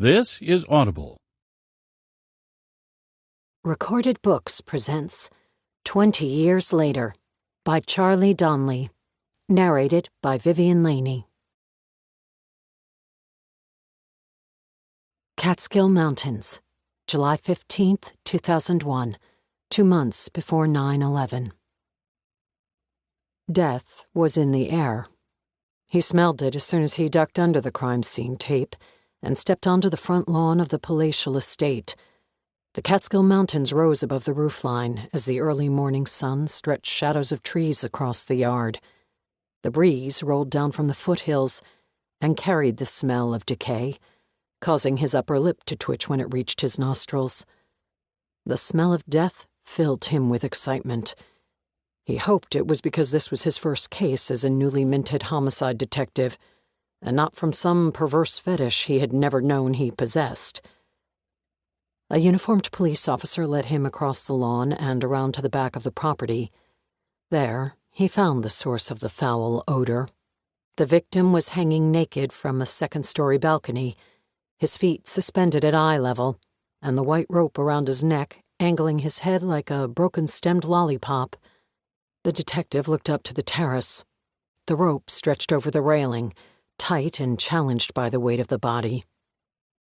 This is Audible. Recorded Books presents 20 Years Later by Charlie Donlea. Narrated by Vivian Laney. Catskill Mountains, July 15th, 2001, 2 months before 9/11. Death was in the air. He smelled it as soon as he ducked under the crime scene tape and stepped onto the front lawn of the palatial estate. The Catskill Mountains rose above the roofline as the early morning sun stretched shadows of trees across the yard. The breeze rolled down from the foothills and carried the smell of decay, causing his upper lip to twitch when it reached his nostrils. The smell of death filled him with excitement. He hoped it was because this was his first case as a newly minted homicide detective, and not from some perverse fetish he had never known he possessed. A uniformed police officer led him across the lawn and around to the back of the property. There, he found the source of the foul odor. The victim was hanging naked from a second-story balcony, his feet suspended at eye level, and the white rope around his neck angling his head like a broken-stemmed lollipop. The detective looked up to the terrace. The rope stretched over the railing, tight and challenged by the weight of the body.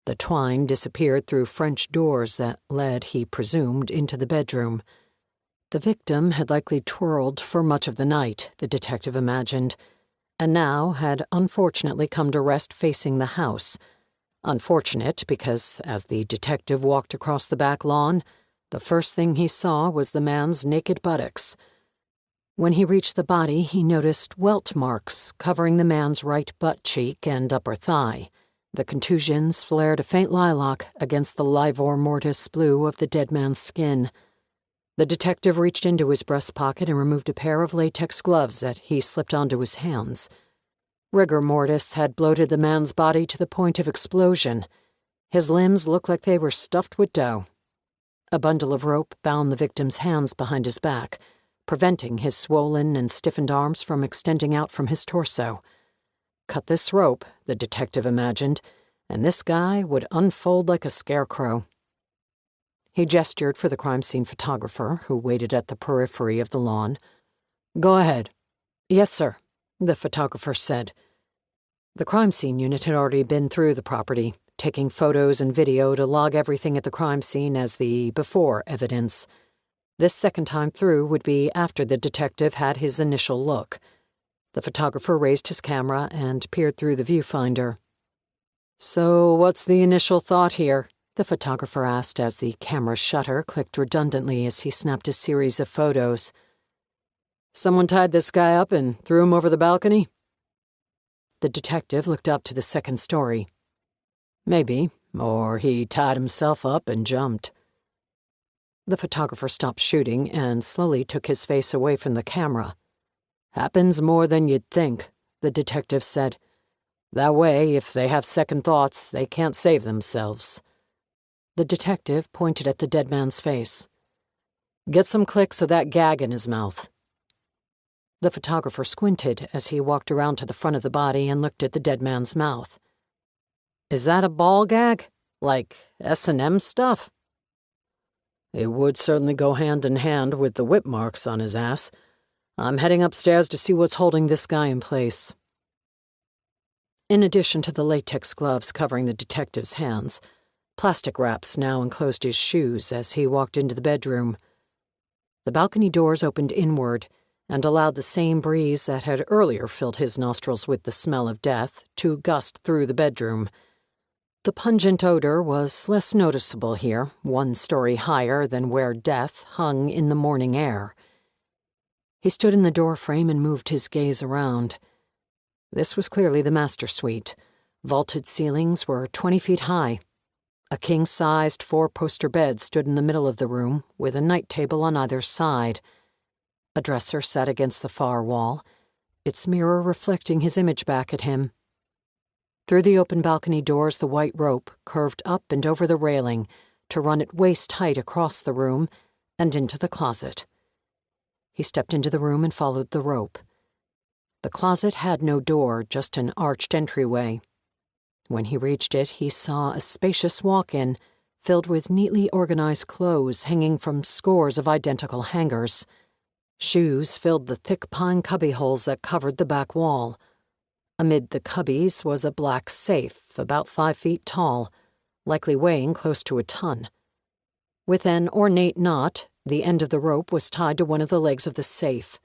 The twine disappeared through French doors that led, he presumed, into the bedroom. The victim had likely twirled for much of the night, the detective imagined, and now had unfortunately come to rest facing the house. Unfortunate because, as the detective walked across the back lawn, the first thing he saw was the man's naked buttocks. When he reached the body, he noticed welt marks covering the man's right butt cheek and upper thigh. The contusions flared a faint lilac against the livor mortis blue of the dead man's skin. The detective reached into his breast pocket and removed a pair of latex gloves that he slipped onto his hands. Rigor mortis had bloated the man's body to the point of explosion. His limbs looked like they were stuffed with dough. A bundle of rope bound the victim's hands behind his back, preventing his swollen and stiffened arms from extending out from his torso. Cut this rope, the detective imagined, and this guy would unfold like a scarecrow. He gestured for the crime scene photographer, who waited at the periphery of the lawn. "Go ahead." "Yes, sir," the photographer said. The crime scene unit had already been through the property, taking photos and video to log everything at the crime scene as the before evidence. This second time through would be after the detective had his initial look. The photographer raised his camera and peered through the viewfinder. "So what's the initial thought here?" the photographer asked as the camera shutter clicked redundantly as he snapped a series of photos. "Someone tied this guy up and threw him over the balcony?" The detective looked up to the second story. "Maybe, or he tied himself up and jumped." The photographer stopped shooting and slowly took his face away from the camera. "Happens more than you'd think," the detective said. "That way, if they have second thoughts, they can't save themselves." The detective pointed at the dead man's face. "Get some clicks of that gag in his mouth." The photographer squinted as he walked around to the front of the body and looked at the dead man's mouth. "Is that a ball gag? Like S&M stuff?" "It would certainly go hand in hand with the whip marks on his ass. I'm heading upstairs to see what's holding this guy in place." In addition to the latex gloves covering the detective's hands, plastic wraps now enclosed his shoes as he walked into the bedroom. The balcony doors opened inward and allowed the same breeze that had earlier filled his nostrils with the smell of death to gust through the bedroom. The pungent odor was less noticeable here, 1 story higher than where death hung in the morning air. He stood in the doorframe and moved his gaze around. This was clearly the master suite. Vaulted ceilings were 20 feet high. A king-sized 4-poster bed stood in the middle of the room, with a night table on either side. A dresser sat against the far wall, its mirror reflecting his image back at him. Through the open balcony doors, the white rope curved up and over the railing to run at waist-height across the room and into the closet. He stepped into the room and followed the rope. The closet had no door, just an arched entryway. When he reached it, he saw a spacious walk-in filled with neatly organized clothes hanging from scores of identical hangers. Shoes filled the thick pine cubbyholes that covered the back wall. Amid the cubbies was a black safe about 5 feet tall, likely weighing close to a ton. With an ornate knot, the end of the rope was tied to one of the legs of the safe.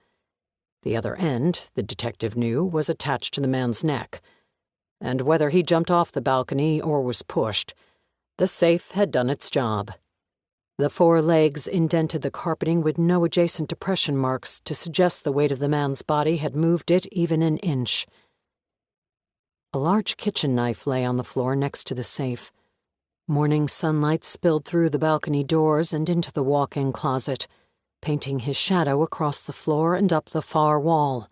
The other end, the detective knew, was attached to the man's neck. And whether he jumped off the balcony or was pushed, the safe had done its job. The 4 legs indented the carpeting with no adjacent depression marks to suggest the weight of the man's body had moved it even an inch. A large kitchen knife lay on the floor next to the safe. Morning sunlight spilled through the balcony doors and into the walk-in closet, painting his shadow across the floor and up the far wall.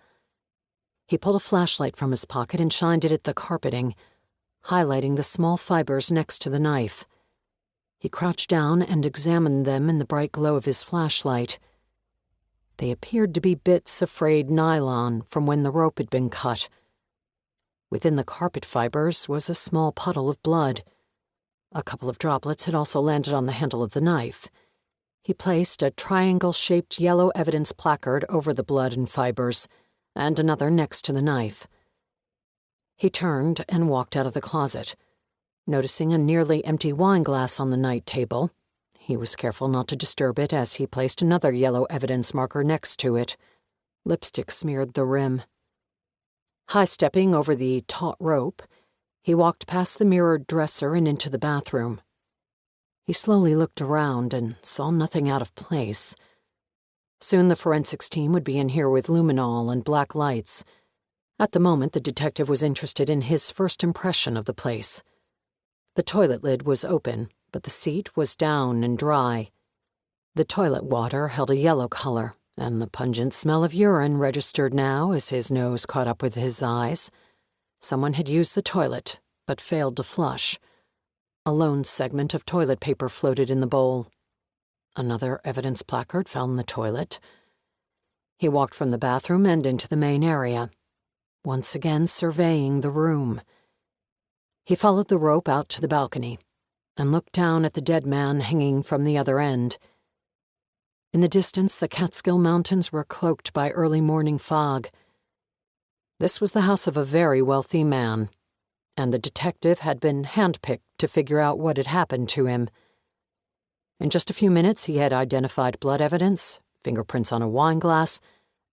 He pulled a flashlight from his pocket and shined it at the carpeting, highlighting the small fibers next to the knife. He crouched down and examined them in the bright glow of his flashlight. They appeared to be bits of frayed nylon from when the rope had been cut. Within the carpet fibers was a small puddle of blood. A couple of droplets had also landed on the handle of the knife. He placed a triangle-shaped yellow evidence placard over the blood and fibers, and another next to the knife. He turned and walked out of the closet. Noticing a nearly empty wine glass on the night table, he was careful not to disturb it as he placed another yellow evidence marker next to it. Lipstick smeared the rim. High-stepping over the taut rope, he walked past the mirrored dresser and into the bathroom. He slowly looked around and saw nothing out of place. Soon the forensics team would be in here with luminol and black lights. At the moment, the detective was interested in his first impression of the place. The toilet lid was open, but the seat was down and dry. The toilet water held a yellow color, and the pungent smell of urine registered now as his nose caught up with his eyes. Someone had used the toilet, but failed to flush. A lone segment of toilet paper floated in the bowl. Another evidence placard found the toilet. He walked from the bathroom and into the main area, once again surveying the room. He followed the rope out to the balcony and looked down at the dead man hanging from the other end. In the distance, the Catskill Mountains were cloaked by early morning fog. This was the house of a very wealthy man, and the detective had been handpicked to figure out what had happened to him. In just a few minutes, he had identified blood evidence, fingerprints on a wine glass,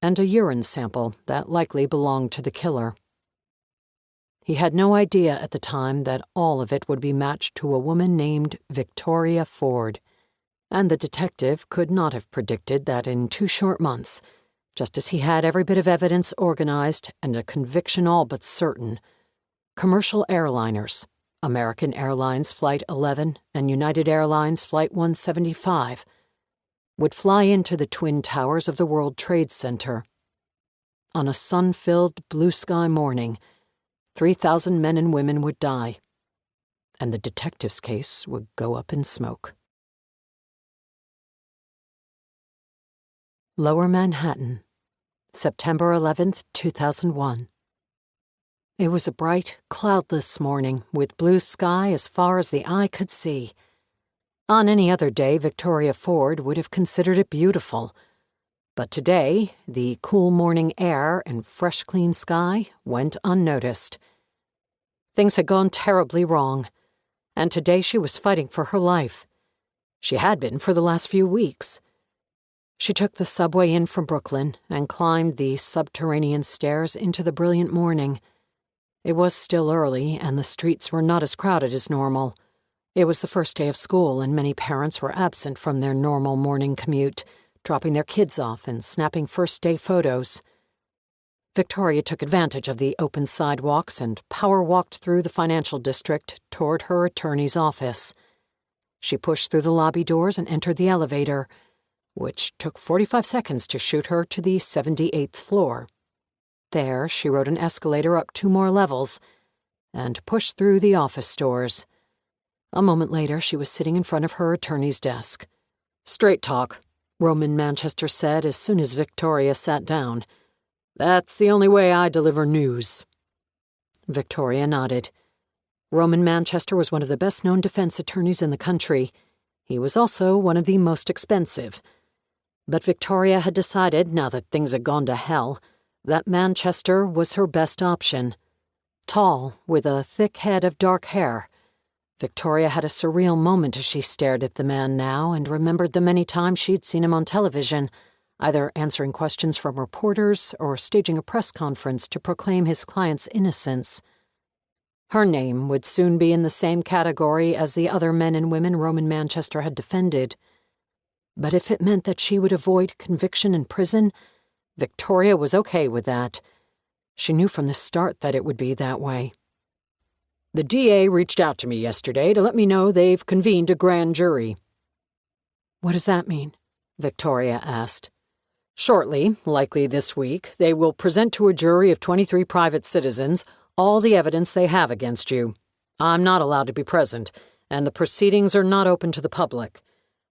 and a urine sample that likely belonged to the killer. He had no idea at the time that all of it would be matched to a woman named Victoria Ford, and the detective could not have predicted that in 2 short months, just as he had every bit of evidence organized and a conviction all but certain, commercial airliners, American Airlines Flight 11 and United Airlines Flight 175, would fly into the Twin Towers of the World Trade Center. On a sun-filled, blue-sky morning, 3,000 men and women would die, and the detective's case would go up in smoke. Lower Manhattan, September 11th, 2001. It was a bright, cloudless morning with blue sky as far as the eye could see. On any other day, Victoria Ford would have considered it beautiful. But today, the cool morning air and fresh, clean sky went unnoticed. Things had gone terribly wrong, and today she was fighting for her life. She had been for the last few weeks. She took the subway in from Brooklyn and climbed the subterranean stairs into the brilliant morning. It was still early, and the streets were not as crowded as normal. It was the first day of school, and many parents were absent from their normal morning commute, dropping their kids off and snapping first-day photos. Victoria took advantage of the open sidewalks and power-walked through the financial district toward her attorney's office. She pushed through the lobby doors and entered the elevator, which took 45 seconds to shoot her to the 78th floor. There, she rode an escalator up 2 more levels and pushed through the office doors. A moment later, she was sitting in front of her attorney's desk. "Straight talk," Roman Manchester said as soon as Victoria sat down. "That's the only way I deliver news." Victoria nodded. Roman Manchester was one of the best-known defense attorneys in the country. He was also one of the most expensive. But Victoria had decided, now that things had gone to hell, that Manchester was her best option. Tall, with a thick head of dark hair, Victoria had a surreal moment as she stared at the man now and remembered the many times she'd seen him on television, either answering questions from reporters or staging a press conference to proclaim his client's innocence. Her name would soon be in the same category as the other men and women Roman Manchester had defended. But if it meant that she would avoid conviction in prison, Victoria was okay with that. She knew from the start that it would be that way. The DA reached out to me yesterday to let me know they've convened a grand jury. What does that mean? Victoria asked. Shortly, likely this week, they will present to a jury of 23 private citizens all the evidence they have against you. I'm not allowed to be present, and the proceedings are not open to the public.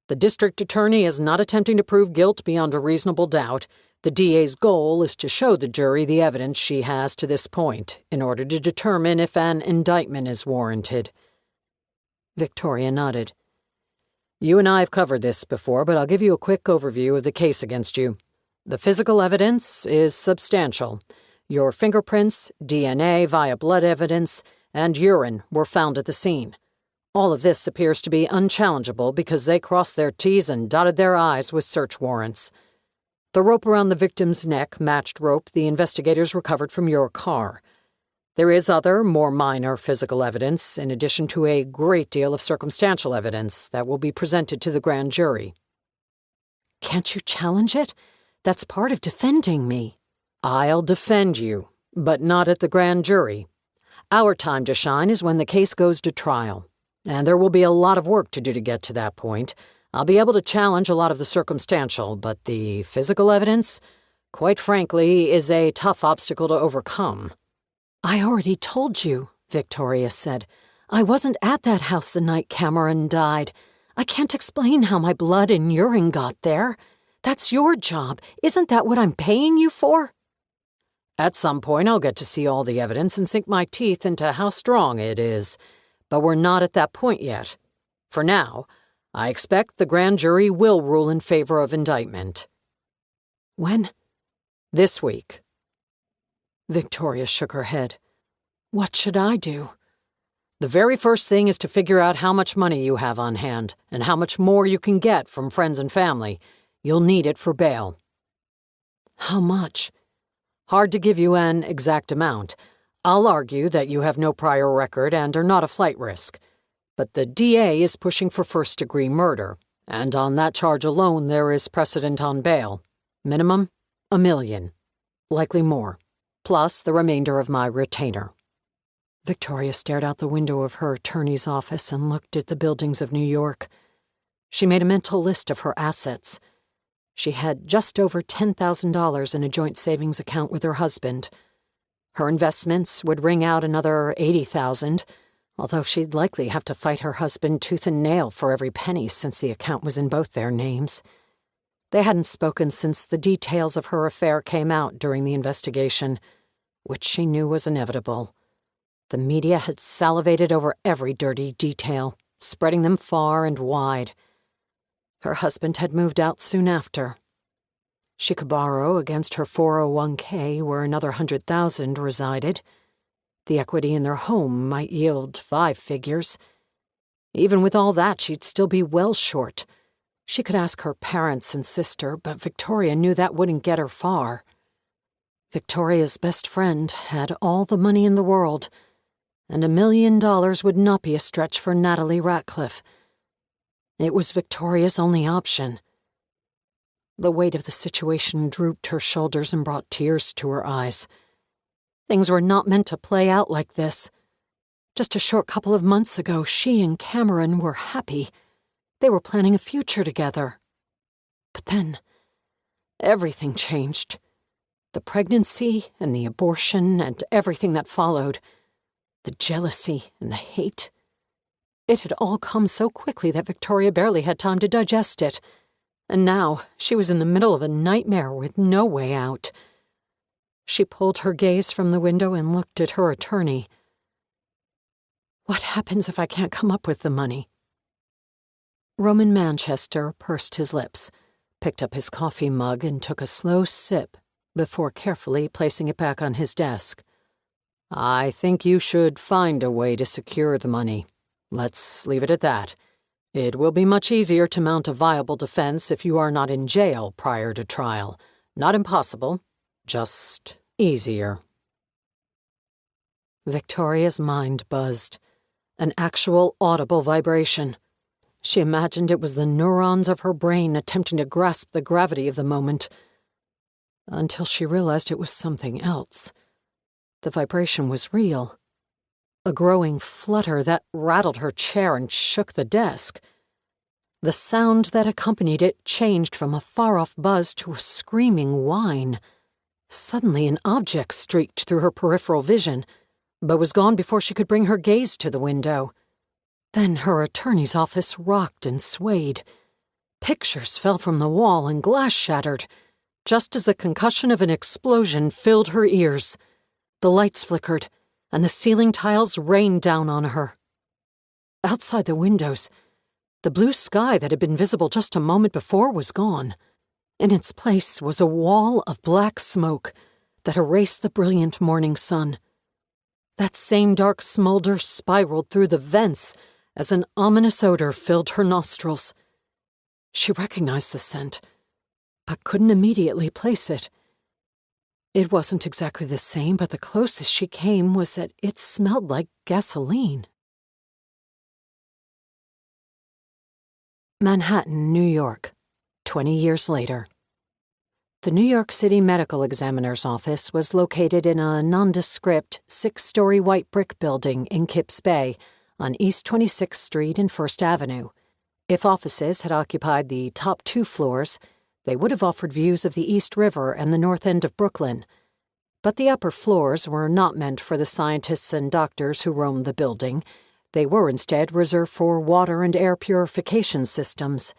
The district attorney is not attempting to prove guilt beyond a reasonable doubt. The DA's goal is to show the jury the evidence she has to this point in order to determine if an indictment is warranted. Victoria nodded. You and I have covered this before, but I'll give you a quick overview of the case against you. The physical evidence is substantial. Your fingerprints, DNA via blood evidence, and urine were found at the scene. All of this appears to be unchallengeable because they crossed their T's and dotted their I's with search warrants. The rope around the victim's neck matched rope the investigators recovered from your car. There is other, more minor physical evidence, in addition to a great deal of circumstantial evidence that will be presented to the grand jury. Can't you challenge it? That's part of defending me. I'll defend you, but not at the grand jury. Our time to shine is when the case goes to trial, and there will be a lot of work to do to get to that point. I'll be able to challenge a lot of the circumstantial, but the physical evidence, quite frankly, is a tough obstacle to overcome. I already told you, Victoria said. I wasn't at that house the night Cameron died. I can't explain how my blood and urine got there. That's your job. Isn't that what I'm paying you for? At some point, I'll get to see all the evidence and sink my teeth into how strong it is. But we're not at that point yet. For now, I expect the grand jury will rule in favor of indictment. When? This week. Victoria shook her head. What should I do? The very first thing is to figure out how much money you have on hand and how much more you can get from friends and family. You'll need it for bail. How much? Hard to give you an exact amount. I'll argue that you have no prior record and are not a flight risk. But the DA is pushing for first-degree murder, and on that charge alone there is precedent on bail. Minimum, $1 million. Likely more. Plus the remainder of my retainer. Victoria stared out the window of her attorney's office and looked at the buildings of New York. She made a mental list of her assets. She had just over $10,000 in a joint savings account with her husband. Her investments would wring out another $80,000, although she'd likely have to fight her husband tooth and nail for every penny since the account was in both their names. They hadn't spoken since the details of her affair came out during the investigation, which she knew was inevitable. The media had salivated over every dirty detail, spreading them far and wide. Her husband had moved out soon after. She could borrow against her 401k where another $100,000 resided. The equity in their home might yield 5 figures. Even with all that, she'd still be well short. She could ask her parents and sister, but Victoria knew that wouldn't get her far. Victoria's best friend had all the money in the world, and $1 million would not be a stretch for Natalie Ratcliffe. It was Victoria's only option. The weight of the situation drooped her shoulders and brought tears to her eyes. Things were not meant to play out like this. Just a short couple of months ago, she and Cameron were happy. They were planning a future together. But then, everything changed. The pregnancy and the abortion and everything that followed. The jealousy and the hate. It had all come so quickly that Victoria barely had time to digest it. And now she was in the middle of a nightmare with no way out. She pulled her gaze from the window and looked at her attorney. What happens if I can't come up with the money? Roman Manchester pursed his lips, picked up his coffee mug and took a slow sip before carefully placing it back on his desk. I think you should find a way to secure the money. Let's leave it at that. It will be much easier to mount a viable defense if you are not in jail prior to trial. Not impossible, just easier. Victoria's mind buzzed. An actual audible vibration. She imagined it was the neurons of her brain attempting to grasp the gravity of the moment, until she realized it was something else. The vibration was real. A growing flutter that rattled her chair and shook the desk. The sound that accompanied it changed from a far-off buzz to a screaming whine. Suddenly an object streaked through her peripheral vision, but was gone before she could bring her gaze to the window. Then her attorney's office rocked and swayed. Pictures fell from the wall and glass shattered, just as the concussion of an explosion filled her ears. The lights flickered, and the ceiling tiles rained down on her. Outside the windows, the blue sky that had been visible just a moment before was gone. In its place was a wall of black smoke that erased the brilliant morning sun. That same dark smolder spiraled through the vents as an ominous odor filled her nostrils. She recognized the scent, but couldn't immediately place it. It wasn't exactly the same, but the closest she came was that it smelled like gasoline. Manhattan, New York, 20 years later. The New York City Medical Examiner's Office was located in a nondescript 6-story white brick building in Kips Bay on East 26th Street and First Avenue. If offices had occupied the top 2 floors, they would have offered views of the East River and the North End of Brooklyn. But the upper floors were not meant for the scientists and doctors who roamed the building. They were instead reserved for water and air purification systems.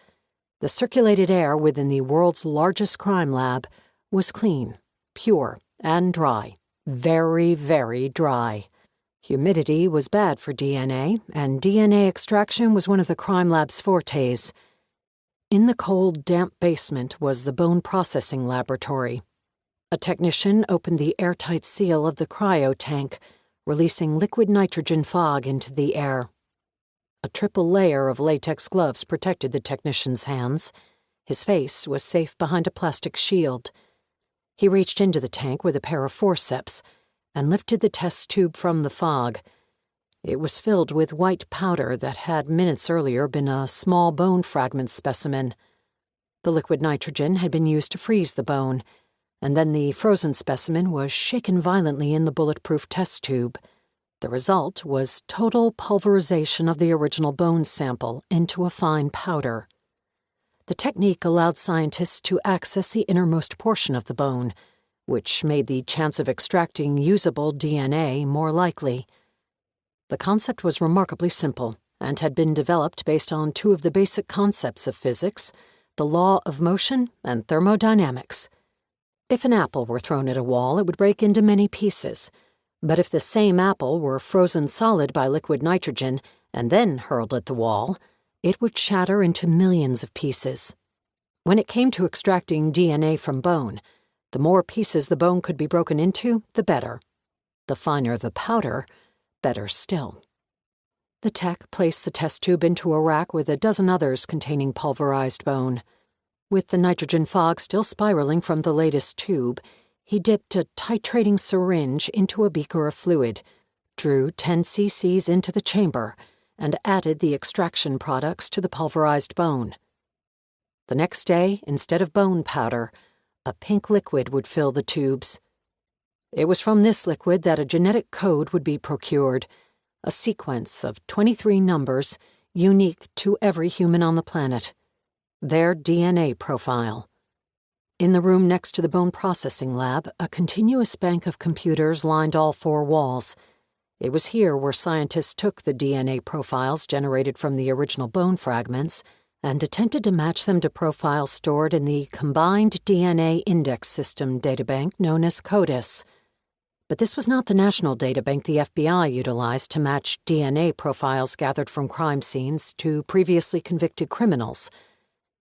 The circulated air within the world's largest crime lab was clean, pure, and dry. Very, very dry. Humidity was bad for DNA, and DNA extraction was one of the crime lab's fortes. In the cold, damp basement was the bone processing laboratory. A technician opened the airtight seal of the cryo tank, releasing liquid nitrogen fog into the air. A triple layer of latex gloves protected the technician's hands. His face was safe behind a plastic shield. He reached into the tank with a pair of forceps and lifted the test tube from the fog. It was filled with white powder that had minutes earlier been a small bone fragment specimen. The liquid nitrogen had been used to freeze the bone, and then the frozen specimen was shaken violently in the bulletproof test tube. The result was total pulverization of the original bone sample into a fine powder. The technique allowed scientists to access the innermost portion of the bone, which made the chance of extracting usable DNA more likely. The concept was remarkably simple and had been developed based on 2 of the basic concepts of physics, the law of motion and thermodynamics. If an apple were thrown at a wall, it would break into many pieces. But if the same apple were frozen solid by liquid nitrogen and then hurled at the wall, it would shatter into millions of pieces. When it came to extracting DNA from bone, the more pieces the bone could be broken into, the better. The finer the powder, better still. The tech placed the test tube into a rack with a dozen others containing pulverized bone. With the nitrogen fog still spiraling from the latest tube, he dipped a titrating syringe into a beaker of fluid, drew 10 cc's into the chamber, and added the extraction products to the pulverized bone. The next day, instead of bone powder, a pink liquid would fill the tubes. It was from this liquid that a genetic code would be procured, a sequence of 23 numbers unique to every human on the planet. Their DNA profile. In the room next to the bone processing lab, a continuous bank of computers lined all 4 walls. It was here where scientists took the DNA profiles generated from the original bone fragments and attempted to match them to profiles stored in the Combined DNA Index System databank known as CODIS. But this was not the national databank the FBI utilized to match DNA profiles gathered from crime scenes to previously convicted criminals.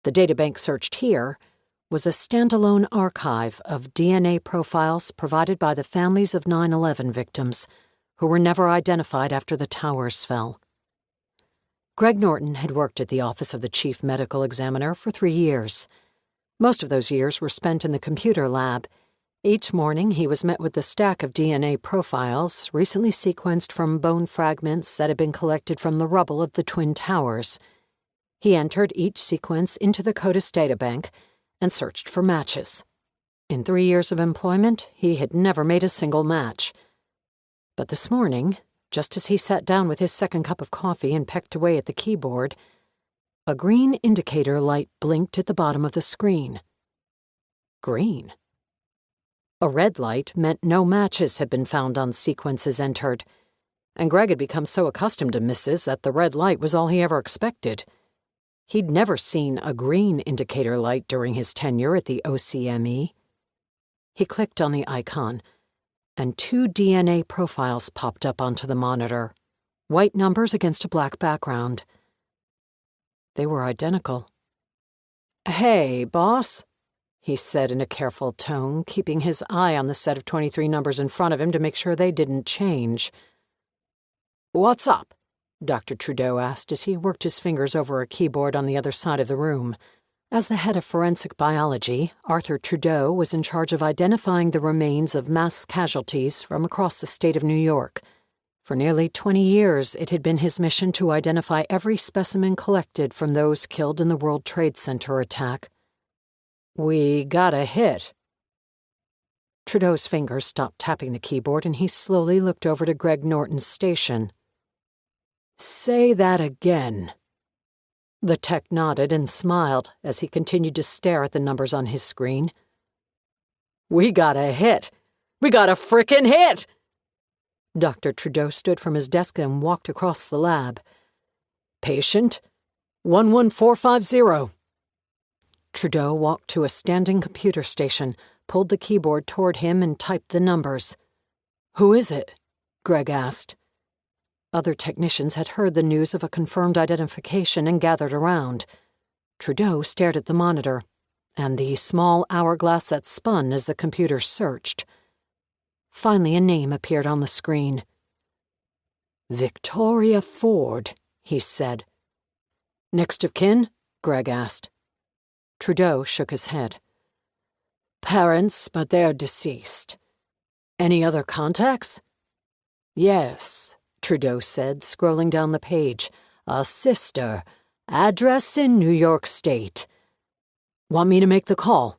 The databank searched here was a standalone archive of DNA profiles provided by the families of 9/11 victims who were never identified after the towers fell. Greg Norton had worked at the office of the chief medical examiner for 3 years. Most of those years were spent in the computer lab. Each morning he was met with a stack of DNA profiles recently sequenced from bone fragments that had been collected from the rubble of the Twin Towers. He entered each sequence into the CODIS databank and searched for matches. In 3 years of employment, he had never made a single match. But this morning, just as he sat down with his second cup of coffee and pecked away at the keyboard, a green indicator light blinked at the bottom of the screen. Green. A red light meant no matches had been found on sequences entered, and Greg had become so accustomed to misses that the red light was all he ever expected. He'd never seen a green indicator light during his tenure at the OCME. He clicked on the icon, and 2 DNA profiles popped up onto the monitor, white numbers against a black background. They were identical. "Hey, boss," he said in a careful tone, keeping his eye on the set of 23 numbers in front of him to make sure they didn't change. "What's up?" Dr. Trudeau asked as he worked his fingers over a keyboard on the other side of the room. As the head of forensic biology, Arthur Trudeau was in charge of identifying the remains of mass casualties from across the state of New York. For nearly 20 years, it had been his mission to identify every specimen collected from those killed in the World Trade Center attack. "We got a hit." Trudeau's fingers stopped tapping the keyboard and he slowly looked over to Greg Norton's station. "Say that again." The tech nodded and smiled as he continued to stare at the numbers on his screen. "We got a hit. We got a frickin' hit!" Dr. Trudeau stood from his desk and walked across the lab. "Patient 11450. Trudeau walked to a standing computer station, pulled the keyboard toward him and typed the numbers. "Who is it?" Greg asked. Other technicians had heard the news of a confirmed identification and gathered around. Trudeau stared at the monitor, and the small hourglass that spun as the computer searched. Finally, a name appeared on the screen. "Victoria Ford," he said. "Next of kin?" Greg asked. Trudeau shook his head. "Parents, but they're deceased." "Any other contacts?" "Yes," Trudeau said, scrolling down the page. "A sister. Address in New York State." "Want me to make the call?"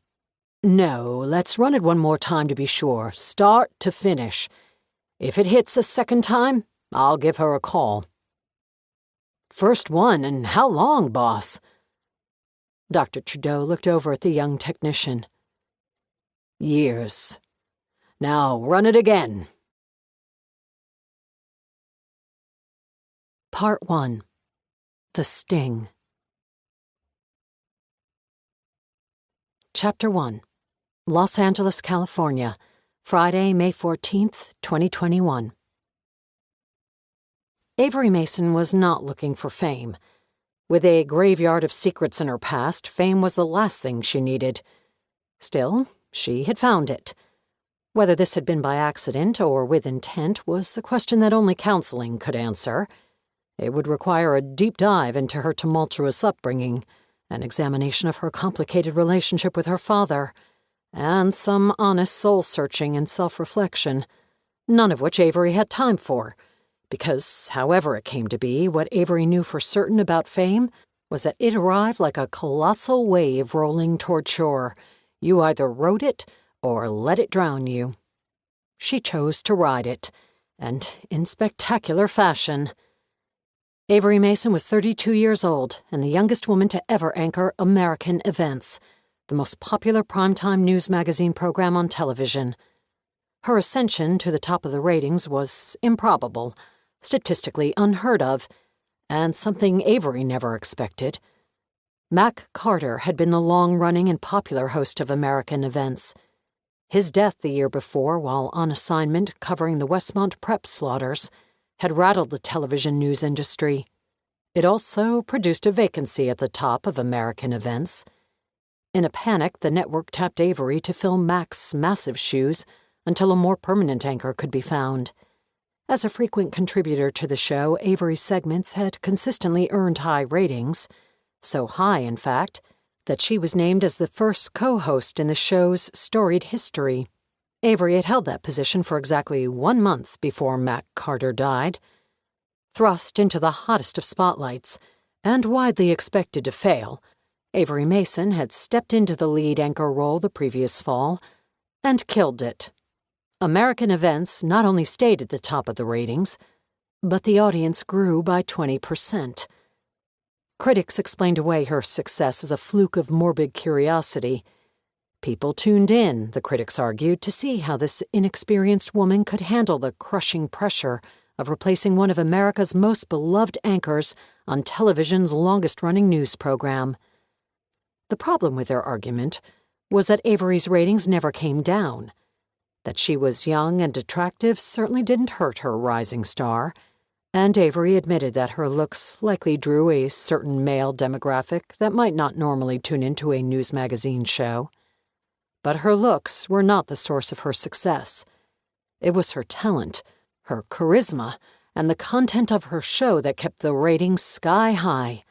"No, let's run it one more time to be sure, start to finish. If it hits a second time, I'll give her a call." "First one, and how long, boss?" Dr. Trudeau looked over at the young technician. "Years. Now run it again." Part 1. The Sting. Chapter 1. Los Angeles, California, Friday, May 14th, 2021. Avery Mason was not looking for fame. With a graveyard of secrets in her past, fame was the last thing she needed. Still, she had found it. Whether this had been by accident or with intent was a question that only counseling could answer. It would require a deep dive into her tumultuous upbringing, an examination of her complicated relationship with her father, and some honest soul-searching and self-reflection, none of which Avery had time for. Because, however it came to be, what Avery knew for certain about fame was that it arrived like a colossal wave rolling toward shore. You either rode it or let it drown you. She chose to ride it, and in spectacular fashion. Avery Mason was 32 years old and the youngest woman to ever anchor American Events, the most popular primetime news magazine program on television. Her ascension to the top of the ratings was improbable, statistically unheard of, and something Avery never expected. Mac Carter had been the long-running and popular host of American Events. His death the year before, while on assignment covering the Westmont prep slaughters, had rattled the television news industry. It also produced a vacancy at the top of American Events. In a panic, the network tapped Avery to fill Mac's massive shoes until a more permanent anchor could be found. As a frequent contributor to the show, Avery's segments had consistently earned high ratings, so high, in fact, that she was named as the first co-host in the show's storied history. Avery had held that position for exactly 1 month before Mac Carter died. Thrust into the hottest of spotlights, and widely expected to fail, Avery Mason had stepped into the lead anchor role the previous fall and killed it. American Events not only stayed at the top of the ratings, but the audience grew by 20%. Critics explained away her success as a fluke of morbid curiosity. People tuned in, the critics argued, to see how this inexperienced woman could handle the crushing pressure of replacing one of America's most beloved anchors on television's longest-running news program. The problem with their argument was that Avery's ratings never came down. That she was young and attractive certainly didn't hurt her rising star, and Avery admitted that her looks likely drew a certain male demographic that might not normally tune into a news magazine show. But her looks were not the source of her success. It was her talent, her charisma, and the content of her show that kept the ratings sky high.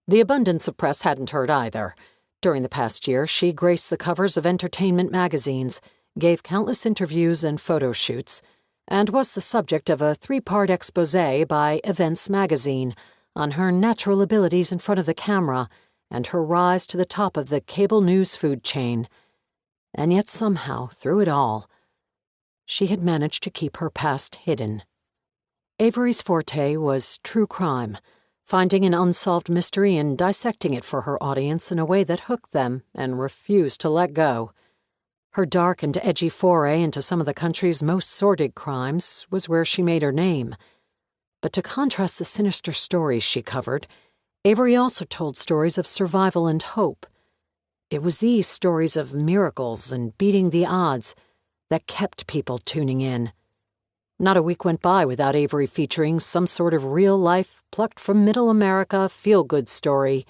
The abundance of press hadn't hurt either. During the past year, she graced the covers of entertainment magazines, gave countless interviews and photo shoots, and was the subject of a 3-part exposé by Events magazine on her natural abilities in front of the camera and her rise to the top of the cable news food chain. And yet somehow, through it all, she had managed to keep her past hidden. Avery's forte was true crime, finding an unsolved mystery and dissecting it for her audience in a way that hooked them and refused to let go. Her dark and edgy foray into some of the country's most sordid crimes was where she made her name. But to contrast the sinister stories she covered, Avery also told stories of survival and hope. It was these stories of miracles and beating the odds that kept people tuning in. Not a week went by without Avery featuring some sort of real-life, plucked-from-middle America feel-good story,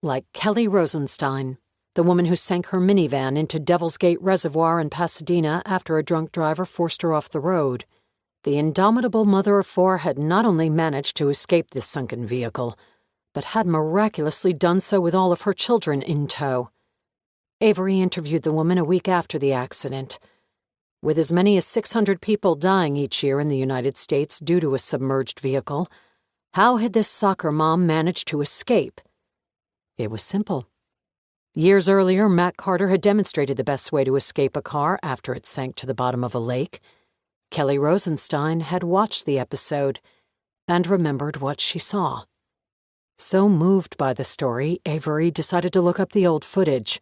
like Kelly Rosenstein, the woman who sank her minivan into Devil's Gate Reservoir in Pasadena after a drunk driver forced her off the road. The indomitable mother of 4 had not only managed to escape this sunken vehicle, but had miraculously done so with all of her children in tow. Avery interviewed the woman a week after the accident. With as many as 600 people dying each year in the United States due to a submerged vehicle, how had this soccer mom managed to escape? It was simple. Years earlier, Mac Carter had demonstrated the best way to escape a car after it sank to the bottom of a lake. Kelly Rosenstein had watched the episode and remembered what she saw. So moved by the story, Avery decided to look up the old footage.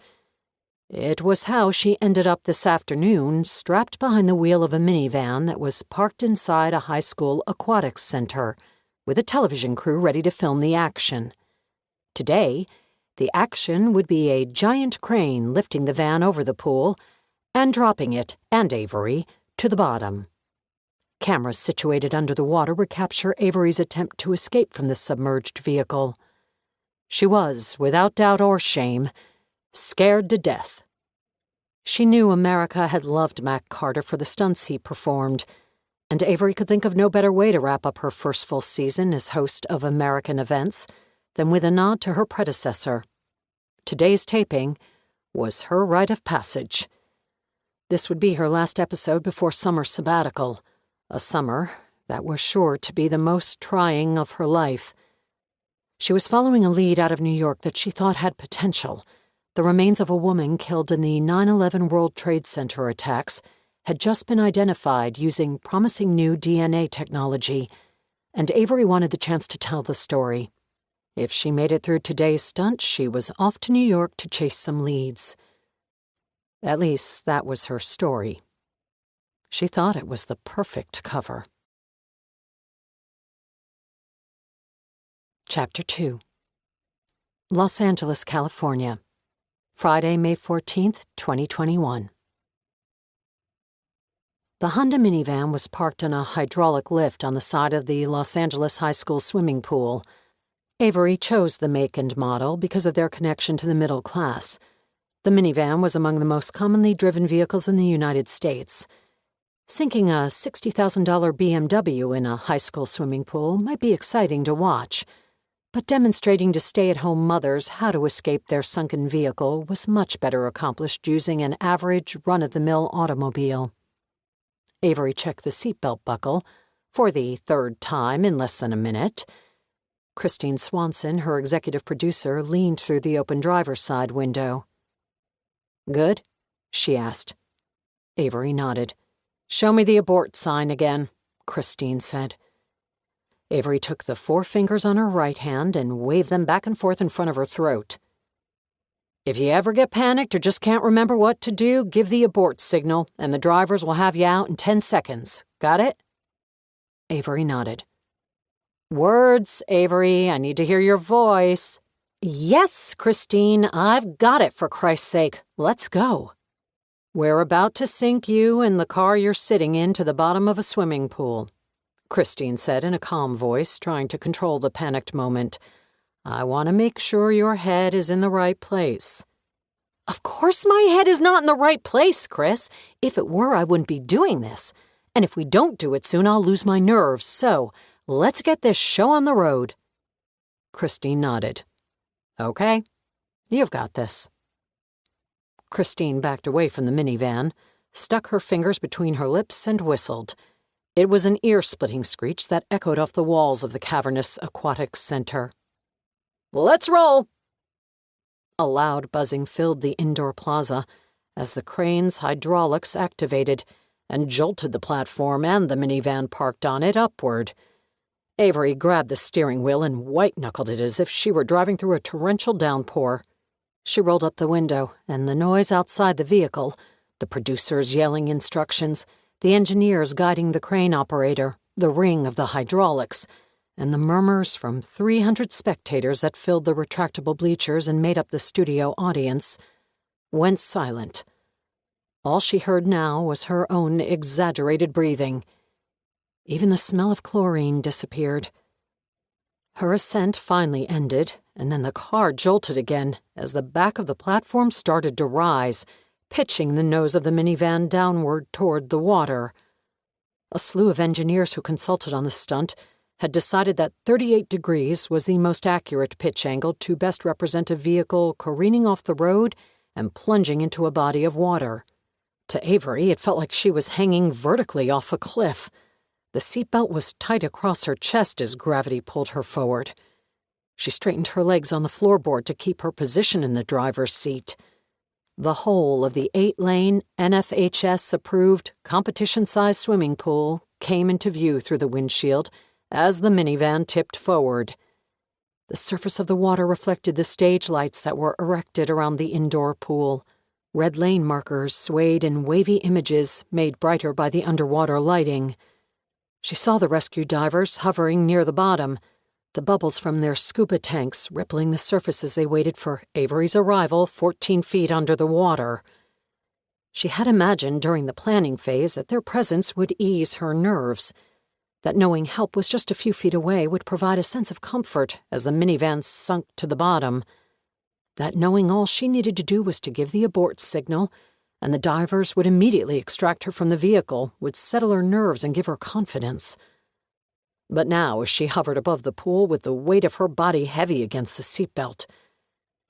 It was how she ended up this afternoon, strapped behind the wheel of a minivan that was parked inside a high school aquatics center, with a television crew ready to film the action. Today, the action would be a giant crane lifting the van over the pool and dropping it, and Avery, to the bottom. Cameras situated under the water would capture Avery's attempt to escape from the submerged vehicle. She was, without doubt or shame, scared to death. She knew America had loved Mac Carter for the stunts he performed, and Avery could think of no better way to wrap up her first full season as host of American Events than with a nod to her predecessor. Today's taping was her rite of passage. This would be her last episode before summer sabbatical, a summer that was sure to be the most trying of her life. She was following a lead out of New York that she thought had potential. The remains of a woman killed in the 9/11 World Trade Center attacks had just been identified using promising new DNA technology, and Avery wanted the chance to tell the story. If she made it through today's stunt, she was off to New York to chase some leads. At least that was her story. She thought it was the perfect cover. Chapter 2. Los Angeles, California. Friday, May 14th, 2021. The Honda minivan was parked on a hydraulic lift on the side of the Los Angeles High School swimming pool. Avery chose the make and model because of their connection to the middle class. The minivan was among the most commonly driven vehicles in the United States. Sinking a $60,000 BMW in a high school swimming pool might be exciting to watch, but demonstrating to stay-at-home mothers how to escape their sunken vehicle was much better accomplished using an average, run-of-the-mill automobile. Avery checked the seatbelt buckle for the third time in less than a minute. Christine Swanson, her executive producer, leaned through the open driver's side window. "Good?" she asked. Avery nodded. "Show me the abort sign again," Christine said. Avery took the 4 fingers on her right hand and waved them back and forth in front of her throat. "If you ever get panicked or just can't remember what to do, give the abort signal, and the drivers will have you out in 10 seconds. Got it?" Avery nodded. "Words, Avery. I need to hear your voice." "Yes, Christine, I've got it, for Christ's sake. Let's go." "We're about to sink you and the car you're sitting in to the bottom of a swimming pool," Christine said in a calm voice, trying to control the panicked moment. "I want to make sure your head is in the right place." "Of course my head is not in the right place, Chris. If it were, I wouldn't be doing this. And if we don't do it soon, I'll lose my nerves. So, let's get this show on the road." Christine nodded. "Okay, you've got this." Christine backed away from the minivan, stuck her fingers between her lips, and whistled. It was an ear-splitting screech that echoed off the walls of the cavernous aquatics center. "Let's roll!" A loud buzzing filled the indoor plaza as the crane's hydraulics activated and jolted the platform and the minivan parked on it upward. Avery grabbed the steering wheel and white-knuckled it as if she were driving through a torrential downpour. She rolled up the window, and the noise outside the vehicle, the producers yelling instructions, the engineers guiding the crane operator, the ring of the hydraulics, and the murmurs from 300 spectators that filled the retractable bleachers and made up the studio audience, went silent. All she heard now was her own exaggerated breathing. Even the smell of chlorine disappeared. Her ascent finally ended, and then the car jolted again as the back of the platform started to rise, pitching the nose of the minivan downward toward the water. A slew of engineers who consulted on the stunt had decided that 38 degrees was the most accurate pitch angle to best represent a vehicle careening off the road and plunging into a body of water. To Avery, it felt like she was hanging vertically off a cliff. The seatbelt was tight across her chest as gravity pulled her forward. She straightened her legs on the floorboard to keep her position in the driver's seat. The whole of the 8-lane, NFHS-approved, competition-sized swimming pool came into view through the windshield as the minivan tipped forward. The surface of the water reflected the stage lights that were erected around the indoor pool. Red lane markers swayed in wavy images made brighter by the underwater lighting. She saw the rescue divers hovering near the bottom, the bubbles from their scuba tanks rippling the surface as they waited for Avery's arrival 14 feet under the water. She had imagined during the planning phase that their presence would ease her nerves, that knowing help was just a few feet away would provide a sense of comfort as the minivan sunk to the bottom, that knowing all she needed to do was to give the abort signal, and the divers would immediately extract her from the vehicle, would settle her nerves and give her confidence. But now, as she hovered above the pool with the weight of her body heavy against the seatbelt,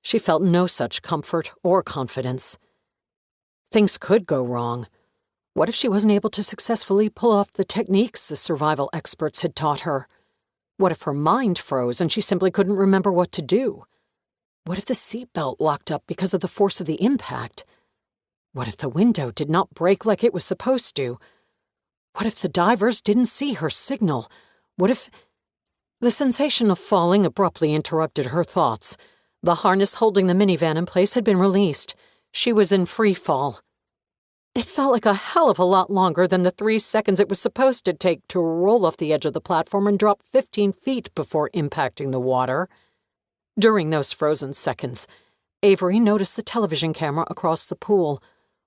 she felt no such comfort or confidence. Things could go wrong. What if she wasn't able to successfully pull off the techniques the survival experts had taught her? What if her mind froze and she simply couldn't remember what to do? What if the seatbelt locked up because of the force of the impact? What if the window did not break like it was supposed to? What if the divers didn't see her signal? What if... The sensation of falling abruptly interrupted her thoughts. The harness holding the minivan in place had been released. She was in free fall. It felt like a hell of a lot longer than the 3 seconds it was supposed to take to roll off the edge of the platform and drop 15 feet before impacting the water. During those frozen seconds, Avery noticed the television camera across the pool,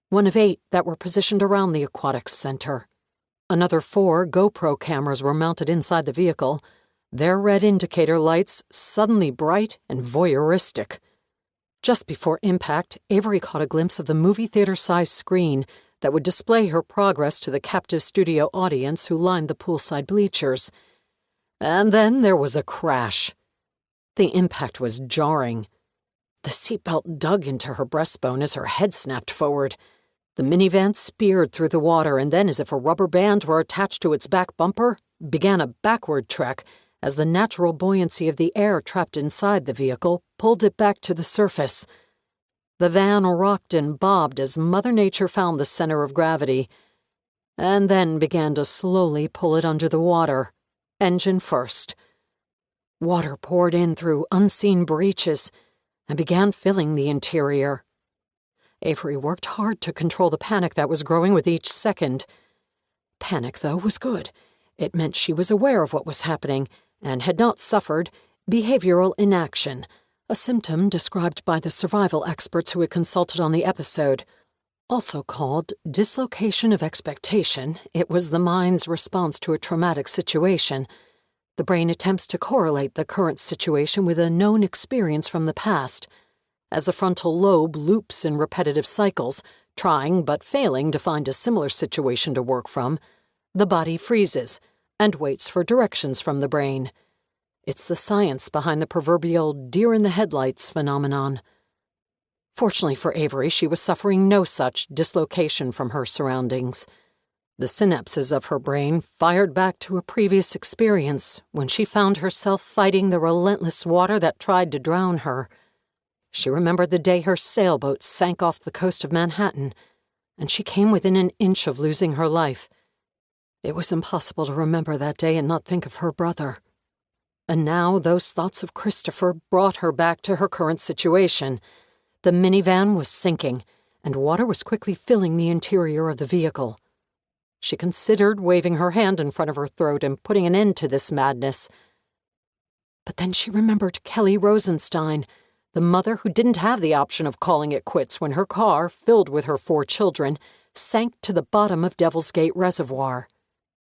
one of 8 that were positioned around the aquatics center. Another 4 GoPro cameras were mounted inside the vehicle, their red indicator lights suddenly bright and voyeuristic. Just before impact, Avery caught a glimpse of the movie theater-sized screen that would display her progress to the captive studio audience who lined the poolside bleachers. And then there was a crash. The impact was jarring. The seatbelt dug into her breastbone as her head snapped forward. The minivan speared through the water and then, as if a rubber band were attached to its back bumper, began a backward trek as the natural buoyancy of the air trapped inside the vehicle pulled it back to the surface. The van rocked and bobbed as Mother Nature found the center of gravity, and then began to slowly pull it under the water, engine first. Water poured in through unseen breaches and began filling the interior. Avery worked hard to control the panic that was growing with each second. Panic, though, was good. It meant she was aware of what was happening and had not suffered behavioral inaction, a symptom described by the survival experts who had consulted on the episode. Also called dislocation of expectation, it was the mind's response to a traumatic situation. The brain attempts to correlate the current situation with a known experience from the past. As the frontal lobe loops in repetitive cycles, trying but failing to find a similar situation to work from, the body freezes and waits for directions from the brain. It's the science behind the proverbial deer-in-the-headlights phenomenon. Fortunately for Avery, she was suffering no such dislocation from her surroundings. The synapses of her brain fired back to a previous experience when she found herself fighting the relentless water that tried to drown her. She remembered the day her sailboat sank off the coast of Manhattan, and she came within an inch of losing her life. It was impossible to remember that day and not think of her brother. And now those thoughts of Christopher brought her back to her current situation. The minivan was sinking, and water was quickly filling the interior of the vehicle. She considered waving her hand in front of her throat and putting an end to this madness. But then she remembered Kelly Rosenstein, the mother who didn't have the option of calling it quits when her car, filled with her 4 children, sank to the bottom of Devil's Gate Reservoir.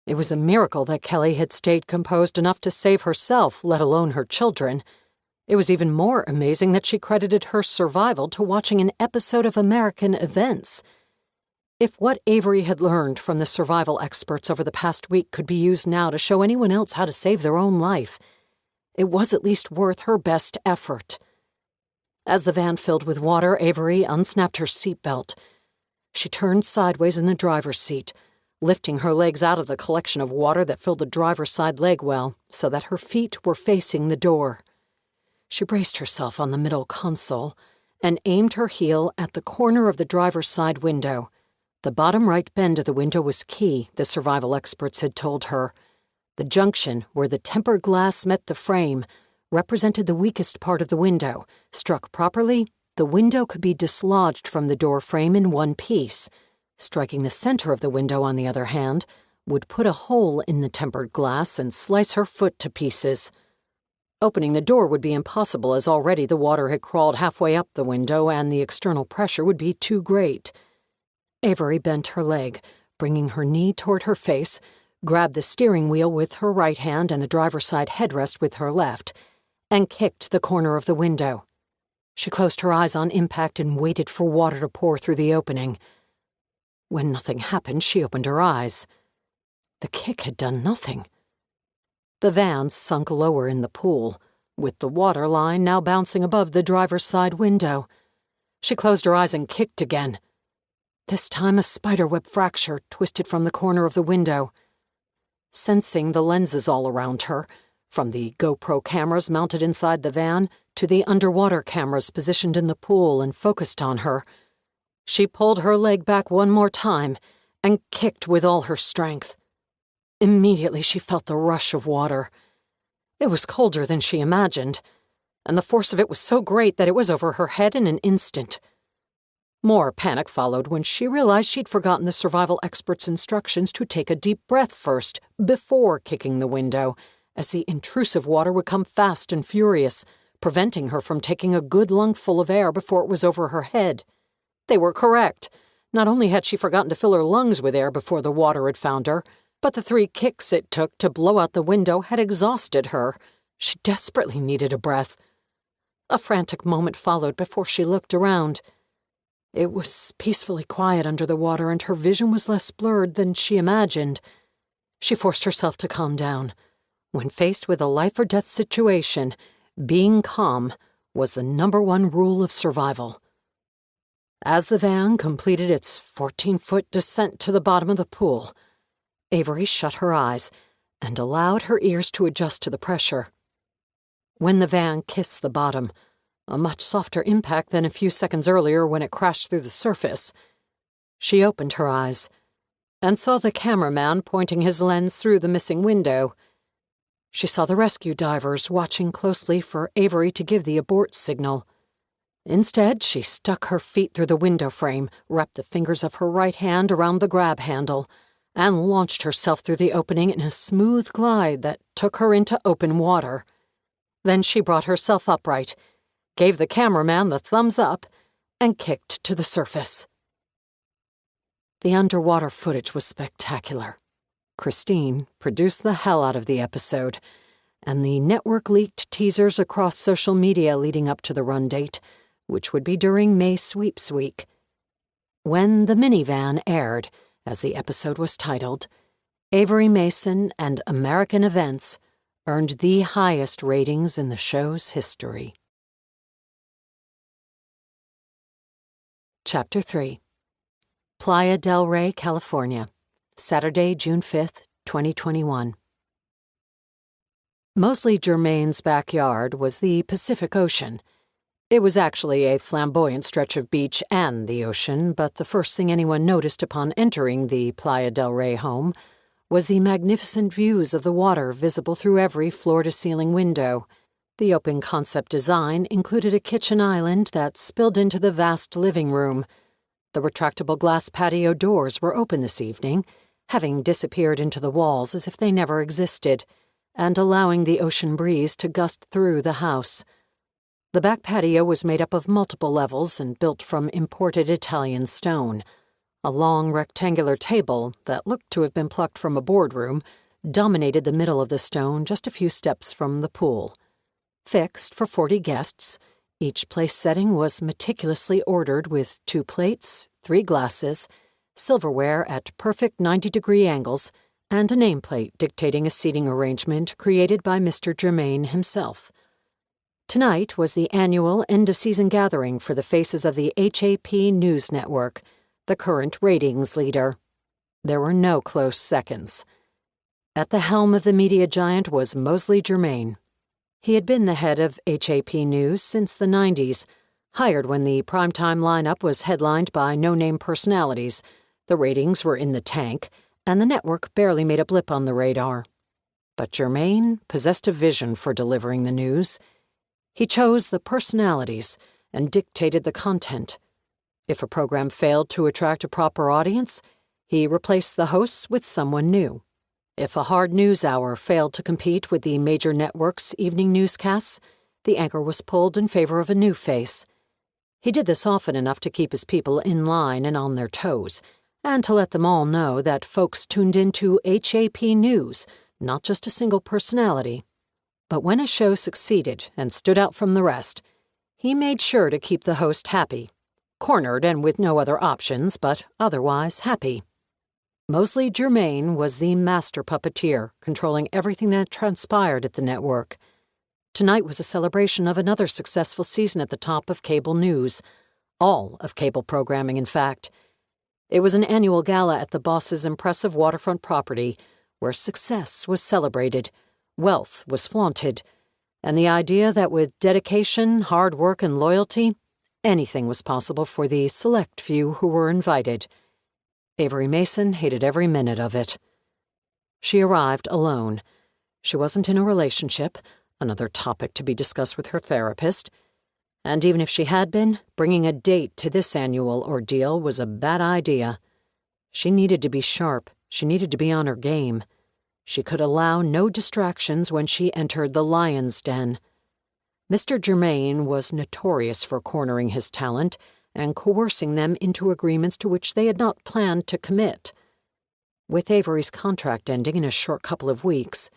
It was a miracle that Kelly had stayed composed enough to save herself, let alone her children. It was even more amazing that she credited her survival to watching an episode of American Events. If what Avery had learned from the survival experts over the past week could be used now to show anyone else how to save their own life, it was at least worth her best effort. As the van filled with water, Avery unsnapped her seatbelt. She turned sideways in the driver's seat, lifting her legs out of the collection of water that filled the driver's side leg well so that her feet were facing the door. She braced herself on the middle console and aimed her heel at the corner of the driver's side window. The bottom right bend of the window was key, the survival experts had told her. The junction where the tempered glass met the frame represented the weakest part of the window. Struck properly, the window could be dislodged from the door frame in one piece. Striking the center of the window, on the other hand, would put a hole in the tempered glass and slice her foot to pieces. Opening the door would be impossible, as already the water had crawled halfway up the window and the external pressure would be too great. Avery bent her leg, bringing her knee toward her face, grabbed the steering wheel with her right hand and the driver's side headrest with her left, and kicked the corner of the window. She closed her eyes on impact and waited for water to pour through the opening. When nothing happened, she opened her eyes. The kick had done nothing. The van sunk lower in the pool, with the water line now bouncing above the driver's side window. She closed her eyes and kicked again. This time a spiderweb fracture twisted from the corner of the window. Sensing the lenses all around her, from the GoPro cameras mounted inside the van to the underwater cameras positioned in the pool and focused on her, she pulled her leg back one more time and kicked with all her strength. Immediately she felt the rush of water. It was colder than she imagined, and the force of it was so great that it was over her head in an instant. More panic followed when she realized she'd forgotten the survival expert's instructions to take a deep breath first, before kicking the window, as the intrusive water would come fast and furious, preventing her from taking a good lungful of air before it was over her head. They were correct. Not only had she forgotten to fill her lungs with air before the water had found her, But the 3 kicks it took to blow out the window had exhausted her. She desperately needed a breath. A frantic moment followed before she looked around. It was peacefully quiet under the water, and her vision was less blurred than she imagined. She forced herself to calm down. When faced with a life-or-death situation, being calm was the #1 rule of survival. As the van completed its 14-foot descent to the bottom of the pool, Avery shut her eyes and allowed her ears to adjust to the pressure. When the van kissed the bottom, a much softer impact than a few seconds earlier when it crashed through the surface, she opened her eyes and saw the cameraman pointing his lens through the missing window. She saw the rescue divers watching closely for Avery to give the abort signal. Instead, she stuck her feet through the window frame, wrapped the fingers of her right hand around the grab handle, and launched herself through the opening in a smooth glide that took her into open water. Then she brought herself upright, gave the cameraman the thumbs up, and kicked to the surface. The underwater footage was spectacular. Christine produced the hell out of the episode, and the network leaked teasers across social media leading up to the run date, which would be during May Sweeps Week. When The Minivan aired, as the episode was titled, Avery Mason and American Events earned the highest ratings in the show's history. Chapter 3. Playa del Rey, California, Saturday, June 5th, 2021. Mosley Germain's backyard was the Pacific Ocean. It was actually a flamboyant stretch of beach and the ocean, but the first thing anyone noticed upon entering the Playa del Rey home was the magnificent views of the water visible through every floor-to-ceiling window. The open concept design included a kitchen island that spilled into the vast living room. The retractable glass patio doors were open this evening, having disappeared into the walls as if they never existed, and allowing the ocean breeze to gust through the house. The back patio was made up of multiple levels and built from imported Italian stone. A long rectangular table that looked to have been plucked from a boardroom dominated the middle of the stone just a few steps from the pool. Fixed for 40 guests, each place setting was meticulously ordered with 2 plates, 3 glasses, silverware at perfect 90-degree angles, and a nameplate dictating a seating arrangement created by Mr. Germain himself. Tonight was the annual end-of-season gathering for the faces of the HAP News Network, the current ratings leader. There were no close seconds. At the helm of the media giant was Mosley Germain. He had been the head of HAP News since the 90s, hired when the primetime lineup was headlined by no-name personalities. The ratings were in the tank, and the network barely made a blip on the radar. But Germain possessed a vision for delivering the news. He chose the personalities and dictated the content. If a program failed to attract a proper audience, he replaced the hosts with someone new. If a hard news hour failed to compete with the major networks' evening newscasts, the anchor was pulled in favor of a new face. He did this often enough to keep his people in line and on their toes, and to let them all know that folks tuned into HAP News, not just a single personality. But when a show succeeded and stood out from the rest, he made sure to keep the host happy, cornered and with no other options, but otherwise happy. Mosley Germain was the master puppeteer, controlling everything that transpired at the network. Tonight was a celebration of another successful season at the top of cable news, all of cable programming, in fact. It was an annual gala at the boss's impressive waterfront property, where success was celebrated, wealth was flaunted, and the idea that with dedication, hard work, and loyalty, anything was possible for the select few who were invited. Avery Mason hated every minute of it. She arrived alone. She wasn't in a relationship, another topic to be discussed with her therapist. And even if she had been, bringing a date to this annual ordeal was a bad idea. She needed to be sharp. She needed to be on her game. She could allow no distractions when she entered the lion's den. Mr. Germain was notorious for cornering his talent and coercing them into agreements to which they had not planned to commit. With Avery's contract ending in a short couple of weeks,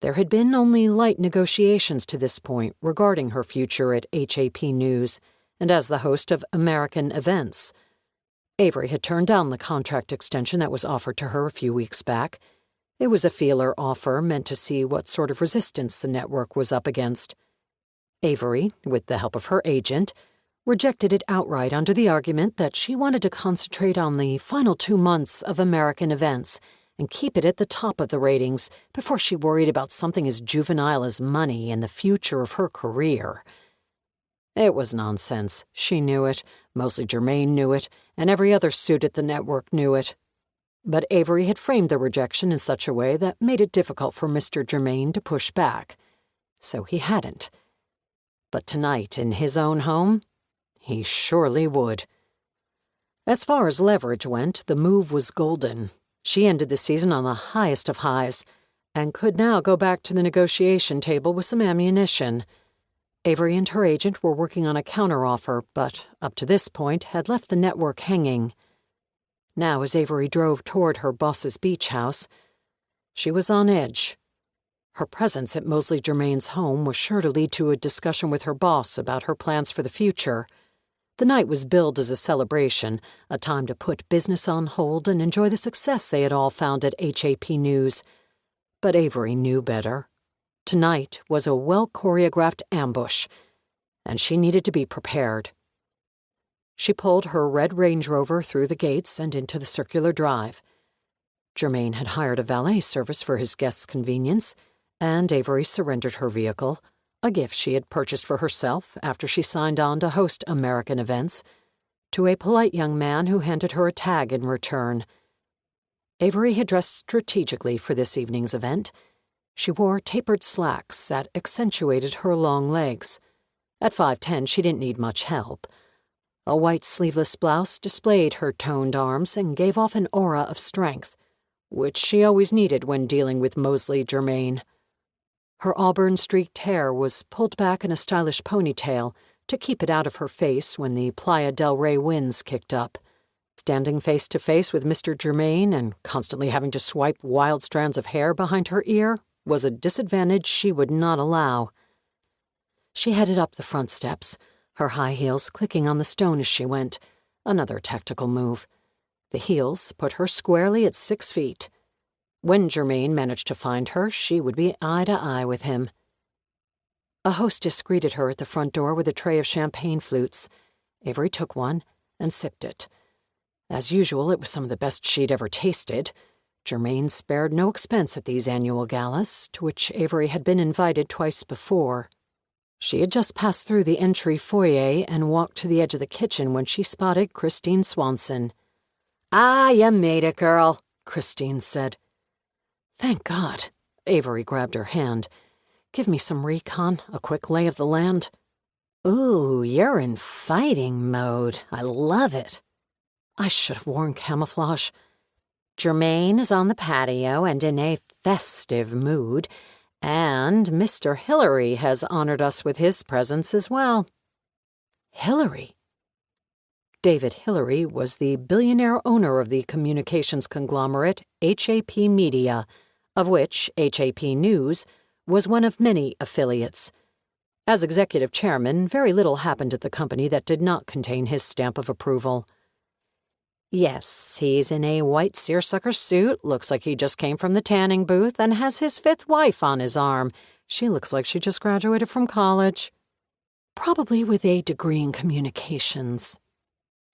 there had been only light negotiations to this point regarding her future at HAP News and as the host of American Events. Avery had turned down the contract extension that was offered to her a few weeks back. It was a feeler offer meant to see what sort of resistance the network was up against. Avery, with the help of her agent, rejected it outright under the argument that she wanted to concentrate on the final 2 months of American Events and keep it at the top of the ratings before she worried about something as juvenile as money and the future of her career. It was nonsense. She knew it, Mosley Germain knew it, and every other suit at the network knew it. But Avery had framed the rejection in such a way that made it difficult for Mr. Germain to push back. So he hadn't. But tonight, in his own home, he surely would. As far as leverage went, the move was golden. She ended the season on the highest of highs, and could now go back to the negotiation table with some ammunition. Avery and her agent were working on a counteroffer, but up to this point had left the network hanging. Now, as Avery drove toward her boss's beach house, she was on edge. Her presence at Mosley Germain's home was sure to lead to a discussion with her boss about her plans for the future. The night was billed as a celebration, a time to put business on hold and enjoy the success they had all found at HAP News. But Avery knew better. Tonight was a well-choreographed ambush, and she needed to be prepared. She pulled her red Range Rover through the gates and into the circular drive. Germain had hired a valet service for his guests' convenience, and Avery surrendered her vehicle, a gift she had purchased for herself after she signed on to host American Events, to a polite young man who handed her a tag in return. Avery had dressed strategically for this evening's event. She wore tapered slacks that accentuated her long legs. At 5'10", she didn't need much help. A white sleeveless blouse displayed her toned arms and gave off an aura of strength, which she always needed when dealing with Mosley Germain. Her auburn-streaked hair was pulled back in a stylish ponytail to keep it out of her face when the Playa del Rey winds kicked up. Standing face-to-face with Mr. Germain and constantly having to swipe wild strands of hair behind her ear was a disadvantage she would not allow. She headed up the front steps, her high heels clicking on the stone as she went, another tactical move. The heels put her squarely at 6 feet. When Germain managed to find her, she would be eye to eye with him. A hostess greeted her at the front door with a tray of champagne flutes. Avery took one and sipped it. As usual, it was some of the best she'd ever tasted. Germain spared no expense at these annual galas, to which Avery had been invited twice before. She had just passed through the entry foyer and walked to the edge of the kitchen when she spotted Christine Swanson. "Ah, you made it, girl," Christine said. "Thank God." Avery grabbed her hand. "Give me some recon, a quick lay of the land." "Ooh, you're in fighting mode. I love it." I should have worn camouflage. "Germain is on the patio and in a festive mood, and Mr. Hillary has honored us with his presence as well." Hillary? David Hillary was the billionaire owner of the communications conglomerate HAP Media, of which HAP News was one of many affiliates. As executive chairman, very little happened at the company that did not contain his stamp of approval. "Yes, he's in a white seersucker suit, looks like he just came from the tanning booth, and has his 5th wife on his arm. She looks like she just graduated from college. Probably with a degree in communications."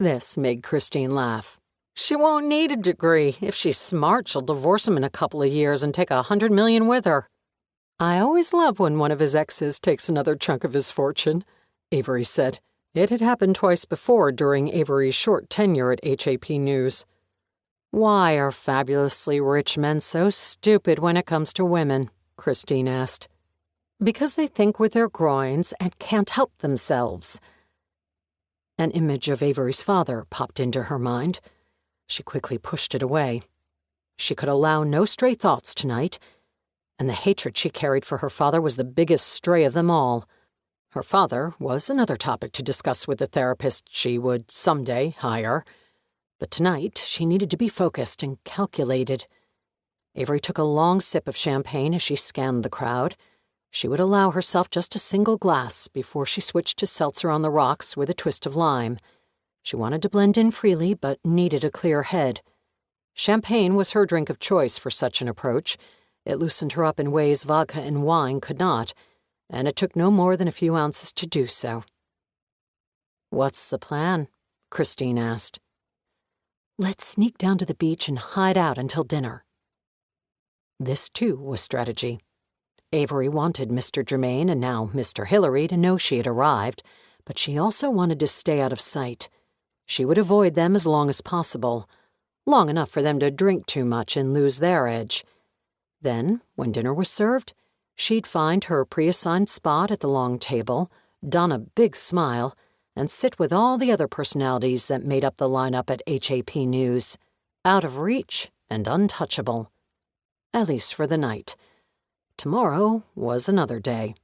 This made Christine laugh. "She won't need a degree. If she's smart, she'll divorce him in a couple of years and take $100 million with her." "I always love when one of his exes takes another chunk of his fortune," Avery said. It had happened twice before during Avery's short tenure at HAP News. "Why are fabulously rich men so stupid when it comes to women?" Christine asked. "Because they think with their groins and can't help themselves." An image of Avery's father popped into her mind. She quickly pushed it away. She could allow no stray thoughts tonight, and the hatred she carried for her father was the biggest stray of them all. Her father was another topic to discuss with the therapist she would someday hire. But tonight, she needed to be focused and calculated. Avery took a long sip of champagne as she scanned the crowd. She would allow herself just a single glass before she switched to seltzer on the rocks with a twist of lime. She wanted to blend in freely, but needed a clear head. Champagne was her drink of choice for such an approach. It loosened her up in ways vodka and wine could not, and it took no more than a few ounces to do so. "What's the plan?" Christine asked. "Let's sneak down to the beach and hide out until dinner." This, too, was strategy. Avery wanted Mr. Germain and now Mr. Hillary to know she had arrived, but she also wanted to stay out of sight. She would avoid them as long as possible, long enough for them to drink too much and lose their edge. Then, when dinner was served, she'd find her pre-assigned spot at the long table, don a big smile, and sit with all the other personalities that made up the lineup at HAP News, out of reach and untouchable. At least for the night. Tomorrow was another day.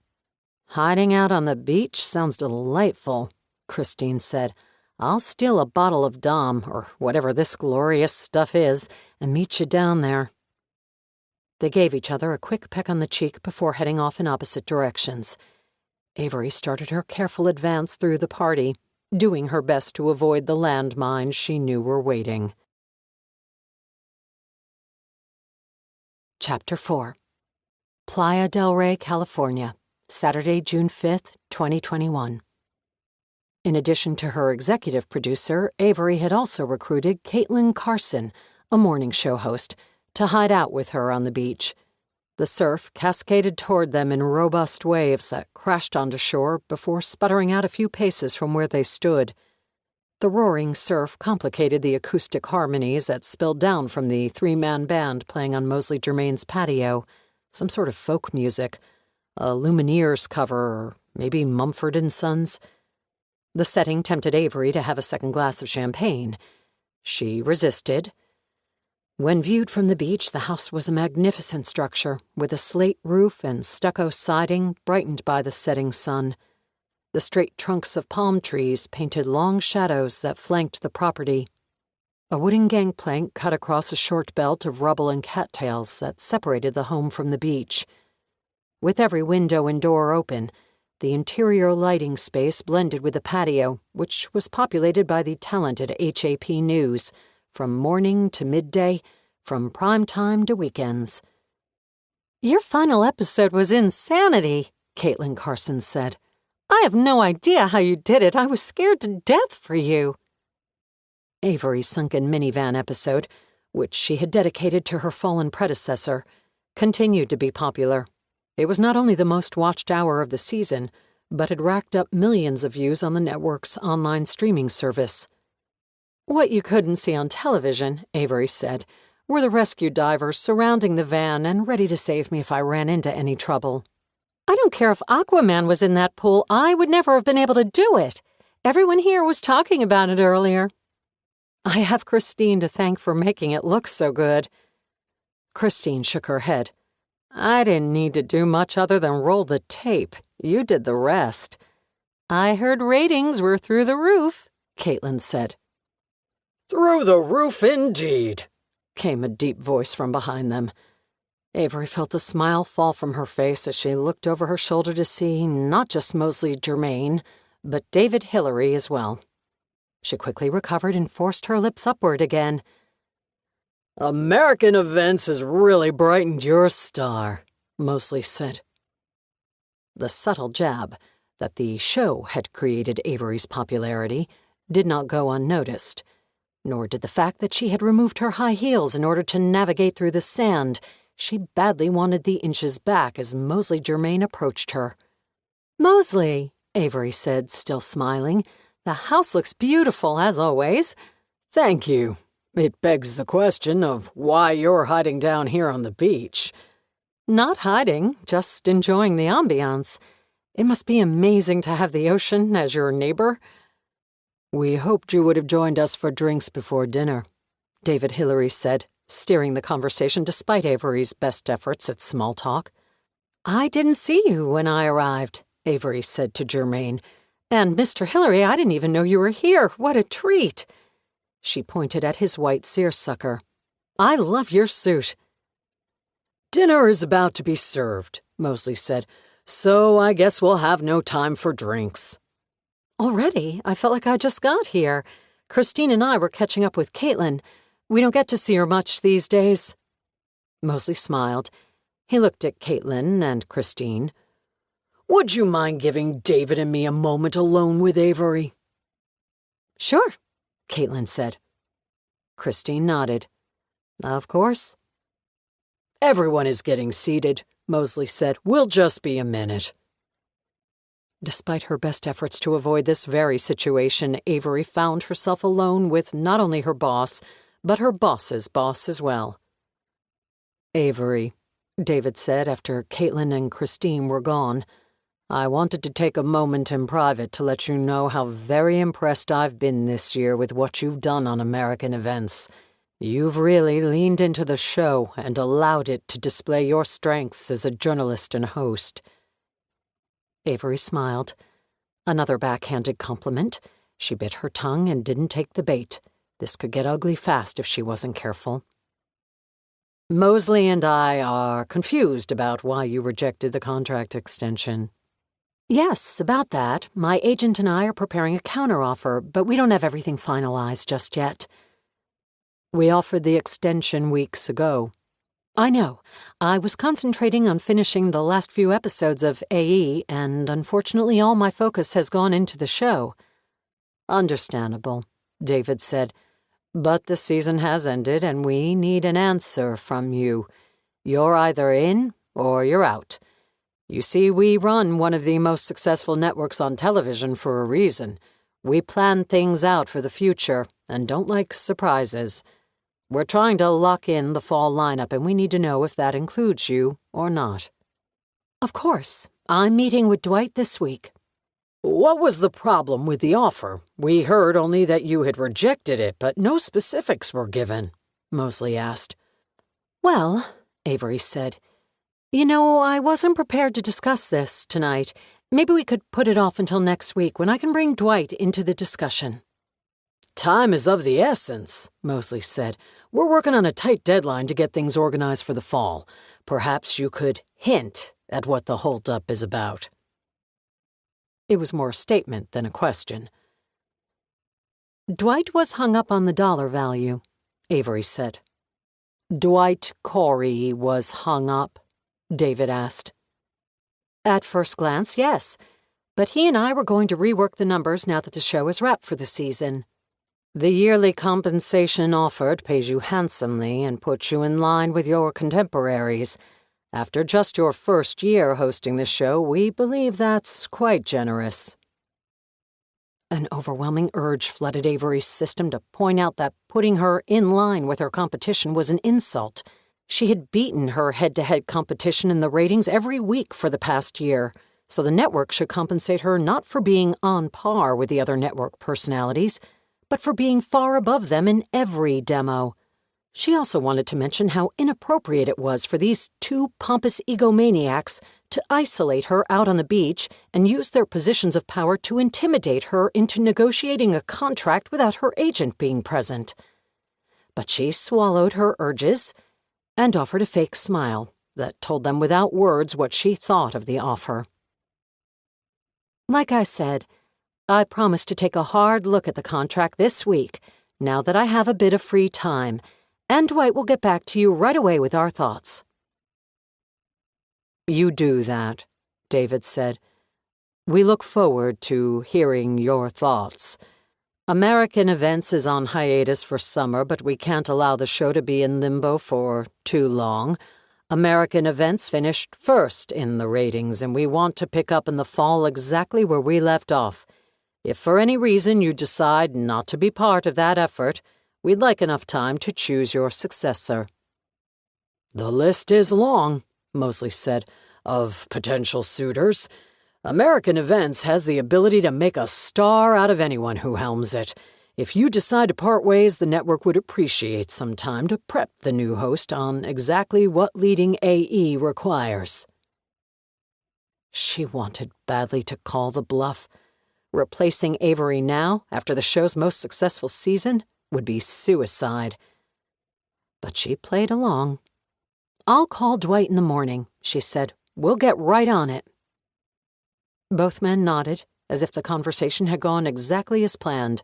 "Hiding out on the beach sounds delightful," Christine said. "I'll steal a bottle of Dom, or whatever this glorious stuff is, and meet you down there." They gave each other a quick peck on the cheek before heading off in opposite directions. Avery started her careful advance through the party, doing her best to avoid the landmines she knew were waiting. Chapter 4. Playa del Rey, California, Saturday, June 5th, 2021. In addition to her executive producer, Avery had also recruited Caitlin Carson, a morning show host, to hide out with her on the beach. The surf cascaded toward them in robust waves that crashed onto shore before sputtering out a few paces from where they stood. The roaring surf complicated the acoustic harmonies that spilled down from the three-man band playing on Mosley Germain's patio, some sort of folk music, a Lumineers cover, or maybe Mumford & Sons. The setting tempted Avery to have a second glass of champagne. She resisted. When viewed from the beach, the house was a magnificent structure, with a slate roof and stucco siding brightened by the setting sun. The straight trunks of palm trees painted long shadows that flanked the property. A wooden gangplank cut across a short belt of rubble and cattails that separated the home from the beach. With every window and door open, the interior lighting space blended with the patio, which was populated by the talented HAP News, from morning to midday, from prime time to weekends. "Your final episode was insanity," Caitlin Carson said. "I have no idea how you did it. I was scared to death for you." Avery's sunken minivan episode, which she had dedicated to her fallen predecessor, continued to be popular. It was not only the most watched hour of the season, but had racked up millions of views on the network's online streaming service. "What you couldn't see on television," Avery said, "were the rescue divers surrounding the van and ready to save me if I ran into any trouble. I don't care if Aquaman was in that pool, I would never have been able to do it. Everyone here was talking about it earlier. I have Christine to thank for making it look so good." Christine shook her head. "I didn't need to do much other than roll the tape. You did the rest." "I heard ratings were through the roof," Caitlin said. "Through the roof indeed," came a deep voice from behind them. Avery felt the smile fall from her face as she looked over her shoulder to see not just Mosley Germain, but David Hillary as well. She quickly recovered and forced her lips upward again. "American Events has really brightened your star," Mosley said. The subtle jab that the show had created Avery's popularity did not go unnoticed, nor did the fact that she had removed her high heels in order to navigate through the sand. She badly wanted the inches back as Mosley Germain approached her. "Mosley," Avery said, still smiling, "the house looks beautiful, as always." "Thank you. It begs the question of why you're hiding down here on the beach." "Not hiding, just enjoying the ambiance. It must be amazing to have the ocean as your neighbor." "We hoped you would have joined us for drinks before dinner," David Hillary said, steering the conversation despite Avery's best efforts at small talk. "I didn't see you when I arrived," Avery said to Germain. "And, Mr. Hillary, I didn't even know you were here. What a treat." She pointed at his white seersucker. "I love your suit." "Dinner is about to be served," Mosley said, "so I guess we'll have no time for drinks." "Already? I felt like I just got here. Christine and I were catching up with Caitlin. We don't get to see her much these days." Mosley smiled. He looked at Caitlin and Christine. "Would you mind giving David and me a moment alone with Avery?" "Sure," Caitlin said. Christine nodded. "Of course." "Everyone is getting seated," Mosley said. "We'll just be a minute." Despite her best efforts to avoid this very situation, Avery found herself alone with not only her boss, but her boss's boss as well. "Avery," David said after Caitlin and Christine were gone, "I wanted to take a moment in private to let you know how very impressed I've been this year with what you've done on American Events. You've really leaned into the show and allowed it to display your strengths as a journalist and host." Avery smiled. Another backhanded compliment. She bit her tongue and didn't take the bait. This could get ugly fast if she wasn't careful. "Mosley and I are confused about why you rejected the contract extension." "Yes, about that. My agent and I are preparing a counteroffer, but we don't have everything finalized just yet." "We offered the extension weeks ago." "I know. I was concentrating on finishing the last few episodes of AE, and unfortunately all my focus has gone into the show." "Understandable," David said. "But the season has ended, and we need an answer from you. You're either in or you're out. You see, we run one of the most successful networks on television for a reason. We plan things out for the future and don't like surprises. We're trying to lock in the fall lineup, and we need to know if that includes you or not." "Of course. I'm meeting with Dwight this week." "What was the problem with the offer? We heard only that you had rejected it, but no specifics were given," Mosley asked. "Well," Avery said, I wasn't prepared to discuss this tonight. Maybe we could put it off until next week when I can bring Dwight into the discussion." "Time is of the essence," Mosley said. "We're working on a tight deadline to get things organized for the fall. Perhaps you could hint at what the holdup is about." It was more a statement than a question. "Dwight was hung up on the dollar value," Avery said. "Dwight Corey was hung up?" David asked. "At first glance, yes. But he and I were going to rework the numbers now that the show is wrapped for the season." "The yearly compensation offered pays you handsomely and puts you in line with your contemporaries. After just your first year hosting the show, we believe that's quite generous." An overwhelming urge flooded Avery's system to point out that putting her in line with her competition was an insult. She had beaten her head-to-head competition in the ratings every week for the past year, so the network should compensate her not for being on par with the other network personalities, but for being far above them in every demo. She also wanted to mention how inappropriate it was for these two pompous egomaniacs to isolate her out on the beach and use their positions of power to intimidate her into negotiating a contract without her agent being present. But she swallowed her urges and offered a fake smile that told them without words what she thought of the offer. "Like I said, I promised to take a hard look at the contract this week, now that I have a bit of free time, and Dwight will get back to you right away with our thoughts." "You do that," David said. "We look forward to hearing your thoughts. American Events is on hiatus for summer, but we can't allow the show to be in limbo for too long. American Events finished first in the ratings, and we want to pick up in the fall exactly where we left off. If for any reason you decide not to be part of that effort, we'd like enough time to choose your successor." "The list is long," Mosley said, "of potential suitors. American Events has the ability to make a star out of anyone who helms it. If you decide to part ways, the network would appreciate some time to prep the new host on exactly what leading AE requires." She wanted badly to call the bluff. Replacing Avery now, after the show's most successful season, would be suicide. But she played along. "I'll call Dwight in the morning," she said. "We'll get right on it." Both men nodded, as if the conversation had gone exactly as planned,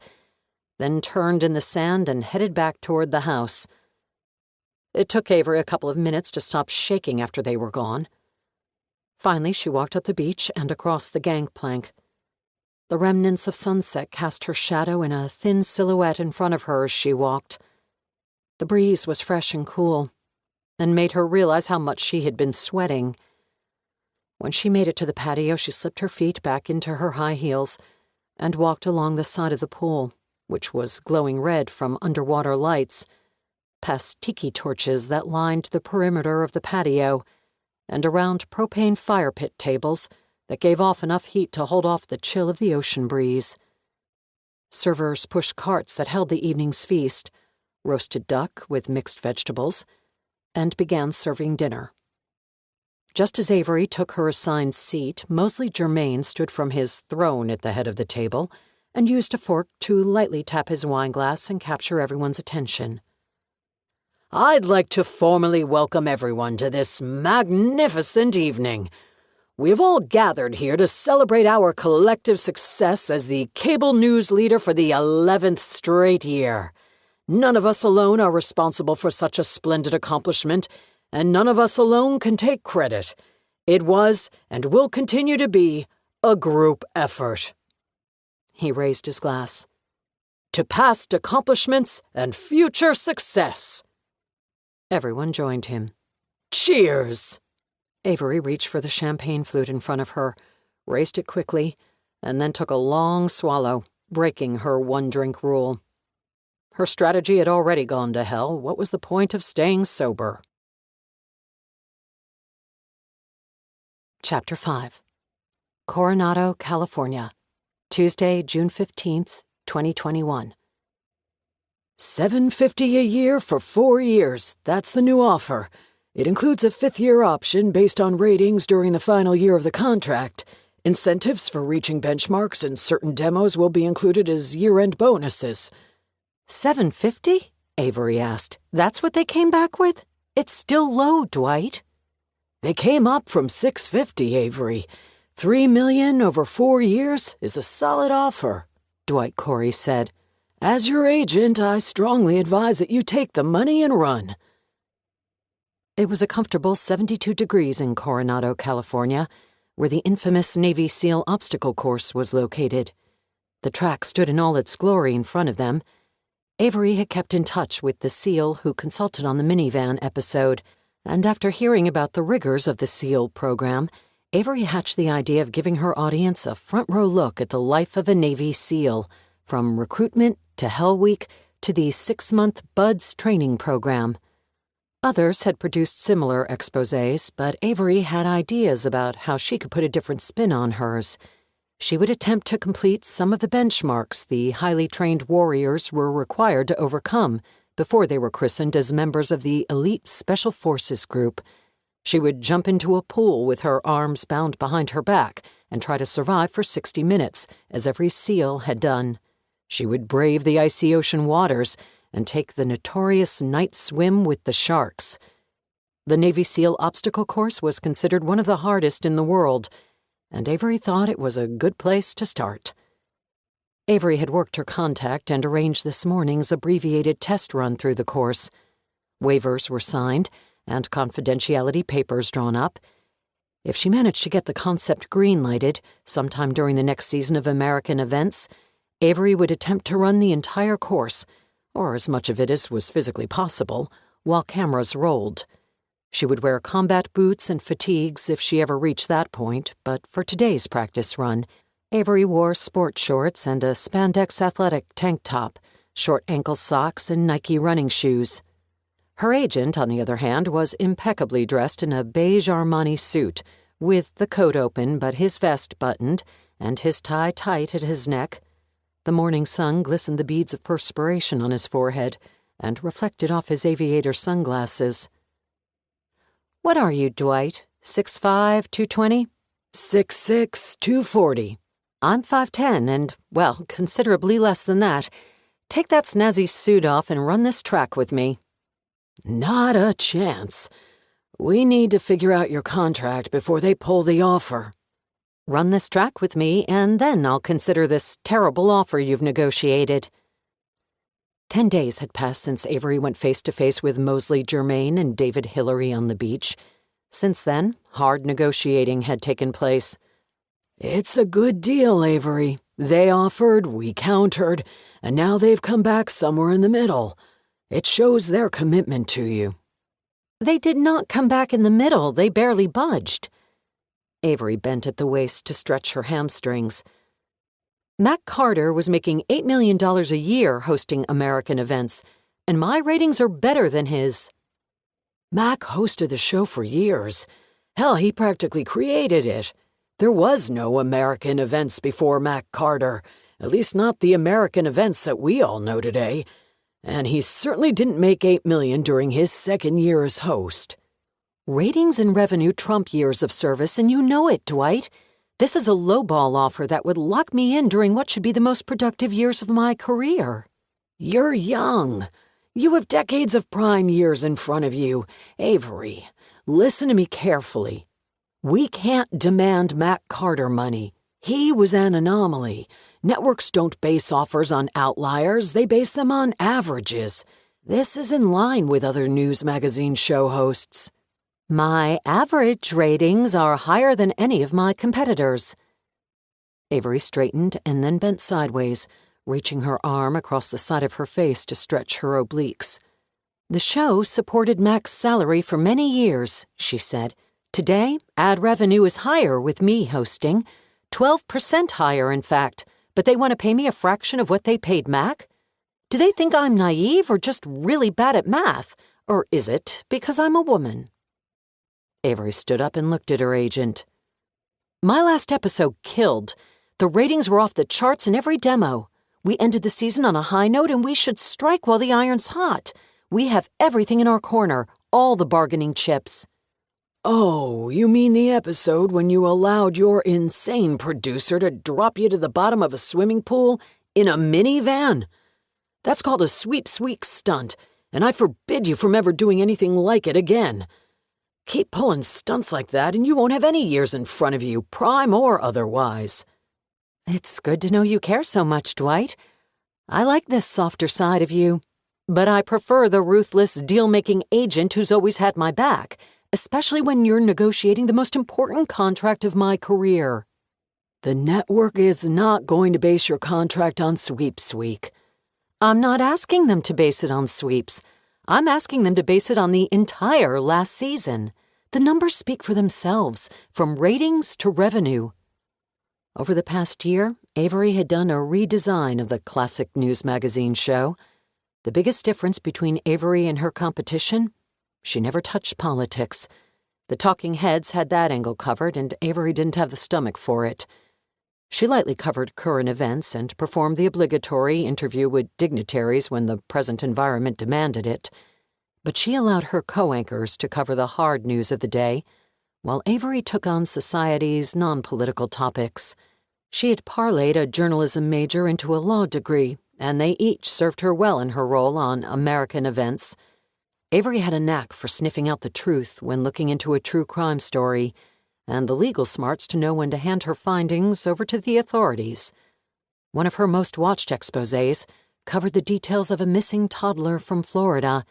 then turned in the sand and headed back toward the house. It took Avery a couple of minutes to stop shaking after they were gone. Finally, she walked up the beach and across the gangplank. The remnants of sunset cast her shadow in a thin silhouette in front of her as she walked. The breeze was fresh and cool, and made her realize how much she had been sweating. When she made it to the patio, she slipped her feet back into her high heels and walked along the side of the pool, which was glowing red from underwater lights, past tiki torches that lined the perimeter of the patio, and around propane fire pit tables that gave off enough heat to hold off the chill of the ocean breeze. Servers pushed carts that held the evening's feast, roasted duck with mixed vegetables, and began serving dinner. Just as Avery took her assigned seat, Mosley Germain stood from his throne at the head of the table and used a fork to lightly tap his wineglass and capture everyone's attention. "I'd like to formally welcome everyone to this magnificent evening. We have all gathered here to celebrate our collective success as the cable news leader for the 11th straight year. None of us alone are responsible for such a splendid accomplishment, and none of us alone can take credit. It was, and will continue to be, a group effort." He raised his glass. "To past accomplishments and future success." Everyone joined him. "Cheers!" Avery reached for the champagne flute in front of her, raised it quickly, and then took a long swallow, breaking her one-drink rule. Her strategy had already gone to hell. What was the point of staying sober? Chapter 5. Coronado, California, Tuesday, June 15th, 2021. $750 a year for 4 years. That's the new offer. It includes a 5th-year option based on ratings during the final year of the contract. Incentives for reaching benchmarks and certain demos will be included as year-end bonuses. $750? Avery asked. That's what they came back with? It's still low, Dwight. They came up from $650, Avery. $3 million over 4 years is a solid offer, Dwight Corey said. As your agent, I strongly advise that you take the money and run. It was a comfortable 72 degrees in Coronado, California, where the infamous Navy SEAL obstacle course was located. The track stood in all its glory in front of them. Avery had kept in touch with the SEAL who consulted on the minivan episode, and after hearing about the rigors of the SEAL program, Avery hatched the idea of giving her audience a front-row look at the life of a Navy SEAL, from recruitment to Hell Week to the 6-month BUDS training program. Others had produced similar exposés, but Avery had ideas about how she could put a different spin on hers. She would attempt to complete some of the benchmarks the highly trained warriors were required to overcome before they were christened as members of the elite Special Forces group. She would jump into a pool with her arms bound behind her back and try to survive for 60 minutes, as every SEAL had done. She would brave the icy ocean waters and take the notorious night swim with the sharks. The Navy SEAL obstacle course was considered one of the hardest in the world, and Avery thought it was a good place to start. Avery had worked her contact and arranged this morning's abbreviated test run through the course. Waivers were signed and confidentiality papers drawn up. If she managed to get the concept green-lighted sometime during the next season of American Events, Avery would attempt to run the entire course, or as much of it as was physically possible, while cameras rolled. She would wear combat boots and fatigues if she ever reached that point, but for today's practice run, Avery wore sport shorts and a spandex athletic tank top, short ankle socks, and Nike running shoes. Her agent, on the other hand, was impeccably dressed in a beige Armani suit, with the coat open but his vest buttoned and his tie tight at his neck. The morning sun glistened the beads of perspiration on his forehead and reflected off his aviator sunglasses. "What are you, Dwight? 6'5", 220? 6'6", 240. I'm 5'10", and, well, considerably less than that. Take that snazzy suit off and run this track with me. Not a chance. We need to figure out your contract before they pull the offer. Run this track with me, and then I'll consider this terrible offer you've negotiated. 10 days had passed since Avery went face-to-face with Mosley Germain and David Hillary on the beach. Since then, hard negotiating had taken place. It's a good deal, Avery. They offered, we countered, and now they've come back somewhere in the middle. It shows their commitment to you. They did not come back in the middle. They barely budged. Avery bent at the waist to stretch her hamstrings. Mac Carter was making $8 million a year hosting American events, and my ratings are better than his. Mac hosted the show for years. Hell, he practically created it. There was no American events before Mac Carter, at least not the American events that we all know today. And he certainly didn't make $8 million during his second year as host. Ratings and revenue trump years of service, and you know it, Dwight. This is a lowball offer that would lock me in during what should be the most productive years of my career. You're young. You have decades of prime years in front of you. Avery, listen to me carefully. We can't demand Mac Carter money. He was an anomaly. Networks don't base offers on outliers, they base them on averages. This is in line with other news magazine show hosts. My average ratings are higher than any of my competitors. Avery straightened and then bent sideways, reaching her arm across the side of her face to stretch her obliques. The show supported Mac's salary for many years, she said. Today, ad revenue is higher with me hosting, 12% higher, in fact, but they want to pay me a fraction of what they paid Mac? Do they think I'm naive or just really bad at math? Or is it because I'm a woman? Avery stood up and looked at her agent. My last episode killed. The ratings were off the charts in every demo. We ended the season on a high note, and we should strike while the iron's hot. We have everything in our corner, all the bargaining chips. Oh, you mean the episode when you allowed your insane producer to drop you to the bottom of a swimming pool in a minivan? That's called a sweep stunt, and I forbid you from ever doing anything like it again. Keep pulling stunts like that, and you won't have any years in front of you, prime or otherwise. It's good to know you care so much, Dwight. I like this softer side of you, but I prefer the ruthless deal-making agent who's always had my back, especially when you're negotiating the most important contract of my career. The network is not going to base your contract on sweeps week. I'm not asking them to base it on sweeps. I'm asking them to base it on the entire last season. The numbers speak for themselves, from ratings to revenue. Over the past year, Avery had done a redesign of the classic news magazine show. The biggest difference between Avery and her competition? She never touched politics. The talking heads had that angle covered, and Avery didn't have the stomach for it. She lightly covered current events and performed the obligatory interview with dignitaries when the present environment demanded it. But she allowed her co-anchors to cover the hard news of the day, while Avery took on society's non-political topics. She had parlayed a journalism major into a law degree, and they each served her well in her role on American events. Avery had a knack for sniffing out the truth when looking into a true crime story, and the legal smarts to know when to hand her findings over to the authorities. One of her most watched exposés covered the details of a missing toddler from Florida.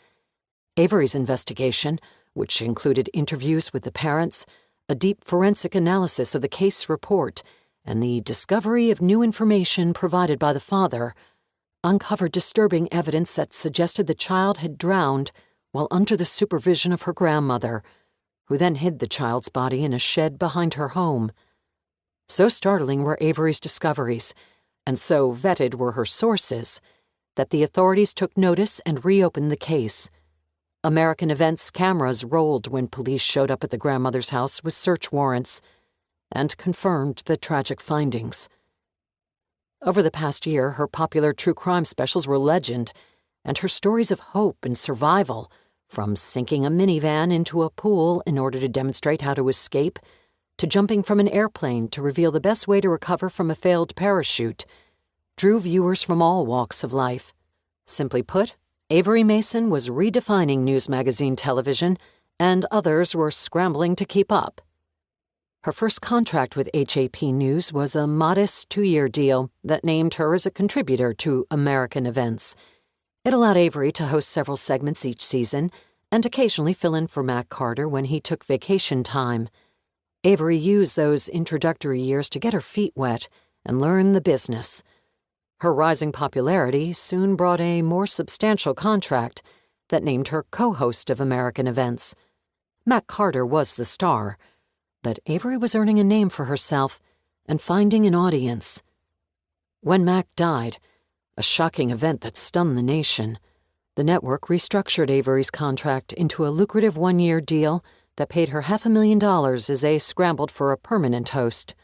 Avery's investigation, which included interviews with the parents, a deep forensic analysis of the case report, and the discovery of new information provided by the father, uncovered disturbing evidence that suggested the child had drowned while under the supervision of her grandmother, who then hid the child's body in a shed behind her home. So startling were Avery's discoveries, and so vetted were her sources, that the authorities took notice and reopened the case. American Events cameras rolled when police showed up at the grandmother's house with search warrants and confirmed the tragic findings. Over the past year, her popular true crime specials were legend, and her stories of hope and survival, from sinking a minivan into a pool in order to demonstrate how to escape, to jumping from an airplane to reveal the best way to recover from a failed parachute, drew viewers from all walks of life. Simply put, Avery Mason was redefining news magazine television, and others were scrambling to keep up. Her first contract with HAP News was a modest 2-year deal that named her as a contributor to American Events. It allowed Avery to host several segments each season and occasionally fill in for Mac Carter when he took vacation time. Avery used those introductory years to get her feet wet and learn the business. Her rising popularity soon brought a more substantial contract that named her co-host of American Events. Mac Carter was the star, but Avery was earning a name for herself and finding an audience. When Mac died, a shocking event that stunned the nation, the network restructured Avery's contract into a lucrative 1-year deal that paid her $500,000 as they scrambled for a permanent host.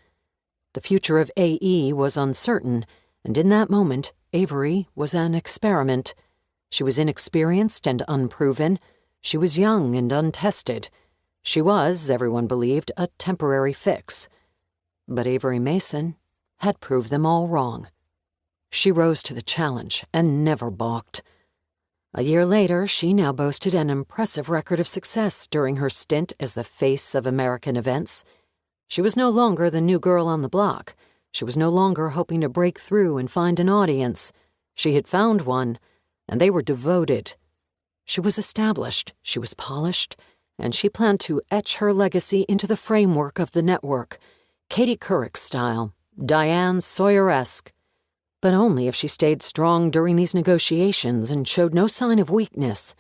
The future of AE was uncertain, and in that moment, Avery was an experiment. She was inexperienced and unproven. She was young and untested. She was, everyone believed, a temporary fix. But Avery Mason had proved them all wrong. She rose to the challenge and never balked. A year later, she now boasted an impressive record of success during her stint as the face of American Events. She was no longer the new girl on the block. She was no longer hoping to break through and find an audience. She had found one, and they were devoted. She was established, she was polished, and she planned to etch her legacy into the framework of the network, Katie Couric style, Diane Sawyer-esque. But only if she stayed strong during these negotiations and showed no sign of weakness.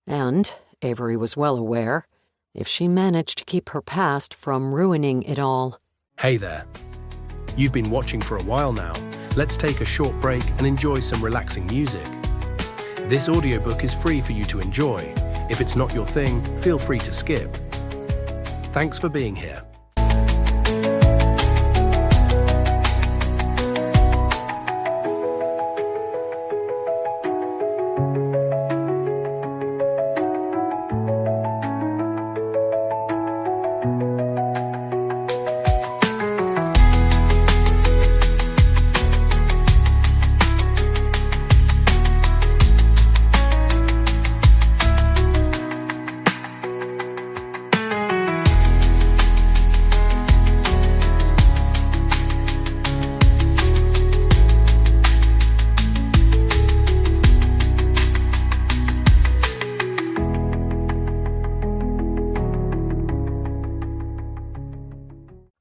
And, Avery was well aware, if she managed to keep her past from ruining it all. Hey there. You've been watching for a while now. Let's take a short break and enjoy some relaxing music. This audiobook is free for you to enjoy. If it's not your thing, feel free to skip. Thanks for being here.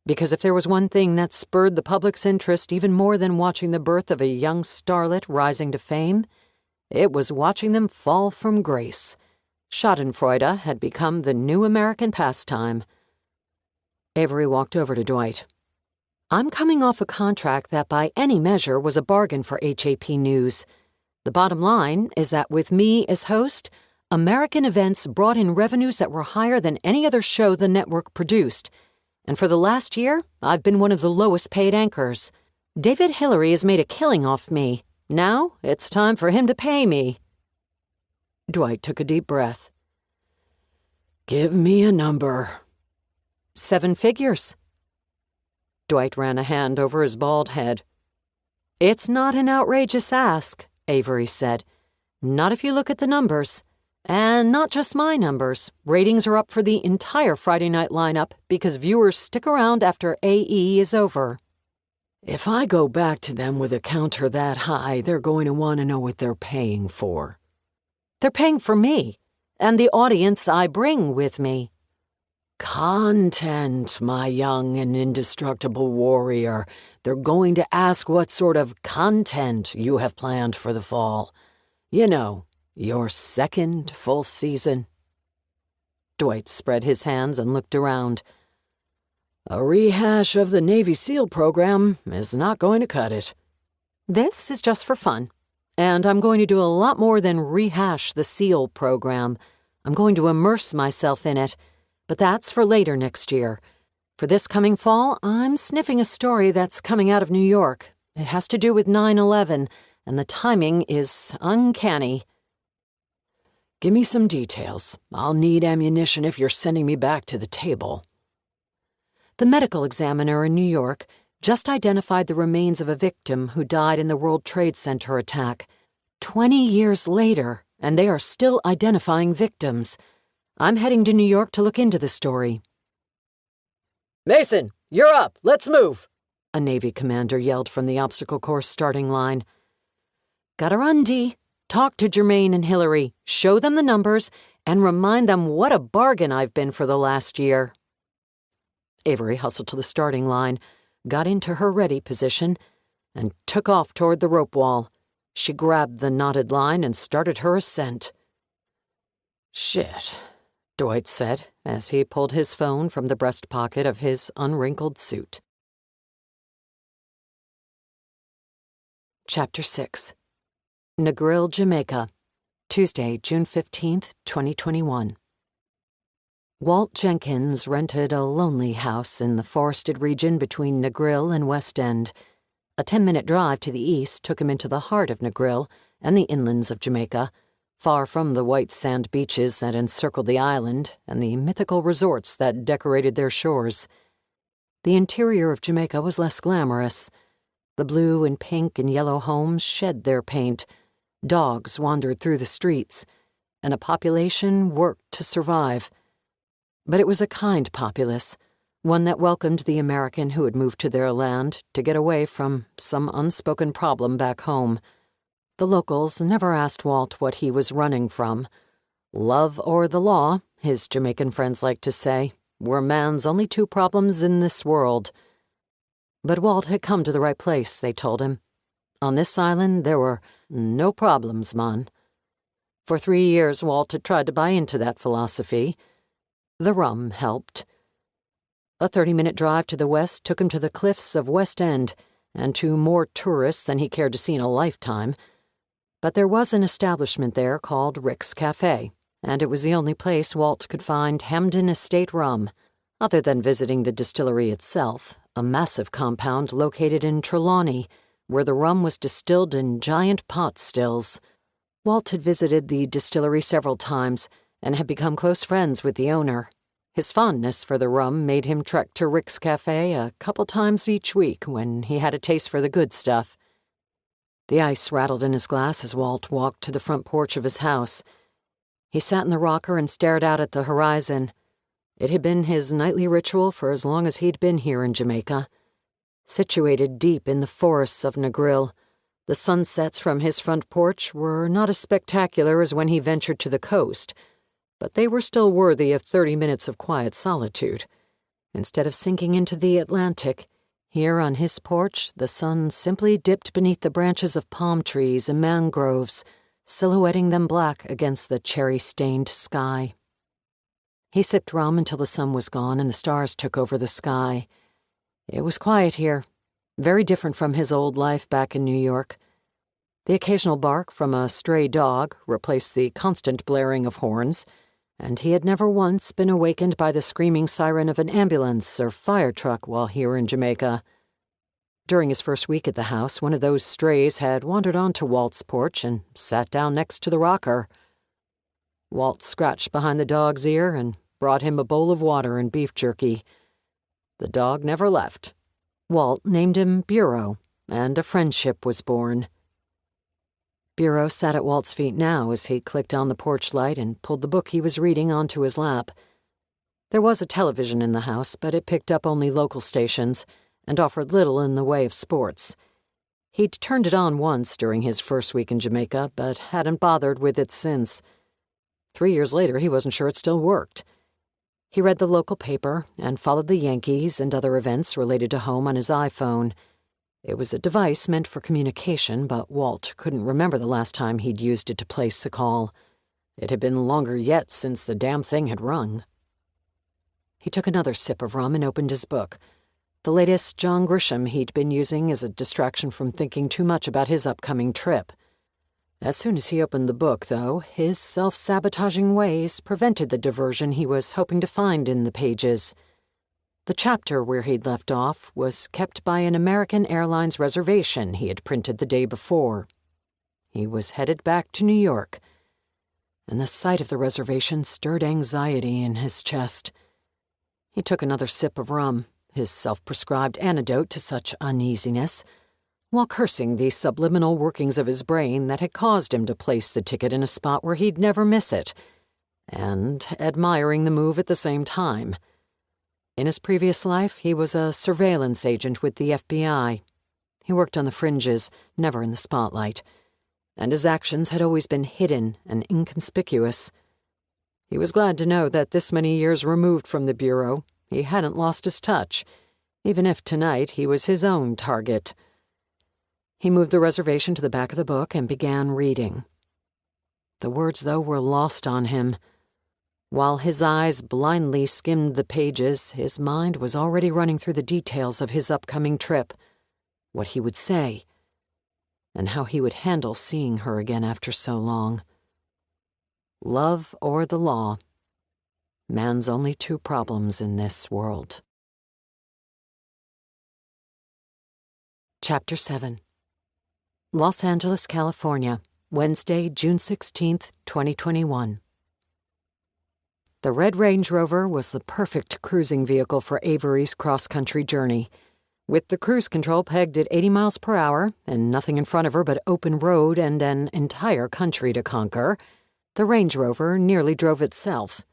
Because if there was one thing that spurred the public's interest even more than watching the birth of a young starlet rising to fame, it was watching them fall from grace. Schadenfreude had become the new American pastime. Avery walked over to Dwight. "I'm coming off a contract that by any measure was a bargain for HAP News. The bottom line is that with me as host, American Events brought in revenues that were higher than any other show the network produced. And for the last year, I've been one of the lowest-paid anchors. David Hillary has made a killing off me. Now it's time for him to pay me." Dwight took a deep breath. "Give me a number." 7 figures. Dwight ran a hand over his bald head. "It's not an outrageous ask," Avery said. "Not if you look at the numbers. And not just my numbers. Ratings are up for the entire Friday night lineup because viewers stick around after AE is over." "If I go back to them with a counter that high, they're going to want to know what they're paying for." "They're paying for me, and the audience I bring with me." "Content, my young and indestructible warrior. They're going to ask what sort of content you have planned for the fall. You know, your second full season." Dwight spread his hands and looked around. "A rehash of the Navy SEAL program is not going to cut it." "This is just for fun, and I'm going to do a lot more than rehash the SEAL program. I'm going to immerse myself in it, but that's for later next year. For this coming fall, I'm sniffing a story that's coming out of New York. It has to do with 9/11, and the timing is uncanny." "Give me some details. I'll need ammunition if you're sending me back to the table." The medical examiner in New York just identified the remains of a victim who died in the World Trade Center attack. 20 years later, and they are still identifying victims. I'm heading to New York to look into the story." "Mason, you're up. Let's move," a Navy commander yelled from the obstacle course starting line. "Gotta run, Dee. Talk to Jermaine and Hillary, show them the numbers, and remind them what a bargain I've been for the last year." Avery hustled to the starting line, got into her ready position, and took off toward the rope wall. She grabbed the knotted line and started her ascent. "Shit," Dwight said as he pulled his phone from the breast pocket of his unwrinkled suit. Chapter 6. Negril, Jamaica, Tuesday, June 15th, 2021. Walt Jenkins rented a lonely house in the forested region between Negril and West End. A 10-minute drive to the east took him into the heart of Negril and the inlands of Jamaica, far from the white sand beaches that encircled the island and the mythical resorts that decorated their shores. The interior of Jamaica was less glamorous. The blue and pink and yellow homes shed their paint. Dogs wandered through the streets, and a population worked to survive. But it was a kind populace, one that welcomed the American who had moved to their land to get away from some unspoken problem back home. The locals never asked Walt what he was running from. Love or the law, his Jamaican friends liked to say, were man's only two problems in this world. But Walt had come to the right place, they told him. On this island, there were no problems, man. For 3 years, Walt had tried to buy into that philosophy. The rum helped. A 30-minute drive to the west took him to the cliffs of West End and to more tourists than he cared to see in a lifetime. But there was an establishment there called Rick's Cafe, and it was the only place Walt could find Hampden Estate rum, other than visiting the distillery itself, a massive compound located in Trelawney, where the rum was distilled in giant pot stills. Walt had visited the distillery several times and had become close friends with the owner. His fondness for the rum made him trek to Rick's Cafe a couple times each week when he had a taste for the good stuff. The ice rattled in his glass as Walt walked to the front porch of his house. He sat in the rocker and stared out at the horizon. It had been his nightly ritual for as long as he'd been here in Jamaica. Situated deep in the forests of Negril, the sunsets from his front porch were not as spectacular as when he ventured to the coast, but they were still worthy of 30 minutes of quiet solitude. Instead of sinking into the Atlantic, here on his porch the sun simply dipped beneath the branches of palm trees and mangroves, silhouetting them black against the cherry-stained sky. He sipped rum until the sun was gone and the stars took over the sky. It was quiet here, very different from his old life back in New York. The occasional bark from a stray dog replaced the constant blaring of horns, and he had never once been awakened by the screaming siren of an ambulance or fire truck while here in Jamaica. During his first week at the house, one of those strays had wandered onto Walt's porch and sat down next to the rocker. Walt scratched behind the dog's ear and brought him a bowl of water and beef jerky. The dog never left. Walt named him Bureau, and a friendship was born. Bureau sat at Walt's feet now as he clicked on the porch light and pulled the book he was reading onto his lap. There was a television in the house, but it picked up only local stations and offered little in the way of sports. He'd turned it on once during his first week in Jamaica, but hadn't bothered with it since. 3 years later, he wasn't sure it still worked. He read the local paper and followed the Yankees and other events related to home on his iPhone. It was a device meant for communication, but Walt couldn't remember the last time he'd used it to place a call. It had been longer yet since the damn thing had rung. He took another sip of rum and opened his book, the latest John Grisham he'd been using as a distraction from thinking too much about his upcoming trip. As soon as he opened the book, though, his self-sabotaging ways prevented the diversion he was hoping to find in the pages. The chapter where he'd left off was kept by an American Airlines reservation he had printed the day before. He was headed back to New York, and the sight of the reservation stirred anxiety in his chest. He took another sip of rum, his self-prescribed antidote to such uneasiness. while cursing the subliminal workings of his brain that had caused him to place the ticket in a spot where he'd never miss it, and admiring the move at the same time. In his previous life, he was a surveillance agent with the FBI. He worked on the fringes, never in the spotlight, and his actions had always been hidden and inconspicuous. He was glad to know that this many years removed from the Bureau, he hadn't lost his touch, even if tonight he was his own target. He moved the reservation to the back of the book and began reading. The words, though, were lost on him. While his eyes blindly skimmed the pages, his mind was already running through the details of his upcoming trip, what he would say, and how he would handle seeing her again after so long. Love or the law. Man's only two problems in this world. Chapter 7. Los Angeles, California, Wednesday, June 16th, 2021. The red Range Rover was the perfect cruising vehicle for Avery's cross-country journey. With the cruise control pegged at 80 miles per hour and nothing in front of her but open road and an entire country to conquer, the Range Rover nearly drove itself.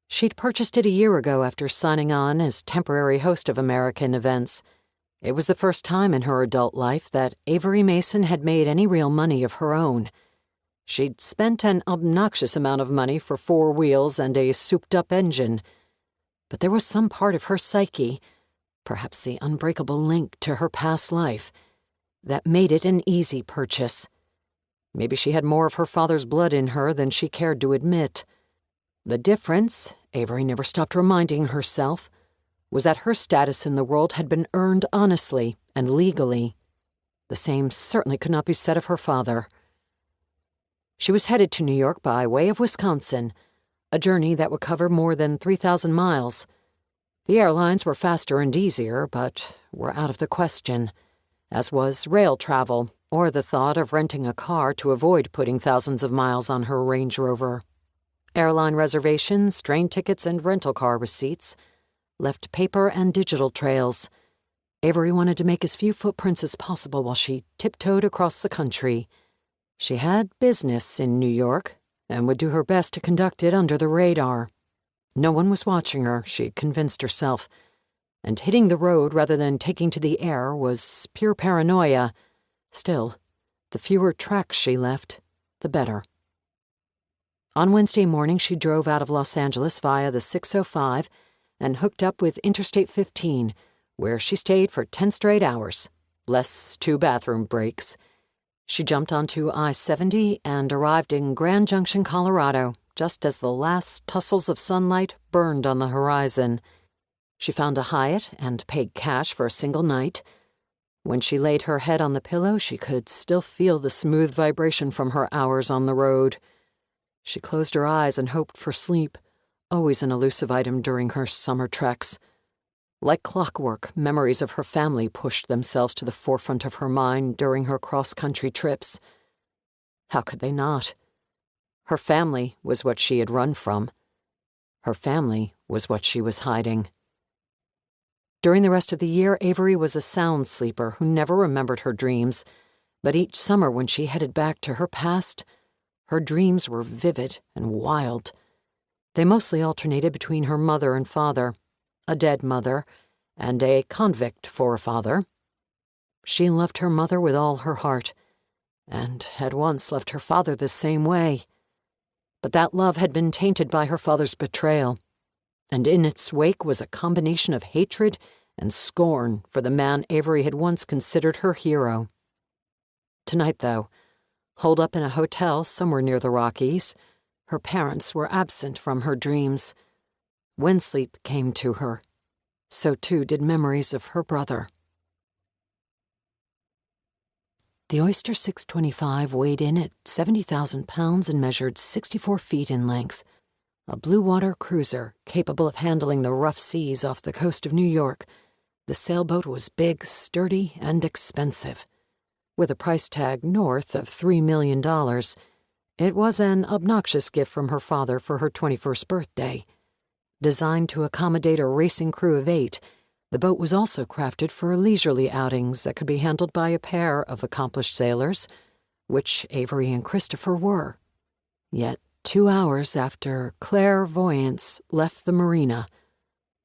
She'd purchased it a year ago after signing on as temporary host of American events. It was the first time in her adult life that Avery Mason had made any real money of her own. She'd spent an obnoxious amount of money for 4 wheels and a souped-up engine. But there was some part of her psyche, perhaps the unbreakable link to her past life, that made it an easy purchase. Maybe she had more of her father's blood in her than she cared to admit. The difference, Avery never stopped reminding herself, was that her status in the world had been earned honestly and legally. The same certainly could not be said of her father. She was headed to New York by way of Wisconsin, a journey that would cover more than 3,000 miles. The airlines were faster and easier, but were out of the question, as was rail travel or the thought of renting a car to avoid putting thousands of miles on her Range Rover. Airline reservations, train tickets, and rental car receipts left paper and digital trails. Avery wanted to make as few footprints as possible while she tiptoed across the country. She had business in New York and would do her best to conduct it under the radar. No one was watching her, she convinced herself, and hitting the road rather than taking to the air was pure paranoia. Still, the fewer tracks she left, the better. On Wednesday morning, she drove out of Los Angeles via the 605 and hooked up with Interstate 15, where she stayed for 10 straight hours, less 2 bathroom breaks. She jumped onto I-70 and arrived in Grand Junction, Colorado, just as the last tussles of sunlight burned on the horizon. She found a Hyatt and paid cash for a single night. When she laid her head on the pillow, she could still feel the smooth vibration from her hours on the road. She closed her eyes and hoped for sleep, always an elusive item during her summer treks. Like clockwork, memories of her family pushed themselves to the forefront of her mind during her cross-country trips. How could they not? Her family was what she had run from. Her family was what she was hiding. During the rest of the year, Avery was a sound sleeper who never remembered her dreams, but each summer when she headed back to her past, her dreams were vivid and wild. They mostly alternated between her mother and father, a dead mother, and a convict for a father. She loved her mother with all her heart, and had once loved her father the same way. But that love had been tainted by her father's betrayal, and in its wake was a combination of hatred and scorn for the man Avery had once considered her hero. Tonight, though, holed up in a hotel somewhere near the Rockies, her parents were absent from her dreams. When sleep came to her, so too did memories of her brother. The Oyster 625 weighed in at 70,000 pounds and measured 64 feet in length. A blue-water cruiser capable of handling the rough seas off the coast of New York, the sailboat was big, sturdy, and expensive. With a price tag north of $3 million, it was an obnoxious gift from her father for her 21st birthday. Designed to accommodate a racing crew of 8, The boat was also crafted for leisurely outings that could be handled by a pair of accomplished sailors, which Avery and Christopher were. Yet 2 hours after Clairvoyance left the marina,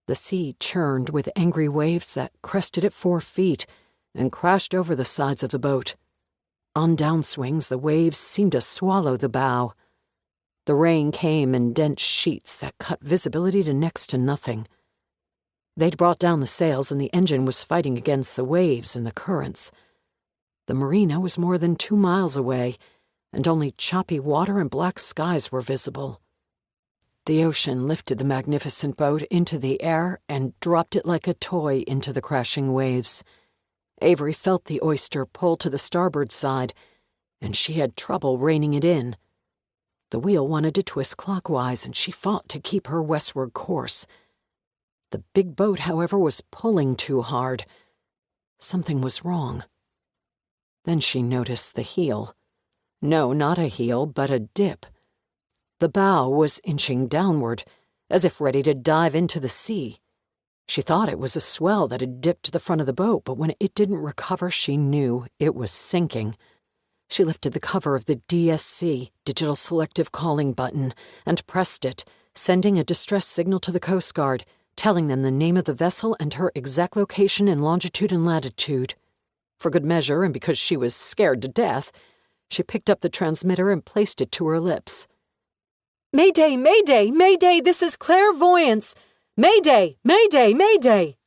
the sea churned with angry waves that crested at 4 feet and crashed over the sides of the boat. On downswings, the waves seemed to swallow the bow. The rain came in dense sheets that cut visibility to next to nothing. They'd brought down the sails and the engine was fighting against the waves and the currents. The marina was more than 2 miles away, and only choppy water and black skies were visible. The ocean lifted the magnificent boat into the air and dropped it like a toy into the crashing waves. Avery felt the oyster pull to the starboard side, and she had trouble reining it in. The wheel wanted to twist clockwise, and she fought to keep her westward course. The big boat, however, was pulling too hard. Something was wrong. Then she noticed the heel. No, not a heel, but a dip. The bow was inching downward, as if ready to dive into the sea. She thought it was a swell that had dipped the front of the boat, but when it didn't recover, she knew it was sinking. She lifted the cover of the DSC, Digital Selective Calling button, and pressed it, sending a distress signal to the Coast Guard, telling them the name of the vessel and her exact location in longitude and latitude. For good measure, and because she was scared to death, she picked up the transmitter and placed it to her lips. "Mayday, Mayday, Mayday, this is Clairvoyance! Mayday, Mayday, Mayday!"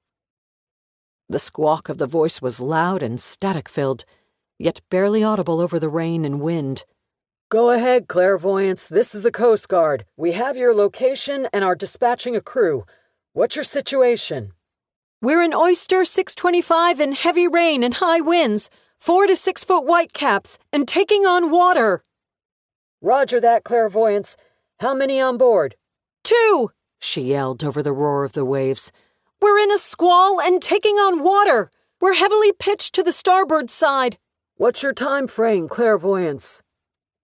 The squawk of the voice was loud and static-filled, yet barely audible over the rain and wind. "Go ahead, Clairvoyance. This is the Coast Guard. We have your location and are dispatching a crew. What's your situation?" "We're in Oyster 625 in heavy rain and high winds, 4 to 6 foot whitecaps, and taking on water." "Roger that, Clairvoyance. How many on board?" "2!" she yelled over the roar of the waves. "We're in a squall and taking on water. We're heavily pitched to the starboard side." "What's your time frame, Clairvoyance?"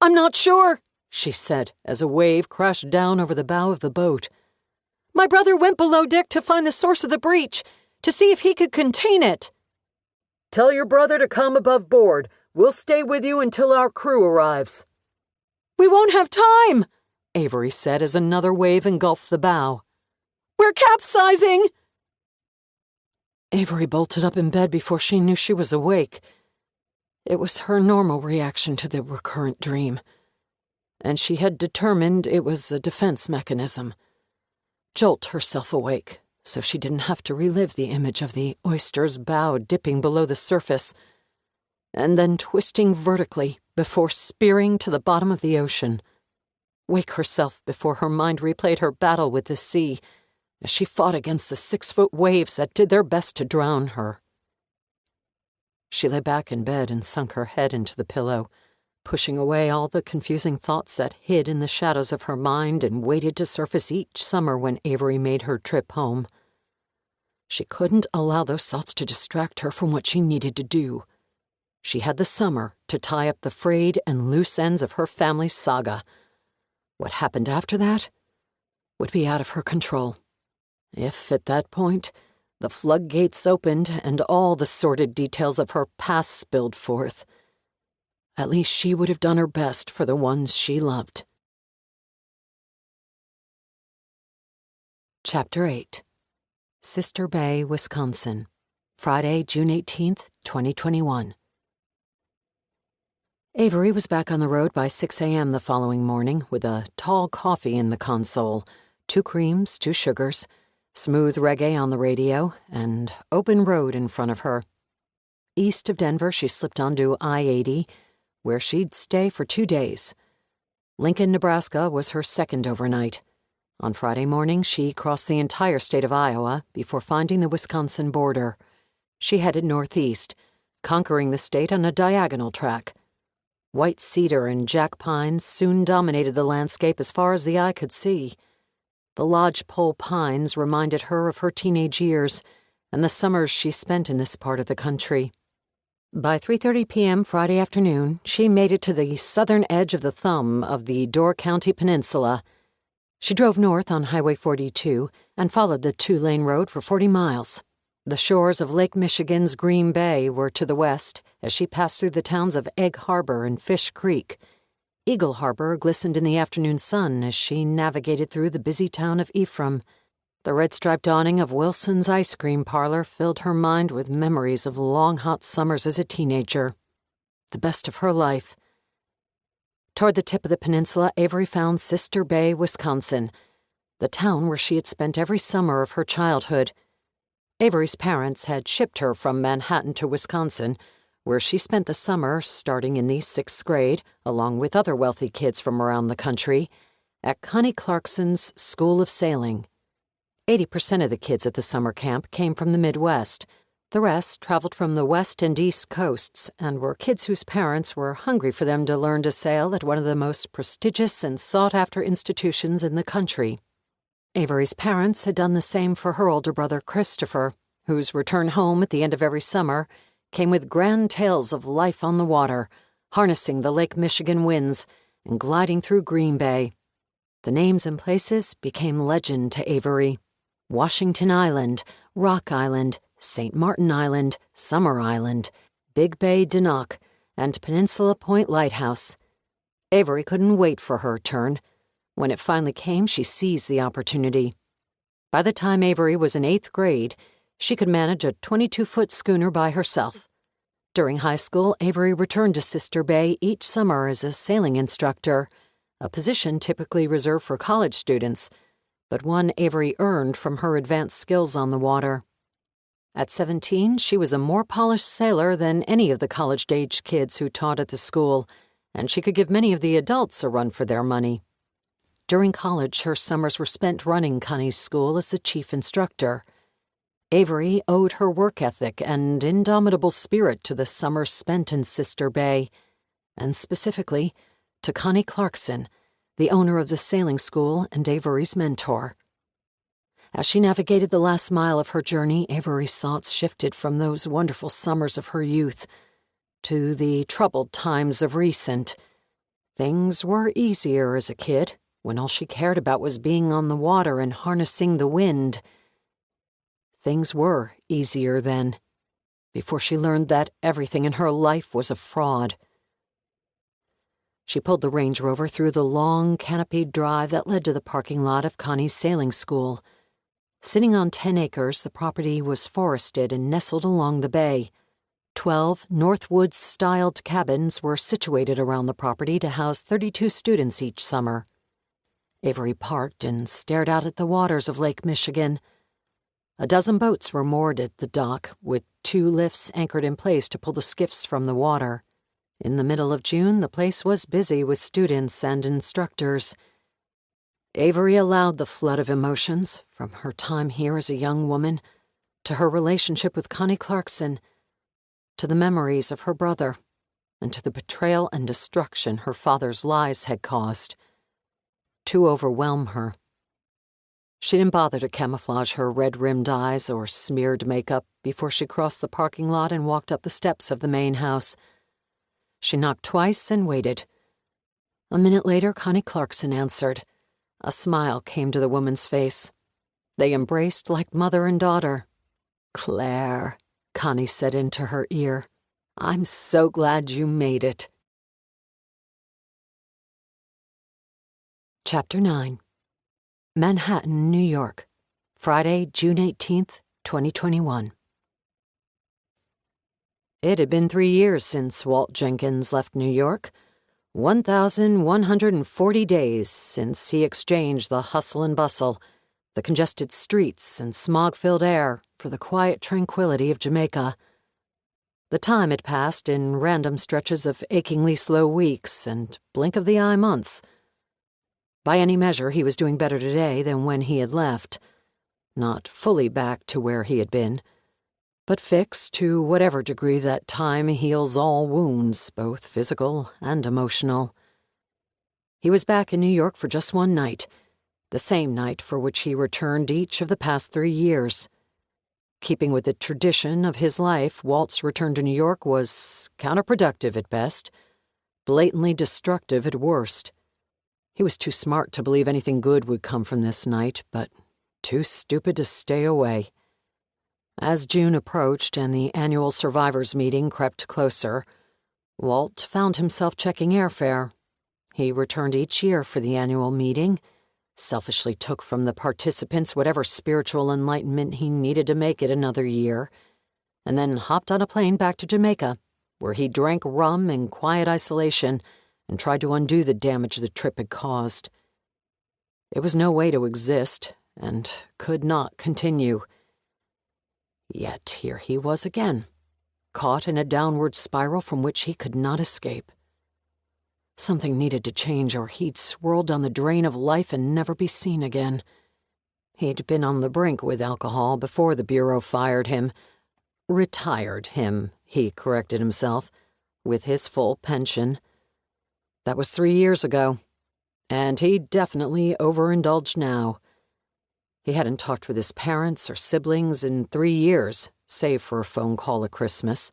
"I'm not sure," she said as a wave crashed down over the bow of the boat. "My brother went below deck to find the source of the breach, to see if he could contain it." "Tell your brother to come above board. We'll stay with you until our crew arrives." "We won't have time," Avery said as another wave engulfed the bow. "We're capsizing!" Avery bolted up in bed before she knew she was awake. It was her normal reaction to the recurrent dream, and she had determined it was a defense mechanism. Jolt herself awake, so she didn't have to relive the image of the oyster's bow dipping below the surface, and then twisting vertically before spearing to the bottom of the ocean. Wake herself before her mind replayed her battle with the sea, as she fought against the 6-foot waves that did their best to drown her. She lay back in bed and sunk her head into the pillow, pushing away all the confusing thoughts that hid in the shadows of her mind and waited to surface each summer when Avery made her trip home. She couldn't allow those thoughts to distract her from what she needed to do. She had the summer to tie up the frayed and loose ends of her family's saga. What happened after that would be out of her control. If, at that point, the floodgates opened and all the sordid details of her past spilled forth, at least she would have done her best for the ones she loved. Chapter 8. Sister Bay, Wisconsin, Friday, June 18th, 2021. Avery was back on the road by 6 a.m. the following morning with a tall coffee in the console, 2 creams, 2 sugars, smooth reggae on the radio, and open road in front of her. East of Denver, she slipped onto I-80, where she'd stay for 2 days. Lincoln, Nebraska was her second overnight. On Friday morning, she crossed the entire state of Iowa before finding the Wisconsin border. She headed northeast, conquering the state on a diagonal track. White cedar and jack pines soon dominated the landscape as far as the eye could see. The lodgepole pines reminded her of her teenage years and the summers she spent in this part of the country. By 3:30 p.m. Friday afternoon, she made it to the southern edge of the thumb of the Door County Peninsula. She drove north on Highway 42 and followed the 2-lane road for 40 miles. The shores of Lake Michigan's Green Bay were to the west as she passed through the towns of Egg Harbor and Fish Creek. Eagle Harbor glistened in the afternoon sun as she navigated through the busy town of Ephraim. The red-striped awning of Wilson's ice cream parlor filled her mind with memories of long hot summers as a teenager. The best of her life. Toward the tip of the peninsula, Avery found Sister Bay, Wisconsin, the town where she had spent every summer of her childhood. Avery's parents had shipped her from Manhattan to Wisconsin, where she spent the summer starting in the 6th grade, along with other wealthy kids from around the country, at Connie Clarkson's School of Sailing. 80% of the kids at the summer camp came from the Midwest. The rest traveled from the West and East coasts and were kids whose parents were hungry for them to learn to sail at one of the most prestigious and sought-after institutions in the country. Avery's parents had done the same for her older brother Christopher, whose return home at the end of every summer came with grand tales of life on the water, harnessing the Lake Michigan winds and gliding through Green Bay. The names and places became legend to Avery. Washington Island, Rock Island, St. Martin Island, Summer Island, Big Bay Dinock, and Peninsula Point Lighthouse. Avery couldn't wait for her turn. When it finally came, she seized the opportunity. By the time Avery was in 8th grade, she could manage a 22-foot schooner by herself. During high school, Avery returned to Sister Bay each summer as a sailing instructor, a position typically reserved for college students, but one Avery earned from her advanced skills on the water. At 17, she was a more polished sailor than any of the college-age kids who taught at the school, and she could give many of the adults a run for their money. During college, her summers were spent running Connie's school as the chief instructor. Avery owed her work ethic and indomitable spirit to the summers spent in Sister Bay, and specifically to Connie Clarkson, the owner of the sailing school and Avery's mentor. As she navigated the last mile of her journey, Avery's thoughts shifted from those wonderful summers of her youth to the troubled times of recent. Things were easier as a kid, when all she cared about was being on the water and harnessing the wind. Things were easier then, before she learned that everything in her life was a fraud. She pulled the Range Rover through the long, canopied drive that led to the parking lot of Connie's sailing school. Sitting on 10 acres, the property was forested and nestled along the bay. 12 Northwoods-styled cabins were situated around the property to house 32 students each summer. Avery parked and stared out at the waters of Lake Michigan. A dozen boats were moored at the dock, with 2 lifts anchored in place to pull the skiffs from the water. In the middle of June, the place was busy with students and instructors. Avery allowed the flood of emotions, from her time here as a young woman, to her relationship with Connie Clarkson, to the memories of her brother, and to the betrayal and destruction her father's lies had caused, to overwhelm her. She didn't bother to camouflage her red-rimmed eyes or smeared makeup before she crossed the parking lot and walked up the steps of the main house. She knocked twice and waited. A minute later, Connie Clarkson answered. A smile came to the woman's face. They embraced like mother and daughter. "Claire," Connie said into her ear, "I'm so glad you made it." Chapter 9. Manhattan, New York, Friday, June 18th, 2021. It had been 3 years since Walt Jenkins left New York, 1,140 days since he exchanged the hustle and bustle, the congested streets and smog-filled air for the quiet tranquility of Jamaica. The time had passed in random stretches of achingly slow weeks and blink-of-the-eye months. By any measure, he was doing better today than when he had left. Not fully back to where he had been, but fixed to whatever degree that time heals all wounds, both physical and emotional. He was back in New York for just one night, the same night for which he returned each of the past 3 years. Keeping with the tradition of his life, Walt's return to New York was counterproductive at best, blatantly destructive at worst. He was too smart to believe anything good would come from this night, but too stupid to stay away. As June approached and the annual survivors meeting crept closer, Walt found himself checking airfare. He returned each year for the annual meeting, selfishly took from the participants whatever spiritual enlightenment he needed to make it another year, and then hopped on a plane back to Jamaica, where he drank rum in quiet isolation and tried to undo the damage the trip had caused. It was no way to exist, and could not continue. Yet here he was again, caught in a downward spiral from which he could not escape. Something needed to change, or he'd swirl down the drain of life and never be seen again. He'd been on the brink with alcohol before the Bureau fired him. Retired him, he corrected himself, with his full pension. That was 3 years ago, and he definitely overindulged now. He hadn't talked with his parents or siblings in 3 years, save for a phone call at Christmas.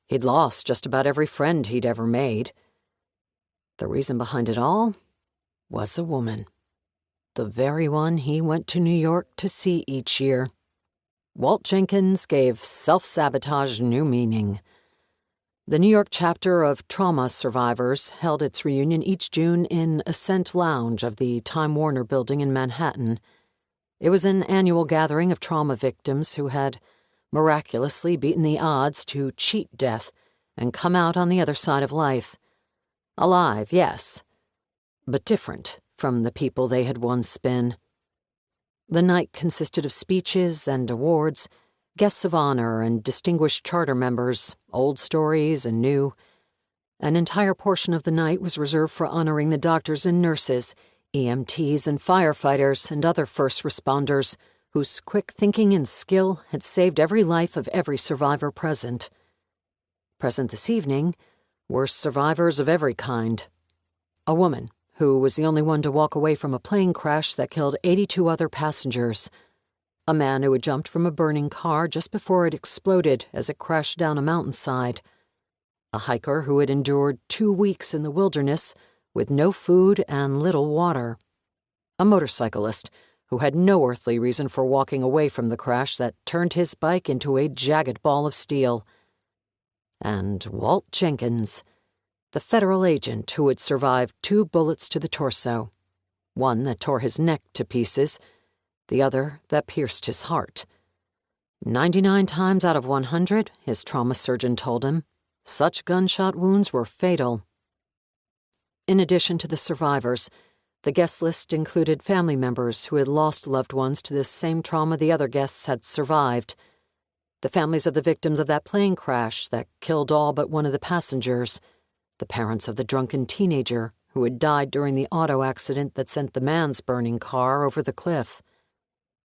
He'd lost just about every friend he'd ever made. The reason behind it all was a woman. The very one he went to New York to see each year. Walt Jenkins gave self-sabotage new meaning. The New York chapter of Trauma Survivors held its reunion each June in Ascent Lounge of the Time Warner Building in Manhattan. It was an annual gathering of trauma victims who had miraculously beaten the odds to cheat death and come out on the other side of life. Alive, yes, but different from the people they had once been. The night consisted of speeches and awards, guests of honor and distinguished charter members, old stories and new. An entire portion of the night was reserved for honoring the doctors and nurses, EMTs and firefighters and other first responders whose quick thinking and skill had saved every life of every survivor present. Present this evening were survivors of every kind. A woman who was the only one to walk away from a plane crash that killed 82 other passengers. A man who had jumped from a burning car just before it exploded as it crashed down a mountainside. A hiker who had endured 2 weeks in the wilderness with no food and little water. A motorcyclist who had no earthly reason for walking away from the crash that turned his bike into a jagged ball of steel. And Walt Jenkins, the federal agent who had survived 2 bullets to the torso, one that tore his neck to pieces, the other that pierced his heart. 99 times out of 100, his trauma surgeon told him, such gunshot wounds were fatal. In addition to the survivors, the guest list included family members who had lost loved ones to the same trauma the other guests had survived. The families of the victims of that plane crash that killed all but one of the passengers, the parents of the drunken teenager who had died during the auto accident that sent the man's burning car over the cliff,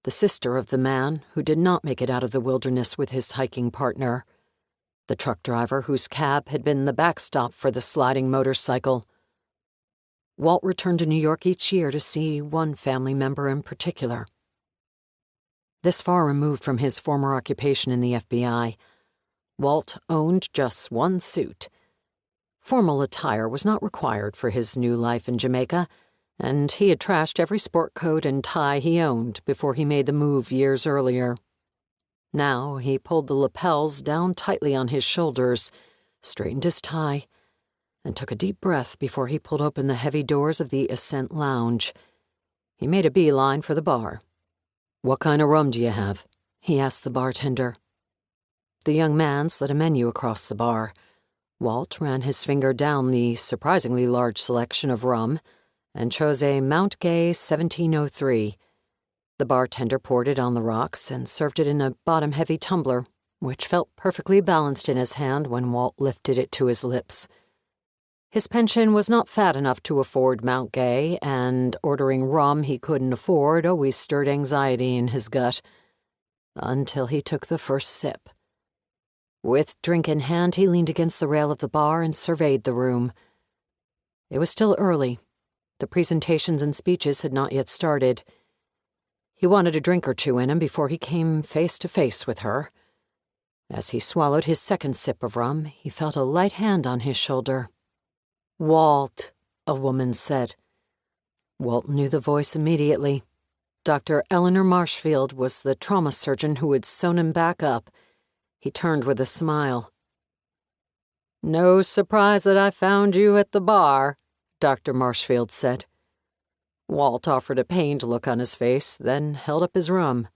the sister of the man who did not make it out of the wilderness with his hiking partner, the truck driver whose cab had been the backstop for the sliding motorcycle. Walt returned to New York each year to see one family member in particular. This far removed from his former occupation in the FBI, Walt owned just one suit. Formal attire was not required for his new life in Jamaica, and he had trashed every sport coat and tie he owned before he made the move years earlier. Now he pulled the lapels down tightly on his shoulders, straightened his tie, and took a deep breath before he pulled open the heavy doors of the Ascent Lounge. He made a beeline for the bar. "What kind of rum do you have?" he asked the bartender. The young man slid a menu across the bar. Walt ran his finger down the surprisingly large selection of rum and chose a Mount Gay 1703. The bartender poured it on the rocks and served it in a bottom-heavy tumbler, which felt perfectly balanced in his hand when Walt lifted it to his lips. His pension was not fat enough to afford Mount Gay, and ordering rum he couldn't afford always stirred anxiety in his gut, until he took the first sip. With drink in hand, he leaned against the rail of the bar and surveyed the room. It was still early. The presentations and speeches had not yet started. He wanted a drink or two in him before he came face to face with her. As he swallowed his second sip of rum, he felt a light hand on his shoulder. "Walt," a woman said. Walt knew the voice immediately. Dr. Eleanor Marshfield was the trauma surgeon who had sewn him back up. He turned with a smile. "No surprise that I found you at the bar," Dr. Marshfield said. Walt offered a pained look on his face, then held up his rum.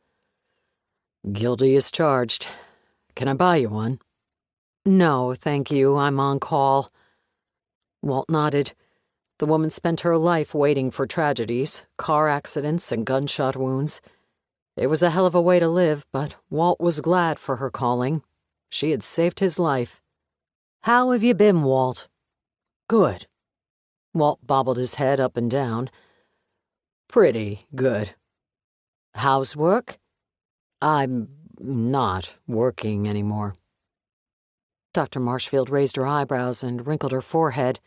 "Guilty as charged. Can I buy you one?" "No, thank you. I'm on call." Walt nodded. The woman spent her life waiting for tragedies, car accidents, and gunshot wounds. It was a hell of a way to live, but Walt was glad for her calling. She had saved his life. "How have you been, Walt?" "Good." Walt bobbled his head up and down. "Pretty good." "How's work?" "I'm not working anymore." Dr. Marshfield raised her eyebrows and wrinkled her forehead.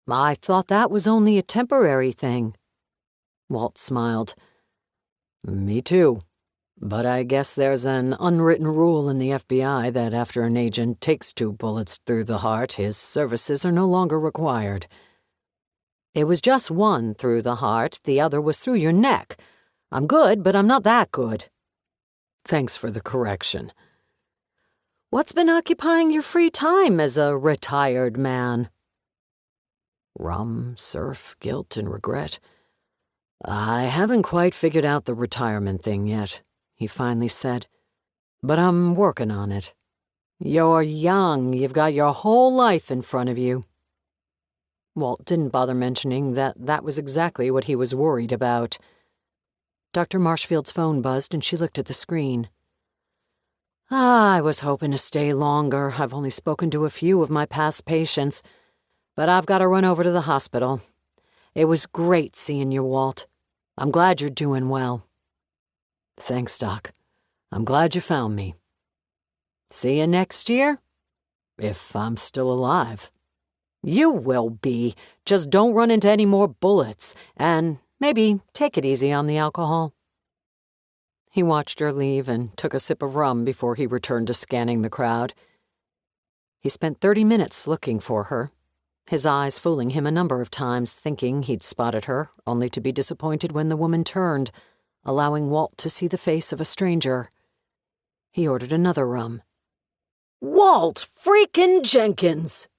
"I thought that was only a temporary thing." Walt smiled. "Me too. But I guess there's an unwritten rule in the FBI that after an agent takes 2 bullets through the heart, his services are no longer required." "It was just 1 through the heart, the other was through your neck. I'm good, but I'm not that good." "Thanks for the correction." "What's been occupying your free time as a retired man?" "Rum, surf, guilt, and regret. I haven't quite figured out the retirement thing yet," he finally said. "But I'm working on it." "You're young. You've got your whole life in front of you." Walt didn't bother mentioning that was exactly what he was worried about. Dr. Marshfield's phone buzzed and she looked at the screen. "I was hoping to stay longer. I've only spoken to a few of my past patients, but I've got to run over to the hospital. It was great seeing you, Walt. I'm glad you're doing well." "Thanks, Doc. I'm glad you found me." "See you next year?" "If I'm still alive." "You will be. Just don't run into any more bullets, and maybe take it easy on the alcohol." He watched her leave and took a sip of rum before he returned to scanning the crowd. He spent 30 minutes looking for her, his eyes fooling him a number of times, thinking he'd spotted her, only to be disappointed when the woman turned, allowing Walt to see the face of a stranger. He ordered another rum. "Walt freaking Jenkins!"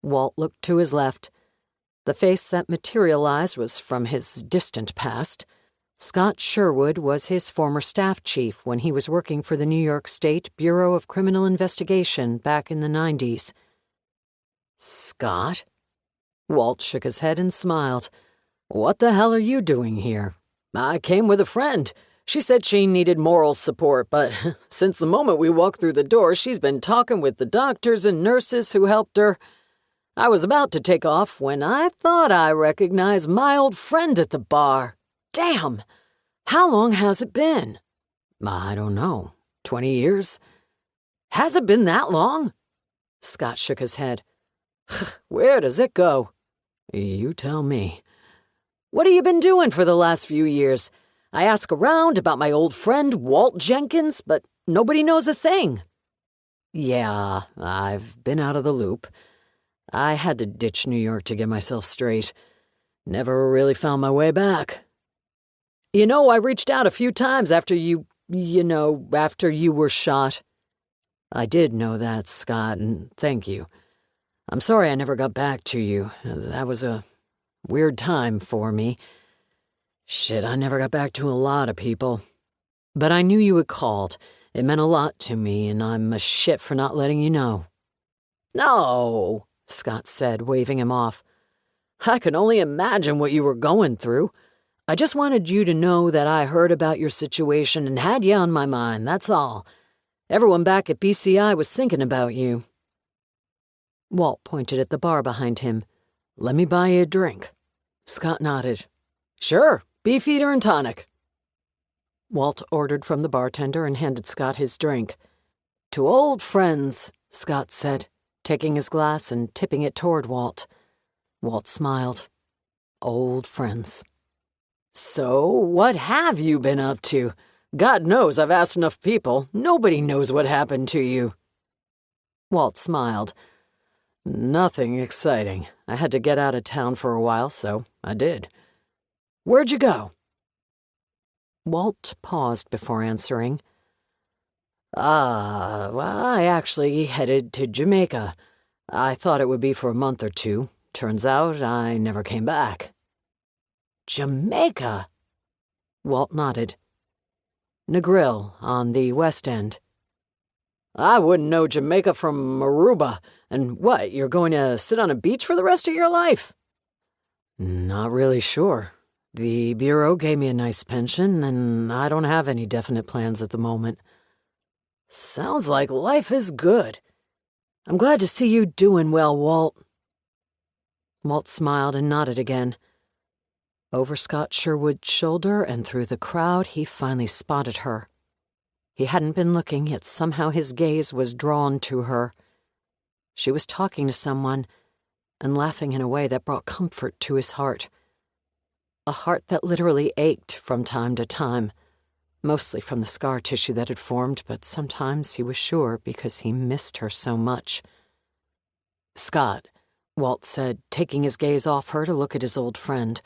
Walt looked to his left. The face that materialized was from his distant past. Scott Sherwood was his former staff chief when he was working for the New York State Bureau of Criminal Investigation back in the 90s. "Scott?" Walt shook his head and smiled. "What the hell are you doing here?" "I came with a friend. She said she needed moral support, but since the moment we walked through the door, she's been talking with the doctors and nurses who helped her. I was about to take off when I thought I recognized my old friend at the bar. Damn! How long has it been?" "I don't know. 20 years?" "Has it been that long?" Scott shook his head. "Where does it go?" "You tell me." "What have you been doing for the last few years? I ask around about my old friend Walt Jenkins, but nobody knows a thing." "Yeah, I've been out of the loop. I had to ditch New York to get myself straight. Never really found my way back." "You know, I reached out a few times after after you were shot." "I did know that, Scott, and thank you. I'm sorry I never got back to you. That was a weird time for me. Shit, I never got back to a lot of people. But I knew you had called. It meant a lot to me, and I'm a shit for not letting you know." "No," Scott said, waving him off. "I can only imagine what you were going through. I just wanted you to know that I heard about your situation and had you on my mind, that's all. Everyone back at BCI was thinking about you." Walt pointed at the bar behind him. "Let me buy you a drink." Scott nodded. "Sure, beefeater and tonic." Walt ordered from the bartender and handed Scott his drink. "To old friends," Scott said, taking his glass and tipping it toward Walt. Walt smiled. "Old friends." "So, what have you been up to? God knows I've asked enough people. Nobody knows what happened to you." Walt smiled. "Nothing exciting. I had to get out of town for a while, so I did." "Where'd you go?" Walt paused before answering. Well, I actually headed to Jamaica. I thought it would be for a month or two. Turns out I never came back. Jamaica? Walt nodded. Negril, on the West End. I wouldn't know Jamaica from Aruba. And what, you're going to sit on a beach for the rest of your life? Not really sure. The Bureau gave me a nice pension, and I don't have any definite plans at the moment. Sounds like life is good. I'm glad to see you doing well, Walt. Walt smiled and nodded again. Over Scott Sherwood's shoulder and through the crowd, he finally spotted her. He hadn't been looking, yet somehow his gaze was drawn to her. She was talking to someone and laughing in a way that brought comfort to his heart. A heart that literally ached from time to time, mostly from the scar tissue that had formed, but sometimes he was sure because he missed her so much. Scott, Walt said, taking his gaze off her to look at his old friend.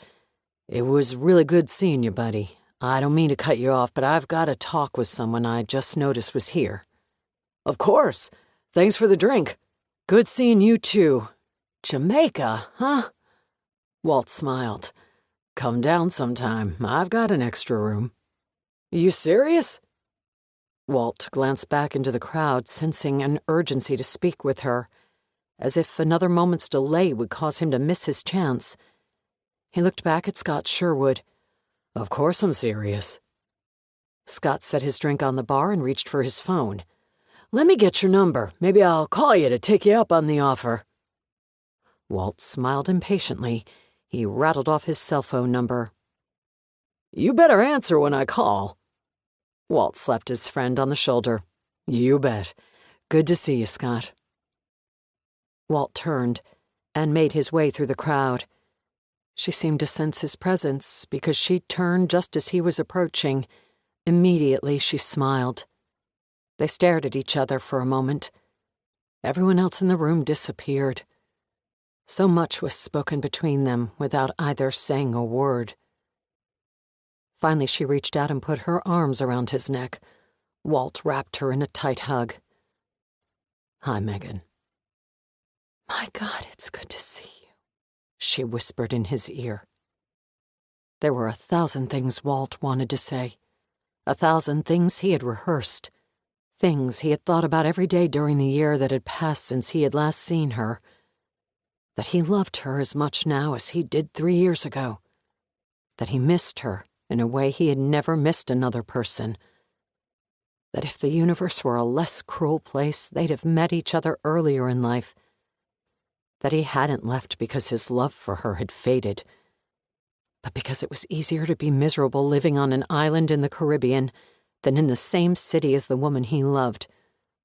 It was really good seeing you, buddy. I don't mean to cut you off, but I've got to talk with someone I just noticed was here. Of course. Thanks for the drink. Good seeing you, too. Jamaica, huh? Walt smiled. Come down sometime. I've got an extra room. You serious? Walt glanced back into the crowd, sensing an urgency to speak with her, as if another moment's delay would cause him to miss his chance. He looked back at Scott Sherwood. Of course I'm serious. Scott set his drink on the bar and reached for his phone. Let me get your number. Maybe I'll call you to take you up on the offer. Walt smiled impatiently. He rattled off his cell phone number. You better answer when I call. Walt slapped his friend on the shoulder. You bet. Good to see you, Scott. Walt turned and made his way through the crowd. She seemed to sense his presence because she turned just as he was approaching. Immediately, she smiled. They stared at each other for a moment. Everyone else in the room disappeared. So much was spoken between them without either saying a word. Finally, she reached out and put her arms around his neck. Walt wrapped her in a tight hug. Hi, Megan. My God, it's good to see you, she whispered in his ear. There were 1,000 things Walt wanted to say, 1,000 things he had rehearsed, things he had thought about every day during the year that had passed since he had last seen her, that he loved her as much now as he did 3 years ago, that he missed her in a way he had never missed another person, that if the universe were a less cruel place, they'd have met each other earlier in life, that he hadn't left because his love for her had faded, but because it was easier to be miserable living on an island in the Caribbean than in the same city as the woman he loved,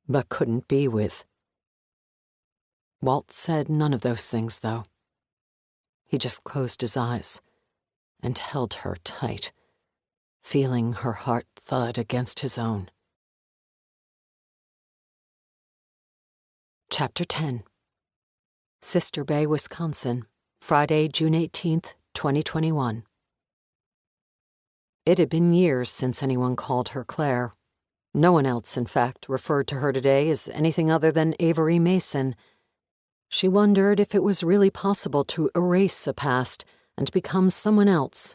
but couldn't be with. Walt said none of those things, though. He just closed his eyes and held her tight, feeling her heart thud against his own. Chapter 10. Sister Bay, Wisconsin, Friday, June 18th, 2021. It had been years since anyone called her Claire. No one else, in fact, referred to her today as anything other than Avery Mason. She wondered if it was really possible to erase a past and become someone else.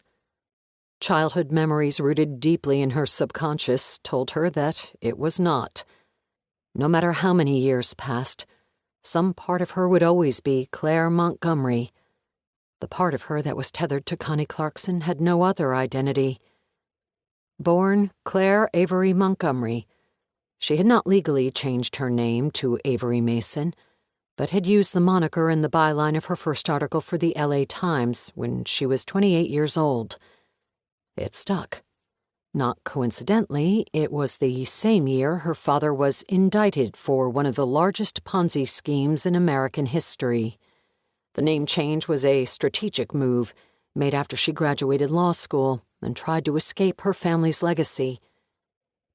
Childhood memories rooted deeply in her subconscious told her that it was not. No matter how many years passed, some part of her would always be Claire Montgomery. The part of her that was tethered to Connie Clarkson had no other identity. Born Claire Avery Montgomery, she had not legally changed her name to Avery Mason, but had used the moniker in the byline of her first article for the LA Times when she was 28 years old. It stuck. Not coincidentally, it was the same year her father was indicted for one of the largest Ponzi schemes in American history. The name change was a strategic move made after she graduated law school and tried to escape her family's legacy.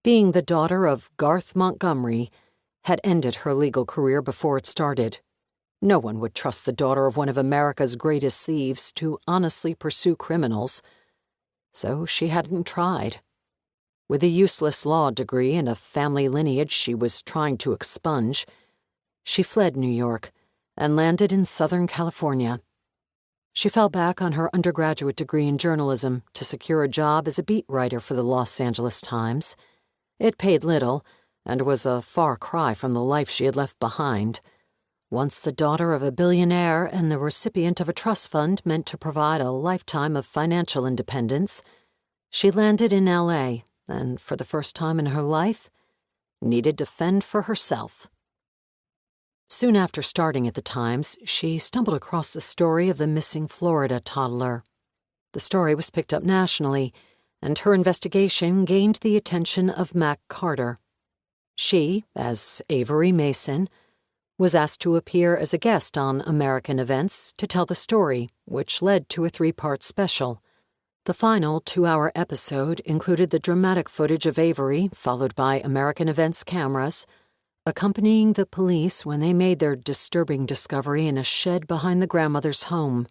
Being the daughter of Garth Montgomery had ended her legal career before it started. No one would trust the daughter of one of America's greatest thieves to honestly pursue criminals. So she hadn't tried. With a useless law degree and a family lineage she was trying to expunge, she fled New York and landed in Southern California. She fell back on her undergraduate degree in journalism to secure a job as a beat writer for the Los Angeles Times. It paid little and was a far cry from the life she had left behind. Once the daughter of a billionaire and the recipient of a trust fund meant to provide a lifetime of financial independence, she landed in L.A. and, for the first time in her life, needed to fend for herself. Soon after starting at the Times, she stumbled across the story of the missing Florida toddler. The story was picked up nationally, and her investigation gained the attention of Mac Carter. She, as Avery Mason, was asked to appear as a guest on American Events to tell the story, which led to a 3-part special. The final 2-hour episode included the dramatic footage of Avery, followed by American Events cameras, accompanying the police when they made their disturbing discovery in a shed behind the grandmother's home.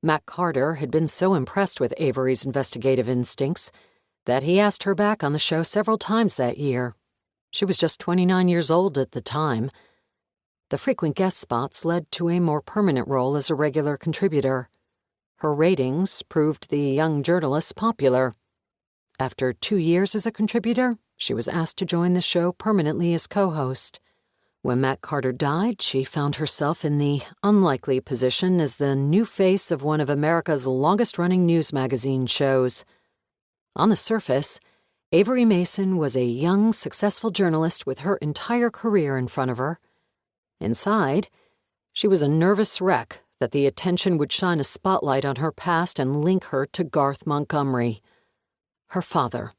Mac Carter had been so impressed with Avery's investigative instincts that he asked her back on the show several times that year. She was just 29 years old at the time. The frequent guest spots led to a more permanent role as a regular contributor. Her ratings proved the young journalist popular. After 2 years as a contributor, she was asked to join the show permanently as co-host. When Mac Carter died, she found herself in the unlikely position as the new face of one of America's longest-running news magazine shows. On the surface, Avery Mason was a young, successful journalist with her entire career in front of her. Inside, she was a nervous wreck that the attention would shine a spotlight on her past and link her to Garth Montgomery, her father,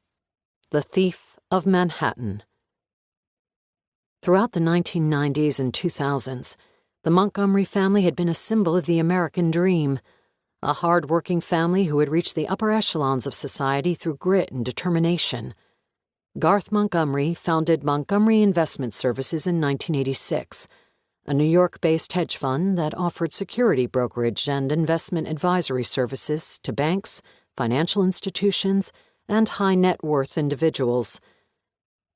the thief of Manhattan. Throughout the 1990s and 2000s, the Montgomery family had been a symbol of the American dream, a hard-working family who had reached the upper echelons of society through grit and determination. Garth Montgomery founded Montgomery Investment Services in 1986, a New York-based hedge fund that offered security brokerage and investment advisory services to banks, financial institutions, and high-net-worth individuals.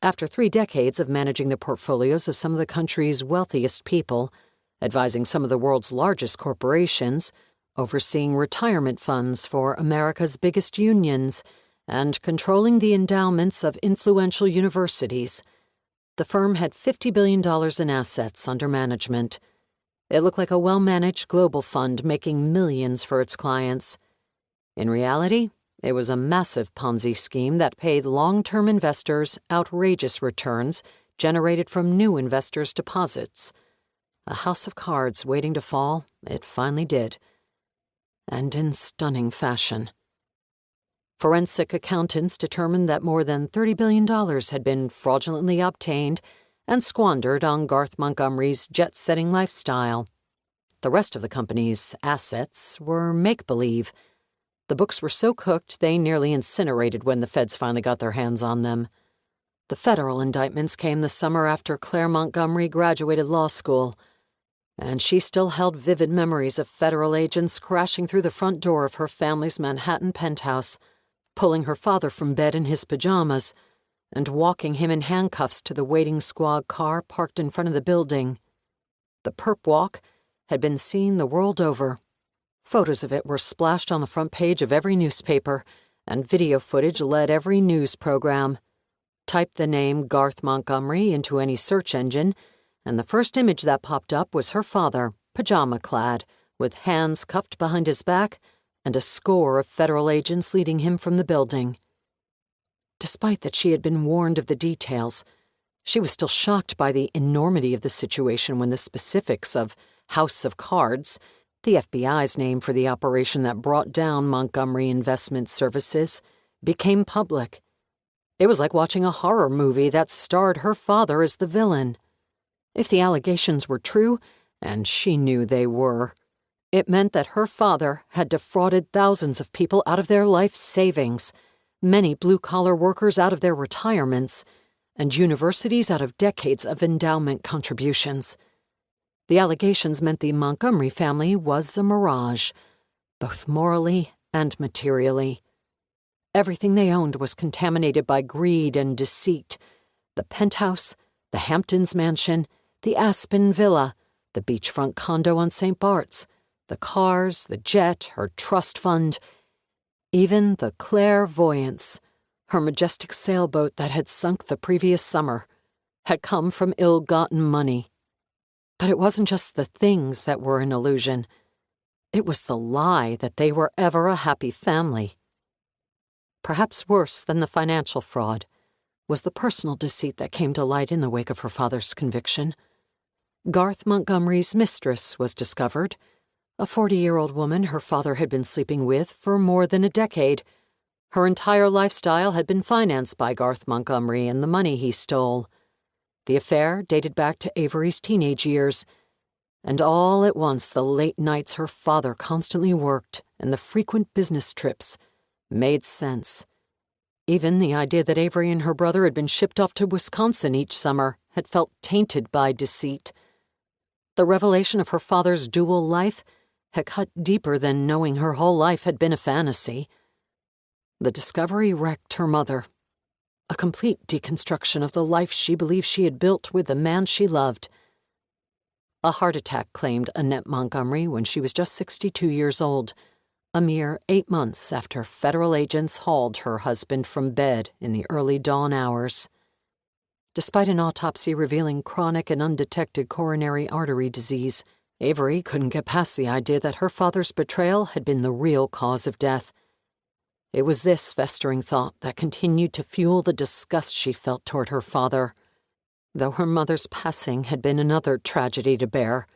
After 3 decades of managing the portfolios of some of the country's wealthiest people, advising some of the world's largest corporations, overseeing retirement funds for America's biggest unions, and controlling the endowments of influential universities, the firm had $50 billion in assets under management. It looked like a well-managed global fund making millions for its clients. In reality, it was a massive Ponzi scheme that paid long-term investors outrageous returns generated from new investors' deposits. A house of cards waiting to fall, it finally did. And in stunning fashion. Forensic accountants determined that more than $30 billion had been fraudulently obtained and squandered on Garth Montgomery's jet-setting lifestyle. The rest of the company's assets were make-believe. The books were so cooked they nearly incinerated when the feds finally got their hands on them. The federal indictments came the summer after Claire Montgomery graduated law school, and she still held vivid memories of federal agents crashing through the front door of her family's Manhattan penthouse, pulling her father from bed in his pajamas, and walking him in handcuffs to the waiting squad car parked in front of the building. The perp walk had been seen the world over. Photos of it were splashed on the front page of every newspaper, and video footage led every news program. Type the name Garth Montgomery into any search engine, and the first image that popped up was her father, pajama-clad, with hands cuffed behind his back, and a score of federal agents leading him from the building. Despite that she had been warned of the details, she was still shocked by the enormity of the situation when the specifics of House of Cards, the FBI's name for the operation that brought down Montgomery Investment Services, became public. It was like watching a horror movie that starred her father as the villain. If the allegations were true, and she knew they were, it meant that her father had defrauded thousands of people out of their life savings, many blue-collar workers out of their retirements, and universities out of decades of endowment contributions. The allegations meant the Montgomery family was a mirage, both morally and materially. Everything they owned was contaminated by greed and deceit. The penthouse, the Hamptons mansion, the Aspen villa, the beachfront condo on St. Bart's, the cars, the jet, her trust fund, even the clairvoyance, her majestic sailboat that had sunk the previous summer, had come from ill-gotten money. But it wasn't just the things that were an illusion. It was the lie that they were ever a happy family. Perhaps worse than the financial fraud was the personal deceit that came to light in the wake of her father's conviction. Garth Montgomery's mistress was discovered, a 40-year-old woman her father had been sleeping with for more than a decade. Her entire lifestyle had been financed by Garth Montgomery and the money he stole. The affair dated back to Avery's teenage years, and all at once the late nights her father constantly worked and the frequent business trips made sense. Even the idea that Avery and her brother had been shipped off to Wisconsin each summer had felt tainted by deceit. The revelation of her father's dual life had cut deeper than knowing her whole life had been a fantasy. The discovery wrecked her mother. A complete deconstruction of the life she believed she had built with the man she loved. A heart attack claimed Annette Montgomery when she was just 62 years old, a mere 8 months after federal agents hauled her husband from bed in the early dawn hours. Despite an autopsy revealing chronic and undetected coronary artery disease, Avery couldn't get past the idea that her father's betrayal had been the real cause of death. It was this festering thought that continued to fuel the disgust she felt toward her father. Though her mother's passing had been another tragedy to bear,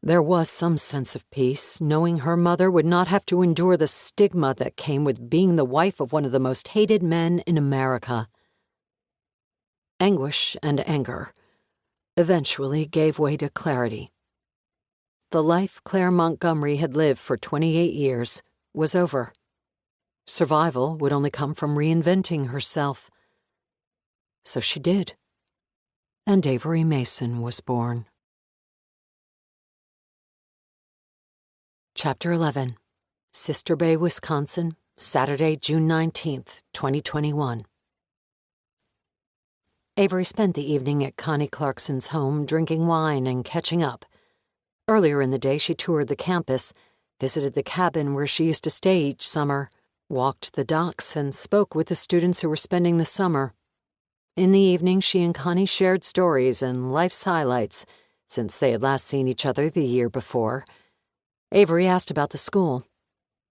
there was some sense of peace knowing her mother would not have to endure the stigma that came with being the wife of one of the most hated men in America. Anguish and anger eventually gave way to clarity. The life Claire Montgomery had lived for 28 years was over. Survival would only come from reinventing herself. So she did. And Avery Mason was born. Chapter 11. Sister Bay, Wisconsin, Saturday, June 19th, 2021. Avery spent the evening at Connie Clarkson's home drinking wine and catching up. Earlier in the day, she toured the campus, visited the cabin where she used to stay each summer, walked the docks, and spoke with the students who were spending the summer. In the evening, she and Connie shared stories and life's highlights since they had last seen each other the year before. Avery asked about the school.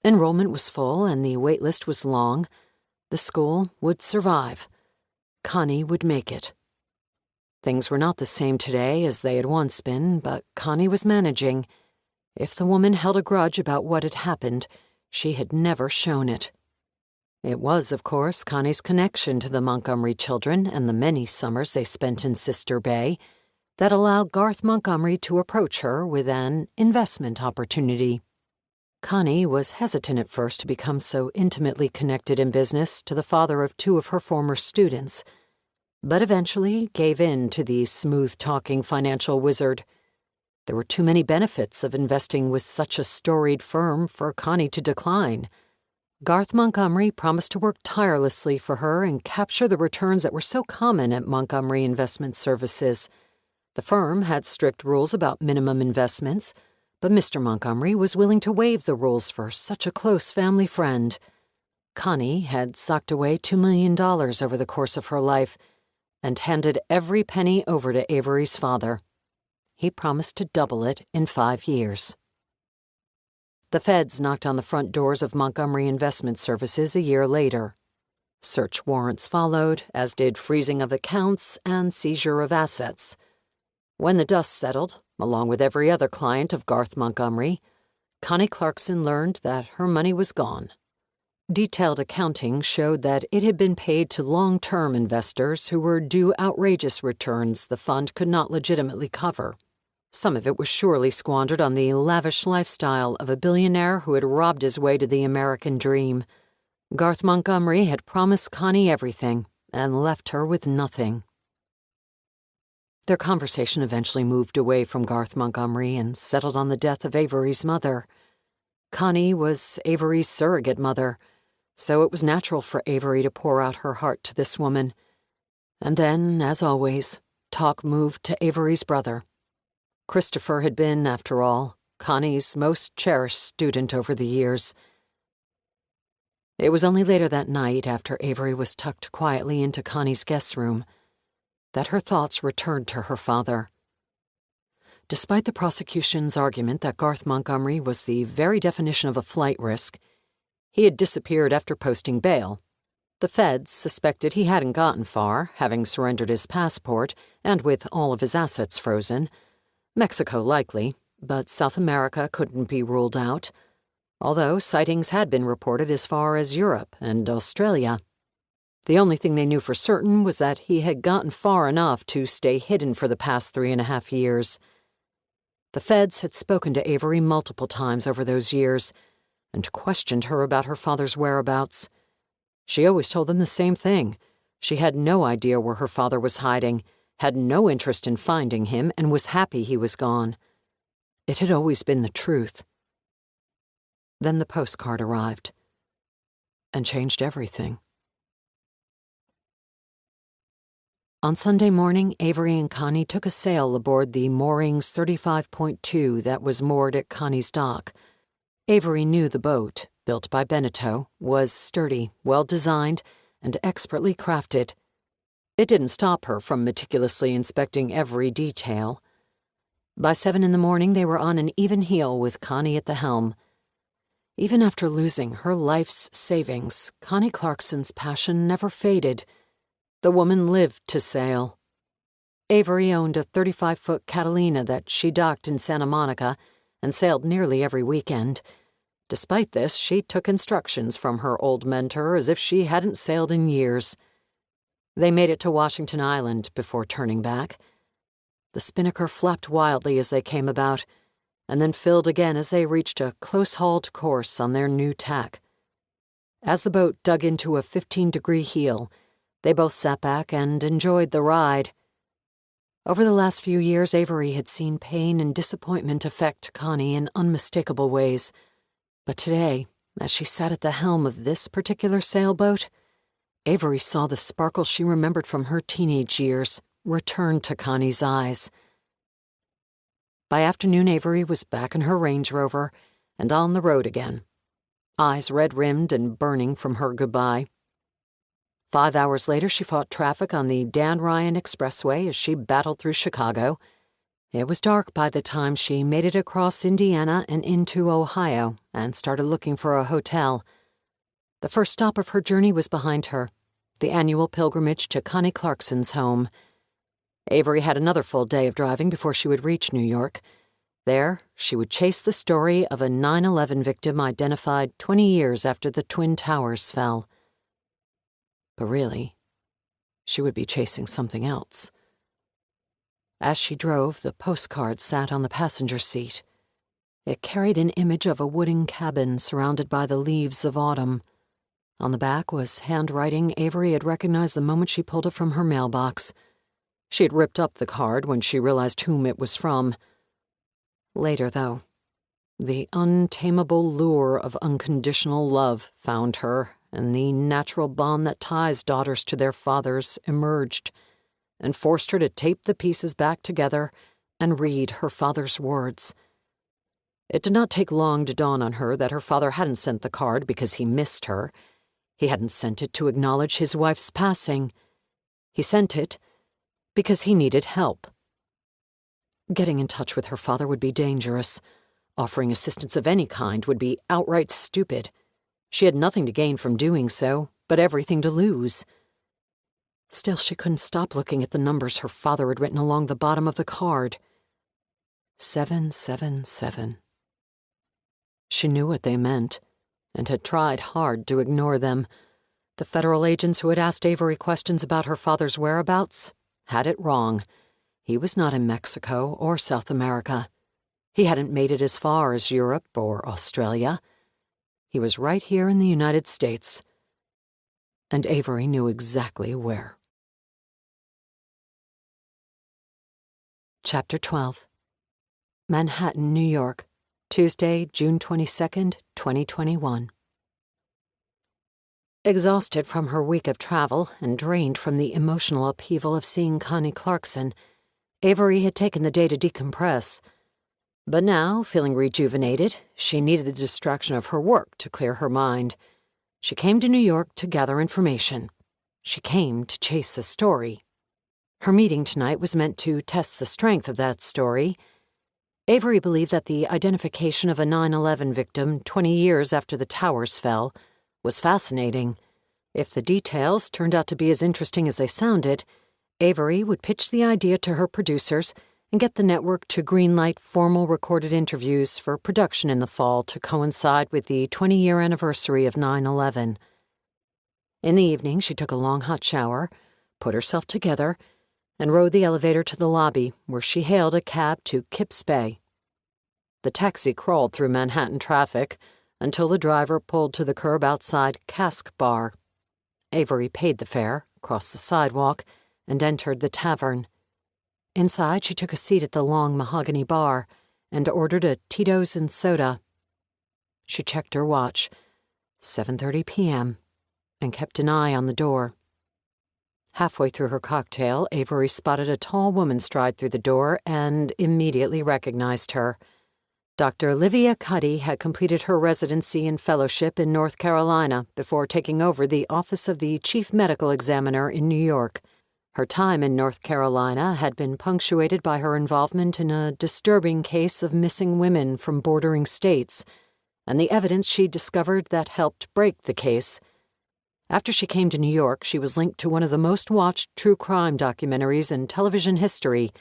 Enrollment was full and the wait list was long. The school would survive. Connie would make it. Things were not the same today as they had once been, but Connie was managing. If the woman held a grudge about what had happened, she had never shown it. It was, of course, Connie's connection to the Montgomery children and the many summers they spent in Sister Bay that allowed Garth Montgomery to approach her with an investment opportunity. Connie was hesitant at first to become so intimately connected in business to the father of 2 of her former students, but eventually gave in to the smooth-talking financial wizard. There were too many benefits of investing with such a storied firm for Connie to decline. Garth Montgomery promised to work tirelessly for her and capture the returns that were so common at Montgomery Investment Services. The firm had strict rules about minimum investments, but Mr. Montgomery was willing to waive the rules for such a close family friend. Connie had socked away $2 million over the course of her life and handed every penny over to Avery's father. He promised to double it in 5 years. The feds knocked on the front doors of Montgomery Investment Services a year later. Search warrants followed, as did freezing of accounts and seizure of assets. When the dust settled, along with every other client of Garth Montgomery, Connie Clarkson learned that her money was gone. Detailed accounting showed that it had been paid to long-term investors who were due outrageous returns the fund could not legitimately cover. Some of it was surely squandered on the lavish lifestyle of a billionaire who had robbed his way to the American dream. Garth Montgomery had promised Connie everything and left her with nothing. Their conversation eventually moved away from Garth Montgomery and settled on the death of Avery's mother. Connie was Avery's surrogate mother, so it was natural for Avery to pour out her heart to this woman. And then, as always, talk moved to Avery's brother. Christopher had been, after all, Connie's most cherished student over the years. It was only later that night, after Avery was tucked quietly into Connie's guest room, that her thoughts returned to her father. Despite the prosecution's argument that Garth Montgomery was the very definition of a flight risk, he had disappeared after posting bail. The feds suspected he hadn't gotten far, having surrendered his passport and with all of his assets frozen. Mexico likely, but South America couldn't be ruled out, although sightings had been reported as far as Europe and Australia. The only thing they knew for certain was that he had gotten far enough to stay hidden for the past 3.5 years. The feds had spoken to Avery multiple times over those years and questioned her about her father's whereabouts. She always told them the same thing. She had no idea where her father was hiding, had no interest in finding him, and was happy he was gone. It had always been the truth. Then the postcard arrived and changed everything. On Sunday morning, Avery and Connie took a sail aboard the Moorings 35.2 that was moored at Connie's dock. Avery knew the boat, built by Beneteau, was sturdy, well-designed, and expertly crafted. It didn't stop her from meticulously inspecting every detail. By 7 a.m, they were on an even heel with Connie at the helm. Even after losing her life's savings, Connie Clarkson's passion never faded. The woman lived to sail. Avery owned a 35-foot Catalina that she docked in Santa Monica and sailed nearly every weekend. Despite this, she took instructions from her old mentor as if she hadn't sailed in years. They made it to Washington Island before turning back. The spinnaker flapped wildly as they came about, and then filled again as they reached a close-hauled course on their new tack. As the boat dug into a 15-degree heel, they both sat back and enjoyed the ride. Over the last few years, Avery had seen pain and disappointment affect Connie in unmistakable ways. But today, as she sat at the helm of this particular sailboat, Avery saw the sparkle she remembered from her teenage years return to Connie's eyes. By afternoon, Avery was back in her Range Rover and on the road again, eyes red-rimmed and burning from her goodbye. 5 hours later, she fought traffic on the Dan Ryan Expressway as she battled through Chicago. It was dark by the time she made it across Indiana and into Ohio and started looking for a hotel. The first stop of her journey was behind her, the annual pilgrimage to Connie Clarkson's home. Avery had another full day of driving before she would reach New York. There, she would chase the story of a 9/11 victim identified 20 years after the Twin Towers fell. But really, she would be chasing something else. As she drove, the postcard sat on the passenger seat. It carried an image of a wooden cabin surrounded by the leaves of autumn. On the back was handwriting Avery had recognized the moment she pulled it from her mailbox. She had ripped up the card when she realized whom it was from. Later, though, the untamable lure of unconditional love found her, and the natural bond that ties daughters to their fathers emerged, and forced her to tape the pieces back together and read her father's words. It did not take long to dawn on her that her father hadn't sent the card because he missed her. He hadn't sent it to acknowledge his wife's passing. He sent it because he needed help. Getting in touch with her father would be dangerous. Offering assistance of any kind would be outright stupid. She had nothing to gain from doing so, but everything to lose. Still, she couldn't stop looking at the numbers her father had written along the bottom of the card. 777. She knew what they meant, and had tried hard to ignore them. The federal agents who had asked Avery questions about her father's whereabouts had it wrong. He was not in Mexico or South America. He hadn't made it as far as Europe or Australia. He was right here in the United States. And Avery knew exactly where. Chapter 12. Manhattan, New York, Tuesday, June 22nd, 2021. Exhausted from her week of travel and drained from the emotional upheaval of seeing Connie Clarkson, Avery had taken the day to decompress. But now, feeling rejuvenated, she needed the distraction of her work to clear her mind. She came to New York to gather information. She came to chase a story. Her meeting tonight was meant to test the strength of that story. Avery believed that the identification of a 9/11 victim 20 years after the towers fell was fascinating. If the details turned out to be as interesting as they sounded, Avery would pitch the idea to her producers and get the network to greenlight formal recorded interviews for production in the fall to coincide with the 20-year anniversary of 9/11. In the evening, she took a long hot shower, put herself together, and rode the elevator to the lobby, where she hailed a cab to Kips Bay. The taxi crawled through Manhattan traffic until the driver pulled to the curb outside Cask Bar. Avery paid the fare, crossed the sidewalk, and entered the tavern. Inside, she took a seat at the long mahogany bar and ordered a Tito's and soda. She checked her watch, 7:30 p.m., and kept an eye on the door. Halfway through her cocktail, Avery spotted a tall woman stride through the door and immediately recognized her. Dr. Olivia Cuddy had completed her residency and fellowship in North Carolina before taking over the office of the Chief Medical Examiner in New York. Her time in North Carolina had been punctuated by her involvement in a disturbing case of missing women from bordering states, and the evidence she discovered that helped break the case. After she came to New York, she was linked to one of the most watched true crime documentaries in television history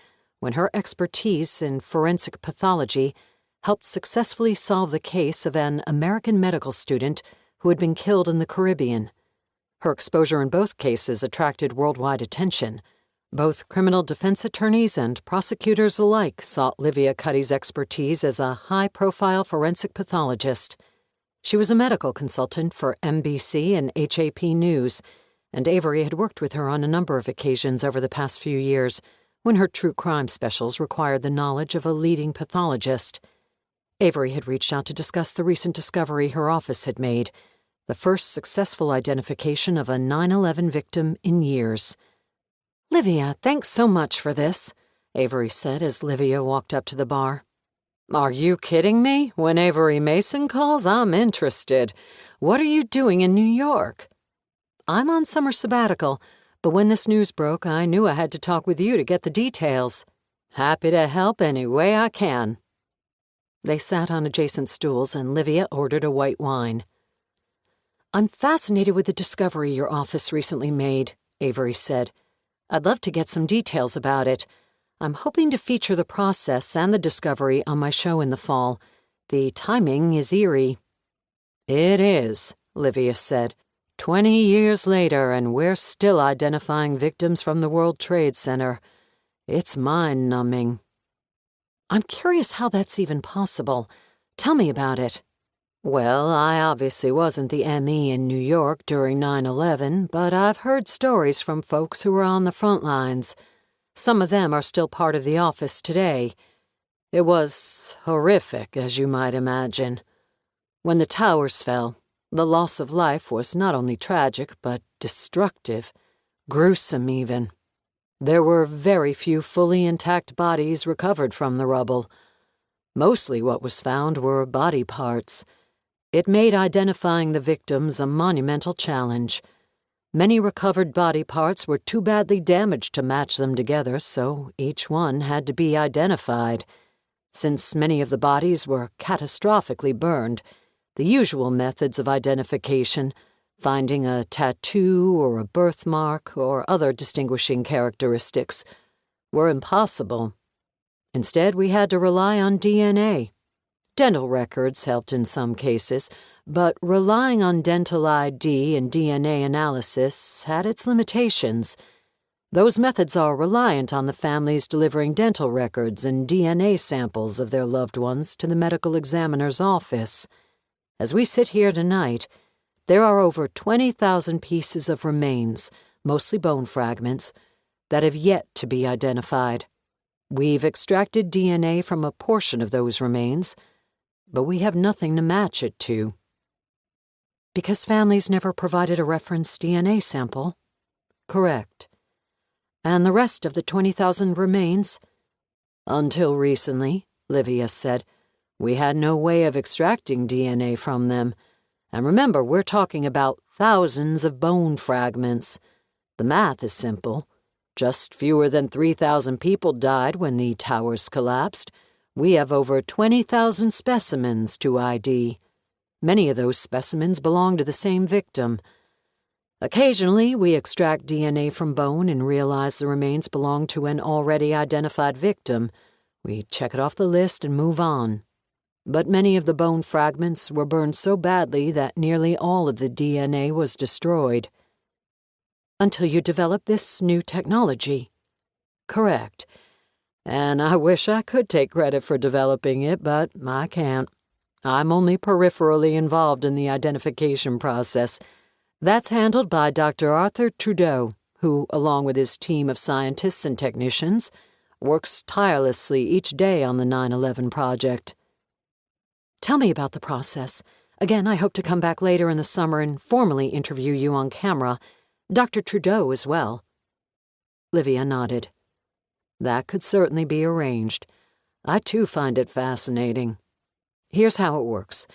when her expertise in forensic pathology helped successfully solve the case of an American medical student who had been killed in the Caribbean. Her exposure in both cases attracted worldwide attention. Both criminal defense attorneys and prosecutors alike sought Olivia Cuddy's expertise as a high-profile forensic pathologist. She was a medical consultant for NBC and HAP News, and Avery had worked with her on a number of occasions over the past few years when her true crime specials required the knowledge of a leading pathologist. Avery had reached out to discuss the recent discovery her office had made, the first successful identification of a 9/11 victim in years. "Livia, thanks so much for this," Avery said as Livia walked up to the bar. Are you kidding me? When Avery Mason calls, I'm interested. What are you doing in New York? "I'm on summer sabbatical, but when this news broke, I knew I had to talk with you to get the details." Happy to help any way I can. They sat on adjacent stools, and Livia ordered a white wine. "I'm fascinated with the discovery your office recently made," Avery said. "I'd love to get some details about it. I'm hoping to feature the process and the discovery on my show in the fall. The timing is eerie." It is, Livia said. 20 years later, and we're still identifying victims from the World Trade Center. It's mind-numbing. "I'm curious how that's even possible. Tell me about it." Well, I obviously wasn't the ME in New York during 9/11, but I've heard stories from folks who were on the front lines. Some of them are still part of the office today. It was horrific, as you might imagine. When the towers fell, the loss of life was not only tragic, but destructive, gruesome even. There were very few fully intact bodies recovered from the rubble. Mostly what was found were body parts. It made identifying the victims a monumental challenge. Many recovered body parts were too badly damaged to match them together, so each one had to be identified. Since many of the bodies were catastrophically burned, the usual methods of identification, finding a tattoo or a birthmark or other distinguishing characteristics, were impossible. Instead, we had to rely on DNA. Dental records helped in some cases, but relying on dental ID and DNA analysis had its limitations. Those methods are reliant on the families delivering dental records and DNA samples of their loved ones to the medical examiner's office. As we sit here tonight, there are over 20,000 pieces of remains, mostly bone fragments, that have yet to be identified. We've extracted DNA from a portion of those remains, but we have nothing to match it to. Because families never provided a reference DNA sample? Correct. And the rest of the 20,000 remains? Until recently, Livia said, we had no way of extracting DNA from them. And remember, we're talking about thousands of bone fragments. The math is simple. Just fewer than 3,000 people died when the towers collapsed. We have over 20,000 specimens to ID. Many of those specimens belong to the same victim. Occasionally, we extract DNA from bone and realize the remains belong to an already identified victim. We check it off the list and move on. But many of the bone fragments were burned so badly that nearly all of the DNA was destroyed. Until you developed this new technology. Correct. And I wish I could take credit for developing it, but I can't. I'm only peripherally involved in the identification process. That's handled by Dr. Arthur Trudeau, who, along with his team of scientists and technicians, works tirelessly each day on the 9/11 project. Tell me about the process. Again, I hope to come back later in the summer and formally interview you on camera. Dr. Trudeau as well. Livia nodded. That could certainly be arranged. I too find it fascinating. Here's how it works.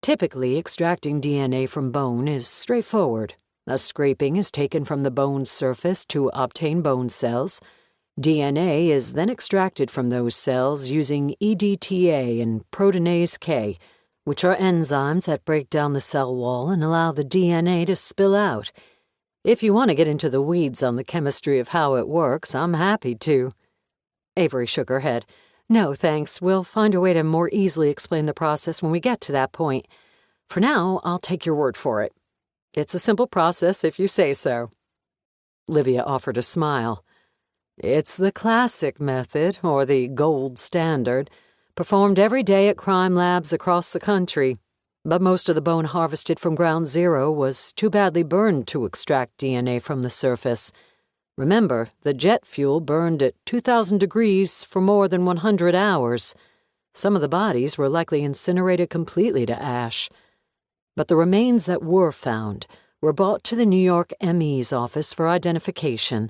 Typically, extracting DNA from bone is straightforward. A scraping is taken from the bone's surface to obtain bone cells. DNA is then extracted from those cells using EDTA and proteinase K, which are enzymes that break down the cell wall and allow the DNA to spill out. If you want to get into the weeds on the chemistry of how it works, I'm happy to. Avery shook her head. No, thanks. We'll find a way to more easily explain the process when we get to that point. For now, I'll take your word for it. It's a simple process if you say so. Livia offered a smile. It's the classic method, or the gold standard, performed every day at crime labs across the country. But most of the bone harvested from ground zero was too badly burned to extract DNA from the surface. Remember, the jet fuel burned at 2,000 degrees for more than 100 hours. Some of the bodies were likely incinerated completely to ash. But the remains that were found were brought to the New York ME's office for identification.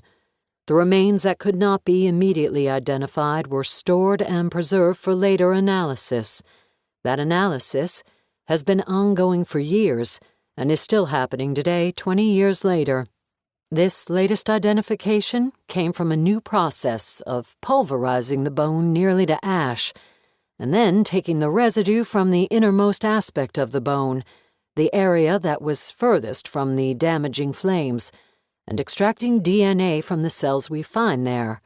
The remains that could not be immediately identified were stored and preserved for later analysis. That analysis has been ongoing for years and is still happening today, 20 years later. This latest identification came from a new process of pulverizing the bone nearly to ash, and then taking the residue from the innermost aspect of the bone, the area that was furthest from the damaging flames, and extracting DNA from the cells we find there.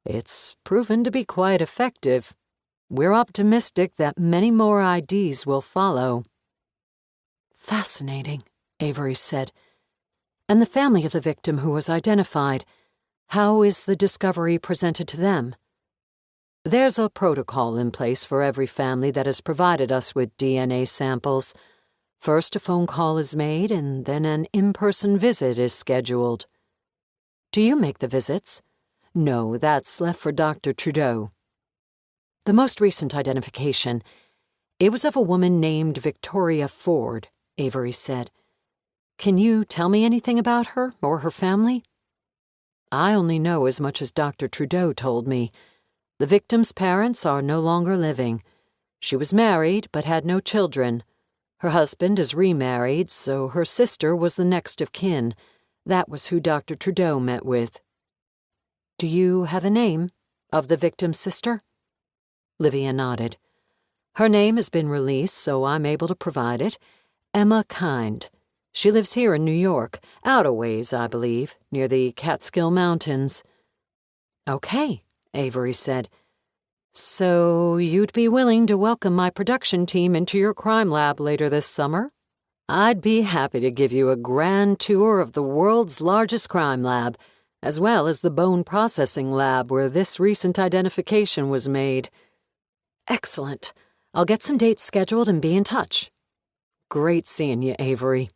It's proven to be quite effective. We're optimistic that many more IDs will follow. Fascinating, Avery said. And the family of the victim who was identified, how is the discovery presented to them? There's a protocol in place for every family that has provided us with DNA samples. First, a phone call is made, and then an in-person visit is scheduled. Do you make the visits? No, that's left for Dr. Trudeau. The most recent identification, it was of a woman named Victoria Ford, Avery said. Can you tell me anything about her or her family? I only know as much as Dr. Trudeau told me. The victim's parents are no longer living. She was married but had no children. Her husband is remarried, so her sister was the next of kin. That was who Dr. Trudeau met with. Do you have a name of the victim's sister? Livia nodded. Her name has been released, so I'm able to provide it. Emma Kind. She lives here in New York, out a ways, I believe, near the Catskill Mountains. Okay, Avery said. So you'd be willing to welcome my production team into your crime lab later this summer? I'd be happy to give you a grand tour of the world's largest crime lab, as well as the bone processing lab where this recent identification was made. Excellent. I'll get some dates scheduled and be in touch. Great seeing you, Avery.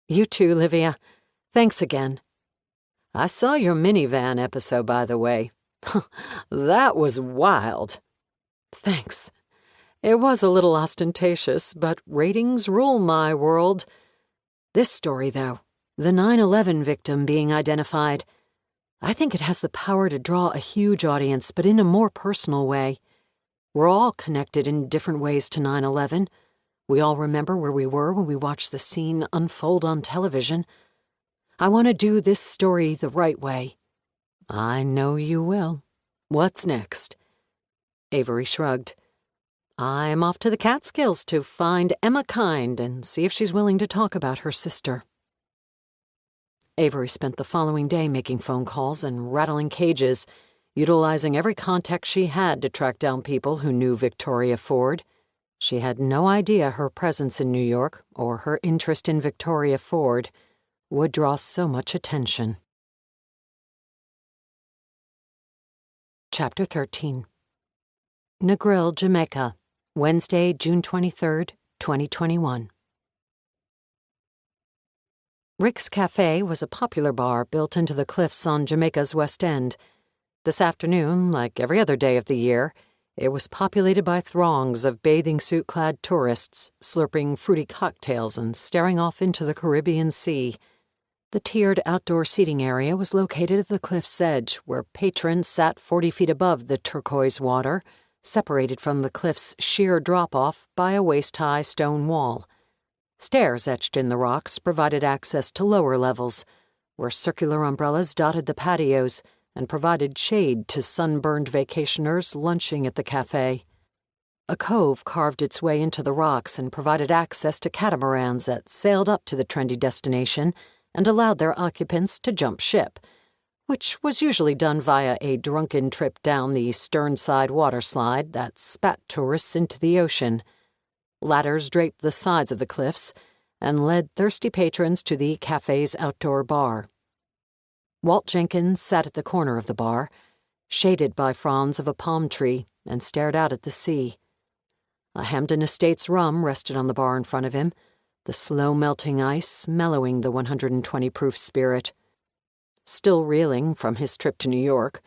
You too, Livia. Thanks again. I saw your minivan episode, by the way. That was wild. Thanks. It was a little ostentatious, but ratings rule my world. This story, though, the 9/11 victim being identified, I think it has the power to draw a huge audience, but in a more personal way. We're all connected in different ways to 9/11. We all remember where we were when we watched the scene unfold on television. I want to do this story the right way. I know you will. What's next? Avery shrugged. I'm off to the Catskills to find Emma Kind and see if she's willing to talk about her sister. Avery spent the following day making phone calls and rattling cages, utilizing every contact she had to track down people who knew Victoria Ford. She had no idea her presence in New York, or her interest in Victoria Ford, would draw so much attention. Chapter 13. Negril, Jamaica, Wednesday, June 23rd, 2021. Rick's Cafe was a popular bar built into the cliffs on Jamaica's West End. This afternoon, like every other day of the year, it was populated by throngs of bathing suit-clad tourists, slurping fruity cocktails and staring off into the Caribbean Sea. The tiered outdoor seating area was located at the cliff's edge, where patrons sat 40 feet above the turquoise water, separated from the cliff's sheer drop-off by a waist-high stone wall. Stairs etched in the rocks provided access to lower levels, where circular umbrellas dotted the patios and provided shade to sunburned vacationers lunching at the cafe. A cove carved its way into the rocks and provided access to catamarans that sailed up to the trendy destination and allowed their occupants to jump ship, which was usually done via a drunken trip down the sternside waterslide that spat tourists into the ocean. Ladders draped the sides of the cliffs and led thirsty patrons to the cafe's outdoor bar. Walt Jenkins sat at the corner of the bar, shaded by fronds of a palm tree, and stared out at the sea. A Hampden Estates rum rested on the bar in front of him, the slow-melting ice mellowing the 120-proof spirit. Still reeling from his trip to New York,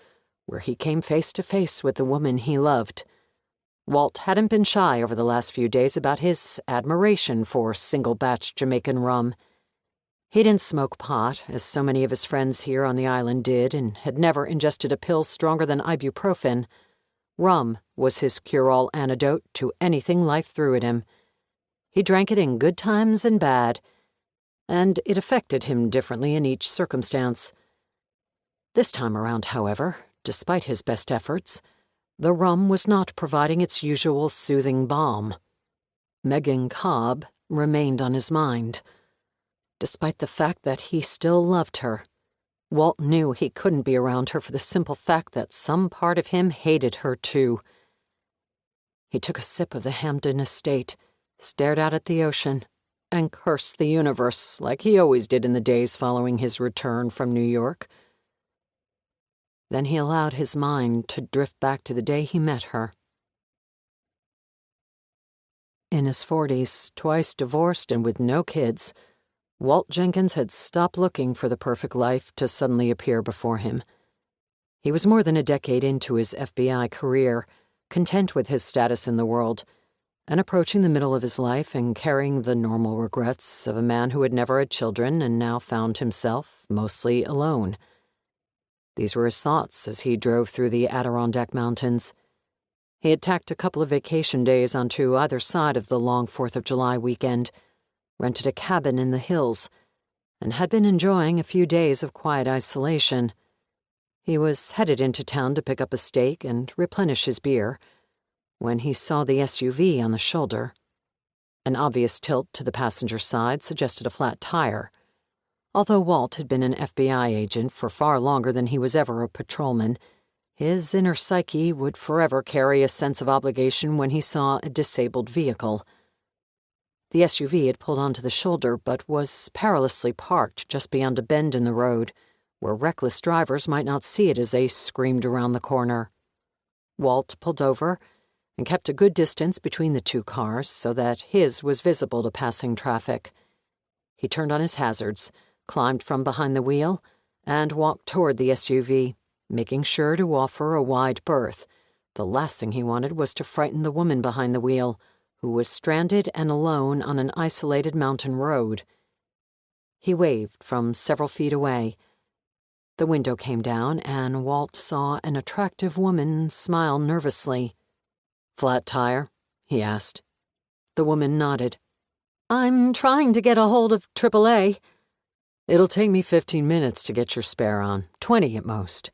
where he came face to face with the woman he loved, Walt hadn't been shy over the last few days about his admiration for single-batch Jamaican rum. He didn't smoke pot, as so many of his friends here on the island did, and had never ingested a pill stronger than ibuprofen. Rum was his cure-all antidote to anything life threw at him. He drank it in good times and bad, and it affected him differently in each circumstance. This time around, however, despite his best efforts, the rum was not providing its usual soothing balm. Megan Cobb remained on his mind. Despite the fact that he still loved her, Walt knew he couldn't be around her for the simple fact that some part of him hated her too. He took a sip of the Hampden Estate, stared out at the ocean, and cursed the universe like he always did in the days following his return from New York. Then he allowed his mind to drift back to the day he met her. In his 40s, twice divorced and with no kids, Walt Jenkins had stopped looking for the perfect life to suddenly appear before him. He was more than a decade into his FBI career, content with his status in the world, and approaching the middle of his life and carrying the normal regrets of a man who had never had children and now found himself mostly alone. These were his thoughts as he drove through the Adirondack Mountains. He had tacked a couple of vacation days onto either side of the long 4th of July weekend, rented a cabin in the hills, and had been enjoying a few days of quiet isolation. He was headed into town to pick up a steak and replenish his beer when he saw the SUV on the shoulder. An obvious tilt to the passenger side suggested a flat tire. Although Walt had been an FBI agent for far longer than he was ever a patrolman, his inner psyche would forever carry a sense of obligation when he saw a disabled vehicle. The SUV had pulled onto the shoulder but was perilously parked just beyond a bend in the road, where reckless drivers might not see it as they screamed around the corner. Walt pulled over and kept a good distance between the two cars so that his was visible to passing traffic. He turned on his hazards, climbed from behind the wheel, and walked toward the SUV, making sure to offer a wide berth. The last thing he wanted was to frighten the woman behind the wheel, who was stranded and alone on an isolated mountain road. He waved from several feet away. The window came down, and Walt saw an attractive woman smile nervously. "Flat tire?" he asked. The woman nodded. "I'm trying to get a hold of AAA. "It'll take me 15 minutes to get your spare on, 20 at most."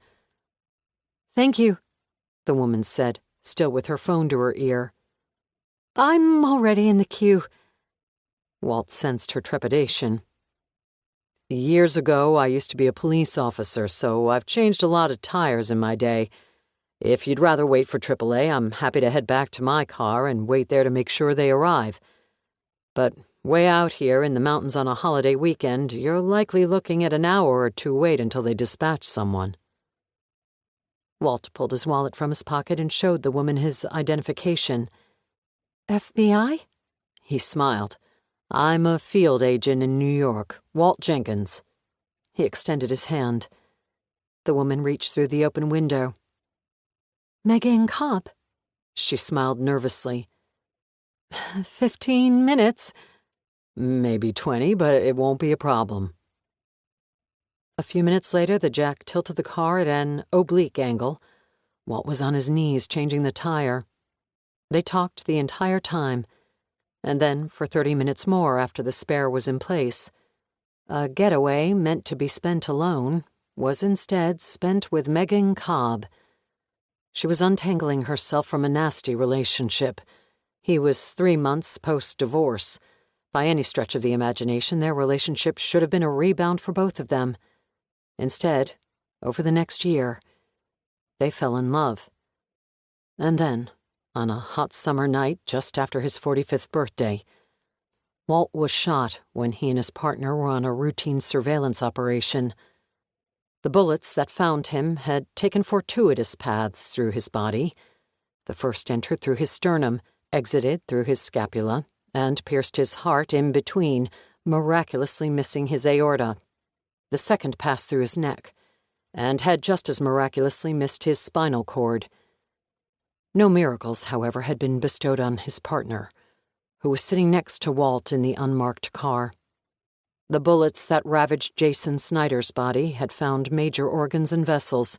"Thank you," the woman said, still with her phone to her ear. "I'm already in the queue." Walt sensed her trepidation. "Years ago, I used to be a police officer, so I've changed a lot of tires in my day. If you'd rather wait for AAA, I'm happy to head back to my car and wait there to make sure they arrive. But way out here in the mountains on a holiday weekend, you're likely looking at an hour or two wait until they dispatch someone." Walt pulled his wallet from his pocket and showed the woman his identification. "FBI?" He smiled. "I'm a field agent in New York, Walt Jenkins." He extended his hand. The woman reached through the open window. "Megan Cobb?" She smiled nervously. 15 minutes. "Maybe 20, but it won't be a problem." A few minutes later, the jack tilted the car at an oblique angle. Walt was on his knees changing the tire. They talked the entire time, and then for 30 minutes more after the spare was in place. A getaway meant to be spent alone was instead spent with Megan Cobb. She was untangling herself from a nasty relationship. He was 3 months post-divorce. By any stretch of the imagination, their relationship should have been a rebound for both of them. Instead, over the next year, they fell in love. And then, on a hot summer night just after his 45th birthday, Walt was shot when he and his partner were on a routine surveillance operation. The bullets that found him had taken fortuitous paths through his body. The first entered through his sternum, exited through his scapula, and pierced his heart in between, miraculously missing his aorta. The second passed through his neck, and had just as miraculously missed his spinal cord. No miracles, however, had been bestowed on his partner, who was sitting next to Walt in the unmarked car. The bullets that ravaged Jason Snyder's body had found major organs and vessels.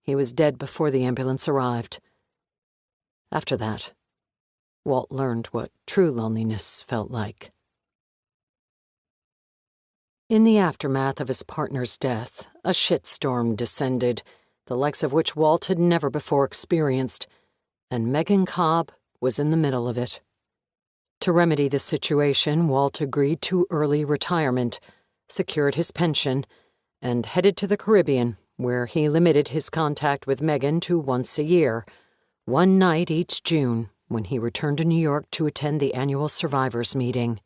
He was dead before the ambulance arrived. After that, Walt learned what true loneliness felt like. In the aftermath of his partner's death, a shitstorm descended, the likes of which Walt had never before experienced, and Megan Cobb was in the middle of it. To remedy the situation, Walt agreed to early retirement, secured his pension, and headed to the Caribbean, where he limited his contact with Megan to once a year, one night each June, when he returned to New York to attend the annual survivors meeting.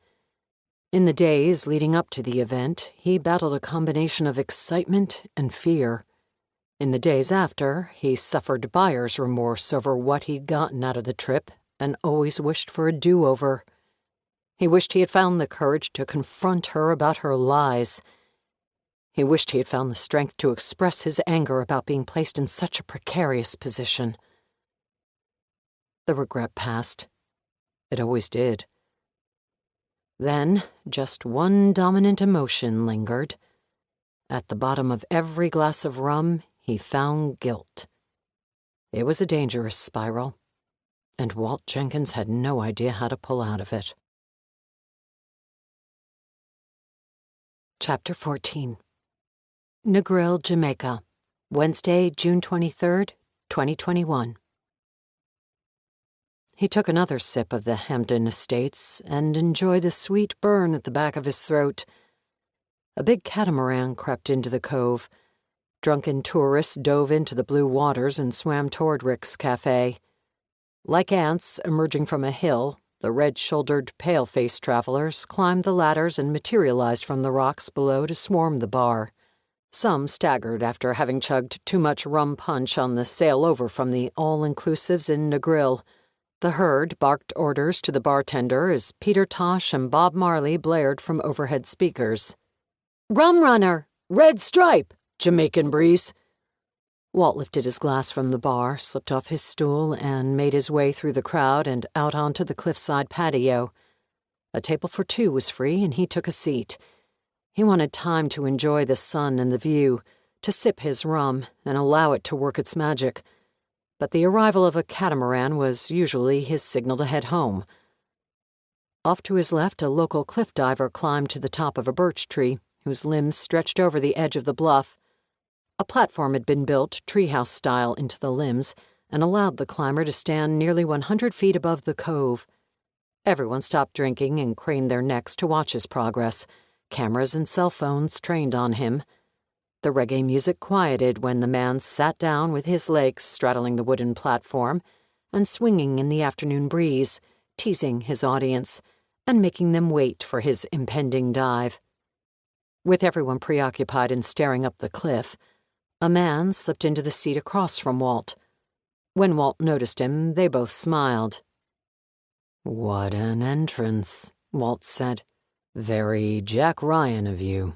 In the days leading up to the event, he battled a combination of excitement and fear. In the days after, he suffered buyer's remorse over what he'd gotten out of the trip and always wished for a do-over. He wished he had found the courage to confront her about her lies. He wished he had found the strength to express his anger about being placed in such a precarious position. The regret passed. It always did. Then, just one dominant emotion lingered. At the bottom of every glass of rum, he found guilt. It was a dangerous spiral, and Walt Jenkins had no idea how to pull out of it. Chapter 14. Negril, Jamaica, Wednesday, June 23rd, 2021. He took another sip of the Hampton Estates and enjoyed the sweet burn at the back of his throat. A big catamaran crept into the cove. Drunken tourists dove into the blue waters and swam toward Rick's cafe. Like ants emerging from a hill, the red-shouldered, pale-faced travelers climbed the ladders and materialized from the rocks below to swarm the bar. Some staggered after having chugged too much rum punch on the sail over from the all-inclusives in Negril. The herd barked orders to the bartender as Peter Tosh and Bob Marley blared from overhead speakers. "Rum runner! Red stripe! Jamaican breeze!" Walt lifted his glass from the bar, slipped off his stool, and made his way through the crowd and out onto the cliffside patio. A table for two was free, and he took a seat. He wanted time to enjoy the sun and the view, to sip his rum and allow it to work its magic. But the arrival of a catamaran was usually his signal to head home. Off to his left, a local cliff diver climbed to the top of a birch tree, whose limbs stretched over the edge of the bluff. A platform had been built, treehouse-style, into the limbs, and allowed the climber to stand nearly 100 feet above the cove. Everyone stopped drinking and craned their necks to watch his progress, cameras and cell phones trained on him. The reggae music quieted when the man sat down with his legs straddling the wooden platform and swinging in the afternoon breeze, teasing his audience and making them wait for his impending dive. With everyone preoccupied in staring up the cliff, a man slipped into the seat across from Walt. When Walt noticed him, they both smiled. "What an entrance," Walt said. "Very Jack Ryan of you."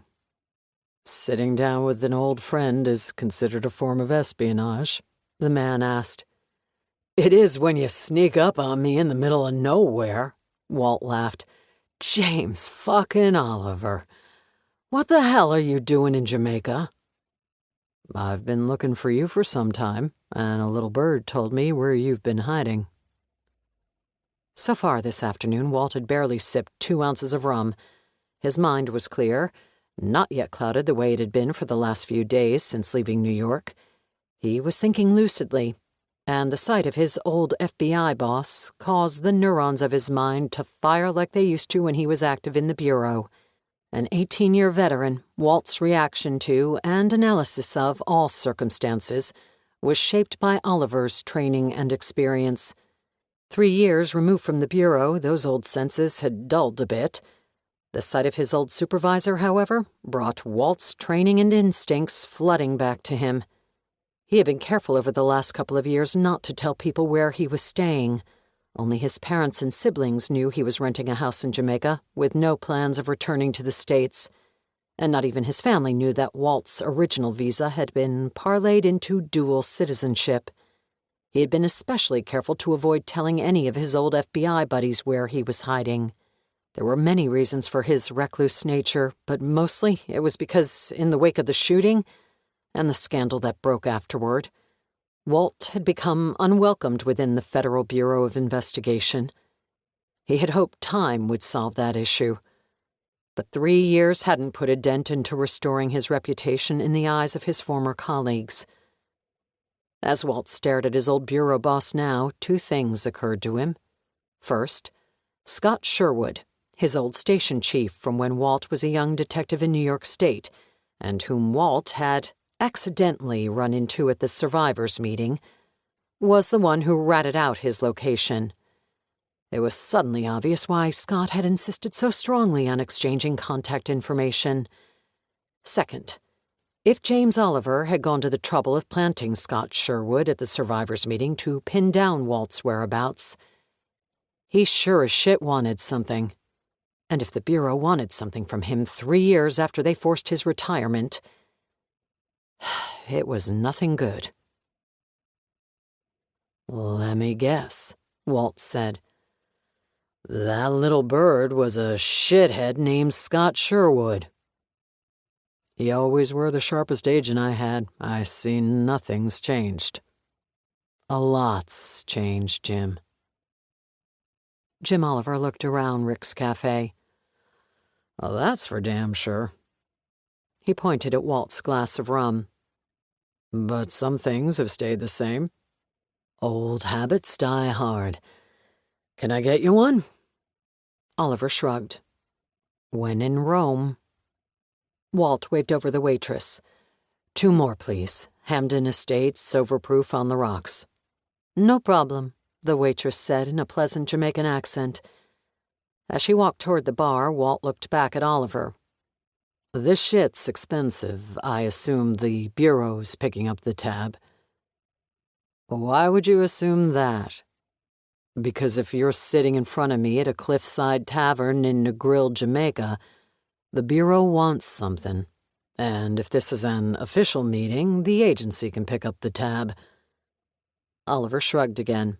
"Sitting down with an old friend is considered a form of espionage?" the man asked. "It is when you sneak up on me in the middle of nowhere," Walt laughed. "James fucking Oliver. What the hell are you doing in Jamaica?" "I've been looking for you for some time, and a little bird told me where you've been hiding." So far this afternoon, Walt had barely sipped 2 ounces of rum. His mind was clear, not yet clouded the way it had been for the last few days since leaving New York. He was thinking lucidly, and the sight of his old FBI boss caused the neurons of his mind to fire like they used to when he was active in the Bureau. An 18-year veteran, Walt's reaction to and analysis of all circumstances was shaped by Oliver's training and experience. 3 years removed from the Bureau, those old senses had dulled a bit. The sight of his old supervisor, however, brought Walt's training and instincts flooding back to him. He had been careful over the last couple of years not to tell people where he was staying. Only his parents and siblings knew he was renting a house in Jamaica, with no plans of returning to the States. And not even his family knew that Walt's original visa had been parlayed into dual citizenship. He had been especially careful to avoid telling any of his old FBI buddies where he was hiding. There were many reasons for his recluse nature, but mostly it was because, in the wake of the shooting and the scandal that broke afterward, Walt had become unwelcomed within the Federal Bureau of Investigation. He had hoped time would solve that issue, but 3 years hadn't put a dent into restoring his reputation in the eyes of his former colleagues. As Walt stared at his old bureau boss now, 2 things occurred to him. First, Scott Sherwood, his old station chief from when Walt was a young detective in New York State, and whom Walt had accidentally run into at the survivors' meeting, was the one who ratted out his location. It was suddenly obvious why Scott had insisted so strongly on exchanging contact information. Second, if James Oliver had gone to the trouble of planting Scott Sherwood at the survivors' meeting to pin down Walt's whereabouts, he sure as shit wanted something. And if the Bureau wanted something from him 3 years after they forced his retirement, it was nothing good. "Let me guess," Walt said. "That little bird was a shithead named Scott Sherwood." "You always were the sharpest agent I had. I see nothing's changed." "A lot's changed, Jim." Jim Oliver looked around Rick's cafe. "Oh, that's for damn sure." He pointed at Walt's glass of rum. "But some things have stayed the same. Old habits die hard. Can I get you one?" Oliver shrugged. "When in Rome." Walt waved over the waitress. "2 more, please. Hamden Estates, overproof on the rocks." "No problem," the waitress said in a pleasant Jamaican accent. As she walked toward the bar, Walt looked back at Oliver. "This shit's expensive. I assume the Bureau's picking up the tab." "Why would you assume that?" "Because if you're sitting in front of me at a cliffside tavern in Negril, Jamaica, the Bureau wants something. And if this is an official meeting, the agency can pick up the tab." Oliver shrugged again.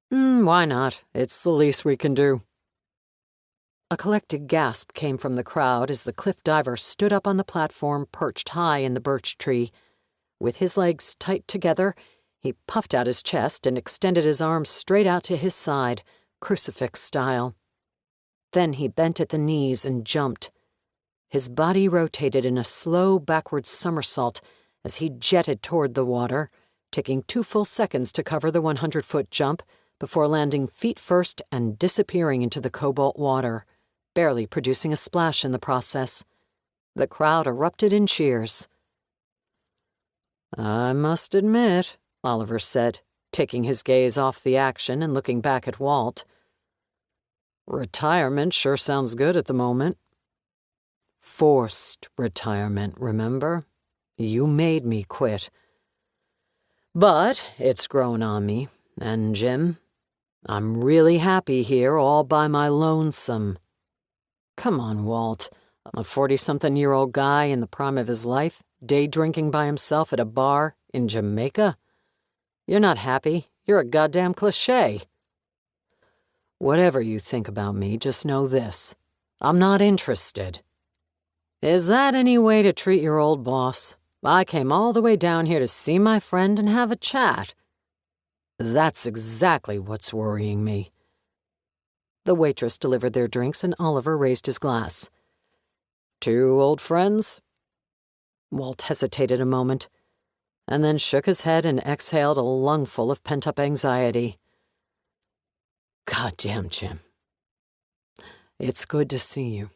Why not? It's the least we can do." A collected gasp came from the crowd as the cliff diver stood up on the platform perched high in the birch tree. With his legs tight together, he puffed out his chest and extended his arms straight out to his side, crucifix style. Then he bent at the knees and jumped. His body rotated in a slow backward somersault as he jetted toward the water, taking 2 full seconds to cover the 100-foot jump before landing feet first and disappearing into the cobalt water, barely producing a splash in the process. The crowd erupted in cheers. "I must admit," Oliver said, taking his gaze off the action and looking back at Walt. "Retirement sure sounds good at the moment." "Forced retirement, remember? You made me quit. But it's grown on me, and Jim, I'm really happy here all by my lonesome. Come on, Walt, a 40-something-year-old guy in the prime of his life, day drinking by himself at a bar in Jamaica? You're not happy. You're a goddamn cliché. Whatever you think about me, just know this. I'm not interested." "Is that any way to treat your old boss? I came all the way down here to see my friend and have a chat." "That's exactly what's worrying me." The waitress delivered their drinks and Oliver raised his glass. "Two old friends?" Walt hesitated a moment, and then shook his head and exhaled a lungful of pent-up anxiety. "Goddamn, Jim. It's good to see you."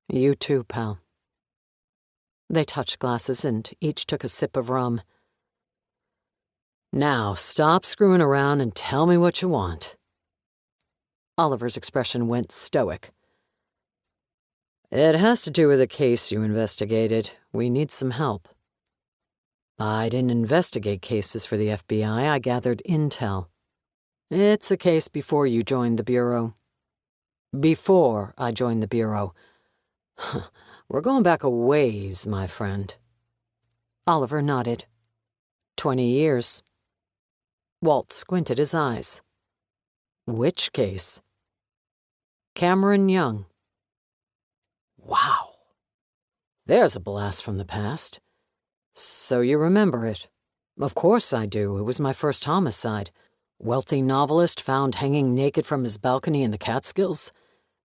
"You too, pal." They touched glasses and each took a sip of rum. "Now, stop screwing around and tell me what you want." Oliver's expression went stoic. "It has to do with a case you investigated. We need some help." "I didn't investigate cases for the FBI. I gathered intel." "It's a case before you joined the Bureau." "Before I joined the Bureau. We're going back a ways, my friend." Oliver nodded. 20 years. Walt squinted his eyes. "Which case?" "Cameron Young." "Wow. There's a blast from the past. So you remember it?" "Of course I do. It was my first homicide. Wealthy novelist found hanging naked from his balcony in the Catskills.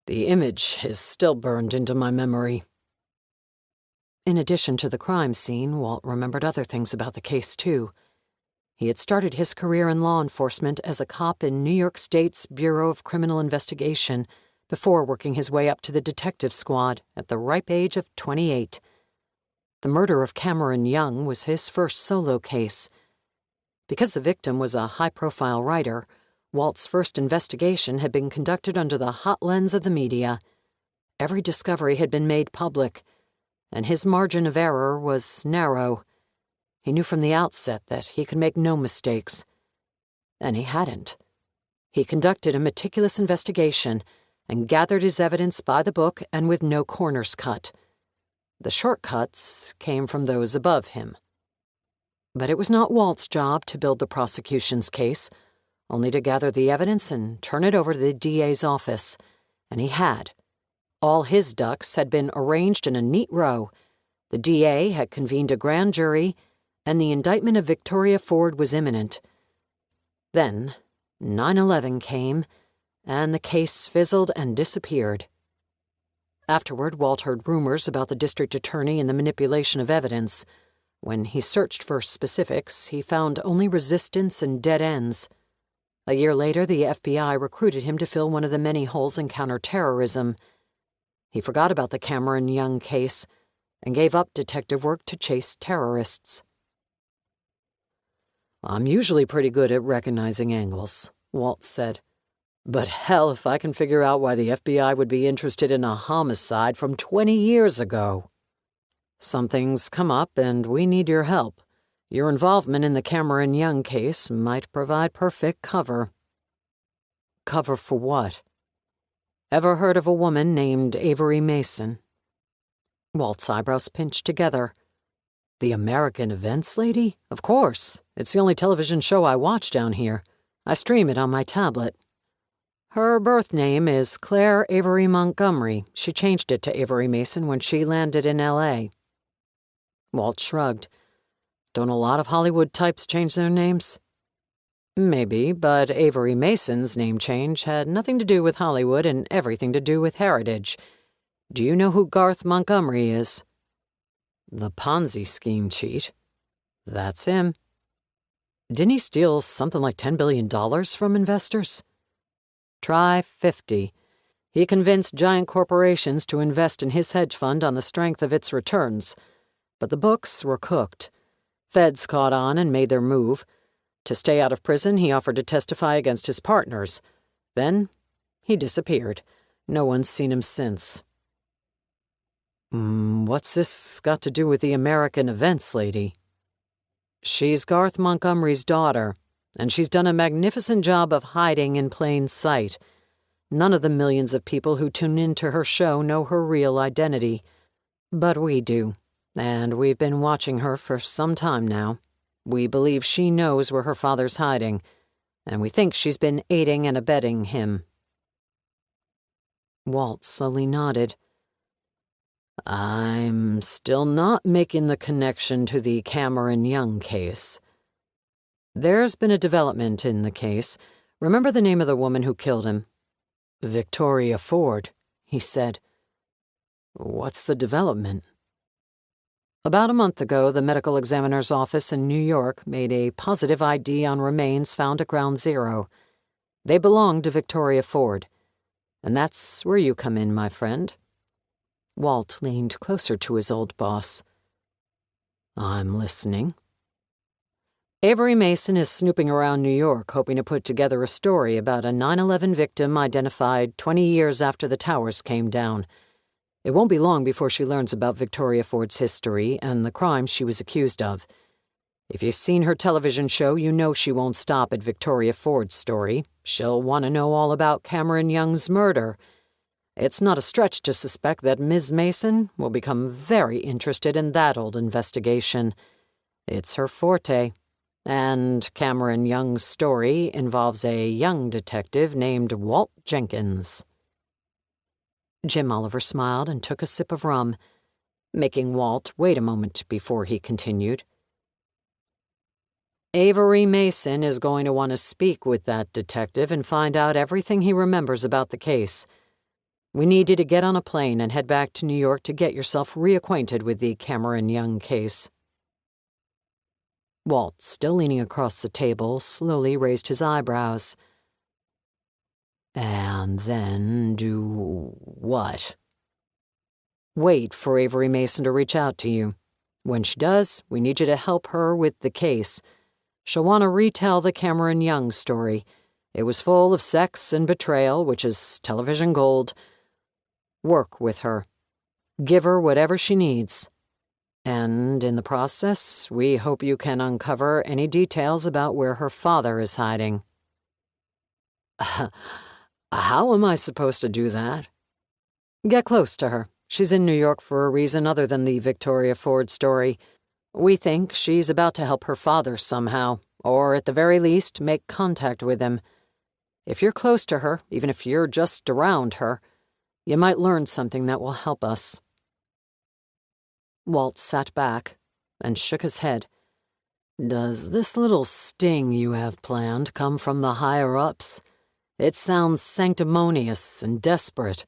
The image is still burned into my memory." In addition to the crime scene, Walt remembered other things about the case, too. He had started his career in law enforcement as a cop in New York State's Bureau of Criminal Investigation before working his way up to the detective squad at the ripe age of 28. The murder of Cameron Young was his first solo case. Because the victim was a high-profile writer, Walt's first investigation had been conducted under the hot lens of the media. Every discovery had been made public, and his margin of error was narrow. He knew from the outset that he could make no mistakes. And he hadn't. He conducted a meticulous investigation and gathered his evidence by the book and with no corners cut. The shortcuts came from those above him. But it was not Walt's job to build the prosecution's case, only to gather the evidence and turn it over to the DA's office. And he had. All his ducks had been arranged in a neat row. The DA had convened a grand jury, and the indictment of Victoria Ford was imminent. Then 9/11 came, and the case fizzled and disappeared. Afterward, Walt heard rumors about the district attorney and the manipulation of evidence. When he searched for specifics, he found only resistance and dead ends. A year later, the FBI recruited him to fill one of the many holes in counterterrorism. He forgot about the Cameron Young case and gave up detective work to chase terrorists. "I'm usually pretty good at recognizing angles," Walt said. "But hell if I can figure out why the FBI would be interested in a homicide from 20 years ago. Something's come up and we need your help. Your involvement in the Cameron Young case might provide perfect cover." "Cover for what?" "Ever heard of a woman named Avery Mason?" Walt's eyebrows pinched together. "The American Events lady? Of course. It's the only television show I watch down here. I stream it on my tablet." Her birth name is Claire Avery Montgomery. She changed it to Avery Mason when she landed in L.A. Walt shrugged. Don't a lot of Hollywood types change their names? Maybe, but Avery Mason's name change had nothing to do with Hollywood and everything to do with heritage. Do you know who Garth Montgomery is? The Ponzi scheme cheat. That's him. Didn't he steal something like $10 billion from investors? Try 50. He convinced giant corporations to invest in his hedge fund on the strength of its returns. But the books were cooked. Feds caught on and made their move. To stay out of prison, he offered to testify against his partners. Then he disappeared. No one's seen him since. What's this got to do with the American events lady? She's Garth Montgomery's daughter, and she's done a magnificent job of hiding in plain sight. None of the millions of people who tune into her show know her real identity. But we do, and we've been watching her for some time now. We believe she knows where her father's hiding, and we think she's been aiding and abetting him. Walt slowly nodded. I'm still not making the connection to the Cameron Young case. There's been a development in the case. Remember the name of the woman who killed him? Victoria Ford, he said. What's the development? About a month ago, the medical examiner's office in New York made a positive ID on remains found at Ground Zero. They belonged to Victoria Ford. And that's where you come in, my friend. Walt leaned closer to his old boss. I'm listening. Avery Mason is snooping around New York, hoping to put together a story about a 9/11 victim identified 20 years after the towers came down. It won't be long before she learns about Victoria Ford's history and the crimes she was accused of. If you've seen her television show, you know she won't stop at Victoria Ford's story. She'll want to know all about Cameron Young's murder. It's not a stretch to suspect that Ms. Mason will become very interested in that old investigation. It's her forte. And Cameron Young's story involves a young detective named Walt Jenkins. Jim Oliver smiled and took a sip of rum, making Walt wait a moment before he continued. Avery Mason is going to want to speak with that detective and find out everything he remembers about the case. We need you to get on a plane and head back to New York to get yourself reacquainted with the Cameron Young case. Walt, still leaning across the table, slowly raised his eyebrows. And then do what? Wait for Avery Mason to reach out to you. When she does, we need you to help her with the case. She'll want to retell the Cameron Young story. It was full of sex and betrayal, which is television gold. Work with her. Give her whatever she needs. And in the process, we hope you can uncover any details about where her father is hiding. How am I supposed to do that? Get close to her. She's in New York for a reason other than the Victoria Ford story. We think she's about to help her father somehow, or at the very least, make contact with him. If you're close to her, even if you're just around her, you might learn something that will help us. Walt sat back and shook his head. Does this little sting you have planned come from the higher-ups? It sounds sanctimonious and desperate.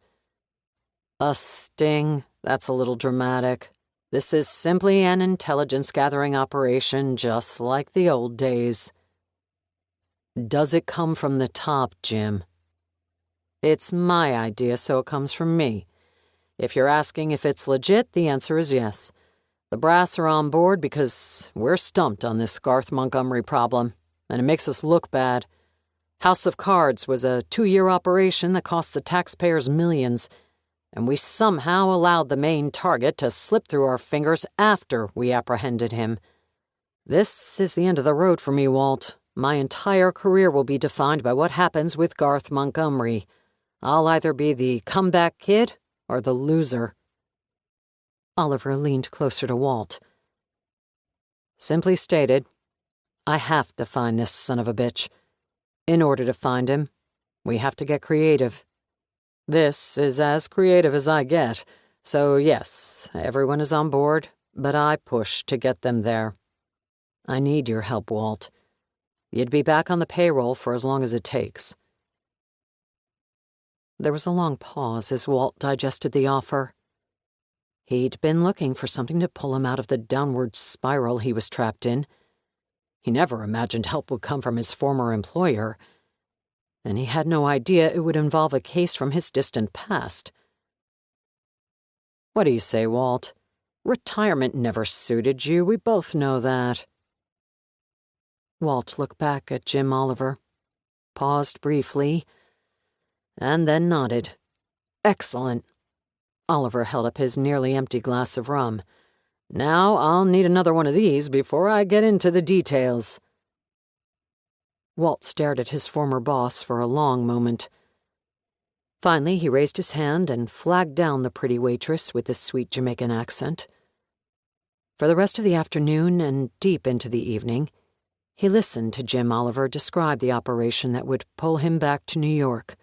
A sting? That's a little dramatic. This is simply an intelligence-gathering operation just like the old days. Does it come from the top, Jim? It's my idea, so it comes from me. If you're asking if it's legit, the answer is yes. The brass are on board because we're stumped on this Garth Montgomery problem, and it makes us look bad. House of Cards was a 2-year operation that cost the taxpayers millions, and we somehow allowed the main target to slip through our fingers after we apprehended him. This is the end of the road for me, Walt. My entire career will be defined by what happens with Garth Montgomery. I'll either be the comeback kid or the loser. Oliver leaned closer to Walt. Simply stated, I have to find this son of a bitch. In order to find him, We have to get creative. This is as creative as I get, so yes, everyone is on board, but I push to get them there. I need your help, Walt. You'd be back on the payroll for as long as it takes." There was a long pause as Walt digested the offer. He'd been looking for something to pull him out of the downward spiral he was trapped in. He never imagined help would come from his former employer, and he had no idea it would involve a case from his distant past. "What do you say, Walt? Retirement never suited you, we both know that." Walt looked back at Jim Oliver, paused briefly, and then nodded. "Excellent." Oliver held up his nearly empty glass of rum. "Now I'll need another one of these before I get into the details." Walt stared at his former boss for a long moment. Finally, he raised his hand and flagged down the pretty waitress with the sweet Jamaican accent. For the rest of the afternoon and deep into the evening, he listened to Jim Oliver describe the operation that would pull him back to New York.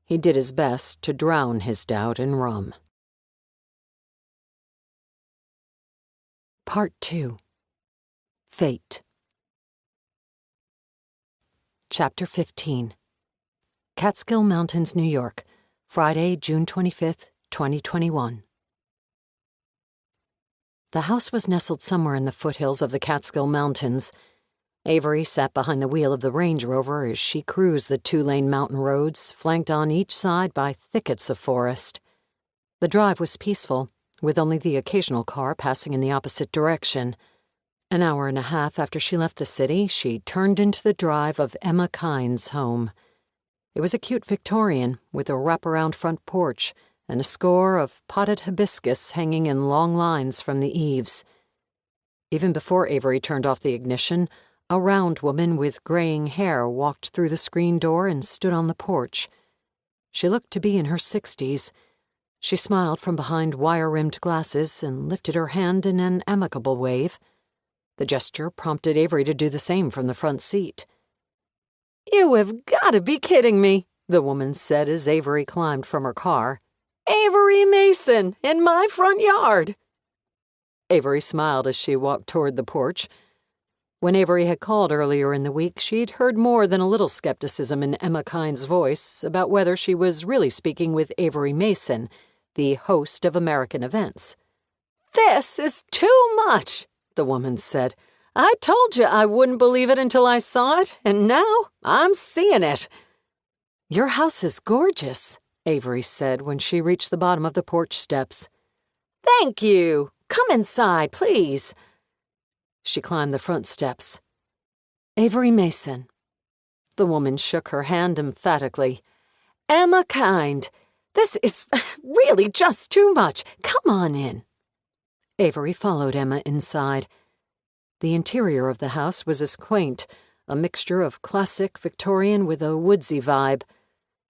He did his best to drown his doubt in rum. Part 2. Fate. Chapter 15. Catskill Mountains, New York, Friday, June 25th, 2021. The house was nestled somewhere in the foothills of the Catskill Mountains. Avery sat behind the wheel of the Range Rover as she cruised the two-lane mountain roads, flanked on each side by thickets of forest. The drive was peaceful, with only the occasional car passing in the opposite direction. An hour and a half after she left the city, she turned into the drive of Emma Kyne's home. It was a cute Victorian, with a wraparound front porch and a score of potted hibiscus hanging in long lines from the eaves. Even before Avery turned off the ignition, a round woman with graying hair walked through the screen door and stood on the porch. She looked to be in her 60s. She smiled from behind wire-rimmed glasses and lifted her hand in an amicable wave. The gesture prompted Avery to do the same from the front seat. "You have got to be kidding me," the woman said as Avery climbed from her car. "Avery Mason, in my front yard." Avery smiled as she walked toward the porch. When Avery had called earlier in the week, she'd heard more than a little skepticism in Emma Kyne's voice about whether she was really speaking with Avery Mason, the host of American Events. "This is too much," the woman said. "I told you I wouldn't believe it until I saw it, and now I'm seeing it." "Your house is gorgeous," Avery said when she reached the bottom of the porch steps. "Thank you. Come inside, please." She climbed the front steps. "Avery Mason." The woman shook her hand emphatically. "Emma Kyne. This is really just too much. Come on in." Avery followed Emma inside. The interior of the house was as quaint, a mixture of classic Victorian with a woodsy vibe.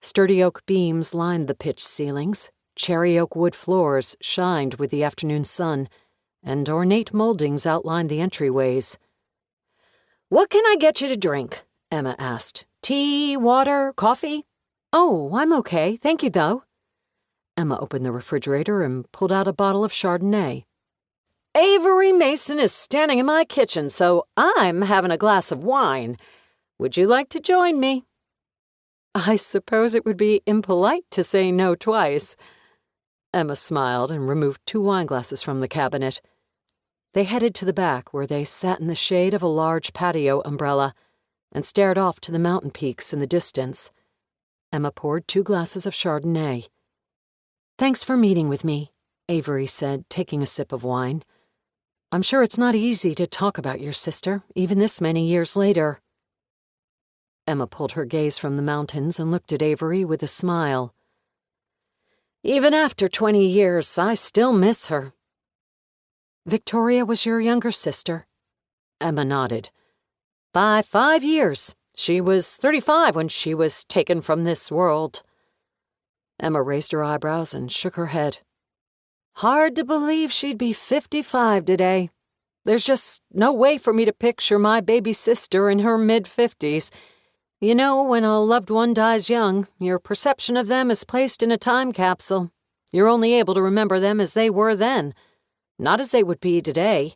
Sturdy oak beams lined the pitched ceilings, cherry oak wood floors shined with the afternoon sun, and ornate moldings outlined the entryways. "What can I get you to drink?" Emma asked. "Tea, water, coffee?" "Oh, I'm okay, thank you, though." Emma opened the refrigerator and pulled out a bottle of Chardonnay. "Avery Mason is standing in my kitchen, so I'm having a glass of wine. Would you like to join me?" "I suppose it would be impolite to say no twice." Emma smiled and removed 2 wineglasses from the cabinet. They headed to the back, where they sat in the shade of a large patio umbrella and stared off to the mountain peaks in the distance. Emma poured 2 glasses of Chardonnay. "Thanks for meeting with me," Avery said, taking a sip of wine. "I'm sure it's not easy to talk about your sister, even this many years later." Emma pulled her gaze from the mountains and looked at Avery with a smile. "Even after 20 years, I still miss her." "Victoria was your younger sister?" Emma nodded. "By 5 years. She was 35 when she was taken from this world." Emma raised her eyebrows and shook her head. "Hard to believe she'd be 55 today. There's just no way for me to picture my baby sister in her mid-50s. You know, when a loved one dies young, your perception of them is placed in a time capsule. You're only able to remember them as they were then, not as they would be today.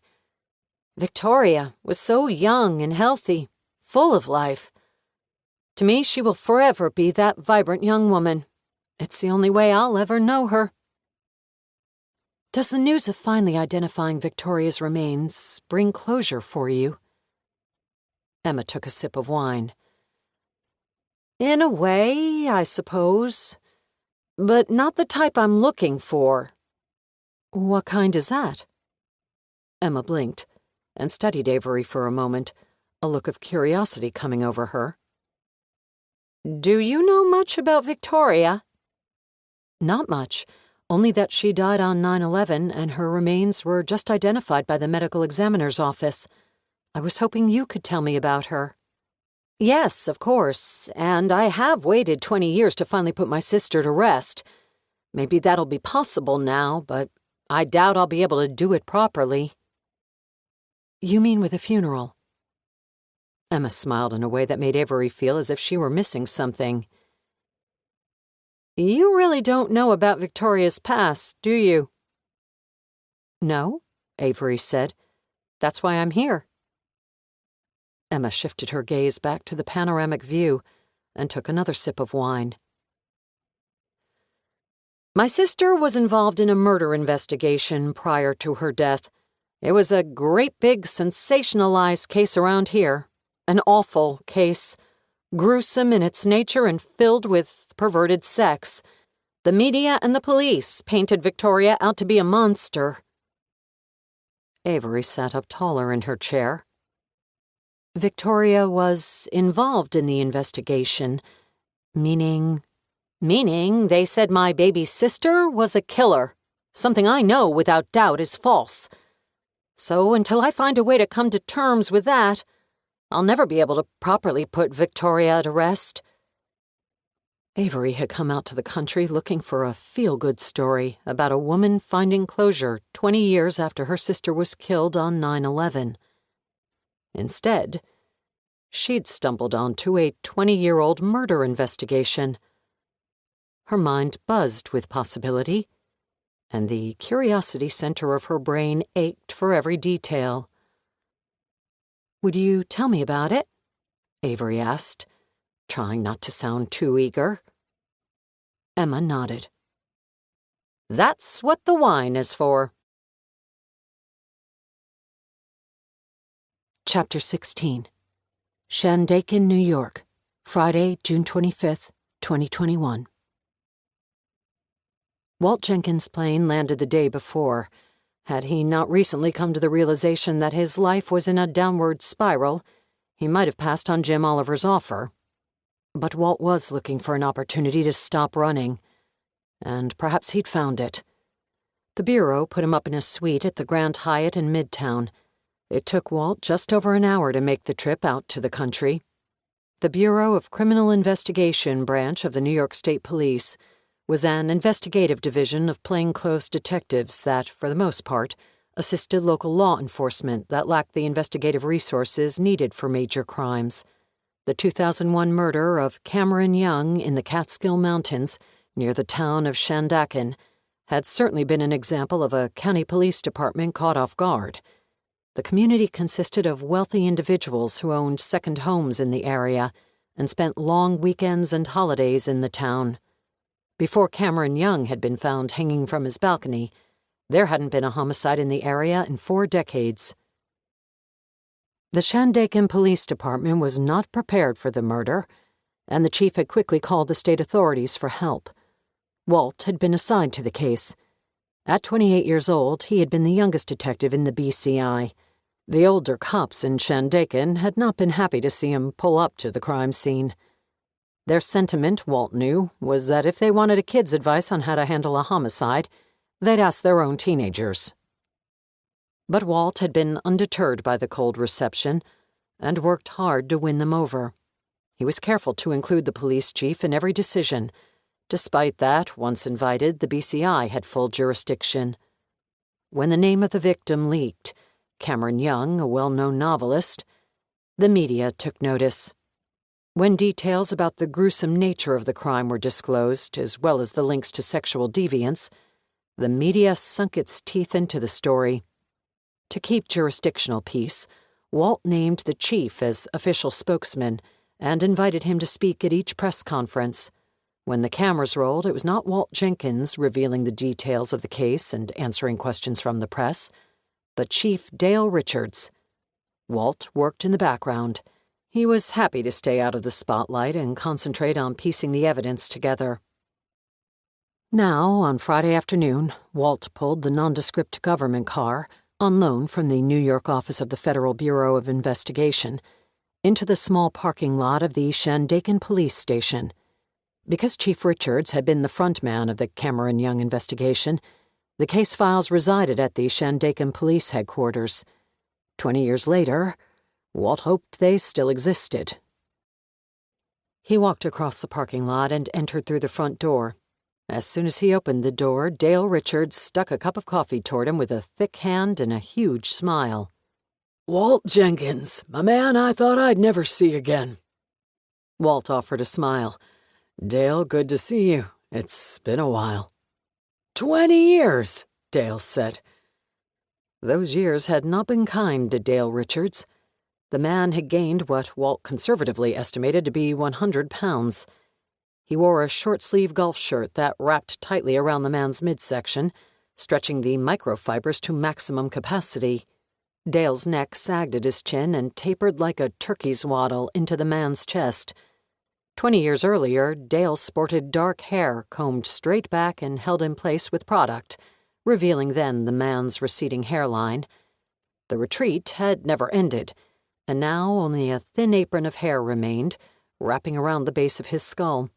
Victoria was so young and healthy, full of life. To me, she will forever be that vibrant young woman. It's the only way I'll ever know her. Does the news of finally identifying Victoria's remains bring closure for you? Emma took a sip of wine. In a way, I suppose. But not the type I'm looking for. What kind is that? Emma blinked and studied Avery for a moment, a look of curiosity coming over her. Do you know much about Victoria? Not much, only that she died on 9/11 and her remains were just identified by the medical examiner's office. I was hoping you could tell me about her. Yes, of course, and I have waited 20 years to finally put my sister to rest. Maybe that'll be possible now, but I doubt I'll be able to do it properly. You mean with a funeral? Emma smiled in a way that made Avery feel as if she were missing something. You really don't know about Victoria's past, do you? No, Avery said. That's why I'm here. Emma shifted her gaze back to the panoramic view and took another sip of wine. My sister was involved in a murder investigation prior to her death. It was a great big sensationalized case around here. An awful case. Gruesome in its nature and filled with perverted sex. The media and the police painted Victoria out to be a monster. Avery sat up taller in her chair. Victoria was involved in the investigation, meaning they said my baby sister was a killer, something I know without doubt is false. So until I find a way to come to terms with that, I'll never be able to properly put Victoria to rest. Avery had come out to the country looking for a feel-good story about a woman finding closure 20 years after her sister was killed on 9/11. Instead, she'd stumbled onto a 20-year-old murder investigation. Her mind buzzed with possibility, and the curiosity center of her brain ached for every detail. Would you tell me about it? Avery asked, trying not to sound too eager. Emma nodded. That's what the wine is for. Chapter 16. Shandaken, New York, Friday, June 25th, 2021. Walt Jenkins' plane landed the day before. Had he not recently come to the realization that his life was in a downward spiral, he might have passed on Jim Oliver's offer. But Walt was looking for an opportunity to stop running, and perhaps he'd found it. The Bureau put him up in a suite at the Grand Hyatt in Midtown. It took Walt just over an hour to make the trip out to the country. The Bureau of Criminal Investigation branch of the New York State Police was an investigative division of plainclothes detectives that, for the most part, assisted local law enforcement that lacked the investigative resources needed for major crimes. The 2001 murder of Cameron Young in the Catskill Mountains, near the town of Shandaken, had certainly been an example of a county police department caught off guard. The community consisted of wealthy individuals who owned second homes in the area and spent long weekends and holidays in the town. Before Cameron Young had been found hanging from his balcony, there hadn't been a homicide in the area in 4 decades. The Shandaken Police Department was not prepared for the murder, and the chief had quickly called the state authorities for help. Walt had been assigned to the case. At 28 years old, he had been the youngest detective in the BCI. The older cops in Shandaken had not been happy to see him pull up to the crime scene. Their sentiment, Walt knew, was that if they wanted a kid's advice on how to handle a homicide, they'd ask their own teenagers. But Walt had been undeterred by the cold reception and worked hard to win them over. He was careful to include the police chief in every decision. Despite that, once invited, the BCI had full jurisdiction. When the name of the victim leaked, Cameron Young, a well-known novelist, the media took notice. When details about the gruesome nature of the crime were disclosed, as well as the links to sexual deviance, the media sunk its teeth into the story. To keep jurisdictional peace, Walt named the chief as official spokesman and invited him to speak at each press conference. When the cameras rolled, it was not Walt Jenkins revealing the details of the case and answering questions from the press, but Chief Dale Richards. Walt worked in the background. He was happy to stay out of the spotlight and concentrate on piecing the evidence together. Now, on Friday afternoon, Walt pulled the nondescript government car, on loan from the New York office of the Federal Bureau of Investigation, into the small parking lot of the Shandaken Police Station. Because Chief Richards had been the front man of the Cameron Young investigation, the case files resided at the Shandaken Police Headquarters. 20 years later, Walt hoped they still existed. He walked across the parking lot and entered through the front door. As soon as he opened the door, Dale Richards stuck a cup of coffee toward him with a thick hand and a huge smile. "Walt Jenkins, my man I thought I'd never see again." Walt offered a smile. "Dale, good to see you. It's been a while." 20 years, Dale said. Those years had not been kind to Dale Richards. The man had gained what Walt conservatively estimated to be 100 pounds. He wore a short-sleeve golf shirt that wrapped tightly around the man's midsection, stretching the microfibers to maximum capacity. Dale's neck sagged at his chin and tapered like a turkey's waddle into the man's chest. 20 years earlier, Dale sported dark hair combed straight back and held in place with product, revealing then the man's receding hairline. The retreat had never ended, and now only a thin apron of hair remained, wrapping around the base of his skull.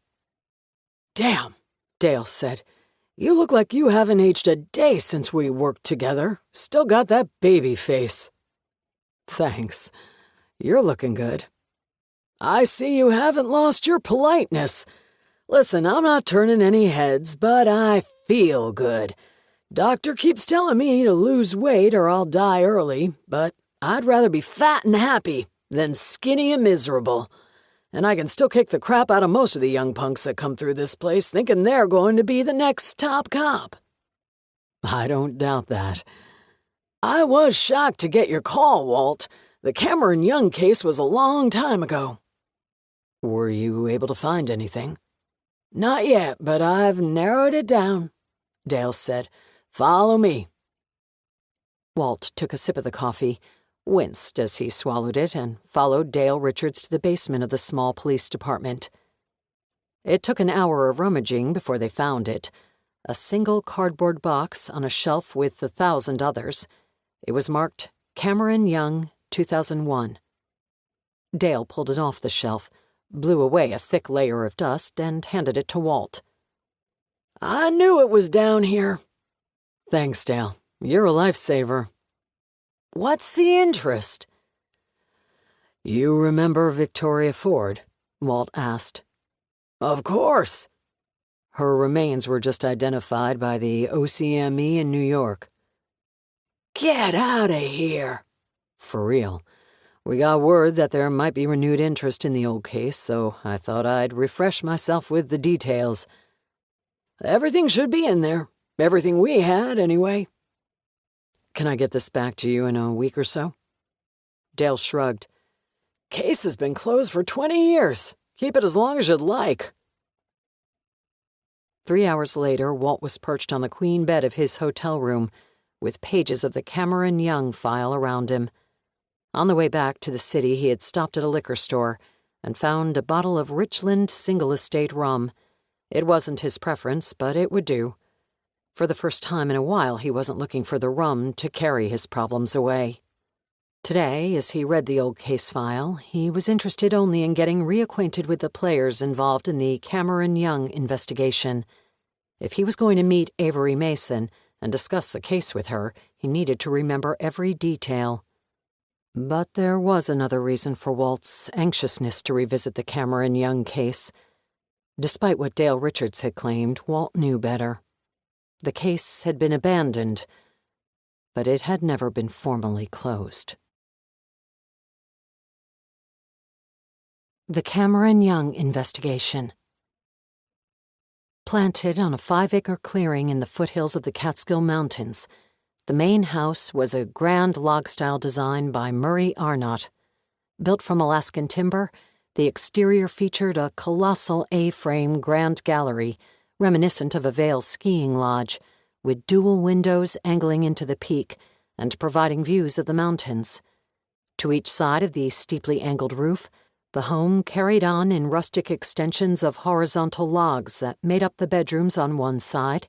"Damn," Dale said. "You look like you haven't aged a day since we worked together. Still got that baby face." "Thanks. You're looking good." "I see you haven't lost your politeness. Listen, I'm not turning any heads, but I feel good. Doctor keeps telling me to lose weight or I'll die early, but I'd rather be fat and happy than skinny and miserable. And I can still kick the crap out of most of the young punks that come through this place thinking they're going to be the next top cop." "I don't doubt that." "I was shocked to get your call, Walt. The Cameron Young case was a long time ago." "Were you able to find anything?" "Not yet, but I've narrowed it down," Dale said. "Follow me." Walt took a sip of the coffee, winced as he swallowed it, and followed Dale Richards to the basement of the small police department. It took an hour of rummaging before they found it, a single cardboard box on a shelf with 1,000 others. It was marked Cameron Young, 2001. Dale pulled it off the shelf, blew away a thick layer of dust, and handed it to Walt. "I knew it was down here." "Thanks, Dale. You're a lifesaver." "What's the interest?" "You remember Victoria Ford?" Walt asked. "Of course." "Her remains were just identified by the OCME in New York." "Get out of here." "For real. We got word that there might be renewed interest in the old case, so I thought I'd refresh myself with the details." "Everything should be in there. Everything we had, anyway." "Can I get this back to you in a week or so?" Dale shrugged. "Case has been closed for 20 years. Keep it as long as you'd like." 3 hours later, Walt was perched on the queen bed of his hotel room, with pages of the Cameron Young file around him. On the way back to the city, he had stopped at a liquor store and found a bottle of Richland Single Estate rum. It wasn't his preference, but it would do. For the first time in a while, he wasn't looking for the rum to carry his problems away. Today, as he read the old case file, he was interested only in getting reacquainted with the players involved in the Cameron Young investigation. If he was going to meet Avery Mason and discuss the case with her, he needed to remember every detail. But there was another reason for Walt's anxiousness to revisit the Cameron Young case. Despite what Dale Richards had claimed, Walt knew better. The case had been abandoned, but it had never been formally closed. The Cameron Young Investigation. Planted on a 5-acre clearing in the foothills of the Catskill Mountains, the main house was a grand log-style design by Murray Arnott. Built from Alaskan timber, the exterior featured a colossal A-frame grand gallery reminiscent of a Vail skiing lodge, with dual windows angling into the peak and providing views of the mountains. To each side of the steeply angled roof, the home carried on in rustic extensions of horizontal logs that made up the bedrooms on one side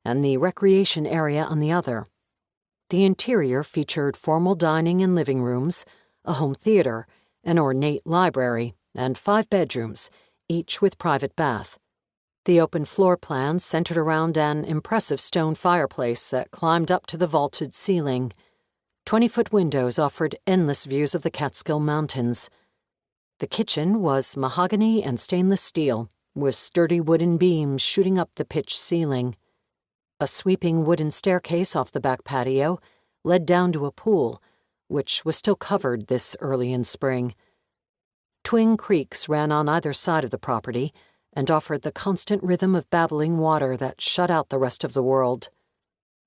and the recreation area on the other. The interior featured formal dining and living rooms, a home theater, an ornate library, and 5 bedrooms, each with private bath. The open floor plan centered around an impressive stone fireplace that climbed up to the vaulted ceiling. 20-foot windows offered endless views of the Catskill Mountains. The kitchen was mahogany and stainless steel, with sturdy wooden beams shooting up the pitched ceiling. A sweeping wooden staircase off the back patio led down to a pool, which was still covered this early in spring. Twin creeks ran on either side of the property and offered the constant rhythm of babbling water that shut out the rest of the world.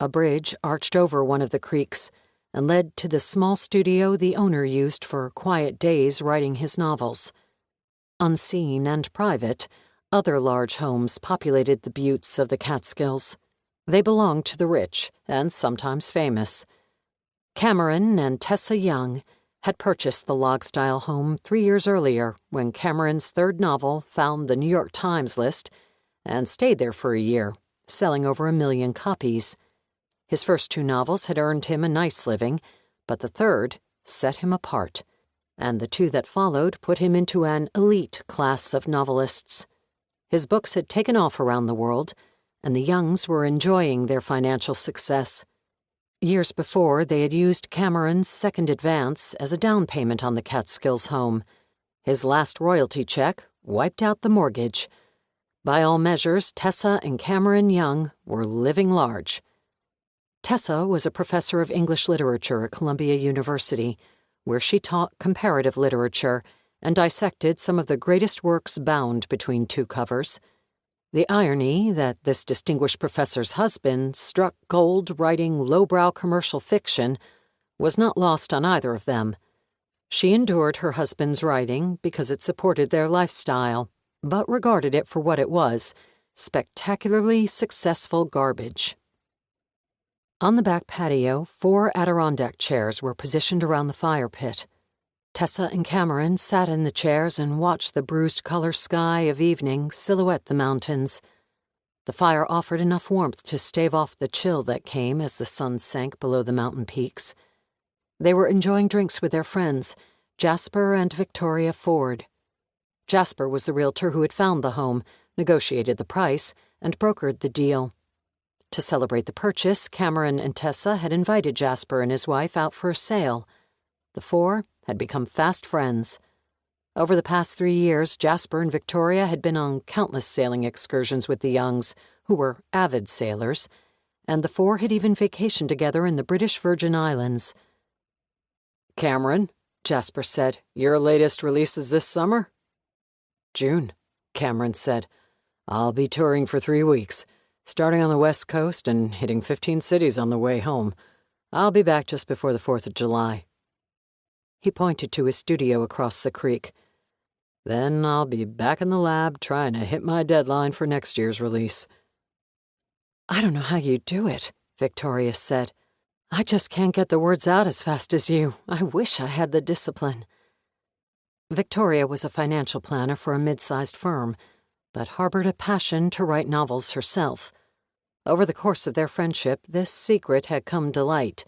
A bridge arched over one of the creeks and led to the small studio the owner used for quiet days writing his novels. Unseen and private, other large homes populated the buttes of the Catskills. They belonged to the rich and sometimes famous. Cameron and Tessa Young had purchased the log-style home 3 years earlier when Cameron's 3rd novel found the New York Times list and stayed there for a year, selling over 1 million copies. His first 2 novels had earned him a nice living, but the 3rd set him apart, and the 2 that followed put him into an elite class of novelists. His books had taken off around the world, and the Youngs were enjoying their financial success. Years before, they had used Cameron's second advance as a down payment on the Catskills home. His last royalty check wiped out the mortgage. By all measures, Tessa and Cameron Young were living large. Tessa was a professor of English literature at Columbia University, where she taught comparative literature and dissected some of the greatest works bound between 2 covers. The irony that this distinguished professor's husband struck gold writing lowbrow commercial fiction was not lost on either of them. She endured her husband's writing because it supported their lifestyle, but regarded it for what it was, spectacularly successful garbage. On the back patio, 4 Adirondack chairs were positioned around the fire pit. Tessa and Cameron sat in the chairs and watched the bruised-color sky of evening silhouette the mountains. The fire offered enough warmth to stave off the chill that came as the sun sank below the mountain peaks. They were enjoying drinks with their friends, Jasper and Victoria Ford. Jasper was the realtor who had found the home, negotiated the price, and brokered the deal. To celebrate the purchase, Cameron and Tessa had invited Jasper and his wife out for a sail. The 4 had become fast friends. Over the past 3 years, Jasper and Victoria had been on countless sailing excursions with the Youngs, who were avid sailors, and the 4 had even vacationed together in the British Virgin Islands. "Cameron," Jasper said, "your latest release is this summer?" "June," Cameron said. "I'll be touring for 3 weeks. Starting on the West Coast and hitting 15 cities on the way home. I'll be back just before the 4th of July. He pointed to his studio across the creek. Then I'll be back in the lab trying to hit my deadline for next year's release. "I don't know how you do it," Victoria said. "I just can't get the words out as fast as you. I wish I had the discipline." Victoria was a financial planner for a mid-sized firm, but harbored a passion to write novels herself. Over the course of their friendship, this secret had come to light.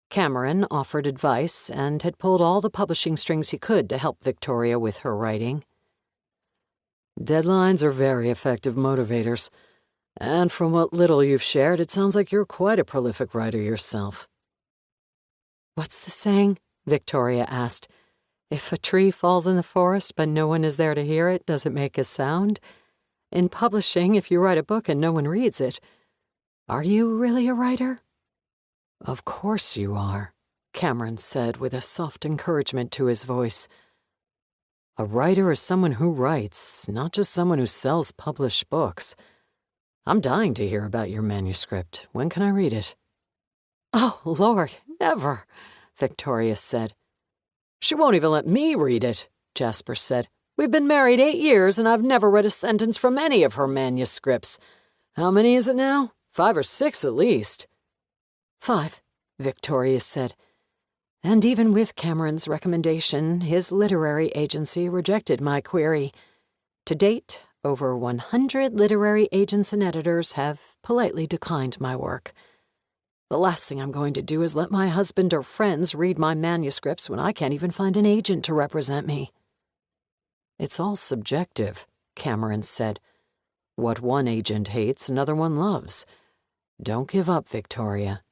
Cameron offered advice and had pulled all the publishing strings he could to help Victoria with her writing. "Deadlines are very effective motivators, and from what little you've shared, it sounds like you're quite a prolific writer yourself." "What's the saying?" Victoria asked. "If a tree falls in the forest but no one is there to hear it, does it make a sound? In publishing, if you write a book and no one reads it, are you really a writer?" "Of course you are," Cameron said with a soft encouragement to his voice. A writer is someone who writes, not just someone who sells published books. I'm dying to hear about your manuscript. When can I read it?" "Oh, Lord, never," Victoria said. "She won't even let me read it," Jasper said. "We've been married 8 years, and I've never read a sentence from any of her manuscripts. How many is it now? 5 or 6 at least." "5," Victoria said. And even with Cameron's recommendation, his literary agency rejected my query. To date, over 100 literary agents and editors have politely declined my work. The last thing I'm going to do is let my husband or friends read my manuscripts when I can't even find an agent to represent me. "It's all subjective," Cameron said. "What one agent hates, another one loves. Don't give up, Victoria."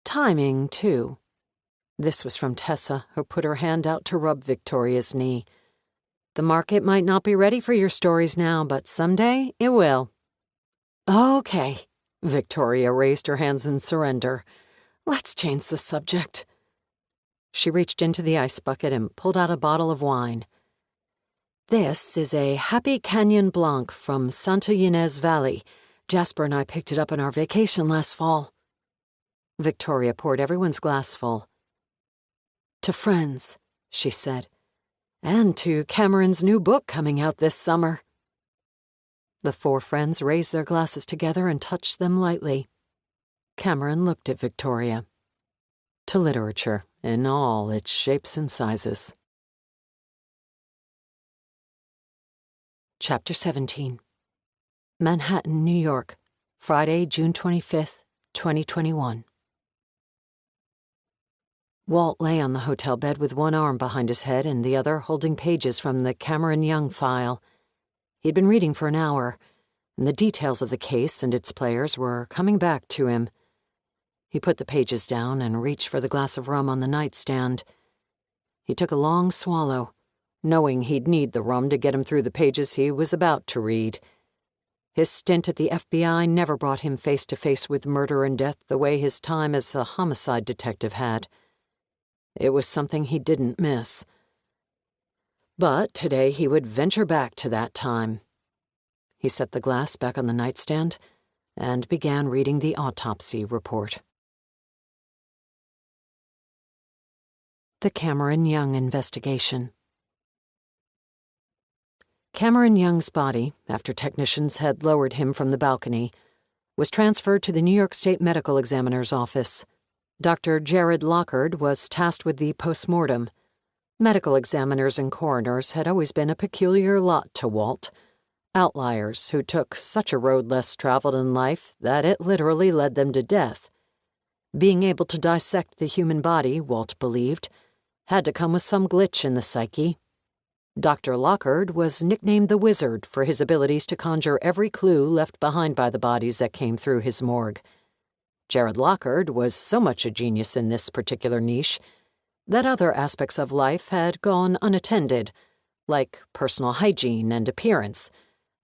Timing, too. This was from Tessa, who put her hand out to rub Victoria's knee. "The market might not be ready for your stories now, but someday it will." "Okay." Victoria raised her hands in surrender. "Let's change the subject." She reached into the ice bucket and pulled out a bottle of wine. "This is a Happy Canyon Blanc from Santa Ynez Valley. Jasper and I picked it up on our vacation last fall." Victoria poured everyone's glass full. "To friends," she said, "and to Cameron's new book coming out this summer." The 4 friends raised their glasses together and touched them lightly. Cameron looked at Victoria. "To literature, in all its shapes and sizes." Chapter 17. Manhattan, New York, Friday, June 25th, 2021. Walt lay on the hotel bed with one arm behind his head and the other holding pages from the Cameron Young file. He'd been reading for an hour, and the details of the case and its players were coming back to him. He put the pages down and reached for the glass of rum on the nightstand. He took a long swallow, knowing he'd need the rum to get him through the pages he was about to read. His stint at the FBI never brought him face to face with murder and death the way his time as a homicide detective had. It was something he didn't miss. But today he would venture back to that time. He set the glass back on the nightstand and began reading the autopsy report. The Cameron Young investigation. Cameron Young's body, after technicians had lowered him from the balcony, was transferred to the New York State Medical Examiner's office. Dr. Jared Lockard was tasked with the postmortem. Medical examiners and coroners had always been a peculiar lot to Walt. Outliers who took such a road less traveled in life that it literally led them to death. Being able to dissect the human body, Walt believed, had to come with some glitch in the psyche. Dr. Lockard was nicknamed the Wizard for his abilities to conjure every clue left behind by the bodies that came through his morgue. Jared Lockard was so much a genius in this particular niche that other aspects of life had gone unattended, like personal hygiene and appearance,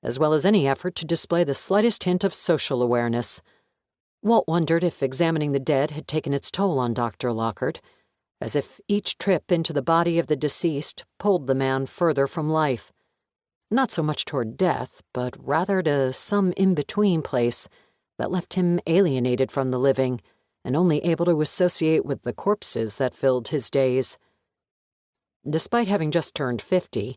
as well as any effort to display the slightest hint of social awareness. Walt wondered if examining the dead had taken its toll on Dr. Lockard, as if each trip into the body of the deceased pulled the man further from life. Not so much toward death, but rather to some in-between place that left him alienated from the living and only able to associate with the corpses that filled his days. Despite having just turned 50,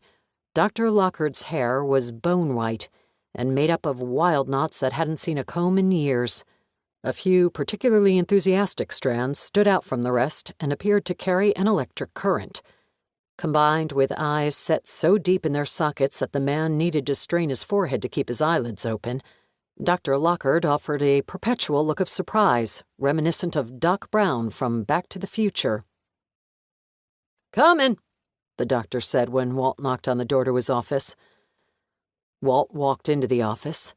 Dr. Lockard's hair was bone-white and made up of wild knots that hadn't seen a comb in years. A few particularly enthusiastic strands stood out from the rest and appeared to carry an electric current. Combined with eyes set so deep in their sockets that the man needed to strain his forehead to keep his eyelids open, Dr. Lockard offered a perpetual look of surprise, reminiscent of Doc Brown from Back to the Future. "Come in," the doctor said when Walt knocked on the door to his office. Walt walked into the office.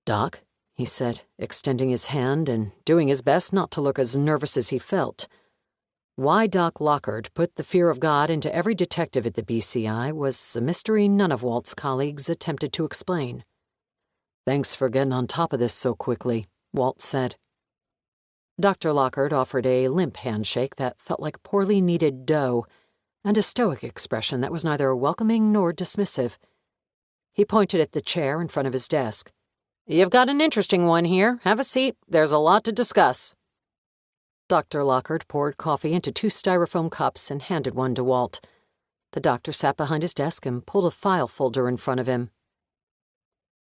"Doc," he said, extending his hand and doing his best not to look as nervous as he felt. Why Doc Lockard put the fear of God into every detective at the BCI was a mystery none of Walt's colleagues attempted to explain. "Thanks for getting on top of this so quickly," Walt said. Dr. Lockard offered a limp handshake that felt like poorly kneaded dough, and a stoic expression that was neither welcoming nor dismissive. He pointed at the chair in front of his desk. "You've got an interesting one here. Have a seat. There's a lot to discuss." Dr. Lockhart poured coffee into 2 styrofoam cups and handed one to Walt. The doctor sat behind his desk and pulled a file folder in front of him.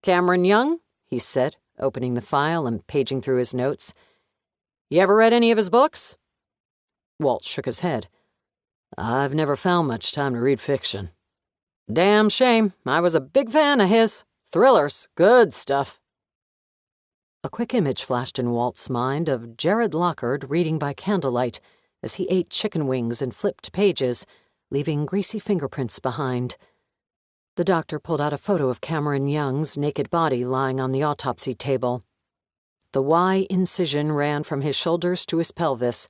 "Cameron Young," he said, opening the file and paging through his notes. "You ever read any of his books?" Walt shook his head. "I've never found much time to read fiction." "Damn shame. I was a big fan of his. Thrillers. Good stuff." A quick image flashed in Walt's mind of Jared Lockhart reading by candlelight as he ate chicken wings and flipped pages, leaving greasy fingerprints behind. The doctor pulled out a photo of Cameron Young's naked body lying on the autopsy table. The Y incision ran from his shoulders to his pelvis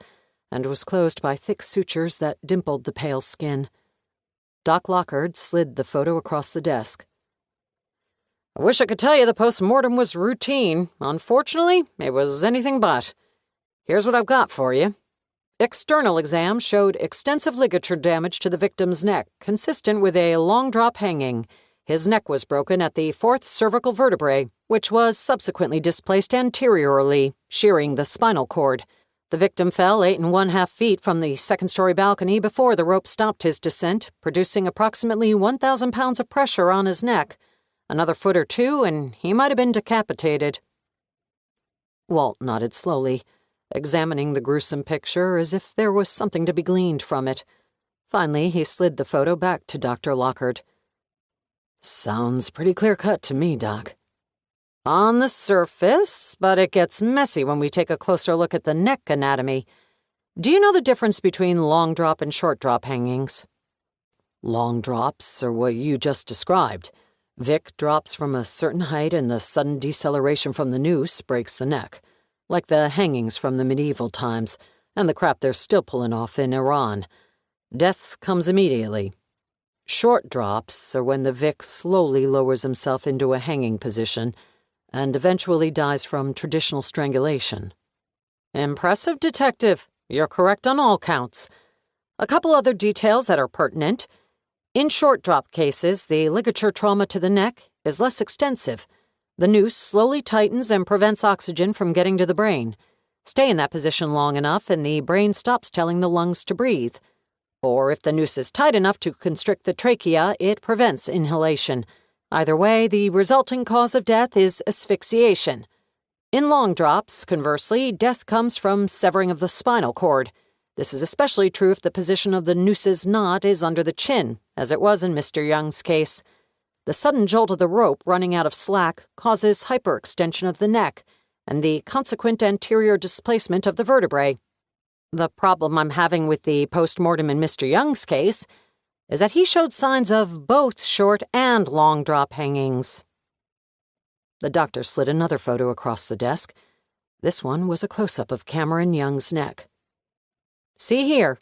and was closed by thick sutures that dimpled the pale skin. Doc Lockhart slid the photo across the desk. "I wish I could tell you the post-mortem was routine. Unfortunately, it was anything but. Here's what I've got for you. External exam showed extensive ligature damage to the victim's neck, consistent with a long drop hanging. His neck was broken at the 4th cervical vertebrae, which was subsequently displaced anteriorly, shearing the spinal cord. The victim fell 8½ feet from the 2nd-story balcony before the rope stopped his descent, producing approximately 1,000 pounds of pressure on his neck. Another foot or two, and he might have been decapitated." Walt nodded slowly, examining the gruesome picture as if there was something to be gleaned from it. Finally, he slid the photo back to Dr. Lockhart. "Sounds pretty clear-cut to me, Doc." "On the surface, but it gets messy when we take a closer look at the neck anatomy. Do you know the difference between long drop and short drop hangings?" "Long drops are what you just described. Vic drops from a certain height and the sudden deceleration from the noose breaks the neck, like the hangings from the medieval times and the crap they're still pulling off in Iran. Death comes immediately. Short drops are when the Vic slowly lowers himself into a hanging position and eventually dies from traditional strangulation." "Impressive, Detective. You're correct on all counts. A couple other details that are pertinent. In short drop cases, the ligature trauma to the neck is less extensive. The noose slowly tightens and prevents oxygen from getting to the brain. Stay in that position long enough and the brain stops telling the lungs to breathe. Or if the noose is tight enough to constrict the trachea, it prevents inhalation. Either way, the resulting cause of death is asphyxiation. In long drops, conversely, death comes from severing of the spinal cord. This is especially true if the position of the noose's knot is under the chin, as it was in Mr. Young's case. The sudden jolt of the rope running out of slack causes hyperextension of the neck and the consequent anterior displacement of the vertebrae. The problem I'm having with the post-mortem in Mr. Young's case is that he showed signs of both short and long drop hangings." The doctor slid another photo across the desk. This one was a close-up of Cameron Young's neck. "See here.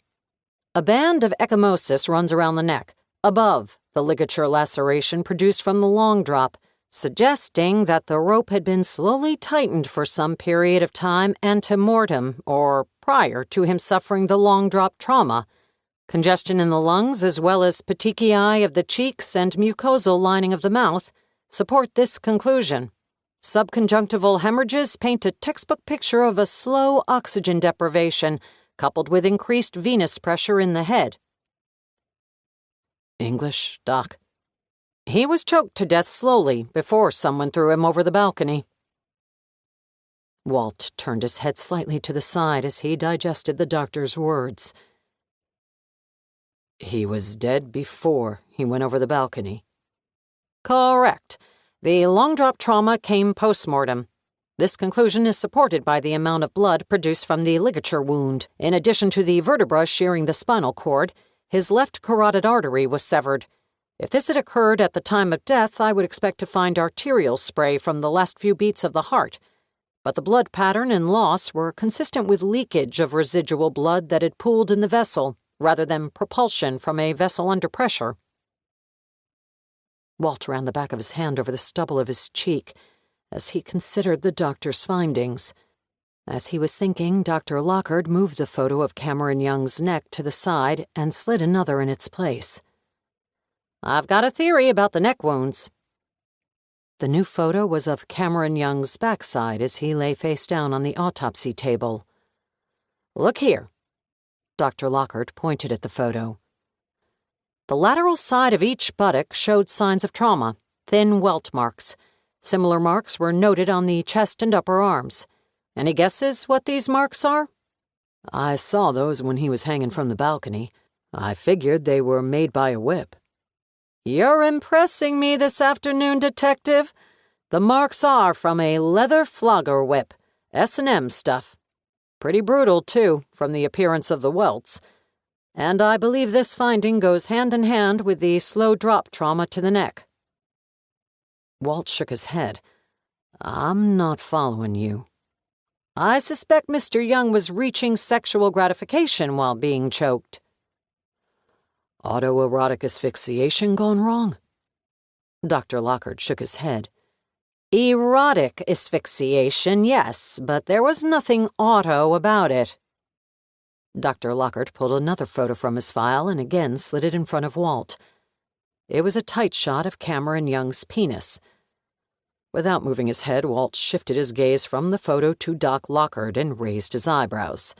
A band of ecchymosis runs around the neck, above the ligature laceration produced from the long drop, suggesting that the rope had been slowly tightened for some period of time ante-mortem, or prior to him suffering the long drop trauma. Congestion in the lungs, as well as petechiae of the cheeks and mucosal lining of the mouth, support this conclusion. Subconjunctival hemorrhages paint a textbook picture of a slow oxygen deprivation, coupled with increased venous pressure in the head." "English, Doc?" "He was choked to death slowly before someone threw him over the balcony." Walt turned his head slightly to the side as he digested the doctor's words. "He was dead before he went over the balcony." "Correct. The long drop trauma came post-mortem. This conclusion is supported by the amount of blood produced from the ligature wound. In addition to the vertebra shearing the spinal cord, his left carotid artery was severed. If this had occurred at the time of death, I would expect to find arterial spray from the last few beats of the heart. But the blood pattern and loss were consistent with leakage of residual blood that had pooled in the vessel, rather than propulsion from a vessel under pressure." Walt ran the back of his hand over the stubble of his cheek as he considered the doctor's findings. As he was thinking, Dr. Lockhart moved the photo of Cameron Young's neck to the side and slid another in its place. "I've got a theory about the neck wounds." The new photo was of Cameron Young's backside as he lay face down on the autopsy table. "Look here." Dr. Lockhart pointed at the photo. The lateral side of each buttock showed signs of trauma, thin welt marks. Similar marks were noted on the chest and upper arms. Any guesses what these marks are? I saw those when he was hanging from the balcony. I figured they were made by a whip. You're impressing me this afternoon, Detective. The marks are from a leather flogger whip, S&M stuff. Pretty brutal, too, from the appearance of the welts. And I believe this finding goes hand in hand with the slow drop trauma to the neck. Walt shook his head. I'm not following you. I suspect Mr. Young was reaching sexual gratification while being choked. Autoerotic asphyxiation gone wrong? Dr. Lockhart shook his head. Erotic asphyxiation, yes, but there was nothing auto about it. Dr. Lockhart pulled another photo from his file and again slid it in front of Walt. It was a tight shot of Cameron Young's penis. Without moving his head, Walt shifted his gaze from the photo to Doc Lockhart and raised his eyebrows.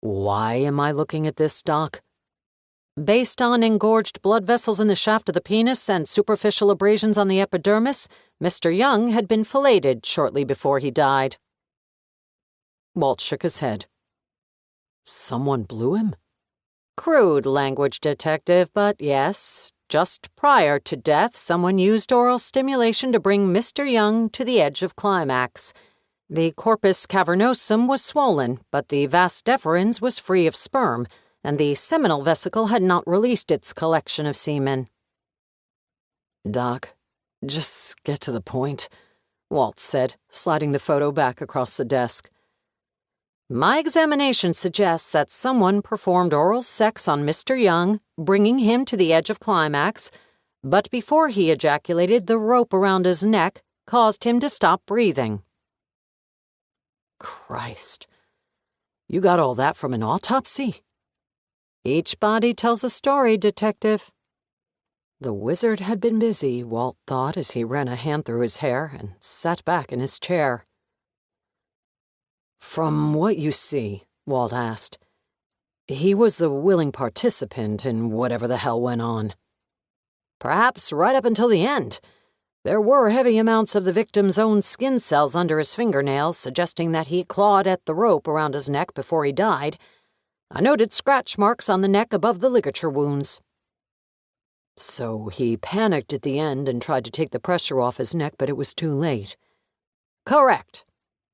Why am I looking at this, Doc? Based on engorged blood vessels in the shaft of the penis and superficial abrasions on the epidermis, Mr. Young had been filleted shortly before he died. Walt shook his head. Someone blew him? Crude language, Detective, but yes. Just prior to death, someone used oral stimulation to bring Mr. Young to the edge of climax. The corpus cavernosum was swollen, but the vas deferens was free of sperm, and the seminal vesicle had not released its collection of semen. Doc, just get to the point, Walt said, sliding the photo back across the desk. My examination suggests that someone performed oral sex on Mr. Young, bringing him to the edge of climax, but before he ejaculated, the rope around his neck caused him to stop breathing. Christ. You got all that from an autopsy? Each body tells a story, Detective. The wizard had been busy, Walt thought as he ran a hand through his hair and sat back in his chair. From what you see, Walt asked, he was a willing participant in whatever the hell went on. Perhaps right up until the end. There were heavy amounts of the victim's own skin cells under his fingernails, suggesting that he clawed at the rope around his neck before he died. I noted scratch marks on the neck above the ligature wounds. So he panicked at the end and tried to take the pressure off his neck, but it was too late. Correct.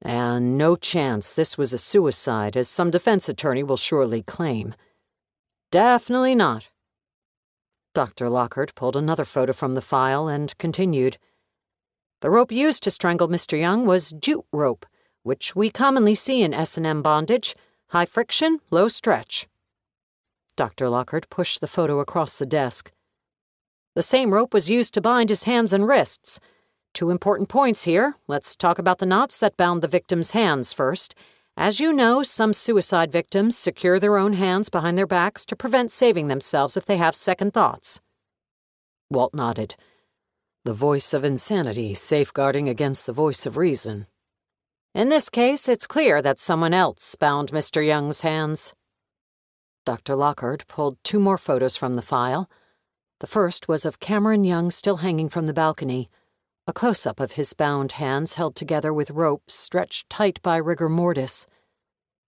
And no chance this was a suicide, as some defense attorney will surely claim. Definitely not. Dr. Lockhart pulled another photo from the file and continued. The rope used to strangle Mr. Young was jute rope, which we commonly see in S&M bondage. High friction, low stretch. Dr. Lockhart pushed the photo across the desk. The same rope was used to bind his hands and wrists. 2 important points here. Let's talk about the knots that bound the victim's hands first. As you know, some suicide victims secure their own hands behind their backs to prevent saving themselves if they have second thoughts. Walt nodded. The voice of insanity safeguarding against the voice of reason. In this case, it's clear that someone else bound Mr. Young's hands. Dr. Lockhart pulled 2 more photos from the file. The first was of Cameron Young still hanging from the balcony, a close-up of his bound hands held together with ropes stretched tight by rigor mortis.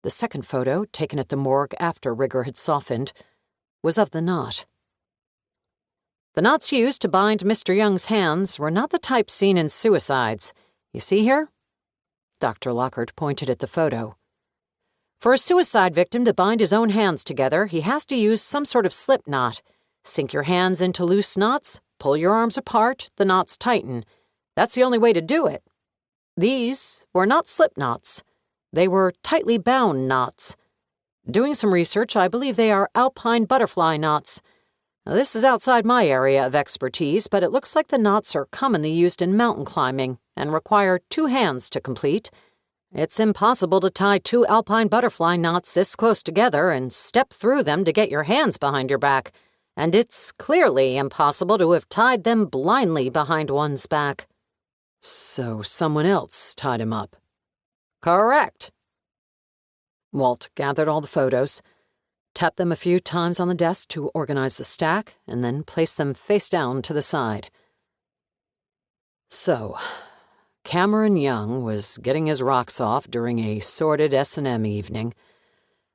The second photo, taken at the morgue after rigor had softened, was of the knot. The knots used to bind Mr. Young's hands were not the type seen in suicides. You see here? Dr. Lockhart pointed at the photo. For a suicide victim to bind his own hands together, he has to use some sort of slip knot. Sink your hands into loose knots, pull your arms apart, the knots tighten. That's the only way to do it. These were not slip knots. They were tightly bound knots. Doing some research, I believe they are alpine butterfly knots. Now, this is outside my area of expertise, but it looks like the knots are commonly used in mountain climbing and require 2 hands to complete. It's impossible to tie two alpine butterfly knots this close together and step through them to get your hands behind your back, and it's clearly impossible to have tied them blindly behind one's back." "So someone else tied him up?" "Correct." Walt gathered all the photos, tapped them a few times on the desk to organize the stack, and then placed them face down to the side. "So, Cameron Young was getting his rocks off during a sordid S&M evening.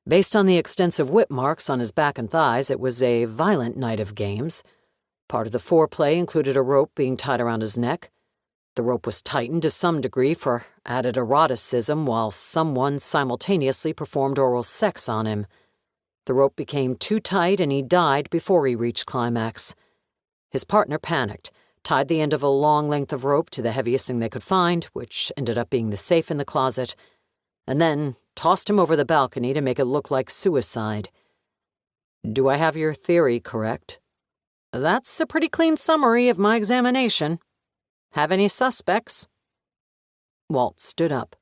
Based on the extensive whip marks on his back and thighs, it was a violent night of games. Part of the foreplay included a rope being tied around his neck. The rope was tightened to some degree for added eroticism while someone simultaneously performed oral sex on him. The rope became too tight and he died before he reached climax. His partner panicked, tied the end of a long length of rope to the heaviest thing they could find, which ended up being the safe in the closet, and then tossed him over the balcony to make it look like suicide. Do I have your theory correct?" "That's a pretty clean summary of my examination. Have any suspects?" Walt stood up.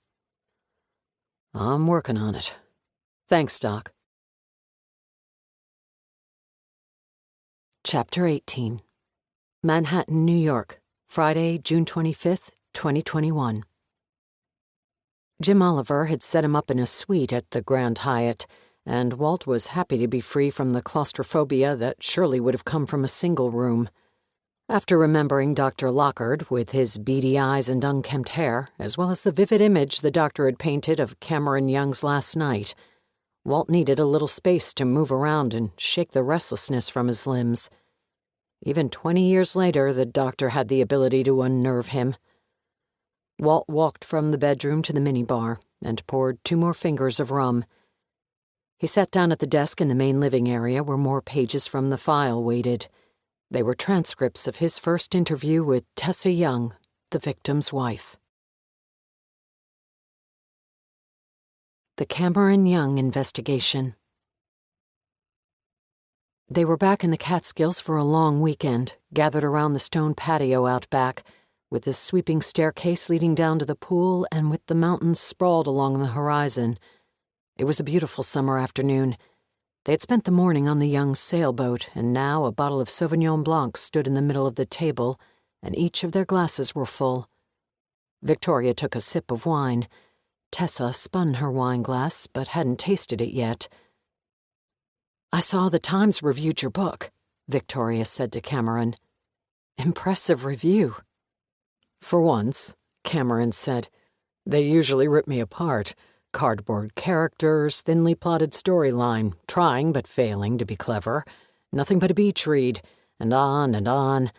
"I'm working on it. Thanks, Doc." Chapter 18. Manhattan, New York, Friday, June 25th, 2021. Jim Oliver had set him up in a suite at the Grand Hyatt, and Walt was happy to be free from the claustrophobia that surely would have come from a single room. After remembering Dr. Lockard with his beady eyes and unkempt hair, as well as the vivid image the doctor had painted of Cameron Young's last night, Walt needed a little space to move around and shake the restlessness from his limbs. Even 20 years later, the doctor had the ability to unnerve him. Walt walked from the bedroom to the minibar and poured 2 more fingers of rum. He sat down at the desk in the main living area where more pages from the file waited. They were transcripts of his first interview with Tessa Young, the victim's wife. The Cameron Young investigation. They were back in the Catskills for a long weekend, gathered around the stone patio out back, with the sweeping staircase leading down to the pool and with the mountains sprawled along the horizon. It was a beautiful summer afternoon. They had spent the morning on the Young sailboat, and now a bottle of Sauvignon Blanc stood in the middle of the table, and each of their glasses were full. Victoria took a sip of wine. Tessa spun her wine glass, but hadn't tasted it yet. "I saw the Times reviewed your book," Victoria said to Cameron. "Impressive review." "For once," Cameron said. "They usually rip me apart. Cardboard characters, thinly plotted storyline, trying but failing to be clever. Nothing but a beach read, and on and on.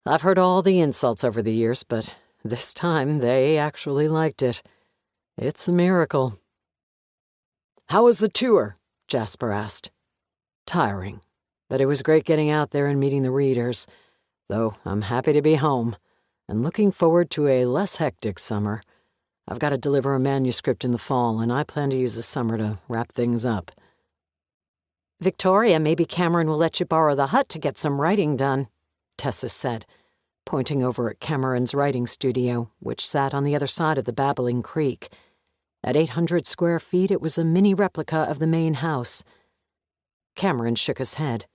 I've heard all the insults over the years, but this time they actually liked it. It's a miracle." "How was the tour?" Jasper asked. "Tiring, but it was great getting out there and meeting the readers, though I'm happy to be home, and looking forward to a less hectic summer. I've got to deliver a manuscript in the fall, and I plan to use the summer to wrap things up." "Victoria, maybe Cameron will let you borrow the hut to get some writing done," Tessa said, pointing over at Cameron's writing studio, which sat on the other side of the babbling creek. At 800 square feet, it was a mini replica of the main house. Cameron shook his head.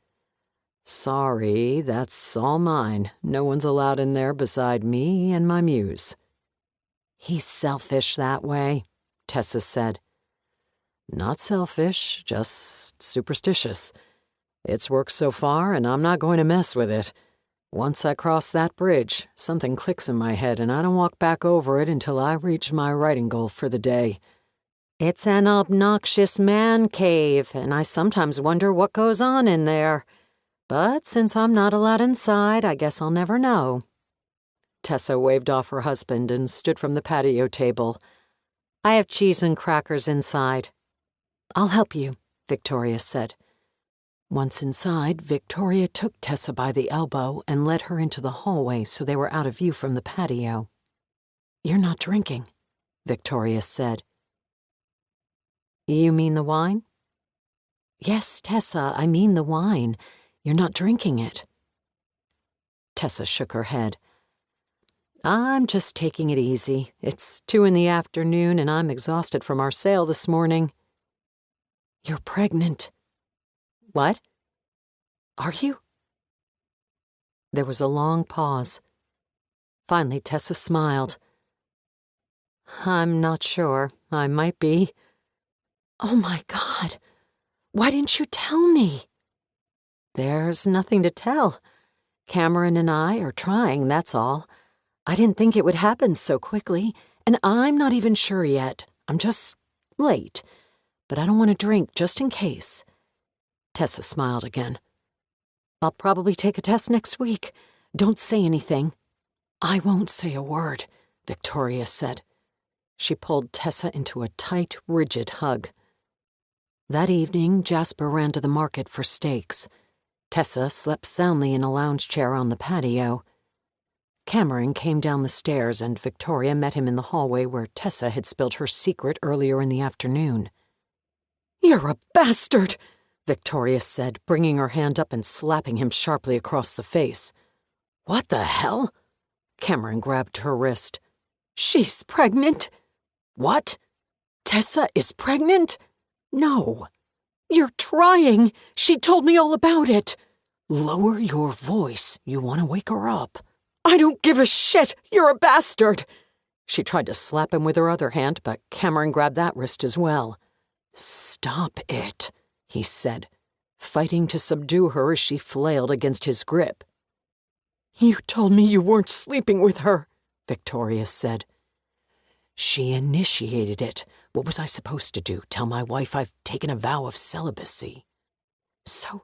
"Sorry, that's all mine. No one's allowed in there beside me and my muse." "He's selfish that way," Tessa said. "Not selfish, just superstitious. It's worked so far, and I'm not going to mess with it. Once I cross that bridge, something clicks in my head, and I don't walk back over it until I reach my writing goal for the day." "It's an obnoxious man cave, and I sometimes wonder what goes on in there. But since I'm not allowed inside, I guess I'll never know." Tessa waved off her husband and stood from the patio table. "I have cheese and crackers inside." "I'll help you," Victoria said. Once inside, Victoria took Tessa by the elbow and led her into the hallway so they were out of view from the patio. "You're not drinking," Victoria said. "You mean the wine?" "Yes, Tessa, I mean the wine. You're not drinking it." Tessa shook her head. I'm just taking it easy. It's 2 p.m. and I'm exhausted from our sale this morning. You're pregnant. What? Are you? There was a long pause. Finally, Tessa smiled. I'm not sure. I might be. Oh my God. Why didn't you tell me? There's nothing to tell. Cameron and I are trying, that's all. I didn't think it would happen so quickly, and I'm not even sure yet. I'm just late. But I don't want to drink just in case. Tessa smiled again. I'll probably take a test next week. Don't say anything. I won't say a word, Victoria said. She pulled Tessa into a tight, rigid hug. That evening, Jasper ran to the market for steaks. Tessa slept soundly in a lounge chair on the patio. Cameron came down the stairs and Victoria met him in the hallway where Tessa had spilled her secret earlier in the afternoon. You're a bastard, Victoria said, bringing her hand up and slapping him sharply across the face. What the hell? Cameron grabbed her wrist. She's pregnant. What? Tessa is pregnant? No. You're trying. She told me all about it. Lower your voice. You want to wake her up. I don't give a shit. You're a bastard. She tried to slap him with her other hand, but Cameron grabbed that wrist as well. Stop it, he said, fighting to subdue her as she flailed against his grip. You told me you weren't sleeping with her, Victoria said. She initiated it. What was I supposed to do? Tell my wife I've taken a vow of celibacy? So,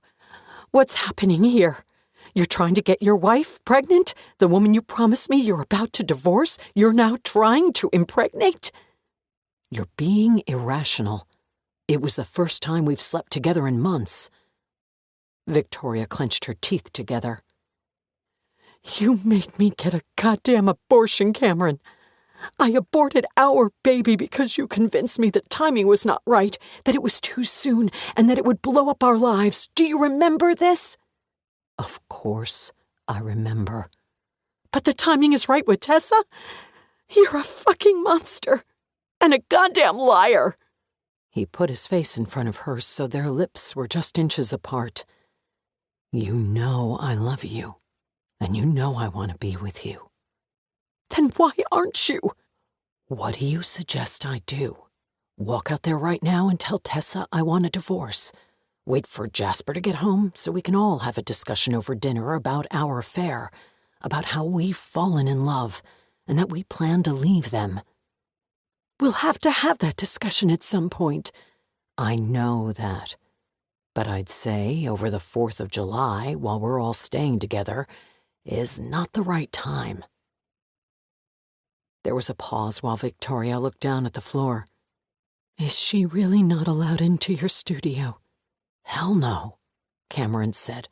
what's happening here? You're trying to get your wife pregnant? The woman you promised me you're about to divorce, you're now trying to impregnate? You're being irrational. It was the first time we've slept together in months. Victoria clenched her teeth together. You made me get a goddamn abortion, Cameron. I aborted our baby because you convinced me that timing was not right, that it was too soon, and that it would blow up our lives. Do you remember this? Of course, I remember. But the timing is right with Tessa? You're a fucking monster. And a goddamn liar. He put his face in front of hers so their lips were just inches apart. You know I love you, and you know I want to be with you. Then why aren't you? What do you suggest I do? Walk out there right now and tell Tessa I want a divorce. Wait for Jasper to get home so we can all have a discussion over dinner about our affair, about how we've fallen in love, and that we plan to leave them. We'll have to have that discussion at some point. I know that. But I'd say over the 4th of July, while we're all staying together, is not the right time. There was a pause while Victoria looked down at the floor. Is she really not allowed into your studio? Hell no, Cameron said,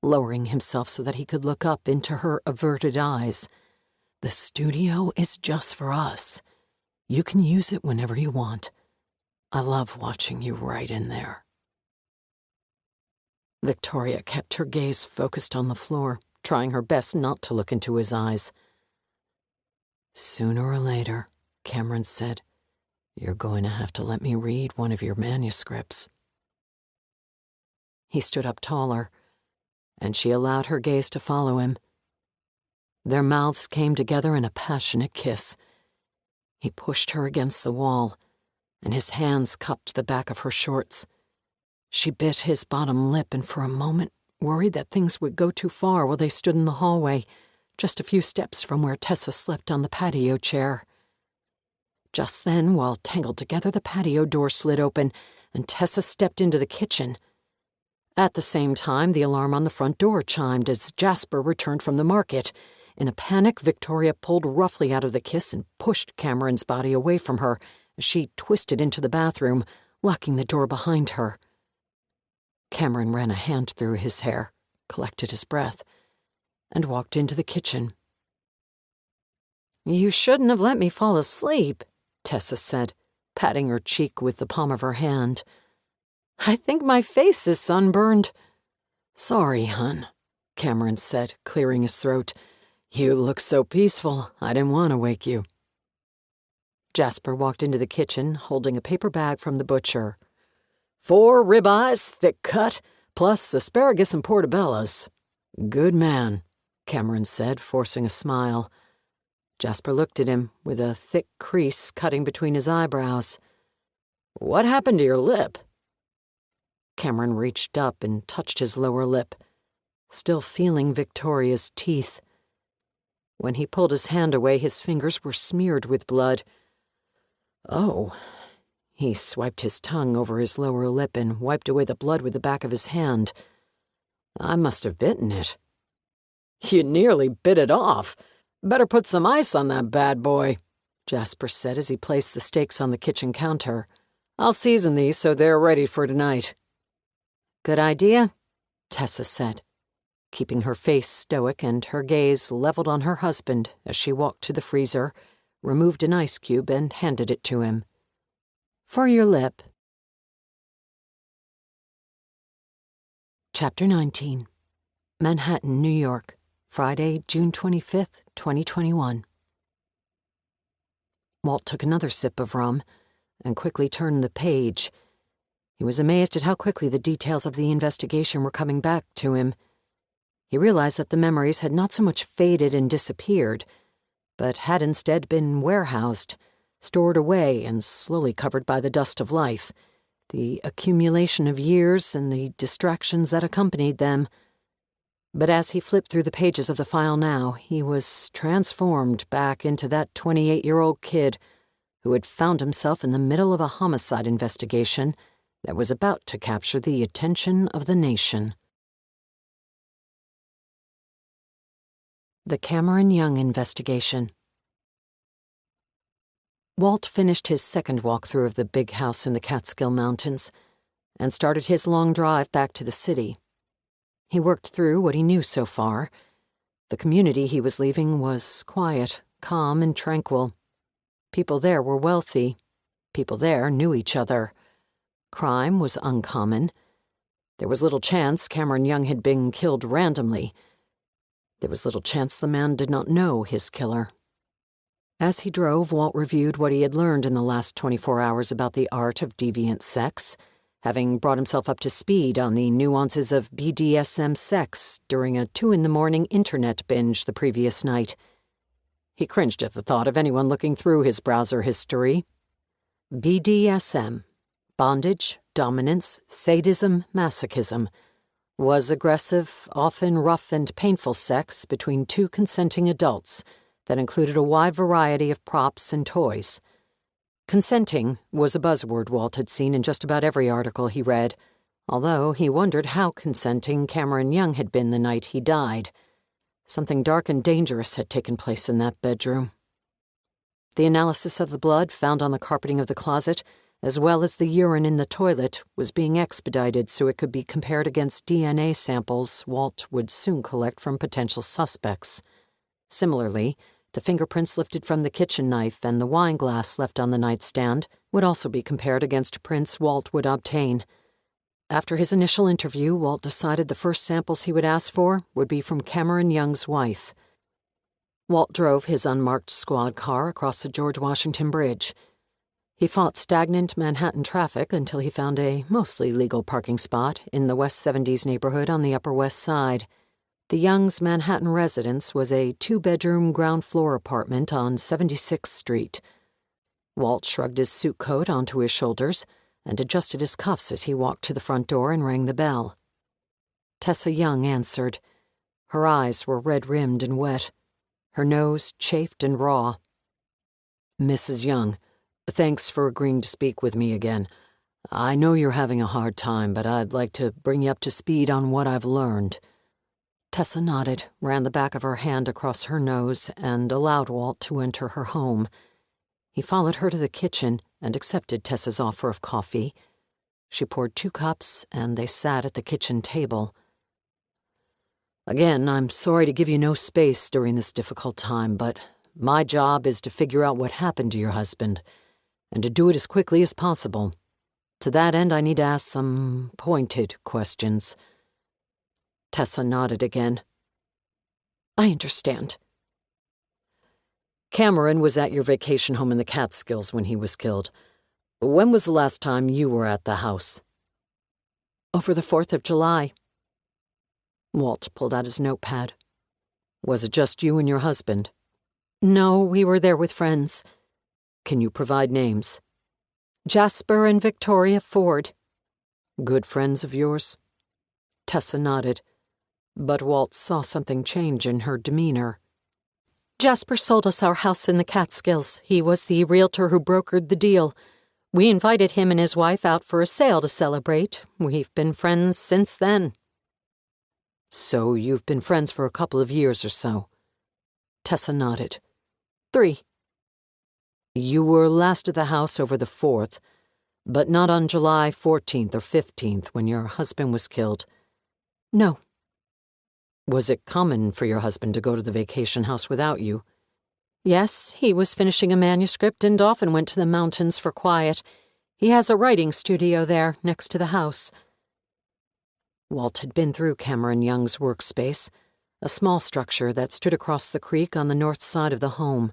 lowering himself so that he could look up into her averted eyes. The studio is just for us. You can use it whenever you want. I love watching you right in there. Victoria kept her gaze focused on the floor, trying her best not to look into his eyes. Sooner or later, Cameron said, you're going to have to let me read one of your manuscripts. He stood up taller, and she allowed her gaze to follow him. Their mouths came together in a passionate kiss. He pushed her against the wall, and his hands cupped the back of her shorts. She bit his bottom lip and for a moment worried that things would go too far while they stood in the hallway, just a few steps from where Tessa slept on the patio chair. Just then, while tangled together, the patio door slid open, and Tessa stepped into the kitchen. At the same time, the alarm on the front door chimed as Jasper returned from the market. In a panic, Victoria pulled roughly out of the kiss and pushed Cameron's body away from her as she twisted into the bathroom, locking the door behind her. Cameron ran a hand through his hair, collected his breath, and walked into the kitchen. You shouldn't have let me fall asleep, Tessa said, patting her cheek with the palm of her hand. I think my face is sunburned. Sorry, hon, Cameron said, clearing his throat. You look so peaceful, I didn't want to wake you. Jasper walked into the kitchen, holding a paper bag from the butcher. 4 ribeyes, thick cut, plus asparagus and portobellos. Good man, Cameron said, forcing a smile. Jasper looked at him, with a thick crease cutting between his eyebrows. What happened to your lip? Cameron reached up and touched his lower lip, still feeling Victoria's teeth. When he pulled his hand away, his fingers were smeared with blood. Oh. He swiped his tongue over his lower lip and wiped away the blood with the back of his hand. I must have bitten it. You nearly bit it off. Better put some ice on that bad boy, Jasper said as he placed the steaks on the kitchen counter. I'll season these so they're ready for tonight. Good idea, Tessa said, keeping her face stoic and her gaze leveled on her husband as she walked to the freezer, removed an ice cube, and handed it to him. For your lip. Chapter 19. Manhattan, New York, Friday, June 25th, 2021. Walt took another sip of rum and quickly turned the page. He was amazed at how quickly the details of the investigation were coming back to him. He realized that the memories had not so much faded and disappeared, but had instead been warehoused, stored away and slowly covered by the dust of life, the accumulation of years and the distractions that accompanied them. But as he flipped through the pages of the file now, he was transformed back into that 28-year-old kid who had found himself in the middle of a homicide investigation that was about to capture the attention of the nation. The Cameron Young Investigation. Walt finished his second walkthrough of the big house in the Catskill Mountains and started his long drive back to the city. He worked through what he knew so far. The community he was leaving was quiet, calm, and tranquil. People there were wealthy. People there knew each other. Crime was uncommon. There was little chance Cameron Young had been killed randomly. There was little chance the man did not know his killer. As he drove, Walt reviewed what he had learned in the last 24 hours about the art of deviant sex, having brought himself up to speed on the nuances of BDSM sex during a 2 a.m. internet binge the previous night. He cringed at the thought of anyone looking through his browser history. BDSM, bondage, dominance, sadism, masochism, was aggressive, often rough and painful sex between 2 consenting adults that included a wide variety of props and toys. Consenting was a buzzword Walt had seen in just about every article he read, although he wondered how consenting Cameron Young had been the night he died. Something dark and dangerous had taken place in that bedroom. The analysis of the blood found on the carpeting of the closet, as well as the urine in the toilet, was being expedited so it could be compared against DNA samples Walt would soon collect from potential suspects. Similarly, the fingerprints lifted from the kitchen knife and the wine glass left on the nightstand would also be compared against prints Walt would obtain. After his initial interview, Walt decided the first samples he would ask for would be from Cameron Young's wife. Walt drove his unmarked squad car across the George Washington Bridge. He fought stagnant Manhattan traffic until he found a mostly legal parking spot in the West 70s neighborhood on the Upper West Side. The Youngs' Manhattan residence was a 2-bedroom ground-floor apartment on 76th Street. Walt shrugged his suit coat onto his shoulders and adjusted his cuffs as he walked to the front door and rang the bell. Tessa Young answered. Her eyes were red-rimmed and wet, her nose chafed and raw. Mrs. Young, thanks for agreeing to speak with me again. I know you're having a hard time, but I'd like to bring you up to speed on what I've learned. Tessa nodded, ran the back of her hand across her nose, and allowed Walt to enter her home. He followed her to the kitchen and accepted Tessa's offer of coffee. She poured 2 cups, and they sat at the kitchen table. Again, I'm sorry to give you no space during this difficult time, but my job is to figure out what happened to your husband, and to do it as quickly as possible. To that end, I need to ask some pointed questions. Tessa nodded again. I understand, Cameron was at your vacation home in the Catskills when he was killed. When was the last time you were at the house? Over the 4th of July. Walt pulled out his notepad. Was it just you and your husband? No, we were there with friends. Can you provide names? Jasper and Victoria Ford. Good friends of yours? Tessa nodded, but Walt saw something change in her demeanor. Jasper sold us our house in the Catskills. He was the realtor who brokered the deal. We invited him and his wife out for a sale to celebrate. We've been friends since then. So you've been friends for a couple of years or so? Tessa nodded. 3. You were last at the house over the 4th, but not on July 14th or 15th when your husband was killed. No. Was it common for your husband to go to the vacation house without you? Yes, he was finishing a manuscript and often went to the mountains for quiet. He has a writing studio there, next to the house. Walt had been through Cameron Young's workspace, a small structure that stood across the creek on the north side of the home.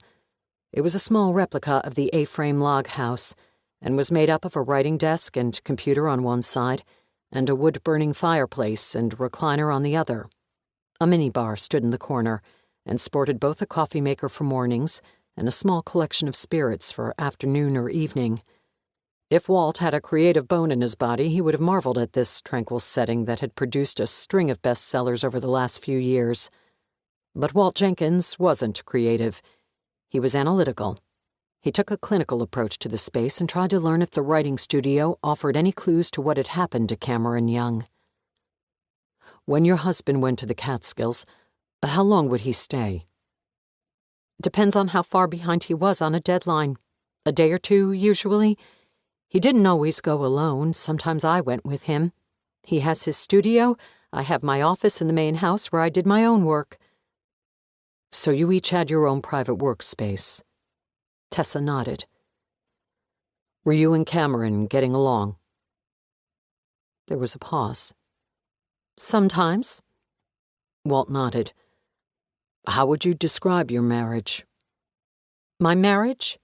It was a small replica of the A-frame log house, and was made up of a writing desk and computer on one side, and a wood-burning fireplace and recliner on the other. A minibar stood in the corner, and sported both a coffee maker for mornings and a small collection of spirits for afternoon or evening. If Walt had a creative bone in his body, he would have marveled at this tranquil setting that had produced a string of bestsellers over the last few years. But Walt Jenkins wasn't creative. He was analytical. He took a clinical approach to the space and tried to learn if the writing studio offered any clues to what had happened to Cameron Young. When your husband went to the Catskills, how long would he stay? Depends on how far behind he was on a deadline. A day or two, usually. He didn't always go alone. Sometimes I went with him. He has his studio. I have my office in the main house where I did my own work. So you each had your own private workspace? Tessa nodded. Were you and Cameron getting along? There was a pause. Sometimes. Walt nodded. How would you describe your marriage? My marriage?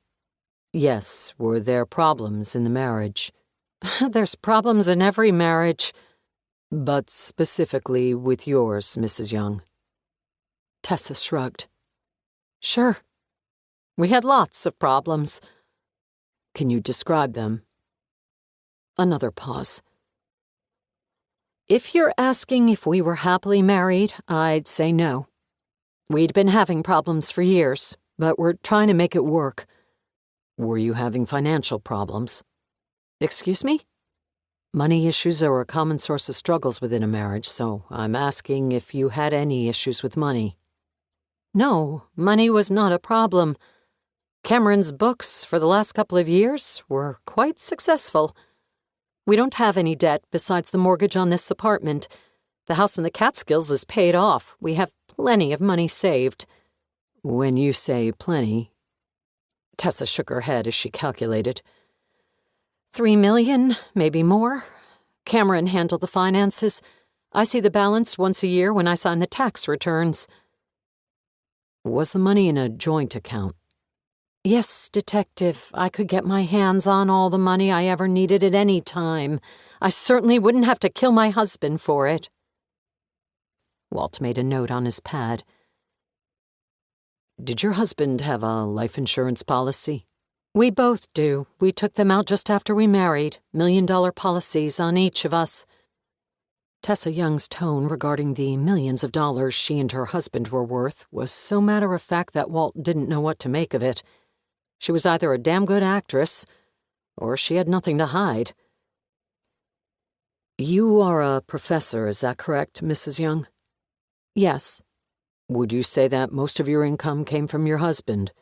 Yes, were there problems in the marriage? There's problems in every marriage. But specifically with yours, Mrs. Young? Tessa shrugged. Sure. We had lots of problems. Can you describe them? Another pause. If you're asking if we were happily married, I'd say no. We'd been having problems for years, but we're trying to make it work. Were you having financial problems? Excuse me? Money issues are a common source of struggles within a marriage, so I'm asking if you had any issues with money. No, money was not a problem. Cameron's books for the last couple of years were quite successful. We don't have any debt besides the mortgage on this apartment. The house in the Catskills is paid off. We have plenty of money saved. When you say plenty... Tessa shook her head as she calculated. $3 million, maybe more. Cameron handled the finances. I see the balance once a year when I sign the tax returns. Was the money in a joint account? Yes, Detective. I could get my hands on all the money I ever needed at any time. I certainly wouldn't have to kill my husband for it. Walt made a note on his pad. Did your husband have a life insurance policy? We both do. We took them out just after we married. $1 million policies on each of us. Tessa Young's tone regarding the millions of dollars she and her husband were worth was so matter-of-fact that Walt didn't know what to make of it. She was either a damn good actress, or she had nothing to hide. You are a professor, is that correct, Mrs. Young? Yes. Would you say that most of your income came from your husband?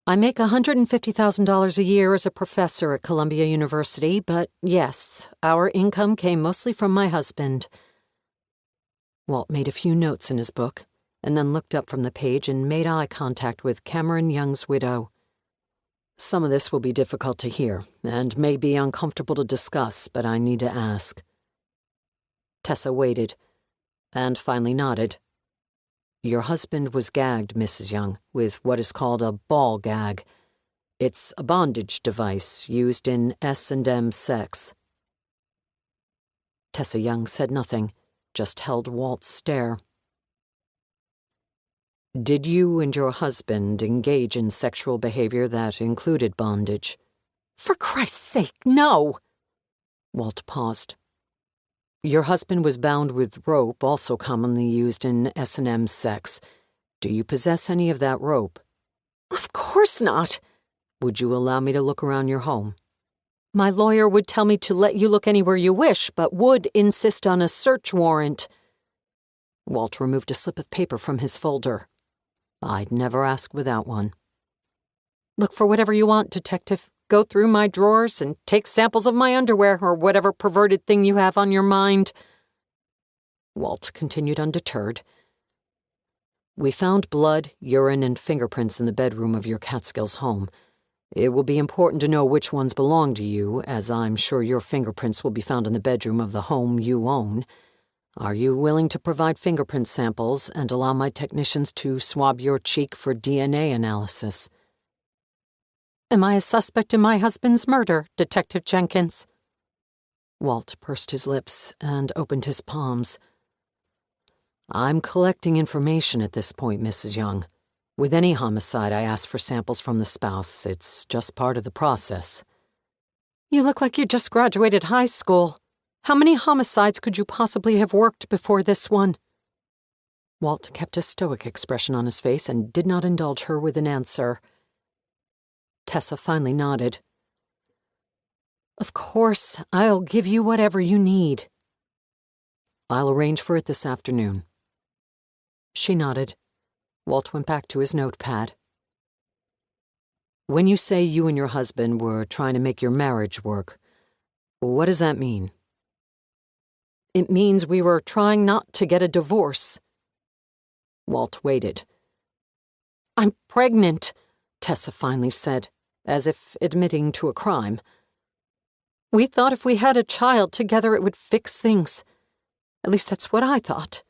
I make $150,000 a year as a professor at Columbia University, but yes, our income came mostly from my husband. Walt made a few notes in his book, and then looked up from the page and made eye contact with Cameron Young's widow. Some of this will be difficult to hear, and may be uncomfortable to discuss, but I need to ask. Tessa waited, and finally nodded. Your husband was gagged, Mrs. Young, with what is called a ball gag. It's a bondage device used in S&M sex. Tessa Young said nothing, just held Walt's stare. Did you and your husband engage in sexual behavior that included bondage? For Christ's sake, no! Walt paused. Your husband was bound with rope, also commonly used in S&M sex. Do you possess any of that rope? Of course not. Would you allow me to look around your home? My lawyer would tell me to let you look anywhere you wish, but would insist on a search warrant. Walt removed a slip of paper from his folder. I'd never ask without one. Look for whatever you want, Detective. Go through my drawers and take samples of my underwear or whatever perverted thing you have on your mind. Walt continued undeterred. We found blood, urine, and fingerprints in the bedroom of your Catskills home. It will be important to know which ones belong to you, as I'm sure your fingerprints will be found in the bedroom of the home you own. Are you willing to provide fingerprint samples and allow my technicians to swab your cheek for DNA analysis? Am I a suspect in my husband's murder, Detective Jenkins? Walt pursed his lips and opened his palms. I'm collecting information at this point, Mrs. Young. With any homicide, I ask for samples from the spouse. It's just part of the process. You look like you just graduated high school. How many homicides could you possibly have worked before this one? Walt kept a stoic expression on his face and did not indulge her with an answer. Tessa finally nodded. Of course, I'll give you whatever you need. I'll arrange for it this afternoon. She nodded. Walt went back to his notepad. When you say you and your husband were trying to make your marriage work, what does that mean? It means we were trying not to get a divorce. Walt waited. I'm pregnant, Tessa finally said, as if admitting to a crime. We thought if we had a child together it would fix things. At least that's what I thought.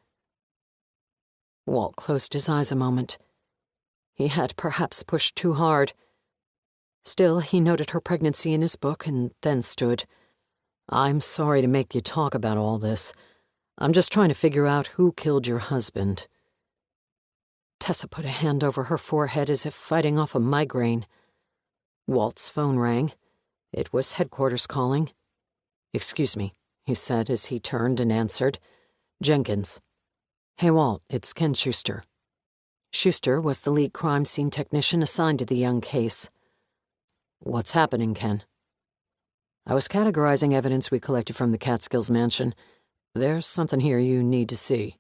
Walt closed his eyes a moment. He had perhaps pushed too hard. Still, he noted her pregnancy in his book and then stood. I'm sorry to make you talk about all this. I'm just trying to figure out who killed your husband. Tessa put a hand over her forehead as if fighting off a migraine. Walt's phone rang. It was headquarters calling. Excuse me, he said as he turned and answered. Jenkins. Hey, Walt, it's Ken Schuster. Schuster was the lead crime scene technician assigned to the Young case. What's happening, Ken? I was categorizing evidence we collected from the Catskills mansion. There's something here you need to see.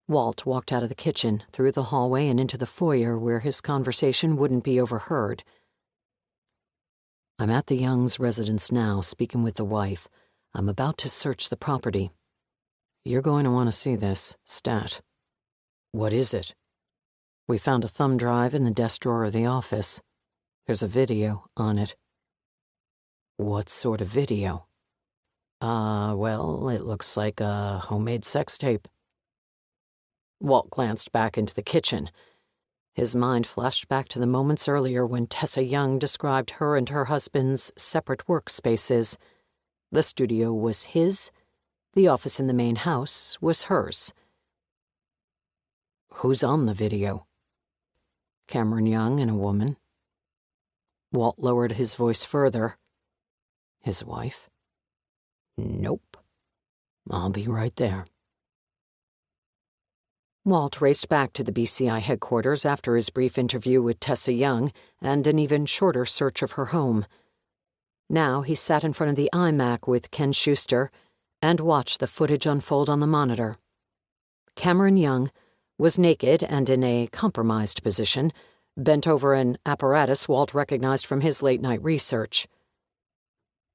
Walt walked out of the kitchen, through the hallway and into the foyer where his conversation wouldn't be overheard. I'm at the Young's residence now, speaking with the wife. I'm about to search the property. You're going to want to see this, stat. What is it? We found a thumb drive in the desk drawer of the office. There's a video on it. What sort of video? Well, it looks like a homemade sex tape. Walt glanced back into the kitchen. His mind flashed back to the moments earlier when Tessa Young described her and her husband's separate workspaces. The studio was his. The office in the main house was hers. Who's on the video? Cameron Young and a woman. Walt lowered his voice further. His wife? Nope. I'll be right there. Walt raced back to the BCI headquarters after his brief interview with Tessa Young and an even shorter search of her home. Now he sat in front of the iMac with Ken Schuster and watched the footage unfold on the monitor. Cameron Young was naked and in a compromised position, bent over an apparatus Walt recognized from his late-night research.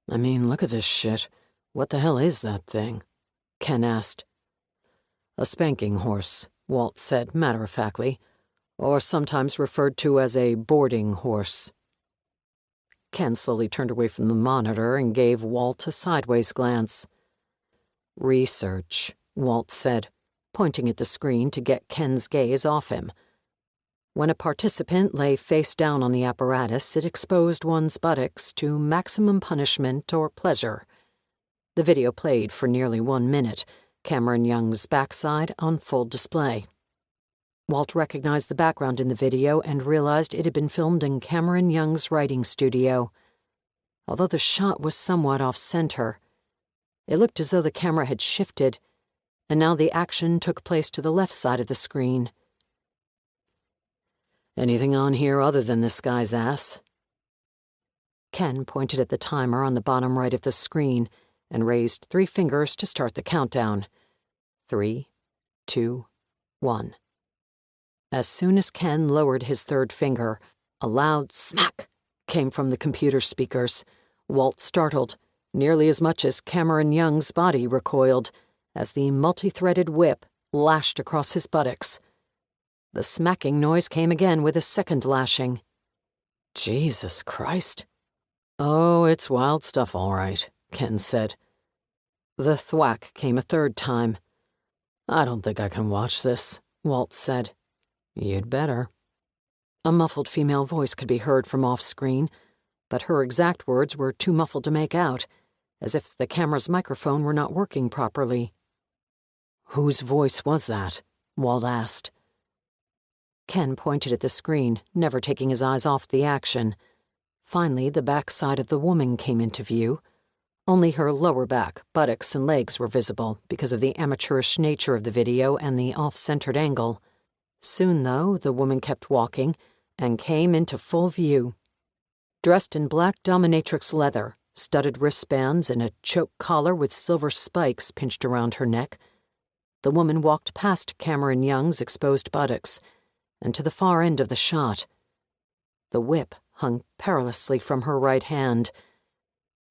I mean, look at this shit. What the hell is that thing? Ken asked. A spanking horse, Walt said matter-of-factly, or sometimes referred to as a boarding horse. Ken slowly turned away from the monitor and gave Walt a sideways glance. Research, Walt said. pointing at the screen to get Ken's gaze off him. When a participant lay face down on the apparatus, it exposed one's buttocks to maximum punishment or pleasure. The video played for nearly 1 minute, Cameron Young's backside on full display. Walt recognized the background in the video and realized it had been filmed in Cameron Young's writing studio. Although the shot was somewhat off-center, it looked as though the camera had shifted, and now the action took place to the left side of the screen. Anything on here other than this guy's ass? Ken pointed at the timer on the bottom right of the screen and raised 3 fingers to start the countdown. 3, 2, 1. As soon as Ken lowered his 3rd finger, a loud smack came from the computer speakers. Walt startled, nearly as much as Cameron Young's body recoiled, as the multi-threaded whip lashed across his buttocks. The smacking noise came again with a 2nd lashing. Jesus Christ. Oh, it's wild stuff, all right, Ken said. The thwack came a 3rd time. I don't think I can watch this, Walt said. You'd better. A muffled female voice could be heard from off-screen, but her exact words were too muffled to make out, as if the camera's microphone were not working properly. Whose voice was that? Walt asked. Ken pointed at the screen, never taking his eyes off the action. Finally, the backside of the woman came into view. Only her lower back, buttocks, and legs were visible because of the amateurish nature of the video and the off-centered angle. Soon, though, the woman kept walking and came into full view. Dressed in black dominatrix leather, studded wristbands, and a choke collar with silver spikes pinched around her neck, the woman walked past Cameron Young's exposed buttocks and to the far end of the shot. The whip hung perilously from her right hand.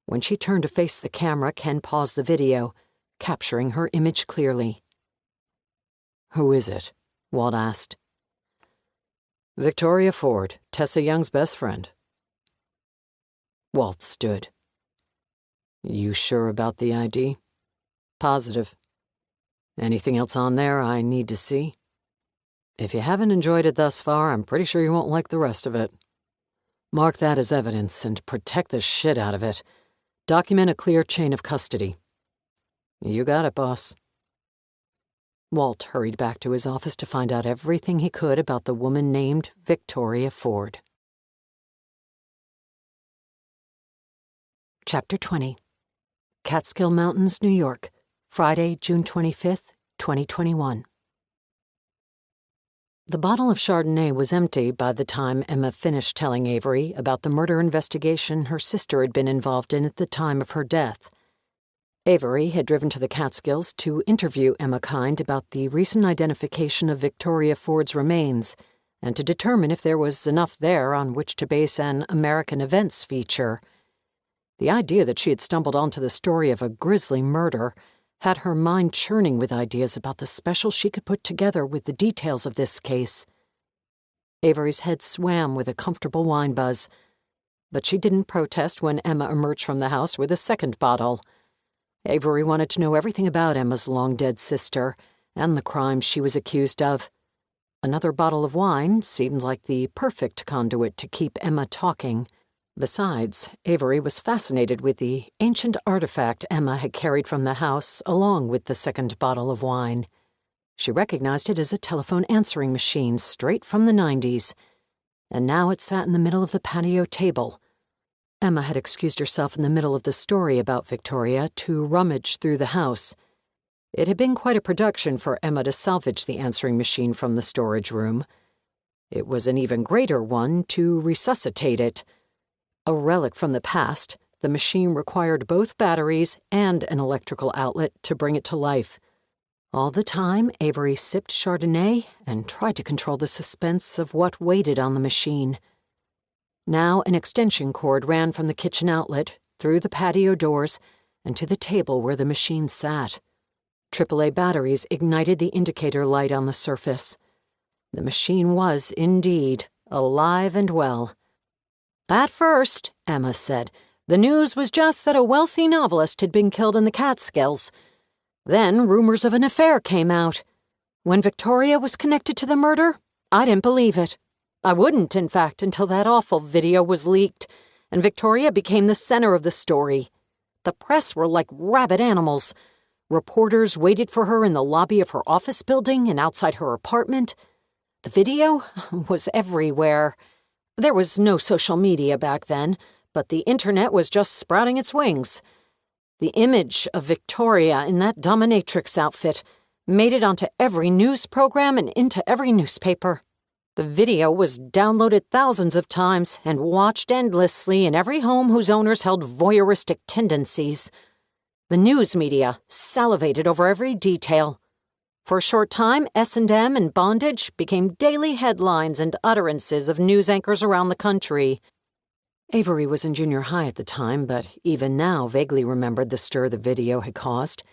When she turned to face the camera, Ken paused the video, capturing her image clearly. Who is it? Walt asked. Victoria Ford, Tessa Young's best friend. Walt stood. You sure about the ID? Positive. Anything else on there I need to see? If you haven't enjoyed it thus far, I'm pretty sure you won't like the rest of it. Mark that as evidence and protect the shit out of it. Document a clear chain of custody. You got it, boss. Walt hurried back to his office to find out everything he could about the woman named Victoria Ford. Chapter 20. Catskill Mountains, New York, Friday, June 25th, 2021. The bottle of Chardonnay was empty by the time Emma finished telling Avery about the murder investigation her sister had been involved in at the time of her death. Avery had driven to the Catskills to interview Emma Kind about the recent identification of Victoria Ford's remains and to determine if there was enough there on which to base an American Events feature. The idea that she had stumbled onto the story of a grisly murder had her mind churning with ideas about the special she could put together with the details of this case. Avery's head swam with a comfortable wine buzz, but she didn't protest when Emma emerged from the house with a 2nd bottle. Avery wanted to know everything about Emma's long-dead sister and the crimes she was accused of. Another bottle of wine seemed like the perfect conduit to keep Emma talking. Besides, Avery was fascinated with the ancient artifact Emma had carried from the house along with the 2nd bottle of wine. She recognized it as a telephone answering machine straight from the 90s, and now it sat in the middle of the patio table. Emma had excused herself in the middle of the story about Victoria to rummage through the house. It had been quite a production for Emma to salvage the answering machine from the storage room. It was an even greater one to resuscitate it. A relic from the past, the machine required both batteries and an electrical outlet to bring it to life. All the time, Avery sipped Chardonnay and tried to control the suspense of what waited on the machine. Now an extension cord ran from the kitchen outlet, through the patio doors, and to the table where the machine sat. AAA batteries ignited the indicator light on the surface. The machine was, indeed, alive and well. At first, Emma said, the news was just that a wealthy novelist had been killed in the Catskills. Then rumors of an affair came out. When Victoria was connected to the murder, I didn't believe it. I wouldn't, in fact, until that awful video was leaked, and Victoria became the center of the story. The press were like rabid animals. Reporters waited for her in the lobby of her office building and outside her apartment. The video was everywhere. There was no social media back then, but the internet was just sprouting its wings. The image of Victoria in that dominatrix outfit made it onto every news program and into every newspaper. The video was downloaded thousands of times and watched endlessly in every home whose owners held voyeuristic tendencies. The news media salivated over every detail. For a short time, S&M and bondage became daily headlines and utterances of news anchors around the country. Avery was in junior high at the time, but even now vaguely remembered the stir the video had caused.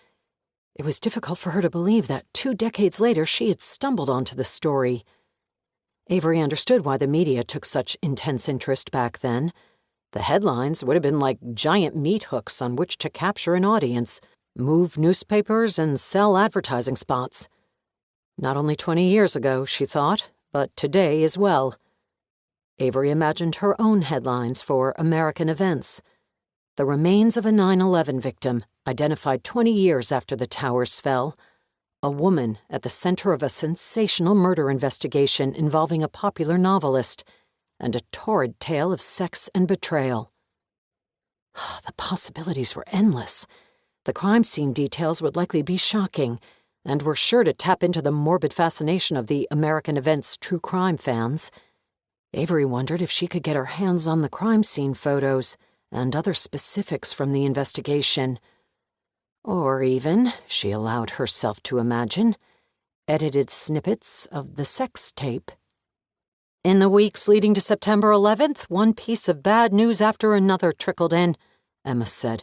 It was difficult for her to believe that 2 decades later she had stumbled onto the story. Avery understood why the media took such intense interest back then. The headlines would have been like giant meat hooks on which to capture an audience, move newspapers, and sell advertising spots. Not only 20 years ago, she thought, but today as well. Avery imagined her own headlines for American events. The remains of a 9/11 victim, identified 20 years after the towers fell. A woman at the center of a sensational murder investigation involving a popular novelist, and a torrid tale of sex and betrayal. The possibilities were endless. The crime scene details would likely be shocking, and were sure to tap into the morbid fascination of the American events true crime fans. Avery wondered if she could get her hands on the crime scene photos and other specifics from the investigation. Or even, she allowed herself to imagine, edited snippets of the sex tape. In the weeks leading to September 11th, one piece of bad news after another trickled in, Emma said.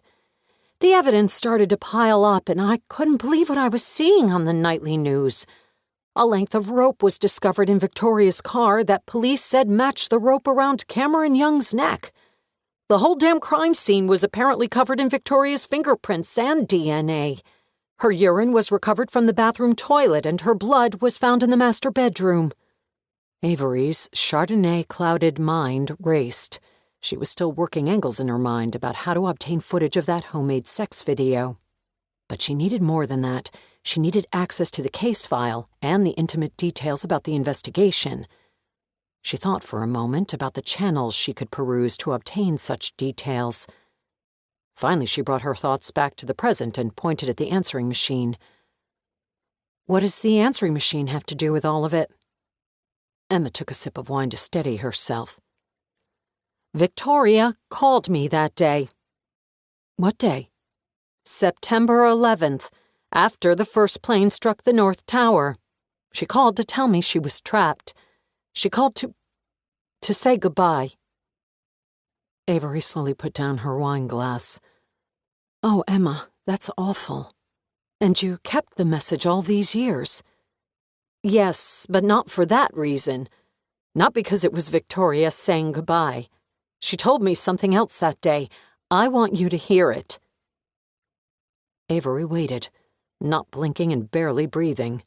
The evidence started to pile up, and I couldn't believe what I was seeing on the nightly news. A length of rope was discovered in Victoria's car that police said matched the rope around Cameron Young's neck. The whole damn crime scene was apparently covered in Victoria's fingerprints and DNA. Her urine was recovered from the bathroom toilet, and her blood was found in the master bedroom. Avery's Chardonnay-clouded mind raced. She was still working angles in her mind about how to obtain footage of that homemade sex video. But she needed more than that. She needed access to the case file and the intimate details about the investigation. She thought for a moment about the channels she could peruse to obtain such details. Finally, she brought her thoughts back to the present and pointed at the answering machine. What does the answering machine have to do with all of it? Emma took a sip of wine to steady herself. Victoria called me that day. What day? September 11th, after the first plane struck the North Tower. She called to tell me she was trapped. She called to say goodbye. Avery slowly put down her wine glass. Oh, Emma, that's awful. And you kept the message all these years. Yes, but not for that reason. Not because it was Victoria saying goodbye. She told me something else that day. I want you to hear it. Avery waited, not blinking and barely breathing.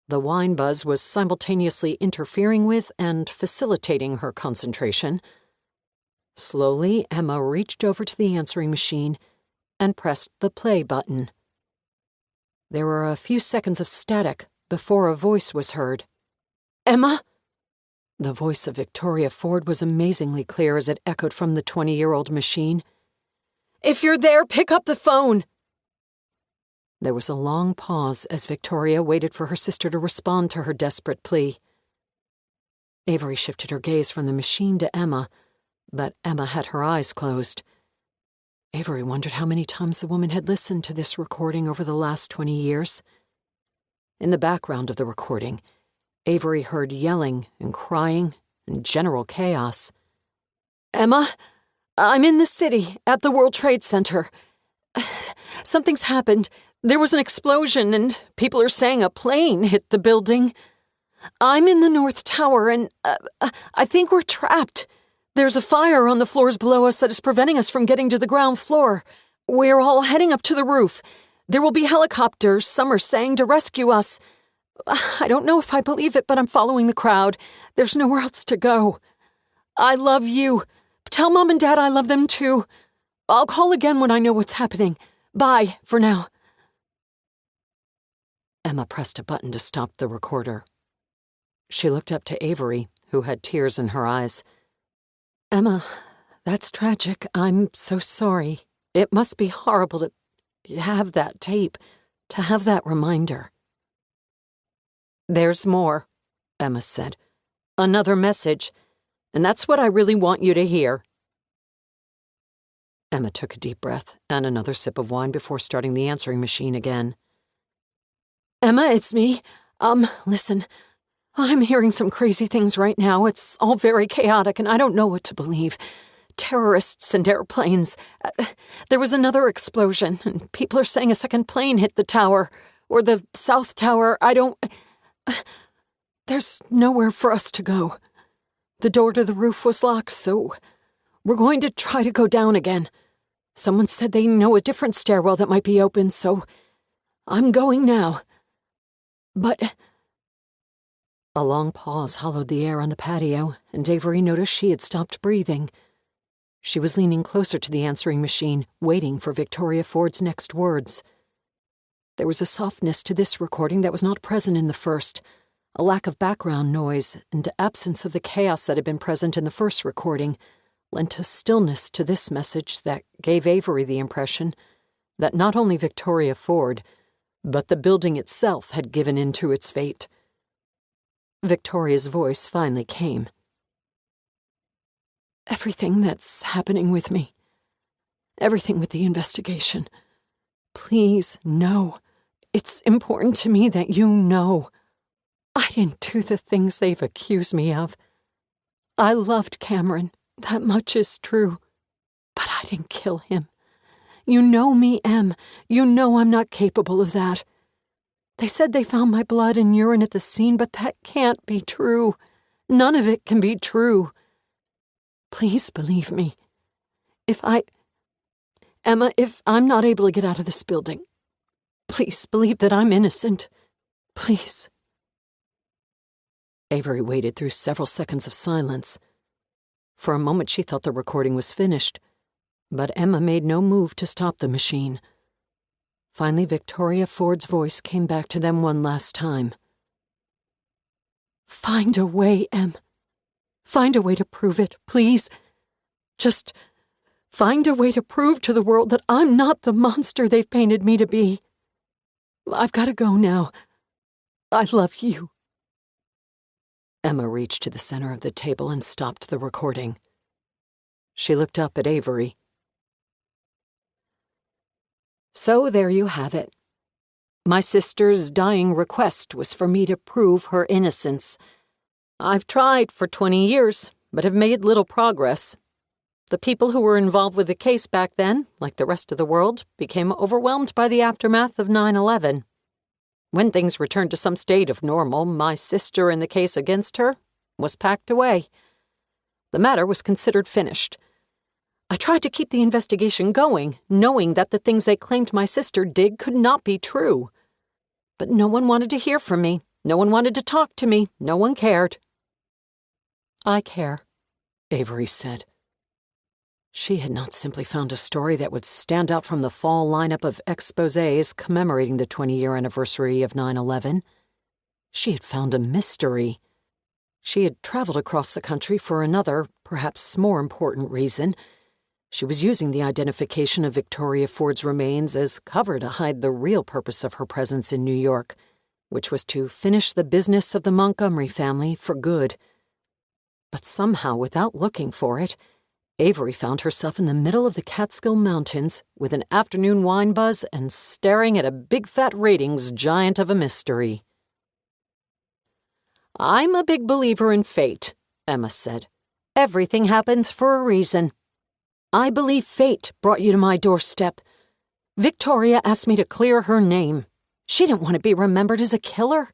The wine buzz was simultaneously interfering with and facilitating her concentration. Slowly, Emma reached over to the answering machine and pressed the play button. There were a few seconds of static before a voice was heard. Emma? The voice of Victoria Ford was amazingly clear as it echoed from the 20-year-old machine. If you're there, pick up the phone! There was a long pause as Victoria waited for her sister to respond to her desperate plea. Avery shifted her gaze from the machine to Emma, but Emma had her eyes closed. Avery wondered how many times the woman had listened to this recording over the last 20 years. In the background of the recording, Avery heard yelling and crying and general chaos. Emma, I'm in the city, at the World Trade Center. Something's happened. There was an explosion, and people are saying a plane hit the building. I'm in the North Tower, and I think we're trapped. There's a fire on the floors below us that is preventing us from getting to the ground floor. We're all heading up to the roof. There will be helicopters, some are saying, to rescue us. I don't know if I believe it, but I'm following the crowd. There's nowhere else to go. I love you. Tell Mom and Dad I love them too. I'll call again when I know what's happening. Bye, for now. Emma pressed a button to stop the recorder. She looked up to Avery, who had tears in her eyes. Emma, that's tragic. I'm so sorry. It must be horrible to have that tape, to have that reminder. There's more, Emma said. Another message, and that's what I really want you to hear. Emma took a deep breath and another sip of wine before starting the answering machine again. Emma, it's me. Listen, I'm hearing some crazy things right now. It's all very chaotic, and I don't know what to believe. Terrorists and airplanes. There was another explosion, and people are saying a second plane hit the tower, or the South Tower. There's nowhere for us to go. The door to the roof was locked, so we're going to try to go down again. Someone said they know a different stairwell that might be open, so I'm going now. But... A long pause hollowed the air on the patio, and Avery noticed she had stopped breathing. She was leaning closer to the answering machine, waiting for Victoria Ford's next words. There was a softness to this recording that was not present in the first, a lack of background noise and absence of the chaos that had been present in the first recording lent a stillness to this message that gave Avery the impression that not only Victoria Ford, but the building itself had given in to its fate. Victoria's voice finally came. Everything that's happening with me, everything with the investigation, please know. It's important to me that you know. I didn't do the things they've accused me of. I loved Cameron, that much is true, but I didn't kill him. You know me, Em. You know I'm not capable of that. They said they found my blood and urine at the scene, but that can't be true. None of it can be true. Please believe me. Emma, if I'm not able to get out of this building, please believe that I'm innocent. Please. Avery waited through several seconds of silence. For a moment she thought the recording was finished, but Emma made no move to stop the machine. Finally, Victoria Ford's voice came back to them one last time. Find a way, Em. Find a way to prove it, please. Just find a way to prove to the world that I'm not the monster they've painted me to be. I've got to go now. I love you. Emma reached to the center of the table and stopped the recording. She looked up at Avery. So there you have it. My sister's dying request was for me to prove her innocence. I've tried for 20 years, but have made little progress. The people who were involved with the case back then, like the rest of the world, became overwhelmed by the aftermath of 9/11. When things returned to some state of normal, my sister and the case against her was packed away. The matter was considered finished. I tried to keep the investigation going, knowing that the things they claimed my sister did could not be true. But no one wanted to hear from me. No one wanted to talk to me. No one cared. I care, Avery said. She had not simply found a story that would stand out from the fall lineup of exposés commemorating the 20-year anniversary of 9/11. She had found a mystery. She had traveled across the country for another, perhaps more important reason. She was using the identification of Victoria Ford's remains as cover to hide the real purpose of her presence in New York, which was to finish the business of the Montgomery family for good. But somehow, without looking for it, Avery found herself in the middle of the Catskill Mountains with an afternoon wine buzz and staring at a big fat ratings giant of a mystery. I'm a big believer in fate, Emma said. Everything happens for a reason. I believe fate brought you to my doorstep. Victoria asked me to clear her name. She didn't want to be remembered as a killer.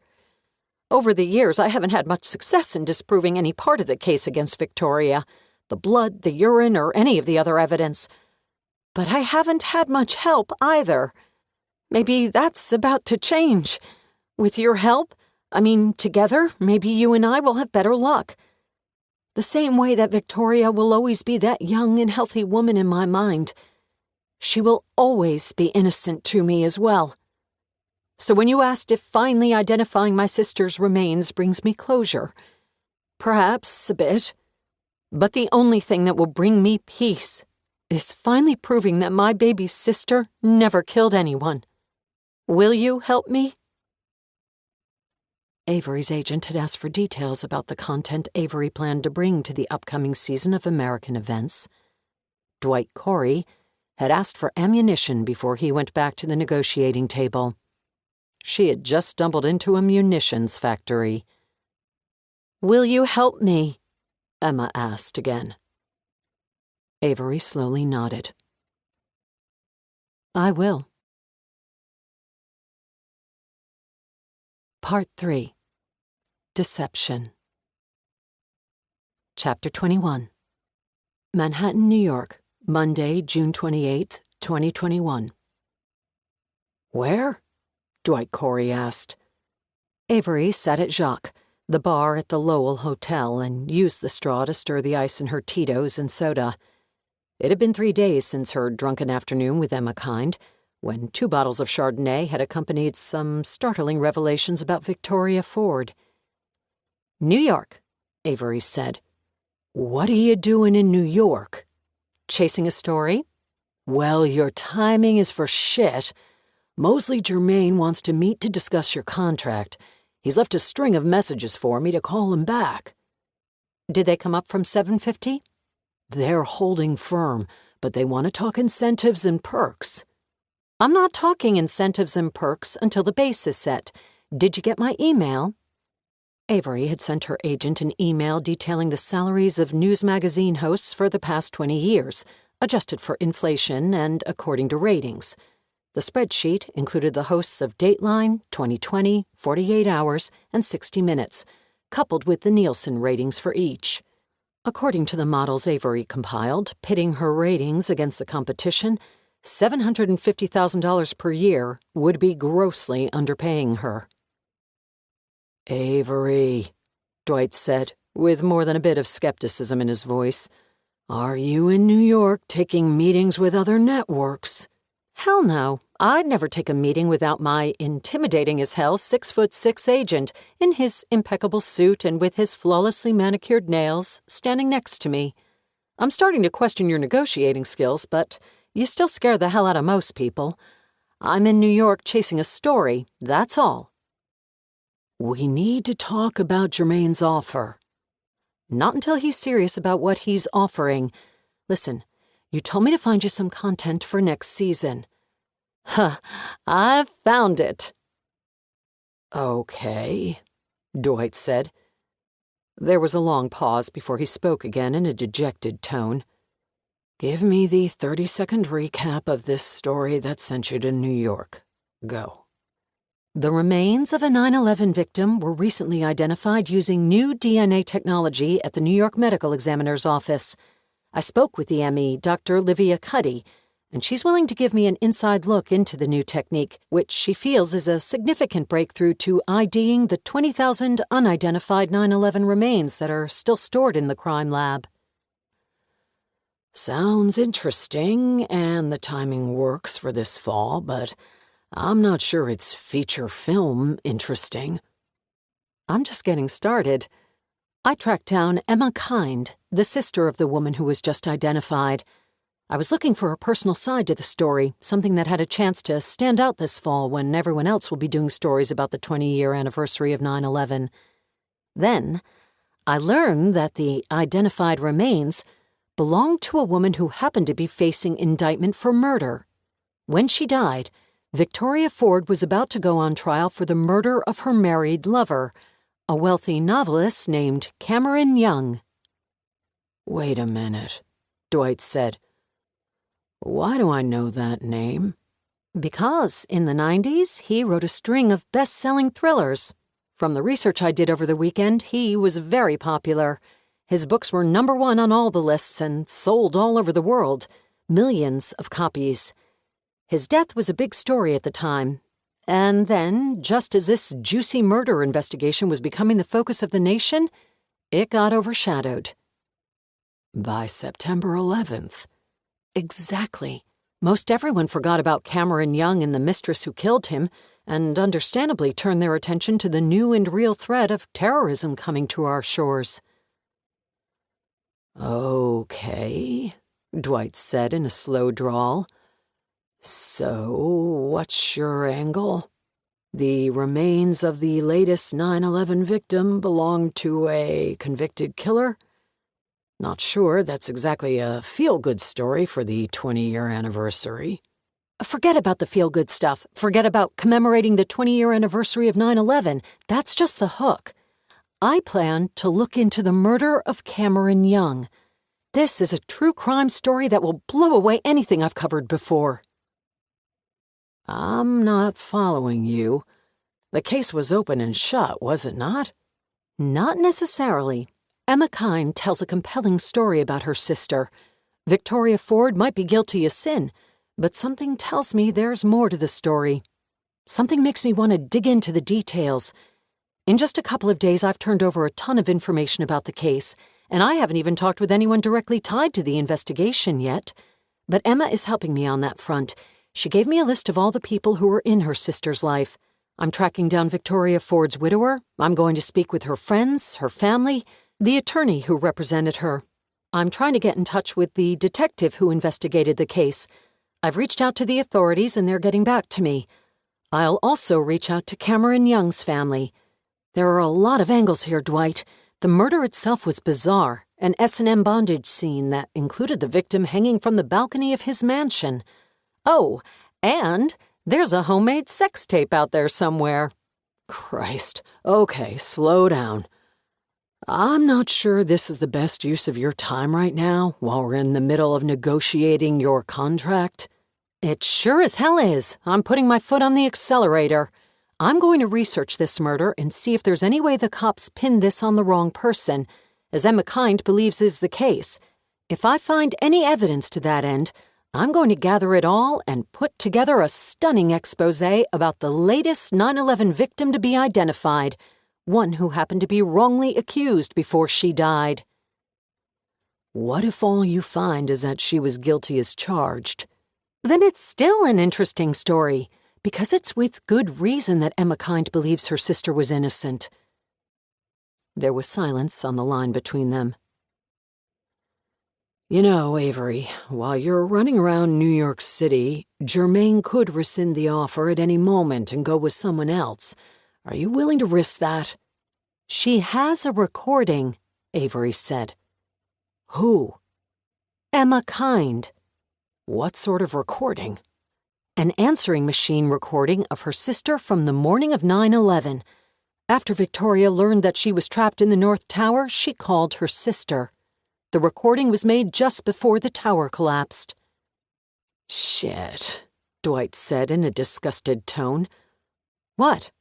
Over the years, I haven't had much success in disproving any part of the case against Victoria, the blood, the urine, or any of the other evidence. But I haven't had much help either. Maybe that's about to change. With your help, I mean, together, maybe you and I will have better luck. The same way that Victoria will always be that young and healthy woman in my mind. She will always be innocent to me as well. So when you asked if finally identifying my sister's remains brings me closure, perhaps a bit. But the only thing that will bring me peace is finally proving that my baby's sister never killed anyone. Will you help me? Avery's agent had asked for details about the content Avery planned to bring to the upcoming season of American Events. Dwight Corey had asked for ammunition before he went back to the negotiating table. She had just stumbled into a munitions factory. "Will you help me?" Emma asked again. Avery slowly nodded. "I will." Part 3. Deception. Chapter 21. Manhattan, New York, Monday, June 28th, 2021. "Where?" Dwight Corey asked. Avery sat at Jacques, the bar at the Lowell Hotel, and used the straw to stir the ice in her Tito's and soda. It had been 3 days since her drunken afternoon with Emma Kind, when 2 bottles of Chardonnay had accompanied some startling revelations about Victoria Ford. "New York," Avery said. "What are you doing in New York?" "Chasing a story." "Well, your timing is for shit. Mosley Germain wants to meet to discuss your contract. He's left a string of messages for me to call him back." "Did they come up from 750? "They're holding firm, but they want to talk incentives and perks." "I'm not talking incentives and perks until the base is set. Did you get my email?" Avery had sent her agent an email detailing the salaries of news magazine hosts for the past 20 years, adjusted for inflation and according to ratings. The spreadsheet included the hosts of Dateline, 2020, 48 Hours, and 60 Minutes, coupled with the Nielsen ratings for each. According to the models Avery compiled, pitting her ratings against the competition, $750,000 per year would be grossly underpaying her. "Avery," Dwight said, with more than a bit of skepticism in his voice, "are you in New York taking meetings with other networks?" "Hell no. I'd never take a meeting without my intimidating-as-hell 6'6" agent in his impeccable suit and with his flawlessly manicured nails standing next to me. I'm starting to question your negotiating skills, but you still scare the hell out of most people. I'm in New York chasing a story, that's all." "We need to talk about Germain's offer." "Not until he's serious about what he's offering. Listen, you told me to find you some content for next season." "Huh, I've found it." "Okay," Dwight said. There was a long pause before he spoke again in a dejected tone. "Give me the 30-second recap of this story that sent you to New York. Go." The remains of a 9/11 victim were recently identified using new DNA technology at the New York Medical Examiner's Office. I spoke with the ME, Dr. Olivia Cuddy, and she's willing to give me an inside look into the new technique, which she feels is a significant breakthrough to IDing the 20,000 unidentified 9/11 remains that are still stored in the crime lab. "Sounds interesting, and the timing works for this fall, but I'm not sure it's feature film interesting." "I'm just getting started." I tracked down Emma Kind, the sister of the woman who was just identified. I was looking for a personal side to the story, something that had a chance to stand out this fall when everyone else will be doing stories about the 20-year anniversary of 9/11. Then, I learned that the identified remains belonged to a woman who happened to be facing indictment for murder. When she died, Victoria Ford was about to go on trial for the murder of her married lover, a wealthy novelist named Cameron Young. "Wait a minute," Dwight said. "Why do I know that name?" "Because, in the 90s, he wrote a string of best-selling thrillers. From the research I did over the weekend, he was very popular. His books were #1 on all the lists and sold all over the world, millions of copies. His death was a big story at the time, And then, just as this juicy murder investigation was becoming the focus of the nation, it got overshadowed. By September 11th. Exactly. Most everyone forgot about Cameron Young and the mistress who killed him, and understandably turned their attention to the new and real threat of terrorism coming to our shores. Okay, Dwight said in a slow drawl. So, what's your angle? The remains of the latest 9/11 victim belong to a convicted killer? Not sure that's exactly a feel-good story for the 20-year anniversary. Forget about the feel-good stuff. Forget about commemorating the 20-year anniversary of 9/11. That's just the hook. I plan to look into the murder of Cameron Young. This is a true crime story that will blow away anything I've covered before. I'm not following you. The case was open and shut, was it not? Not necessarily. Emma Kine tells a compelling story about her sister. Victoria Ford might be guilty of sin, but something tells me there's more to the story. Something makes me want to dig into the details. In just a couple of days, I've turned over a ton of information about the case, and I haven't even talked with anyone directly tied to the investigation yet. But Emma is helping me on that front. She gave me a list of all the people who were in her sister's life. I'm tracking down Victoria Ford's widower. I'm going to speak with her friends, her family, the attorney who represented her. I'm trying to get in touch with the detective who investigated the case. I've reached out to the authorities and they're getting back to me. I'll also reach out to Cameron Young's family. There are a lot of angles here, Dwight. The murder itself was bizarre, an S&M bondage scene that included the victim hanging from the balcony of his mansion. Oh, and there's a homemade sex tape out there somewhere. Christ. Okay, slow down. I'm not sure this is the best use of your time right now, while we're in the middle of negotiating your contract. It sure as hell is. I'm putting my foot on the accelerator. I'm going to research this murder and see if there's any way the cops pinned this on the wrong person, as Emma Kind believes is the case. If I find any evidence to that end, I'm going to gather it all and put together a stunning expose about the latest 9/11 victim to be identified, one who happened to be wrongly accused before she died. What if all you find is that she was guilty as charged? Then it's still an interesting story, because it's with good reason that Emma Kind believes her sister was innocent. There was silence on the line between them. You know, Avery, while you're running around New York City, Germaine could rescind the offer at any moment and go with someone else. Are you willing to risk that? She has a recording, Avery said. Who? Emma Kind. What sort of recording? An answering machine recording of her sister from the morning of 9/11. After Victoria learned that she was trapped in the North Tower, she called her sister. The recording was made just before the tower collapsed. Shit, Dwight said in a disgusted tone. What?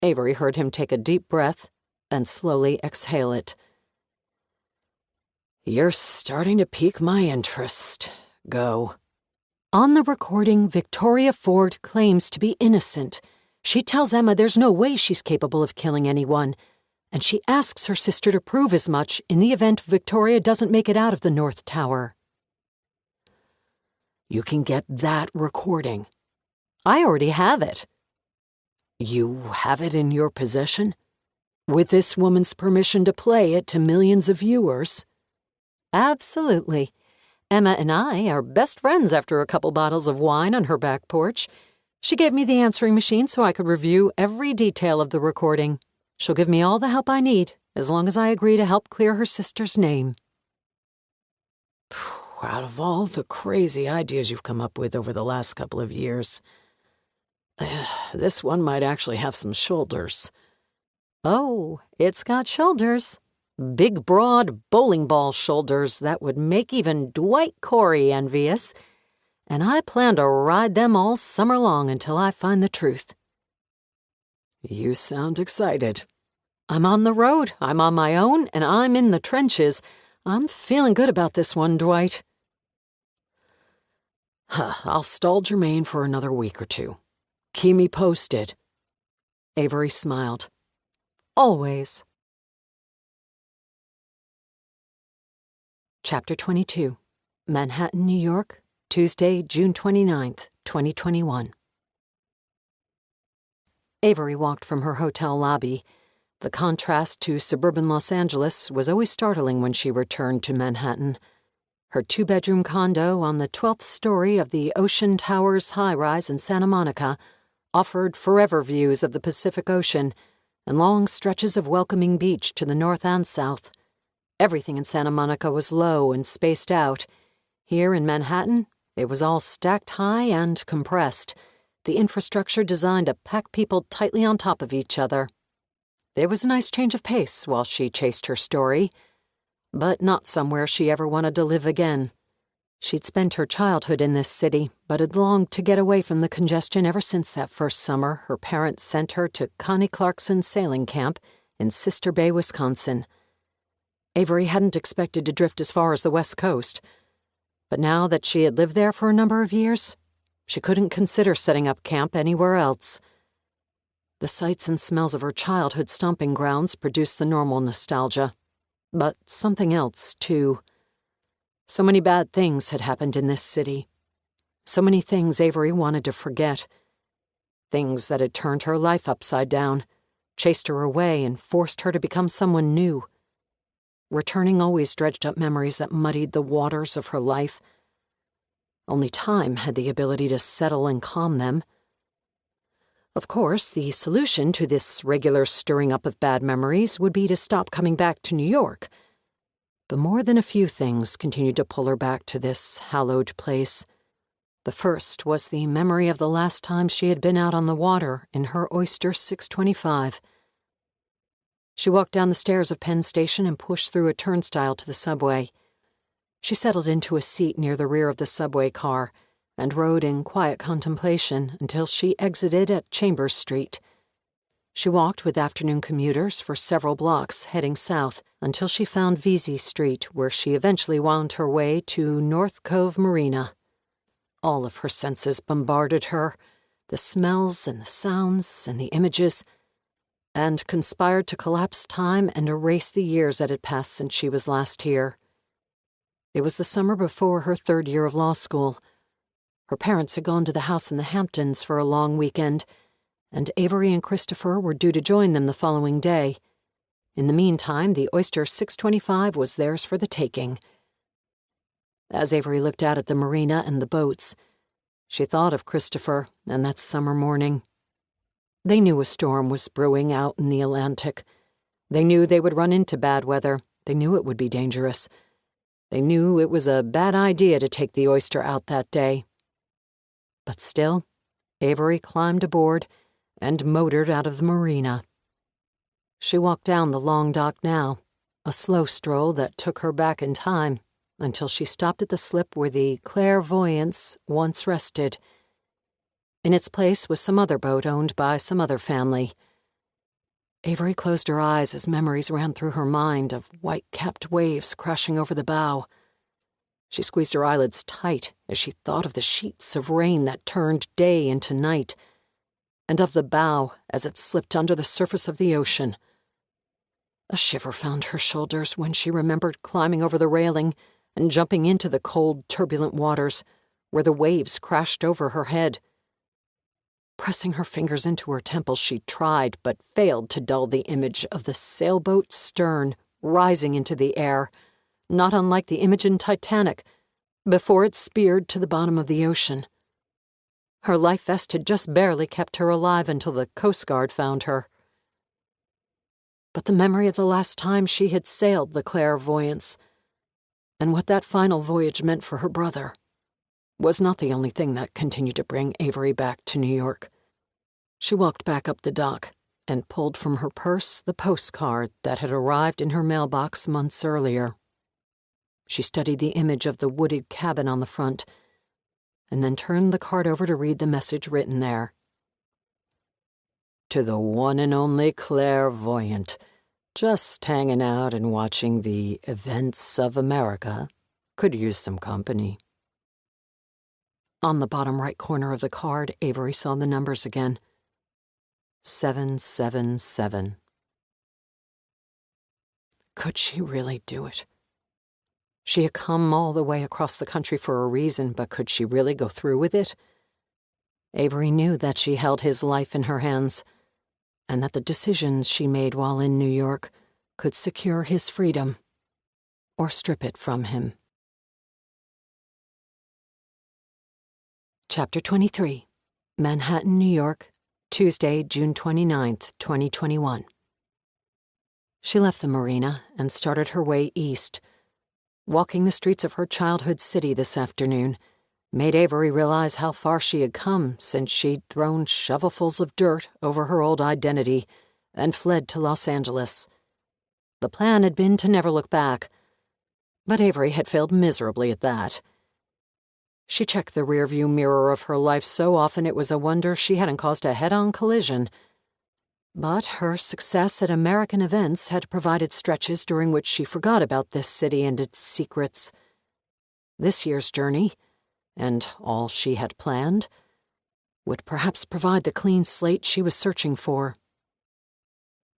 Avery heard him take a deep breath and slowly exhale it. You're starting to pique my interest. Go. On the recording, Victoria Ford claims to be innocent. She tells Emma there's no way she's capable of killing anyone, and she asks her sister to prove as much in the event Victoria doesn't make it out of the North Tower. You can get that recording. I already have it. You have it in your possession? With this woman's permission to play it to millions of viewers? Absolutely. Emma and I are best friends after a couple bottles of wine on her back porch. She gave me the answering machine so I could review every detail of the recording. She'll give me all the help I need, as long as I agree to help clear her sister's name. Out of all the crazy ideas you've come up with over the last couple of years, this one might actually have some shoulders. Oh, it's got shoulders. Big, broad, bowling ball shoulders that would make even Dwight Corey envious. And I plan to ride them all summer long until I find the truth. You sound excited. I'm on the road, I'm on my own, and I'm in the trenches. I'm feeling good about this one, Dwight. I'll stall Germaine for another week or two. Keep me posted." Avery smiled. "Always." Chapter 22. Manhattan, New York, Tuesday, June 29th, 2021. Avery walked from her hotel lobby. The contrast to suburban Los Angeles was always startling when she returned to Manhattan. Her two-bedroom condo on the 12th story of the Ocean Towers high-rise in Santa Monica offered forever views of the Pacific Ocean and long stretches of welcoming beach to the north and south. Everything in Santa Monica was low and spaced out. Here in Manhattan, it was all stacked high and compressed, the infrastructure designed to pack people tightly on top of each other. It was a nice change of pace while she chased her story, but not somewhere she ever wanted to live again. She'd spent her childhood in this city, but had longed to get away from the congestion ever since that first summer her parents sent her to Connie Clarkson's sailing camp in Sister Bay, Wisconsin. Avery hadn't expected to drift as far as the West Coast, but now that she had lived there for a number of years, she couldn't consider setting up camp anywhere else. The sights and smells of her childhood stomping grounds produced the normal nostalgia, but something else, too. So many bad things had happened in this city. So many things Avery wanted to forget. Things that had turned her life upside down, chased her away, and forced her to become someone new. Returning always dredged up memories that muddied the waters of her life. Only time had the ability to settle and calm them. Of course, the solution to this regular stirring up of bad memories would be to stop coming back to New York. But more than a few things continued to pull her back to this hallowed place. The first was the memory of the last time she had been out on the water in her Oyster 625. She walked down the stairs of Penn Station and pushed through a turnstile to the subway. She settled into a seat near the rear of the subway car and rode in quiet contemplation until she exited at Chambers Street. She walked with afternoon commuters for several blocks heading south until she found Vesey Street, where she eventually wound her way to North Cove Marina. All of her senses bombarded her, the smells and the sounds and the images, and conspired to collapse time and erase the years that had passed since she was last here. It was the summer before her third year of law school. Her parents had gone to the house in the Hamptons for a long weekend, and Avery and Christopher were due to join them the following day. In the meantime, the Oyster 625 was theirs for the taking. As Avery looked out at the marina and the boats, she thought of Christopher and that summer morning. They knew a storm was brewing out in the Atlantic. They knew they would run into bad weather. They knew it would be dangerous. They knew it was a bad idea to take the Oyster out that day. But still, Avery climbed aboard and motored out of the marina. She walked down the long dock now, a slow stroll that took her back in time until she stopped at the slip where the Clairvoyance once rested. In its place was some other boat owned by some other family. Avery closed her eyes as memories ran through her mind of white-capped waves crashing over the bow. She squeezed her eyelids tight as she thought of the sheets of rain that turned day into night, and of the bow as it slipped under the surface of the ocean. A shiver found her shoulders when she remembered climbing over the railing and jumping into the cold, turbulent waters where the waves crashed over her head. Pressing her fingers into her temples, she tried, but failed to dull the image of the sailboat's stern rising into the air, not unlike the image in Titanic, before it speared to the bottom of the ocean. Her life vest had just barely kept her alive until the Coast Guard found her. But the memory of the last time she had sailed the Clairvoyance, and what that final voyage meant for her brother, was not the only thing that continued to bring Avery back to New York. She walked back up the dock and pulled from her purse the postcard that had arrived in her mailbox months earlier. She studied the image of the wooded cabin on the front, and then turned the card over to read the message written there. To the one and only clairvoyant, just hanging out and watching the events of America. Could use some company. On the bottom right corner of the card, Avery saw the numbers again. 777. Could she really do it? She had come all the way across the country for a reason, but could she really go through with it? Avery knew that she held his life in her hands, and that the decisions she made while in New York could secure his freedom or strip it from him. Chapter 23. Manhattan, New York, Tuesday, June 29th, 2021. She left the marina and started her way east. Walking the streets of her childhood city this afternoon made Avery realize how far she had come since she'd thrown shovelfuls of dirt over her old identity and fled to Los Angeles. The plan had been to never look back, but Avery had failed miserably at that. She checked the rearview mirror of her life so often it was a wonder she hadn't caused a head-on collision. But her success at American events had provided stretches during which she forgot about this city and its secrets. This year's journey, and all she had planned, would perhaps provide the clean slate she was searching for.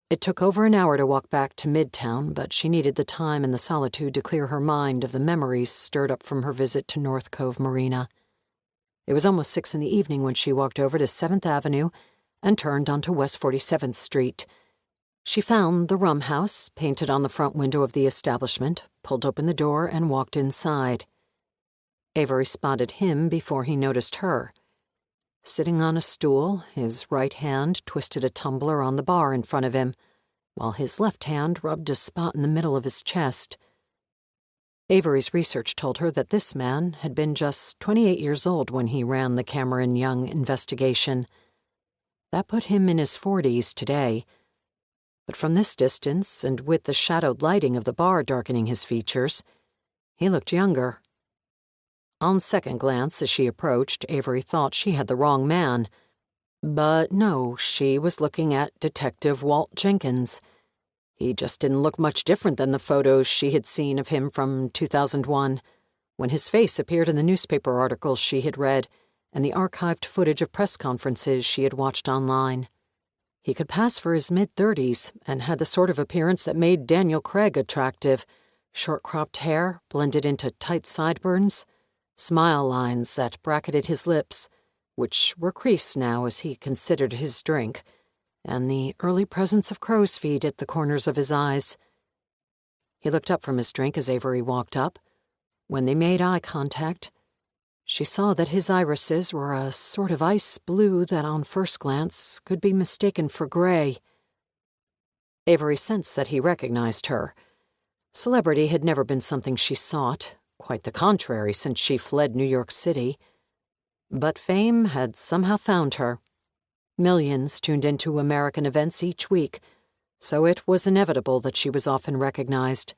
It took over an hour to walk back to Midtown, but she needed the time and the solitude to clear her mind of the memories stirred up from her visit to North Cove Marina. It was almost 6 in the evening when she walked over to 7th Avenue and turned onto West 47th Street. She found the Rum House painted on the front window of the establishment, pulled open the door, and walked inside. Avery spotted him before he noticed her. Sitting on a stool, his right hand twisted a tumbler on the bar in front of him, while his left hand rubbed a spot in the middle of his chest. Avery's research told her that this man had been just 28 years old when he ran the Cameron Young investigation. That put him in his 40s today. But from this distance, and with the shadowed lighting of the bar darkening his features, he looked younger. On second glance, as she approached, Avery thought she had the wrong man. But no, she was looking at Detective Walt Jenkins. He just didn't look much different than the photos she had seen of him from 2001, when his face appeared in the newspaper articles she had read and the archived footage of press conferences she had watched online. He could pass for his mid-30s and had the sort of appearance that made Daniel Craig attractive: short-cropped hair blended into tight sideburns, smile lines that bracketed his lips, which were creased now as he considered his drink, and the early presence of crow's feet at the corners of his eyes. He looked up from his drink as Avery walked up. When they made eye contact, she saw that his irises were a sort of ice blue that on first glance could be mistaken for gray. Avery sensed that he recognized her. Celebrity had never been something she sought, quite the contrary since she fled New York City. But fame had somehow found her. Millions tuned into American events each week, so it was inevitable that she was often recognized.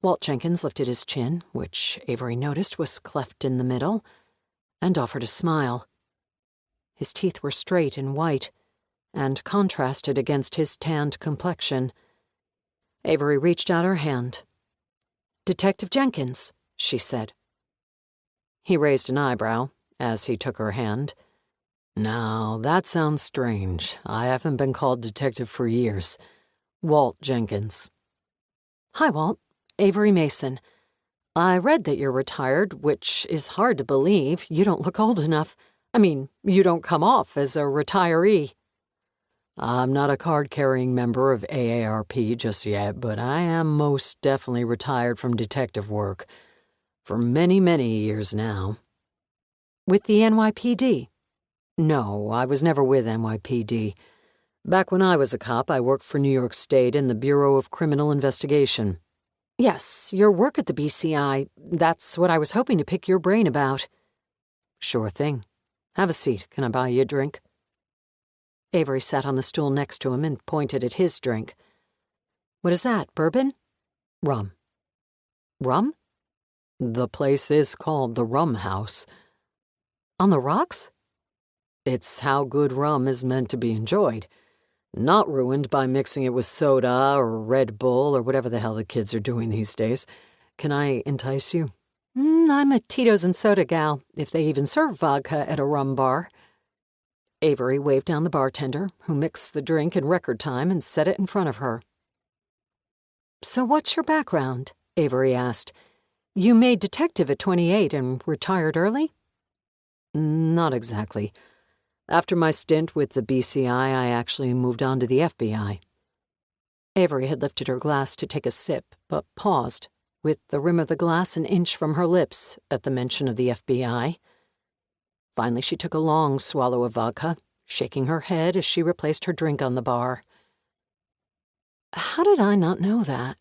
Walt Jenkins lifted his chin, which Avery noticed was cleft in the middle, and offered a smile. His teeth were straight and white, and contrasted against his tanned complexion. Avery reached out her hand. "Detective Jenkins," she said. He raised an eyebrow as he took her hand. "Now, that sounds strange. I haven't been called detective for years. Walt Jenkins." "Hi, Walt. Avery Mason. I read that you're retired, which is hard to believe. You don't look old enough. I mean, you don't come off as a retiree." "I'm not a card-carrying member of AARP just yet, but I am most definitely retired from detective work. For many, many years now." "With the NYPD?" "No, I was never with NYPD. Back when I was a cop, I worked for New York State in the Bureau of Criminal Investigation." "Yes, your work at the BCI. That's what I was hoping to pick your brain about." "Sure thing. Have a seat. Can I buy you a drink?" Avery sat on the stool next to him and pointed at his drink. "What is that, bourbon?" "Rum." "Rum?" "The place is called the Rum House." "On the rocks?" "It's how good rum is meant to be enjoyed. Not ruined by mixing it with soda or Red Bull or whatever the hell the kids are doing these days. Can I entice you?" I'm a Tito's and soda gal, if they even serve vodka at a rum bar. Avery waved down the bartender, who mixed the drink in record time and set it in front of her. So what's your background? Avery asked. You made detective at 28 and retired early? Not exactly. After my stint with the BCI, I actually moved on to the FBI. Avery had lifted her glass to take a sip, but paused, with the rim of the glass an inch from her lips at the mention of the FBI. Finally, she took a long swallow of vodka, shaking her head as she replaced her drink on the bar. How did I not know that?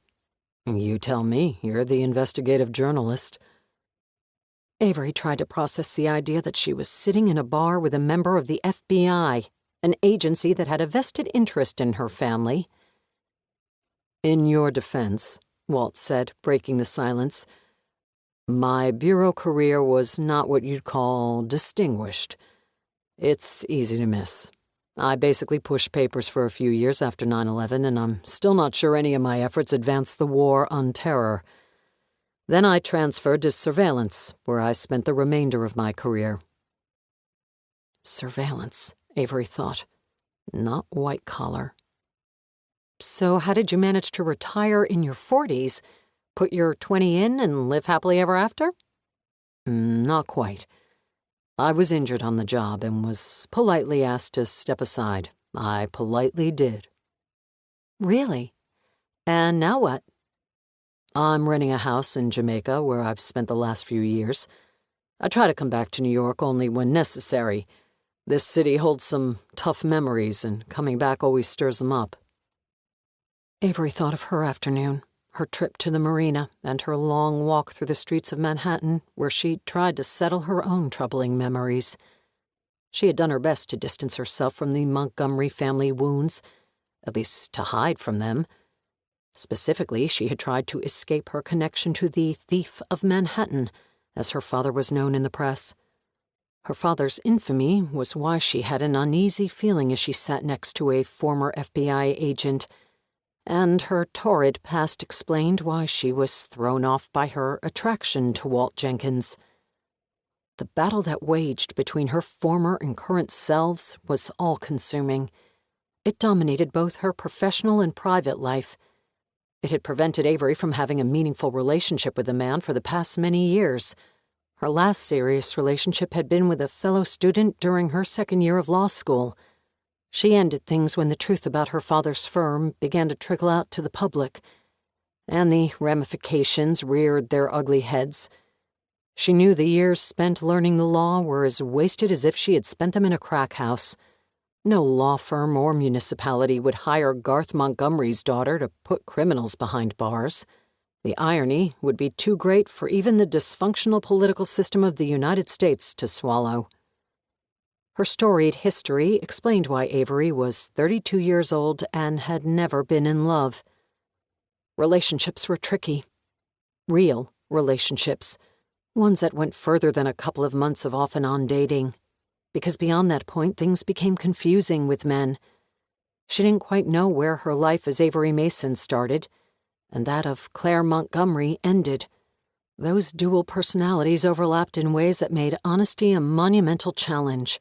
You tell me. You're the investigative journalist. Avery tried to process the idea that she was sitting in a bar with a member of the FBI, an agency that had a vested interest in her family. In your defense, Walt said, breaking the silence, my bureau career was not what you'd call distinguished. It's easy to miss. I basically pushed papers for a few years after 9/11, and I'm still not sure any of my efforts advanced the war on terror. Then I transferred to surveillance, where I spent the remainder of my career. Surveillance, Avery thought. Not white collar. So how did you manage to retire in your 40s? Put your 20 in and live happily ever after? Not quite. I was injured on the job and was politely asked to step aside. I politely did. Really? And now what? I'm renting a house in Jamaica where I've spent the last few years. I try to come back to New York only when necessary. This city holds some tough memories, and coming back always stirs them up. Avery thought of her afternoon, her trip to the marina, and her long walk through the streets of Manhattan, where she tried to settle her own troubling memories. She had done her best to distance herself from the Montgomery family wounds, at least to hide from them. Specifically, she had tried to escape her connection to the Thief of Manhattan, as her father was known in the press. Her father's infamy was why she had an uneasy feeling as she sat next to a former FBI agent, and her torrid past explained why she was thrown off by her attraction to Walt Jenkins. The battle that waged between her former and current selves was all-consuming. It dominated both her professional and private life. It had prevented Avery from having a meaningful relationship with a man for the past many years. Her last serious relationship had been with a fellow student during her second year of law school. She ended things when the truth about her father's firm began to trickle out to the public, and the ramifications reared their ugly heads. She knew the years spent learning the law were as wasted as if she had spent them in a crack house. No law firm or municipality would hire Garth Montgomery's daughter to put criminals behind bars. The irony would be too great for even the dysfunctional political system of the United States to swallow. Her storied history explained why Avery was 32 years old and had never been in love. Relationships were tricky. Real relationships. Ones that went further than a couple of months of off-and-on dating. Because beyond that point, things became confusing with men. She didn't quite know where her life as Avery Mason started, and that of Claire Montgomery ended. Those dual personalities overlapped in ways that made honesty a monumental challenge.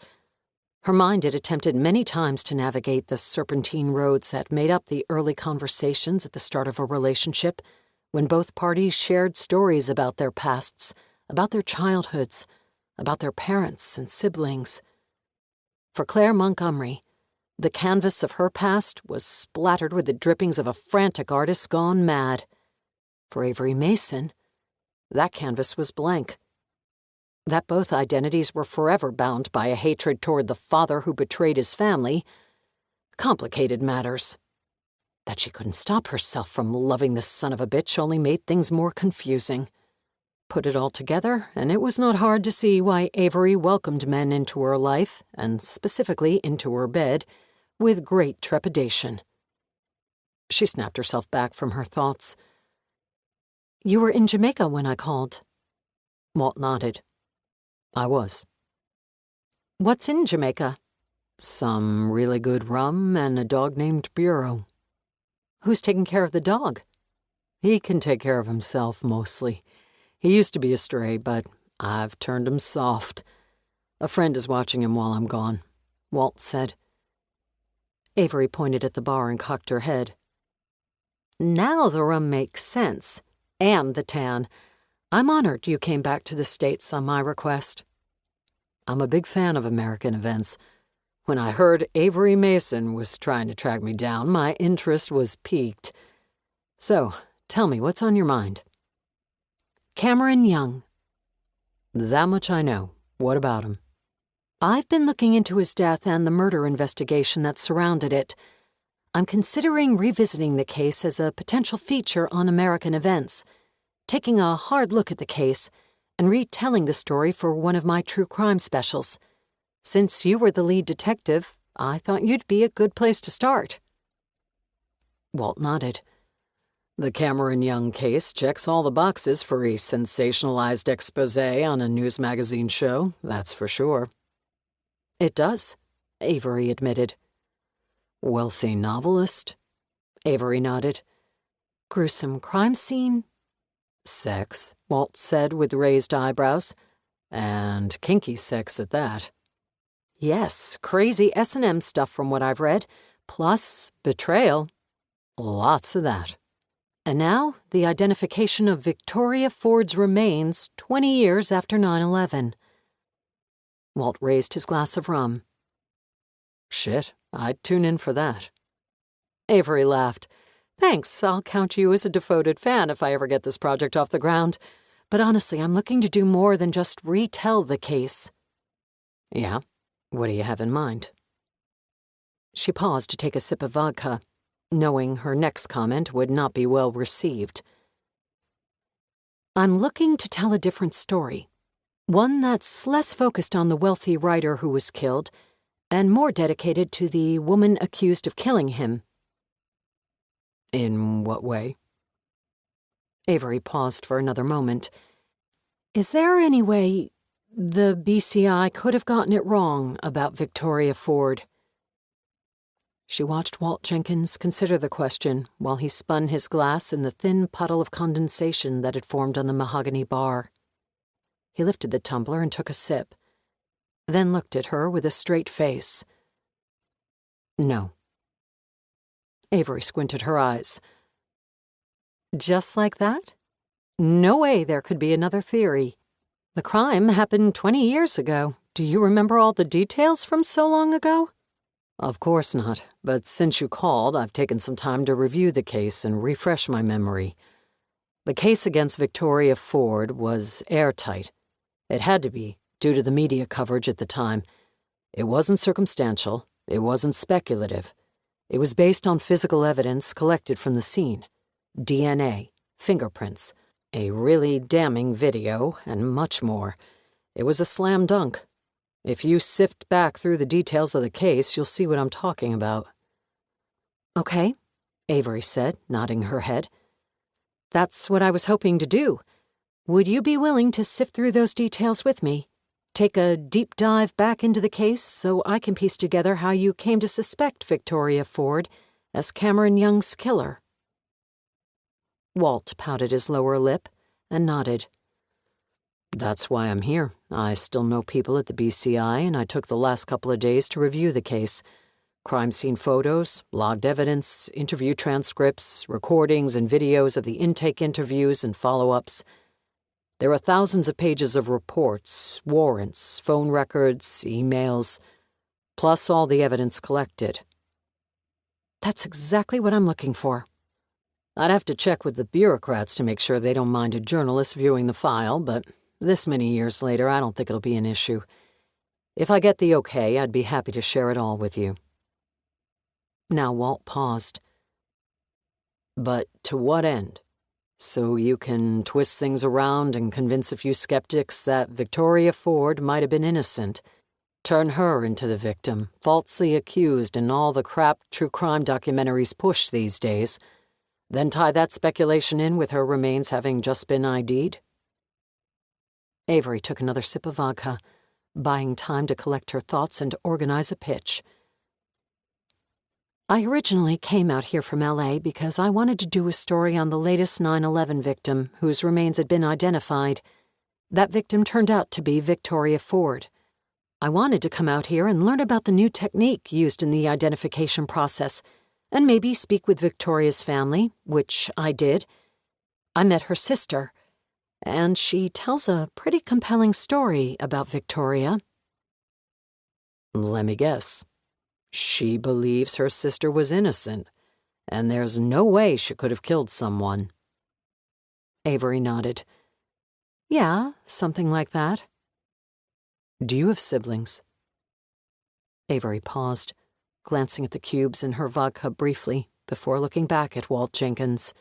Her mind had attempted many times to navigate the serpentine roads that made up the early conversations at the start of a relationship, when both parties shared stories about their pasts, about their childhoods, about their parents and siblings. For Claire Montgomery, the canvas of her past was splattered with the drippings of a frantic artist gone mad. For Avery Mason, that canvas was blank. That both identities were forever bound by a hatred toward the father who betrayed his family complicated matters. That she couldn't stop herself from loving this son of a bitch only made things more confusing. Put it all together, and it was not hard to see why Avery welcomed men into her life, and specifically into her bed, with great trepidation. She snapped herself back from her thoughts. "You were in Jamaica when I called." Walt nodded. "I was." "What's in Jamaica?" "Some really good rum and a dog named Bureau." "Who's taking care of the dog?" "He can take care of himself, mostly. He used to be a stray, but I've turned him soft. A friend is watching him while I'm gone," Walt said. Avery pointed at the bar and cocked her head. "Now the rum makes sense. And the tan. I'm honored you came back to the States on my request." "I'm a big fan of American events. When I heard Avery Mason was trying to track me down, my interest was piqued. So, tell me, what's on your mind?" "Cameron Young." "That much I know. What about him?" "I've been looking into his death and the murder investigation that surrounded it. I'm considering revisiting the case as a potential feature on American Events, taking a hard look at the case and retelling the story for one of my true crime specials. Since you were the lead detective, I thought you'd be a good place to start." Walt nodded. "The Cameron Young case checks all the boxes for a sensationalized exposé on a news magazine show, that's for sure." "It does," Avery admitted. "Wealthy novelist?" Avery nodded. "Gruesome crime scene?" "Sex," Walt said with raised eyebrows. "And kinky sex at that." "Yes, crazy S&M stuff from what I've read, plus betrayal." "Lots of that." "And now, the identification of Victoria Ford's remains 20 years after 9/11. Walt raised his glass of rum. "Shit, I'd tune in for that." Avery laughed. "Thanks, I'll count you as a devoted fan if I ever get this project off the ground. But honestly, I'm looking to do more than just retell the case." "Yeah? What do you have in mind?" She paused to take a sip of vodka, knowing her next comment would not be well received. "I'm looking to tell a different story. One that's less focused on the wealthy writer who was killed and more dedicated to the woman accused of killing him." "In what way?" Avery paused for another moment. "Is there any way the BCI could have gotten it wrong about Victoria Ford?" She watched Walt Jenkins consider the question while he spun his glass in the thin puddle of condensation that had formed on the mahogany bar. He lifted the tumbler and took a sip, then looked at her with a straight face. "No." Avery squinted her eyes. "Just like that? No way there could be another theory. The crime happened 20 years ago. Do you remember all the details from so long ago?" "Of course not, but since you called, I've taken some time to review the case and refresh my memory. The case against Victoria Ford was airtight. It had to be, due to the media coverage at the time. It wasn't circumstantial. It wasn't speculative. It was based on physical evidence collected from the scene. DNA, fingerprints, a really damning video, and much more. It was a slam dunk. If you sift back through the details of the case, you'll see what I'm talking about." "Okay," Avery said, nodding her head. "That's what I was hoping to do. Would you be willing to sift through those details with me? Take a deep dive back into the case so I can piece together how you came to suspect Victoria Ford as Cameron Young's killer?" Walt pouted his lower lip and nodded. "That's why I'm here. I still know people at the BCI, and I took the last couple of days to review the case. Crime scene photos, logged evidence, interview transcripts, recordings and videos of the intake interviews and follow-ups. There are thousands of pages of reports, warrants, phone records, emails, plus all the evidence collected." "That's exactly what I'm looking for." "I'd have to check with the bureaucrats to make sure they don't mind a journalist viewing the file, but this many years later, I don't think it'll be an issue. If I get the okay, I'd be happy to share it all with you." Now Walt paused. "But to what end? So you can twist things around and convince a few skeptics that Victoria Ford might have been innocent, turn her into the victim, falsely accused in all the crap true crime documentaries push these days, then tie that speculation in with her remains having just been ID'd?" Avery took another sip of vodka, buying time to collect her thoughts and organize a pitch. I originally came out here from LA because I wanted to do a story on the latest 9/11 victim whose remains had been identified. That victim turned out to be Victoria Ford. I wanted to come out here and learn about the new technique used in the identification process, and maybe speak with Victoria's family, which I did. I met her sister, and she tells a pretty compelling story about Victoria. Let me guess. She believes her sister was innocent, and there's no way she could have killed someone. Avery nodded. Yeah, something like that. Do you have siblings? Avery paused, glancing at the cubes in her vodka briefly before looking back at Walt Jenkins.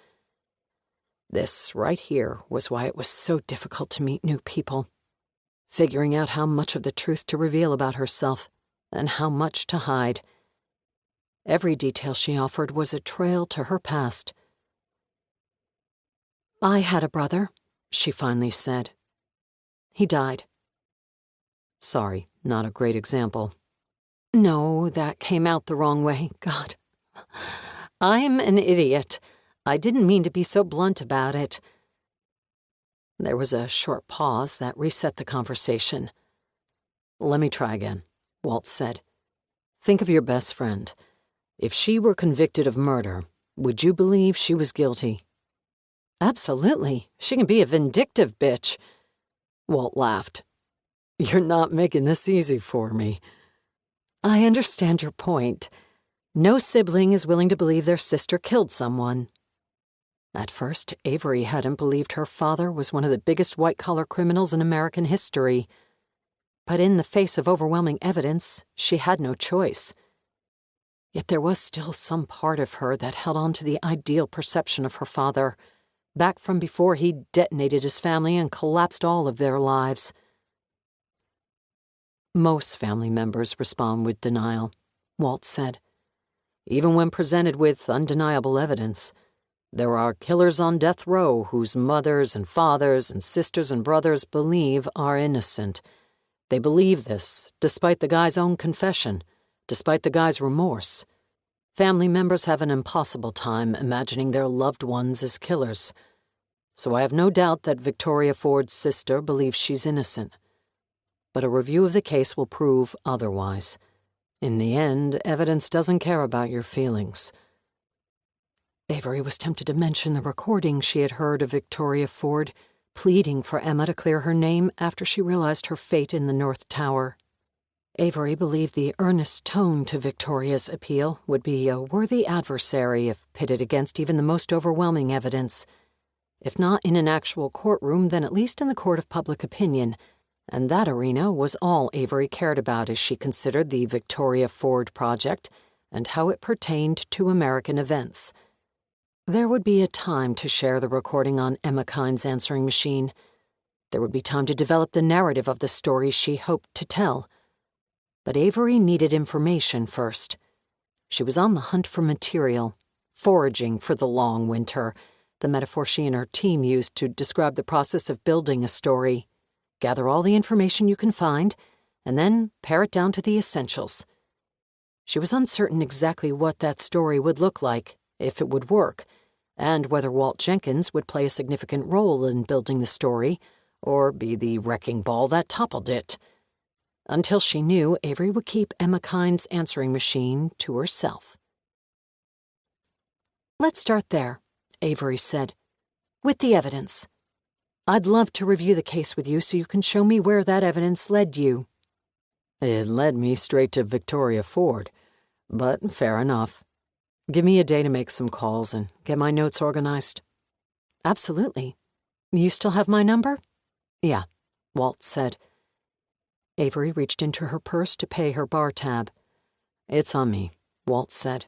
This right here was why it was so difficult to meet new people. Figuring out how much of the truth to reveal about herself and how much to hide. Every detail she offered was a trail to her past. I had a brother, she finally said. He died. Sorry, not a great example. No, that came out the wrong way. God. I'm an idiot. I didn't mean to be so blunt about it. There was a short pause that reset the conversation. Let me try again, Walt said. Think of your best friend. If she were convicted of murder, would you believe she was guilty? Absolutely. She can be a vindictive bitch. Walt laughed. You're not making this easy for me. I understand your point. No sibling is willing to believe their sister killed someone. At first, Avery hadn't believed her father was one of the biggest white-collar criminals in American history. But in the face of overwhelming evidence, she had no choice. Yet there was still some part of her that held on to the ideal perception of her father, back from before he detonated his family and collapsed all of their lives. Most family members respond with denial, Walt said. Even when presented with undeniable evidence, there are killers on death row whose mothers and fathers and sisters and brothers believe are innocent. They believe this, despite the guy's own confession, despite the guy's remorse. Family members have an impossible time imagining their loved ones as killers. So I have no doubt that Victoria Ford's sister believes she's innocent. But a review of the case will prove otherwise. In the end, evidence doesn't care about your feelings. Avery was tempted to mention the recording she had heard of Victoria Ford pleading for Emma to clear her name after she realized her fate in the North Tower. Avery believed the earnest tone to Victoria's appeal would be a worthy adversary if pitted against even the most overwhelming evidence. If not in an actual courtroom, then at least in the court of public opinion, and that arena was all Avery cared about as she considered the Victoria Ford project and how it pertained to American events. There would be a time to share the recording on Emma Kine's answering machine. There would be time to develop the narrative of the story she hoped to tell. But Avery needed information first. She was on the hunt for material, foraging for the long winter, the metaphor she and her team used to describe the process of building a story. Gather all the information you can find, and then pare it down to the essentials. She was uncertain exactly what that story would look like, if it would work, and whether Walt Jenkins would play a significant role in building the story, or be the wrecking ball that toppled it. Until she knew, Avery would keep Emma Kine's answering machine to herself. Let's start there, Avery said, with the evidence. I'd love to review the case with you so you can show me where that evidence led you. It led me straight to Victoria Ford, but fair enough. Give me a day to make some calls and get my notes organized. Absolutely. You still have my number? Yeah, Walt said. Avery reached into her purse to pay her bar tab. It's on me, Walt said.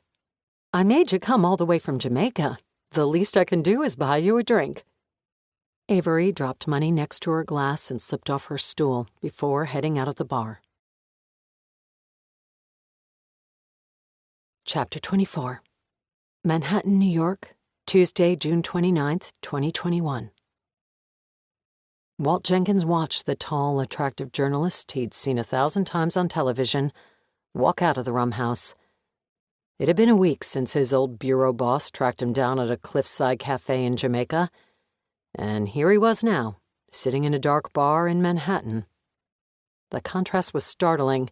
I made you come all the way from Jamaica. The least I can do is buy you a drink. Avery dropped money next to her glass and slipped off her stool before heading out of the bar. Chapter 24. Manhattan, New York, Tuesday, June 29th, 2021. Walt Jenkins watched the tall, attractive journalist he'd seen 1,000 times on television walk out of the rum house. It had been a week since his old bureau boss tracked him down at a cliffside cafe in Jamaica, and here he was now, sitting in a dark bar in Manhattan. The contrast was startling.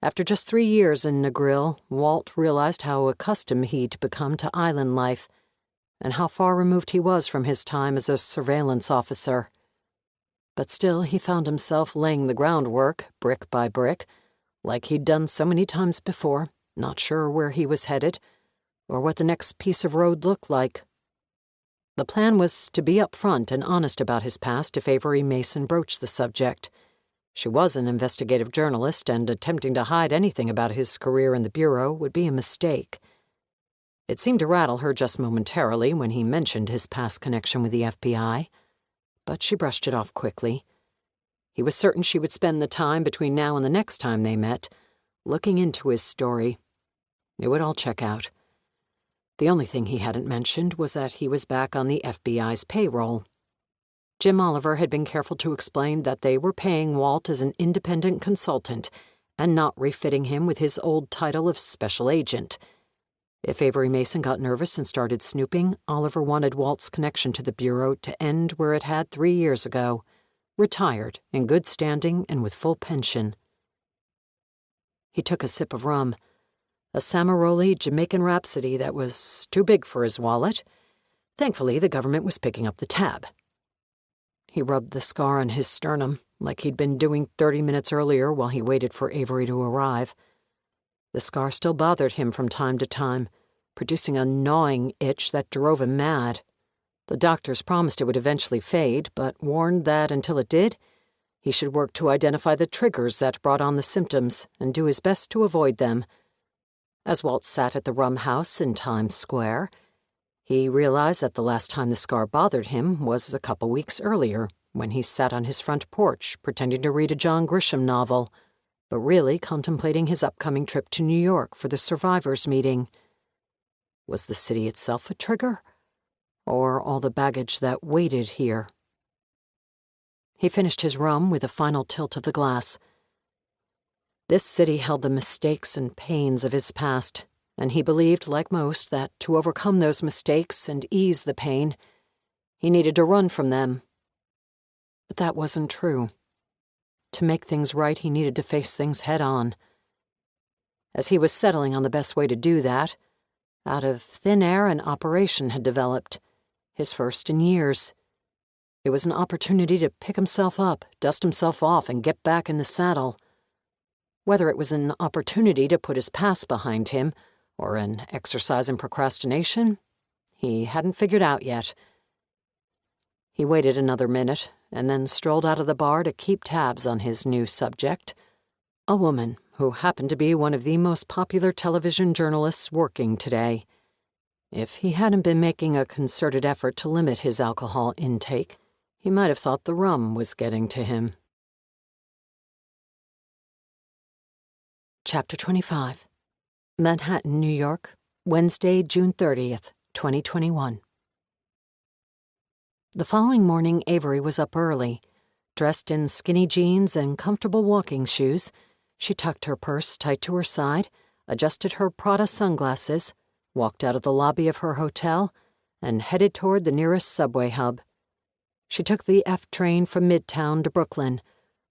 After just 3 years in Negril, Walt realized how accustomed he'd become to island life, and how far removed he was from his time as a surveillance officer. But still, he found himself laying the groundwork, brick by brick, like he'd done so many times before, not sure where he was headed, or what the next piece of road looked like. The plan was to be upfront and honest about his past if Avery Mason broached the subject. She was an investigative journalist, and attempting to hide anything about his career in the Bureau would be a mistake. It seemed to rattle her just momentarily when he mentioned his past connection with the FBI, but she brushed it off quickly. He was certain she would spend the time between now and the next time they met, looking into his story. It would all check out. The only thing he hadn't mentioned was that he was back on the FBI's payroll. Jim Oliver had been careful to explain that they were paying Walt as an independent consultant and not refitting him with his old title of special agent. If Avery Mason got nervous and started snooping, Oliver wanted Walt's connection to the Bureau to end where it had 3 years ago, retired, in good standing, and with full pension. He took a sip of rum, a Samaroli Jamaican Rhapsody that was too big for his wallet. Thankfully, the government was picking up the tab. He rubbed the scar on his sternum, like he'd been doing 30 minutes earlier while he waited for Avery to arrive. The scar still bothered him from time to time, producing a gnawing itch that drove him mad. The doctors promised it would eventually fade, but warned that until it did, he should work to identify the triggers that brought on the symptoms and do his best to avoid them. As Walt sat at the rum house in Times Square, he realized that the last time the scar bothered him was a couple weeks earlier, when he sat on his front porch pretending to read a John Grisham novel, but really contemplating his upcoming trip to New York for the survivors' meeting. Was the city itself a trigger? Or all the baggage that waited here? He finished his rum with a final tilt of the glass. This city held the mistakes and pains of his past, and he believed, like most, that to overcome those mistakes and ease the pain, he needed to run from them. But that wasn't true. To make things right, he needed to face things head-on. As he was settling on the best way to do that, out of thin air an operation had developed, his first in years. It was an opportunity to pick himself up, dust himself off, and get back in the saddle. Whether it was an opportunity to put his past behind him, or an exercise in procrastination, he hadn't figured out yet. He waited another minute, and then strolled out of the bar to keep tabs on his new subject, a woman who happened to be one of the most popular television journalists working today. If he hadn't been making a concerted effort to limit his alcohol intake, he might have thought the rum was getting to him. Chapter 25. Manhattan, New York, Wednesday, June 30th, 2021. The following morning, Avery was up early. Dressed in skinny jeans and comfortable walking shoes, she tucked her purse tight to her side, adjusted her Prada sunglasses, walked out of the lobby of her hotel, and headed toward the nearest subway hub. She took the F train from Midtown to Brooklyn,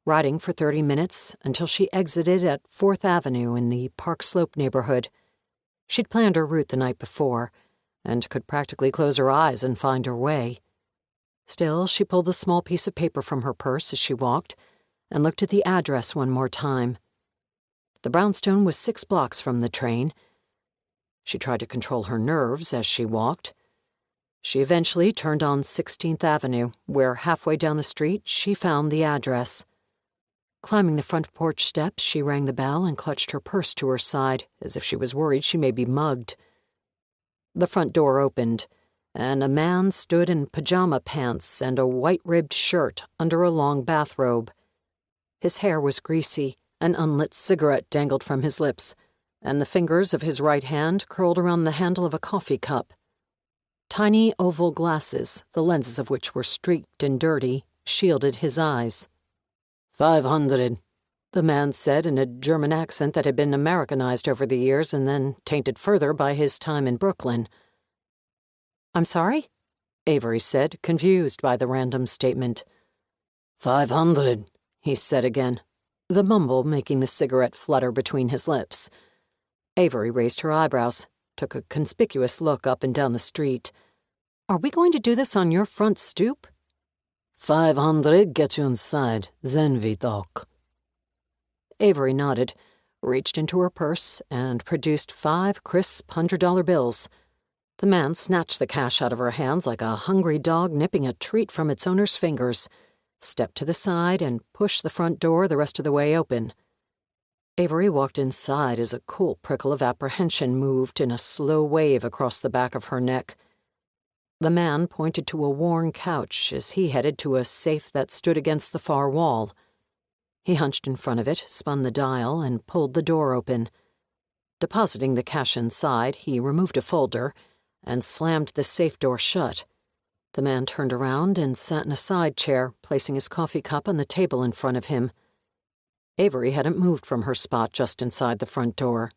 riding for 30 minutes until she exited at 4th Avenue in the Park Slope neighborhood. She'd planned her route the night before, and could practically close her eyes and find her way. Still, she pulled a small piece of paper from her purse as she walked, and looked at the address one more time. The brownstone was 6 blocks from the train. She tried to control her nerves as she walked. She eventually turned on 16th Avenue, where halfway down the street she found the address. Climbing the front porch steps, she rang the bell and clutched her purse to her side, as if she was worried she may be mugged. The front door opened, and a man stood in pajama pants and a white-ribbed shirt under a long bathrobe. His hair was greasy, an unlit cigarette dangled from his lips, and the fingers of his right hand curled around the handle of a coffee cup. Tiny oval glasses, the lenses of which were streaked and dirty, shielded his eyes. 500, the man said in a German accent that had been Americanized over the years and then tainted further by his time in Brooklyn. "I'm sorry?" Avery said, confused by the random statement. 500, he said again, the mumble making the cigarette flutter between his lips. Avery raised her eyebrows, took a conspicuous look up and down the street. "Are we going to do this on your front stoop?" 500 gets you inside, then we talk." Avery nodded, reached into her purse, and produced 5 crisp $100 bills. The man snatched the cash out of her hands like a hungry dog nipping a treat from its owner's fingers, stepped to the side, and pushed the front door the rest of the way open. Avery walked inside as a cool prickle of apprehension moved in a slow wave across the back of her neck. The man pointed to a worn couch as he headed to a safe that stood against the far wall. He hunched in front of it, spun the dial, and pulled the door open. Depositing the cash inside, he removed a folder and slammed the safe door shut. The man turned around and sat in a side chair, placing his coffee cup on the table in front of him. Avery hadn't moved from her spot just inside the front door.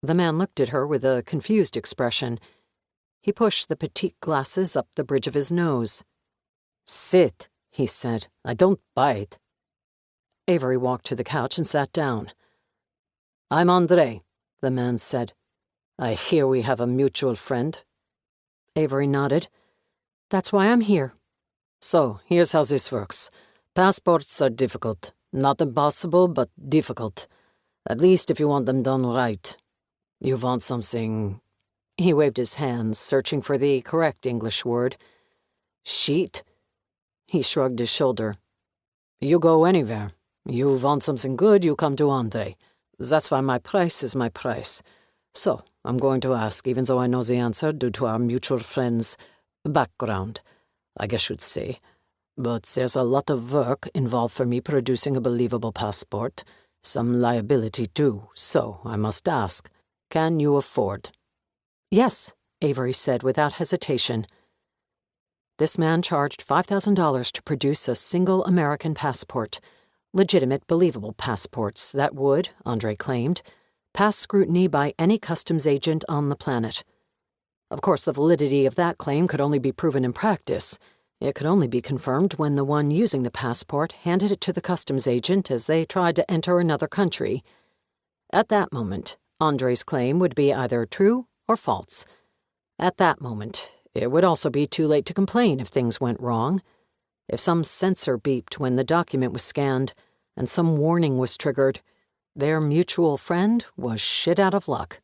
The man looked at her with a confused expression. He pushed the petite glasses up the bridge of his nose. "Sit," he said. "I don't bite." Avery walked to the couch and sat down. "I'm Andre," the man said. "I hear we have a mutual friend." Avery nodded. "That's why I'm here." "So, here's how this works. Passports are difficult. Not impossible, but difficult. At least if you want them done right. You want something—" He waved his hands, searching for the correct English word. "Shit." He shrugged his shoulder. "You go anywhere. You want something good, you come to Andre. That's why my price is my price. So, I'm going to ask, even though I know the answer due to our mutual friend's background, I guess you'd say. But there's a lot of work involved for me producing a believable passport. Some liability, too. So, I must ask, can you afford?" "Yes," Avery said without hesitation. This man charged $5,000 to produce a single American passport. Legitimate, believable passports that would, Andre claimed, pass scrutiny by any customs agent on the planet. Of course, the validity of that claim could only be proven in practice. It could only be confirmed when the one using the passport handed it to the customs agent as they tried to enter another country. At that moment, Andre's claim would be either true or false. At that moment, it would also be too late to complain if things went wrong. If some sensor beeped when the document was scanned, and some warning was triggered, their mutual friend was shit out of luck.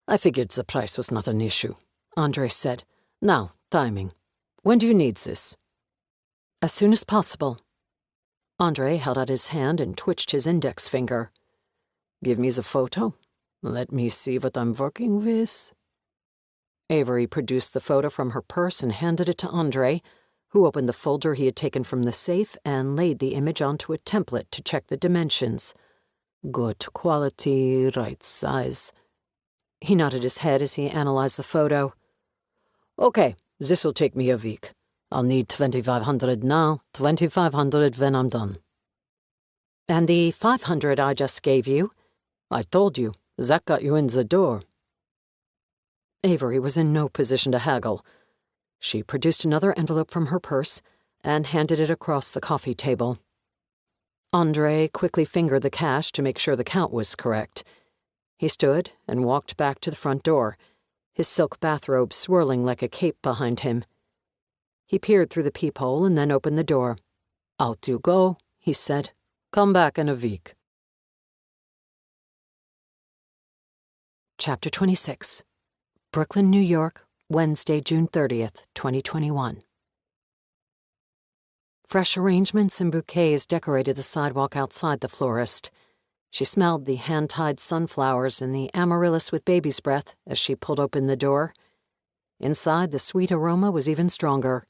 "I figured the price was not an issue," Andre said. "Now, timing. When do you need this?" "As soon as possible." Andre held out his hand and twitched his index finger. "Give me the photo. Let me see what I'm working with." Avery produced the photo from her purse and handed it to Andre, who opened the folder he had taken from the safe and laid the image onto a template to check the dimensions. "Good quality, right size." He nodded his head as he analyzed the photo. "Okay, this'll take me a week. I'll need 2,500 now, 2,500 when I'm done." "And the 500 I just gave you?" "I told you, that got you in the door." Avery was in no position to haggle. She produced another envelope from her purse and handed it across the coffee table. Andre quickly fingered the cash to make sure the count was correct. He stood and walked back to the front door, his silk bathrobe swirling like a cape behind him. He peered through the peephole and then opened the door. "Out you go," he said. "Come back in a week." Chapter 26. Brooklyn, New York, Wednesday, June 30th, 2021. Fresh arrangements and bouquets decorated the sidewalk outside the florist. She smelled the hand-tied sunflowers and the amaryllis with baby's breath as she pulled open the door. Inside, the sweet aroma was even stronger.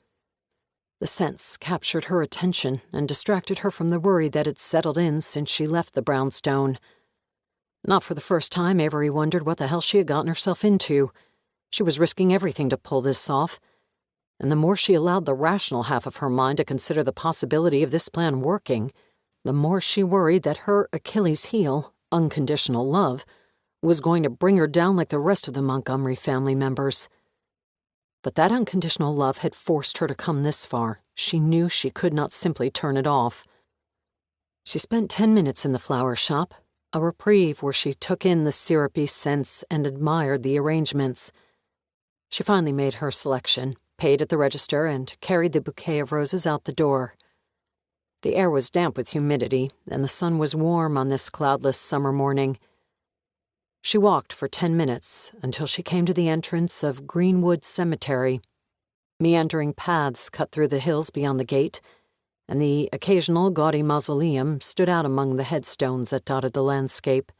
The scents captured her attention and distracted her from the worry that had settled in since she left the brownstone. Not for the first time, Avery wondered what the hell she had gotten herself into. She was risking everything to pull this off. And the more she allowed the rational half of her mind to consider the possibility of this plan working, the more she worried that her Achilles heel, unconditional love, was going to bring her down like the rest of the Montgomery family members. But that unconditional love had forced her to come this far. She knew she could not simply turn it off. She spent 10 minutes in the flower shop, a reprieve where she took in the syrupy scents and admired the arrangements. She finally made her selection, paid at the register, and carried the bouquet of roses out the door. The air was damp with humidity, and the sun was warm on this cloudless summer morning. She walked for 10 minutes until she came to the entrance of Greenwood Cemetery. Meandering paths cut through the hills beyond the gate, and the occasional gaudy mausoleum stood out among the headstones that dotted the landscape.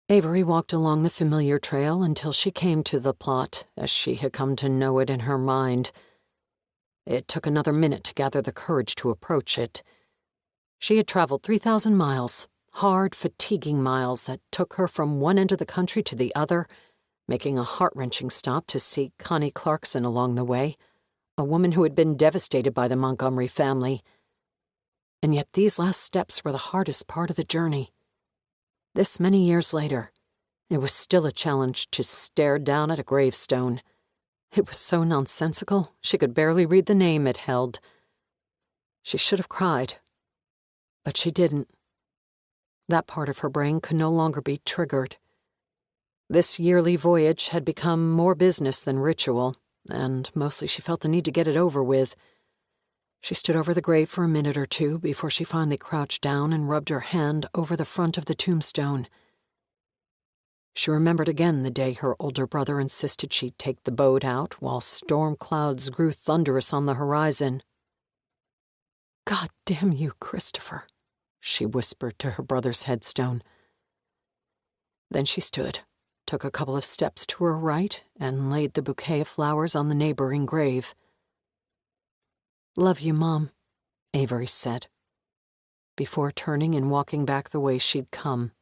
Avery walked along the familiar trail until she came to the plot, as she had come to know it in her mind. It took another minute to gather the courage to approach it. She had traveled 3,000 miles, hard, fatiguing miles that took her from one end of the country to the other, making a heart-wrenching stop to see Connie Clarkson along the way, a woman who had been devastated by the Montgomery family. And yet these last steps were the hardest part of the journey. This many years later, it was still a challenge to stare down at a gravestone. It was so nonsensical, she could barely read the name it held. She should have cried, but she didn't. That part of her brain could no longer be triggered. This yearly voyage had become more business than ritual, and mostly she felt the need to get it over with. She stood over the grave for a minute or two before she finally crouched down and rubbed her hand over the front of the tombstone. She remembered again the day her older brother insisted she take the boat out while storm clouds grew thunderous on the horizon. "God damn you, Christopher," she whispered to her brother's headstone. Then she stood, took a couple of steps to her right, and laid the bouquet of flowers on the neighboring grave. "Love you, Mom," Avery said, before turning and walking back the way she'd come.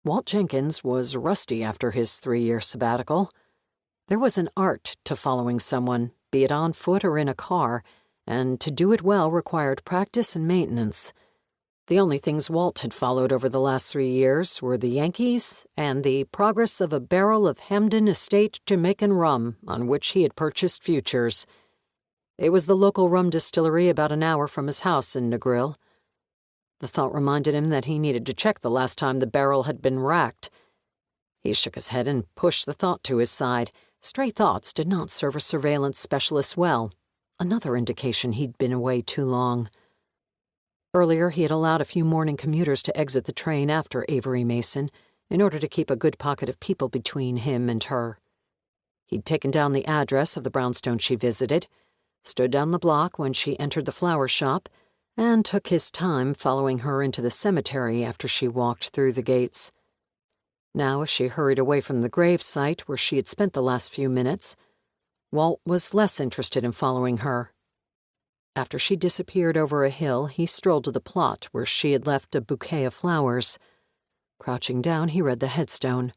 Walt Jenkins was rusty after his 3-year sabbatical. There was an art to following someone, be it on foot or in a car, and to do it well required practice and maintenance. The only things Walt had followed over the last 3 years were the Yankees and the progress of a barrel of Hamden Estate Jamaican rum on which he had purchased futures. It was the local rum distillery about an hour from his house in Negril. The thought reminded him that he needed to check the last time the barrel had been racked. He shook his head and pushed the thought to his side. Stray thoughts did not serve a surveillance specialist well, another indication he'd been away too long. Earlier, he had allowed a few morning commuters to exit the train after Avery Mason in order to keep a good pocket of people between him and her. He'd taken down the address of the brownstone she visited, stood down the block when she entered the flower shop, and took his time following her into the cemetery after she walked through the gates. Now, as she hurried away from the grave site where she had spent the last few minutes, Walt was less interested in following her. After she disappeared over a hill, he strolled to the plot where she had left a bouquet of flowers. Crouching down, he read the headstone.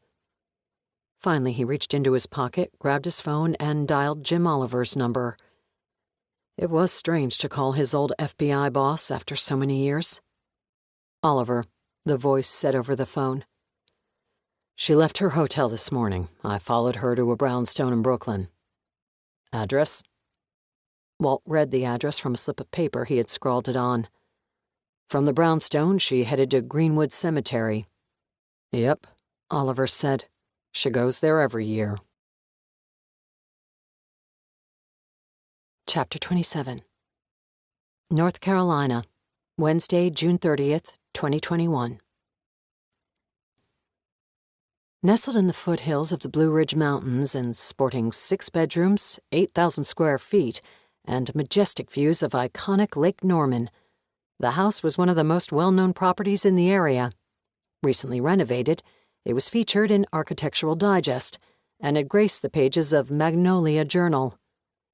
Finally, he reached into his pocket, grabbed his phone, and dialed Jim Oliver's number. It was strange to call his old FBI boss after so many years. "Oliver," the voice said over the phone. "She left her hotel this morning. I followed her to a brownstone in Brooklyn." "Address?" Walt read the address from a slip of paper he had scrawled it on. From the brownstone, she headed to Greenwood Cemetery. "Yep," Oliver said. "She goes there every year." Chapter 27. North Carolina, Wednesday, June 30th, 2021. Nestled in the foothills of the Blue Ridge Mountains and sporting 6 bedrooms, 8,000 square feet, and majestic views of iconic Lake Norman, the house was one of the most well-known properties in the area. Recently renovated, it was featured in Architectural Digest and had graced the pages of Magnolia Journal.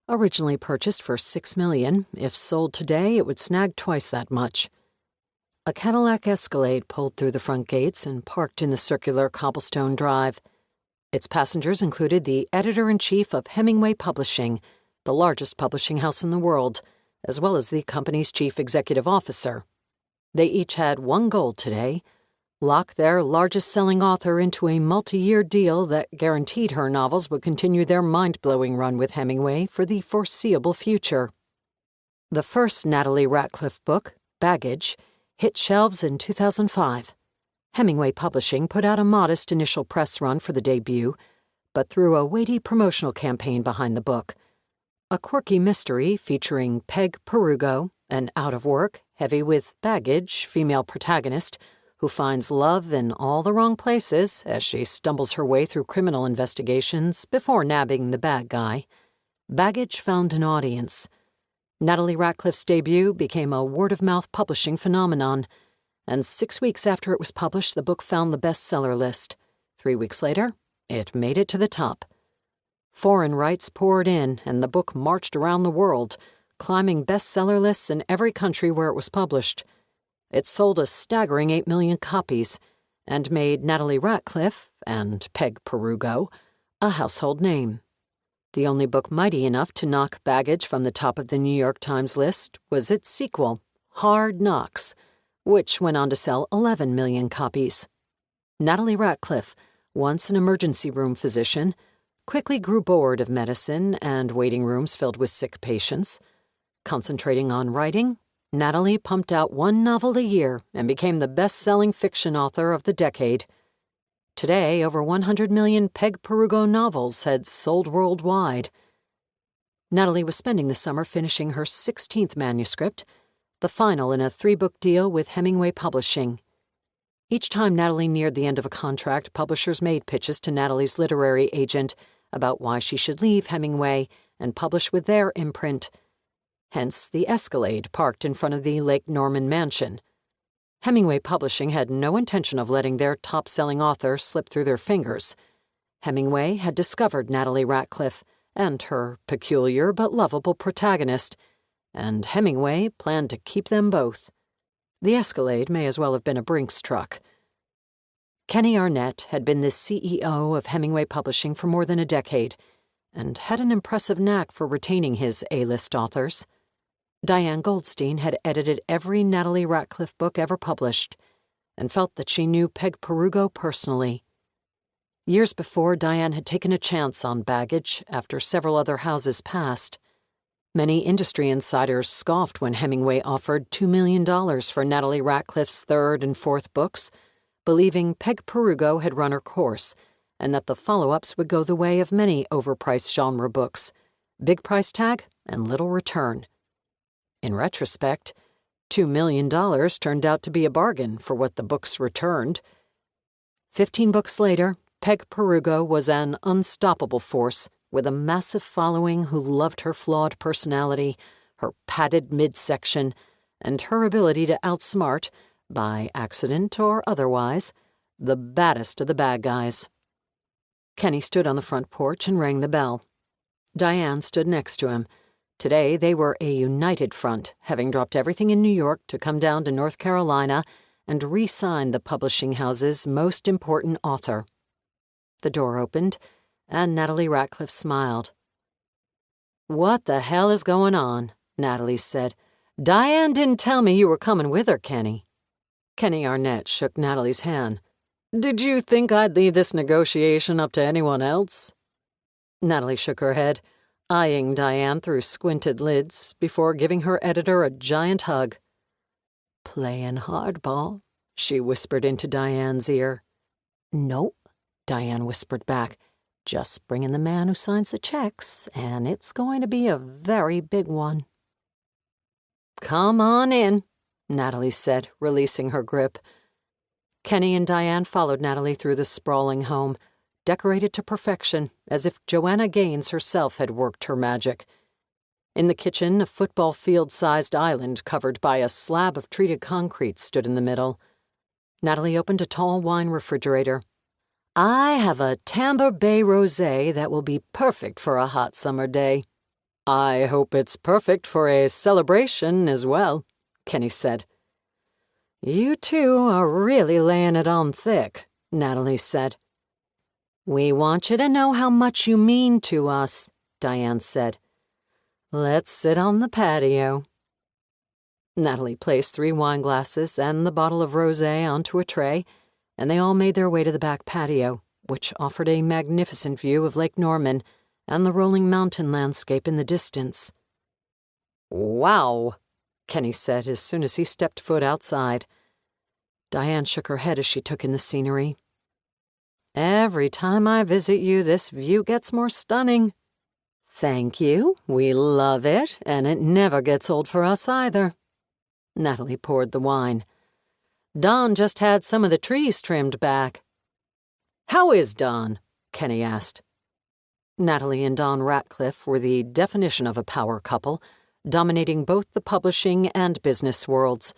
Originally purchased for $6 million, if sold today, it would snag twice that much. A Cadillac Escalade pulled through the front gates and parked in the circular cobblestone drive. Its passengers included the editor-in-chief of Hemingway Publishing, the largest publishing house in the world, as well as the company's chief executive officer. They each had one goal today: lock their largest-selling author into a multi-year deal that guaranteed her novels would continue their mind-blowing run with Hemingway for the foreseeable future. The first Natalie Ratcliffe book, Baggage, hit shelves in 2005. Hemingway Publishing put out a modest initial press run for the debut, but threw a weighty promotional campaign behind the book. A quirky mystery featuring Peg Perugo, an out-of-work, heavy with baggage female protagonist who finds love in all the wrong places as she stumbles her way through criminal investigations before nabbing the bad guy. Baggage found an audience. Natalie Ratcliffe's debut became a word-of-mouth publishing phenomenon, and 6 weeks after it was published, the book found the bestseller list. 3 weeks later, it made it to the top. Foreign rights poured in, and the book marched around the world, climbing bestseller lists in every country where it was published. It sold a staggering 8 million copies, and made Natalie Ratcliffe, and Peg Perugo, a household name. The only book mighty enough to knock Baggage from the top of the New York Times list was its sequel, Hard Knocks, which went on to sell 11 million copies. Natalie Ratcliffe, once an emergency room physician, quickly grew bored of medicine and waiting rooms filled with sick patients. Concentrating on writing, Natalie pumped out one novel a year and became the best-selling fiction author of the decade. Today, over 100 million Peg Perugo novels had sold worldwide. Natalie was spending the summer finishing her 16th manuscript, the final in a 3-book deal with Hemingway Publishing. Each time Natalie neared the end of a contract, publishers made pitches to Natalie's literary agent about why she should leave Hemingway and publish with their imprint. Hence the Escalade parked in front of the Lake Norman mansion. Hemingway Publishing had no intention of letting their top-selling author slip through their fingers. Hemingway had discovered Natalie Ratcliffe and her peculiar but lovable protagonist, and Hemingway planned to keep them both. The Escalade may as well have been a Brinks truck. Kenny Arnett had been the CEO of Hemingway Publishing for more than a decade, and had an impressive knack for retaining his A-list authors. Diane Goldstein had edited every Natalie Ratcliffe book ever published, and felt that she knew Peg Perugo personally. Years before, Diane had taken a chance on Baggage after several other houses passed. Many industry insiders scoffed when Hemingway offered $2 million for Natalie Ratcliffe's third and fourth books, believing Peg Perugo had run her course, and that the follow-ups would go the way of many overpriced genre books: big price tag and little return. In retrospect, $2 million turned out to be a bargain for what the books returned. 15 books later, Peg Perugo was an unstoppable force with a massive following who loved her flawed personality, her padded midsection, and her ability to outsmart, by accident or otherwise, the baddest of the bad guys. Kenny stood on the front porch and rang the bell. Diane stood next to him. Today they were a united front, having dropped everything in New York to come down to North Carolina and re-sign the publishing house's most important author. The door opened, and Natalie Ratcliffe smiled. "What the hell is going on?" Natalie said. "Diane didn't tell me you were coming with her, Kenny." Kenny Arnett shook Natalie's hand. "Did you think I'd leave this negotiation up to anyone else?" Natalie shook her head, eyeing Diane through squinted lids before giving her editor a giant hug. "Playing hardball," she whispered into Diane's ear. "Nope," Diane whispered back. "Just bringing the man who signs the checks, and it's going to be a very big one." "Come on in," Natalie said, releasing her grip. Kenny and Diane followed Natalie through the sprawling home, decorated to perfection, as if Joanna Gaines herself had worked her magic. In the kitchen, a football field-sized island covered by a slab of treated concrete stood in the middle. Natalie opened a tall wine refrigerator. "I have a Tamber Bay rosé that will be perfect for a hot summer day." "I hope it's perfect for a celebration as well," Kenny said. "You two are really laying it on thick," Natalie said. "We want you to know how much you mean to us," Diane said. "Let's sit on the patio," Natalie placed 3 wine glasses and the bottle of rosé onto a tray, and they all made their way to the back patio, which offered a magnificent view of Lake Norman and the rolling mountain landscape in the distance. Wow, Kenny said as soon as he stepped foot outside. Diane shook her head as she took in the scenery. Every time I visit you, this view gets more stunning. Thank you. We love it, and it never gets old for us either. Natalie poured the wine. Don just had some of the trees trimmed back. How is Don? Kenny asked. Natalie and Don Ratcliffe were the definition of a power couple, dominating both the publishing and business worlds.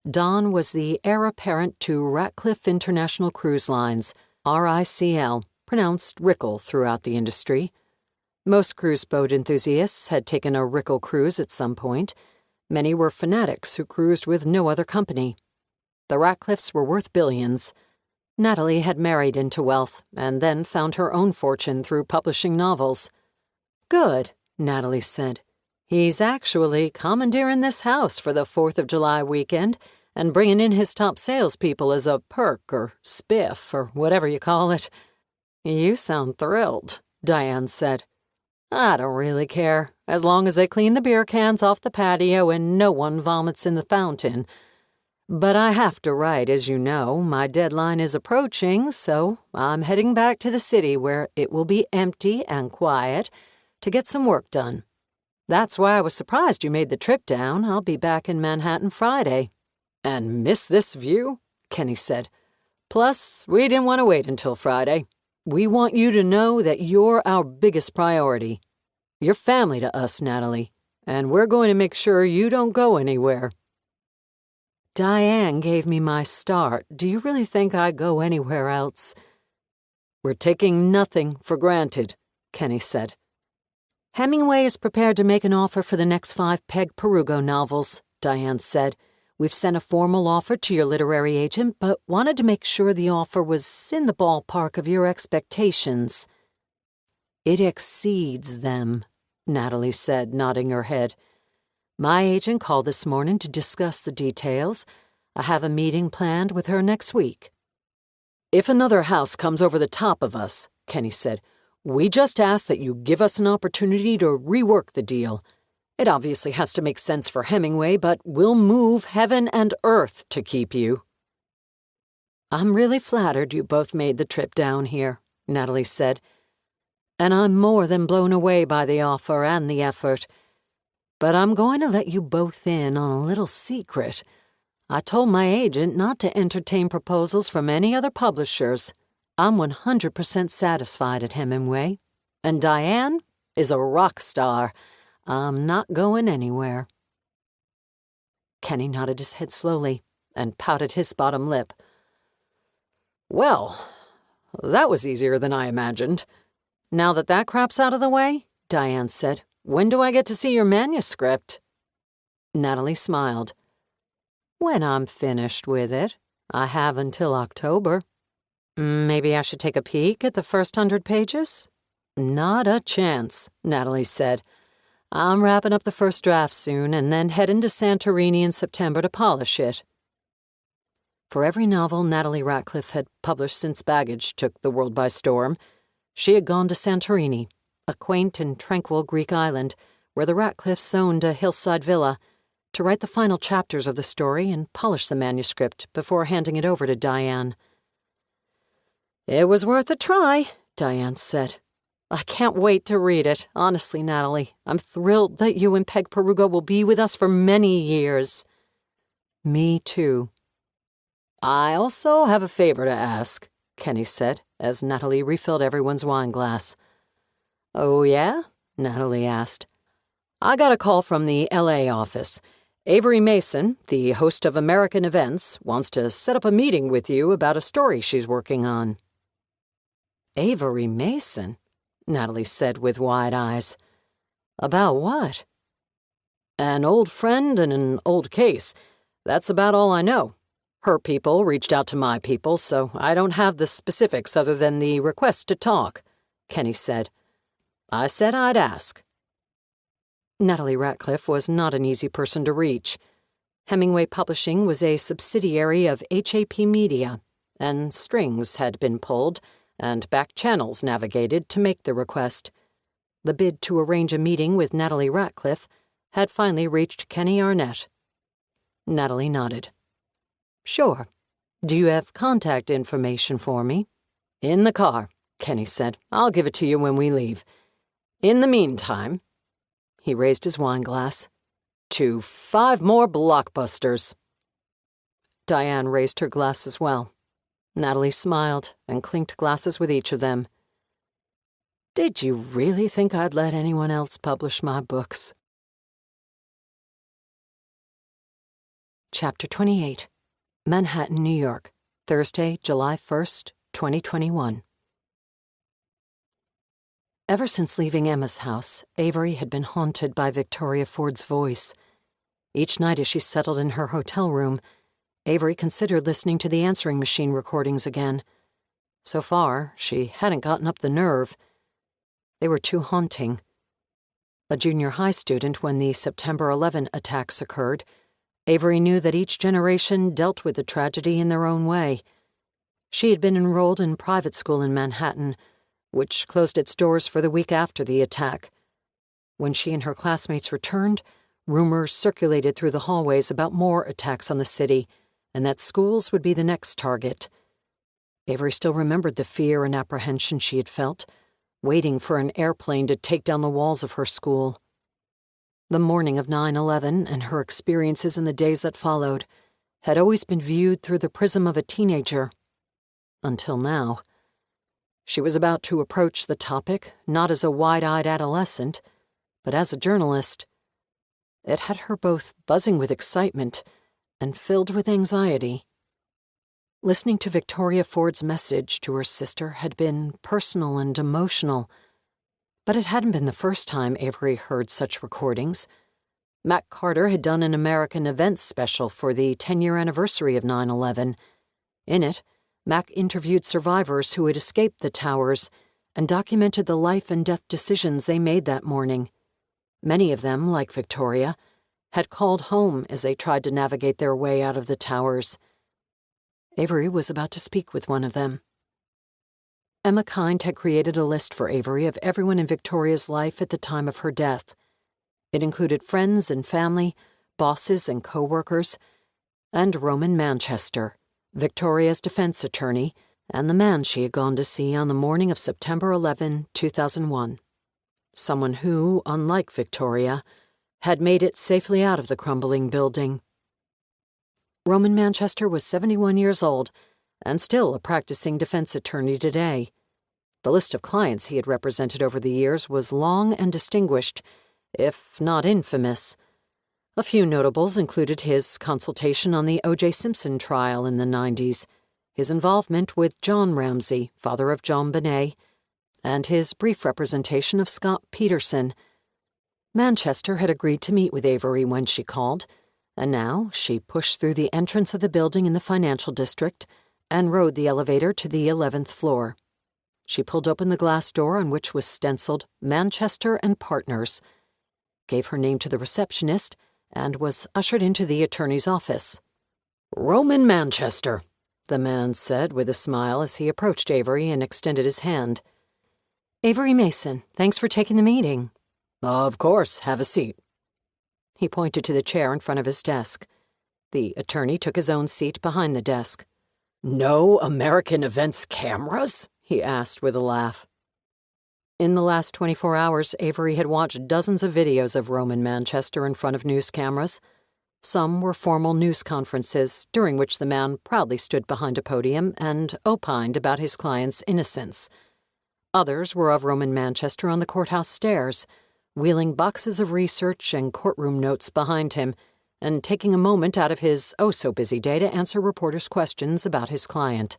Don was the heir apparent to Ratcliffe International Cruise Lines, RICL, pronounced Rickle throughout the industry. Most cruise boat enthusiasts had taken a Rickle cruise at some point. Many were fanatics who cruised with no other company. The Ratcliffes were worth billions. Natalie had married into wealth and then found her own fortune through publishing novels. Good, Natalie said. He's actually commandeering this house for the 4th of July weekend and bringing in his top salespeople as a perk or spiff or whatever you call it. You sound thrilled, Diane said. I don't really care, as long as they clean the beer cans off the patio and no one vomits in the fountain. But I have to write, as you know. My deadline is approaching, so I'm heading back to the city where it will be empty and quiet to get some work done. That's why I was surprised you made the trip down. I'll be back in Manhattan Friday. And miss this view? Kenny said. Plus, we didn't want to wait until Friday. We want you to know that you're our biggest priority. You're family to us, Natalie, and we're going to make sure you don't go anywhere. Diane gave me my start. Do you really think I'd go anywhere else? We're taking nothing for granted, Kenny said. Hemingway is prepared to make an offer for the next 5 Peg Perugo novels, Diane said. We've sent a formal offer to your literary agent, but wanted to make sure the offer was in the ballpark of your expectations. It exceeds them, Natalie said, nodding her head. My agent called this morning to discuss the details. I have a meeting planned with her next week. If another house comes over the top of us, Kenny said, we just ask that you give us an opportunity to rework the deal. It obviously has to make sense for Hemingway, but we'll move heaven and earth to keep you. I'm really flattered you both made the trip down here, Natalie said. And I'm more than blown away by the offer and the effort. But I'm going to let you both in on a little secret. I told my agent not to entertain proposals from any other publishers. I'm 100% satisfied at Hemingway. And Diane is a rock star. I'm not going anywhere. Kenny nodded his head slowly and pouted his bottom lip. Well, that was easier than I imagined. Now that crap's out of the way, Diane said, when do I get to see your manuscript? Natalie smiled. When I'm finished with it. I have until October. Maybe I should take a peek at the first 100 pages? Not a chance, Natalie said. I'm wrapping up the first draft soon and then heading to Santorini in September to polish it. For every novel Natalie Ratcliffe had published since Baggage took the world by storm, she had gone to Santorini, a quaint and tranquil Greek island where the Ratcliffes owned a hillside villa, to write the final chapters of the story and polish the manuscript before handing it over to Diane. It was worth a try, Diane said. I can't wait to read it, honestly, Natalie. I'm thrilled that you and Peg Perugo will be with us for many years. Me too. I also have a favor to ask, Kenny said, as Natalie refilled everyone's wine glass. Oh, yeah? Natalie asked. I got a call from the L.A. office. Avery Mason, the host of American Events, wants to set up a meeting with you about a story she's working on. Avery Mason? Natalie said with wide eyes. About what? An old friend and an old case. That's about all I know. Her people reached out to my people, so I don't have the specifics other than the request to talk, Kenny said. I said I'd ask. Natalie Ratcliffe was not an easy person to reach. Hemingway Publishing was a subsidiary of HAP Media, and strings had been pulled and back channels navigated to make the request. The bid to arrange a meeting with Natalie Ratcliffe had finally reached Kenny Arnett. Natalie nodded. "Sure. Do you have contact information for me?" "In the car," Kenny said. "I'll give it to you when we leave. In the meantime," he raised his wine glass, "to 5 more blockbusters." Diane raised her glass as well. Natalie smiled and clinked glasses with each of them. "Did you really think I'd let anyone else publish my books?" Chapter 28. Manhattan, New York, Thursday, July 1st, 2021. Ever since leaving Emma's house, Avery had been haunted by Victoria Ford's voice. Each night as she settled in her hotel room, Avery considered listening to the answering machine recordings again. So far, she hadn't gotten up the nerve. They were too haunting. A junior high student when the September 11 attacks occurred, Avery knew that each generation dealt with the tragedy in their own way. She had been enrolled in private school in Manhattan, which closed its doors for the week after the attack. When she and her classmates returned, rumors circulated through the hallways about more attacks on the city, and that schools would be the next target. Avery still remembered the fear and apprehension she had felt, waiting for an airplane to take down the walls of her school. The morning of 9/11 and her experiences in the days that followed had always been viewed through the prism of a teenager. Until now. She was about to approach the topic not as a wide-eyed adolescent, but as a journalist. It had her both buzzing with excitement and filled with anxiety. Listening to Victoria Ford's message to her sister had been personal and emotional, but it hadn't been the first time Avery heard such recordings. Mac Carter had done an American Events special for the 10-year anniversary of 9/11. In it, Mac interviewed survivors who had escaped the towers and documented the life and death decisions they made that morning. Many of them, like Victoria, had called home as they tried to navigate their way out of the towers. Avery was about to speak with one of them. Emma Kind had created a list for Avery of everyone in Victoria's life at the time of her death. It included friends and family, bosses and co-workers, and Roman Manchester, Victoria's defense attorney, and the man she had gone to see on the morning of September 11, 2001. Someone who, unlike Victoria, had made it safely out of the crumbling building. Roman Manchester was 71 years old and still a practicing defense attorney today. The list of clients he had represented over the years was long and distinguished, if not infamous. A few notables included his consultation on the O.J. Simpson trial in the 90s, his involvement with John Ramsey, father of John Bonet, and his brief representation of Scott Peterson. Manchester had agreed to meet with Avery when she called, and now she pushed through the entrance of the building in the financial district and rode the elevator to the 11th floor. She pulled open the glass door on which was stenciled Manchester and Partners, gave her name to the receptionist, and was ushered into the attorney's office. "Roman Manchester," the man said with a smile as he approached Avery and extended his hand. "Avery Mason, thanks for taking the meeting." "Of course, have a seat." He pointed to the chair in front of his desk. The attorney took his own seat behind the desk. "No American Events cameras?" he asked with a laugh. In the last 24 hours, Avery had watched dozens of videos of Roman Manchester in front of news cameras. Some were formal news conferences, during which the man proudly stood behind a podium and opined about his client's innocence. Others were of Roman Manchester on the courthouse stairs, wheeling boxes of research and courtroom notes behind him, and taking a moment out of his oh-so-busy day to answer reporters' questions about his client.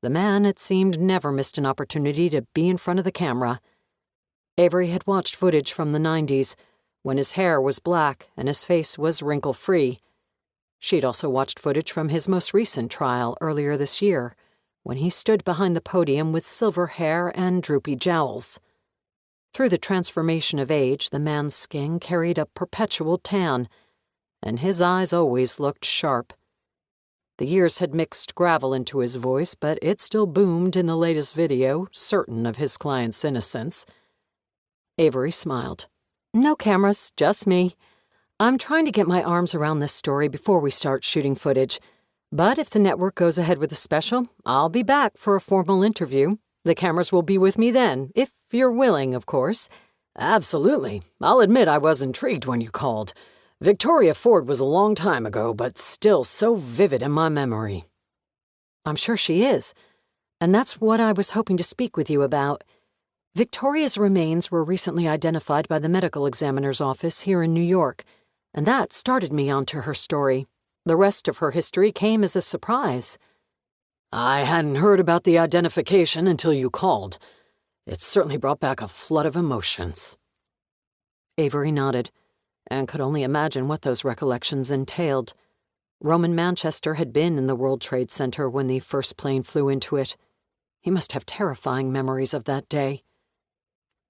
The man, it seemed, never missed an opportunity to be in front of the camera. Avery had watched footage from the 90s, when his hair was black and his face was wrinkle-free. She'd also watched footage from his most recent trial earlier this year, when he stood behind the podium with silver hair and droopy jowls. Through the transformation of age, the man's skin carried a perpetual tan, and his eyes always looked sharp. The years had mixed gravel into his voice, but it still boomed in the latest video, certain of his client's innocence. Avery smiled. "No cameras, just me. I'm trying to get my arms around this story before we start shooting footage. But if the network goes ahead with the special, I'll be back for a formal interview. The cameras will be with me then, if you're willing, of course." "Absolutely. I'll admit I was intrigued when you called. Victoria Ford was a long time ago, but still so vivid in my memory." "I'm sure she is. And that's what I was hoping to speak with you about. Victoria's remains were recently identified by the medical examiner's office here in New York, and that started me onto her story. The rest of her history came as a surprise." "I hadn't heard about the identification until you called. It certainly brought back a flood of emotions." Avery nodded, and could only imagine what those recollections entailed. Roman Manchester had been in the World Trade Center when the first plane flew into it. He must have terrifying memories of that day.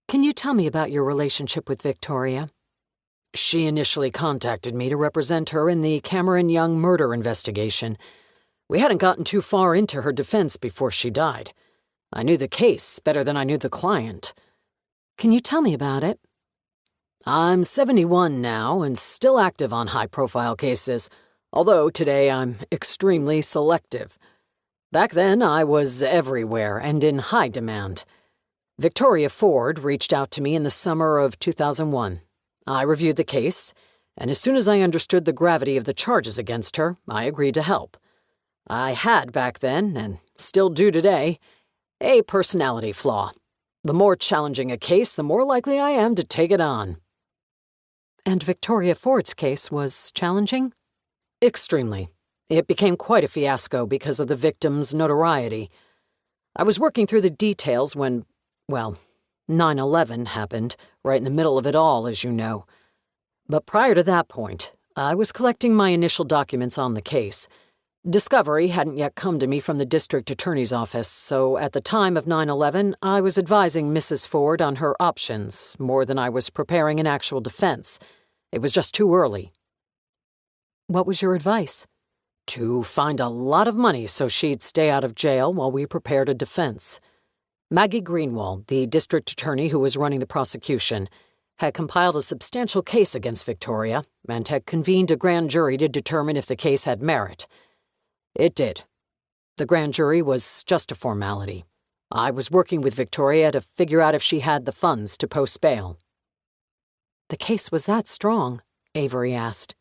"Can you tell me about your relationship with Victoria?" "She initially contacted me to represent her in the Cameron Young murder investigation. We hadn't gotten too far into her defense before she died. I knew the case better than I knew the client." "Can you tell me about it?" "I'm 71 now and still active on high-profile cases, although today I'm extremely selective. Back then, I was everywhere and in high demand. Victoria Ford reached out to me in the summer of 2001. I reviewed the case, and as soon as I understood the gravity of the charges against her, I agreed to help. I had back then, and still do today, a personality flaw. The more challenging a case, the more likely I am to take it on." "And Victoria Ford's case was challenging?" "Extremely. It became quite a fiasco because of the victim's notoriety. I was working through the details when, 9/11 happened, right in the middle of it all, as you know. But prior to that point, I was collecting my initial documents on the case. Discovery hadn't yet come to me from the district attorney's office, so at the time of 9/11, I was advising Mrs. Ford on her options more than I was preparing an actual defense. It was just too early." "What was your advice?" "To find a lot of money so she'd stay out of jail while we prepared a defense. Maggie Greenwald, the district attorney who was running the prosecution, had compiled a substantial case against Victoria and had convened a grand jury to determine if the case had merit. It did. The grand jury was just a formality. I was working with Victoria to figure out if she had the funds to post bail." "The case was that strong?" Avery asked.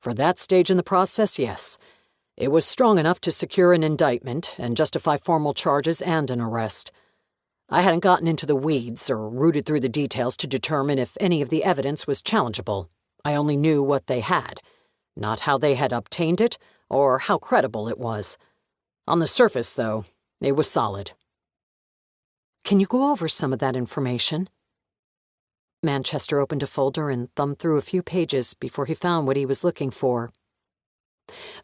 "For that stage in the process, yes. It was strong enough to secure an indictment and justify formal charges and an arrest. I hadn't gotten into the weeds or rooted through the details to determine if any of the evidence was challengeable. I only knew what they had, not how they had obtained it or how credible it was. On the surface, though, it was solid." "Can you go over some of that information?" Manchester opened a folder and thumbed through a few pages before he found what he was looking for.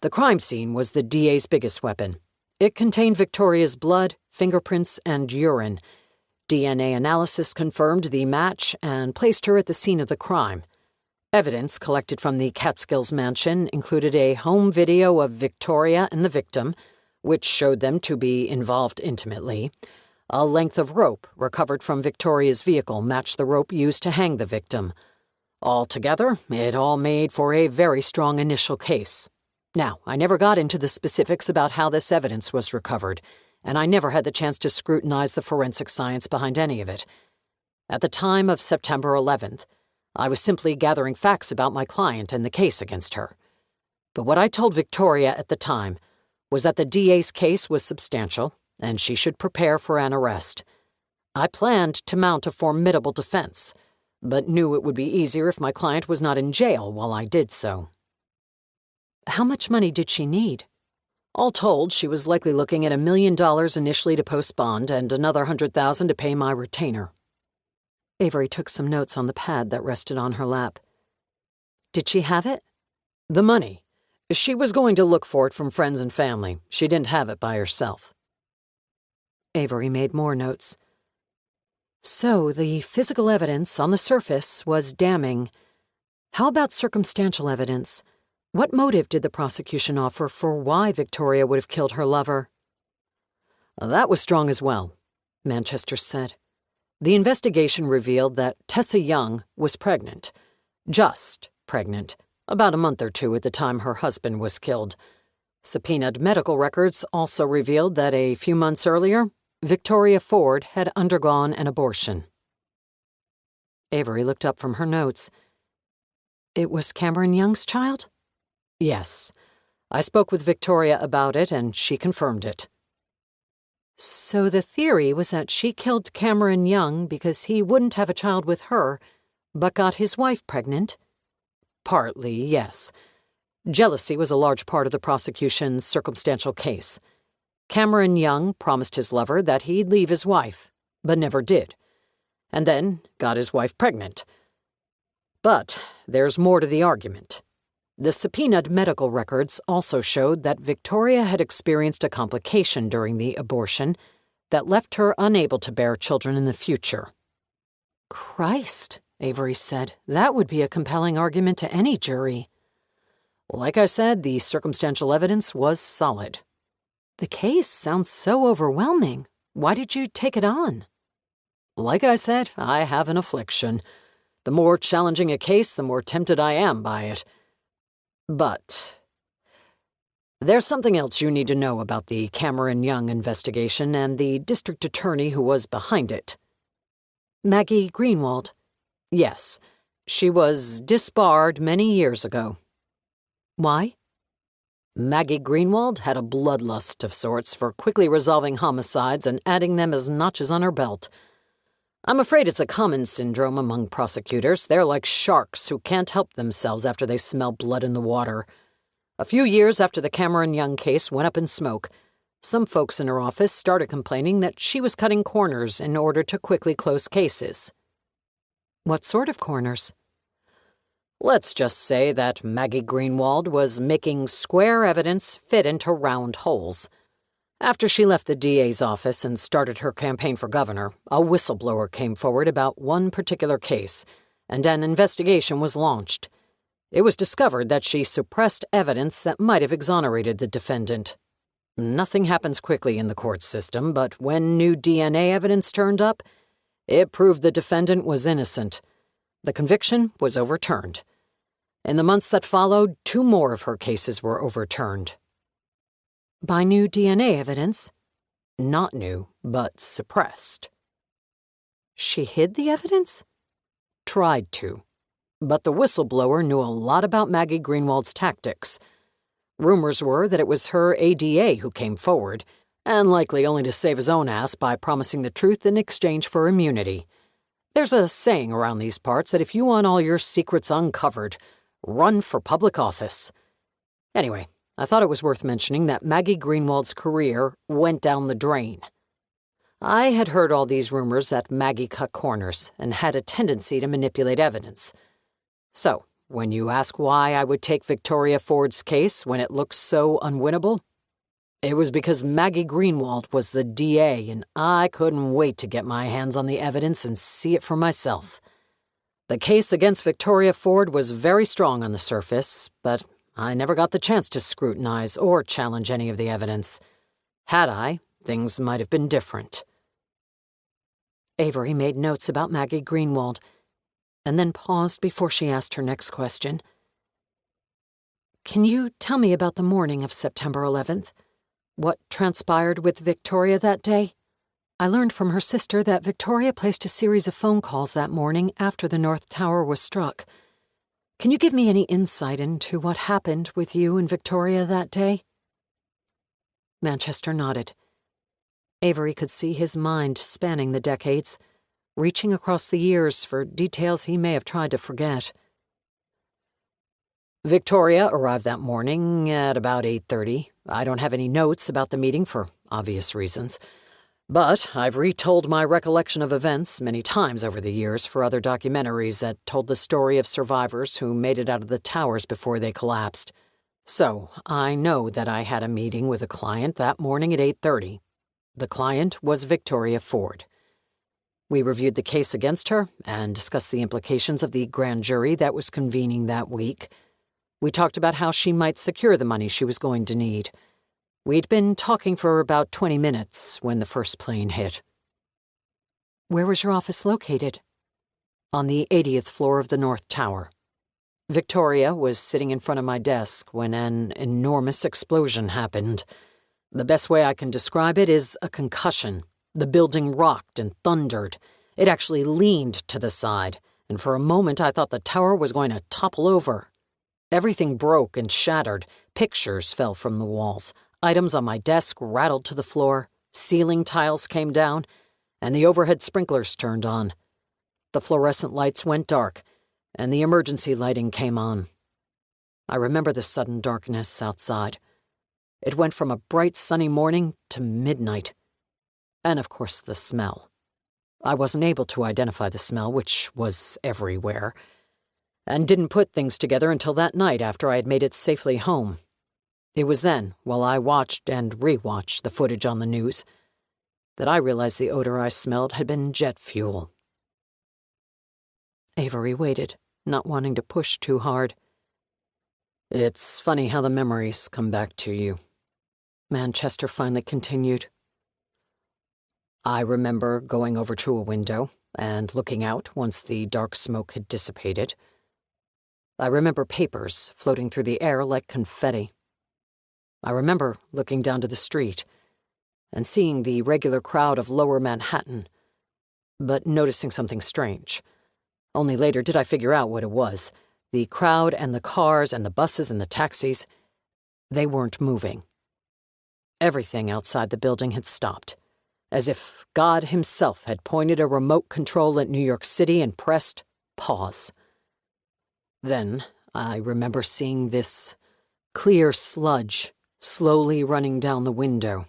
The crime scene was the DA's biggest weapon. It contained Victoria's blood, fingerprints, and urine. DNA analysis confirmed the match and placed her at the scene of the crime. Evidence collected from the Catskills mansion included a home video of Victoria and the victim, which showed them to be involved intimately. A length of rope recovered from Victoria's vehicle matched the rope used to hang the victim. Altogether, it all made for a very strong initial case. Now, I never got into the specifics about how this evidence was recovered, and I never had the chance to scrutinize the forensic science behind any of it. At the time of September 11th, I was simply gathering facts about my client and the case against her. But what I told Victoria at the time was that the DA's case was substantial, and she should prepare for an arrest. I planned to mount a formidable defense, but knew it would be easier if my client was not in jail while I did so. How much money did she need? All told, she was likely looking at $1 million initially to post bond and another $100,000 to pay my retainer. Avery took some notes on the pad that rested on her lap. Did she have it? The money. She was going to look for it from friends and family. She didn't have it by herself. Avery made more notes. So the physical evidence on the surface was damning. How about circumstantial evidence? What motive did the prosecution offer for why Victoria would have killed her lover? That was strong as well, Manchester said. The investigation revealed that Tessa Young was pregnant. Just pregnant. About a month or two at the time her husband was killed. Subpoenaed medical records also revealed that a few months earlier, Victoria Ford had undergone an abortion. Avery looked up from her notes. It was Cameron Young's child? Yes. I spoke with Victoria about it, and she confirmed it. So the theory was that she killed Cameron Young because he wouldn't have a child with her, but got his wife pregnant? Partly, yes. Jealousy was a large part of the prosecution's circumstantial case. Cameron Young promised his lover that he'd leave his wife, but never did, and then got his wife pregnant. But there's more to the argument. The subpoenaed medical records also showed that Victoria had experienced a complication during the abortion that left her unable to bear children in the future. Christ, Avery said, that would be a compelling argument to any jury. Like I said, the circumstantial evidence was solid. The case sounds so overwhelming. Why did you take it on? Like I said, I have an affliction. The more challenging a case, the more tempted I am by it. But there's something else you need to know about the Cameron Young investigation and the district attorney who was behind it. Maggie Greenwald. Yes, she was disbarred many years ago. Why? Maggie Greenwald had a bloodlust of sorts for quickly resolving homicides and adding them as notches on her belt. I'm afraid it's a common syndrome among prosecutors. They're like sharks who can't help themselves after they smell blood in the water. A few years after the Cameron Young case went up in smoke, some folks in her office started complaining that she was cutting corners in order to quickly close cases. What sort of corners? Let's just say that Maggie Greenwald was making square evidence fit into round holes. After she left the DA's office and started her campaign for governor, a whistleblower came forward about one particular case, and an investigation was launched. It was discovered that she suppressed evidence that might have exonerated the defendant. Nothing happens quickly in the court system, but when new DNA evidence turned up, it proved the defendant was innocent. The conviction was overturned. In the months that followed, 2 more of her cases were overturned. By new DNA evidence? Not new, but suppressed. She hid the evidence? Tried to. But the whistleblower knew a lot about Maggie Greenwald's tactics. Rumors were that it was her ADA who came forward, and likely only to save his own ass by promising the truth in exchange for immunity. There's a saying around these parts that if you want all your secrets uncovered, run for public office. Anyway, I thought it was worth mentioning that Maggie Greenwald's career went down the drain. I had heard all these rumors that Maggie cut corners and had a tendency to manipulate evidence. So, when you ask why I would take Victoria Ford's case when it looks so unwinnable, it was because Maggie Greenwald was the DA and I couldn't wait to get my hands on the evidence and see it for myself. The case against Victoria Ford was very strong on the surface, but I never got the chance to scrutinize or challenge any of the evidence. Had I, things might have been different. Avery made notes about Maggie Greenwald, and then paused before she asked her next question. Can you tell me about the morning of September 11th? What transpired with Victoria that day? I learned from her sister that Victoria placed a series of phone calls that morning after the North Tower was struck. Can you give me any insight into what happened with you and Victoria that day? Manchester nodded. Avery could see his mind spanning the decades, reaching across the years for details he may have tried to forget. Victoria arrived that morning at about 8:30. I don't have any notes about the meeting for obvious reasons, but I've retold my recollection of events many times over the years for other documentaries that told the story of survivors who made it out of the towers before they collapsed. So I know that I had a meeting with a client that morning at 8:30. The client was Victoria Ford. We reviewed the case against her and discussed the implications of the grand jury that was convening that week. We talked about how she might secure the money she was going to need. We'd been talking for about 20 minutes when the first plane hit. Where was your office located? On the 80th floor of the North Tower. Victoria was sitting in front of my desk when an enormous explosion happened. The best way I can describe it is a concussion. The building rocked and thundered. It actually leaned to the side, and for a moment I thought the tower was going to topple over. Everything broke and shattered. Pictures fell from the walls. Items on my desk rattled to the floor. Ceiling tiles came down, and the overhead sprinklers turned on. The fluorescent lights went dark, and the emergency lighting came on. I remember the sudden darkness outside. It went from a bright sunny morning to midnight. And of course the smell. I wasn't able to identify the smell, which was everywhere, and didn't put things together until that night after I had made it safely home. It was then, while I watched and re-watched the footage on the news, that I realized the odor I smelled had been jet fuel. Avery waited, not wanting to push too hard. It's funny how the memories come back to you, Manchester finally continued. I remember going over to a window and looking out once the dark smoke had dissipated. I remember papers floating through the air like confetti. I remember looking down to the street and seeing the regular crowd of lower Manhattan, but noticing something strange. Only later did I figure out what it was. The crowd and the cars and the buses and the taxis, they weren't moving. Everything outside the building had stopped, as if God himself had pointed a remote control at New York City and pressed pause. Then I remember seeing this clear sludge slowly running down the window.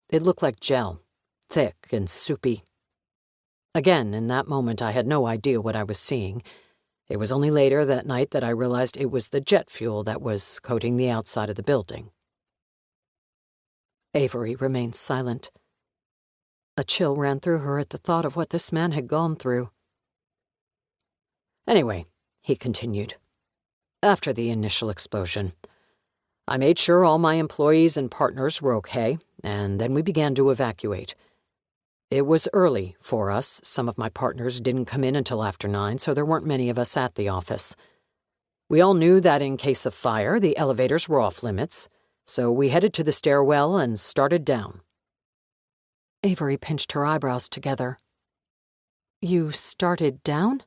It looked like gel, thick and soupy. Again, in that moment, I had no idea what I was seeing. It was only later that night that I realized it was the jet fuel that was coating the outside of the building. Avery remained silent. A chill ran through her at the thought of what this man had gone through. Anyway, he continued, after the initial explosion, I made sure all my employees and partners were okay, and then we began to evacuate. It was early for us. Some of my partners didn't come in until after 9, so there weren't many of us at the office. We all knew that in case of fire, the elevators were off limits, so we headed to the stairwell and started down. Avery pinched her eyebrows together. You started down?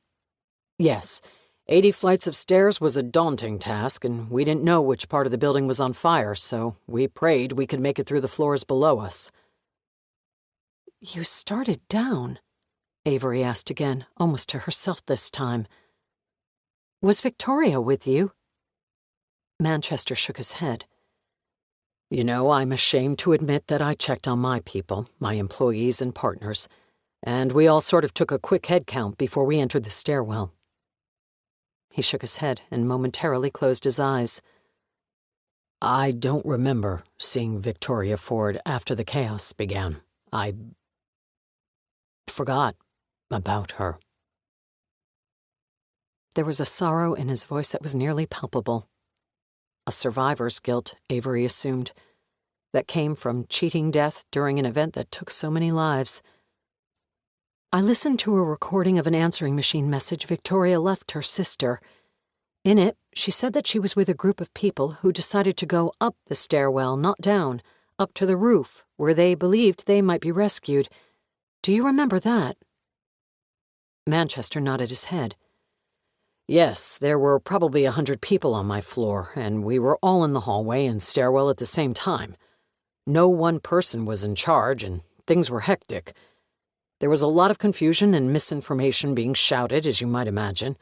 Yes. 80 flights of stairs was a daunting task, and we didn't know which part of the building was on fire, so we prayed we could make it through the floors below us. You started down? Avery asked again, almost to herself this time. Was Victoria with you? Manchester shook his head. You know, I'm ashamed to admit that I checked on my people, my employees and partners, and we all sort of took a quick head count before we entered the stairwell. He shook his head and momentarily closed his eyes. I don't remember seeing Victoria Ford after the chaos began. I forgot about her. There was a sorrow in his voice that was nearly palpable. A survivor's guilt, Avery assumed, that came from cheating death during an event that took so many lives. I listened to a recording of an answering machine message Victoria left her sister. In it, she said that she was with a group of people who decided to go up the stairwell, not down, up to the roof, where they believed they might be rescued. Do you remember that? Manchester nodded his head. Yes, there were probably 100 people on my floor, and we were all in the hallway and stairwell at the same time. No one person was in charge, and things were hectic. There was a lot of confusion and misinformation being shouted, as you might imagine.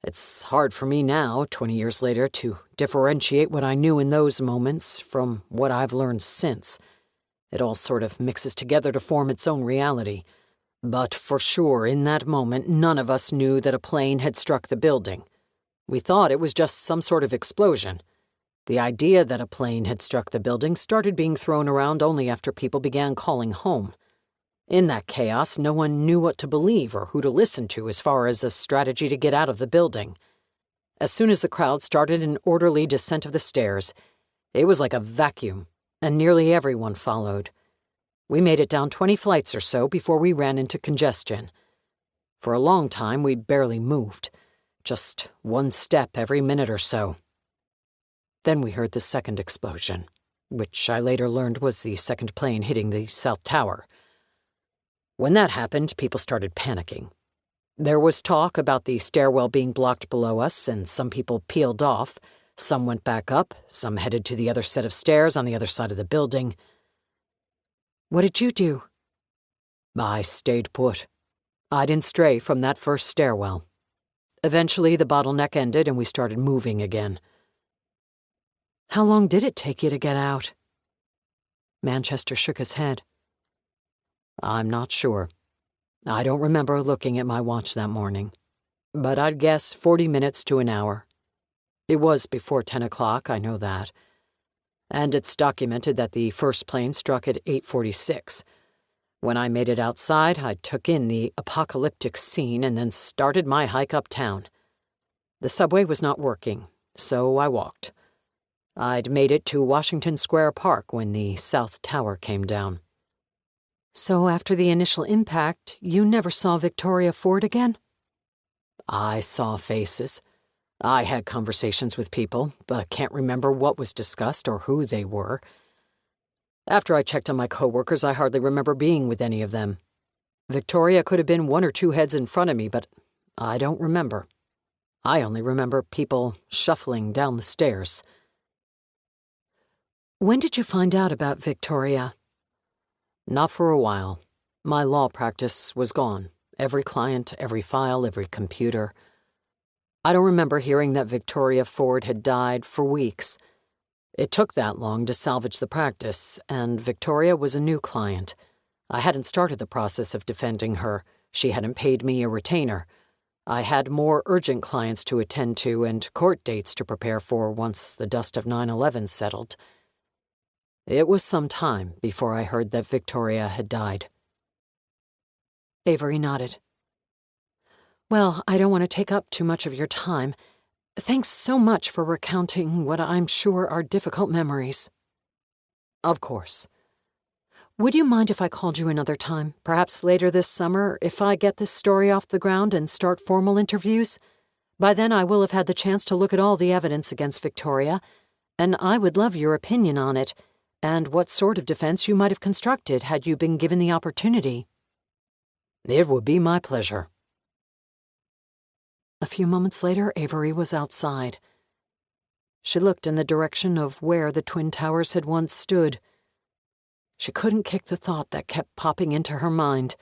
It's hard for me now, 20 years later, to differentiate what I knew in those moments from what I've learned since. It all sort of mixes together to form its own reality. But for sure, in that moment, none of us knew that a plane had struck the building. We thought it was just some sort of explosion. The idea that a plane had struck the building started being thrown around only after people began calling home. In that chaos, no one knew what to believe or who to listen to as far as a strategy to get out of the building. As soon as the crowd started an orderly descent of the stairs, it was like a vacuum, and nearly everyone followed. We made it down 20 flights or so before we ran into congestion. For a long time, we barely moved, just one step every minute or so. Then we heard the second explosion, which I later learned was the second plane hitting the South Tower. When that happened, people started panicking. There was talk about the stairwell being blocked below us, and some people peeled off. Some went back up, some headed to the other set of stairs on the other side of the building. What did you do? I stayed put. I didn't stray from that first stairwell. Eventually, the bottleneck ended and we started moving again. How long did it take you to get out? Manchester shook his head. I'm not sure. I don't remember looking at my watch that morning, but I'd guess 40 minutes to an hour. It was before 10 o'clock, I know that. And it's documented that the first plane struck at 8:46. When I made it outside, I took in the apocalyptic scene and then started my hike uptown. The subway was not working, so I walked. I'd made it to Washington Square Park when the South Tower came down. So after the initial impact, you never saw Victoria Ford again? I saw faces. I had conversations with people, but can't remember what was discussed or who they were. After I checked on my coworkers, I hardly remember being with any of them. Victoria could have been one or two heads in front of me, but I don't remember. I only remember people shuffling down the stairs. When did you find out about Victoria? Not for a while. My law practice was gone. Every client, every file, every computer. I don't remember hearing that Victoria Ford had died for weeks. It took that long to salvage the practice, and Victoria was a new client. I hadn't started the process of defending her. She hadn't paid me a retainer. I had more urgent clients to attend to and court dates to prepare for once the dust of 9/11 settled. It was some time before I heard that Victoria had died. Avery nodded. Well, I don't want to take up too much of your time. Thanks so much for recounting what I'm sure are difficult memories. Of course. Would you mind if I called you another time, perhaps later this summer, if I get this story off the ground and start formal interviews? By then I will have had the chance to look at all the evidence against Victoria, and I would love your opinion on it, and what sort of defense you might have constructed had you been given the opportunity. It would be my pleasure. A few moments later, Avery was outside. She looked in the direction of where the Twin Towers had once stood. She couldn't kick the thought that kept popping into her mind.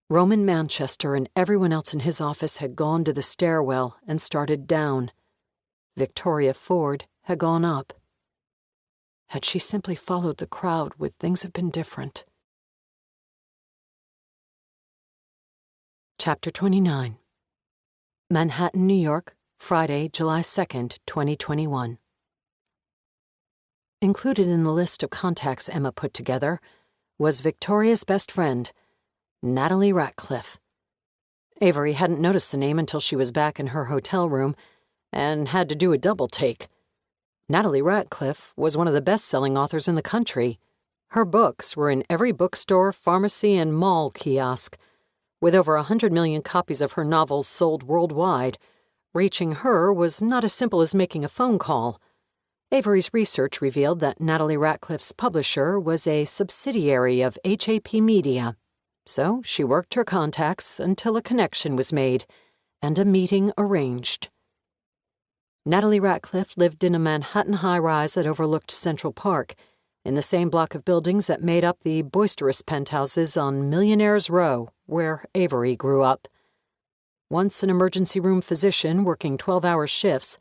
Roman Manchester and everyone else in his office had gone to the stairwell and started down. Victoria Ford had gone up. Had she simply followed the crowd, would things have been different? Chapter 29. Manhattan, New York, Friday, July 2nd, 2021. Included in the list of contacts Emma put together was Victoria's best friend, Natalie Ratcliffe. Avery hadn't noticed the name until she was back in her hotel room and had to do a double take. Natalie Ratcliffe was one of the best-selling authors in the country. Her books were in every bookstore, pharmacy, and mall kiosk. With over 100 million copies of her novels sold worldwide, reaching her was not as simple as making a phone call. Avery's research revealed that Natalie Ratcliffe's publisher was a subsidiary of HAP Media, so she worked her contacts until a connection was made and a meeting arranged. Natalie Ratcliffe lived in a Manhattan high-rise that overlooked Central Park, in the same block of buildings that made up the boisterous penthouses on Millionaire's Row, where Avery grew up. Once an emergency room physician working 12-hour shifts,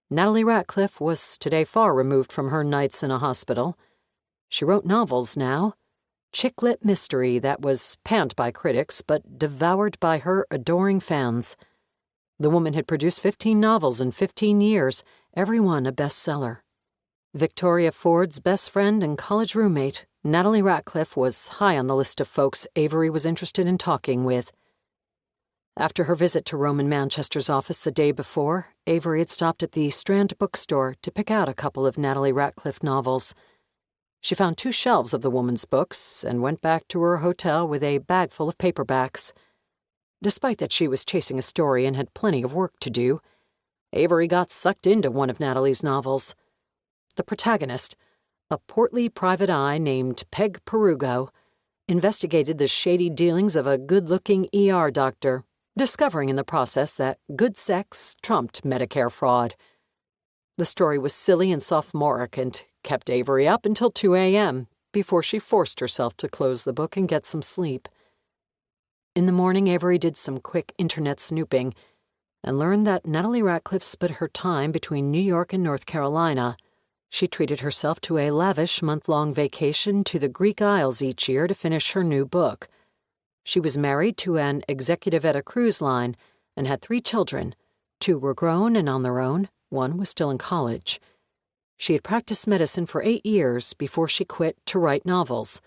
Natalie Ratcliffe was today far removed from her nights in a hospital. She wrote novels now, chick-lit mystery that was panned by critics but devoured by her adoring fans. The woman had produced 15 novels in 15 years, every one a bestseller. Victoria Ford's best friend and college roommate, Natalie Ratcliffe, was high on the list of folks Avery was interested in talking with. After her visit to Roman Manchester's office the day before, Avery had stopped at the Strand bookstore to pick out a couple of Natalie Ratcliffe novels. She found 2 shelves of the woman's books and went back to her hotel with a bag full of paperbacks. Despite that she was chasing a story and had plenty of work to do, Avery got sucked into one of Natalie's novels. The protagonist, a portly private eye named Peg Perugo, investigated the shady dealings of a good-looking ER doctor, discovering in the process that good sex trumped Medicare fraud. The story was silly and sophomoric and kept Avery up until 2 a.m. before she forced herself to close the book and get some sleep. In the morning, Avery did some quick internet snooping and learned that Natalie Ratcliffe split her time between New York and North Carolina. She treated herself to a lavish month-long vacation to the Greek Isles each year to finish her new book. She was married to an executive at a cruise line and had 3 children. 2 were grown and on their own. 1 was still in college. She had practiced medicine for 8 years before she quit to write novels.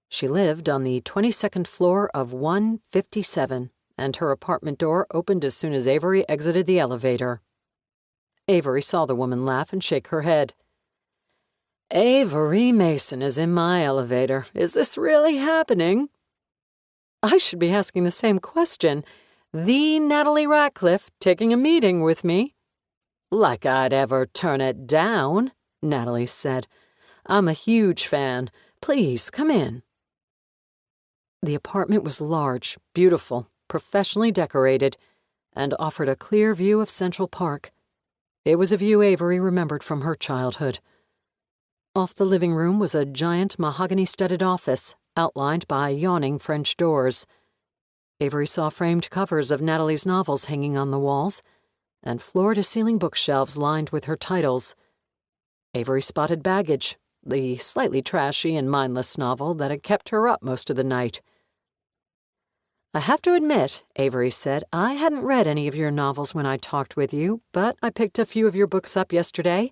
She lived on the 22nd floor of 157, and her apartment door opened as soon as Avery exited the elevator. Avery saw the woman laugh and shake her head. "Avery Mason is in my elevator. Is this really happening?" "I should be asking the same question. The Natalie Ratcliffe taking a meeting with me?" "Like I'd ever turn it down," Natalie said. "I'm a huge fan. Please, come in." The apartment was large, beautiful, professionally decorated, and offered a clear view of Central Park. It was a view Avery remembered from her childhood. Off the living room was a giant mahogany-studded office, outlined by yawning French doors. Avery saw framed covers of Natalie's novels hanging on the walls, and floor-to-ceiling bookshelves lined with her titles. Avery spotted Baggage, the slightly trashy and mindless novel that had kept her up most of the night. "I have to admit," Avery said, "I hadn't read any of your novels when I talked with you, but I picked a few of your books up yesterday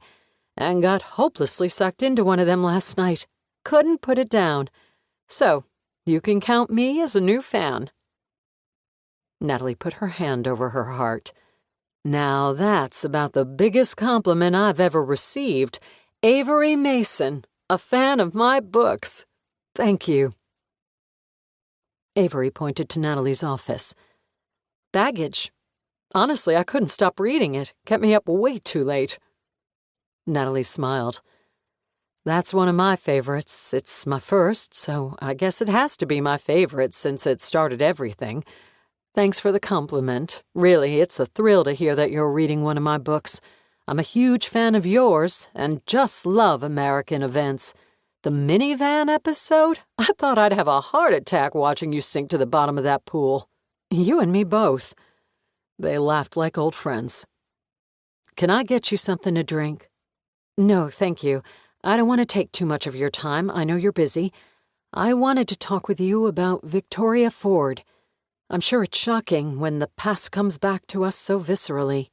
and got hopelessly sucked into one of them last night. Couldn't put it down. So, you can count me as a new fan." Natalie put her hand over her heart. "Now that's about the biggest compliment I've ever received. Avery Mason, a fan of my books. Thank you." Avery pointed to Natalie's office. "Baggage. Honestly, I couldn't stop reading it. Kept me up way too late." Natalie smiled. "That's one of my favorites. It's my first, so I guess it has to be my favorite since it started everything. Thanks for the compliment. Really, it's a thrill to hear that you're reading one of my books. I'm a huge fan of yours and just love American events. The minivan episode? I thought I'd have a heart attack watching you sink to the bottom of that pool. You and me both." They laughed like old friends. "Can I get you something to drink?" "No, thank you. I don't want to take too much of your time. I know you're busy. I wanted to talk with you about Victoria Ford. I'm sure it's shocking when the past comes back to us so viscerally."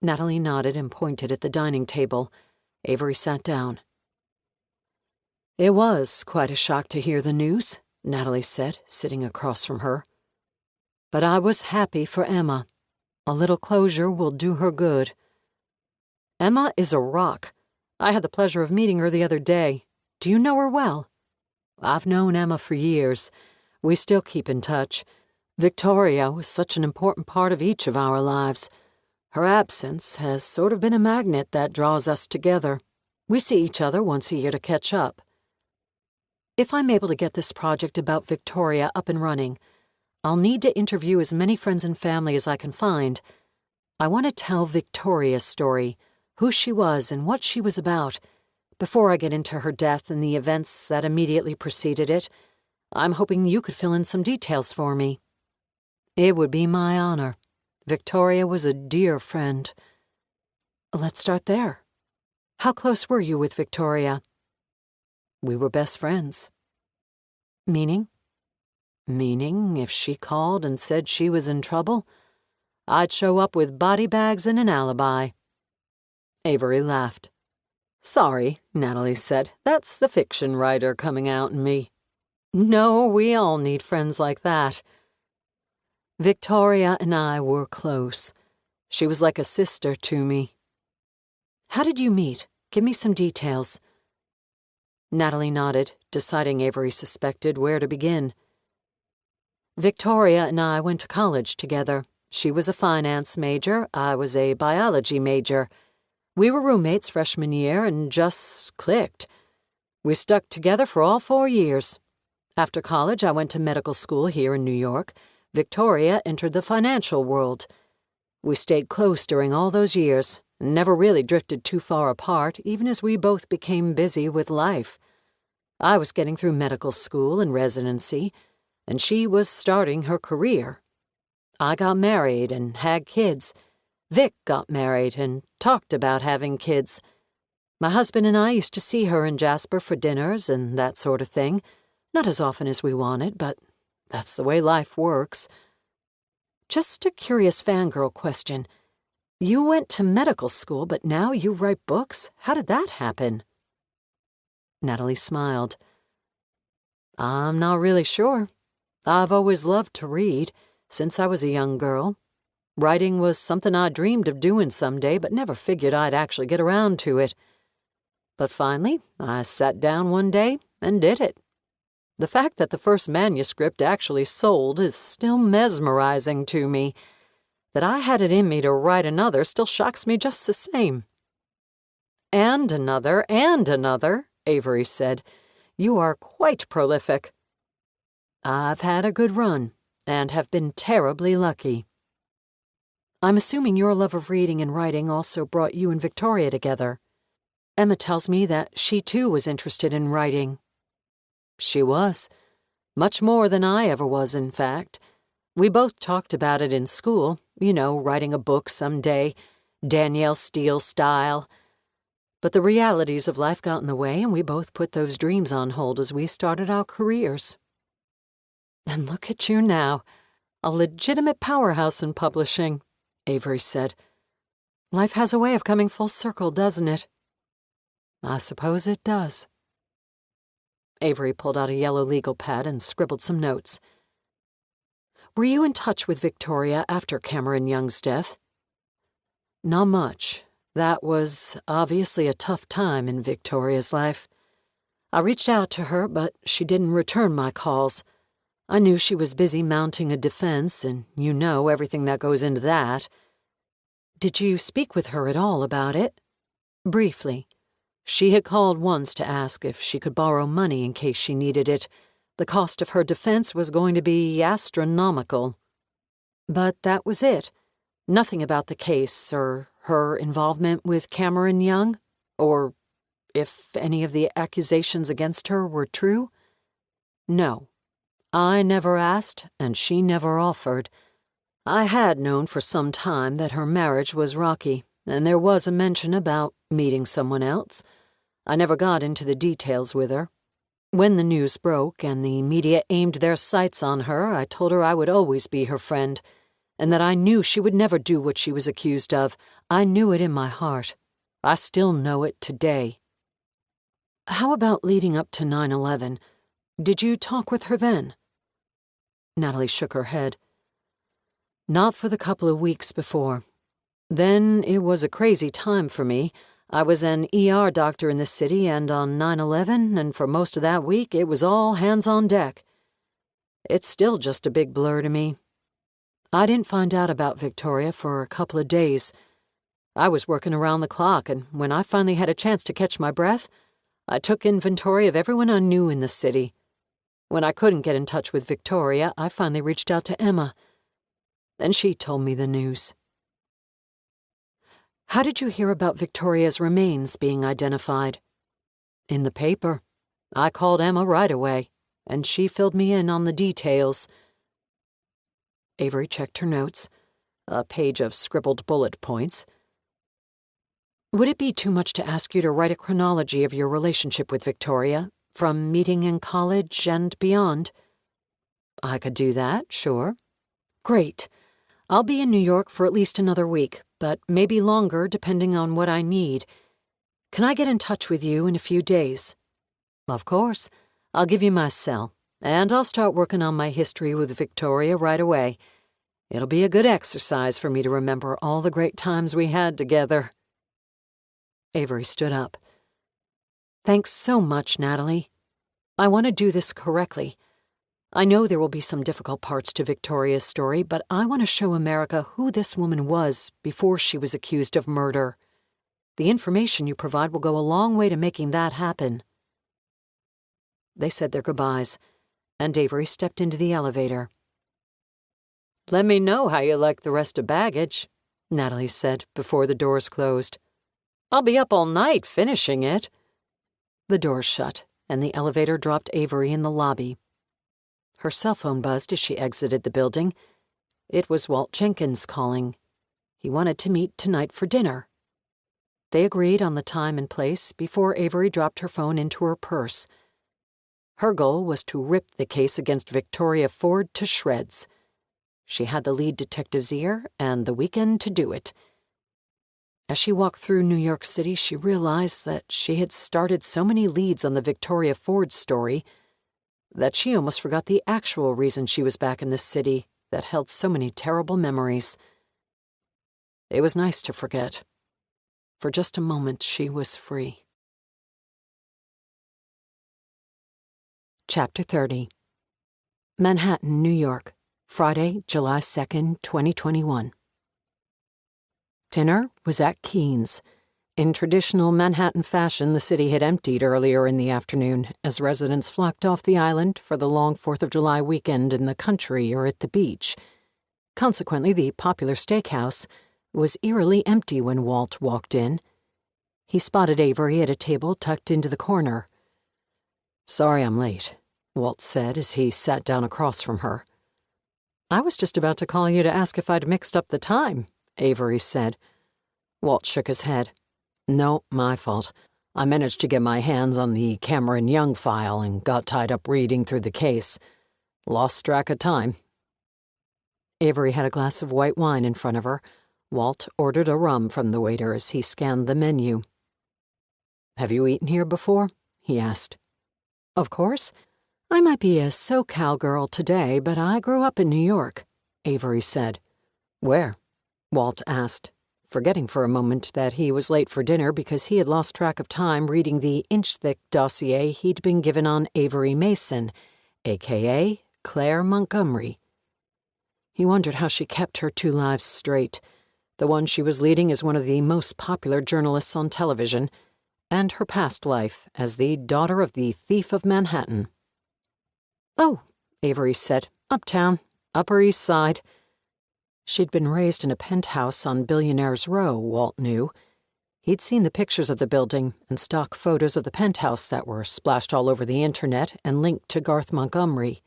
Natalie nodded and pointed at the dining table. Avery sat down. "It was quite a shock to hear the news," Natalie said, sitting across from her. "But I was happy for Emma. A little closure will do her good. Emma is a rock. I had the pleasure of meeting her the other day. Do you know her well?" "I've known Emma for years. We still keep in touch. Victoria was such an important part of each of our lives. Her absence has sort of been a magnet that draws us together. We see each other once a year to catch up. If I'm able to get this project about Victoria up and running, I'll need to interview as many friends and family as I can find. I want to tell Victoria's story, who she was and what she was about. Before I get into her death and the events that immediately preceded it, I'm hoping you could fill in some details for me." "It would be my honor. Victoria was a dear friend." "Let's start there. How close were you with Victoria?" "We were best friends." "Meaning?" "Meaning, if she called and said she was in trouble, I'd show up with body bags and an alibi." Avery laughed. "Sorry," Natalie said. "That's the fiction writer coming out in me. No, we all need friends like that." Victoria and I were close. She was like a sister to me. How did you meet? Give me some details. Natalie nodded, deciding Avery suspected where to begin. Victoria and I went to college together. She was a finance major, I was a biology major. We were roommates freshman year and just clicked. We stuck together for all 4 years. After college, I went to medical school here in New York. Victoria entered the financial world. We stayed close during all those years, and never really drifted too far apart, even as we both became busy with life. I was getting through medical school and residency, and she was starting her career. I got married and had kids. Vic got married and talked about having kids. My husband and I used to see her in Jasper for dinners and that sort of thing. Not as often as we wanted, but that's the way life works. Just a curious fangirl question. You went to medical school, but now you write books? How did that happen? Natalie smiled. I'm not really sure. I've always loved to read, since I was a young girl. Writing was something I dreamed of doing someday, but never figured I'd actually get around to it. But finally, I sat down one day and did it. The fact that the first manuscript actually sold is still mesmerizing to me. That I had it in me to write another still shocks me just the same. And another, Avery said. You are quite prolific. I've had a good run, and have been terribly lucky. I'm assuming your love of reading and writing also brought you and Victoria together. Emma tells me that she too was interested in writing. She was. Much more than I ever was, in fact. We both talked about it in school, writing a book someday, Danielle Steele style. But the realities of life got in the way, and we both put those dreams on hold as we started our careers. And look at you now, a legitimate powerhouse in publishing, Avery said. Life has a way of coming full circle, doesn't it? I suppose it does. Avery pulled out a yellow legal pad and scribbled some notes. Were you in touch with Victoria after Cameron Young's death? Not much. That was obviously a tough time in Victoria's life. I reached out to her, but she didn't return my calls. I knew she was busy mounting a defense, and everything that goes into that. Did you speak with her at all about it? Briefly. She had called once to ask if she could borrow money in case she needed it. The cost of her defense was going to be astronomical. But that was it. Nothing about the case or her involvement with Cameron Young, or if any of the accusations against her were true. No. I never asked, and she never offered. I had known for some time that her marriage was rocky, and there was a mention about meeting someone else. I never got into the details with her. When the news broke and the media aimed their sights on her, I told her I would always be her friend, and that I knew she would never do what she was accused of. I knew it in my heart. I still know it today. How about leading up to 9/11? Did you talk with her then? Natalie shook her head. Not for the couple of weeks before. Then it was a crazy time for me. I was an ER doctor in the city and on 9/11, and for most of that week it was all hands on deck. It's still just a big blur to me. I didn't find out about Victoria for a couple of days. I was working around the clock, and when I finally had a chance to catch my breath, I took inventory of everyone I knew in the city. When I couldn't get in touch with Victoria, I finally reached out to Emma. Then she told me the news. How did you hear about Victoria's remains being identified? In the paper. I called Emma right away, and she filled me in on the details. Avery checked her notes, a page of scribbled bullet points. Would it be too much to ask you to write a chronology of your relationship with Victoria, from meeting in college and beyond? I could do that, sure. Great. I'll be in New York for at least another week, but maybe longer depending on what I need. Can I get in touch with you in a few days? Of course. I'll give you my cell, and I'll start working on my history with Victoria right away. It'll be a good exercise for me to remember all the great times we had together." Avery stood up. "Thanks so much, Natalie. I want to do this correctly. I know there will be some difficult parts to Victoria's story, but I want to show America who this woman was before she was accused of murder. The information you provide will go a long way to making that happen." They said their goodbyes, and Avery stepped into the elevator. "Let me know how you like the rest of baggage," Natalie said before the doors closed. "I'll be up all night finishing it." The doors shut, and the elevator dropped Avery in the lobby. Her cell phone buzzed as she exited the building. It was Walt Jenkins calling. He wanted to meet tonight for dinner. They agreed on the time and place before Avery dropped her phone into her purse. Her goal was to rip the case against Victoria Ford to shreds. She had the lead detective's ear and the weekend to do it. As she walked through New York City, she realized that she had started so many leads on the Victoria Ford story that she almost forgot the actual reason she was back in this city that held so many terrible memories. It was nice to forget. For just a moment, she was free. Chapter 30. Manhattan, New York, Friday, July 2nd, 2021. Dinner was at Keene's. In traditional Manhattan fashion, the city had emptied earlier in the afternoon as residents flocked off the island for the long 4th of July weekend in the country or at the beach. Consequently, the popular steakhouse was eerily empty when Walt walked in. He spotted Avery at a table tucked into the corner. "Sorry I'm late," Walt said as he sat down across from her. "I was just about to call you to ask if I'd mixed up the time," Avery said. Walt shook his head. "No, my fault. I managed to get my hands on the Cameron Young file and got tied up reading through the case. Lost track of time." Avery had a glass of white wine in front of her. Walt ordered a rum from the waiter as he scanned the menu. "Have you eaten here before?" he asked. "Of course. I might be a SoCal girl today, but I grew up in New York," Avery said. "Where?" Walt asked, forgetting for a moment that he was late for dinner because he had lost track of time reading the inch-thick dossier he'd been given on Avery Mason, a.k.a. Claire Montgomery. He wondered how she kept her two lives straight, the one she was leading as one of the most popular journalists on television, and her past life as the daughter of the thief of Manhattan. "Oh," Avery said, "uptown, Upper East Side." She'd been raised in a penthouse on Billionaire's Row, Walt knew. He'd seen the pictures of the building and stock photos of the penthouse that were splashed all over the internet and linked to Garth Montgomery.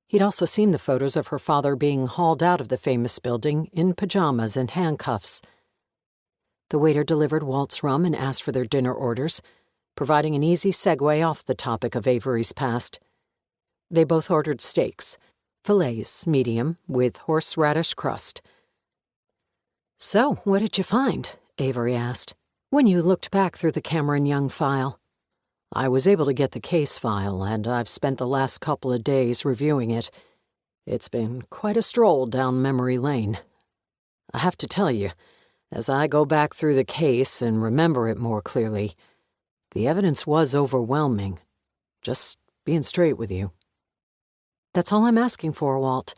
He'd also seen the photos of her father being hauled out of the famous building in pajamas and handcuffs. The waiter delivered Walt's rum and asked for their dinner orders, providing an easy segue off the topic of Avery's past. They both ordered steaks. Fillets, medium, with horseradish crust. "So, what did you find?" Avery asked, "when you looked back through the Cameron Young file?" "I was able to get the case file, and I've spent the last couple of days reviewing it. It's been quite a stroll down memory lane. I have to tell you, as I go back through the case and remember it more clearly, the evidence was overwhelming. Just being straight with you." "That's all I'm asking for, Walt.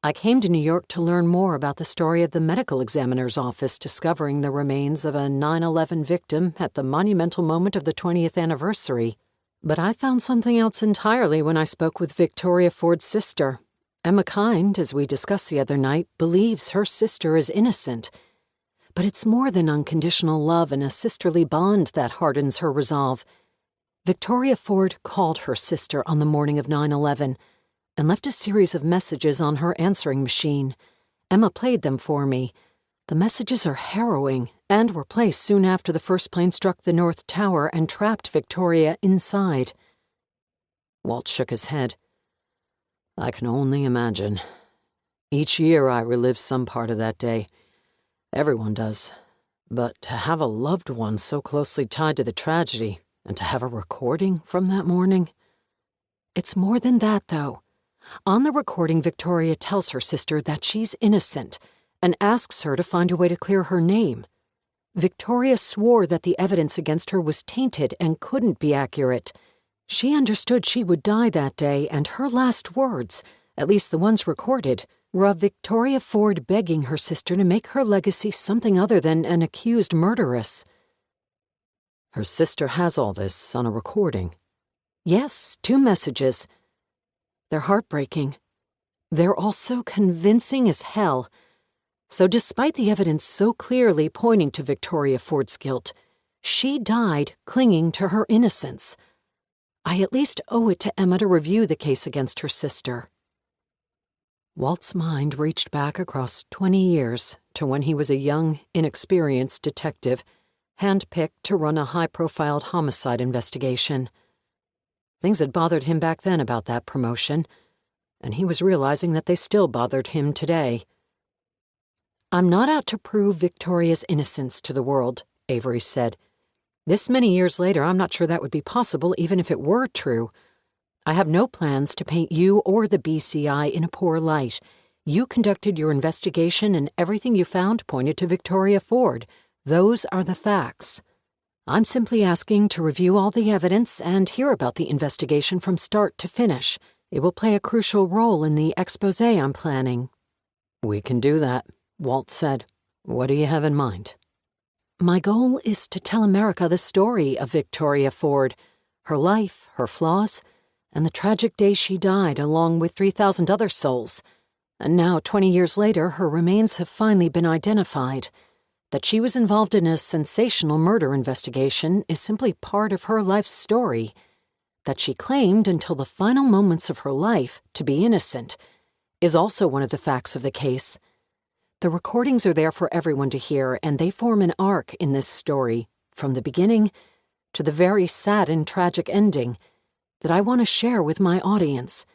I came to New York to learn more about the story of the medical examiner's office discovering the remains of a 9/11 victim at the monumental moment of the 20th anniversary. But I found something else entirely when I spoke with Victoria Ford's sister. Emma Kind, as we discussed the other night, believes her sister is innocent. But it's more than unconditional love and a sisterly bond that hardens her resolve. Victoria Ford called her sister on the morning of 9/11, and left a series of messages on her answering machine. Emma played them for me. The messages are harrowing, and were placed soon after the first plane struck the North Tower and trapped Victoria inside." Walt shook his head. "I can only imagine. Each year I relive some part of that day. Everyone does. But to have a loved one so closely tied to the tragedy, and to have a recording from that morning—" "It's more than that, though. On the recording, Victoria tells her sister that she's innocent and asks her to find a way to clear her name. Victoria swore that the evidence against her was tainted and couldn't be accurate. She understood she would die that day, and her last words, at least the ones recorded, were of Victoria Ford begging her sister to make her legacy something other than an accused murderess. Her sister has all this on a recording. Yes, 2 messages. They're heartbreaking. They're also convincing as hell. So despite the evidence so clearly pointing to Victoria Ford's guilt, she died clinging to her innocence. I at least owe it to Emma to review the case against her sister. Walt's mind reached back across 20 years to when he was a young, inexperienced detective, handpicked to run a high-profile homicide investigation. Things had bothered him back then about that promotion, and he was realizing that they still bothered him today. "I'm not out to prove Victoria's innocence to the world," Avery said. "This many years later, I'm not sure that would be possible even if it were true. I have no plans to paint you or the BCI in a poor light. You conducted your investigation and everything you found pointed to Victoria Ford. Those are the facts. I'm simply asking to review all the evidence and hear about the investigation from start to finish. It will play a crucial role in the exposé I'm planning." "We can do that," Walt said. "What do you have in mind?" "My goal is to tell America the story of Victoria Ford, her life, her flaws, and the tragic day she died along with 3,000 other souls. And now, 20 years later, her remains have finally been identified. That she was involved in a sensational murder investigation is simply part of her life's story. That she claimed until the final moments of her life to be innocent is also one of the facts of the case. The recordings are there for everyone to hear, and they form an arc in this story, from the beginning to the very sad and tragic ending, that I want to share with my audience.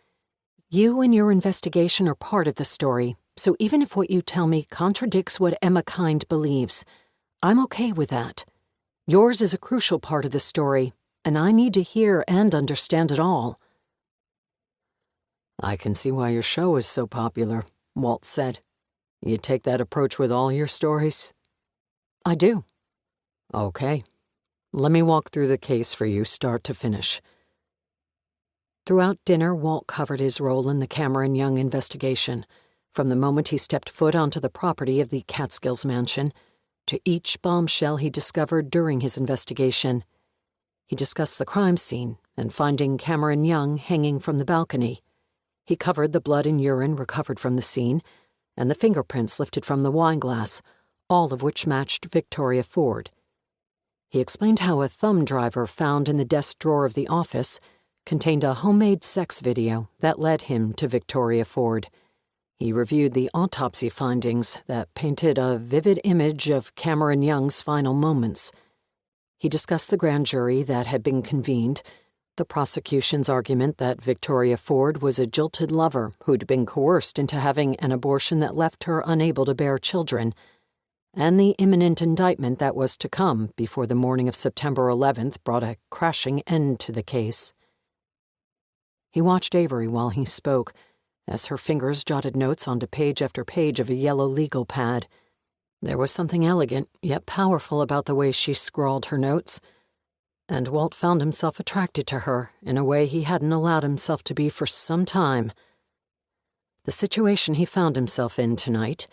You and your investigation are part of the story, so even if what you tell me contradicts what Emma Kind believes, I'm okay with that. Yours is a crucial part of the story, and I need to hear and understand it all." "I can see why your show is so popular," Walt said. "You take that approach with all your stories?" "I do." "Okay. Let me walk through the case for you, start to finish." Throughout dinner, Walt covered his role in the Cameron Young investigation, from the moment he stepped foot onto the property of the Catskills mansion, to each bombshell he discovered during his investigation. He discussed the crime scene and finding Cameron Young hanging from the balcony. He covered the blood and urine recovered from the scene, and the fingerprints lifted from the wine glass, all of which matched Victoria Ford. He explained how a thumb driver found in the desk drawer of the office contained a homemade sex video that led him to Victoria Ford. He reviewed the autopsy findings that painted a vivid image of Cameron Young's final moments. He discussed the grand jury that had been convened, the prosecution's argument that Victoria Ford was a jilted lover who'd been coerced into having an abortion that left her unable to bear children, and the imminent indictment that was to come before the morning of September 11th brought a crashing end to the case. He watched Avery while he spoke, as her fingers jotted notes onto page after page of a yellow legal pad. There was something elegant yet powerful about the way she scrawled her notes, and Walt found himself attracted to her in a way he hadn't allowed himself to be for some time. The situation he found himself in tonight,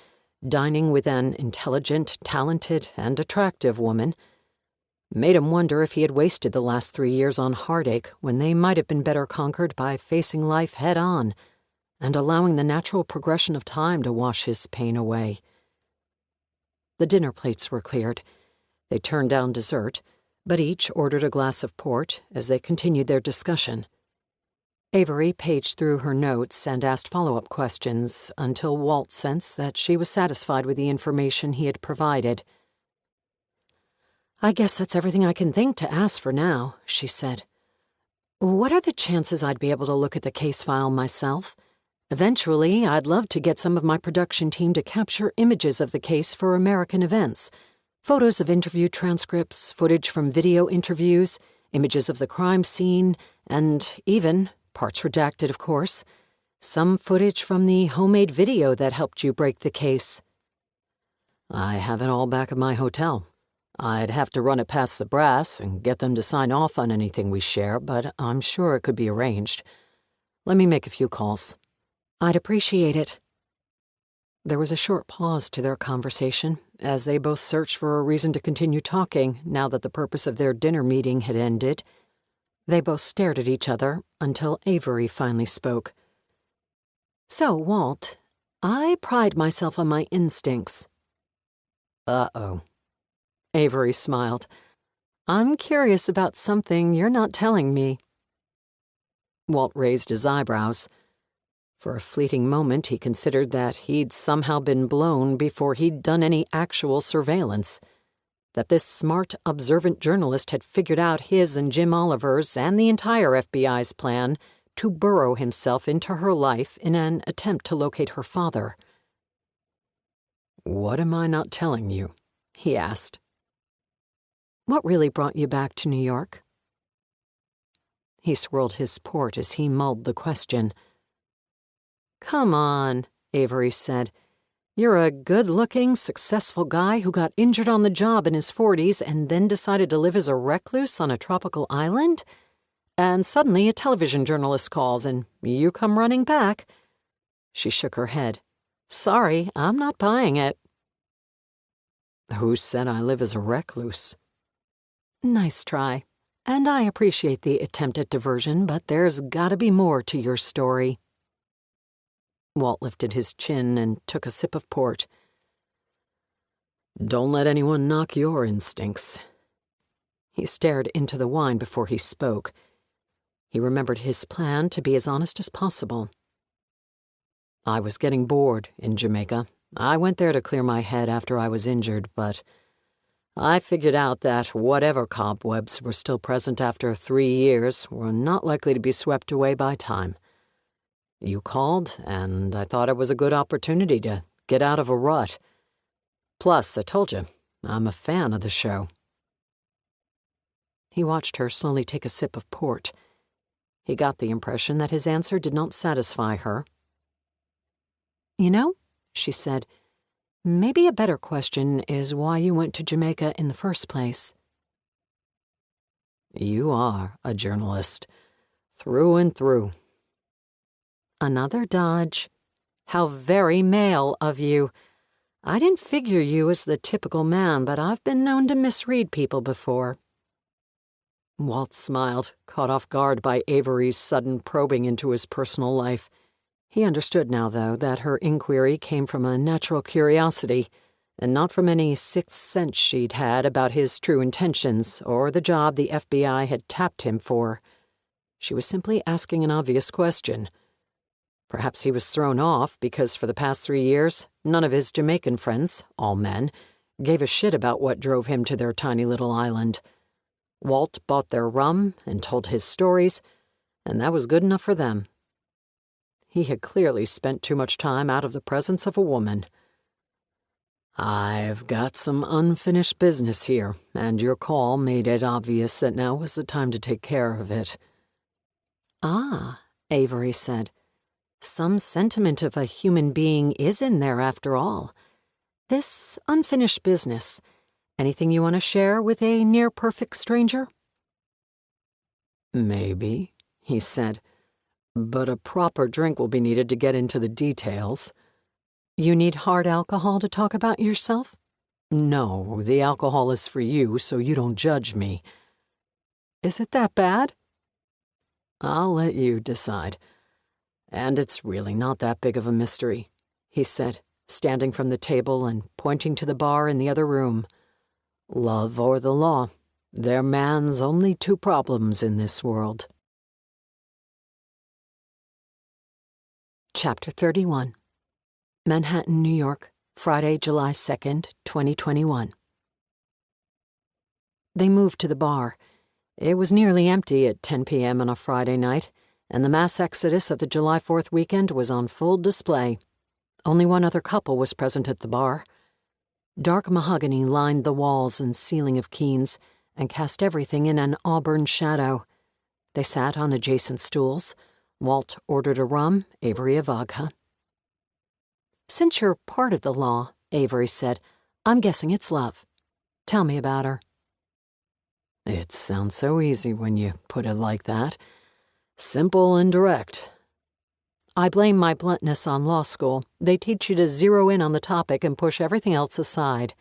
dining with an intelligent, talented, and attractive woman, made him wonder if he had wasted the last 3 years on heartache when they might have been better conquered by facing life head-on and allowing the natural progression of time to wash his pain away. The dinner plates were cleared. They turned down dessert, but each ordered a glass of port as they continued their discussion. Avery paged through her notes and asked follow-up questions until Walt sensed that she was satisfied with the information he had provided. "I guess that's everything I can think to ask for now," she said. "What are the chances I'd be able to look at the case file myself? Eventually, I'd love to get some of my production team to capture images of the case for American events, photos of interview transcripts, footage from video interviews, images of the crime scene, and even, parts redacted of course, Some footage from the homemade video that helped you break the case. I have it all back at my hotel. I'd have to run it past the brass and get them to sign off on anything we share, but I'm sure it could be arranged. Let me make a few calls. I'd appreciate it. There was a short pause to their conversation, as they both searched for a reason to continue talking now that the purpose of their dinner meeting had ended. They both stared at each other until Avery finally spoke. So, Walt, I pride myself on my instincts. Uh-oh. Avery smiled. I'm curious about something you're not telling me. Walt raised his eyebrows. For a fleeting moment, he considered that he'd somehow been blown before he'd done any actual surveillance. That this smart, observant journalist had figured out his and Jim Oliver's and the entire FBI's plan to burrow himself into her life in an attempt to locate her father. "What am I not telling you?" he asked. What really brought you back to New York? He swirled his port as he mulled the question. Come on, Avery said. You're a good-looking, successful guy who got injured on the job in his 40s and then decided to live as a recluse on a tropical island? And suddenly a television journalist calls and you come running back. She shook her head. Sorry, I'm not buying it. Who said I live as a recluse? Nice try. And I appreciate the attempt at diversion, but there's gotta be more to your story. Walt lifted his chin and took a sip of port. Don't let anyone knock your instincts. He stared into the wine before he spoke. He remembered his plan to be as honest as possible. I was getting bored in Jamaica. I went there to clear my head after I was injured, but I figured out that whatever cobwebs were still present after 3 years were not likely to be swept away by time. You called, and I thought it was a good opportunity to get out of a rut. Plus, I told you, I'm a fan of the show. He watched her slowly take a sip of port. He got the impression that his answer did not satisfy her. You know, she said, maybe a better question is why you went to Jamaica in the first place. You are a journalist, through and through. Another dodge. How very male of you. I didn't figure you as the typical man, but I've been known to misread people before. Walt smiled, caught off guard by Avery's sudden probing into his personal life. He understood now, though, that her inquiry came from a natural curiosity, and not from any sixth sense she'd had about his true intentions or the job the FBI had tapped him for. She was simply asking an obvious question. Perhaps he was thrown off because for the past 3 years, none of his Jamaican friends, all men, gave a shit about what drove him to their tiny little island. Walt bought their rum and told his stories, and that was good enough for them. He had clearly spent too much time out of the presence of a woman. I've got some unfinished business here, and your call made it obvious that now was the time to take care of it. Ah, Avery said. Some sentiment of a human being is in there after all. This unfinished business. Anything you want to share with a near-perfect stranger? Maybe, he said, but a proper drink will be needed to get into the details. You need hard alcohol to talk about yourself? No, the alcohol is for you, so you don't judge me. Is it that bad? I'll let you decide. And it's really not that big of a mystery, he said, standing from the table and pointing to the bar in the other room. Love or the law, they're man's only 2 problems in this world. Chapter 31. Manhattan, New York, Friday, July 2nd, 2021. They moved to the bar. It was nearly empty at 10 p.m. on a Friday night, and the mass exodus of the July 4th weekend was on full display. Only one other couple was present at the bar. Dark mahogany lined the walls and ceiling of Keen's and cast everything in an auburn shadow. They sat on adjacent stools, Walt ordered a rum, Avery a vodka. "Since you're part of the law," Avery said, "I'm guessing it's love. Tell me about her." It sounds so easy when you put it like that. Simple and direct. I blame my bluntness on law school. They teach you to zero in on the topic and push everything else aside.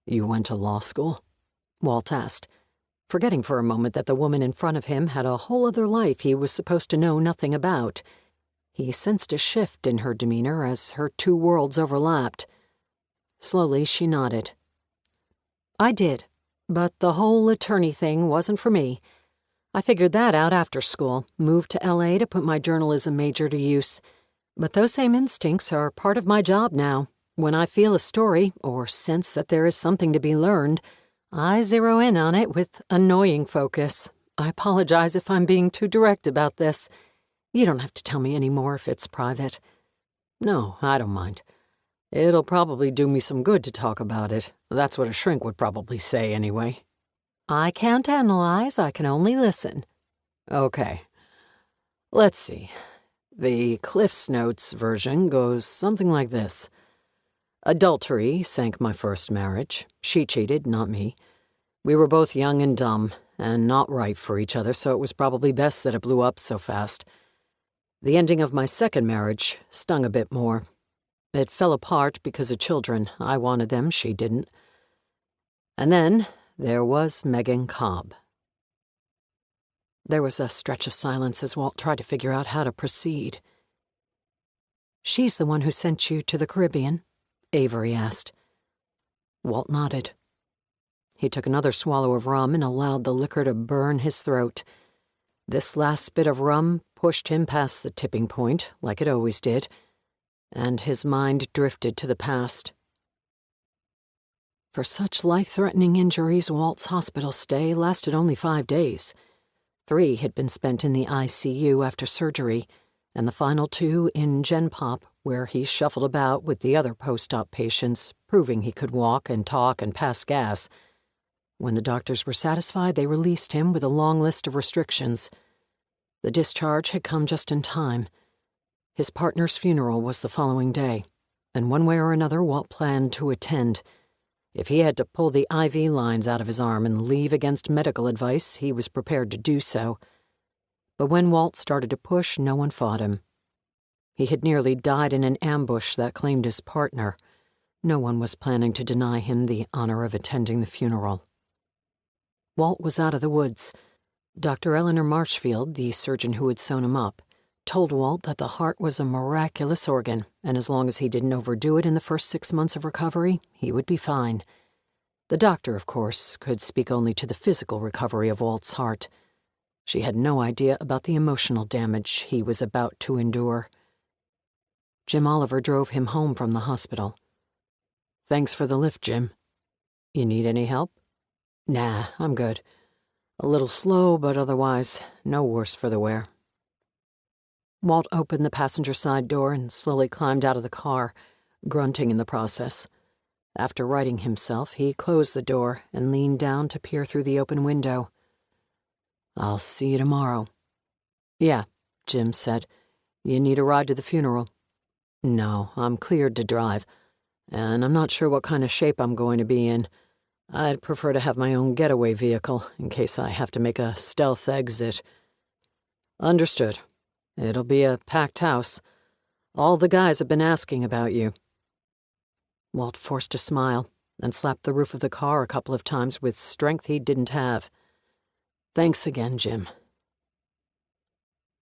You went to law school? Walt asked, forgetting for a moment that the woman in front of him had a whole other life he was supposed to know nothing about. He sensed a shift in her demeanor as her two worlds overlapped. Slowly, she nodded. "I did, but the whole attorney thing wasn't for me. I figured that out after school, moved to LA to put my journalism major to use. But those same instincts are part of my job now. When I feel a story, or sense that there is something to be learned, I zero in on it with annoying focus. I apologize if I'm being too direct about this. You don't have to tell me any more if it's private." "No, I don't mind. It'll probably do me some good to talk about it. That's what a shrink would probably say anyway." "I can't analyze, I can only listen." "Okay. Let's see. The Cliff's Notes version goes something like this. Adultery sank my first marriage. She cheated, not me. We were both young and dumb, and not right for each other, so it was probably best that it blew up so fast. The ending of my second marriage stung a bit more. It fell apart because of children. I wanted them, she didn't. And then there was Megan Cobb." There was a stretch of silence as Walt tried to figure out how to proceed. "She's the one who sent you to the Caribbean?" Avery asked. Walt nodded. He took another swallow of rum and allowed the liquor to burn his throat. This last bit of rum pushed him past the tipping point, like it always did, and his mind drifted to the past. For such life-threatening injuries, Walt's hospital stay lasted only 5 days. 3 had been spent in the ICU after surgery, and the final 2 in Gen Pop, where he shuffled about with the other post-op patients, proving he could walk and talk and pass gas. When the doctors were satisfied, they released him with a long list of restrictions. The discharge had come just in time. His partner's funeral was the following day, and one way or another Walt planned to attend. If he had to pull the IV lines out of his arm and leave against medical advice, he was prepared to do so. But when Walt started to push, no one fought him. He had nearly died in an ambush that claimed his partner. No one was planning to deny him the honor of attending the funeral. Walt was out of the woods. Dr. Eleanor Marshfield, the surgeon who had sewn him up, told Walt that the heart was a miraculous organ, and as long as he didn't overdo it in the first 6 months of recovery, he would be fine. The doctor, of course, could speak only to the physical recovery of Walt's heart. She had no idea about the emotional damage he was about to endure. Jim Oliver drove him home from the hospital. "Thanks for the lift, Jim. You need any help?" "Nah, I'm good. A little slow, but otherwise no worse for the wear." Walt opened the passenger side door and slowly climbed out of the car, grunting in the process. After righting himself, he closed the door and leaned down to peer through the open window. "I'll see you tomorrow." "Yeah," Jim said. "You need a ride to the funeral?" "No, I'm cleared to drive, and I'm not sure what kind of shape I'm going to be in. I'd prefer to have my own getaway vehicle in case I have to make a stealth exit." "Understood. It'll be a packed house. All the guys have been asking about you." Walt forced a smile and slapped the roof of the car a couple of times with strength he didn't have. "Thanks again, Jim."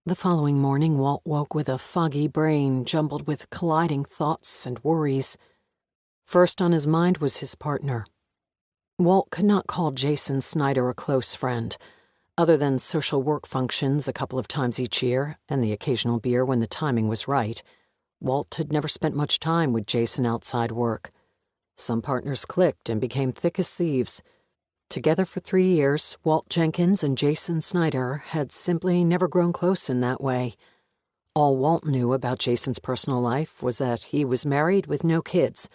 The following morning, Walt woke with a foggy brain jumbled with colliding thoughts and worries. First on his mind was his partner. Walt could not call Jason Snyder a close friend. Other than social work functions a couple of times each year, and the occasional beer when the timing was right, Walt had never spent much time with Jason outside work. Some partners clicked and became thick as thieves. Together for 3 years, Walt Jenkins and Jason Snyder had simply never grown close in that way. All Walt knew about Jason's personal life was that he was married with no kids,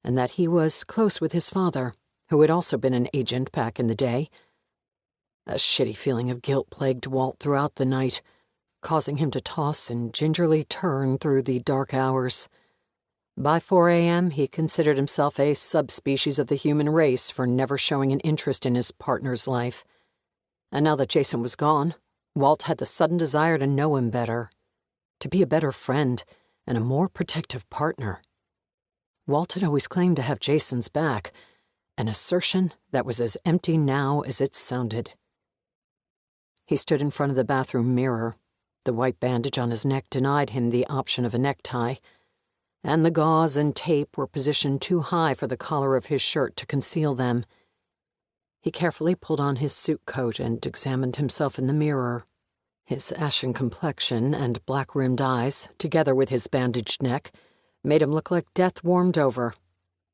and that he was close with his father, who had also been an agent back in the day. A shitty feeling of guilt plagued Walt throughout the night. causing him to toss and gingerly turn through the dark hours. By 4 a.m., he considered himself a subspecies of the human race for never showing an interest in his partner's life. And now that Jason was gone, Walt had the sudden desire to know him better, to be a better friend and a more protective partner. Walt had always claimed to have Jason's back, an assertion that was as empty now as it sounded. He stood in front of the bathroom mirror. The white bandage on his neck denied him the option of a necktie, and the gauze and tape were positioned too high for the collar of his shirt to conceal them. He carefully pulled on his suit coat and examined himself in the mirror. His ashen complexion and black-rimmed eyes, together with his bandaged neck, made him look like death warmed over.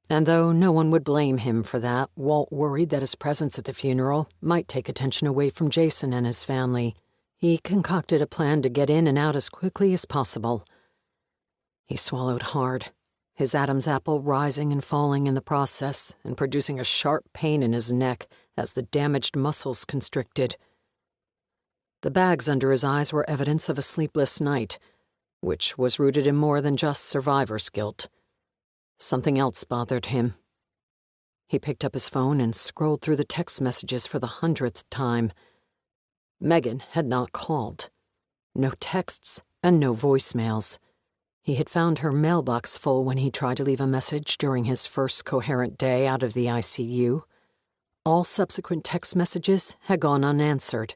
And though no one would blame him for that, Walt worried that his presence at the funeral might take attention away from Jason and his family. He concocted a plan to get in and out as quickly as possible. He swallowed hard, his Adam's apple rising and falling in the process and producing a sharp pain in his neck as the damaged muscles constricted. The bags under his eyes were evidence of a sleepless night, which was rooted in more than just survivor's guilt. Something else bothered him. He picked up his phone and scrolled through the text messages for the 100th time. Megan had not called. No texts and no voicemails. He had found her mailbox full when he tried to leave a message during his first coherent day out of the ICU. All subsequent text messages had gone unanswered.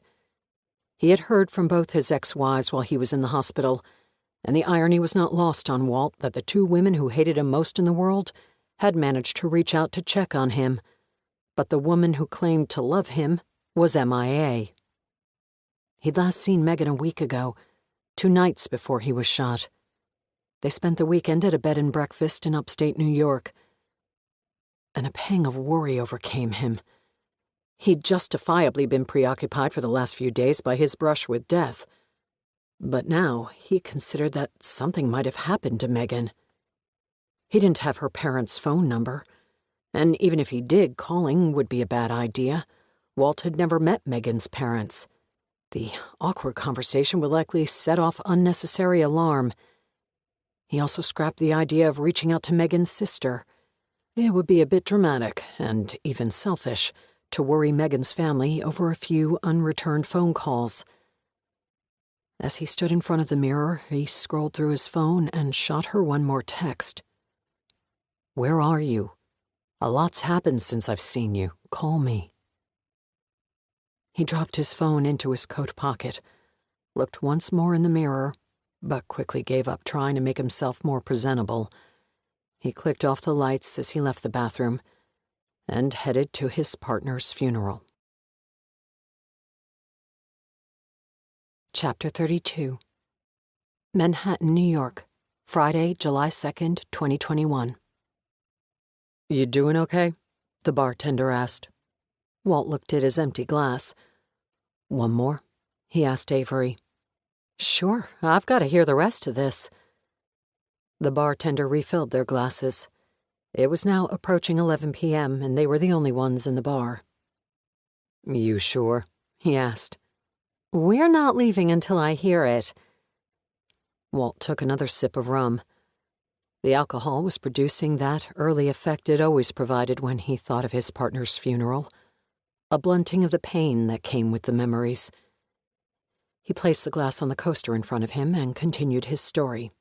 He had heard from both his ex-wives while he was in the hospital, and the irony was not lost on Walt that the two women who hated him most in the world had managed to reach out to check on him, but the woman who claimed to love him was MIA. He'd last seen Megan a week ago, 2 nights before he was shot. They spent the weekend at a bed and breakfast in upstate New York, and a pang of worry overcame him. He'd justifiably been preoccupied for the last few days by his brush with death, but now he considered that something might have happened to Megan. He didn't have her parents' phone number, and even if he did, calling would be a bad idea. Walt had never met Megan's parents. The awkward conversation would likely set off unnecessary alarm. He also scrapped the idea of reaching out to Megan's sister. It would be a bit dramatic, and even selfish, to worry Megan's family over a few unreturned phone calls. As he stood in front of the mirror, he scrolled through his phone and shot her one more text. "Where are you? A lot's happened since I've seen you. Call me." He dropped his phone into his coat pocket, looked once more in the mirror, but quickly gave up trying to make himself more presentable. He clicked off the lights as he left the bathroom and headed to his partner's funeral. Chapter 32. Manhattan, New York, Friday, July 2nd, 2021. "You doing okay?" the bartender asked. Walt looked at his empty glass. "One more?" he asked Avery. "Sure, I've got to hear the rest of this." The bartender refilled their glasses. It was now approaching 11 p.m., and they were the only ones in the bar. "You sure?" he asked. "We're not leaving until I hear it." Walt took another sip of rum. The alcohol was producing that early effect it always provided when he thought of his partner's funeral, a blunting of the pain that came with the memories. He placed the glass on the coaster in front of him and continued his story.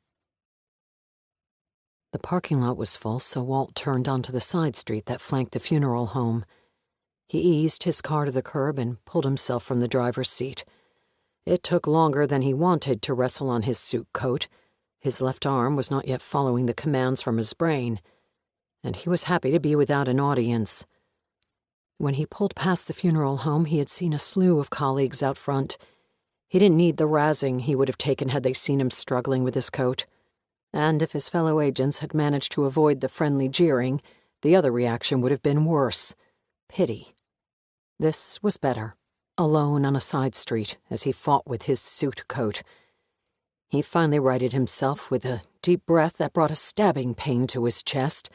The parking lot was full, so Walt turned onto the side street that flanked the funeral home. He eased his car to the curb and pulled himself from the driver's seat. It took longer than he wanted to wrestle on his suit coat. His left arm was not yet following the commands from his brain, and he was happy to be without an audience. When he pulled past the funeral home, he had seen a slew of colleagues out front. He didn't need the razzing he would have taken had they seen him struggling with his coat. And if his fellow agents had managed to avoid the friendly jeering, the other reaction would have been worse. Pity. This was better. Alone on a side street as he fought with his suit coat. He finally righted himself with a deep breath that brought a stabbing pain to his chest,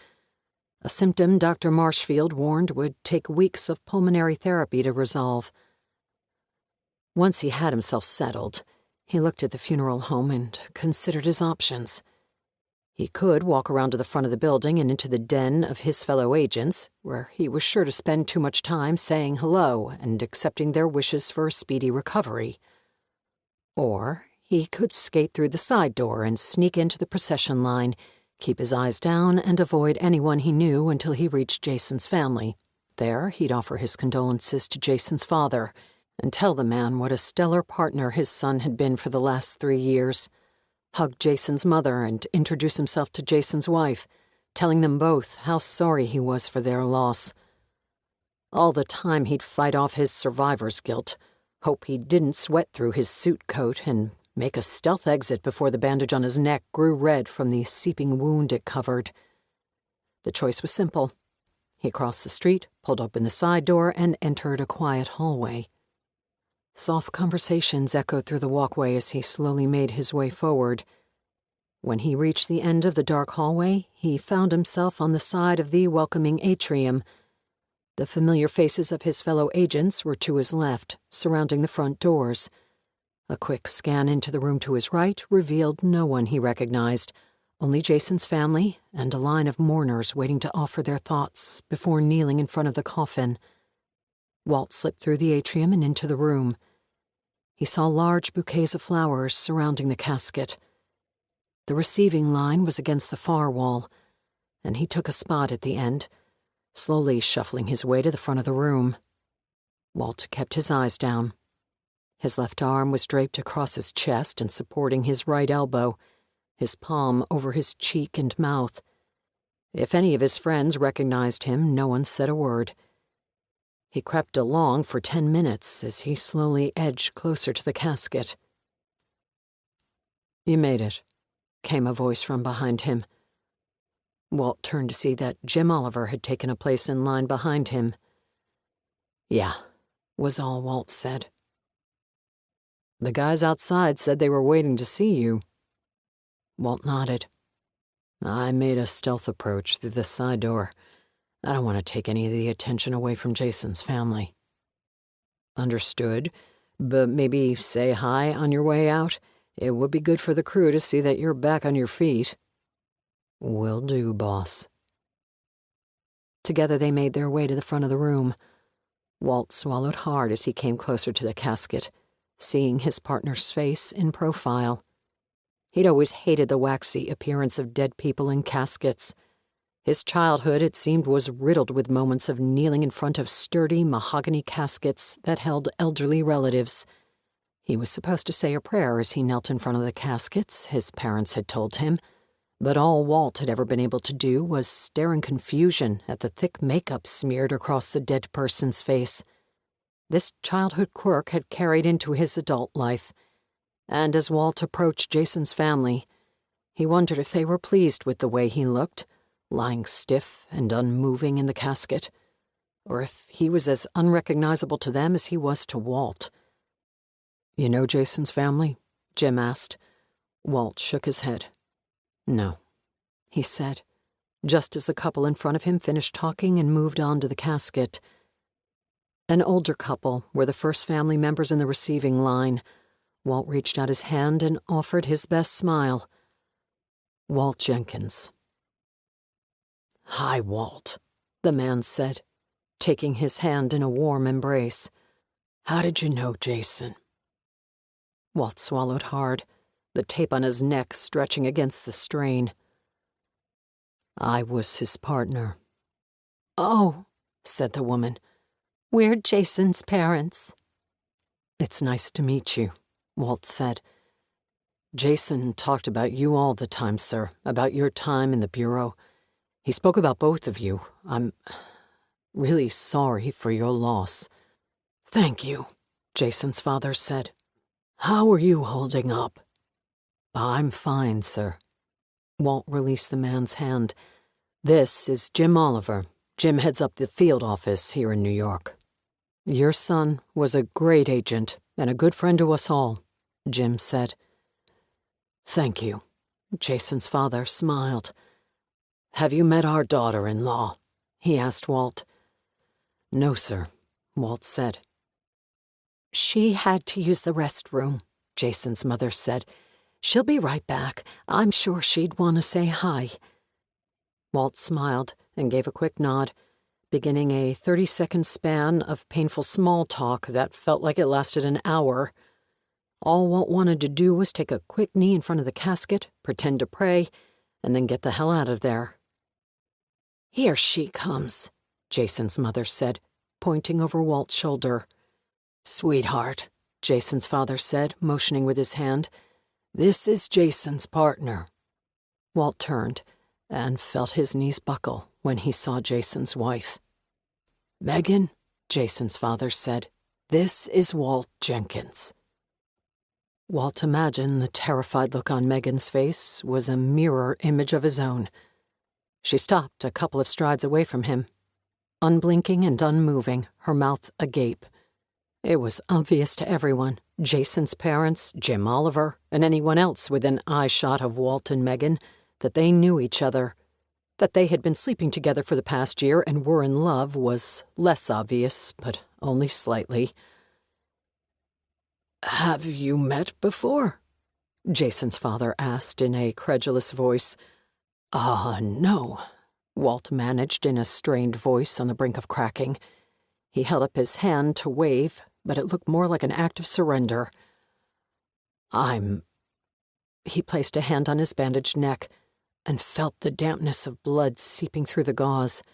a symptom Dr. Marshfield warned would take weeks of pulmonary therapy to resolve. Once he had himself settled, He looked at the funeral home and considered his options. He could walk around to the front of the building and into the den of his fellow agents, where he was sure to spend too much time saying hello and accepting their wishes for a speedy recovery. Or he could skate through the side door and sneak into the procession line, keep his eyes down, and avoid anyone he knew until he reached Jason's family. There, he'd offer his condolences to Jason's father and tell the man what a stellar partner his son had been for the last 3 years. Hug Jason's mother and introduce himself to Jason's wife, telling them both how sorry he was for their loss. All the time he'd fight off his survivor's guilt, hope he didn't sweat through his suit coat, and make a stealth exit before the bandage on his neck grew red from the seeping wound it covered. The choice was simple. He crossed the street, pulled open the side door, and entered a quiet hallway. Soft conversations echoed through the walkway as he slowly made his way forward. When he reached the end of the dark hallway, he found himself on the side of the welcoming atrium. The familiar faces of his fellow agents were to his left, surrounding the front doors. A quick scan into the room to his right revealed no one he recognized, only Jason's family and a line of mourners waiting to offer their thoughts before kneeling in front of the coffin. Walt slipped through the atrium and into the room. He saw large bouquets of flowers surrounding the casket. The receiving line was against the far wall, and he took a spot at the end, slowly shuffling his way to the front of the room. Walt kept his eyes down. His left arm was draped across his chest and supporting his right elbow, his palm over his cheek and mouth. If any of his friends recognized him, no one said a word. He crept along for 10 minutes as he slowly edged closer to the casket. "You made it," came a voice from behind him. Walt turned to see that Jim Oliver had taken a place in line behind him. "Yeah," was all Walt said. "The guys outside said they were waiting to see you." Walt nodded. "I made a stealth approach through the side door. I don't want to take any of the attention away from Jason's family." "Understood, but maybe say hi on your way out. It would be good for the crew to see that you're back on your feet." "Will do, boss." Together they made their way to the front of the room. Walt swallowed hard as he came closer to the casket, seeing his partner's face in profile. He'd always hated the waxy appearance of dead people in caskets. His childhood, it seemed, was riddled with moments of kneeling in front of sturdy mahogany caskets that held elderly relatives. He was supposed to say a prayer as he knelt in front of the caskets, his parents had told him, but all Walt had ever been able to do was stare in confusion at the thick makeup smeared across the dead person's face. This childhood quirk had carried into his adult life, and as Walt approached Jason's family, he wondered if they were pleased with the way he looked, lying stiff and unmoving in the casket, or if he was as unrecognizable to them as he was to Walt. "You know Jason's family?" Jim asked. Walt shook his head. "No," he said, just as the couple in front of him finished talking and moved on to the casket. An older couple were the first family members in the receiving line. Walt reached out his hand and offered his best smile. "Walt Jenkins." "Hi, Walt," the man said, taking his hand in a warm embrace. "How did you know Jason?" Walt swallowed hard, the tape on his neck stretching against the strain. "I was his partner." "Oh," said the woman. "We're Jason's parents." "It's nice to meet you," Walt said. "Jason talked about you all the time, sir, about your time in the Bureau. He spoke about both of you. I'm really sorry for your loss." "Thank you," Jason's father said. "How are you holding up?" "I'm fine, sir." Walt released the man's hand. "This is Jim Oliver. Jim heads up the field office here in New York. Your son was a great agent and a good friend to us all," Jim said. "Thank you," Jason's father smiled. "Have you met our daughter-in-law?" he asked Walt. "No, sir," Walt said. "She had to use the restroom," Jason's mother said. "She'll be right back. I'm sure she'd want to say hi." Walt smiled and gave a quick nod, beginning a 30-second span of painful small talk that felt like it lasted an hour. All Walt wanted to do was take a quick knee in front of the casket, pretend to pray, and then get the hell out of there. "Here she comes," Jason's mother said, pointing over Walt's shoulder. "Sweetheart," Jason's father said, motioning with his hand. "This is Jason's partner." Walt turned and felt his knees buckle when he saw Jason's wife. "Megan," Jason's father said, "this is Walt Jenkins." Walt imagined the terrified look on Megan's face was a mirror image of his own. She stopped a couple of strides away from him, unblinking and unmoving, her mouth agape. It was obvious to everyone, Jason's parents, Jim Oliver, and anyone else within eyeshot of Walt and Megan, that they knew each other. That they had been sleeping together for the past year and were in love was less obvious, but only slightly. "Have you met before?" Jason's father asked in a credulous voice. No," Walt managed in a strained voice on the brink of cracking. He held up his hand to wave, but it looked more like an act of surrender. He placed a hand on his bandaged neck and felt the dampness of blood seeping through the gauze.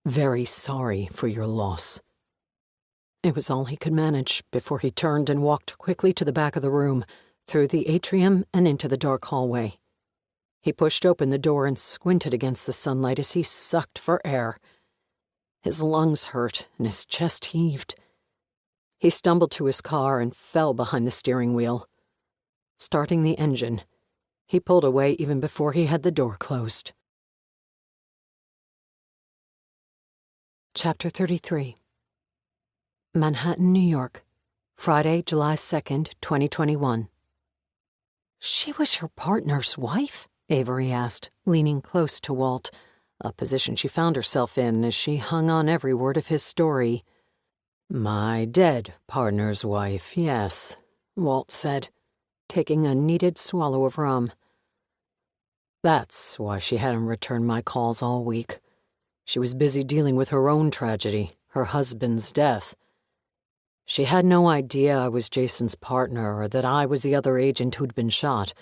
"Very sorry for your loss." It was all he could manage before he turned and walked quickly to the back of the room, through the atrium and into the dark hallway. He pushed open the door and squinted against the sunlight as he sucked for air. His lungs hurt and his chest heaved. He stumbled to his car and fell behind the steering wheel. Starting the engine, he pulled away even before he had the door closed. Chapter 33. Manhattan, New York, Friday, July 2nd, 2021. "She was your partner's wife?" Avery asked, leaning close to Walt, a position she found herself in as she hung on every word of his story. "My dead partner's wife, yes," Walt said, taking a needed swallow of rum. "That's why she hadn't returned my calls all week. She was busy dealing with her own tragedy, her husband's death. She had no idea I was Jason's partner or that I was the other agent who'd been shot.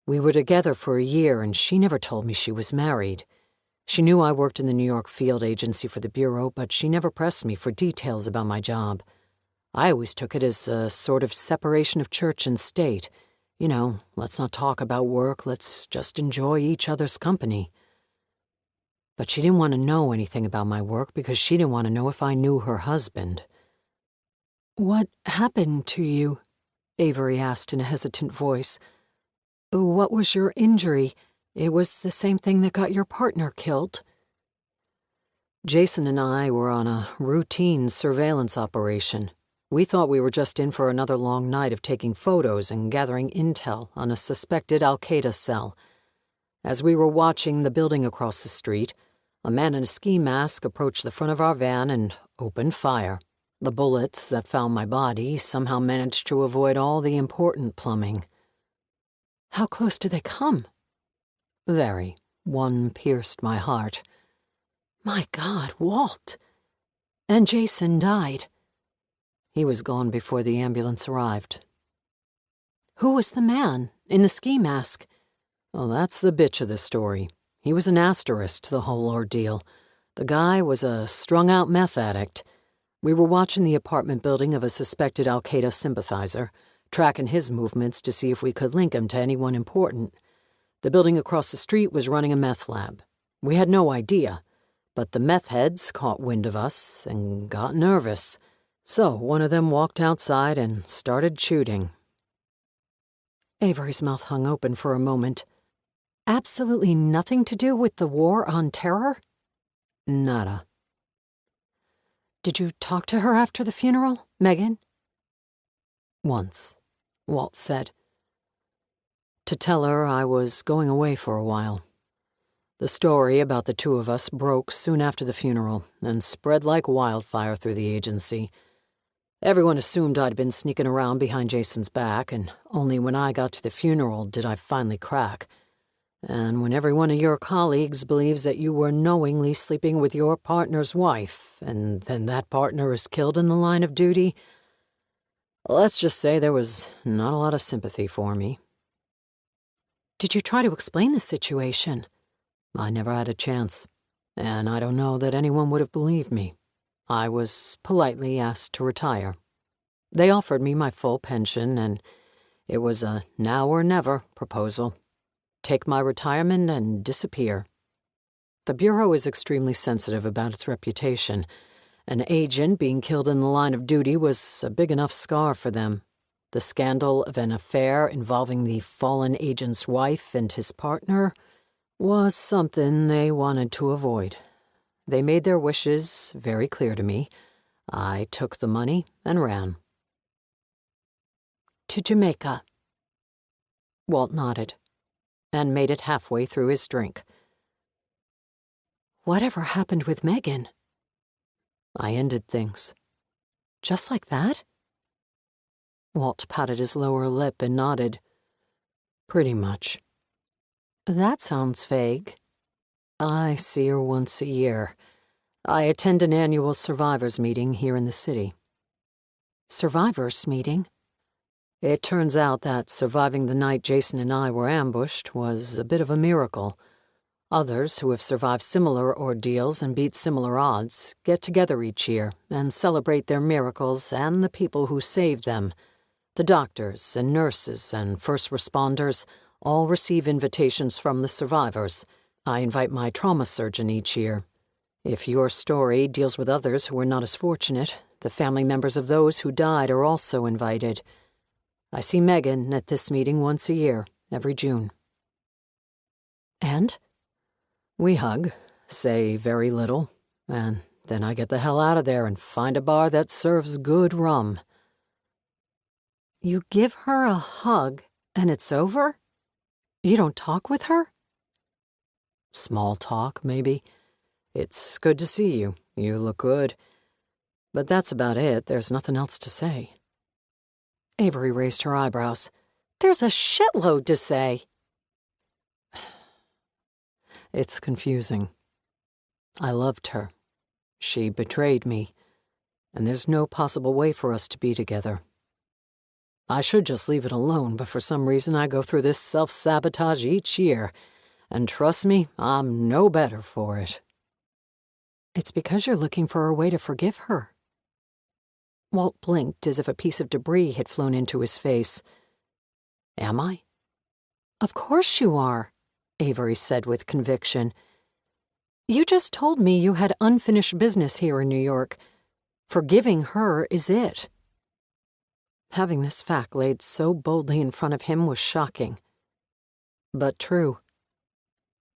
We were together for a year, and she never told me she was married. She knew I worked in the New York field agency for the Bureau, but she never pressed me for details about my job. I always took it as a sort of separation of church and state. You know, let's not talk about work, let's just enjoy each other's company. But she didn't want to know anything about my work because she didn't want to know if I knew her husband." "What happened to you?" Avery asked in a hesitant voice. "What was your injury? It was the same thing that got your partner killed." "Jason and I were on a routine surveillance operation. We thought we were just in for another long night of taking photos and gathering intel on a suspected Al-Qaeda cell. As we were watching the building across the street, a man in a ski mask approached the front of our van and opened fire. The bullets that found my body somehow managed to avoid all the important plumbing." "How close did they come?" "Very. One pierced my heart." "My God, Walt! And Jason died?" "He was gone before the ambulance arrived." "Who was the man in the ski mask?" "Well, that's the bitch of the story. He was an asterisk to the whole ordeal. The guy was a strung-out meth addict. We were watching the apartment building of a suspected Al-Qaeda sympathizer, tracking his movements to see if we could link him to anyone important. The building across the street was running a meth lab. We had no idea, but the meth heads caught wind of us and got nervous. So one of them walked outside and started shooting." Avery's mouth hung open for a moment. "Absolutely nothing to do with the war on terror?" Nada. "Did you talk to her after the funeral, Megan?" Once, Walt said. To tell her I was going away for a while. The story about the two of us broke soon after the funeral and spread like wildfire through the agency. Everyone assumed I'd been sneaking around behind Jason's back, and only when I got to the funeral did I finally crack. And when every one of your colleagues believes that you were knowingly sleeping with your partner's wife, and then that partner is killed in the line of duty, let's just say there was not a lot of sympathy for me. Did you try to explain the situation? I never had a chance, and I don't know that anyone would have believed me. I was politely asked to retire. They offered me my full pension, and it was a now or never proposal. Take my retirement and disappear. The Bureau is extremely sensitive about its reputation. An agent being killed in the line of duty was a big enough scar for them. The scandal of an affair involving the fallen agent's wife and his partner was something they wanted to avoid. They made their wishes very clear to me. I took the money and ran. To Jamaica. Walt nodded and made it halfway through his drink. Whatever happened with Megan? I ended things. Just like that? Walt patted his lower lip and nodded. Pretty much. That sounds vague. I see her once a year. I attend an annual survivors meeting here in the city. Survivors meeting? It turns out that surviving the night Jason and I were ambushed was a bit of a miracle. Others who have survived similar ordeals and beat similar odds get together each year and celebrate their miracles and the people who saved them. The doctors and nurses and first responders all receive invitations from the survivors. I invite my trauma surgeon each year. If your story deals with others who are not as fortunate, the family members of those who died are also invited. I see Megan at this meeting once a year, every June. And? We hug, say very little, and then I get the hell out of there and find a bar that serves good rum. You give her a hug, and it's over? You don't talk with her? Small talk, maybe. It's good to see you. You look good. But that's about it. There's nothing else to say. Avery raised her eyebrows. There's a shitload to say. It's confusing. I loved her. She betrayed me, and there's no possible way for us to be together. I should just leave it alone, but for some reason I go through this self-sabotage each year, and trust me, I'm no better for it. It's because you're looking for a way to forgive her. Walt blinked as if a piece of debris had flown into his face. Am I? Of course you are, Avery said with conviction. You just told me you had unfinished business here in New York. Forgiving her is it. Having this fact laid so boldly in front of him was shocking. But true.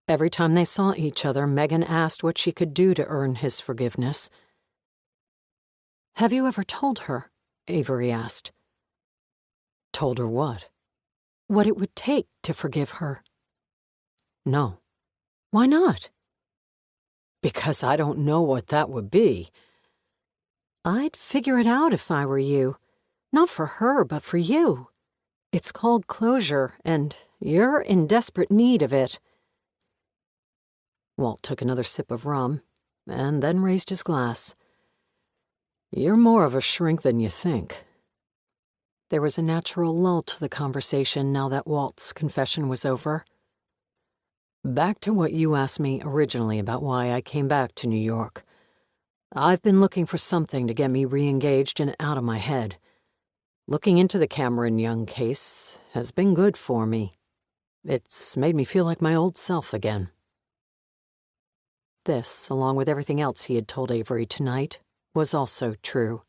Every time they saw each other, Megan asked what she could do to earn his forgiveness. Have you ever told her? Avery asked. Told her what? What it would take to forgive her. No. Why not? Because I don't know what that would be. I'd figure it out if I were you. Not for her, but for you. It's called closure, and you're in desperate need of it. Walt took another sip of rum, and then raised his glass. You're more of a shrink than you think. There was a natural lull to the conversation now that Walt's confession was over. Back to what you asked me originally about why I came back to New York. I've been looking for something to get me re-engaged and out of my head. Looking into the Cameron Young case has been good for me. It's made me feel like my old self again. This, along with everything else he had told Avery tonight, was also true.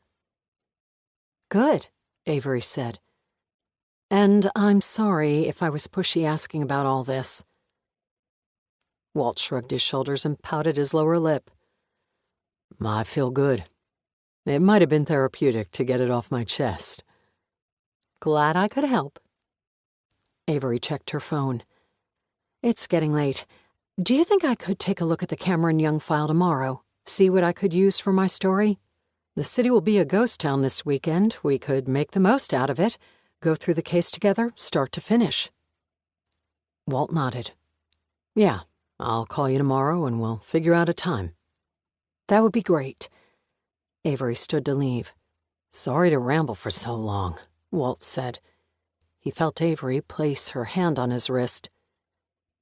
Good, Avery said. And I'm sorry if I was pushy asking about all this. Walt shrugged his shoulders and pouted his lower lip. I feel good. It might have been therapeutic to get it off my chest. Glad I could help. Avery checked her phone. It's getting late. Do you think I could take a look at the Cameron Young file tomorrow? See what I could use for my story? The city will be a ghost town this weekend. We could make the most out of it, go through the case together, start to finish. Walt nodded. Yeah, I'll call you tomorrow and we'll figure out a time. That would be great. Avery stood to leave. Sorry to ramble for so long, Walt said. He felt Avery place her hand on his wrist.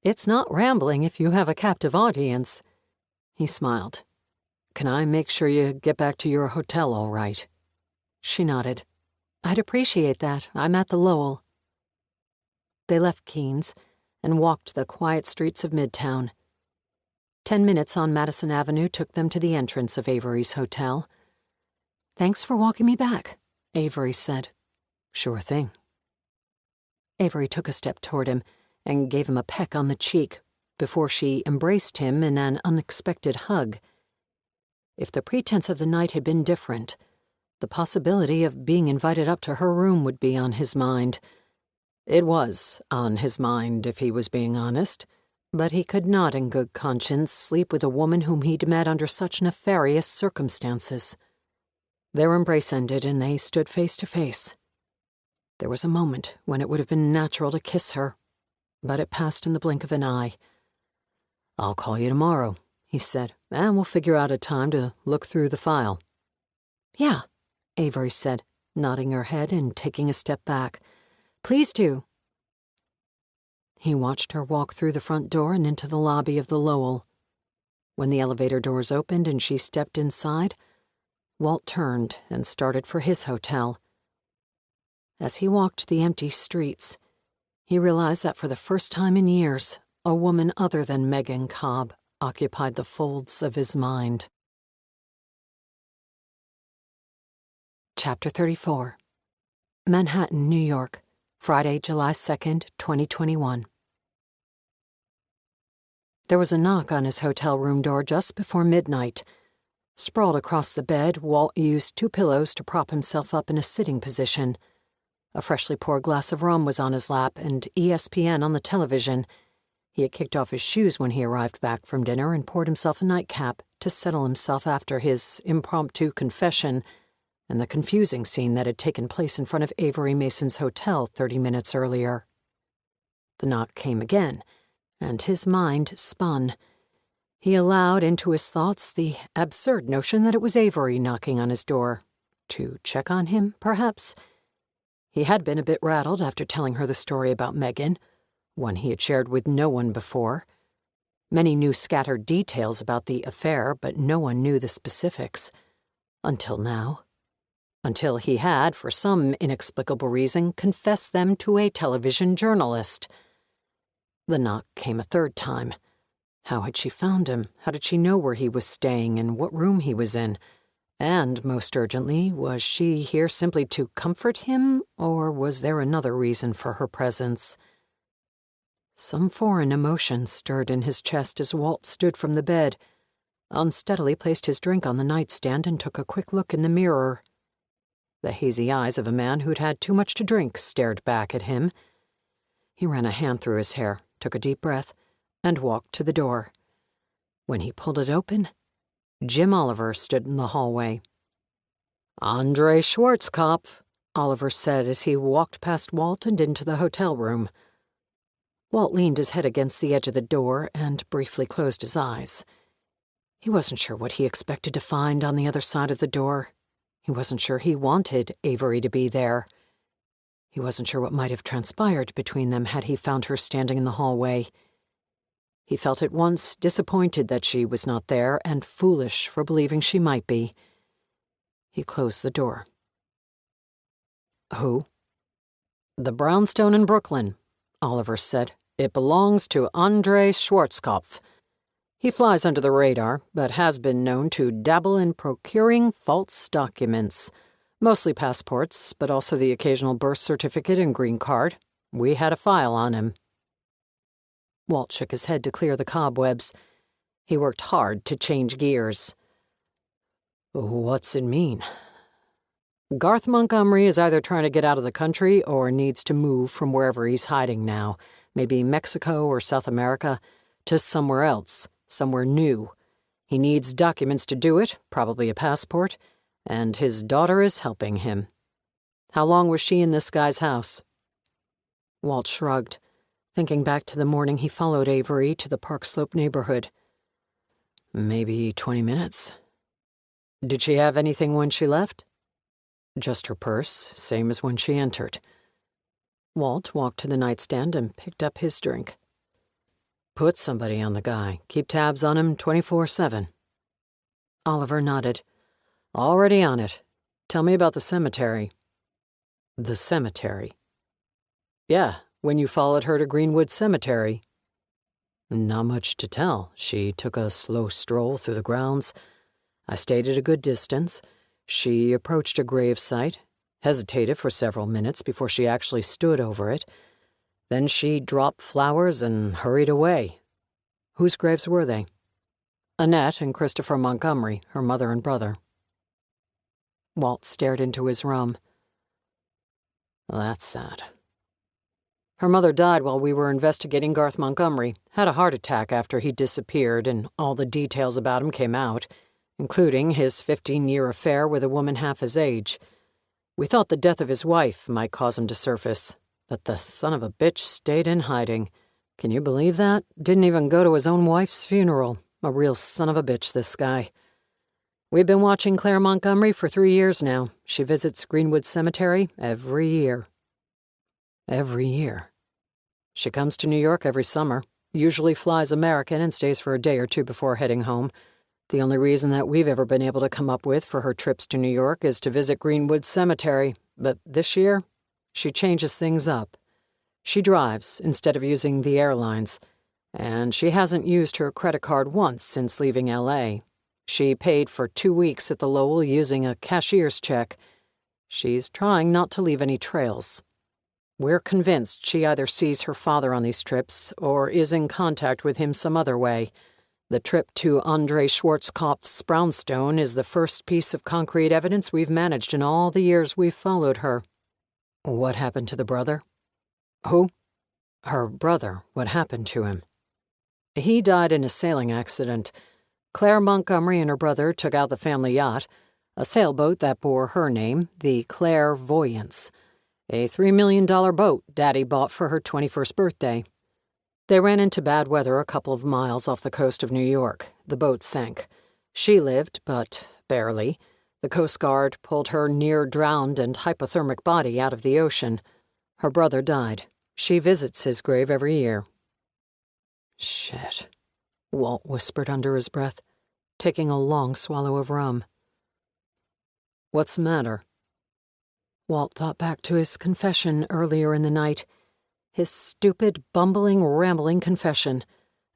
It's not rambling if you have a captive audience. He smiled. Can I make sure you get back to your hotel all right? She nodded. I'd appreciate that. I'm at the Lowell. They left Keene's and walked the quiet streets of Midtown. 10 minutes on Madison Avenue took them to the entrance of Avery's hotel. Thanks for walking me back, Avery said. Sure thing. Avery took a step toward him and gave him a peck on the cheek before she embraced him in an unexpected hug. If the pretense of the night had been different, the possibility of being invited up to her room would be on his mind. It was on his mind, if he was being honest, but he could not in good conscience sleep with a woman whom he'd met under such nefarious circumstances. Their embrace ended, and they stood face to face. There was a moment when it would have been natural to kiss her, but it passed in the blink of an eye. I'll call you tomorrow, he said, and we'll figure out a time to look through the file. Yeah, Avery said, nodding her head and taking a step back. Please do. He watched her walk through the front door and into the lobby of the Lowell. When the elevator doors opened and she stepped inside, Walt turned and started for his hotel. As he walked the empty streets, he realized that for the first time in years, a woman other than Megan Cobb occupied the folds of his mind. Chapter 34. Manhattan, New York, Friday, July 2nd, 2021. There was a knock on his hotel room door just before midnight. Sprawled across the bed, Walt used 2 pillows to prop himself up in a sitting position. A freshly poured glass of rum was on his lap and ESPN on the television. He had kicked off his shoes when he arrived back from dinner and poured himself a nightcap to settle himself after his impromptu confession and the confusing scene that had taken place in front of Avery Mason's hotel 30 minutes earlier. The knock came again, and his mind spun. He allowed into his thoughts the absurd notion that it was Avery knocking on his door. To check on him, perhaps? He had been a bit rattled after telling her the story about Megan, one he had shared with no one before. Many knew scattered details about the affair, but no one knew the specifics. Until now. Until he had, for some inexplicable reason, confessed them to a television journalist. The knock came a third time. How had she found him? How did she know where he was staying and what room he was in? And, most urgently, was she here simply to comfort him, or was there another reason for her presence? Some foreign emotion stirred in his chest as Walt stood from the bed, unsteadily placed his drink on the nightstand and took a quick look in the mirror. The hazy eyes of a man who'd had too much to drink stared back at him. He ran a hand through his hair, took a deep breath, and walked to the door. When he pulled it open, Jim Oliver stood in the hallway. "Andre Schwarzkopf," Oliver said as he walked past Walt and into the hotel room. Walt leaned his head against the edge of the door and briefly closed his eyes. He wasn't sure what he expected to find on the other side of the door. He wasn't sure he wanted Avery to be there. He wasn't sure what might have transpired between them had he found her standing in the hallway. He felt at once disappointed that she was not there and foolish for believing she might be. He closed the door. "Who?" "The brownstone in Brooklyn," Oliver said. "It belongs to Andre Schwarzkopf. He flies under the radar, but has been known to dabble in procuring false documents. Mostly passports, but also the occasional birth certificate and green card. We had a file on him." Walt shook his head to clear the cobwebs. He worked hard to change gears. "What's it mean?" "Garth Montgomery is either trying to get out of the country or needs to move from wherever he's hiding now, maybe Mexico or South America, to somewhere else, somewhere new. He needs documents to do it, probably a passport, and his daughter is helping him. How long was she in this guy's house?" Walt shrugged, thinking back to the morning he followed Avery to the Park Slope neighborhood. "Maybe 20 minutes. Did she have anything when she left?" "Just her purse, same as when she entered." Walt walked to the nightstand and picked up his drink. "Put somebody on the guy. Keep tabs on him 24/7. Oliver nodded. "Already on it. Tell me about the cemetery." "The cemetery?" "Yeah, when you followed her to Greenwood Cemetery." "Not much to tell. She took a slow stroll through the grounds. I stayed at a good distance. She approached a grave site, hesitated for several minutes before she actually stood over it. Then she dropped flowers and hurried away." "Whose graves were they?" "Annette and Christopher Montgomery, her mother and brother." Walt stared into his rum. "That's sad." "Her mother died while we were investigating Garth Montgomery. Had a heart attack after he disappeared, and all the details about him came out, including his 15-year affair with a woman half his age. We thought the death of his wife might cause him to surface, but the son of a bitch stayed in hiding. Can you believe that? Didn't even go to his own wife's funeral. A real son of a bitch, this guy. We've been watching Claire Montgomery for 3 years now. She visits Greenwood Cemetery every year." "Every year?" "She comes to New York every summer, usually flies American and stays for a day or two before heading home. The only reason that we've ever been able to come up with for her trips to New York is to visit Greenwood Cemetery, but this year, she changes things up. She drives instead of using the airlines, and she hasn't used her credit card once since leaving L.A. She paid for 2 weeks at the Lowell using a cashier's check. She's trying not to leave any trails. We're convinced she either sees her father on these trips or is in contact with him some other way. The trip to Andre Schwarzkopf's brownstone is the first piece of concrete evidence we've managed in all the years we've followed her." "What happened to the brother?" "Who?" "Her brother. What happened to him?" "He died in a sailing accident. Claire Montgomery and her brother took out the family yacht, a sailboat that bore her name, the Clairvoyance, a $3 million boat Daddy bought for her 21st birthday. They ran into bad weather a couple of miles off the coast of New York. The boat sank. She lived, but barely. The Coast Guard pulled her near-drowned and hypothermic body out of the ocean. Her brother died. She visits his grave every year." "Shit," Walt whispered under his breath, taking a long swallow of rum. "What's the matter?" Walt thought back to his confession earlier in the night. His stupid, bumbling, rambling confession,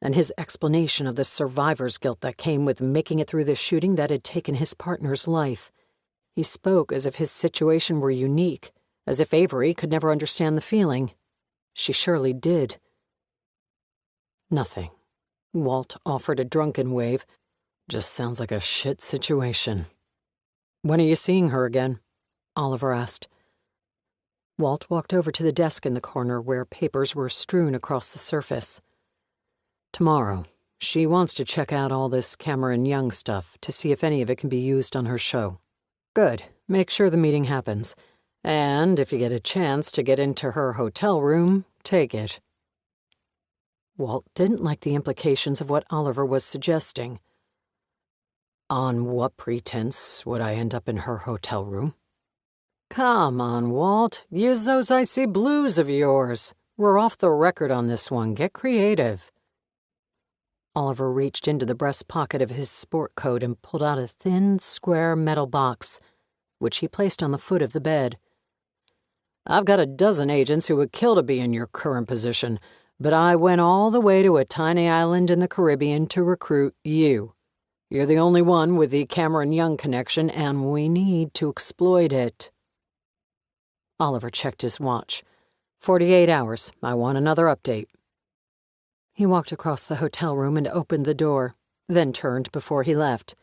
and his explanation of the survivor's guilt that came with making it through the shooting that had taken his partner's life. He spoke as if his situation were unique, as if Avery could never understand the feeling. She surely did. "Nothing." Walt offered a drunken wave. "Just sounds like a shit situation." "When are you seeing her again?" Oliver asked. Walt walked over to the desk in the corner where papers were strewn across the surface. "Tomorrow. She wants to check out all this Cameron Young stuff to see if any of it can be used on her show." "Good. Make sure the meeting happens. And if you get a chance to get into her hotel room, take it." Walt didn't like the implications of what Oliver was suggesting. "On what pretense would I end up in her hotel room?" "Come on, Walt. Use those icy blues of yours. We're off the record on this one. Get creative." Oliver reached into the breast pocket of his sport coat and pulled out a thin, square metal box, which he placed on the foot of the bed. "I've got a dozen agents who would kill to be in your current position, but I went all the way to a tiny island in the Caribbean to recruit you. You're the only one with the Cameron Young connection, and we need to exploit it." Oliver checked his watch. 48 hours. I want another update." He walked across the hotel room and opened the door, then turned before he left.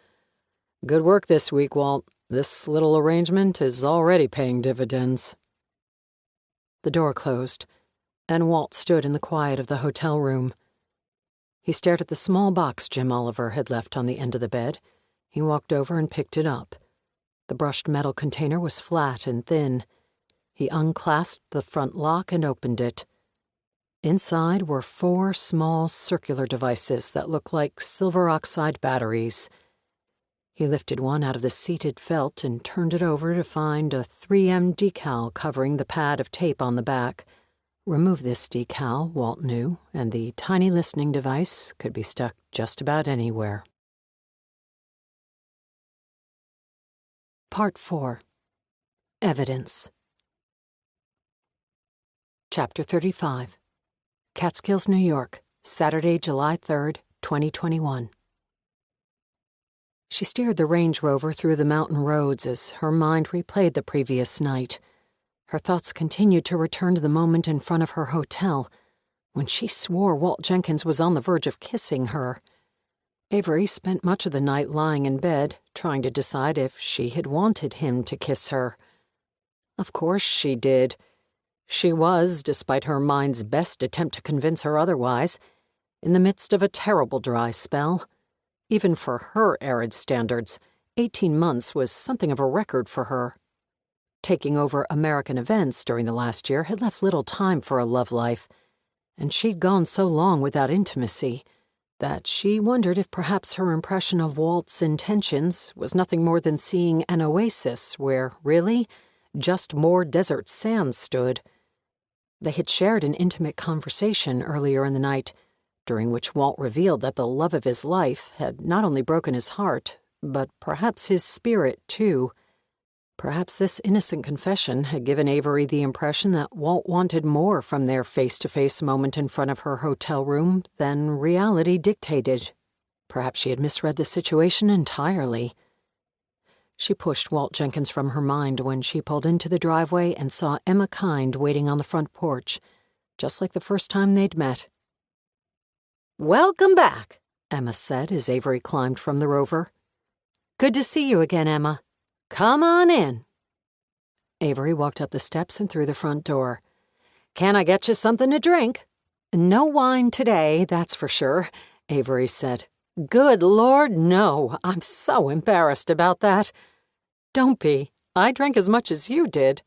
"Good work this week, Walt. This little arrangement is already paying dividends." The door closed, and Walt stood in the quiet of the hotel room. He stared at the small box Jim Oliver had left on the end of the bed. He walked over and picked it up. The brushed metal container was flat and thin. He unclasped the front lock and opened it. Inside were 4 small circular devices that looked like silver oxide batteries. He lifted one out of the seated felt and turned it over to find a 3M decal covering the pad of tape on the back. Remove this decal, Walt knew, and the tiny listening device could be stuck just about anywhere. Part 4. Evidence. Chapter 35. Catskills, New York, Saturday, July 3rd, 2021. She steered the Range Rover through the mountain roads as her mind replayed the previous night. Her thoughts continued to return to the moment in front of her hotel, when she swore Walt Jenkins was on the verge of kissing her. Avery spent much of the night lying in bed, trying to decide if she had wanted him to kiss her. Of course she did. She was, despite her mind's best attempt to convince her otherwise, in the midst of a terrible dry spell. Even for her arid standards, 18 months was something of a record for her. Taking over American events during the last year had left little time for a love life, and she'd gone so long without intimacy that she wondered if perhaps her impression of Walt's intentions was nothing more than seeing an oasis where, really, just more desert sand stood. They had shared an intimate conversation earlier in the night, during which Walt revealed that the love of his life had not only broken his heart, but perhaps his spirit, too. Perhaps this innocent confession had given Avery the impression that Walt wanted more from their face-to-face moment in front of her hotel room than reality dictated. Perhaps she had misread the situation entirely. She pushed Walt Jenkins from her mind when she pulled into the driveway and saw Emma Kind waiting on the front porch, just like the first time they'd met. "Welcome back," Emma said as Avery climbed from the Rover. "Good to see you again, Emma. Come on in." Avery walked up the steps and through the front door. "Can I get you something to drink?" "No wine today, that's for sure," Avery said. "Good Lord, no. I'm so embarrassed about that." "Don't be. I drank as much as you did."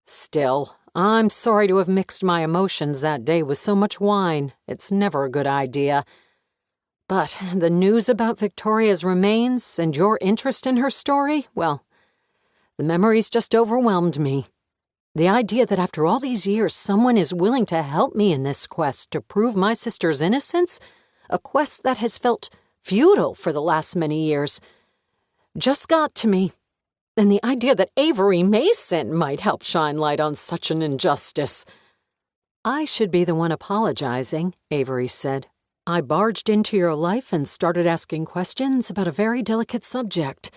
"Still, I'm sorry to have mixed my emotions that day with so much wine. It's never a good idea. But the news about Victoria's remains and your interest in her story, well, the memories just overwhelmed me. The idea that after all these years someone is willing to help me in this quest to prove my sister's innocence, a quest that has felt futile for the last many years, just got to me. And the idea that Avery Mason might help shine light on such an injustice. "I should be the one apologizing," Avery said. "I barged into your life and started asking questions about a very delicate subject.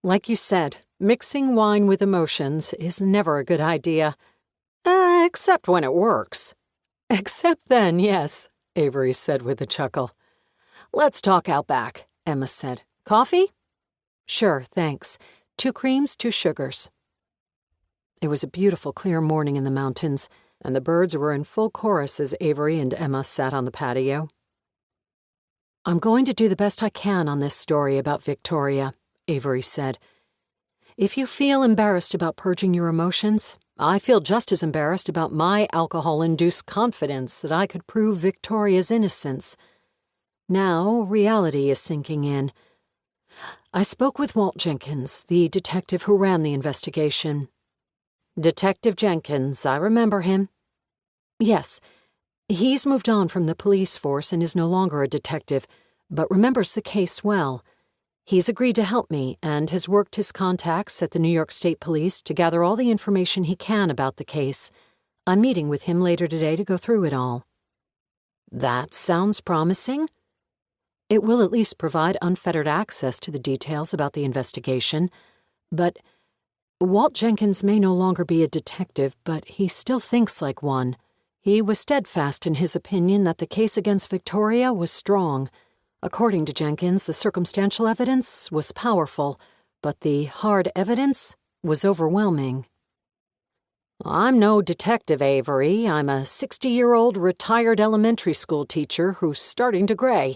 Like you said, mixing wine with emotions is never a good idea." Except when it works." "Except then, yes," Avery said with a chuckle. "Let's talk out back," Emma said. "Coffee?" "Sure, thanks. 2 creams, 2 sugars." It was a beautiful, clear morning in the mountains, and the birds were in full chorus as Avery and Emma sat on the patio. "I'm going to do the best I can on this story about Victoria," Avery said. "If you feel embarrassed about purging your emotions, I feel just as embarrassed about my alcohol-induced confidence that I could prove Victoria's innocence. Now, reality is sinking in. I spoke with Walt Jenkins, the detective who ran the investigation." "Detective Jenkins, I remember him." "Yes. He's moved on from the police force and is no longer a detective, but remembers the case well. He's agreed to help me and has worked his contacts at the New York State Police to gather all the information he can about the case. I'm meeting with him later today to go through it all." "That sounds promising." "It will at least provide unfettered access to the details about the investigation. But Walt Jenkins may no longer be a detective, but he still thinks like one. He was steadfast in his opinion that the case against Victoria was strong. According to Jenkins, the circumstantial evidence was powerful, but the hard evidence was overwhelming." "I'm no detective, Avery. I'm a 60-year-old retired elementary school teacher who's starting to gray.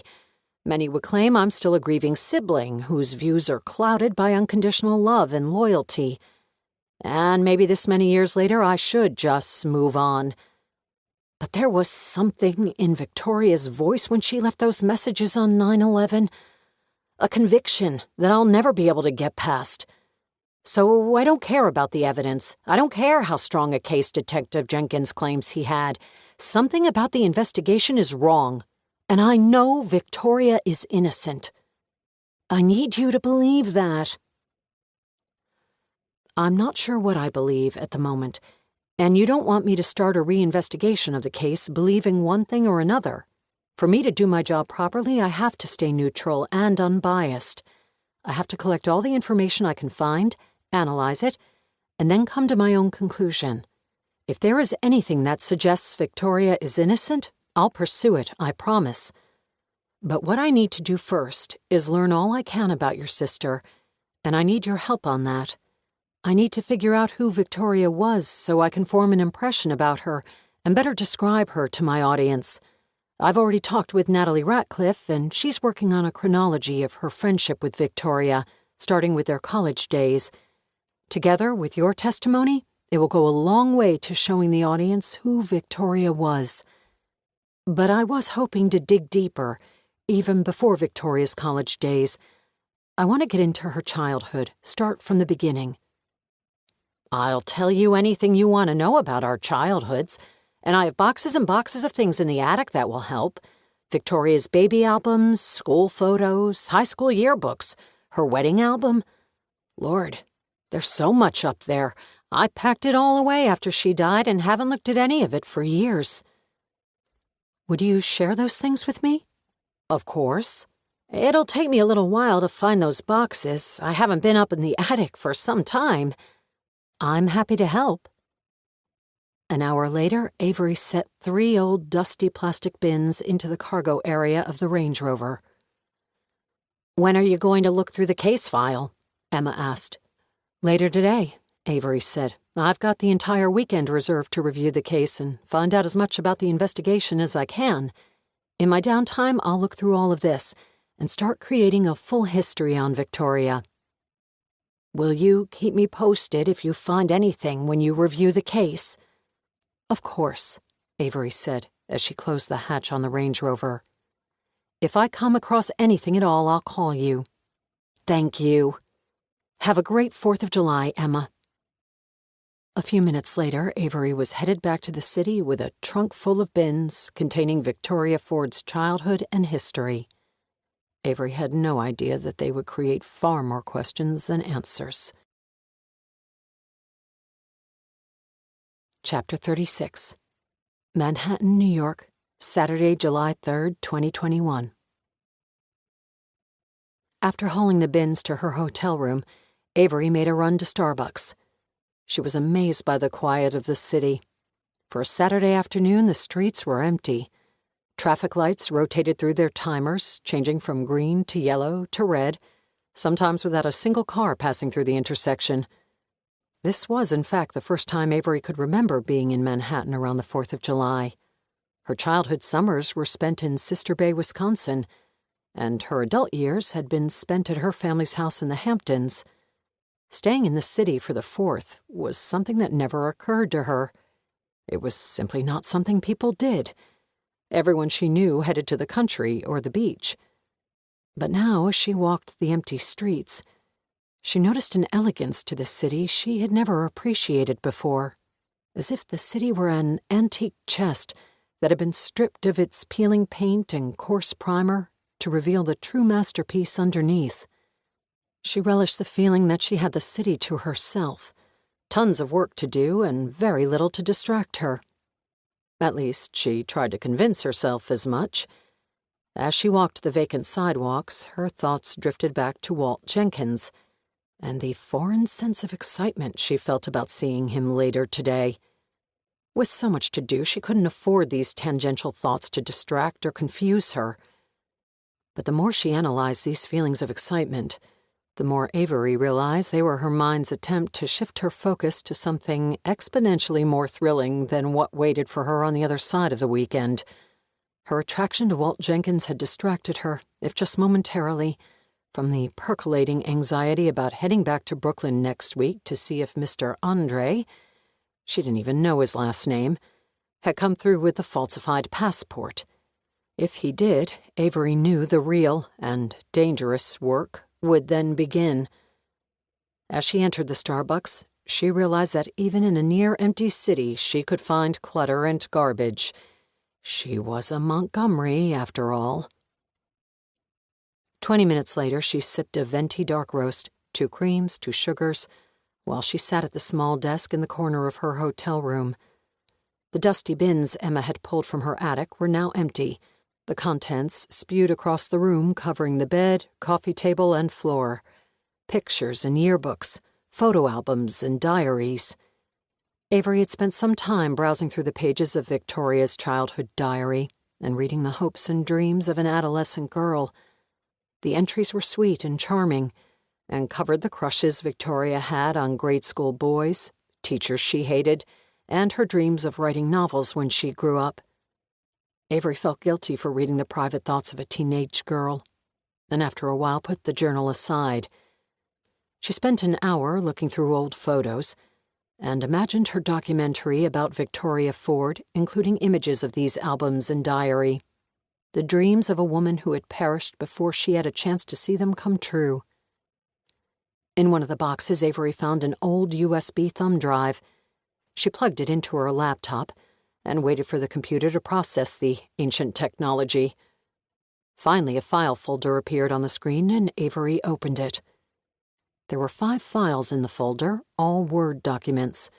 Many would claim I'm still a grieving sibling whose views are clouded by unconditional love and loyalty. And maybe this many years later I should just move on. But there was something in Victoria's voice when she left those messages on 9/11. A conviction that I'll never be able to get past. So I don't care about the evidence. I don't care how strong a case Detective Jenkins claims he had. Something about the investigation is wrong, and I know Victoria is innocent. I need you to believe that. I'm not sure what I believe at the moment, and you don't want me to start a reinvestigation of the case believing one thing or another. For me to do my job properly, I have to stay neutral and unbiased. I have to collect all the information I can find, analyze it, and then come to my own conclusion. If there is anything that suggests Victoria is innocent, I'll pursue it, I promise. But what I need to do first is learn all I can about your sister, and I need your help on that. I need to figure out who Victoria was so I can form an impression about her and better describe her to my audience. I've already talked with Natalie Ratcliffe, and she's working on a chronology of her friendship with Victoria, starting with their college days. Together with your testimony, it will go a long way to showing the audience who Victoria was. But I was hoping to dig deeper, even before Victoria's college days. I want to get into her childhood, start from the beginning. I'll tell you anything you want to know about our childhoods, and I have boxes and boxes of things in the attic that will help. Victoria's baby albums, school photos, high school yearbooks, her wedding album. Lord, there's so much up there. I packed it all away after she died and haven't looked at any of it for years. Would you share those things with me? Of course. It'll take me a little while to find those boxes. I haven't been up in the attic for some time. I'm happy to help. An hour later, Avery set 3 old dusty plastic bins into the cargo area of the Range Rover. When are you going to look through the case file? Emma asked. Later today, Avery said. I've got the entire weekend reserved to review the case and find out as much about the investigation as I can. In my downtime, I'll look through all of this and start creating a full history on Victoria. Will you keep me posted if you find anything when you review the case? Of course, Avery said as she closed the hatch on the Range Rover. If I come across anything at all, I'll call you. Thank you. Have a great 4th of July, Emma. A few minutes later, Avery was headed back to the city with a trunk full of bins containing Victoria Ford's childhood and history. Avery had no idea that they would create far more questions than answers. Chapter 36. Manhattan, New York, Saturday, July 3rd, 2021. After hauling the bins to her hotel room, Avery made a run to Starbucks. She was amazed by the quiet of the city. For a Saturday afternoon, the streets were empty. Traffic lights rotated through their timers, changing from green to yellow to red, sometimes without a single car passing through the intersection. This was, in fact, the first time Avery could remember being in Manhattan around the 4th of July. Her childhood summers were spent in Sister Bay, Wisconsin, and her adult years had been spent at her family's house in the Hamptons. Staying in the city for the 4th was something that never occurred to her. It was simply not something people did. Everyone she knew headed to the country or the beach. But now, as she walked the empty streets, she noticed an elegance to the city she had never appreciated before, as if the city were an antique chest that had been stripped of its peeling paint and coarse primer to reveal the true masterpiece underneath. She relished the feeling that she had the city to herself, tons of work to do and very little to distract her. At least, she tried to convince herself as much. As she walked the vacant sidewalks, her thoughts drifted back to Walt Jenkins and the foreign sense of excitement she felt about seeing him later today. With so much to do, she couldn't afford these tangential thoughts to distract or confuse her. But the more she analyzed these feelings of excitement, the more Avery realized they were her mind's attempt to shift her focus to something exponentially more thrilling than what waited for her on the other side of the weekend. Her attraction to Walt Jenkins had distracted her, if just momentarily, from the percolating anxiety about heading back to Brooklyn next week to see if Mr. Andre, she didn't even know his last name, had come through with the falsified passport. If he did, Avery knew the real and dangerous work would then begin. As she entered the Starbucks, she realized that even in a near-empty city she could find clutter and garbage. She was a Montgomery, after all. 20 minutes later, she sipped a venti dark roast, 2 creams, 2 sugars, while she sat at the small desk in the corner of her hotel room. The dusty bins Emma had pulled from her attic were now empty, the contents spewed across the room, covering the bed, coffee table, and floor. Pictures and yearbooks, photo albums and diaries. Avery had spent some time browsing through the pages of Victoria's childhood diary and reading the hopes and dreams of an adolescent girl. The entries were sweet and charming, and covered the crushes Victoria had on grade school boys, teachers she hated, and her dreams of writing novels when she grew up. Avery felt guilty for reading the private thoughts of a teenage girl, and after a while put the journal aside. She spent an hour looking through old photos and imagined her documentary about Victoria Ford, including images of these albums and diary, the dreams of a woman who had perished before she had a chance to see them come true. In one of the boxes, Avery found an old USB thumb drive. She plugged it into her laptop and waited for the computer to process the ancient technology. Finally, a file folder appeared on the screen, and Avery opened it. There were 5 files in the folder, all Word documents.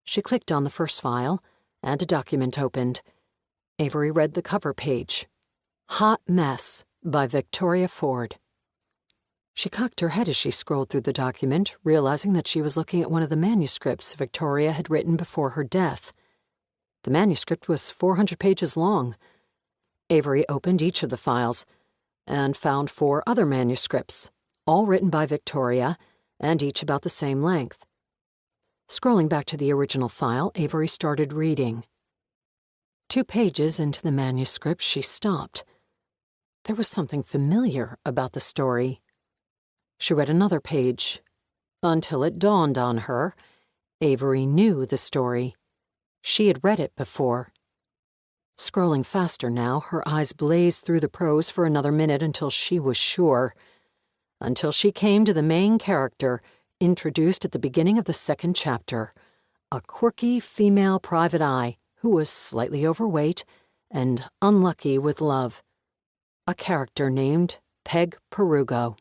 She clicked on the first file, and a document opened. Avery read the cover page. Hot Mess by Victoria Ford. She cocked her head as she scrolled through the document, realizing that she was looking at one of the manuscripts Victoria had written before her death. The manuscript was 400 pages long. Avery opened each of the files and found 4 other manuscripts, all written by Victoria, and each about the same length. Scrolling back to the original file, Avery started reading. 2 pages into the manuscript, she stopped. There was something familiar about the story. She read another page, until it dawned on her. Avery knew the story. She had read it before. Scrolling faster now, her eyes blazed through the prose for another minute until she was sure. Until she came to the main character, introduced at the beginning of the 2nd chapter, a quirky female private eye who was slightly overweight and unlucky with love. A character named Peg Perugo.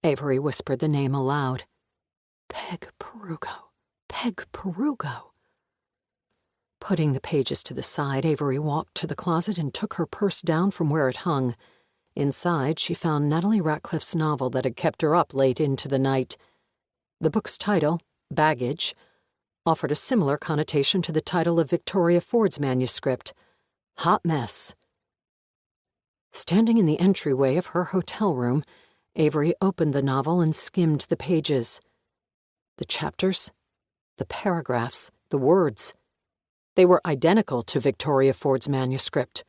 Avery whispered the name aloud. Peg Perugo. Peg Perugo. Putting the pages to the side, Avery walked to the closet and took her purse down from where it hung. Inside, she found Natalie Ratcliffe's novel that had kept her up late into the night. The book's title, Baggage, offered a similar connotation to the title of Victoria Ford's manuscript, Hot Mess. Standing in the entryway of her hotel room, Avery opened the novel and skimmed the pages. The chapters, the paragraphs, the words. They were identical to Victoria Ford's manuscript.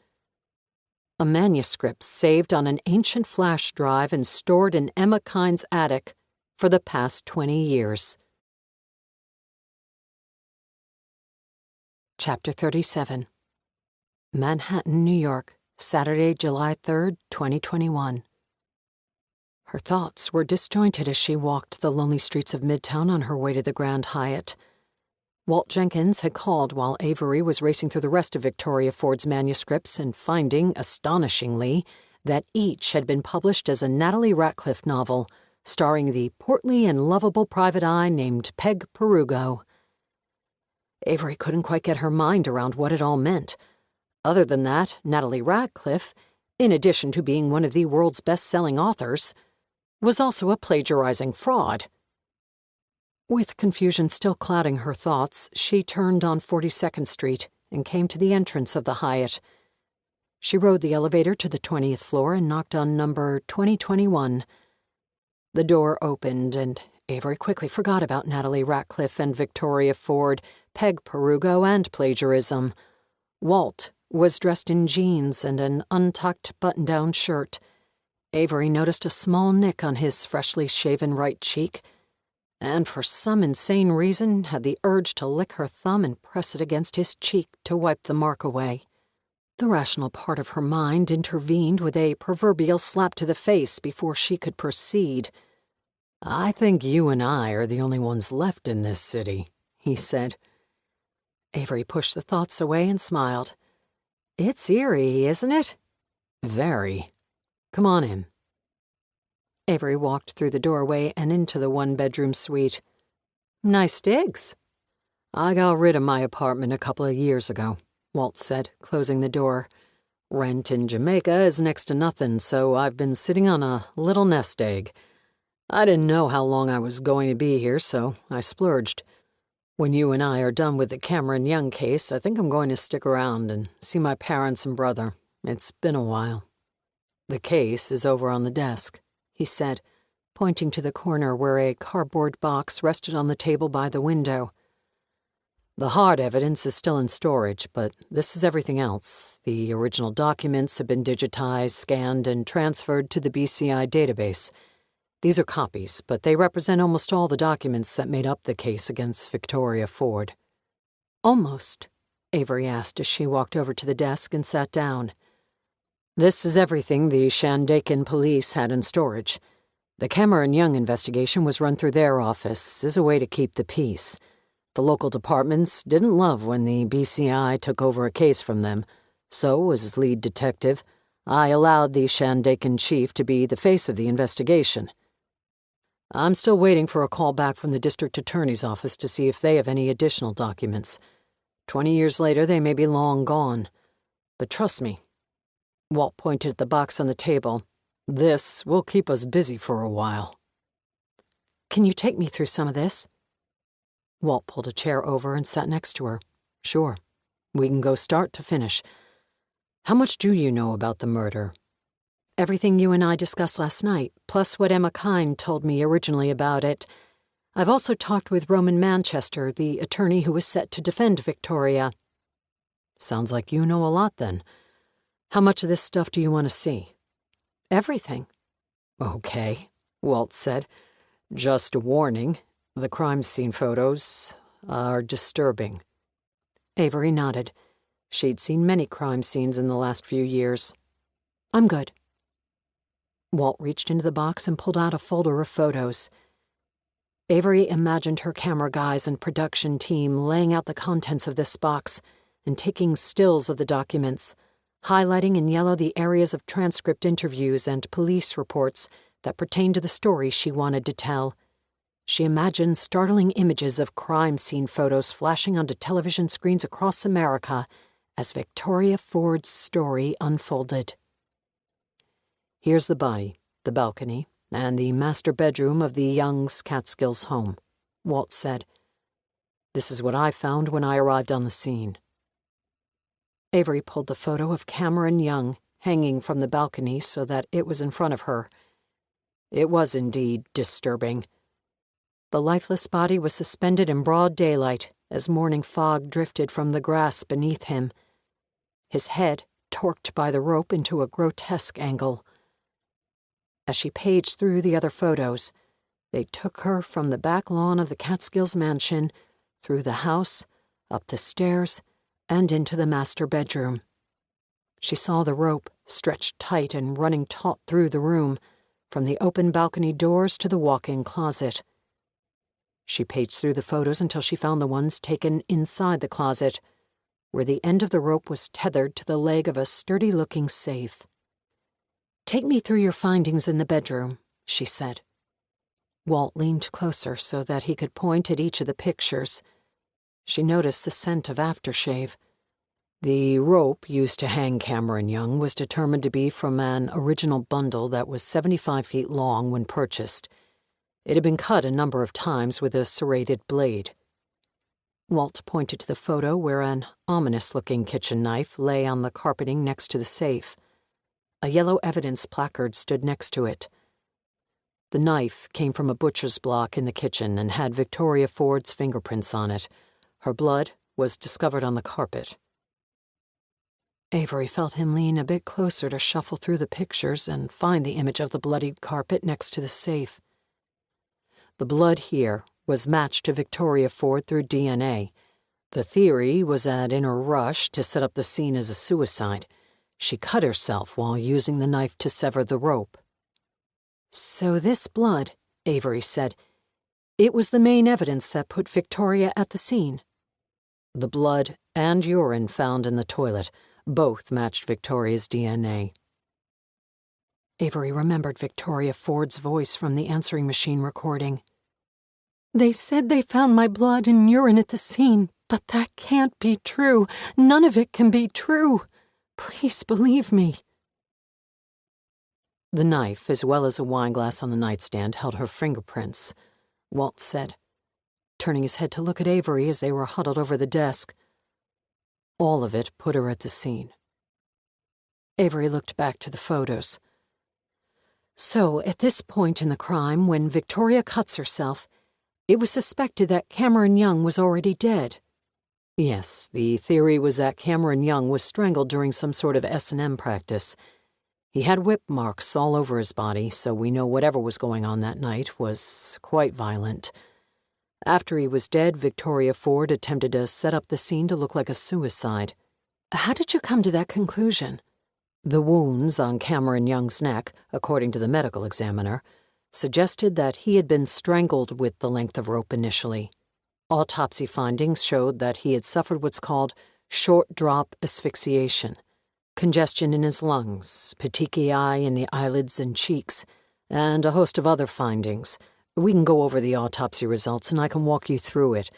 A manuscript saved on an ancient flash drive and stored in Emma Kine's attic for the past 20 years. Chapter 37. Manhattan, New York, Saturday, July 3rd, 2021. Her thoughts were disjointed as she walked the lonely streets of Midtown on her way to the Grand Hyatt. Walt Jenkins had called while Avery was racing through the rest of Victoria Ford's manuscripts and finding, astonishingly, that each had been published as a Natalie Ratcliffe novel, starring the portly and lovable private eye named Peg Perugo. Avery couldn't quite get her mind around what it all meant. Other than that, Natalie Ratcliffe, in addition to being one of the world's best-selling authors, was also a plagiarizing fraud. With confusion still clouding her thoughts, she turned on 42nd Street and came to the entrance of the Hyatt. She rode the elevator to the 20th floor and knocked on number 2021. The door opened, and Avery quickly forgot about Natalie Ratcliffe and Victoria Ford, Peg Perugo, and plagiarism. Walt was dressed in jeans and an untucked button-down shirt. Avery noticed a small nick on his freshly shaven right cheek, and for some insane reason had the urge to lick her thumb and press it against his cheek to wipe the mark away. The rational part of her mind intervened with a proverbial slap to the face before she could proceed. "I think you and I are the only ones left in this city," he said. Avery pushed the thoughts away and smiled. "It's eerie, isn't it?" "Very. Come on in." Avery walked through the doorway and into the one-bedroom suite. "Nice digs." "I got rid of my apartment a couple of years ago," Walt said, closing the door. "Rent in Jamaica is next to nothing, so I've been sitting on a little nest egg. I didn't know how long I was going to be here, so I splurged. When you and I are done with the Cameron Young case, I think I'm going to stick around and see my parents and brother. It's been a while." "The case is over on the desk," he said, pointing to the corner where a cardboard box rested on the table by the window. "The hard evidence is still in storage, but this is everything else. The original documents have been digitized, scanned, and transferred to the BCI database. These are copies, but they represent almost all the documents that made up the case against Victoria Ford." "Almost?" Avery asked as she walked over to the desk and sat down. "This is everything the Shandaken police had in storage. The Cameron Young investigation was run through their office as a way to keep the peace. The local departments didn't love when the BCI took over a case from them, so as lead detective, I allowed the Shandaken chief to be the face of the investigation. I'm still waiting for a call back from the district attorney's office to see if they have any additional documents. 20 years later, they may be long gone. But trust me," Walt pointed at the box on the table, "this will keep us busy for a while." "Can you take me through some of this?" Walt pulled a chair over and sat next to her. "Sure. We can go start to finish. How much do you know about the murder?" "Everything you and I discussed last night, plus what Emma Kine told me originally about it. I've also talked with Roman Manchester, the attorney who was set to defend Victoria." "Sounds like you know a lot, then. How much of this stuff do you want to see?" "Everything." "Okay," Walt said. "Just a warning, the crime scene photos are disturbing." Avery nodded. She'd seen many crime scenes in the last few years. "I'm good." Walt reached into the box and pulled out a folder of photos. Avery imagined her camera guys and production team laying out the contents of this box and taking stills of the documents, highlighting in yellow the areas of transcript interviews and police reports that pertained to the story she wanted to tell. She imagined startling images of crime scene photos flashing onto television screens across America as Victoria Ford's story unfolded. "Here's the body, the balcony, and the master bedroom of the Young's Catskills home," Walt said. "This is what I found when I arrived on the scene." Avery pulled the photo of Cameron Young hanging from the balcony so that it was in front of her. It was indeed disturbing. The lifeless body was suspended in broad daylight as morning fog drifted from the grass beneath him. His head torqued by the rope into a grotesque angle. As she paged through the other photos, they took her from the back lawn of the Catskills mansion, through the house, up the stairs, and into the master bedroom. She saw the rope stretched tight and running taut through the room, from the open balcony doors to the walk-in closet. She paged through the photos until she found the ones taken inside the closet, where the end of the rope was tethered to the leg of a sturdy-looking safe. "Take me through your findings in the bedroom," she said. Walt leaned closer so that he could point at each of the pictures. She noticed the scent of aftershave. The rope used to hang Cameron Young was determined to be from an original bundle that was 75 feet long when purchased. It had been cut a number of times with a serrated blade. Walt pointed to the photo where an ominous-looking kitchen knife lay on the carpeting next to the safe. A yellow evidence placard stood next to it. The knife came from a butcher's block in the kitchen and had Victoria Ford's fingerprints on it. Her blood was discovered on the carpet. Avery felt him lean a bit closer to shuffle through the pictures and find the image of the bloodied carpet next to the safe. The blood here was matched to Victoria Ford through DNA. The theory was that in her rush to set up the scene as a suicide, she cut herself while using the knife to sever the rope. "So this blood," Avery said, "it was the main evidence that put Victoria at the scene." The blood and urine found in the toilet both matched Victoria's DNA. Avery remembered Victoria Ford's voice from the answering machine recording. "They said they found my blood and urine at the scene, but that can't be true. None of it can be true. Please believe me." The knife, as well as a wineglass on the nightstand, held her fingerprints, Walt said, turning his head to look at Avery as they were huddled over the desk. All of it put her at the scene. Avery looked back to the photos. So, at this point in the crime, when Victoria cuts herself, it was suspected that Cameron Young was already dead. Yes, the theory was that Cameron Young was strangled during some sort of S&M practice. He had whip marks all over his body, so we know whatever was going on that night was quite violent. After he was dead, Victoria Ford attempted to set up the scene to look like a suicide. How did you come to that conclusion? The wounds on Cameron Young's neck, according to the medical examiner, suggested that he had been strangled with the length of rope initially. Autopsy findings showed that he had suffered what's called short drop asphyxiation, congestion in his lungs, petechiae in the eyelids and cheeks, and a host of other findings. We can go over the autopsy results and I can walk you through it.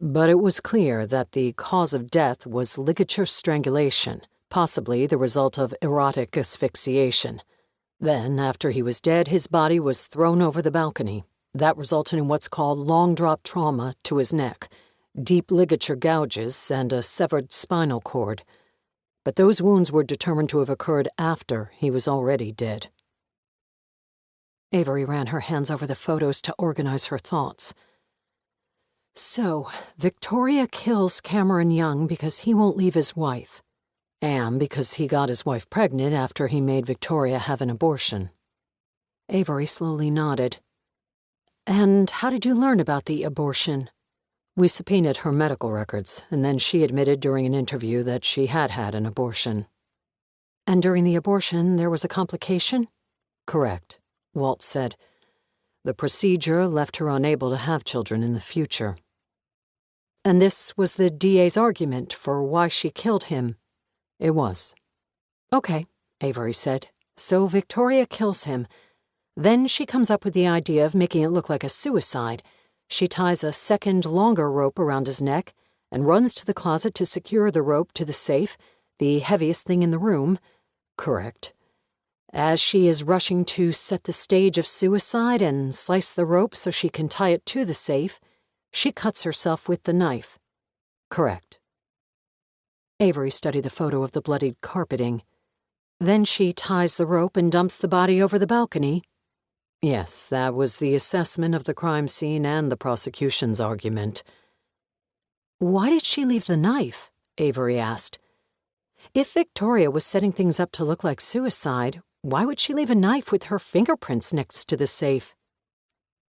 But it was clear that the cause of death was ligature strangulation, possibly the result of erotic asphyxiation. Then, after he was dead, his body was thrown over the balcony. That resulted in what's called long drop trauma to his neck, deep ligature gouges, and a severed spinal cord. But those wounds were determined to have occurred after he was already dead. Avery ran her hands over the photos to organize her thoughts. So, Victoria kills Cameron Young because he won't leave his wife, and because he got his wife pregnant after he made Victoria have an abortion. Avery slowly nodded. "And how did you learn about the abortion?" "We subpoenaed her medical records, and then she admitted during an interview that she had had an abortion." "And during the abortion there was a complication?" "Correct," Walt said. "The procedure left her unable to have children in the future." "And this was the DA's argument for why she killed him?" "It was." "Okay," Avery said. "So Victoria kills him. Then she comes up with the idea of making it look like a suicide. She ties a second, longer rope around his neck and runs to the closet to secure the rope to the safe, the heaviest thing in the room." "Correct." "As she is rushing to set the stage of suicide and slice the rope so she can tie it to the safe, she cuts herself with the knife." "Correct." Avery studied the photo of the bloodied carpeting. "Then she ties the rope and dumps the body over the balcony?" "Yes, that was the assessment of the crime scene and the prosecution's argument." "Why did she leave the knife?" Avery asked. "If Victoria was setting things up to look like suicide, why would she leave a knife with her fingerprints next to the safe?"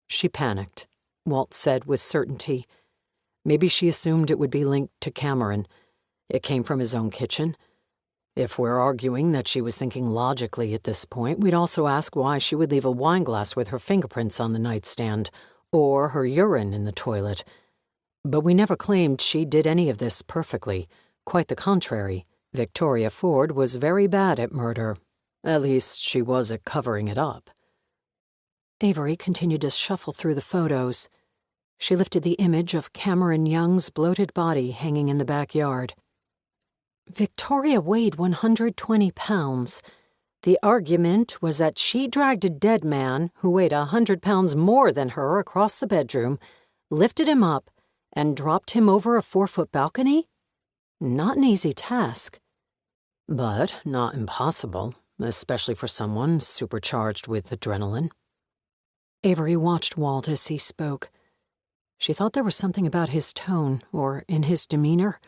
"She panicked," Walt said with certainty. "Maybe she assumed it would be linked to Cameron. It came from his own kitchen. If we're arguing that she was thinking logically at this point, we'd also ask why she would leave a wineglass with her fingerprints on the nightstand, or her urine in the toilet. But we never claimed she did any of this perfectly. Quite the contrary. Victoria Ford was very bad at murder. At least she was at covering it up." Avery continued to shuffle through the photos. She lifted the image of Cameron Young's bloated body hanging in the backyard. Victoria weighed 120 pounds. The argument was that she dragged a dead man who weighed 100 pounds more than her across the bedroom, lifted him up, and dropped him over a 4-foot balcony? Not an easy task. But not impossible, especially for someone supercharged with adrenaline. Avery watched Walt as he spoke. She thought there was something about his tone, or in his demeanor,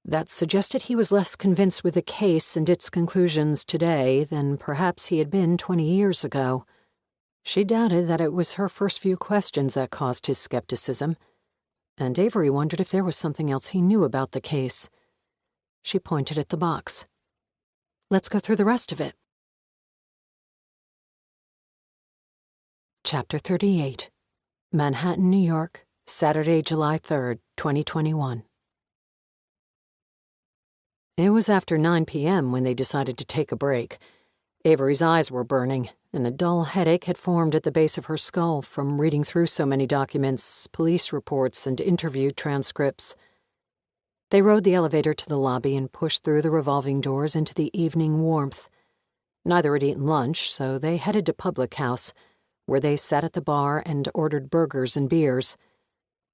That suggested he was less convinced with the case and its conclusions today than perhaps he had been 20 years ago. She doubted that it was her first few questions that caused his skepticism, and Avery wondered if there was something else he knew about the case. She pointed at the box. Let's go through the rest of it. Chapter 38. Manhattan, New York, Saturday, July 3rd, 2021. It was after 9 p.m. when they decided to take a break. Avery's eyes were burning, and a dull headache had formed at the base of her skull from reading through so many documents, police reports, and interview transcripts. They rode the elevator to the lobby and pushed through the revolving doors into the evening warmth. Neither had eaten lunch, so they headed to Public House, where they sat at the bar and ordered burgers and beers.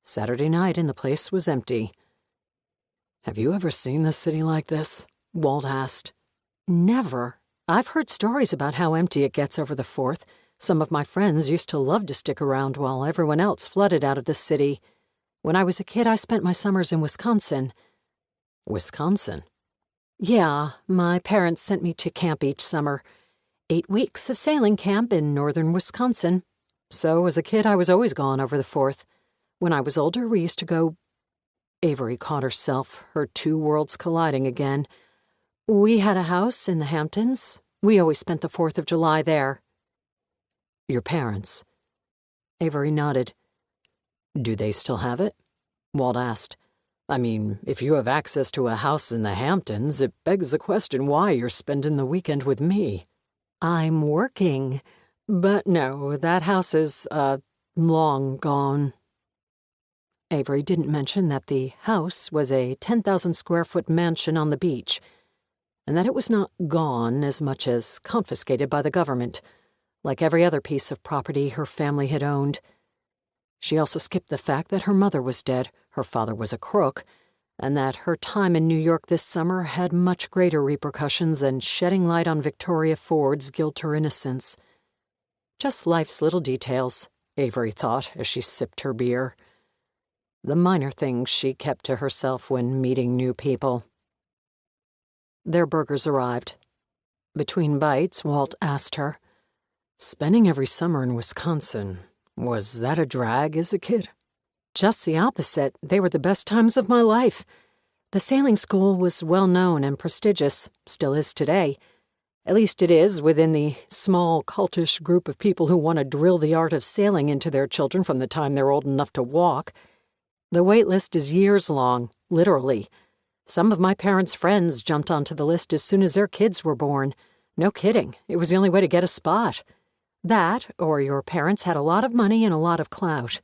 Saturday night and the place was empty. "Have you ever seen the city like this?" Walt asked. "Never. I've heard stories about how empty it gets over the 4th. Some of my friends used to love to stick around while everyone else flooded out of the city. When I was a kid, I spent my summers in Wisconsin." "Wisconsin?" "Yeah, my parents sent me to camp each summer. 8 weeks of sailing camp in northern Wisconsin. So as a kid, I was always gone over the 4th. When I was older, we used to go—" Avery caught herself, her two worlds colliding again. "We had a house in the Hamptons. We always spent the 4th of July there." "Your parents?" Avery nodded. "Do they still have it?" Walt asked. "I mean, if you have access to a house in the Hamptons, it begs the question why you're spending the weekend with me." "I'm working. But no, that house is, long gone." Avery didn't mention that the house was a 10,000-square-foot mansion on the beach, and that it was not gone as much as confiscated by the government, like every other piece of property her family had owned. She also skipped the fact that her mother was dead, her father was a crook, and that her time in New York this summer had much greater repercussions than shedding light on Victoria Ford's guilt or innocence. Just life's little details, Avery thought as she sipped her beer. The minor things she kept to herself when meeting new people. Their burgers arrived. Between bites, Walt asked her, "Spending every summer in Wisconsin, was that a drag as a kid?" "Just the opposite. They were the best times of my life. The sailing school was well known and prestigious, still is today. At least it is within the small, cultish group of people who want to drill the art of sailing into their children from the time they're old enough to walk. The wait list is years long, literally. Some of my parents' friends jumped onto the list as soon as their kids were born. No kidding, it was the only way to get a spot. That, or your parents had a lot of money and a lot of clout."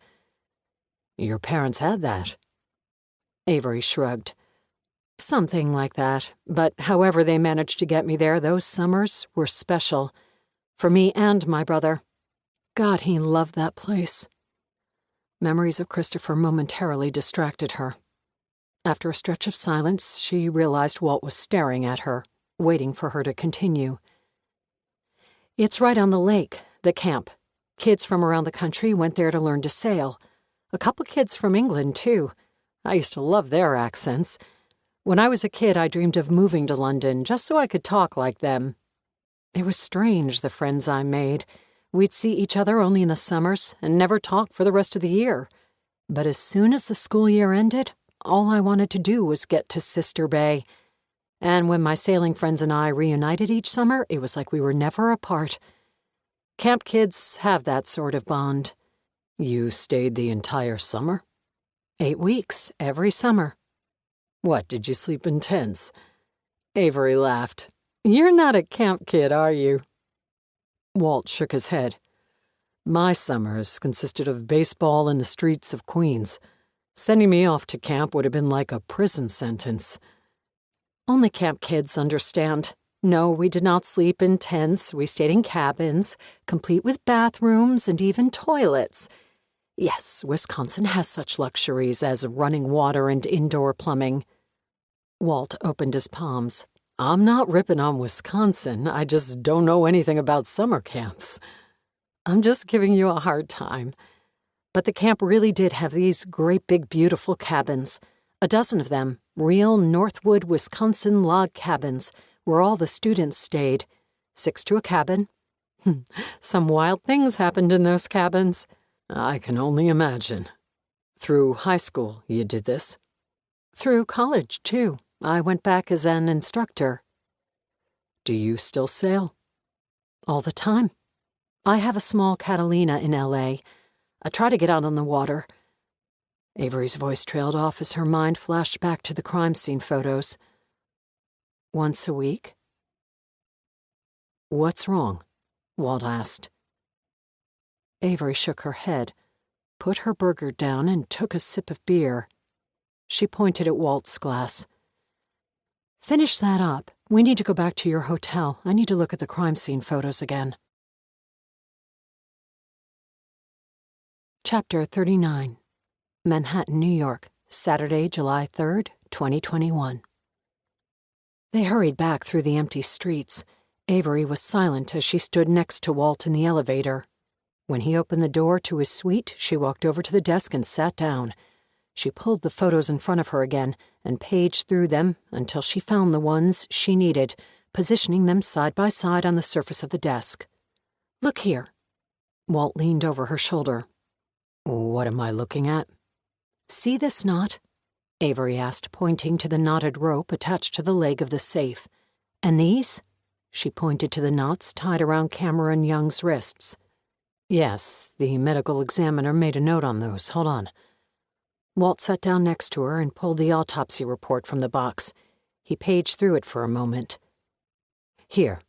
"Your parents had that?" Avery shrugged. "Something like that, but however they managed to get me there, those summers were special. For me and my brother. God, he loved that place." Memories of Christopher momentarily distracted her. After a stretch of silence, she realized Walt was staring at her, waiting for her to continue. "It's right on the lake, the camp. Kids from around the country went there to learn to sail. A couple kids from England, too. I used to love their accents. When I was a kid, I dreamed of moving to London just so I could talk like them. It was strange, the friends I made. We'd see each other only in the summers and never talk for the rest of the year. But as soon as the school year ended, all I wanted to do was get to Sister Bay. And when my sailing friends and I reunited each summer, it was like we were never apart. Camp kids have that sort of bond." "You stayed the entire summer?" 8 weeks, every summer." "What, did you sleep in tents?" Avery laughed. "You're not a camp kid, are you?" Walt shook his head. "My summers consisted of baseball in the streets of Queens. Sending me off to camp would have been like a prison sentence." "Only camp kids understand. No, we did not sleep in tents. We stayed in cabins, complete with bathrooms and even toilets. Yes, Wisconsin has such luxuries as running water and indoor plumbing." Walt opened his palms. "I'm not ripping on Wisconsin. I just don't know anything about summer camps." "I'm just giving you a hard time. But the camp really did have these great big beautiful cabins. A dozen of them, real Northwood, Wisconsin log cabins, where all the students stayed. 6 to a cabin. Some wild things happened in those cabins. I can only imagine. Through high school, you did this? Through college, too. I went back as an instructor. Do you still sail? All the time. I have a small Catalina in L.A. I try to get out on the water. Avery's voice trailed off as her mind flashed back to the crime scene photos. Once a week? What's wrong? Walt asked. Avery shook her head, put her burger down, and took a sip of beer. She pointed at Walt's glass. Finish that up. We need to go back to your hotel. I need to look at the crime scene photos again. Chapter 39. Manhattan, New York, Saturday, July 3rd, 2021. They hurried back through the empty streets. Avery was silent as she stood next to Walt in the elevator. When he opened the door to his suite, she walked over to the desk and sat down. She pulled the photos in front of her again and paged through them until she found the ones she needed, positioning them side by side on the surface of the desk. Look here. Walt leaned over her shoulder. What am I looking at? See this knot? Avery asked, pointing to the knotted rope attached to the leg of the safe. And these? She pointed to the knots tied around Cameron Young's wrists. Yes, the medical examiner made a note on those. Hold on. Walt sat down next to her and pulled the autopsy report from the box. He paged through it for a moment. Here.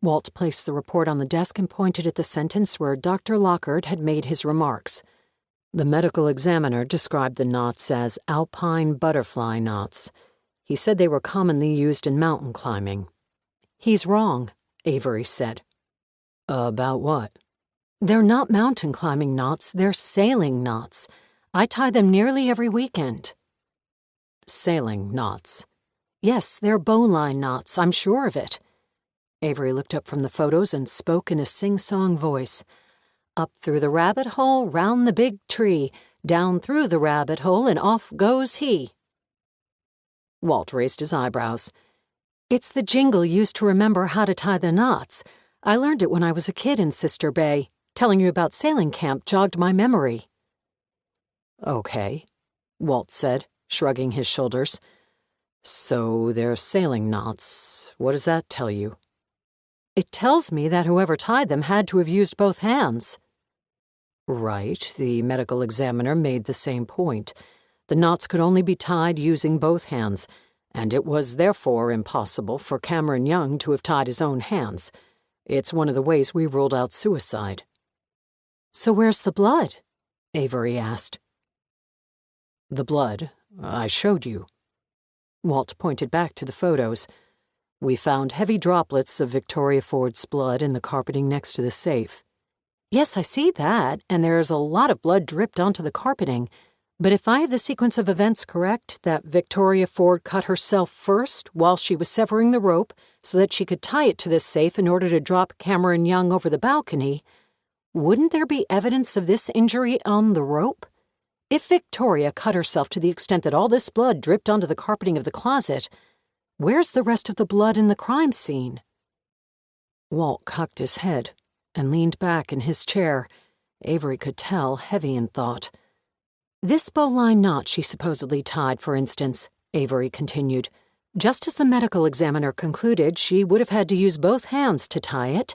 Walt placed the report on the desk and pointed at the sentence where Dr. Lockhart had made his remarks. The medical examiner described the knots as alpine butterfly knots. He said they were commonly used in mountain climbing. He's wrong, Avery said. About what? They're not mountain climbing knots, they're sailing knots. I tie them nearly every weekend. Sailing knots? Yes, they're bowline knots, I'm sure of it. Avery looked up from the photos and spoke in a sing-song voice. Up through the rabbit hole, round the big tree, down through the rabbit hole, and off goes he. Walt raised his eyebrows. It's the jingle used to remember how to tie the knots. I learned it when I was a kid in Sister Bay. Telling you about sailing camp jogged my memory. Okay, Walt said, shrugging his shoulders. So they're sailing knots. What does that tell you? It tells me that whoever tied them had to have used both hands. Right, the medical examiner made the same point. The knots could only be tied using both hands, and it was therefore impossible for Cameron Young to have tied his own hands. It's one of the ways we ruled out suicide. So where's the blood? Avery asked. The blood, I showed you. Walt pointed back to the photos. We found heavy droplets of Victoria Ford's blood in the carpeting next to the safe. Yes, I see that, and there's a lot of blood dripped onto the carpeting. But if I have the sequence of events correct, that Victoria Ford cut herself first while she was severing the rope so that she could tie it to this safe in order to drop Cameron Young over the balcony, wouldn't there be evidence of this injury on the rope? If Victoria cut herself to the extent that all this blood dripped onto the carpeting of the closet, where's the rest of the blood in the crime scene? Walt cocked his head and leaned back in his chair. Avery could tell, heavy in thought. This bowline knot she supposedly tied, for instance, Avery continued. Just as the medical examiner concluded, she would have had to use both hands to tie it.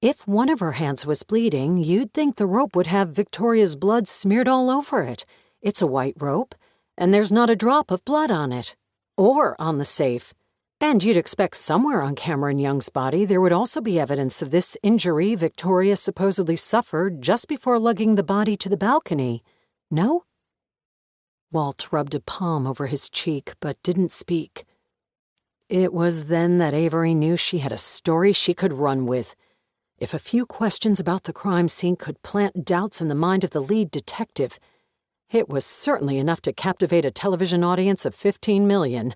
If one of her hands was bleeding, you'd think the rope would have Victoria's blood smeared all over it. It's a white rope, and there's not a drop of blood on it. Or on the safe. And you'd expect somewhere on Cameron Young's body there would also be evidence of this injury Victoria supposedly suffered just before lugging the body to the balcony. No? Walt rubbed a palm over his cheek, but didn't speak. It was then that Avery knew she had a story she could run with. If a few questions about the crime scene could plant doubts in the mind of the lead detective, it was certainly enough to captivate a television audience of 15 million.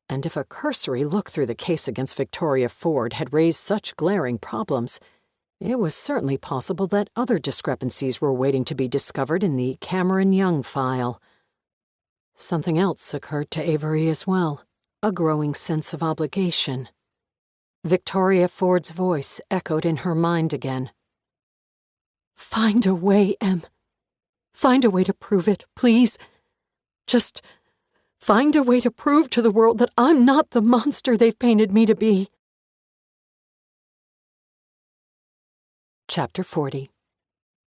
And if a cursory look through the case against Victoria Ford had raised such glaring problems, it was certainly possible that other discrepancies were waiting to be discovered in the Cameron Young file. Something else occurred to Avery as well, a growing sense of obligation. Victoria Ford's voice echoed in her mind again. "Find a way, Em. Find a way to prove it, please. Just find a way to prove to the world that I'm not the monster they've painted me to be." Chapter 40.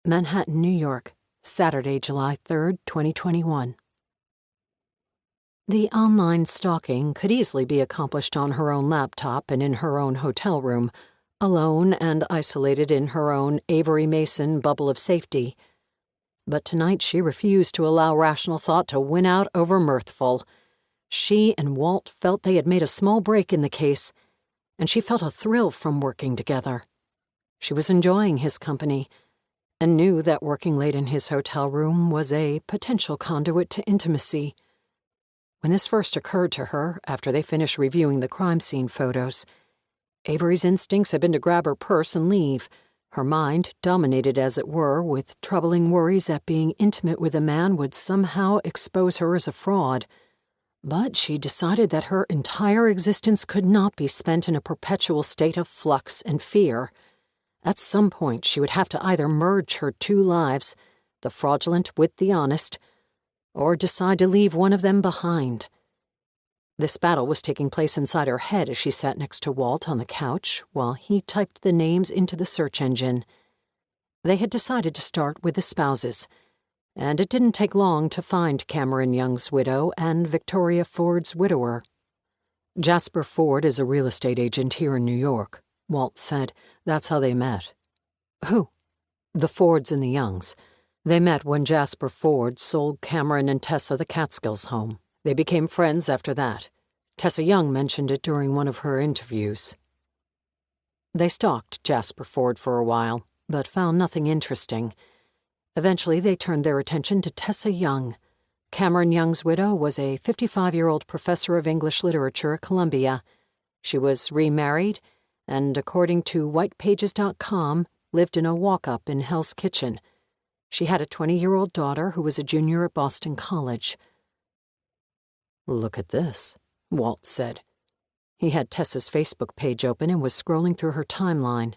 Manhattan, New York, Saturday, July 3rd, 2021. The online stalking could easily be accomplished on her own laptop and in her own hotel room, alone and isolated in her own Avery Mason bubble of safety. But tonight she refused to allow rational thought to win out over mirthful. She and Walt felt they had made a small break in the case, and she felt a thrill from working together. She was enjoying his company, and knew that working late in his hotel room was a potential conduit to intimacy. When this first occurred to her, after they finished reviewing the crime scene photos, Avery's instincts had been to grab her purse and leave, her mind dominated, as it were, with troubling worries that being intimate with a man would somehow expose her as a fraud. But she decided that her entire existence could not be spent in a perpetual state of flux and fear. At some point, she would have to either merge her two lives, the fraudulent with the honest, or decide to leave one of them behind. This battle was taking place inside her head as she sat next to Walt on the couch while he typed the names into the search engine. They had decided to start with the spouses, and it didn't take long to find Cameron Young's widow and Victoria Ford's widower. "Jasper Ford is a real estate agent here in New York," Walt said. "That's how they met." "Who?" "The Fords and the Youngs. They met when Jasper Ford sold Cameron and Tessa the Catskills home. They became friends after that. Tessa Young mentioned it during one of her interviews." They stalked Jasper Ford for a while, but found nothing interesting. Eventually, they turned their attention to Tessa Young. Cameron Young's widow was a 55-year-old professor of English literature at Columbia. She was remarried and, according to whitepages.com, lived in a walk-up in Hell's Kitchen. She had a 20-year-old daughter who was a junior at Boston College. "Look at this," Walt said. He had Tessa's Facebook page open and was scrolling through her timeline.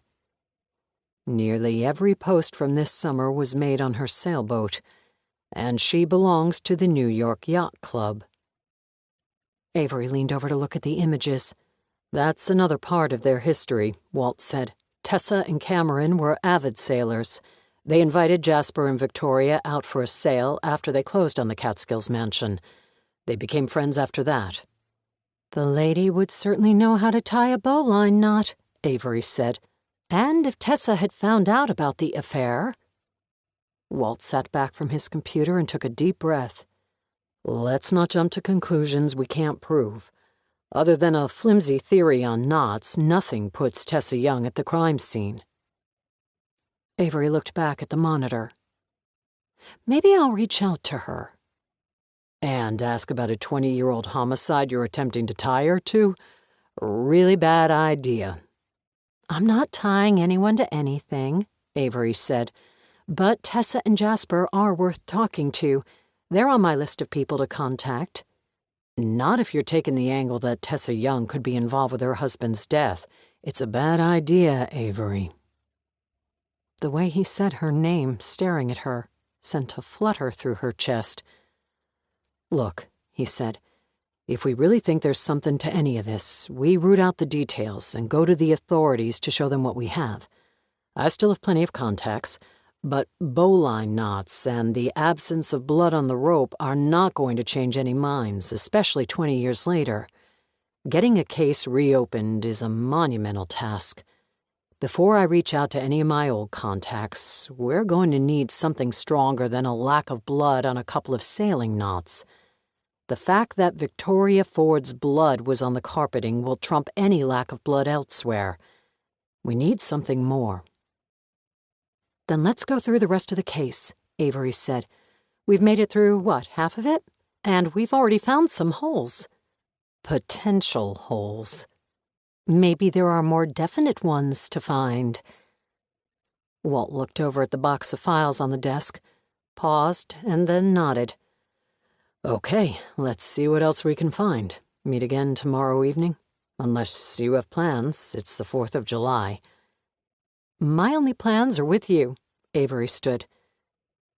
Nearly every post from this summer was made on her sailboat, and she belongs to the New York Yacht Club. Avery leaned over to look at the images. "That's another part of their history," Walt said. "Tessa and Cameron were avid sailors. They invited Jasper and Victoria out for a sail after they closed on the Catskills mansion. They became friends after that." "The lady would certainly know how to tie a bowline knot," Avery said. "And if Tessa had found out about the affair—" Walt sat back from his computer and took a deep breath. "Let's not jump to conclusions we can't prove. Other than a flimsy theory on knots, nothing puts Tessa Young at the crime scene." Avery looked back at the monitor. "Maybe I'll reach out to her." "And ask about a 20-year-old homicide you're attempting to tie her to? Really bad idea." "I'm not tying anyone to anything," Avery said. "But Tessa and Jasper are worth talking to. They're on my list of people to contact." "Not if you're taking the angle that Tessa Young could be involved with her husband's death. It's a bad idea, Avery." The way he said her name, staring at her, sent a flutter through her chest. "Look," he said, "if we really think there's something to any of this, we root out the details and go to the authorities to show them what we have. I still have plenty of contacts, but bowline knots and the absence of blood on the rope are not going to change any minds, especially 20 years later. Getting a case reopened is a monumental task. Before I reach out to any of my old contacts, we're going to need something stronger than a lack of blood on a couple of sailing knots. The fact that Victoria Ford's blood was on the carpeting will trump any lack of blood elsewhere. We need something more." "Then let's go through the rest of the case," Avery said. "We've made it through, half of it? And we've already found some holes." "Potential holes. Maybe there are more definite ones to find." Walt looked over at the box of files on the desk, paused, and then nodded. Okay, let's see what else we can find. Meet again tomorrow evening? Unless you have plans, it's the 4th of July. My only plans are with you, Avery stood.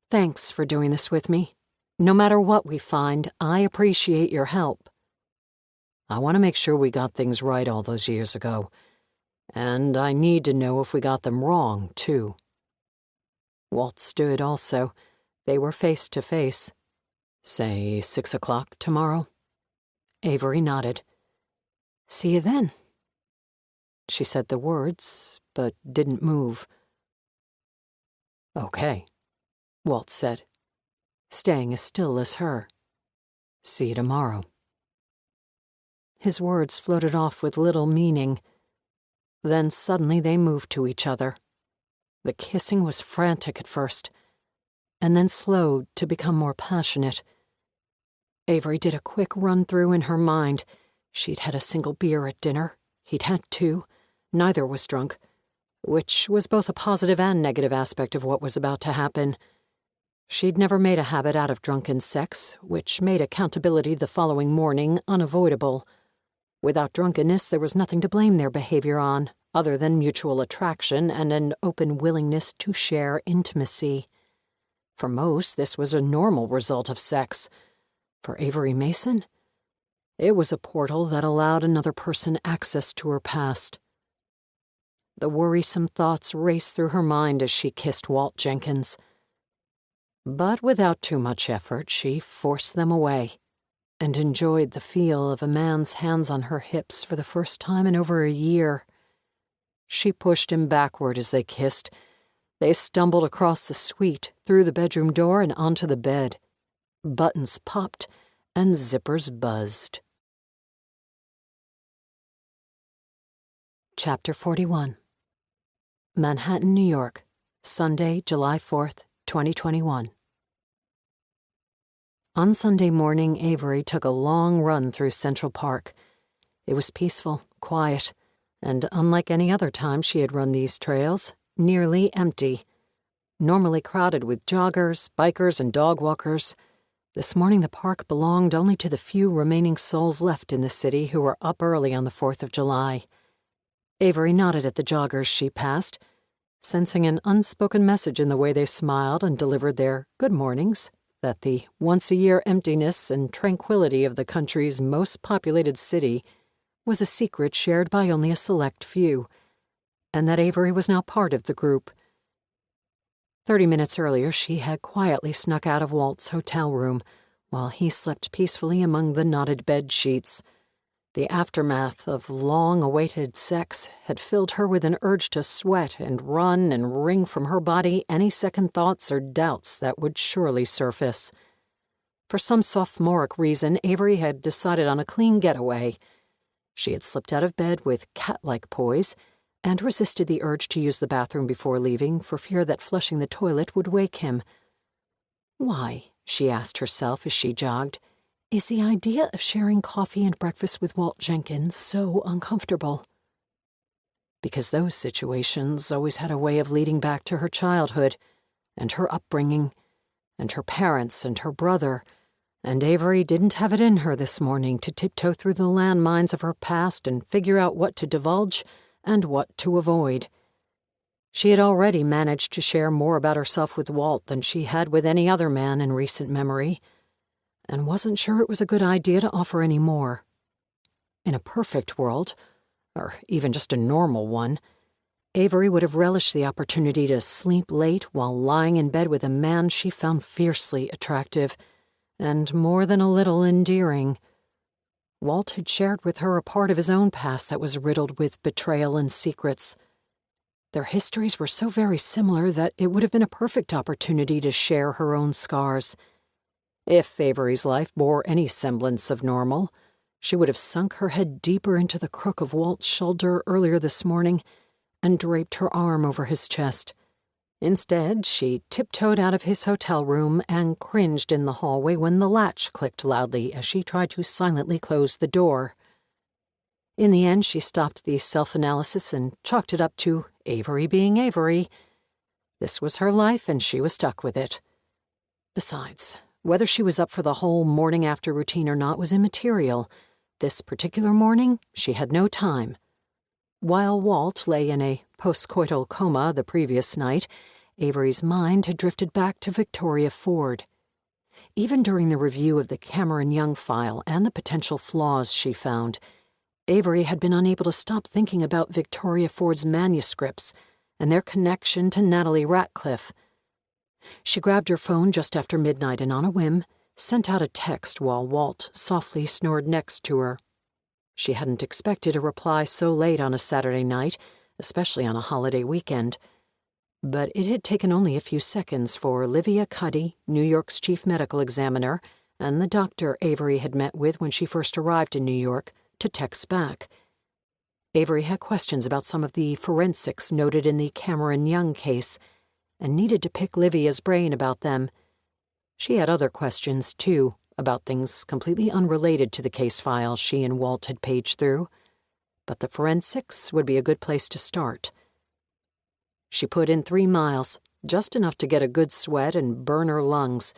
Thanks for doing this with me. No matter what we find, I appreciate your help. I want to make sure we got things right all those years ago. And I need to know if we got them wrong, too. Walt stood also. They were face to face. Say 6 o'clock tomorrow? Avery nodded. See you then. She said the words, but didn't move. Okay, Walt said, staying as still as her. See you tomorrow. His words floated off with little meaning. Then suddenly they moved to each other. The kissing was frantic at first, and then slowed to become more passionate. Avery did a quick run-through in her mind. She'd had a single beer at dinner. He'd had 2. Neither was drunk, which was both a positive and negative aspect of what was about to happen. She'd never made a habit out of drunken sex, which made accountability the following morning unavoidable. Without drunkenness, there was nothing to blame their behavior on, other than mutual attraction and an open willingness to share intimacy. For most, this was a normal result of sex. For Avery Mason, it was a portal that allowed another person access to her past. The worrisome thoughts raced through her mind as she kissed Walt Jenkins. But without too much effort, she forced them away and enjoyed the feel of a man's hands on her hips for the first time in over a year. She pushed him backward as they kissed. They stumbled across the suite, through the bedroom door and onto the bed. Buttons popped and zippers buzzed. Chapter 41. Manhattan, New York, Sunday, July 4th, 2021. On Sunday morning, Avery took a long run through Central Park. It was peaceful, quiet, and unlike any other time she had run these trails, nearly empty. Normally crowded with joggers, bikers, and dog walkers, this morning the park belonged only to the few remaining souls left in the city who were up early on the 4th of July. Avery nodded at the joggers she passed, sensing an unspoken message in the way they smiled and delivered their good mornings, that the once-a-year emptiness and tranquility of the country's most populated city was a secret shared by only a select few, and that Avery was now part of the group. 30 minutes earlier, she had quietly snuck out of Walt's hotel room while he slept peacefully among the knotted bed sheets. The aftermath of long-awaited sex had filled her with an urge to sweat and run and wring from her body any second thoughts or doubts that would surely surface. For some sophomoric reason, Avery had decided on a clean getaway. She had slipped out of bed with cat-like poise and resisted the urge to use the bathroom before leaving for fear that flushing the toilet would wake him. Why, she asked herself as she jogged, is the idea of sharing coffee and breakfast with Walt Jenkins so uncomfortable? Because those situations always had a way of leading back to her childhood, and her upbringing, and her parents and her brother, and Avery didn't have it in her this morning to tiptoe through the landmines of her past and figure out what to divulge and what to avoid. She had already managed to share more about herself with Walt than she had with any other man in recent memory, and wasn't sure it was a good idea to offer any more. In a perfect world, or even just a normal one, Avery would have relished the opportunity to sleep late while lying in bed with a man she found fiercely attractive and more than a little endearing. Walt had shared with her a part of his own past that was riddled with betrayal and secrets. Their histories were so very similar that it would have been a perfect opportunity to share her own scars. If Avery's life bore any semblance of normal, she would have sunk her head deeper into the crook of Walt's shoulder earlier this morning and draped her arm over his chest. Instead, she tiptoed out of his hotel room and cringed in the hallway when the latch clicked loudly as she tried to silently close the door. In the end, she stopped the self-analysis and chalked it up to Avery being Avery. This was her life, and she was stuck with it. Besides, Whether she was up for the whole morning after routine or not was immaterial. This particular morning, she had no time. While Walt lay in a postcoital coma the previous night, Avery's mind had drifted back to Victoria Ford. Even during the review of the Cameron Young file and the potential flaws she found, Avery had been unable to stop thinking about Victoria Ford's manuscripts and their connection to Natalie Ratcliffe. She grabbed her phone just after midnight and, on a whim, sent out a text while Walt softly snored next to her. She hadn't expected a reply so late on a Saturday night, especially on a holiday weekend. But it had taken only a few seconds for Olivia Cuddy, New York's chief medical examiner, and the doctor Avery had met with when she first arrived in New York, to text back. Avery had questions about some of the forensics noted in the Cameron Young case, and needed to pick Livia's brain about them. She had other questions, too, about things completely unrelated to the case files she and Walt had paged through. But the forensics would be a good place to start. She put in 3 miles, just enough to get a good sweat and burn her lungs,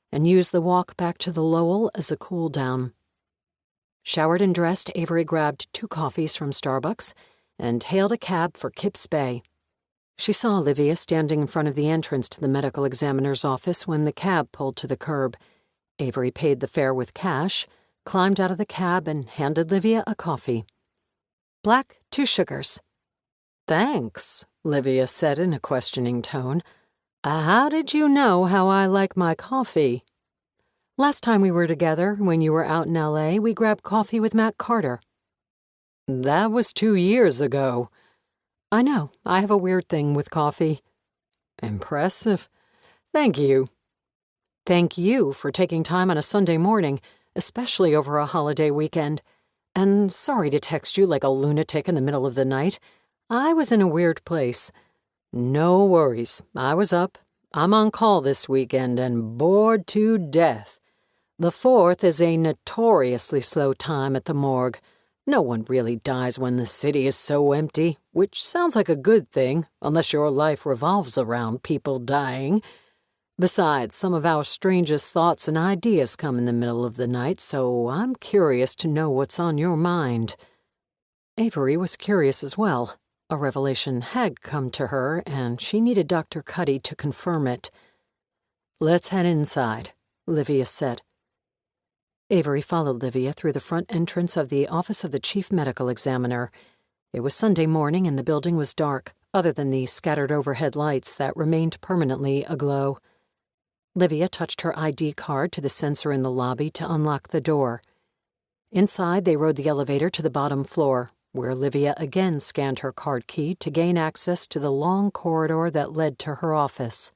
and used the walk back to the Lowell as a cool-down. Showered and dressed, Avery grabbed 2 coffees from Starbucks and hailed a cab for Kips Bay. She saw Olivia standing in front of the entrance to the medical examiner's office when the cab pulled to the curb. Avery paid the fare with cash, climbed out of the cab, and handed Livia a coffee. "Black, 2 sugars." "Thanks," Livia said in a questioning tone. "How did you know how I like my coffee?" "Last time we were together, when you were out in L.A., we grabbed coffee with Matt Carter." "That was 2 years ago." "I know. I have a weird thing with coffee." "Impressive. Thank you." "Thank you for taking time on a Sunday morning, especially over a holiday weekend. And sorry to text you like a lunatic in the middle of the night. I was in a weird place." "No worries. I was up. I'm on call this weekend and bored to death. The 4th is a notoriously slow time at the morgue. No one really dies when the city is so empty, which sounds like a good thing, unless your life revolves around people dying. Besides, some of our strangest thoughts and ideas come in the middle of the night, so I'm curious to know what's on your mind." Avery was curious as well. A revelation had come to her, and she needed Dr. Cuddy to confirm it. "Let's head inside," Livia said. Avery followed Livia through the front entrance of the office of the chief medical examiner. It was Sunday morning and the building was dark, other than the scattered overhead lights that remained permanently aglow. Livia touched her ID card to the sensor in the lobby to unlock the door. Inside, they rode the elevator to the bottom floor, where Livia again scanned her card key to gain access to the long corridor that led to her office.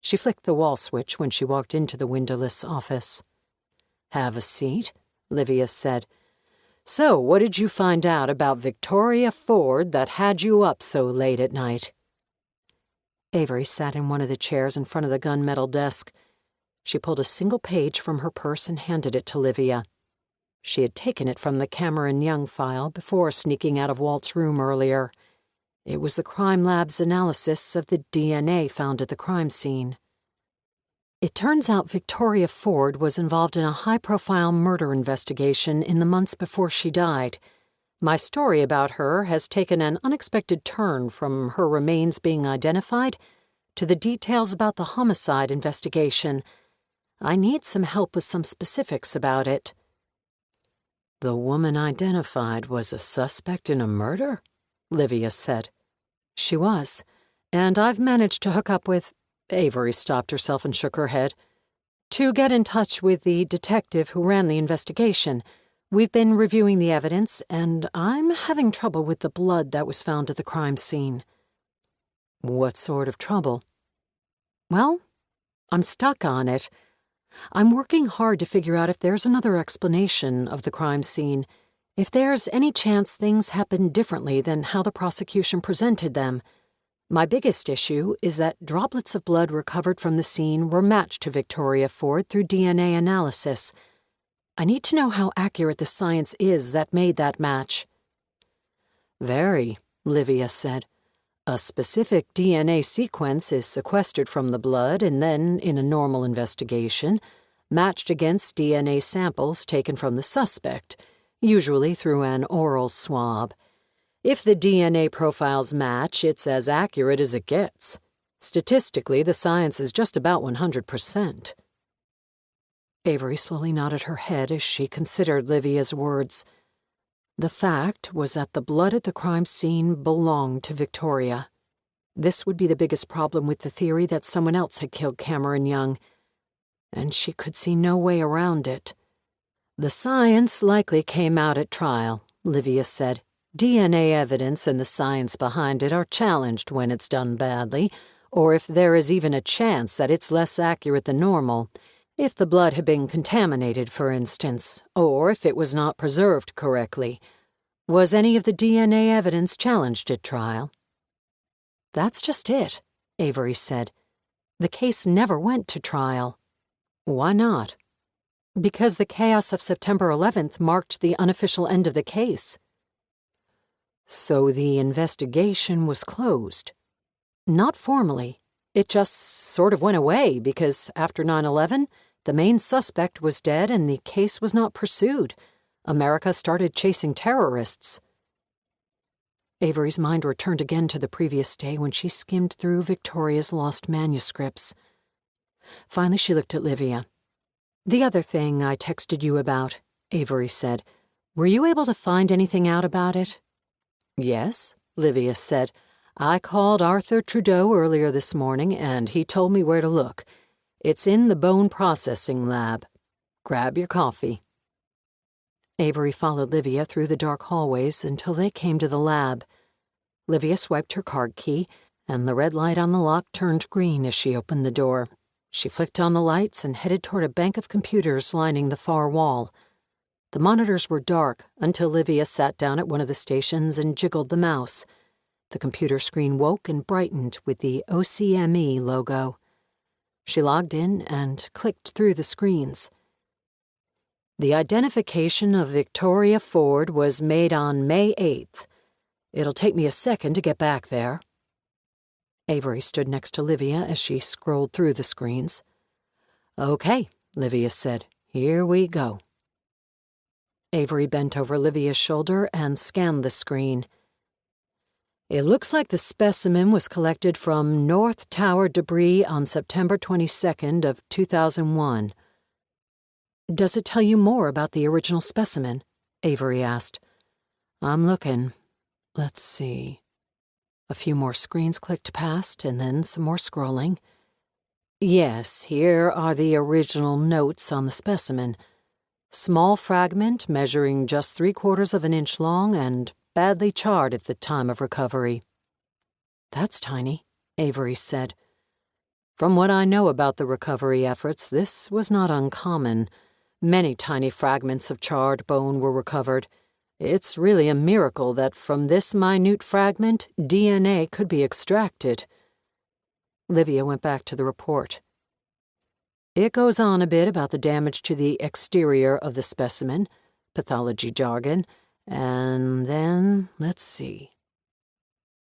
She flicked the wall switch when she walked into the windowless office. "Have a seat," Livia said. "So, what did you find out about Victoria Ford that had you up so late at night?" Avery sat in one of the chairs in front of the gunmetal desk. She pulled a single page from her purse and handed it to Livia. She had taken it from the Cameron Young file before sneaking out of Walt's room earlier. It was the crime lab's analysis of the DNA found at the crime scene. It turns out Victoria Ford was involved in a high-profile murder investigation in the months before she died. My story about her has taken an unexpected turn from her remains being identified to the details about the homicide investigation. I need some help with some specifics about it." "The woman identified was a suspect in a murder?" Livia said. "She was, and I've managed to hook up with—" Avery stopped herself and shook her head. "To get in touch with the detective who ran the investigation. We've been reviewing the evidence, and I'm having trouble with the blood that was found at the crime scene." "What sort of trouble?" "Well, I'm stuck on it. I'm working hard to figure out if there's another explanation of the crime scene, if there's any chance things happened differently than how the prosecution presented them. My biggest issue is that droplets of blood recovered from the scene were matched to Victoria Ford through DNA analysis. I need to know how accurate the science is that made that match." "Very," Livia said. A specific DNA sequence is sequestered from the blood and then, in a normal investigation, matched against DNA samples taken from the suspect, usually through an oral swab. If the DNA profiles match, it's as accurate as it gets. Statistically, the science is just about 100%. Avery slowly nodded her head as she considered Livia's words. The fact was that the blood at the crime scene belonged to Victoria. This would be the biggest problem with the theory that someone else had killed Cameron Young, and she could see no way around it. The science likely came out at trial, Livia said. DNA evidence and the science behind it are challenged when it's done badly, or if there is even a chance that it's less accurate than normal. If the blood had been contaminated, for instance, or if it was not preserved correctly. Was any of the DNA evidence challenged at trial? That's just it, Avery said. The case never went to trial. Why not? Because the chaos of September 11th marked the unofficial end of the case. So the investigation was closed? Not formally. It just sort of went away because after 9/11, the main suspect was dead and the case was not pursued. America started chasing terrorists. Avery's mind returned again to the previous day when she skimmed through Victoria's lost manuscripts. Finally, she looked at Livia. "The other thing I texted you about," Avery said. "Were you able to find anything out about it?" "Yes," Livia said. "I called Arthur Trudeau earlier this morning, and he told me where to look. It's in the bone processing lab. Grab your coffee." Avery followed Livia through the dark hallways until they came to the lab. Livia swiped her card key, and the red light on the lock turned green as she opened the door. She flicked on the lights and headed toward a bank of computers lining the far wall. The monitors were dark until Livia sat down at one of the stations and jiggled the mouse. The computer screen woke and brightened with the OCME logo. She logged in and clicked through the screens. "The identification of Victoria Ford was made on May 8th. It'll take me a second to get back there." Avery stood next to Livia as she scrolled through the screens. "Okay," Livia said. "Here we go." Avery bent over Livia's shoulder and scanned the screen. "It looks like the specimen was collected from North Tower debris on September 22nd of 2001. "Does it tell you more about the original specimen?" Avery asked. "I'm looking. Let's see." A few more screens clicked past, and then some more scrolling. Yes, here are the original notes on the specimen. Small fragment measuring just 3/4 of an inch long and badly charred at the time of recovery." "That's tiny," Avery said. "From what I know about the recovery efforts, this was not uncommon. Many tiny fragments of charred bone were recovered. It's really a miracle that from this minute fragment, DNA could be extracted." Livia went back to the report. "It goes on a bit about the damage to the exterior of the specimen, pathology jargon, and then, let's see."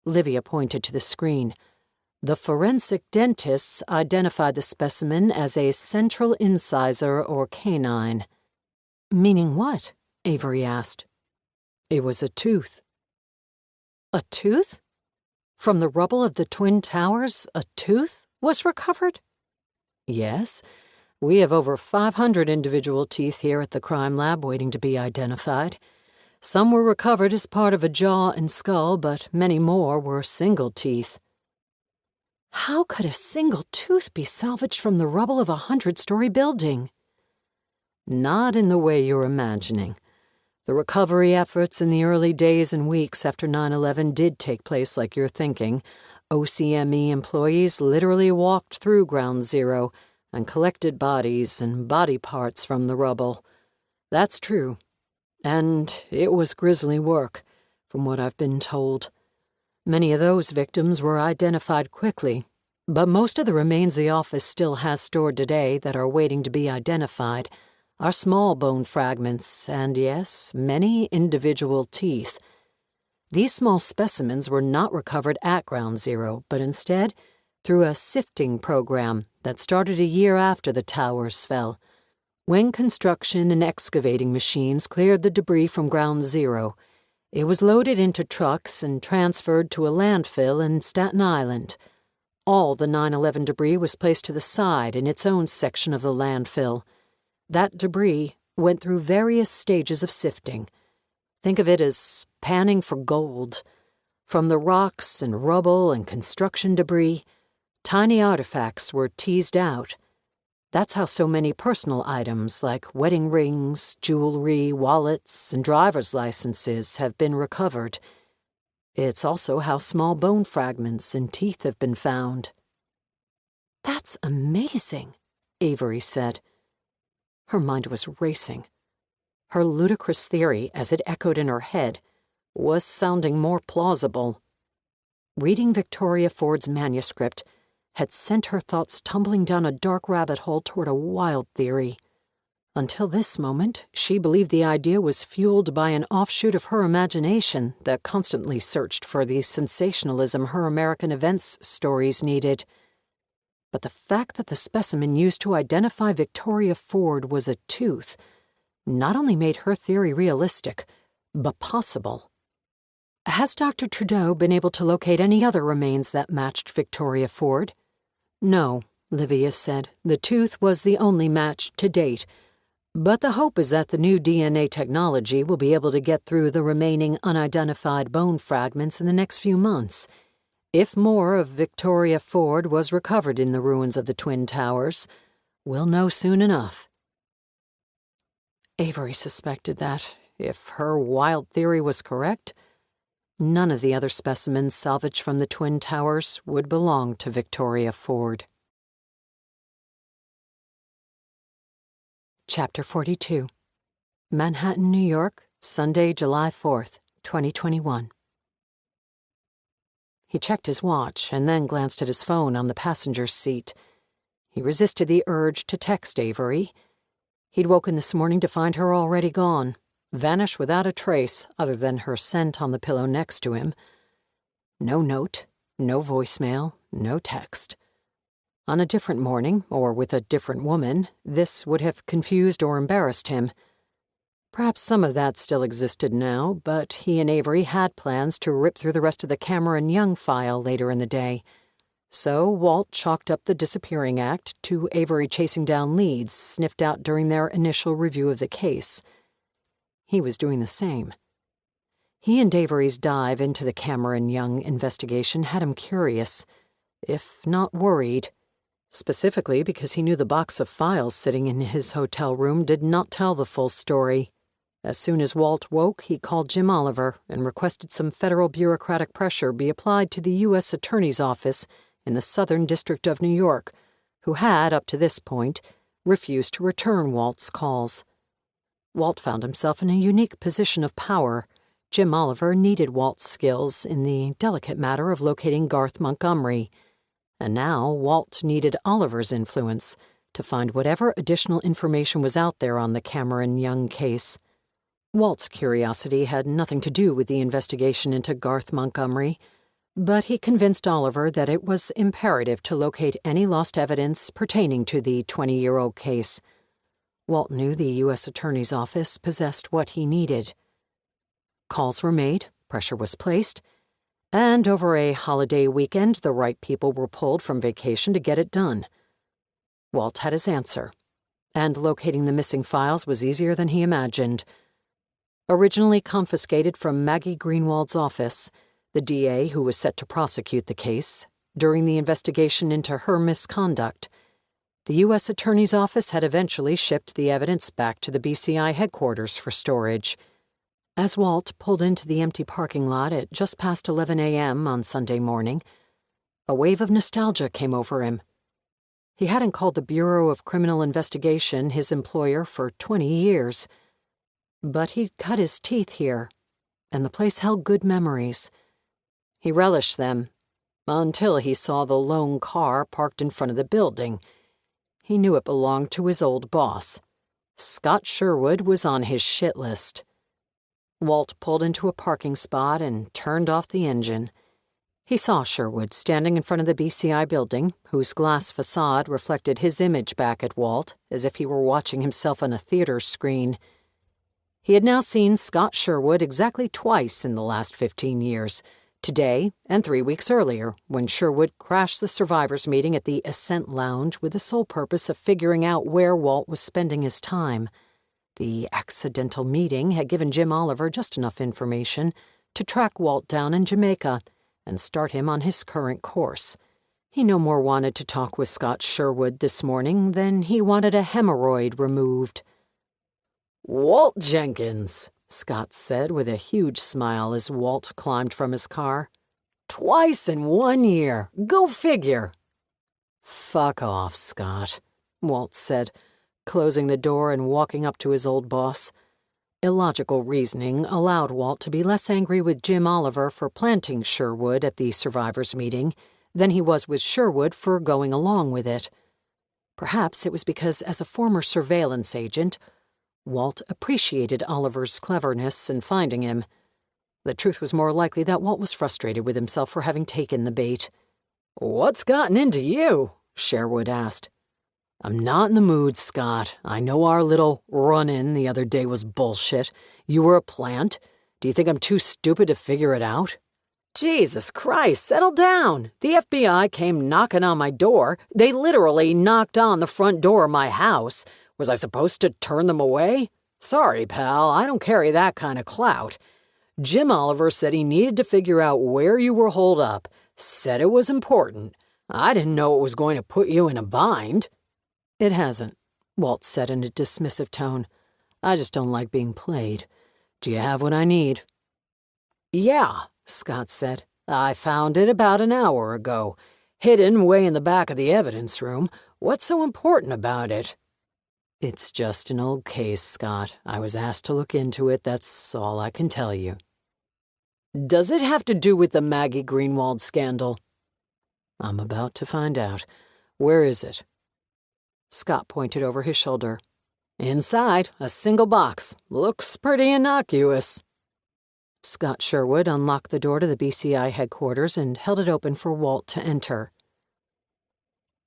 Livia pointed to the screen. "The forensic dentists identified the specimen as a central incisor or canine." "Meaning what?" Avery asked. "It was a tooth." "A tooth? From the rubble of the Twin Towers, a tooth was recovered?" "Yes. We have over 500 individual teeth here at the crime lab waiting to be identified. Some were recovered as part of a jaw and skull, but many more were single teeth." "How could a single tooth be salvaged from the rubble of a 100-story building?" "Not in the way you're imagining. The recovery efforts in the early days and weeks after 9/11 did take place like you're thinking. OCME employees literally walked through Ground Zero and collected bodies and body parts from the rubble. That's true. And it was grisly work, from what I've been told. Many of those victims were identified quickly, but most of the remains the office still has stored today that are waiting to be identified are small bone fragments and, yes, many individual teeth. These small specimens were not recovered at Ground Zero, but instead through a sifting program that started a year after the towers fell, when construction and excavating machines cleared the debris from Ground Zero. It was loaded into trucks and transferred to a landfill in Staten Island. All the 9/11 debris was placed to the side in its own section of the landfill. That debris went through various stages of sifting. Think of it as panning for gold. From the rocks and rubble and construction debris, tiny artifacts were teased out. That's how so many personal items like wedding rings, jewelry, wallets, and driver's licenses have been recovered. It's also how small bone fragments and teeth have been found. "That's amazing," Avery said. Her mind was racing. Her ludicrous theory, as it echoed in her head, was sounding more plausible. Reading Victoria Ford's manuscript had sent her thoughts tumbling down a dark rabbit hole toward a wild theory. Until this moment, she believed the idea was fueled by an offshoot of her imagination that constantly searched for the sensationalism her American events stories needed. But the fact that the specimen used to identify Victoria Ford was a tooth not only made her theory realistic, but possible. "Has Dr. Trudeau been able to locate any other remains that matched Victoria Ford?" "No," Livia said. "The tooth was the only match to date. But the hope is that the new DNA technology will be able to get through the remaining unidentified bone fragments in the next few months. If more of Victoria Ford was recovered in the ruins of the Twin Towers, we'll know soon enough." Avery suspected that, if her wild theory was correct, none of the other specimens salvaged from the Twin Towers would belong to Victoria Ford. Chapter 42. Manhattan, New York, Sunday, July 4th, 2021. He checked his watch and then glanced at his phone on the passenger's seat. He resisted the urge to text Avery. He'd woken this morning to find her already gone, vanished without a trace other than her scent on the pillow next to him. No note, no voicemail, no text. On a different morning, or with a different woman, this would have confused or embarrassed him. Perhaps some of that still existed now, but he and Avery had plans to rip through the rest of the Cameron Young file later in the day. So Walt chalked up the disappearing act to Avery chasing down leads sniffed out during their initial review of the case. He was doing the same. He and Avery's dive into the Cameron Young investigation had him curious, if not worried, specifically because he knew the box of files sitting in his hotel room did not tell the full story. As soon as Walt woke, he called Jim Oliver and requested some federal bureaucratic pressure be applied to the U.S. Attorney's Office in the Southern District of New York, who had, up to this point, refused to return Walt's calls. Walt found himself in a unique position of power. Jim Oliver needed Walt's skills in the delicate matter of locating Garth Montgomery, and now Walt needed Oliver's influence to find whatever additional information was out there on the Cameron Young case. Walt's curiosity had nothing to do with the investigation into Garth Montgomery, but he convinced Oliver that it was imperative to locate any lost evidence pertaining to the 20-year-old case. Walt knew the U.S. Attorney's Office possessed what he needed. Calls were made, pressure was placed, and over a holiday weekend the right people were pulled from vacation to get it done. Walt had his answer, and locating the missing files was easier than he imagined. Originally confiscated from Maggie Greenwald's office, the DA who was set to prosecute the case, during the investigation into her misconduct, the U.S. Attorney's Office had eventually shipped the evidence back to the BCI headquarters for storage. As Walt pulled into the empty parking lot at just past 11 a.m. on Sunday morning, a wave of nostalgia came over him. He hadn't called the Bureau of Criminal Investigation his employer for 20 years. But he'd cut his teeth here, and the place held good memories. He relished them, until he saw the lone car parked in front of the building. He knew it belonged to his old boss. Scott Sherwood was on his shit list. Walt pulled into a parking spot and turned off the engine. He saw Sherwood standing in front of the BCI building, whose glass facade reflected his image back at Walt, as if he were watching himself on a theater screen. He had now seen Scott Sherwood exactly twice in the last 15 years, today and 3 weeks earlier, when Sherwood crashed the survivors' meeting at the Ascent Lounge with the sole purpose of figuring out where Walt was spending his time. The accidental meeting had given Jim Oliver just enough information to track Walt down in Jamaica and start him on his current course. He no more wanted to talk with Scott Sherwood this morning than he wanted a hemorrhoid removed. "Walt Jenkins," Scott said with a huge smile as Walt climbed from his car. "Twice in 1 year. Go figure." "Fuck off, Scott," Walt said, closing the door and walking up to his old boss. Illogical reasoning allowed Walt to be less angry with Jim Oliver for planting Sherwood at the survivors' meeting than he was with Sherwood for going along with it. Perhaps it was because, as a former surveillance agent, Walt appreciated Oliver's cleverness in finding him. The truth was more likely that Walt was frustrated with himself for having taken the bait. "What's gotten into you?" Sherwood asked. "I'm not in the mood, Scott. I know our little run-in the other day was bullshit. You were a plant. Do you think I'm too stupid to figure it out?" "Jesus Christ, settle down. The FBI came knocking on my door. They literally knocked on the front door of my house. Was I supposed to turn them away? Sorry, pal, I don't carry that kind of clout. Jim Oliver said he needed to figure out where you were holed up. Said it was important. I didn't know it was going to put you in a bind." "It hasn't," Walt said in a dismissive tone. "I just don't like being played. Do you have what I need?" "Yeah," Scott said. "I found it about an hour ago. Hidden way in the back of the evidence room. What's so important about it?" "It's just an old case, Scott. I was asked to look into it. That's all I can tell you." "Does it have to do with the Maggie Greenwald scandal?" "I'm about to find out. Where is it?" Scott pointed over his shoulder. "Inside, a single box. Looks pretty innocuous." Scott Sherwood unlocked the door to the BCI headquarters and held it open for Walt to enter.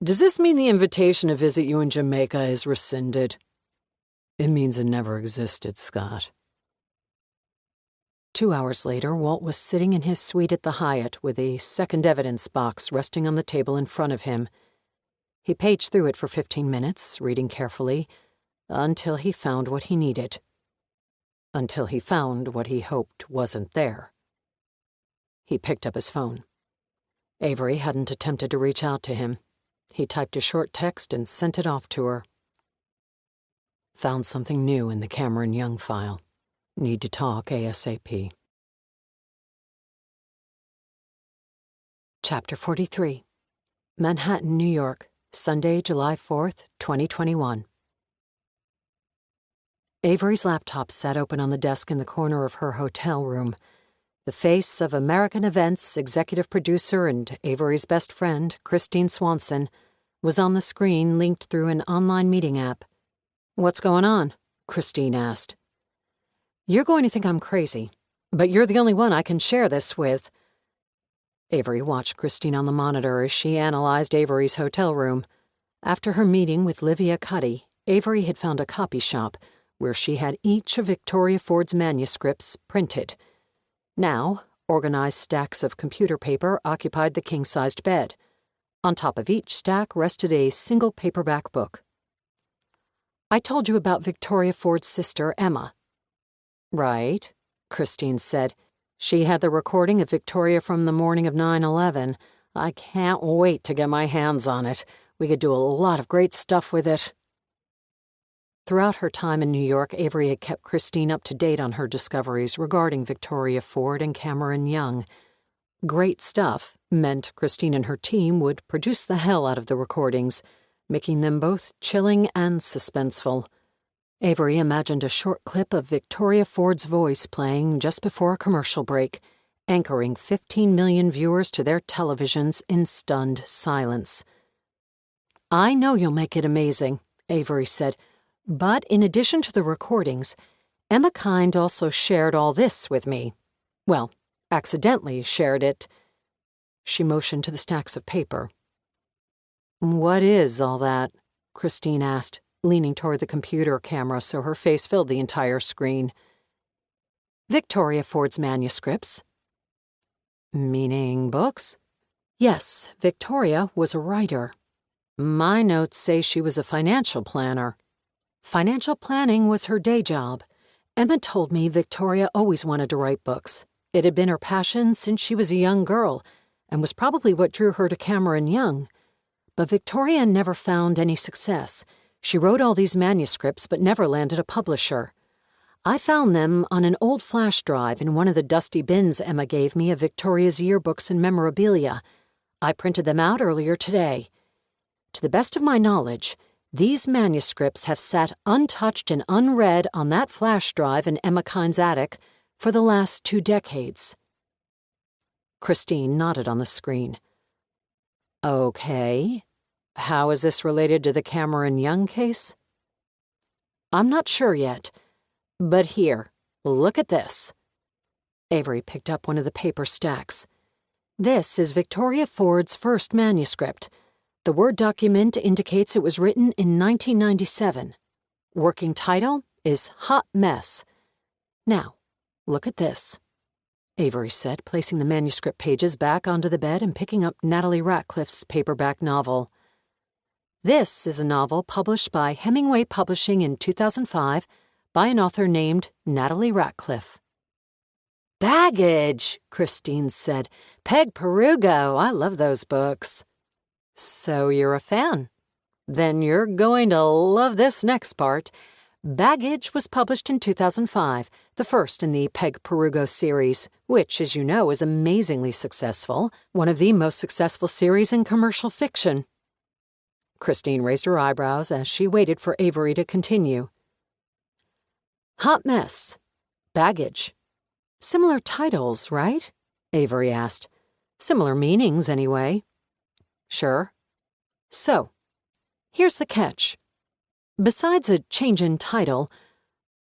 "Does this mean the invitation to visit you in Jamaica is rescinded?" "It means it never existed, Scott." 2 hours later, Walt was sitting in his suite at the Hyatt with a second evidence box resting on the table in front of him. He paged through it for 15 minutes, reading carefully, until he found what he needed. Until he found what he hoped wasn't there. He picked up his phone. Avery hadn't attempted to reach out to him. He typed a short text and sent it off to her. "Found something new in the Cameron Young file. Need to talk ASAP." Chapter 43. Manhattan, New York, Sunday, July 4th, 2021. Avery's laptop sat open on the desk in the corner of her hotel room. The face of American Events executive producer and Avery's best friend, Christine Swanson, was on the screen linked through an online meeting app. "What's going on?" Christine asked. "You're going to think I'm crazy, but you're the only one I can share this with." Avery watched Christine on the monitor as she analyzed Avery's hotel room. After her meeting with Livia Cuddy, Avery had found a copy shop where she had each of Victoria Ford's manuscripts printed. Now, organized stacks of computer paper occupied the king-sized bed. On top of each stack rested a single paperback book. "I told you about Victoria Ford's sister, Emma." "Right," Christine said. "She had the recording of Victoria from the morning of 9/11. I can't wait to get my hands on it. We could do a lot of great stuff with it." Throughout her time in New York, Avery had kept Christine up to date on her discoveries regarding Victoria Ford and Cameron Young. Great stuff meant Christine and her team would produce the hell out of the recordings, making them both chilling and suspenseful. Avery imagined a short clip of Victoria Ford's voice playing just before a commercial break, anchoring 15 million viewers to their televisions in stunned silence. "I know you'll make it amazing," Avery said, "but in addition to the recordings, Emma Kind also shared all this with me. Well, accidentally shared it. She motioned to the stacks of paper. "What is all that?" Christine asked, leaning toward the computer camera so her face filled the entire screen. "Victoria Ford's manuscripts." "Meaning books?" "Yes, Victoria was a writer. My notes say she was a financial planner. Financial planning was her day job. Emma told me Victoria always wanted to write books. It had been her passion since she was a young girl, and was probably what drew her to Cameron Young. But Victoria never found any success. She wrote all these manuscripts but never landed a publisher. I found them on an old flash drive in one of the dusty bins Emma gave me of Victoria's yearbooks and memorabilia. I printed them out earlier today. To the best of my knowledge, these manuscripts have sat untouched and unread on that flash drive in Emma Kind's attic for the last 2 decades. Christine nodded on the screen. Okay. How is this related to the Cameron Young case? I'm not sure yet. But here, look at this. Avery picked up one of the paper stacks. This is Victoria Ford's first manuscript. The Word document indicates it was written in 1997. Working title is Hot Mess. Now, look at this, Avery said, placing the manuscript pages back onto the bed and picking up Natalie Ratcliffe's paperback novel. This is a novel published by Hemingway Publishing in 2005 by an author named Natalie Ratcliffe. Baggage, Christine said. Peg Perugo, I love those books. So you're a fan? Then you're going to love this next part. Baggage was published in 2005, the first in the Peg Perugo series, which, as you know, is amazingly successful, one of the most successful series in commercial fiction. Christine raised her eyebrows as she waited for Avery to continue. Hot Mess. Baggage. Similar titles, right? Avery asked. Similar meanings, anyway. Sure. So, here's the catch. Besides a change in title,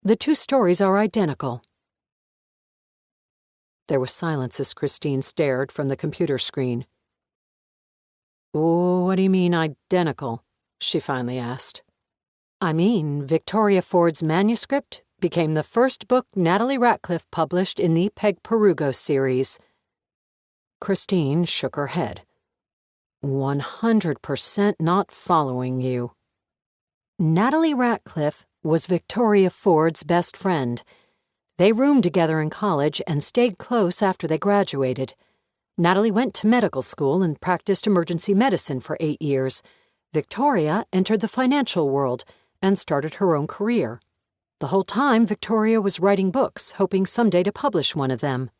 the 2 stories are identical. There was silence as Christine stared from the computer screen. What do you mean identical? She finally asked. I mean, Victoria Ford's manuscript became the first book Natalie Ratcliffe published in the Peg Perugo series. Christine shook her head. 100% not following you. Natalie Ratcliffe was Victoria Ford's best friend. They roomed together in college and stayed close after they graduated. Natalie went to medical school and practiced emergency medicine for 8 years. Victoria entered the financial world and started her own career. The whole time, Victoria was writing books, hoping someday to publish one of them.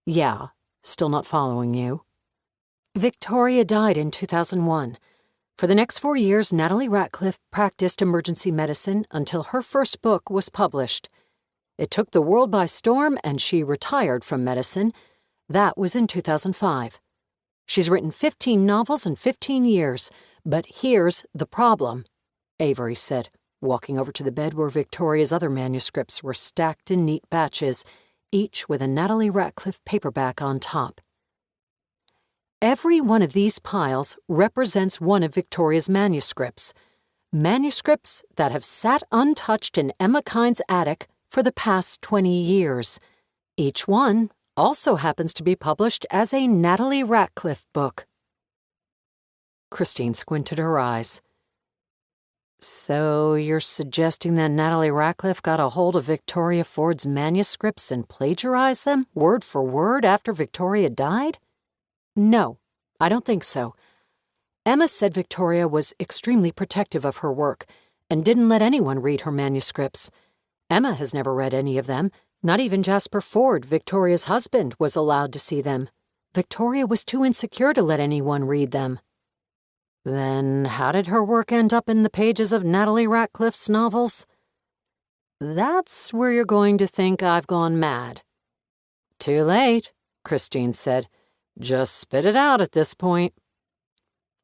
Yeah, still not following you. Victoria died in 2001. For the next 4 years, Natalie Ratcliffe practiced emergency medicine until her first book was published. It took the world by storm, and she retired from medicine. That was in 2005. She's written 15 novels in 15 years, but here's the problem, Avery said, walking over to the bed where Victoria's other manuscripts were stacked in neat batches, each with a Natalie Ratcliffe paperback on top. Every one of these piles represents one of Victoria's manuscripts. Manuscripts that have sat untouched in Emma Kind's attic for the past 20 years. Each one also happens to be published as a Natalie Ratcliffe book. Christine squinted her eyes. So you're suggesting that Natalie Ratcliffe got a hold of Victoria Ford's manuscripts and plagiarized them, word for word, after Victoria died? No, I don't think so. Emma said Victoria was extremely protective of her work and didn't let anyone read her manuscripts. Emma has never read any of them. Not even Jasper Ford, Victoria's husband, was allowed to see them. Victoria was too insecure to let anyone read them. Then how did her work end up in the pages of Natalie Ratcliffe's novels? That's where you're going to think I've gone mad. Too late, Christine said. Just spit it out at this point.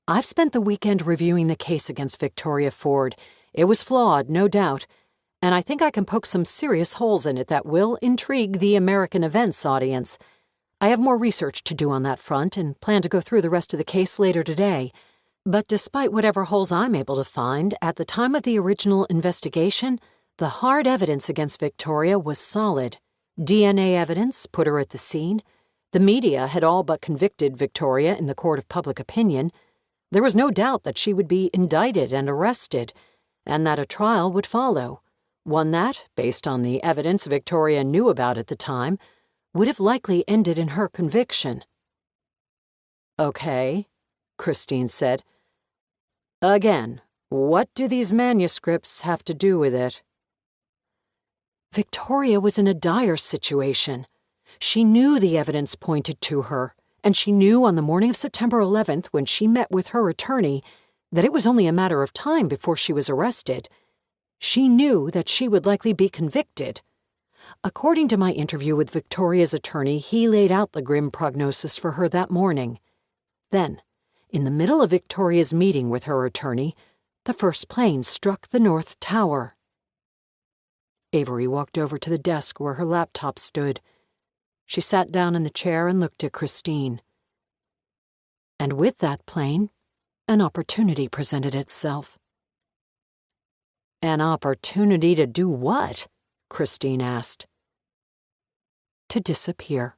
I've spent the weekend reviewing the case against Victoria Ford. It was flawed, no doubt. and I think I can poke some serious holes in it that will intrigue the American Events audience. I have more research to do on that front and plan to go through the rest of the case later today. But despite whatever holes I'm able to find, at the time of the original investigation, the hard evidence against Victoria was solid. DNA evidence put her at the scene. The media had all but convicted Victoria in the court of public opinion. There was no doubt that she would be indicted and arrested, and that a trial would follow. One that, based on the evidence Victoria knew about at the time, would have likely ended in her conviction. "Okay," Christine said. "Again, what do these manuscripts have to do with it?" Victoria was in a dire situation. She knew the evidence pointed to her, and she knew on the morning of September 11th, when she met with her attorney, that it was only a matter of time before she was arrested. She knew that she would likely be convicted. According to my interview with Victoria's attorney, he laid out the grim prognosis for her that morning. Then, in the middle of Victoria's meeting with her attorney, the first plane struck the North Tower. Avery walked over to the desk where her laptop stood. She sat down in the chair and looked at Christine. And with that plane, an opportunity presented itself. "An opportunity to do what?" Christine asked. "To disappear."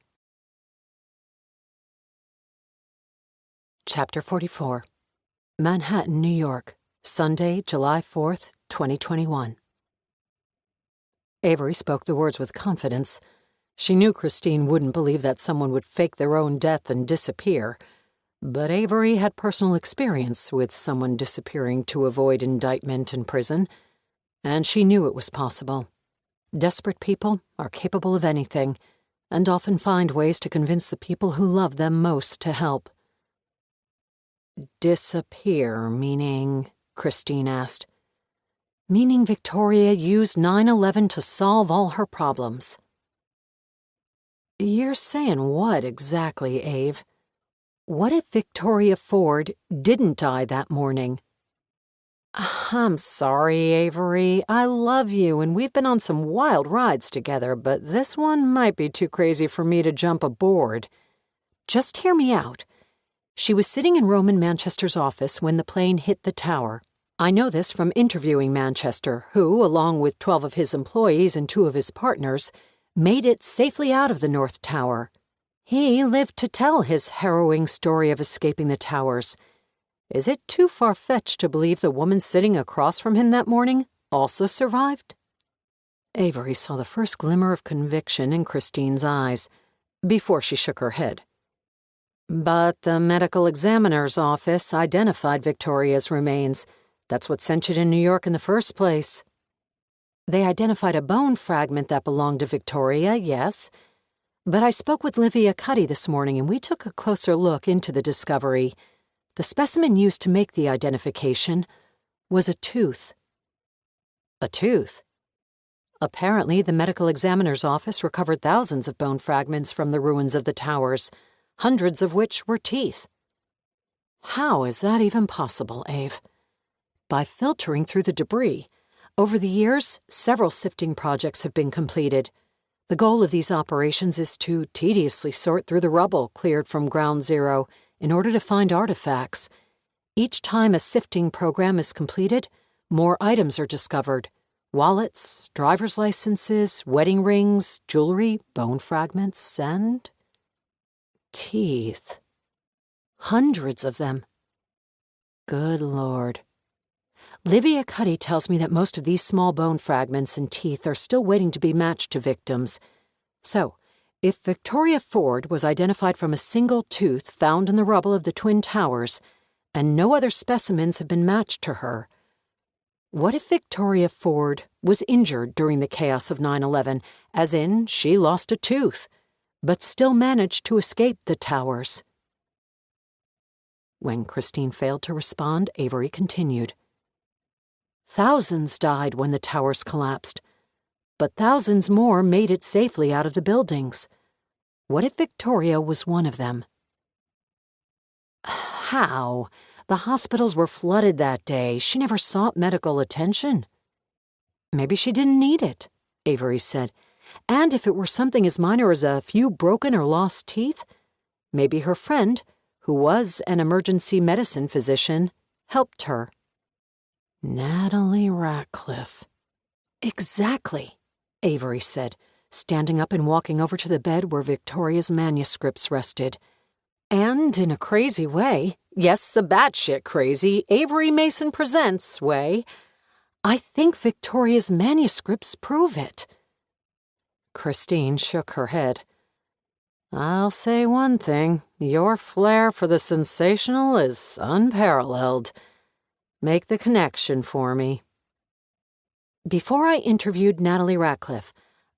Chapter 44. Manhattan, New York, Sunday, July 4th, 2021. Avery spoke the words with confidence. She knew Christine wouldn't believe that someone would fake their own death and disappear, but Avery had personal experience with someone disappearing to avoid indictment in prison, and she knew it was possible. Desperate people are capable of anything, and often find ways to convince the people who love them most to help. "Disappear, meaning?" Christine asked. "Meaning Victoria used 9/11 to solve all her problems." "You're saying what exactly, Ave? What if Victoria Ford didn't die that morning?" "I'm sorry, Avery. I love you, and we've been on some wild rides together, but this one might be too crazy for me to jump aboard. Just hear me out. She was sitting in Roman Manchester's office when the plane hit the tower. I know this from interviewing Manchester, who, along with 12 of his employees and 2 of his partners, made it safely out of the North Tower. He lived to tell his harrowing story of escaping the towers. Is it too far-fetched to believe the woman sitting across from him that morning also survived?" Avery saw the first glimmer of conviction in Christine's eyes, before she shook her head. "But the medical examiner's office identified Victoria's remains. That's what sent you to New York in the first place." "They identified a bone fragment that belonged to Victoria, yes. But I spoke with Livia Cuddy this morning and we took a closer look into the discovery. The specimen used to make the identification was a tooth." "A tooth?" "Apparently, the medical examiner's office recovered thousands of bone fragments from the ruins of the towers, hundreds of which were teeth." "How is that even possible, Ave?" "By filtering through the debris. Over the years, several sifting projects have been completed. The goal of these operations is to tediously sort through the rubble cleared from Ground Zero in order to find artifacts. Each time a sifting program is completed, more items are discovered. Wallets, driver's licenses, wedding rings, jewelry, bone fragments, and teeth. Hundreds of them. Good Lord. Livia Cuddy tells me that most of these small bone fragments and teeth are still waiting to be matched to victims. So, if Victoria Ford was identified from a single tooth found in the rubble of the Twin Towers, and no other specimens have been matched to her, what if Victoria Ford was injured during the chaos of 9/11, as in she lost a tooth, but still managed to escape the towers? When Christine failed to respond, Avery continued. Thousands died when the towers collapsed, but thousands more made it safely out of the buildings. What if Victoria was one of them? How? The hospitals were flooded that day. She never sought medical attention. Maybe she didn't need it, Avery said. And if it were something as minor as a few broken or lost teeth, maybe her friend, who was an emergency medicine physician, helped her. Natalie Ratcliffe. Exactly, Avery said, standing up and walking over to the bed where Victoria's manuscripts rested. And in a crazy way, yes, a batshit crazy, Avery Mason Presents way, I think Victoria's manuscripts prove it. Christine shook her head. I'll say one thing, your flair for the sensational is unparalleled. Make the connection for me. Before I interviewed Natalie Ratcliffe,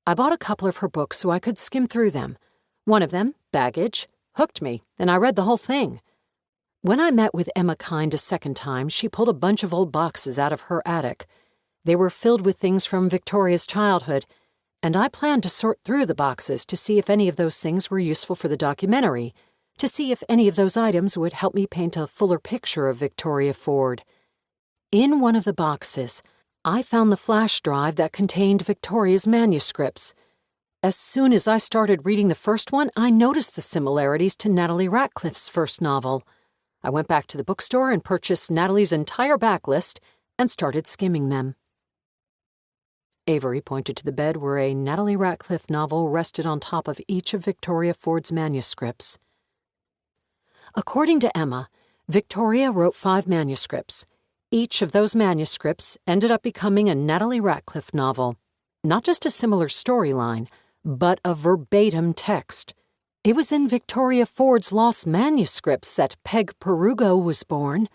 I bought a couple of her books so I could skim through them. One of them, Baggage, hooked me, and I read the whole thing. When I met with Emma Kind a second time, she pulled a bunch of old boxes out of her attic. They were filled with things from Victoria's childhood, and I planned to sort through the boxes to see if any of those things were useful for the documentary, to see if any of those items would help me paint a fuller picture of Victoria Ford. In one of the boxes, I found the flash drive that contained Victoria's manuscripts. As soon as I started reading the first one, I noticed the similarities to Natalie Ratcliffe's first novel. I went back to the bookstore and purchased Natalie's entire backlist and started skimming them. Avery pointed to the bed where a Natalie Ratcliffe novel rested on top of each of Victoria Ford's manuscripts. According to Emma, Victoria wrote 5 manuscripts. Each of those manuscripts ended up becoming a Natalie Ratcliffe novel. Not just a similar storyline, but a verbatim text. It was in Victoria Ford's lost manuscripts that Peg Perugo was born.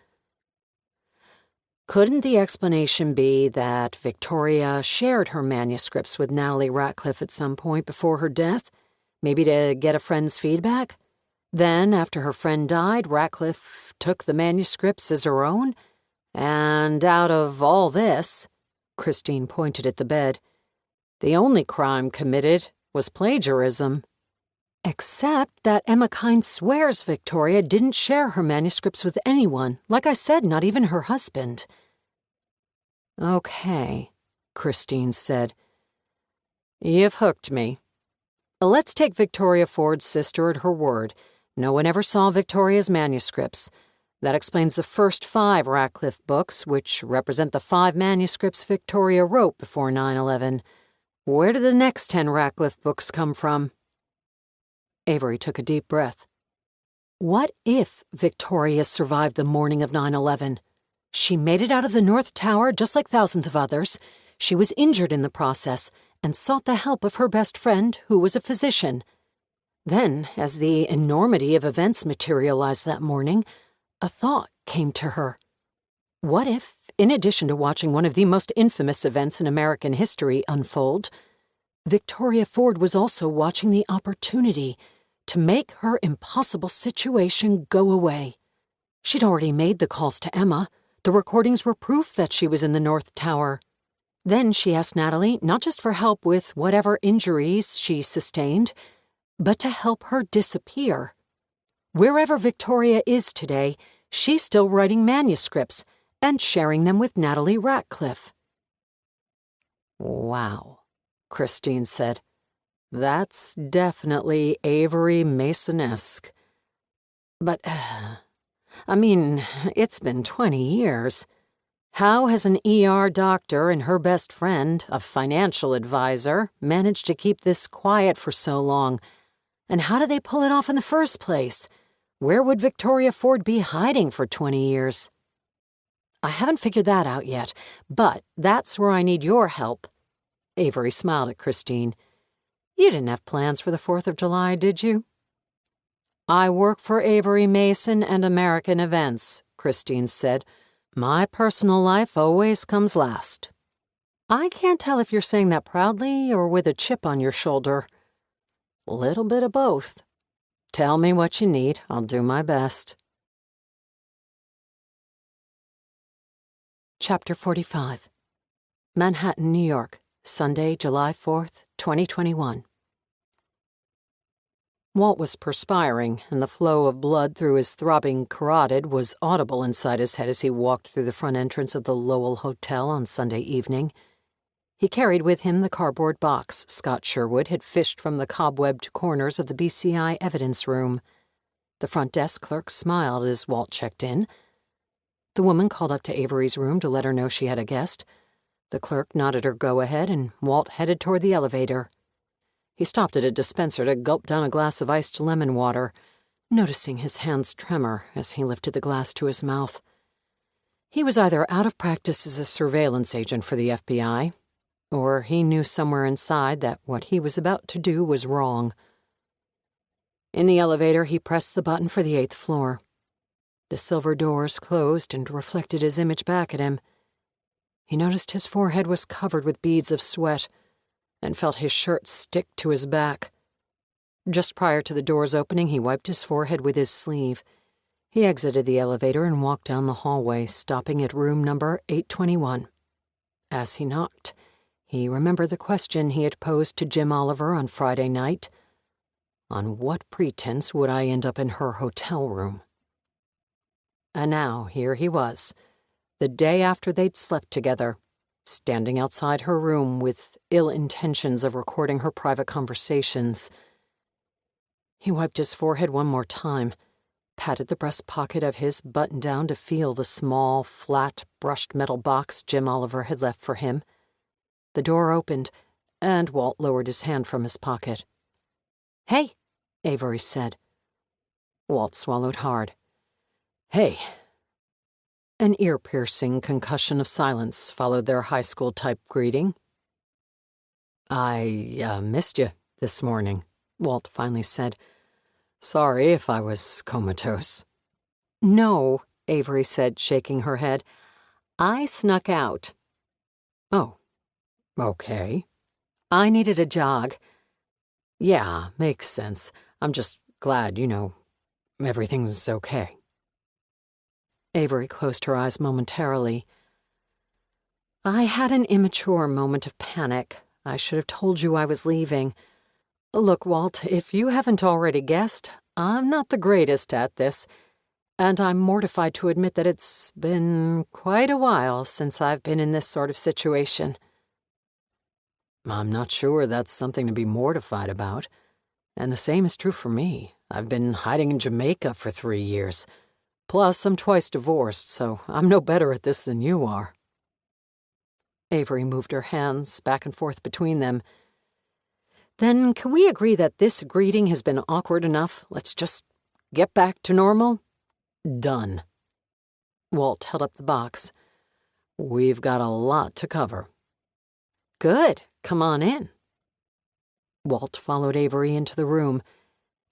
Couldn't the explanation be that Victoria shared her manuscripts with Natalie Ratcliffe at some point before her death, maybe to get a friend's feedback? Then, after her friend died, Ratcliffe took the manuscripts as her own? And out of all this, Christine pointed at the bed, the only crime committed was plagiarism. Except that Emma Kind swears Victoria didn't share her manuscripts with anyone, like I said, not even her husband. Okay, Christine said. You've hooked me. Let's take Victoria Ford's sister at her word. No one ever saw Victoria's manuscripts. That explains the first 5 Ratcliffe books, which represent the 5 manuscripts Victoria wrote before 9/11. Where did the next 10 Ratcliffe books come from? Avery took a deep breath. What if Victoria survived the morning of 9/11? She made it out of the North Tower just like thousands of others. She was injured in the process and sought the help of her best friend, who was a physician. Then, as the enormity of events materialized that morning, a thought came to her. What if, in addition to watching one of the most infamous events in American history unfold, Victoria Ford was also watching the opportunity to make her impossible situation go away? She'd already made the calls to Emma. The recordings were proof that she was in the North Tower. Then she asked Natalie not just for help with whatever injuries she sustained, but to help her disappear. Wherever Victoria is today, she's still writing manuscripts and sharing them with Natalie Ratcliffe. Wow, Christine said. That's definitely Avery Mason-esque. But, I mean, it's been 20 years. How has an ER doctor and her best friend, a financial advisor, managed to keep this quiet for so long? And how did they pull it off in the first place? Where would Victoria Ford be hiding for 20 years? I haven't figured that out yet, but that's where I need your help. Avery smiled at Christine. You didn't have plans for the 4th of July, did you? I work for Avery Mason and American Events, Christine said. My personal life always comes last. I can't tell if you're saying that proudly or with a chip on your shoulder. A little bit of both. Tell me what you need. I'll do my best. Chapter 45. Manhattan, New York, Sunday, July 4th, 2021. Walt was perspiring, and the flow of blood through his throbbing carotid was audible inside his head as he walked through the front entrance of the Lowell Hotel on Sunday evening. He carried with him the cardboard box Scott Sherwood had fished from the cobwebbed corners of the BCI evidence room. The front desk clerk smiled as Walt checked in. The woman called up to Avery's room to let her know she had a guest. The clerk nodded her go-ahead, and Walt headed toward the elevator. He stopped at a dispenser to gulp down a glass of iced lemon water, noticing his hands tremor as he lifted the glass to his mouth. He was either out of practice as a surveillance agent for the FBI, or he knew somewhere inside that what he was about to do was wrong. In the elevator, he pressed the button for the 8th floor. The silver doors closed and reflected his image back at him. He noticed his forehead was covered with beads of sweat and felt his shirt stick to his back. Just prior to the doors opening, he wiped his forehead with his sleeve. He exited the elevator and walked down the hallway, stopping at room number 821. As he knocked, he remembered the question he had posed to Jim Oliver on Friday night. On what pretense would I end up in her hotel room? And now here he was, the day after they'd slept together, standing outside her room with ill intentions of recording her private conversations. He wiped his forehead one more time, patted the breast pocket of his button-down to feel the small, flat, brushed metal box Jim Oliver had left for him. The door opened, and Walt lowered his hand from his pocket. "Hey," Avery said. Walt swallowed hard. "Hey." An ear-piercing concussion of silence followed their high school-type greeting. "I missed you this morning," Walt finally said. "Sorry if I was comatose." "No," Avery said, shaking her head. "I snuck out." "Oh, okay." "I needed a jog." "Yeah, makes sense. I'm just glad, everything's okay." Avery closed her eyes momentarily. "I had an immature moment of panic. I should have told you I was leaving. Look, Walt, if you haven't already guessed, I'm not the greatest at this, and I'm mortified to admit that it's been quite a while since I've been in this sort of situation." "I'm not sure that's something to be mortified about. And the same is true for me. I've been hiding in Jamaica for 3 years. Plus, I'm twice divorced, so I'm no better at this than you are." Avery moved her hands back and forth between them. "Then can we agree that this greeting has been awkward enough? Let's just get back to normal?" "Done." Walt held up the box. "We've got a lot to cover." "Good. Come on in." Walt followed Avery into the room.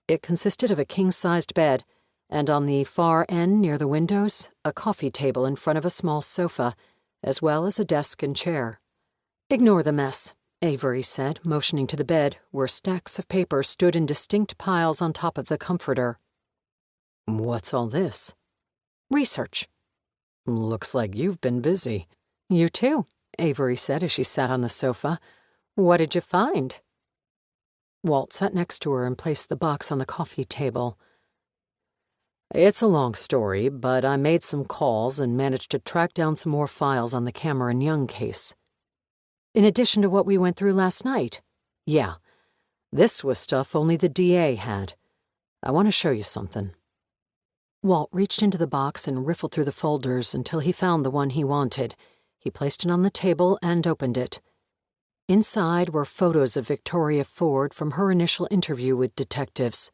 It consisted of a king-sized bed, and on the far end near the windows, a coffee table in front of a small sofa, as well as a desk and chair. "Ignore the mess," Avery said, motioning to the bed, where stacks of paper stood in distinct piles on top of the comforter. "What's all this?" "Research." "Looks like you've been busy." "You too," Avery said as she sat on the sofa. "What did you find?" Walt sat next to her and placed the box on the coffee table. "It's a long story, but I made some calls and managed to track down some more files on the Cameron Young case." "In addition to what we went through last night?" "Yeah. This was stuff only the DA had. I want to show you something." Walt reached into the box and riffled through the folders until he found the one he wanted. He placed it on the table and opened it. Inside were photos of Victoria Ford from her initial interview with detectives.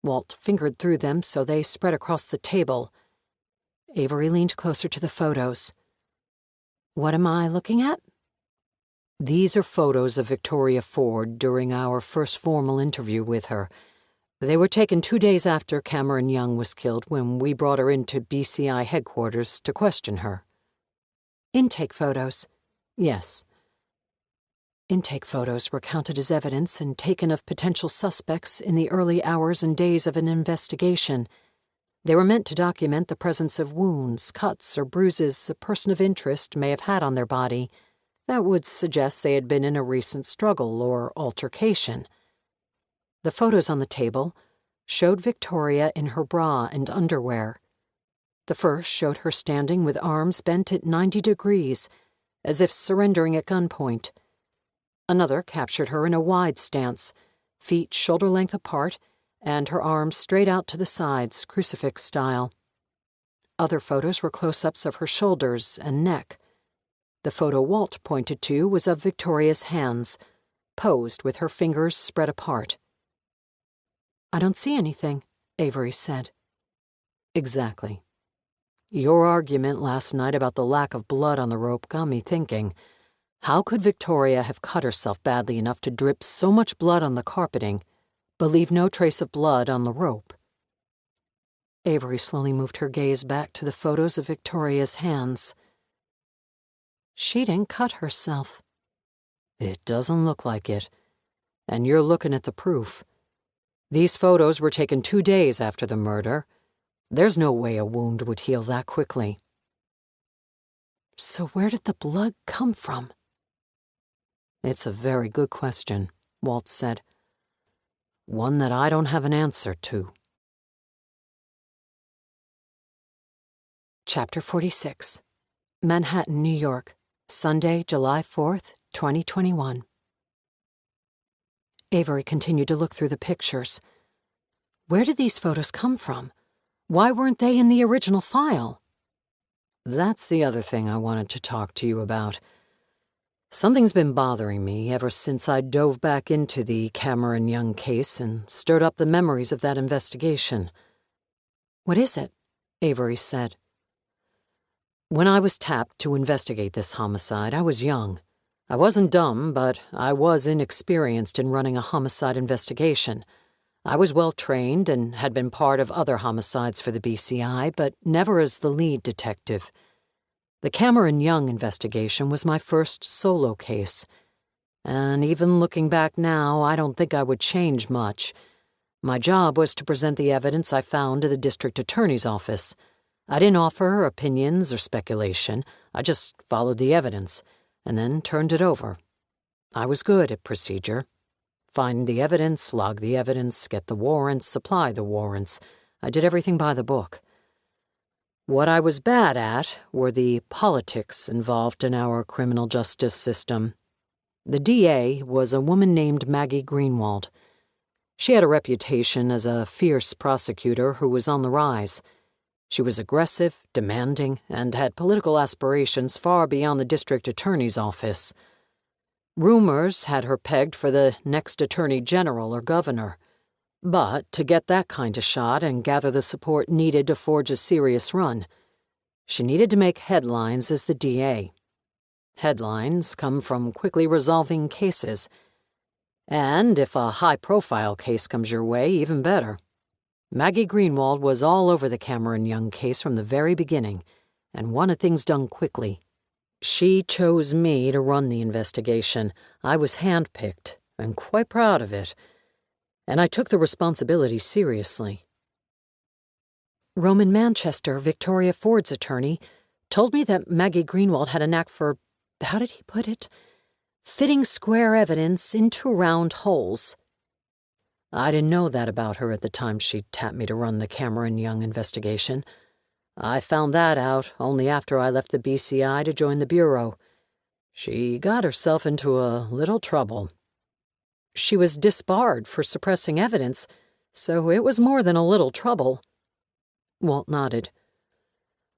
Walt fingered through them so they spread across the table. Avery leaned closer to the photos. "What am I looking at?" "These are photos of Victoria Ford during our first formal interview with her. They were taken 2 days after Cameron Young was killed when we brought her into BCI headquarters to question her." "Intake photos?" "Yes." Intake photos were counted as evidence and taken of potential suspects in the early hours and days of an investigation. They were meant to document the presence of wounds, cuts, or bruises a person of interest may have had on their body that would suggest they had been in a recent struggle or altercation. The photos on the table showed Victoria in her bra and underwear. The first showed her standing with arms bent at 90 degrees, as if surrendering at gunpoint. Another captured her in a wide stance, feet shoulder-length apart, and her arms straight out to the sides, crucifix style. Other photos were close-ups of her shoulders and neck. The photo Walt pointed to was of Victoria's hands, posed with her fingers spread apart. "I don't see anything," Avery said. "Exactly. Your argument last night about the lack of blood on the rope got me thinking. How could Victoria have cut herself badly enough to drip so much blood on the carpeting, but leave no trace of blood on the rope?" Avery slowly moved her gaze back to the photos of Victoria's hands. "She didn't cut herself." "It doesn't look like it. And you're looking at the proof. These photos were taken 2 days after the murder. There's no way a wound would heal that quickly." "So where did the blood come from?" "It's a very good question," Walt said. "One that I don't have an answer to." Chapter 46. Manhattan, New York, Sunday, July 4th, 2021. Avery continued to look through the pictures. Where did these photos come from? Why weren't they in the original file? That's the other thing I wanted to talk to you about. Something's been bothering me ever since I dove back into the Cameron Young case and stirred up the memories of that investigation. "What is it?" Avery said. "When I was tapped to investigate this homicide, I was young. I wasn't dumb, but I was inexperienced in running a homicide investigation. I was well-trained and had been part of other homicides for the BCI, but never as the lead detective. The Cameron Young investigation was my first solo case, and even looking back now, I don't think I would change much. My job was to present the evidence I found to the district attorney's office. I didn't offer opinions or speculation. I just followed the evidence, and then turned it over. I was good at procedure. Find the evidence, log the evidence, get the warrants, supply the warrants. I did everything by the book. What I was bad at were the politics involved in our criminal justice system. The DA was a woman named Maggie Greenwald. She had a reputation as a fierce prosecutor who was on the rise. She was aggressive, demanding, and had political aspirations far beyond the district attorney's office. Rumors had her pegged for the next attorney general or governor. But to get that kind of shot and gather the support needed to forge a serious run, she needed to make headlines as the DA. Headlines come from quickly resolving cases. And if a high-profile case comes your way, even better. Maggie Greenwald was all over the Cameron Young case from the very beginning, and wanted things done quickly. She chose me to run the investigation. I was handpicked, and quite proud of it. And I took the responsibility seriously. Roman Manchester, Victoria Ford's attorney, told me that Maggie Greenwald had a knack for, how did he put it? Fitting square evidence into round holes. I didn't know that about her at the time she tapped me to run the Cameron Young investigation. I found that out only after I left the BCI to join the Bureau. She got herself into a little trouble. She was disbarred for suppressing evidence, so it was more than a little trouble. Walt nodded.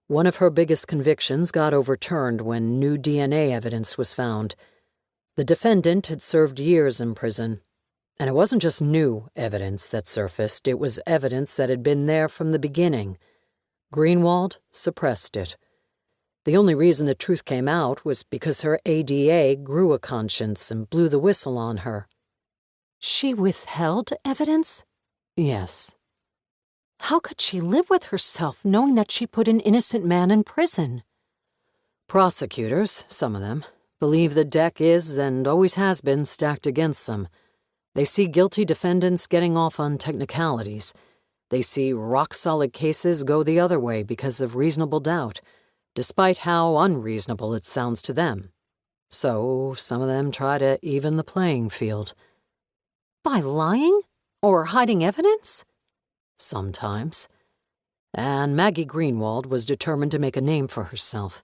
One of her biggest convictions got overturned when new DNA evidence was found. The defendant had served years in prison. And it wasn't just new evidence that surfaced, it was evidence that had been there from the beginning. Greenwald suppressed it. The only reason the truth came out was because her ADA grew a conscience and blew the whistle on her. She withheld evidence? Yes. How could she live with herself knowing that she put an innocent man in prison? Prosecutors, some of them, believe the deck is and always has been stacked against them. They see guilty defendants getting off on technicalities. They see rock-solid cases go the other way because of reasonable doubt, despite how unreasonable it sounds to them. So some of them try to even the playing field. By lying? Or hiding evidence? Sometimes. And Maggie Greenwald was determined to make a name for herself.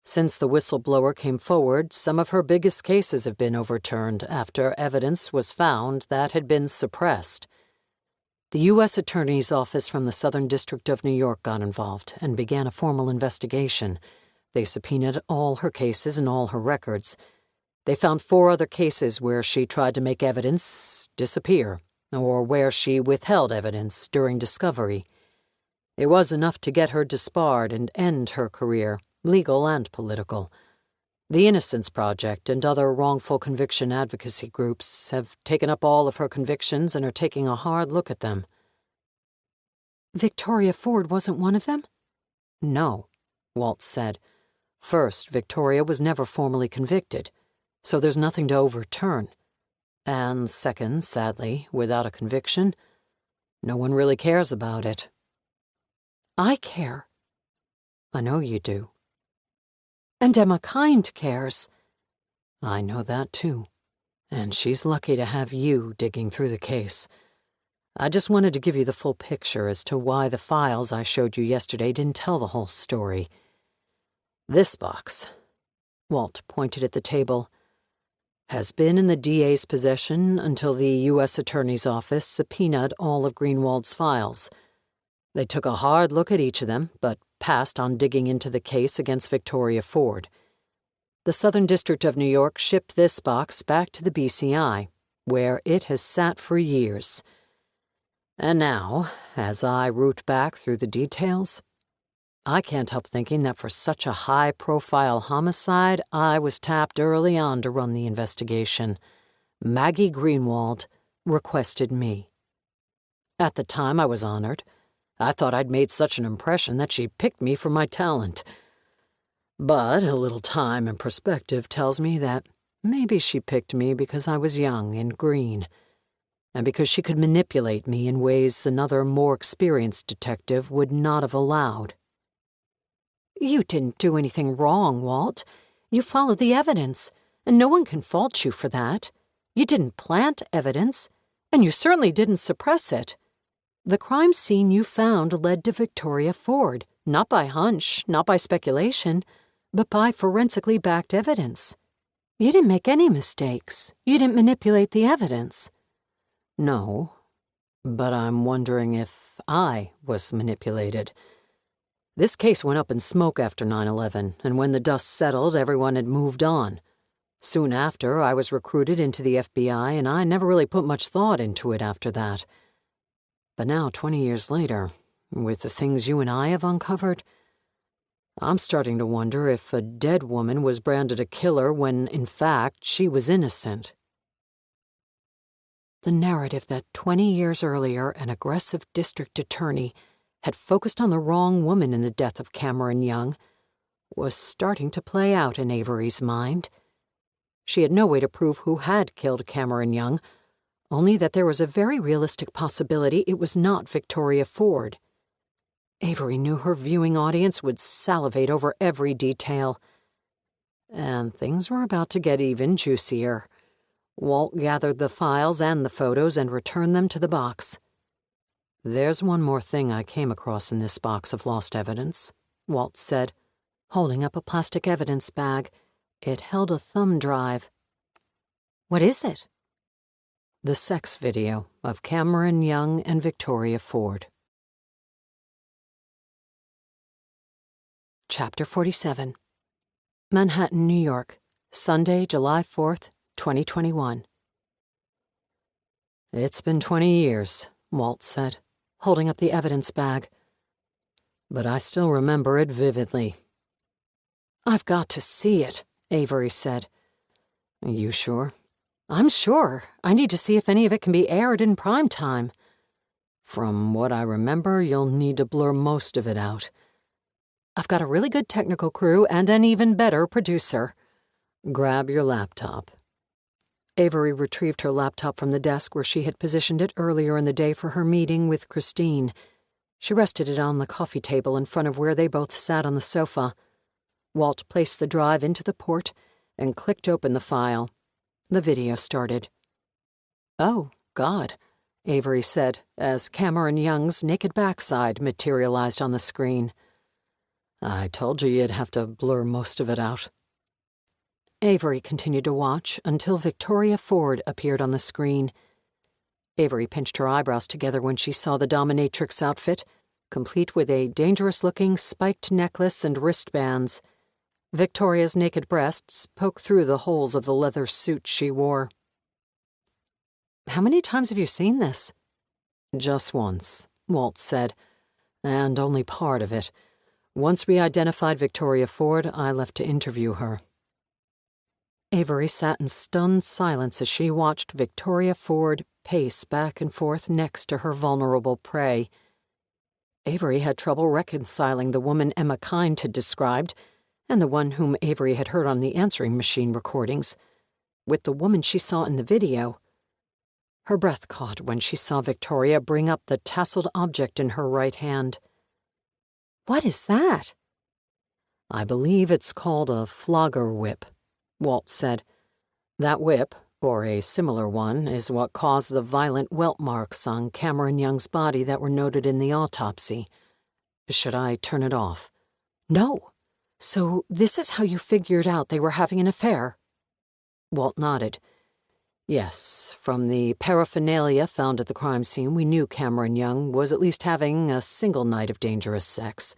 Since the whistleblower came forward, some of her biggest cases have been overturned after evidence was found that had been suppressed. The U.S. Attorney's Office from the Southern District of New York got involved and began a formal investigation. They subpoenaed all her cases and all her records. They found 4 other cases where she tried to make evidence disappear, or where she withheld evidence during discovery. It was enough to get her disbarred and end her career, legal and political. The Innocence Project and other wrongful conviction advocacy groups have taken up all of her convictions and are taking a hard look at them. Victoria Ford wasn't one of them? No, Waltz said. First, Victoria was never formally convicted, so there's nothing to overturn. And second, sadly, without a conviction, no one really cares about it. I care. I know you do. And Emma Kind cares. I know that too. And she's lucky to have you digging through the case. I just wanted to give you the full picture as to why the files I showed you yesterday didn't tell the whole story. This box, Walt pointed at the table, has been in the DA's possession until the U.S. Attorney's Office subpoenaed all of Greenwald's files. They took a hard look at each of them, but passed on digging into the case against Victoria Ford. The Southern District of New York shipped this box back to the BCI, where it has sat for years. And now, as I root back through the details, I can't help thinking that for such a high-profile homicide, I was tapped early on to run the investigation. Maggie Greenwald requested me. At the time, I was honored. I thought I'd made such an impression that she picked me for my talent. But a little time and perspective tells me that maybe she picked me because I was young and green, and because she could manipulate me in ways another more experienced detective would not have allowed. You didn't do anything wrong, Walt. You followed the evidence, and no one can fault you for that. You didn't plant evidence, and you certainly didn't suppress it. The crime scene you found led to Victoria Ford, not by hunch, not by speculation, but by forensically backed evidence. You didn't make any mistakes. You didn't manipulate the evidence. No, but I'm wondering if I was manipulated. This case went up in smoke after 9/11, and when the dust settled, everyone had moved on. Soon after, I was recruited into the FBI, and I never really put much thought into it after that. But now, 20 years later, with the things you and I have uncovered, I'm starting to wonder if a dead woman was branded a killer when, in fact, she was innocent. The narrative that 20 years earlier an aggressive district attorney had focused on the wrong woman in the death of Cameron Young was starting to play out in Avery's mind. She had no way to prove who had killed Cameron Young, only that there was a very realistic possibility it was not Victoria Ford. Avery knew her viewing audience would salivate over every detail. And things were about to get even juicier. Walt gathered the files and the photos and returned them to the box. There's one more thing I came across in this box of lost evidence, Walt said, holding up a plastic evidence bag. It held a thumb drive. What is it? The sex video of Cameron Young and Victoria Ford. Chapter 47. Manhattan, New York, Sunday, July 4th, 2021. It's been 20 years, Walt said, holding up the evidence bag. But I still remember it vividly. I've got to see it, Avery said. You sure? I'm sure. I need to see if any of it can be aired in prime time. From what I remember, you'll need to blur most of it out. I've got a really good technical crew and an even better producer. Grab your laptop. Avery retrieved her laptop from the desk where she had positioned it earlier in the day for her meeting with Christine. She rested it on the coffee table in front of where they both sat on the sofa. Walt placed the drive into the port and clicked open the file. The video started. "Oh, God," Avery said, as Cameron Young's naked backside materialized on the screen. I told you you'd have to blur most of it out. Avery continued to watch until Victoria Ford appeared on the screen. Avery pinched her eyebrows together when she saw the dominatrix outfit, complete with a dangerous-looking spiked necklace and wristbands. Victoria's naked breasts poked through the holes of the leather suit she wore. "How many times have you seen this?" "Just once," Walt said, "and only part of it. Once we identified Victoria Ford, I left to interview her." Avery sat in stunned silence as she watched Victoria Ford pace back and forth next to her vulnerable prey. Avery had trouble reconciling the woman Emma Kind had described, and the one whom Avery had heard on the answering machine recordings, with the woman she saw in the video. Her breath caught when she saw Victoria bring up the tasseled object in her right hand. "What is that?" "I believe it's called a flogger whip," Walt said. "That whip, or a similar one, is what caused the violent welt marks on Cameron Young's body that were noted in the autopsy. Should I turn it off?" "No. So this is how you figured out they were having an affair?" Walt nodded. "Yes, from the paraphernalia found at the crime scene, we knew Cameron Young was at least having a single night of dangerous sex.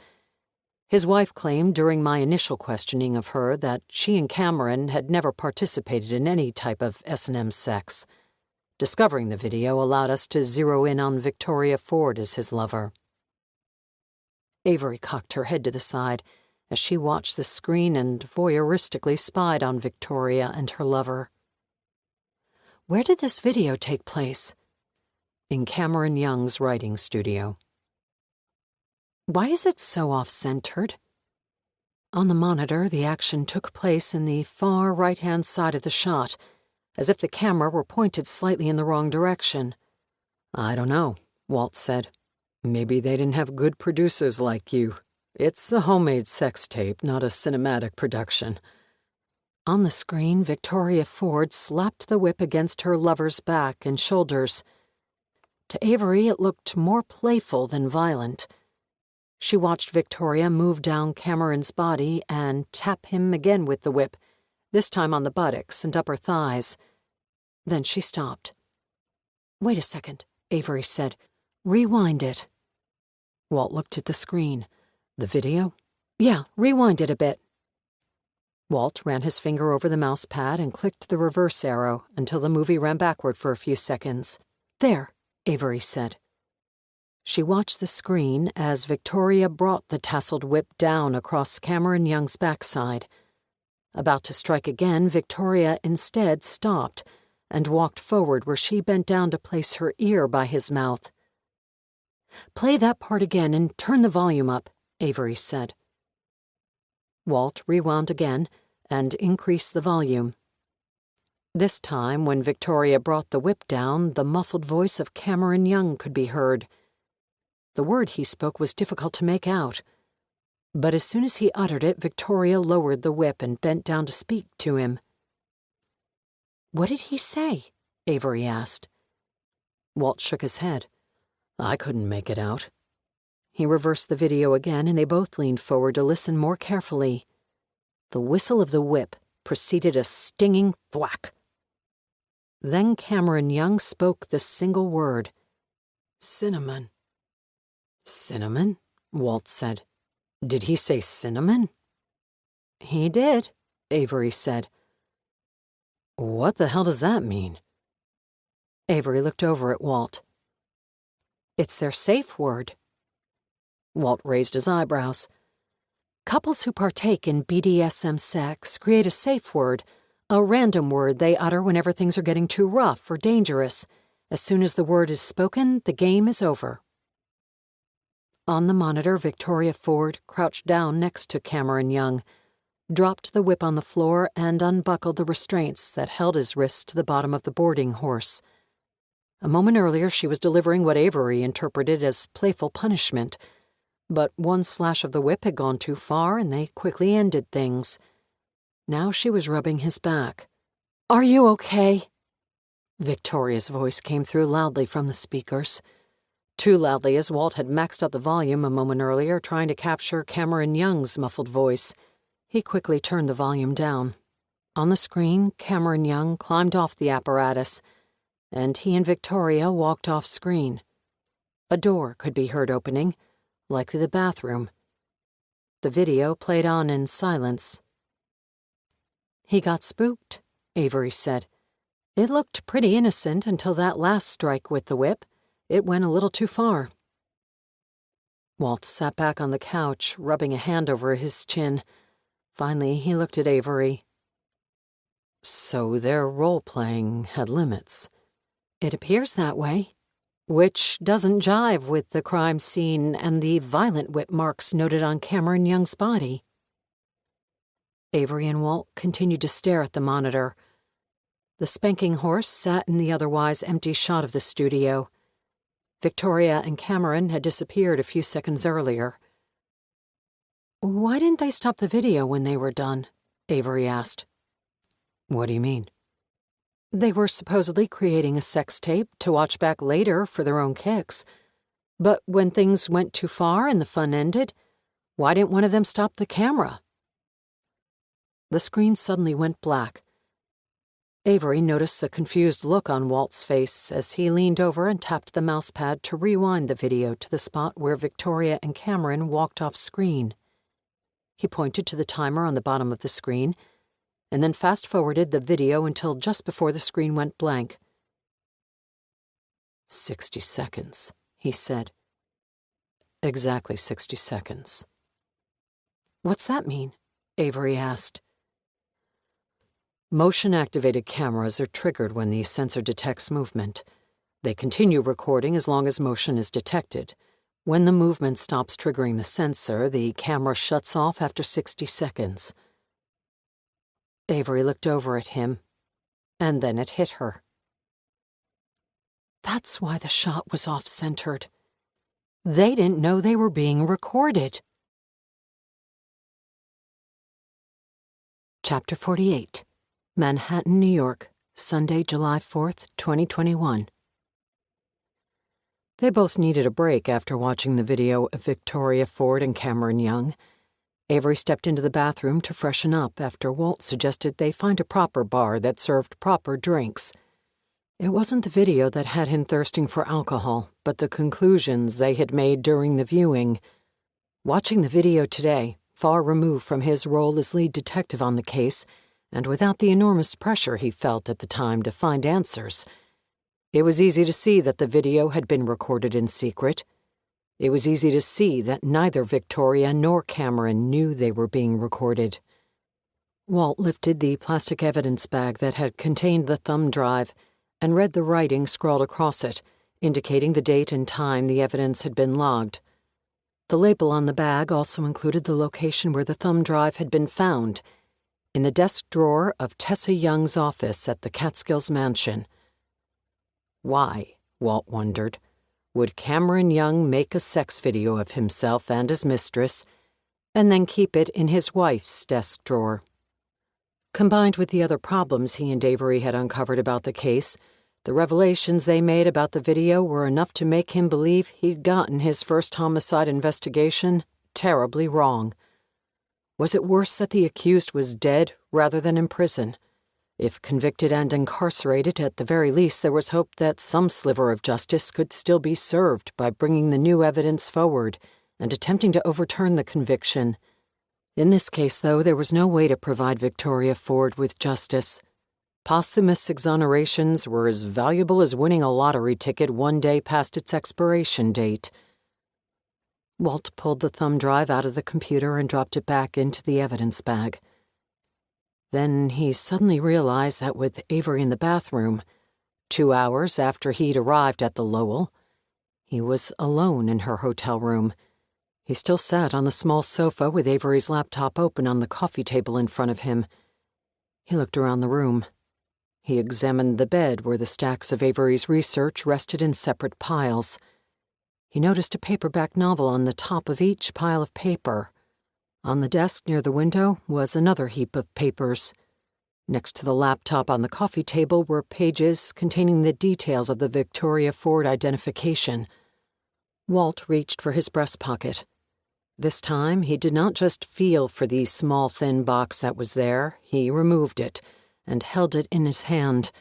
His wife claimed during my initial questioning of her that she and Cameron had never participated in any type of S&M sex. Discovering the video allowed us to zero in on Victoria Ford as his lover." Avery cocked her head to the side as she watched the screen and voyeuristically spied on Victoria and her lover. "Where did this video take place?" "In Cameron Young's writing studio." "Why is it so off-centered?" On the monitor, the action took place in the far right-hand side of the shot, as if the camera were pointed slightly in the wrong direction. "I don't know," Walt said. "Maybe they didn't have good producers like you. It's a homemade sex tape, not a cinematic production." On the screen, Victoria Ford slapped the whip against her lover's back and shoulders. To Avery, it looked more playful than violent. She watched Victoria move down Cameron's body and tap him again with the whip, this time on the buttocks and upper thighs. Then she stopped. "Wait a second," Avery said. "Rewind it." Walt looked at the screen. "The video?" "Yeah, rewind it a bit." Walt ran his finger over the mouse pad and clicked the reverse arrow until the movie ran backward for a few seconds. "There," Avery said. She watched the screen as Victoria brought the tasseled whip down across Cameron Young's backside. About to strike again, Victoria instead stopped and walked forward where she bent down to place her ear by his mouth. "Play that part again and turn the volume up," Avery said. Walt rewound again and increased the volume. This time, when Victoria brought the whip down, the muffled voice of Cameron Young could be heard. The word he spoke was difficult to make out, but as soon as he uttered it, Victoria lowered the whip and bent down to speak to him. "What did he say?" Avery asked. Walt shook his head. "I couldn't make it out." He reversed the video again, and they both leaned forward to listen more carefully. The whistle of the whip preceded a stinging thwack. Then Cameron Young spoke the single word. "Cinnamon." "Cinnamon?" Walt said. "Did he say cinnamon?" "He did," Avery said. "What the hell does that mean?" Avery looked over at Walt. "It's their safe word." Walt raised his eyebrows. "Couples who partake in BDSM sex create a safe word, a random word they utter whenever things are getting too rough or dangerous. As soon as the word is spoken, the game is over." On the monitor, Victoria Ford crouched down next to Cameron Young, dropped the whip on the floor, and unbuckled the restraints that held his wrists to the bottom of the boarding horse. A moment earlier, she was delivering what Avery interpreted as playful punishment, but one slash of the whip had gone too far, and they quickly ended things. Now she was rubbing his back. "Are you okay?" Victoria's voice came through loudly from the speakers. too loudly as Walt had maxed out the volume a moment earlier, trying to capture Cameron Young's muffled voice. He quickly turned the volume down. On the screen, Cameron Young climbed off the apparatus, and he and Victoria walked off screen. A door could be heard opening, likely the bathroom. The video played on in silence. "He got spooked," Avery said. "It looked pretty innocent until that last strike with the whip. It went a little too far." Walt sat back on the couch, rubbing a hand over his chin. Finally, he looked at Avery. "So their role-playing had limits." "It appears that way. Which doesn't jive with the crime scene and the violent whip marks noted on Cameron Young's body." Avery and Walt continued to stare at the monitor. The spanking horse sat in the otherwise empty shot of the studio. Victoria and Cameron had disappeared a few seconds earlier. "Why didn't they stop the video when they were done?" Avery asked. "What do you mean?" "They were supposedly creating a sex tape to watch back later for their own kicks. But when things went too far and the fun ended, why didn't one of them stop the camera?" The screen suddenly went black. Avery noticed the confused look on Walt's face as he leaned over and tapped the mousepad to rewind the video to the spot where Victoria and Cameron walked off screen. He pointed to the timer on the bottom of the screen, and then fast-forwarded the video until just before the screen went blank. 60 seconds, he said. Exactly 60 seconds. "What's that mean?" Avery asked. Motion-activated cameras are triggered when the sensor detects movement. They continue recording as long as motion is detected. When the movement stops triggering the sensor, the camera shuts off after 60 seconds. Avery looked over at him, and then it hit her. That's why the shot was off-centered. They didn't know they were being recorded. Chapter 48. Manhattan, New York, Sunday, July 4th, 2021. They both needed a break after watching the video of Victoria Ford and Cameron Young. Avery stepped into the bathroom to freshen up after Walt suggested they find a proper bar that served proper drinks. It wasn't the video that had him thirsting for alcohol, but the conclusions they had made during the viewing. Watching the video today, far removed from his role as lead detective on the case, and without the enormous pressure he felt at the time to find answers, it was easy to see that the video had been recorded in secret. It was easy to see that neither Victoria nor Cameron knew they were being recorded. Walt lifted the plastic evidence bag that had contained the thumb drive and read the writing scrawled across it, indicating the date and time the evidence had been logged. The label on the bag also included the location where the thumb drive had been found, in the desk drawer of Tessa Young's office at the Catskills mansion. Why, Walt wondered, would Cameron Young make a sex video of himself and his mistress, and then keep it in his wife's desk drawer? Combined with the other problems he and Avery had uncovered about the case, the revelations they made about the video were enough to make him believe he'd gotten his first homicide investigation terribly wrong. Was it worse that the accused was dead rather than in prison? If convicted and incarcerated, at the very least there was hope that some sliver of justice could still be served by bringing the new evidence forward and attempting to overturn the conviction. In this case, though, there was no way to provide Victoria Ford with justice. Posthumous exonerations were as valuable as winning a lottery ticket one day past its expiration date. Walt pulled the thumb drive out of the computer and dropped it back into the evidence bag. Then he suddenly realized that with Avery in the bathroom, 2 hours after he'd arrived at the Lowell, he was alone in her hotel room. He still sat on the small sofa with Avery's laptop open on the coffee table in front of him. He looked around the room. He examined the bed where the stacks of Avery's research rested in separate piles. He noticed a paperback novel on the top of each pile of paper. On the desk near the window was another heap of papers. Next to the laptop on the coffee table were pages containing the details of the Victoria Ford identification. Walt reached for his breast pocket. This time, he did not just feel for the small, thin box that was there. He removed it and held it in his hand.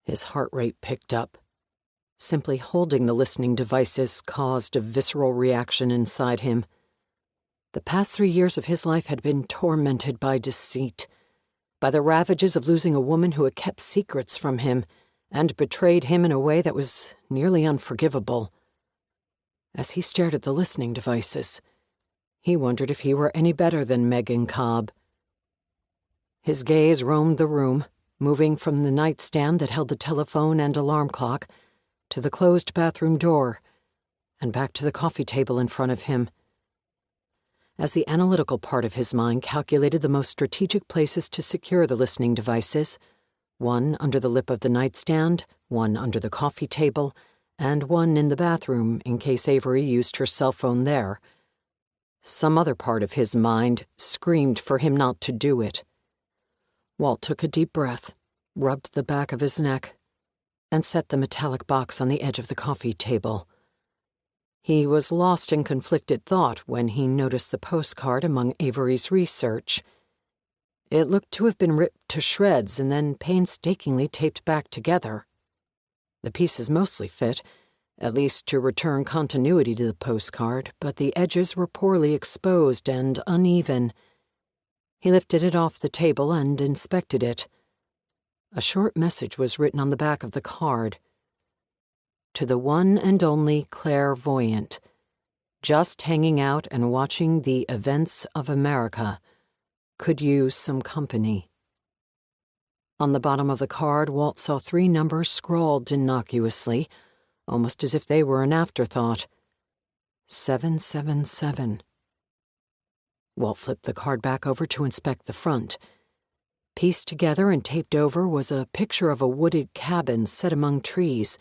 His heart rate picked up. Simply holding the listening devices caused a visceral reaction inside him. The past 3 years of his life had been tormented by deceit, by the ravages of losing a woman who had kept secrets from him and betrayed him in a way that was nearly unforgivable. As he stared at the listening devices, he wondered if he were any better than Megan Cobb. His gaze roamed the room, moving from the nightstand that held the telephone and alarm clock to the closed bathroom door, and back to the coffee table in front of him. As the analytical part of his mind calculated the most strategic places to secure the listening devices, one under the lip of the nightstand, one under the coffee table, and one in the bathroom in case Avery used her cell phone there, some other part of his mind screamed for him not to do it. Walt took a deep breath, rubbed the back of his neck, and set the metallic box on the edge of the coffee table. He was lost in conflicted thought when he noticed the postcard among Avery's research. It looked to have been ripped to shreds and then painstakingly taped back together. The pieces mostly fit, at least to return continuity to the postcard, but the edges were poorly exposed and uneven. He lifted it off the table and inspected it. A short message was written on the back of the card. To the one and only clairvoyant, just hanging out and watching the events of America, could use some company. On the bottom of the card, Walt saw 3 numbers scrawled innocuously, almost as if they were an afterthought. 777. Walt flipped the card back over to inspect the front. Pieced together and taped over was a picture of a wooded cabin set among trees,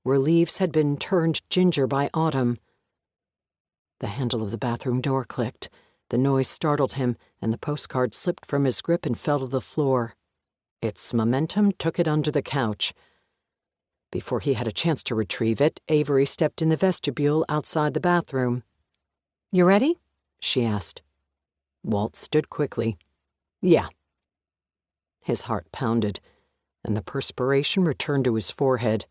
where leaves had been turned ginger by autumn. The handle of the bathroom door clicked. The noise startled him, and the postcard slipped from his grip and fell to the floor. Its momentum took it under the couch. Before he had a chance to retrieve it, Avery stepped in the vestibule outside the bathroom. "You ready?" she asked. Walt stood quickly. "Yeah." His heart pounded, and the perspiration returned to his forehead.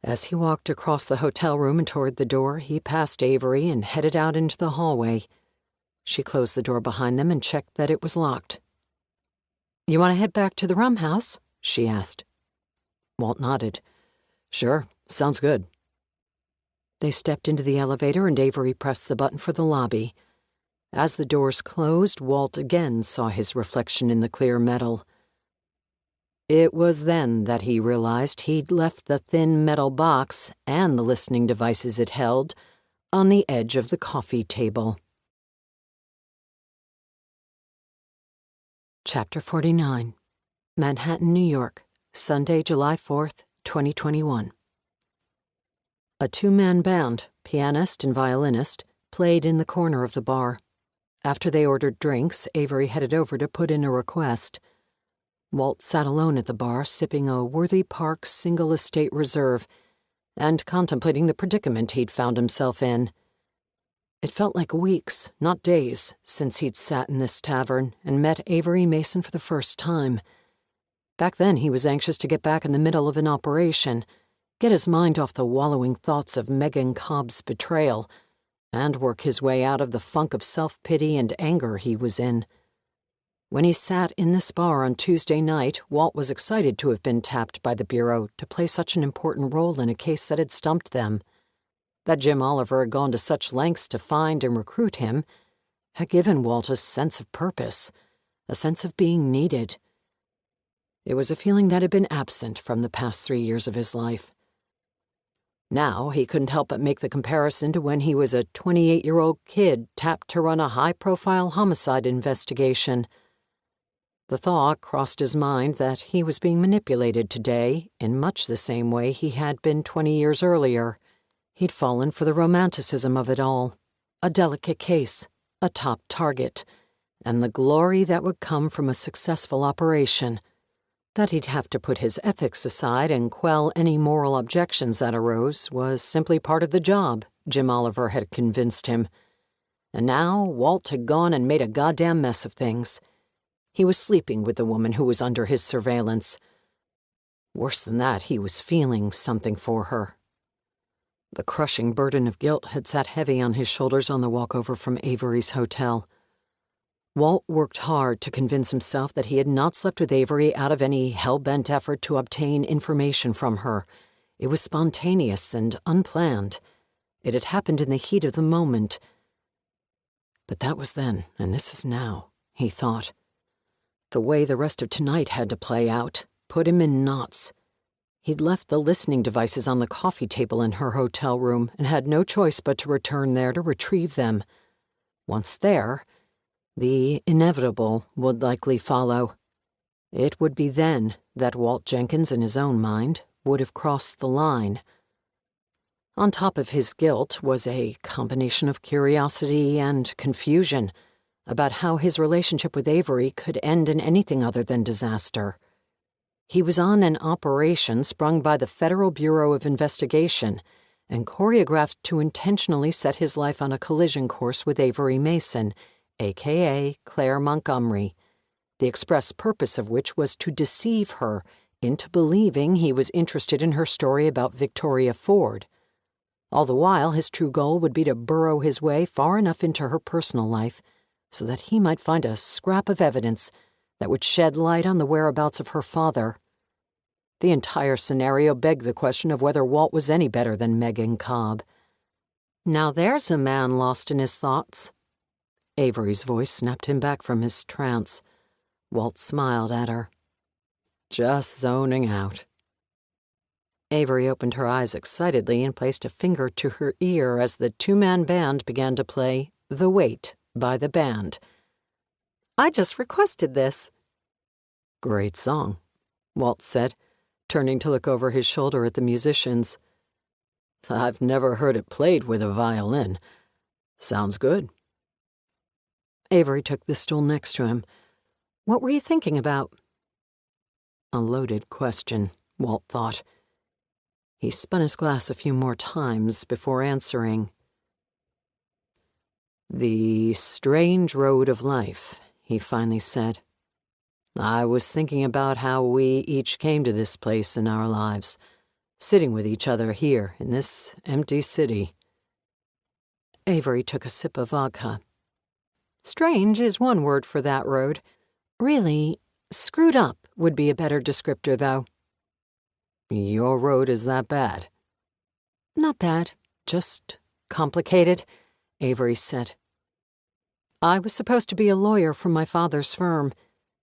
As he walked across the hotel room and toward the door, he passed Avery and headed out into the hallway. She closed the door behind them and checked that it was locked. "You want to head back to the rum house?" she asked. Walt nodded. "Sure, sounds good." They stepped into the elevator and Avery pressed the button for the lobby. As the doors closed, Walt again saw his reflection in the clear metal. It was then that he realized he'd left the thin metal box and the listening devices it held on the edge of the coffee table. Chapter 49. Manhattan, New York, Sunday, July 4th, 2021. A 2-man band, pianist and violinist, played in the corner of the bar. After they ordered drinks, Avery headed over to put in a request. Walt sat alone at the bar, sipping a Worthy Park single estate reserve and contemplating the predicament he'd found himself in. It felt like weeks, not days, since he'd sat in this tavern and met Avery Mason for the first time. Back then, he was anxious to get back in the middle of an operation, get his mind off the wallowing thoughts of Megan Cobb's betrayal, and work his way out of the funk of self-pity and anger he was in. When he sat in this bar on Tuesday night, Walt was excited to have been tapped by the Bureau to play such an important role in a case that had stumped them. That Jim Oliver had gone to such lengths to find and recruit him had given Walt a sense of purpose, a sense of being needed. It was a feeling that had been absent from the past 3 years of his life. Now he couldn't help but make the comparison to when he was a 28-year-old kid tapped to run a high-profile homicide investigation. The thought crossed his mind that he was being manipulated today in much the same way he had been 20 years earlier. He'd fallen for the romanticism of it all, a delicate case, a top target, and the glory that would come from a successful operation. That he'd have to put his ethics aside and quell any moral objections that arose was simply part of the job, Jim Oliver had convinced him. And now Walt had gone and made a goddamn mess of things. He was sleeping with the woman who was under his surveillance. Worse than that, he was feeling something for her. The crushing burden of guilt had sat heavy on his shoulders on the walk over from Avery's hotel. Walt worked hard to convince himself that he had not slept with Avery out of any hell-bent effort to obtain information from her. It was spontaneous and unplanned. It had happened in the heat of the moment. But that was then, and this is now, he thought. The way the rest of tonight had to play out put him in knots. He'd left the listening devices on the coffee table in her hotel room and had no choice but to return there to retrieve them. Once there, the inevitable would likely follow. It would be then that Walt Jenkins, in his own mind, would have crossed the line. On top of his guilt was a combination of curiosity and confusion about how his relationship with Avery could end in anything other than disaster. He was on an operation sprung by the Federal Bureau of Investigation and choreographed to intentionally set his life on a collision course with Avery Mason, a.k.a. Claire Montgomery, the express purpose of which was to deceive her into believing he was interested in her story about Victoria Ford. All the while, his true goal would be to burrow his way far enough into her personal life so that he might find a scrap of evidence that would shed light on the whereabouts of her father. The entire scenario begged the question of whether Walt was any better than Megan Cobb. Now there's a man lost in his thoughts. Avery's voice snapped him back from his trance. Walt smiled at her. Just zoning out. Avery opened her eyes excitedly and placed a finger to her ear as the two-man band began to play The Wait by the band. I just requested this. Great song, Walt said, turning to look over his shoulder at the musicians. I've never heard it played with a violin. Sounds good. Avery took the stool next to him. What were you thinking about? A loaded question, Walt thought. He spun his glass a few more times before answering. The strange road of life, he finally said. I was thinking about how we each came to this place in our lives, sitting with each other here in this empty city. Avery took a sip of vodka. Strange is one word for that road. Really, screwed up would be a better descriptor, though. Your road is that bad? Not bad, just complicated, Avery said. I was supposed to be a lawyer from my father's firm.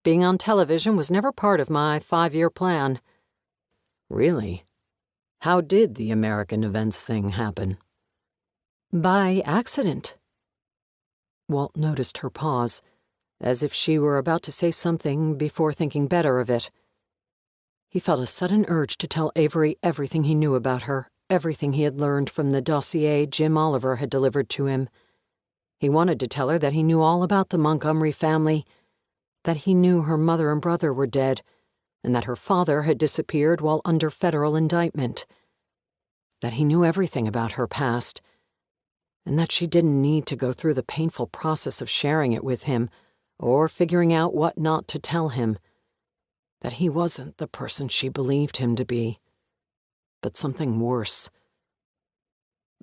Being on television was never part of my 5-year plan. Really? How did the American events thing happen? By accident. Walt noticed her pause, as if she were about to say something before thinking better of it. He felt a sudden urge to tell Avery everything he knew about her, everything he had learned from the dossier Jim Oliver had delivered to him. He wanted to tell her that he knew all about the Montgomery family, that he knew her mother and brother were dead, and that her father had disappeared while under federal indictment, that he knew everything about her past, and that she didn't need to go through the painful process of sharing it with him or figuring out what not to tell him, that he wasn't the person she believed him to be, but something worse.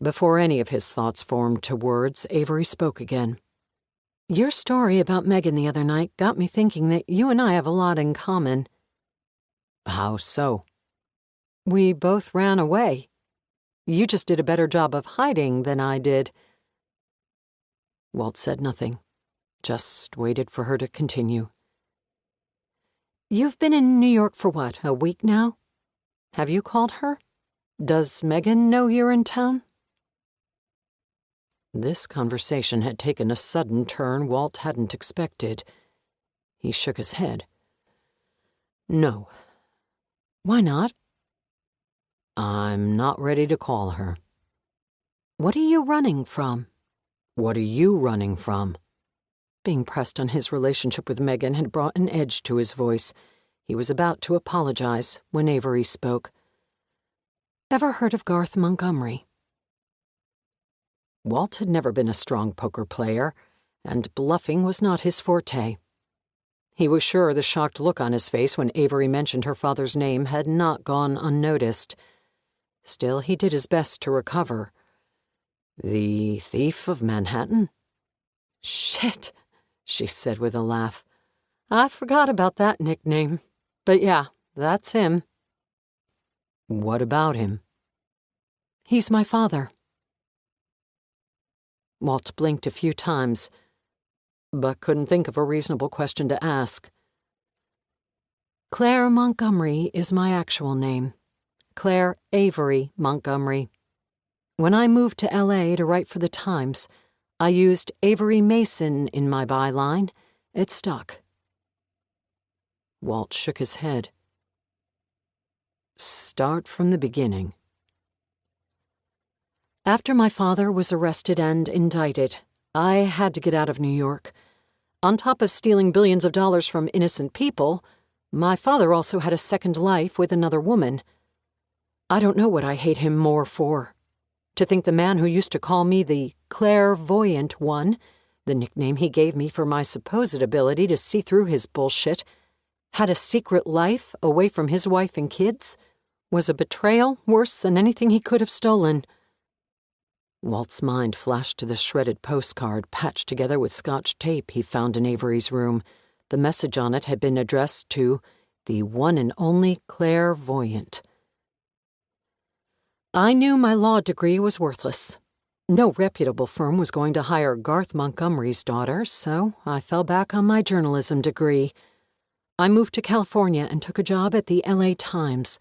Before any of his thoughts formed to words, Avery spoke again. Your story about Megan the other night got me thinking that you and I have a lot in common. How so? We both ran away. You just did a better job of hiding than I did. Walt said nothing, just waited for her to continue. You've been in New York for what, a week now? Have you called her? Does Megan know you're in town? This conversation had taken a sudden turn Walt hadn't expected. He shook his head. No. Why not? I'm not ready to call her. What are you running from? What are you running from? Being pressed on his relationship with Megan had brought an edge to his voice. He was about to apologize when Avery spoke. Ever heard of Garth Montgomery? Walt had never been a strong poker player, and bluffing was not his forte. He was sure the shocked look on his face when Avery mentioned her father's name had not gone unnoticed. Still, he did his best to recover. The Thief of Manhattan? Shit, she said with a laugh. I forgot about that nickname. But yeah, that's him. What about him? He's my father. Walt blinked a few times, but couldn't think of a reasonable question to ask. Claire Montgomery is my actual name. Claire Avery Montgomery. When I moved to L.A. to write for the Times, I used Avery Mason in my byline. It stuck. Walt shook his head. Start from the beginning. After my father was arrested and indicted, I had to get out of New York. On top of stealing billions of dollars from innocent people, my father also had a second life with another woman. I don't know what I hate him more for. To think the man who used to call me the clairvoyant one, the nickname he gave me for my supposed ability to see through his bullshit, had a secret life away from his wife and kids, was a betrayal worse than anything he could have stolen. Walt's mind flashed to the shredded postcard patched together with Scotch tape he found in Avery's room. The message on it had been addressed to the one and only clairvoyant. I knew my law degree was worthless. No reputable firm was going to hire Garth Montgomery's daughter, so I fell back on my journalism degree. I moved to California and took a job at the LA Times.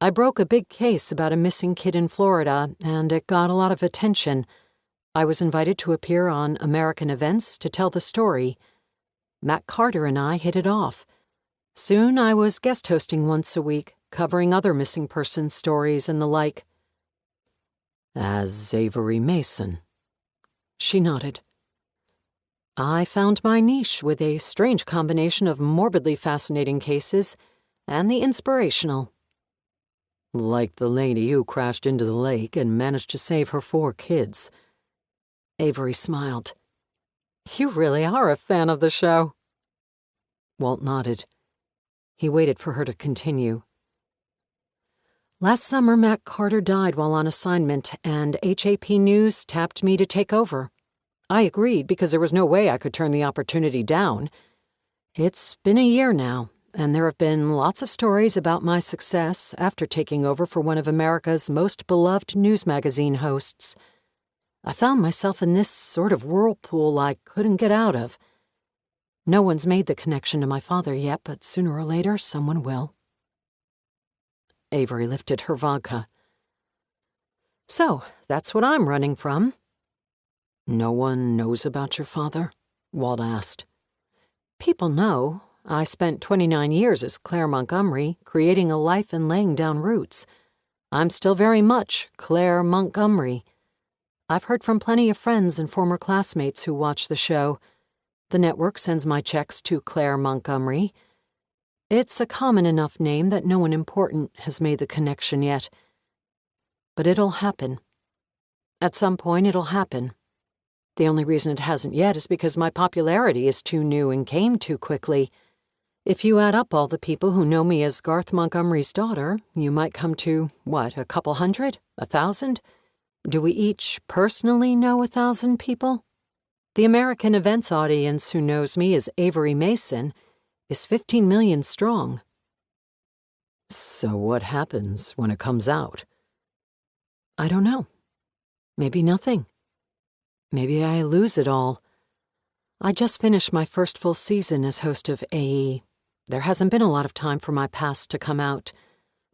I broke a big case about a missing kid in Florida, and it got a lot of attention. I was invited to appear on American Events to tell the story. Matt Carter and I hit it off. Soon I was guest hosting once a week, covering other missing persons stories and the like. As Avery Mason. She nodded. I found my niche with a strange combination of morbidly fascinating cases and the inspirational. Like the lady who crashed into the lake and managed to save her 4 kids. Avery smiled. You really are a fan of the show. Walt nodded. He waited for her to continue. Last summer, Matt Carter died while on assignment, and HAP News tapped me to take over. I agreed because there was no way I could turn the opportunity down. It's been a year now, and there have been lots of stories about my success after taking over for one of America's most beloved news magazine hosts. I found myself in this sort of whirlpool I couldn't get out of. No one's made the connection to my father yet, but sooner or later someone will. Avery lifted her vodka. So, that's what I'm running from. No one knows about your father? Walt asked. People know. I spent 29 years as Claire Montgomery, creating a life and laying down roots. I'm still very much Claire Montgomery. I've heard from plenty of friends and former classmates who watch the show. The network sends my checks to Claire Montgomery. It's a common enough name that no one important has made the connection yet. But it'll happen. At some point, it'll happen. The only reason it hasn't yet is because my popularity is too new and came too quickly. If you add up all the people who know me as Garth Montgomery's daughter, you might come to, what, a couple hundred? 1,000? Do we each personally know 1,000 people? The American Events audience who knows me as Avery Mason is 15 million strong. So what happens when it comes out? I don't know. Maybe nothing. Maybe I lose it all. I just finished my first full season as host of AE. There hasn't been a lot of time for my past to come out,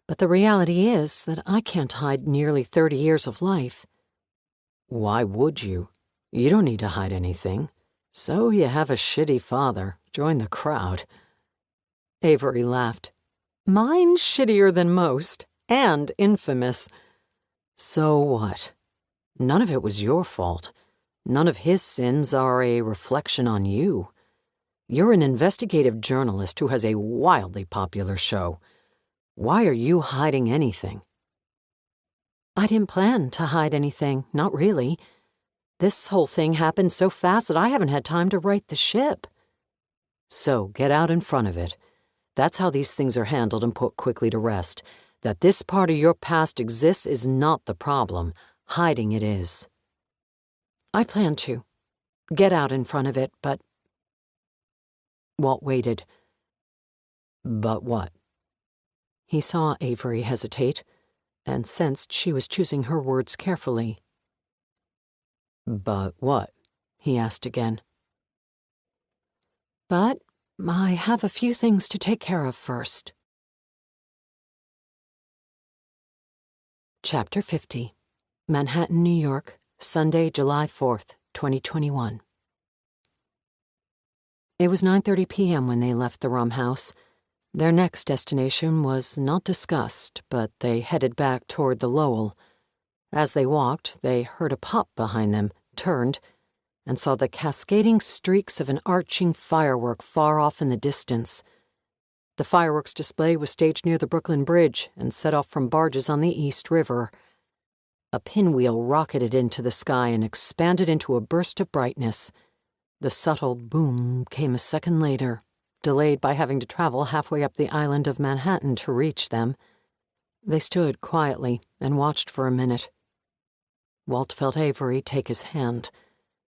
but the reality is that I can't hide nearly 30 years of life. Why would you? You don't need to hide anything. So you have a shitty father. Join the crowd. Avery laughed. Mine's shittier than most, and infamous. So what? None of it was your fault. None of his sins are a reflection on you. You're an investigative journalist who has a wildly popular show. Why are you hiding anything? I didn't plan to hide anything, not really. This whole thing happened so fast that I haven't had time to right the ship. So get out in front of it. That's how these things are handled and put quickly to rest. That this part of your past exists is not the problem. Hiding it is. I plan to. Get out in front of it, but... Walt waited. But what? He saw Avery hesitate and sensed she was choosing her words carefully. But what? He asked again. But I have a few things to take care of first. Chapter 50. Manhattan, New York, Sunday, July 4th, 2021. It was 9:30 p.m. when they left the Rum House. Their next destination was not discussed, but they headed back toward the Lowell. As they walked, they heard a pop behind them, turned, and saw the cascading streaks of an arching firework far off in the distance. The fireworks display was staged near the Brooklyn Bridge and set off from barges on the East River. A pinwheel rocketed into the sky and expanded into a burst of brightness. The subtle boom came a second later, delayed by having to travel halfway up the island of Manhattan to reach them. They stood quietly and watched for a minute. Walt felt Avery take his hand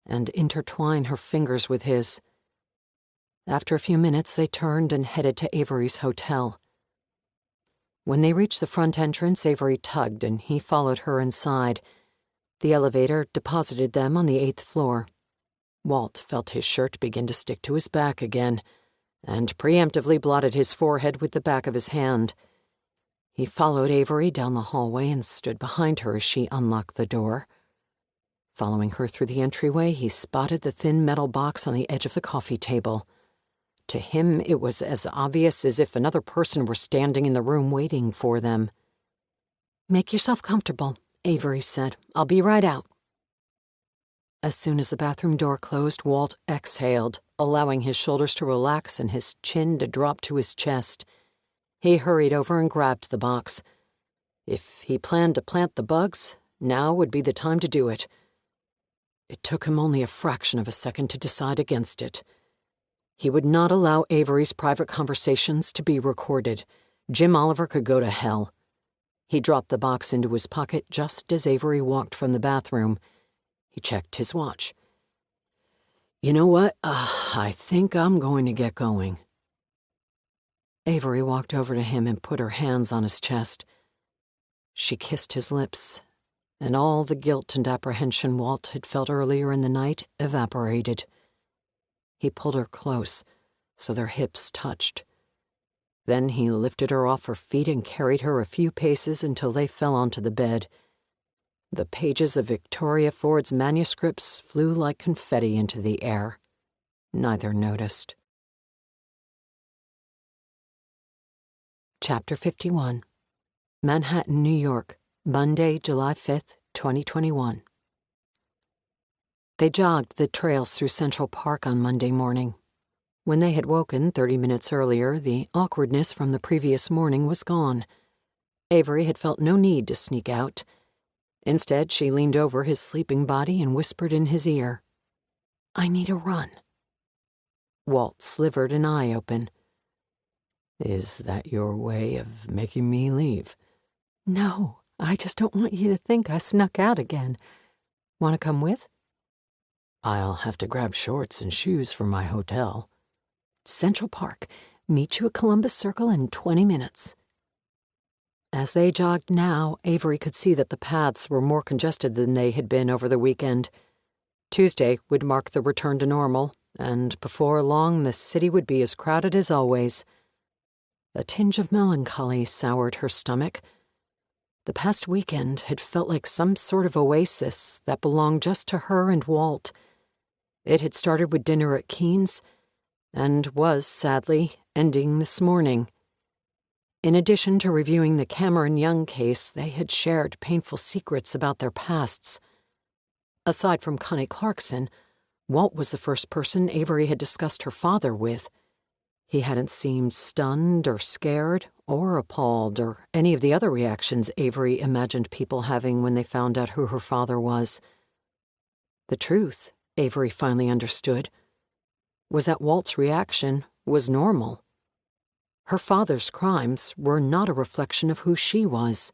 and intertwine her fingers with his. After a few minutes, they turned and headed to Avery's hotel. When they reached the front entrance, Avery tugged and he followed her inside. The elevator deposited them on the 8th floor. Walt felt his shirt begin to stick to his back again, and preemptively blotted his forehead with the back of his hand. He followed Avery down the hallway and stood behind her as she unlocked the door. Following her through the entryway, he spotted the thin metal box on the edge of the coffee table. To him, it was as obvious as if another person were standing in the room waiting for them. "Make yourself comfortable," Avery said. "I'll be right out." As soon as the bathroom door closed, Walt exhaled, allowing his shoulders to relax and his chin to drop to his chest. He hurried over and grabbed the box. If he planned to plant the bugs, now would be the time to do it. It took him only a fraction of a second to decide against it. He would not allow Avery's private conversations to be recorded. Jim Oliver could go to hell. He dropped the box into his pocket just as Avery walked from the bathroom. He checked his watch. "You know what? I think I'm going to get going." Avery walked over to him and put her hands on his chest. She kissed his lips, and all the guilt and apprehension Walt had felt earlier in the night evaporated. He pulled her close, so their hips touched. Then he lifted her off her feet and carried her a few paces until they fell onto the bed. The pages of Victoria Ford's manuscripts flew like confetti into the air. Neither noticed. Chapter 51. Manhattan, New York, Monday, July 5th, 2021. They jogged the trails through Central Park on Monday morning. When they had woken 30 minutes earlier, the awkwardness from the previous morning was gone. Avery had felt no need to sneak out. Instead, she leaned over his sleeping body and whispered in his ear, "I need a run." Walt slivered an eye open. "Is that your way of making me leave?" "No, I just don't want you to think I snuck out again. Want to come with?" "I'll have to grab shorts and shoes from my hotel." "Central Park. Meet you at Columbus Circle in 20 minutes. As they jogged now, Avery could see that the paths were more congested than they had been over the weekend. Tuesday would mark the return to normal, and before long the city would be as crowded as always. A tinge of melancholy soured her stomach. The past weekend had felt like some sort of oasis that belonged just to her and Walt. It had started with dinner at Keene's, and was, sadly, ending this morning. In addition to reviewing the Cameron Young case, they had shared painful secrets about their pasts. Aside from Connie Clarkson, Walt was the first person Avery had discussed her father with. He hadn't seemed stunned or scared or appalled or any of the other reactions Avery imagined people having when they found out who her father was. The truth, Avery finally understood, was that Walt's reaction was normal. Her father's crimes were not a reflection of who she was.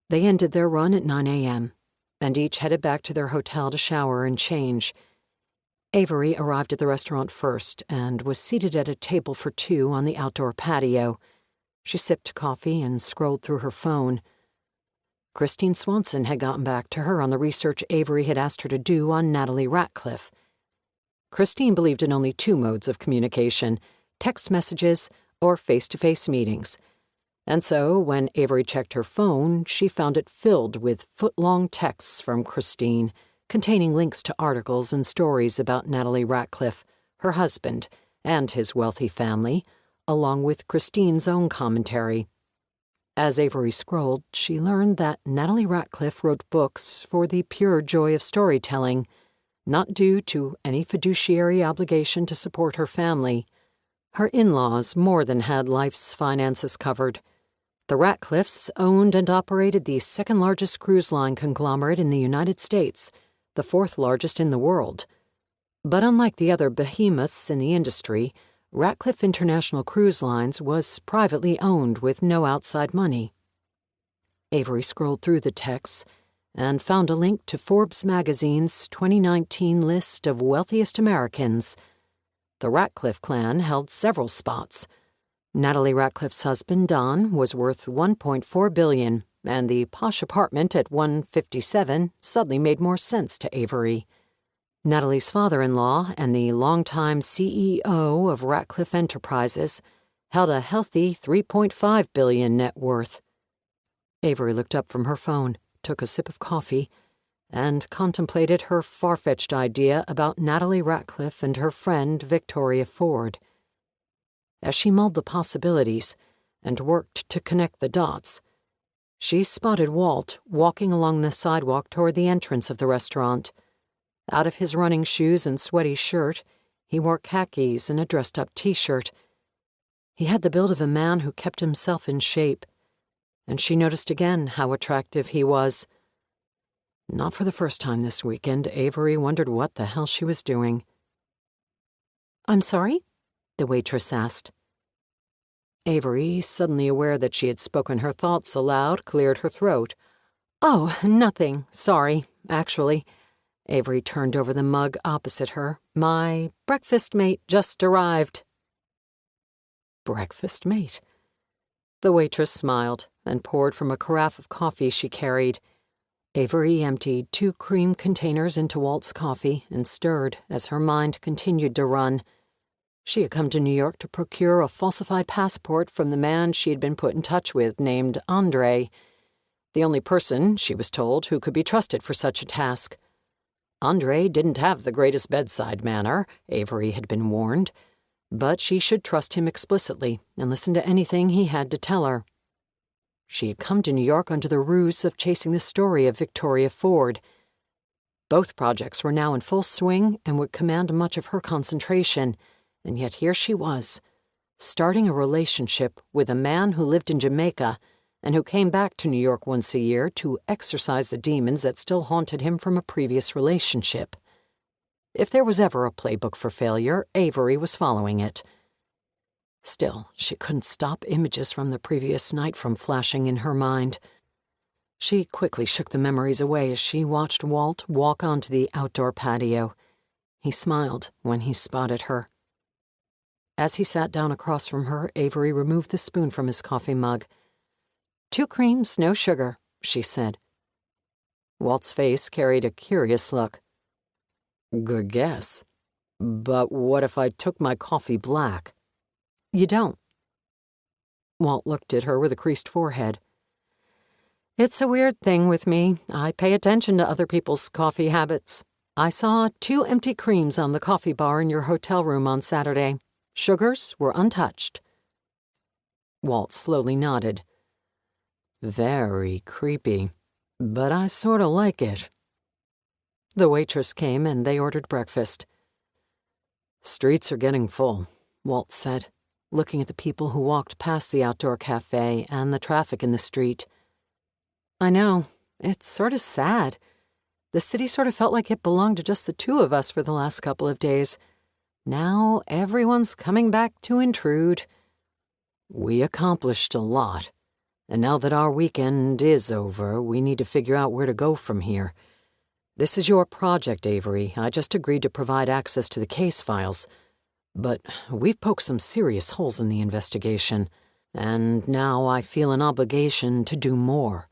They ended their run at 9 a.m., and each headed back to their hotel to shower and change. Avery arrived at the restaurant first and was seated at a table for two on the outdoor patio. She sipped coffee and scrolled through her phone. Christine Swanson had gotten back to her on the research Avery had asked her to do on Natalie Ratcliffe. Christine believed in only two modes of communication: text messages or face-to-face meetings. And so, when Avery checked her phone, she found it filled with foot-long texts from Christine, containing links to articles and stories about Natalie Ratcliffe, her husband, and his wealthy family, along with Christine's own commentary. As Avery scrolled, she learned that Natalie Ratcliffe wrote books for the pure joy of storytelling, not due to any fiduciary obligation to support her family. Her in-laws more than had life's finances covered. The Ratcliffes owned and operated the second-largest cruise line conglomerate in the United States, the fourth largest in the world. But unlike the other behemoths in the industry, Ratcliffe International Cruise Lines was privately owned with no outside money. Avery scrolled through the texts and found a link to Forbes magazine's 2019 list of wealthiest Americans. The Ratcliffe clan held several spots. Natalie Ratcliffe's husband, Don, was worth $1.4 billion, and the posh apartment at 157 suddenly made more sense to Avery. Natalie's father-in-law and the longtime CEO of Ratcliffe Enterprises held a healthy $3.5 billion net worth. Avery looked up from her phone, took a sip of coffee, and contemplated her far-fetched idea about Natalie Ratcliffe and her friend Victoria Ford. As she mulled the possibilities and worked to connect the dots, she spotted Walt walking along the sidewalk toward the entrance of the restaurant. Out of his running shoes and sweaty shirt, he wore khakis and a dressed-up T-shirt. He had the build of a man who kept himself in shape, and she noticed again how attractive he was. Not for the first time this weekend, Avery wondered what the hell she was doing. "I'm sorry?" the waitress asked. Avery, suddenly aware that she had spoken her thoughts aloud, cleared her throat. "Oh, nothing. Sorry, actually." Avery turned over the mug opposite her. "My breakfast mate just arrived." Breakfast mate? The waitress smiled and poured from a carafe of coffee she carried. Avery emptied 2 cream containers into Walt's coffee and stirred as her mind continued to run. She had come to New York to procure a falsified passport from the man she had been put in touch with, named Andre, the only person, she was told, who could be trusted for such a task. Andre didn't have the greatest bedside manner, Avery had been warned, but she should trust him explicitly and listen to anything he had to tell her. She had come to New York under the ruse of chasing the story of Victoria Ford. Both projects were now in full swing and would command much of her concentration, and yet here she was, starting a relationship with a man who lived in Jamaica and who came back to New York once a year to exorcise the demons that still haunted him from a previous relationship. If there was ever a playbook for failure, Avery was following it. Still, she couldn't stop images from the previous night from flashing in her mind. She quickly shook the memories away as she watched Walt walk onto the outdoor patio. He smiled when he spotted her. As he sat down across from her, Avery removed the spoon from his coffee mug. "2 creams, no sugar," she said. Walt's face carried a curious look. "Good guess. But what if I took my coffee black?" "You don't." Walt looked at her with a creased forehead. "It's a weird thing with me. I pay attention to other people's coffee habits. I saw 2 empty creams on the coffee bar in your hotel room on Saturday. Sugars were untouched." Walt slowly nodded. "Very creepy, but I sort of like it." The waitress came and they ordered breakfast. "Streets are getting full," Walt said, looking at the people who walked past the outdoor cafe and the traffic in the street. "I know. It's sort of sad. The city sort of felt like it belonged to just the two of us for the last couple of days. Now everyone's coming back to intrude." "We accomplished a lot, and now that our weekend is over, we need to figure out where to go from here. This is your project, Avery. I just agreed to provide access to the case files. But we've poked some serious holes in the investigation, and now I feel an obligation to do more.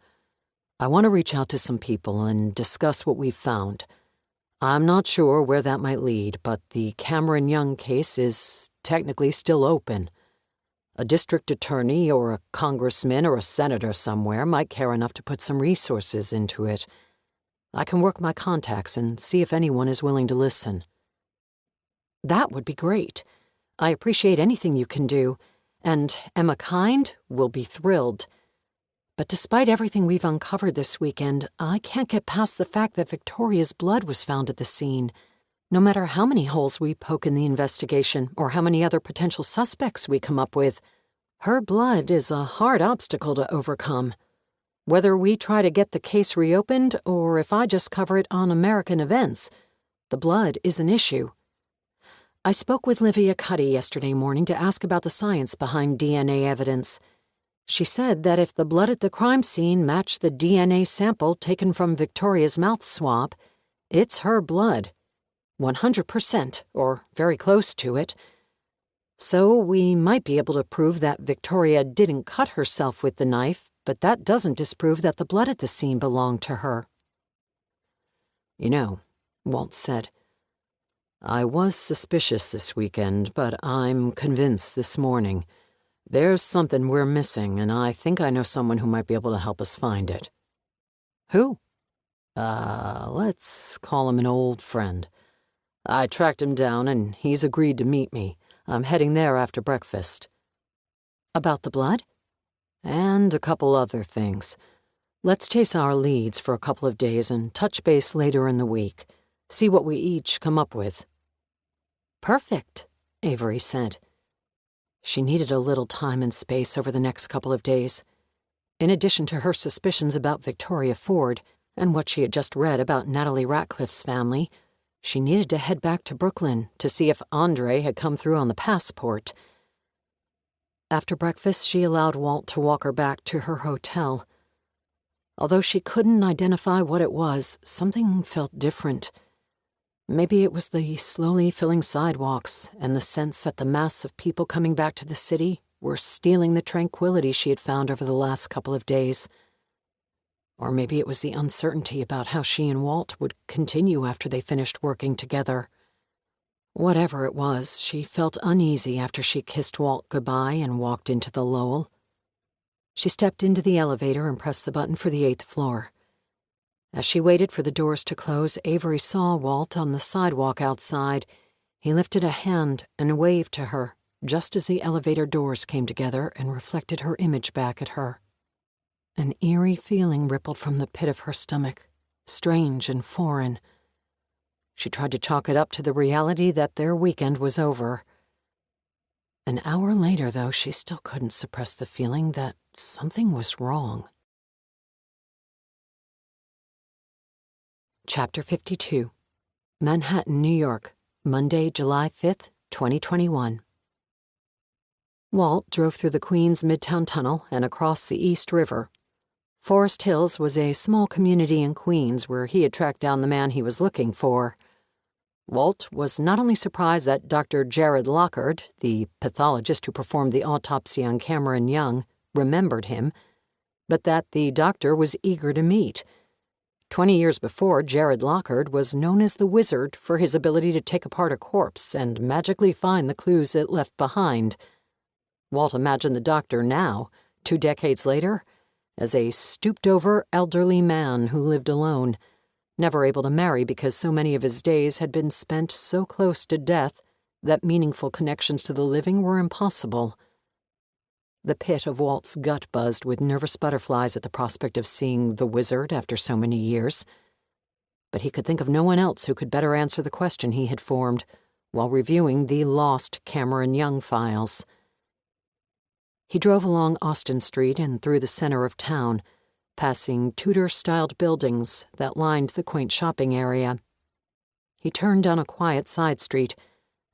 I want to reach out to some people and discuss what we've found. I'm not sure where that might lead, but the Cameron Young case is technically still open. A district attorney or a congressman or a senator somewhere might care enough to put some resources into it. I can work my contacts and see if anyone is willing to listen." "That would be great. I appreciate anything you can do, and Emma Kind will be thrilled. But despite everything we've uncovered this weekend, I can't get past the fact that Victoria's blood was found at the scene. No matter how many holes we poke in the investigation or how many other potential suspects we come up with, her blood is a hard obstacle to overcome. Whether we try to get the case reopened or if I just cover it on American events, the blood is an issue. I spoke with Livia Cuddy yesterday morning to ask about the science behind DNA evidence. She said that if the blood at the crime scene matched the DNA sample taken from Victoria's mouth swab, it's her blood. 100%, or very close to it. So we might be able to prove that Victoria didn't cut herself with the knife, but that doesn't disprove that the blood at the scene belonged to her." "You know," Walt said, "I was suspicious this weekend, but I'm convinced this morning. There's something we're missing, and I think I know someone who might be able to help us find it." "Who?" Let's call him an old friend. I tracked him down, and he's agreed to meet me. I'm heading there after breakfast." "About the blood?" "And a couple other things. Let's chase our leads for a couple of days and touch base later in the week. See what we each come up with." "Perfect," Avery said. She needed a little time and space over the next couple of days. In addition to her suspicions about Victoria Ford and what she had just read about Natalie Ratcliffe's family, she needed to head back to Brooklyn to see if Andre had come through on the passport. After breakfast, she allowed Walt to walk her back to her hotel. Although she couldn't identify what it was, something felt different. Maybe it was the slowly filling sidewalks and the sense that the mass of people coming back to the city were stealing the tranquility she had found over the last couple of days. Or maybe it was the uncertainty about how she and Walt would continue after they finished working together. Whatever it was, she felt uneasy after she kissed Walt goodbye and walked into the Lowell. She stepped into the elevator and pressed the button for the 8th floor. As she waited for the doors to close, Avery saw Walt on the sidewalk outside. He lifted a hand and waved to her, just as the elevator doors came together and reflected her image back at her. An eerie feeling rippled from the pit of her stomach, strange and foreign. She tried to chalk it up to the reality that their weekend was over. An hour later, though, she still couldn't suppress the feeling that something was wrong. Chapter 52. Manhattan, New York, Monday, July 5th, 2021. Walt drove through the Queens Midtown Tunnel and across the East River. Forest Hills was a small community in Queens where he had tracked down the man he was looking for. Walt was not only surprised that Dr. Jared Lockard, the pathologist who performed the autopsy on Cameron Young, remembered him, but that the doctor was eager to meet. 20 years before, Jared Lockard was known as the Wizard for his ability to take apart a corpse and magically find the clues it left behind. Walt imagined the doctor now, 2 decades later, as a stooped-over elderly man who lived alone, never able to marry because so many of his days had been spent so close to death that meaningful connections to the living were impossible. The pit of Walt's gut buzzed with nervous butterflies at the prospect of seeing the Wizard after so many years. but he could think of no one else who could better answer the question he had formed while reviewing the lost Cameron Young files. He drove along Austin Street and through the center of town, passing Tudor-styled buildings that lined the quaint shopping area. He turned down a quiet side street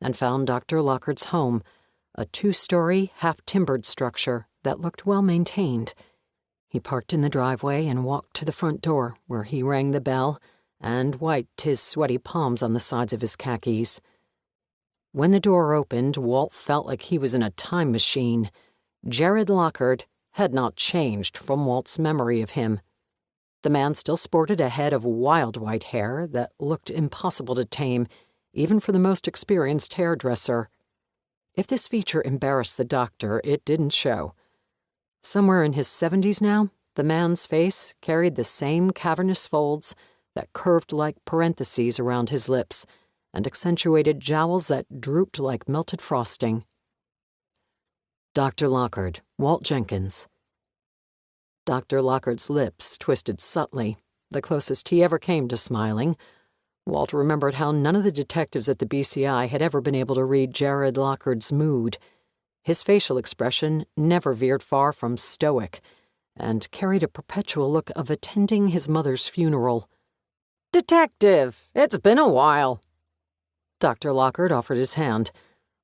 and found Dr. Lockard's home, a 2-story, half-timbered structure that looked well-maintained. He parked in the driveway and walked to the front door, where he rang the bell and wiped his sweaty palms on the sides of his khakis. When the door opened, Walt felt like he was in a time machine. Jared Lockard had not changed from Walt's memory of him. The man still sported a head of wild white hair that looked impossible to tame, even for the most experienced hairdresser. If this feature embarrassed the doctor, it didn't show. Somewhere in his 70s now, the man's face carried the same cavernous folds that curved like parentheses around his lips and accentuated jowls that drooped like melted frosting. Dr. Lockard, Walt Jenkins. Dr. Lockard's lips twisted subtly, the closest he ever came to smiling. Walt remembered how none of the detectives at the BCI had ever been able to read Jared Lockard's mood. His facial expression never veered far from stoic, and carried a perpetual look of attending his mother's funeral. "Detective, it's been a while." Dr. Lockard offered his hand.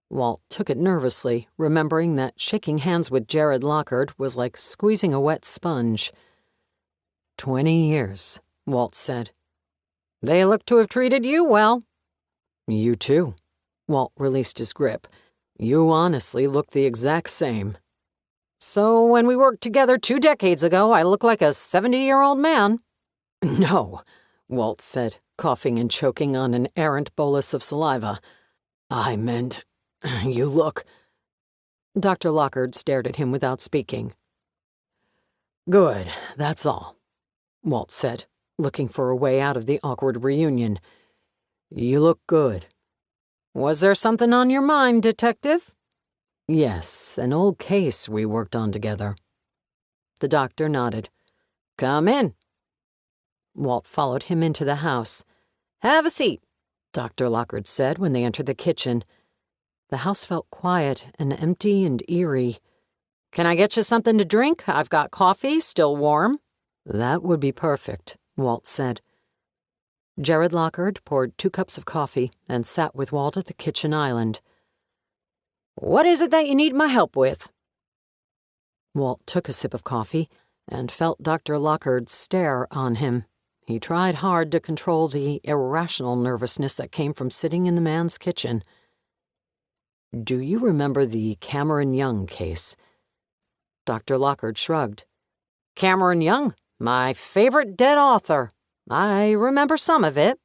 Walt took it nervously, remembering that shaking hands with Jared Lockard was like squeezing a wet sponge. 20 years, Walt said. "They look to have treated you well." "You too." Walt released his grip. "You honestly look the exact same." "So when we worked together 2 decades ago, I look like a 70-year-old man?" "No," Walt said, coughing and choking on an errant bolus of saliva. "I meant, you look—" Dr. Lockard stared at him without speaking. "Good, that's all," Walt said, looking for a way out of the awkward reunion. "You look good." "Was there something on your mind, Detective?" "Yes, an old case we worked on together." The doctor nodded. "Come in." Walt followed him into the house. "Have a seat," Dr. Lockard said when they entered the kitchen. The house felt quiet and empty and eerie. "Can I get you something to drink? I've got coffee, still warm." "That would be perfect," Walt said. Jared Lockard poured 2 cups of coffee and sat with Walt at the kitchen island. "What is it that you need my help with?" Walt took a sip of coffee and felt Dr. Lockard's stare on him. He tried hard to control the irrational nervousness that came from sitting in the man's kitchen. "Do you remember the Cameron Young case?" Dr. Lockard shrugged. "Cameron Young, my favorite dead author. I remember some of it,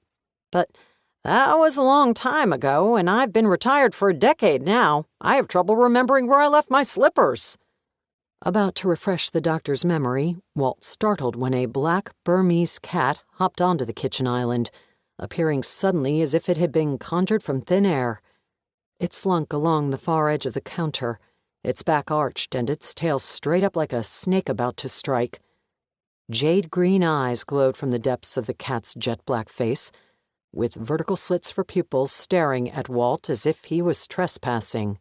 but that was a long time ago, and I've been retired for a decade now. I have trouble remembering where I left my slippers." About to refresh the doctor's memory, Walt startled when a black Burmese cat hopped onto the kitchen island, appearing suddenly as if it had been conjured from thin air. It slunk along the far edge of the counter, its back arched and its tail straight up like a snake about to strike. Jade-green eyes glowed from the depths of the cat's jet-black face, with vertical slits for pupils staring at Walt as if he was trespassing.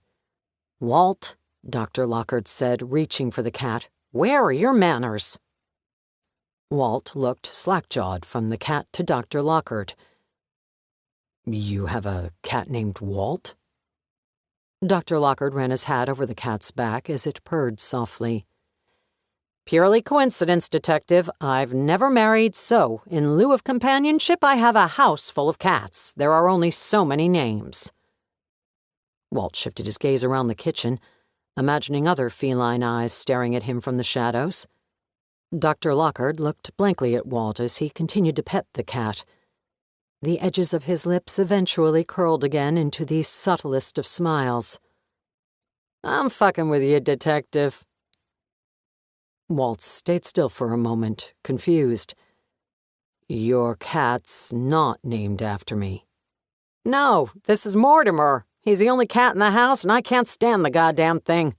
"Walt," Dr. Lockard said, reaching for the cat, "where are your manners?" Walt looked slack-jawed from the cat to Dr. Lockard. "You have a cat named Walt?" Dr. Lockard ran his hat over the cat's back as it purred softly. "Purely coincidence, Detective. I've never married, so in lieu of companionship, I have a house full of cats. There are only so many names." Walt shifted his gaze around the kitchen, imagining other feline eyes staring at him from the shadows. Dr. Lockard looked blankly at Walt as he continued to pet the cat. The edges of his lips eventually curled again into the subtlest of smiles. "I'm fucking with you, Detective." Walt stayed still for a moment, confused. "Your cat's not named after me." "No, this is Mortimer. He's the only cat in the house, and I can't stand the goddamn thing."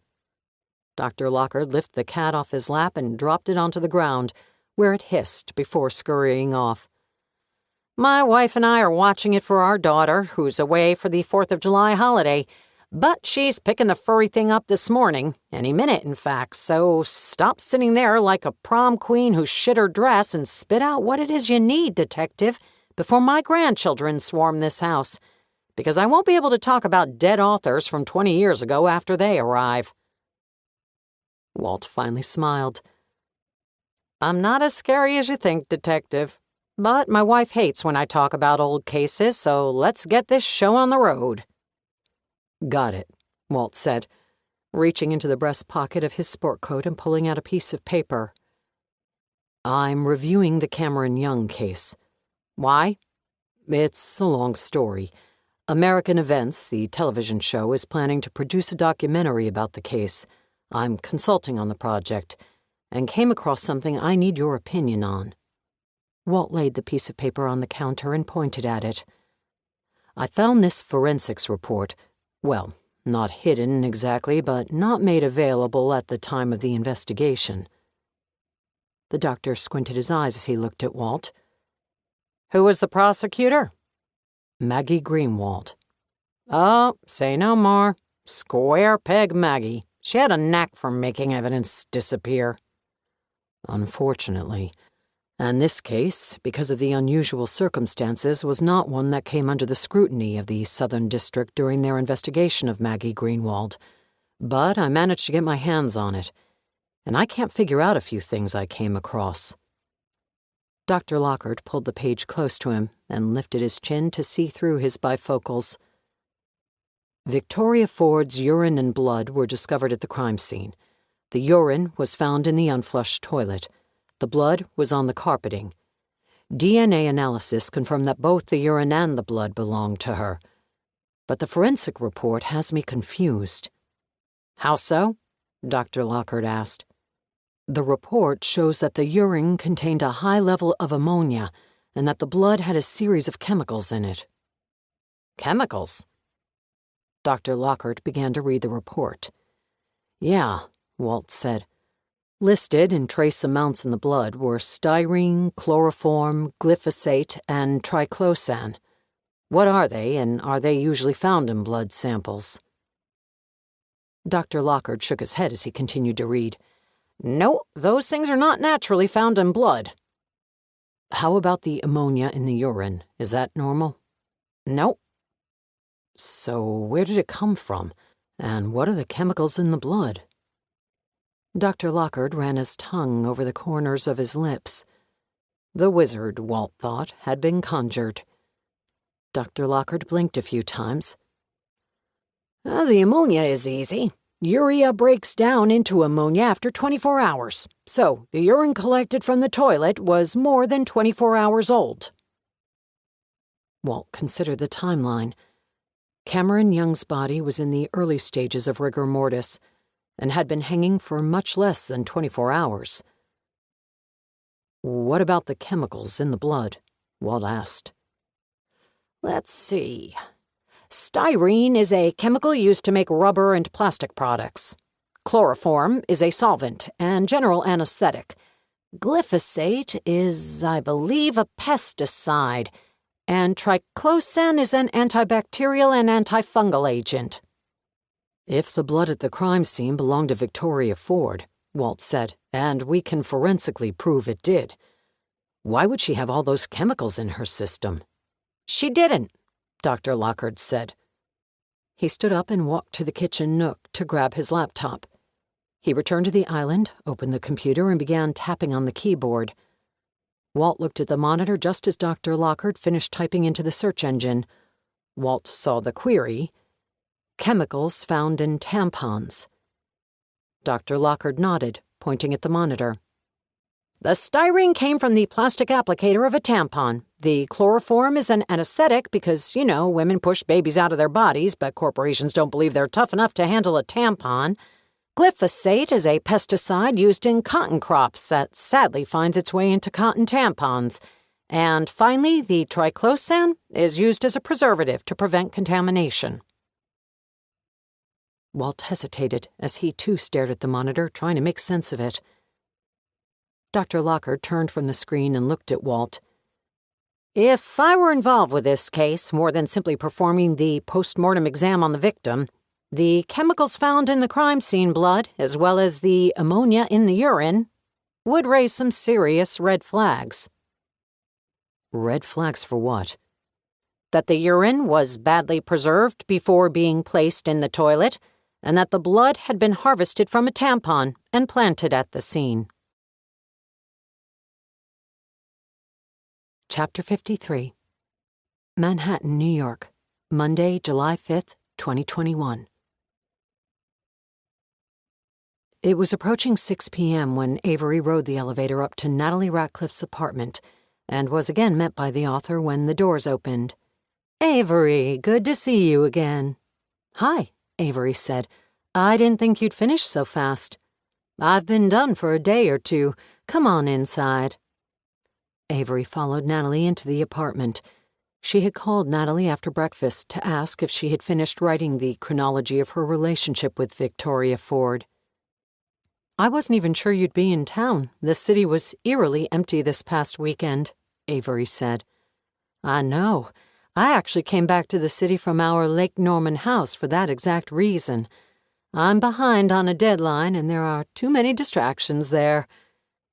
Dr. Lockard lifted the cat off his lap and dropped it onto the ground, where it hissed before scurrying off. My wife and I are watching it for our daughter, who's away for the 4th of July holiday. But she's picking the furry thing up this morning, any minute, in fact, so stop sitting there like a prom queen who shit her dress and spit out what it is you need, detective, before my grandchildren swarm this house, because I won't be able to talk about dead authors from 20 years ago after they arrive. Walt finally smiled. I'm not as scary as you think, detective, but my wife hates when I talk about old cases, so let's get this show on the road. Got it, Walt said, reaching into the breast pocket of his sport coat and pulling out a piece of paper. I'm reviewing the Cameron Young case. Why? It's a long story. American Events, the television show, is planning to produce a documentary about the case. I'm consulting on the project, and came across something I need your opinion on. Walt laid the piece of paper on the counter and pointed at it. I found this forensics report. Well, not hidden exactly, but not made available at the time of the investigation. The doctor squinted his eyes as he looked at Walt. Who was the prosecutor? Maggie Greenwald. Oh, say no more. Square peg Maggie. She had a knack for making evidence disappear. Unfortunately. And this case, because of the unusual circumstances, was not one that came under the scrutiny of the Southern District during their investigation of Maggie Greenwald. But I managed to get my hands on it, and I can't figure out a few things I came across. Dr. Lockhart pulled the page close to him and lifted his chin to see through his bifocals. Victoria Ford's urine and blood were discovered at the crime scene. The urine was found in the unflushed toilet. The blood was on the carpeting. DNA analysis confirmed that both the urine and the blood belonged to her. But the forensic report has me confused. How so? Dr. Lockhart asked. The report shows that the urine contained a high level of ammonia and that the blood had a series of chemicals in it. Chemicals? Dr. Lockhart began to read the report. Yeah, Walt said. Listed in trace amounts in the blood were styrene, chloroform, glyphosate, and triclosan. What are they, and are they usually found in blood samples? Dr. Lockhart shook his head as he continued to read. No, those things are not naturally found in blood. How about the ammonia in the urine? Is that normal? No. So where did it come from? And what are the chemicals in the blood? Dr. Lockhart ran his tongue over the corners of his lips. The wizard, Walt thought, had been conjured. Dr. Lockhart blinked a few times. The ammonia is easy. Urea breaks down into ammonia after 24 hours. So the urine collected from the toilet was more than 24 hours old. Walt considered the timeline. Cameron Young's body was in the early stages of rigor mortis and had been hanging for much less than 24 hours. What about the chemicals in the blood? Walt asked. Let's see. Styrene is a chemical used to make rubber and plastic products. Chloroform is a solvent and general anesthetic. Glyphosate is, I believe, a pesticide, and triclosan is an antibacterial and antifungal agent. If the blood at the crime scene belonged to Victoria Ford, Walt said, and we can forensically prove it did, why would she have all those chemicals in her system? She didn't, Dr. Lockhart said. He stood up and walked to the kitchen nook to grab his laptop. He returned to the island, opened the computer, and began tapping on the keyboard. Walt looked at the monitor just as Dr. Lockhart finished typing into the search engine. Walt saw the query, chemicals found in tampons. Dr. Lockhart nodded, pointing at the monitor. The styrene came from the plastic applicator of a tampon. The chloroform is an anesthetic because, women push babies out of their bodies, but corporations don't believe they're tough enough to handle a tampon. Glyphosate is a pesticide used in cotton crops that sadly finds its way into cotton tampons. And finally, the triclosan is used as a preservative to prevent contamination. Walt hesitated as he too stared at the monitor, trying to make sense of it. Dr. Lockhart turned from the screen and looked at Walt. If I were involved with this case more than simply performing the post-mortem exam on the victim, the chemicals found in the crime scene blood, as well as the ammonia in the urine, would raise some serious red flags. Red flags for what? That the urine was badly preserved before being placed in the toilet, and that the blood had been harvested from a tampon and planted at the scene. Chapter 53. Manhattan, New York, Monday, July 5th, 2021. It was approaching 6 p.m. when Avery rode the elevator up to Natalie Ratcliffe's apartment and was again met by the author when the doors opened. Avery, good to see you again. Hi, Avery said. I didn't think you'd finish so fast. I've been done for a day or two. Come on inside. Avery followed Natalie into the apartment. She had called Natalie after breakfast to ask if she had finished writing the chronology of her relationship with Victoria Ford. I wasn't even sure you'd be in town. The city was eerily empty this past weekend, Avery said. I know. I actually came back to the city from our Lake Norman house for that exact reason. I'm behind on a deadline, and there are too many distractions there.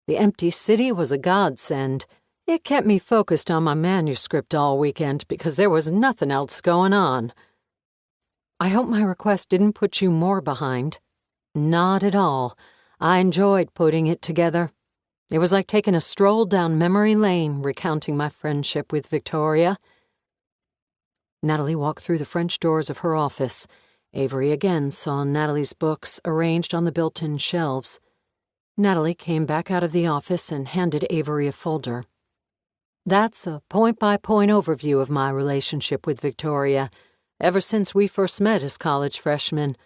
The empty city was a godsend. It kept me focused on my manuscript all weekend because there was nothing else going on. I hope my request didn't put you more behind. Not at all. I enjoyed putting it together. It was like taking a stroll down memory lane, recounting my friendship with Victoria. Natalie walked through the French doors of her office. Avery again saw Natalie's books arranged on the built-in shelves. Natalie came back out of the office and handed Avery a folder. That's a point-by-point overview of my relationship with Victoria, ever since we first met as college freshmen.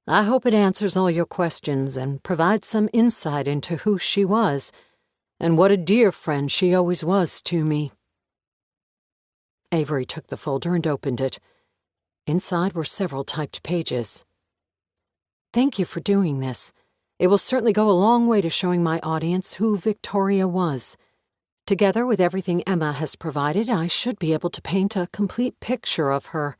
I hope it answers all your questions and provides some insight into who she was and what a dear friend she always was to me. Avery took the folder and opened it. Inside were several typed pages. Thank you for doing this. It will certainly go a long way to showing my audience who Victoria was. Together with everything Emma has provided, I should be able to paint a complete picture of her.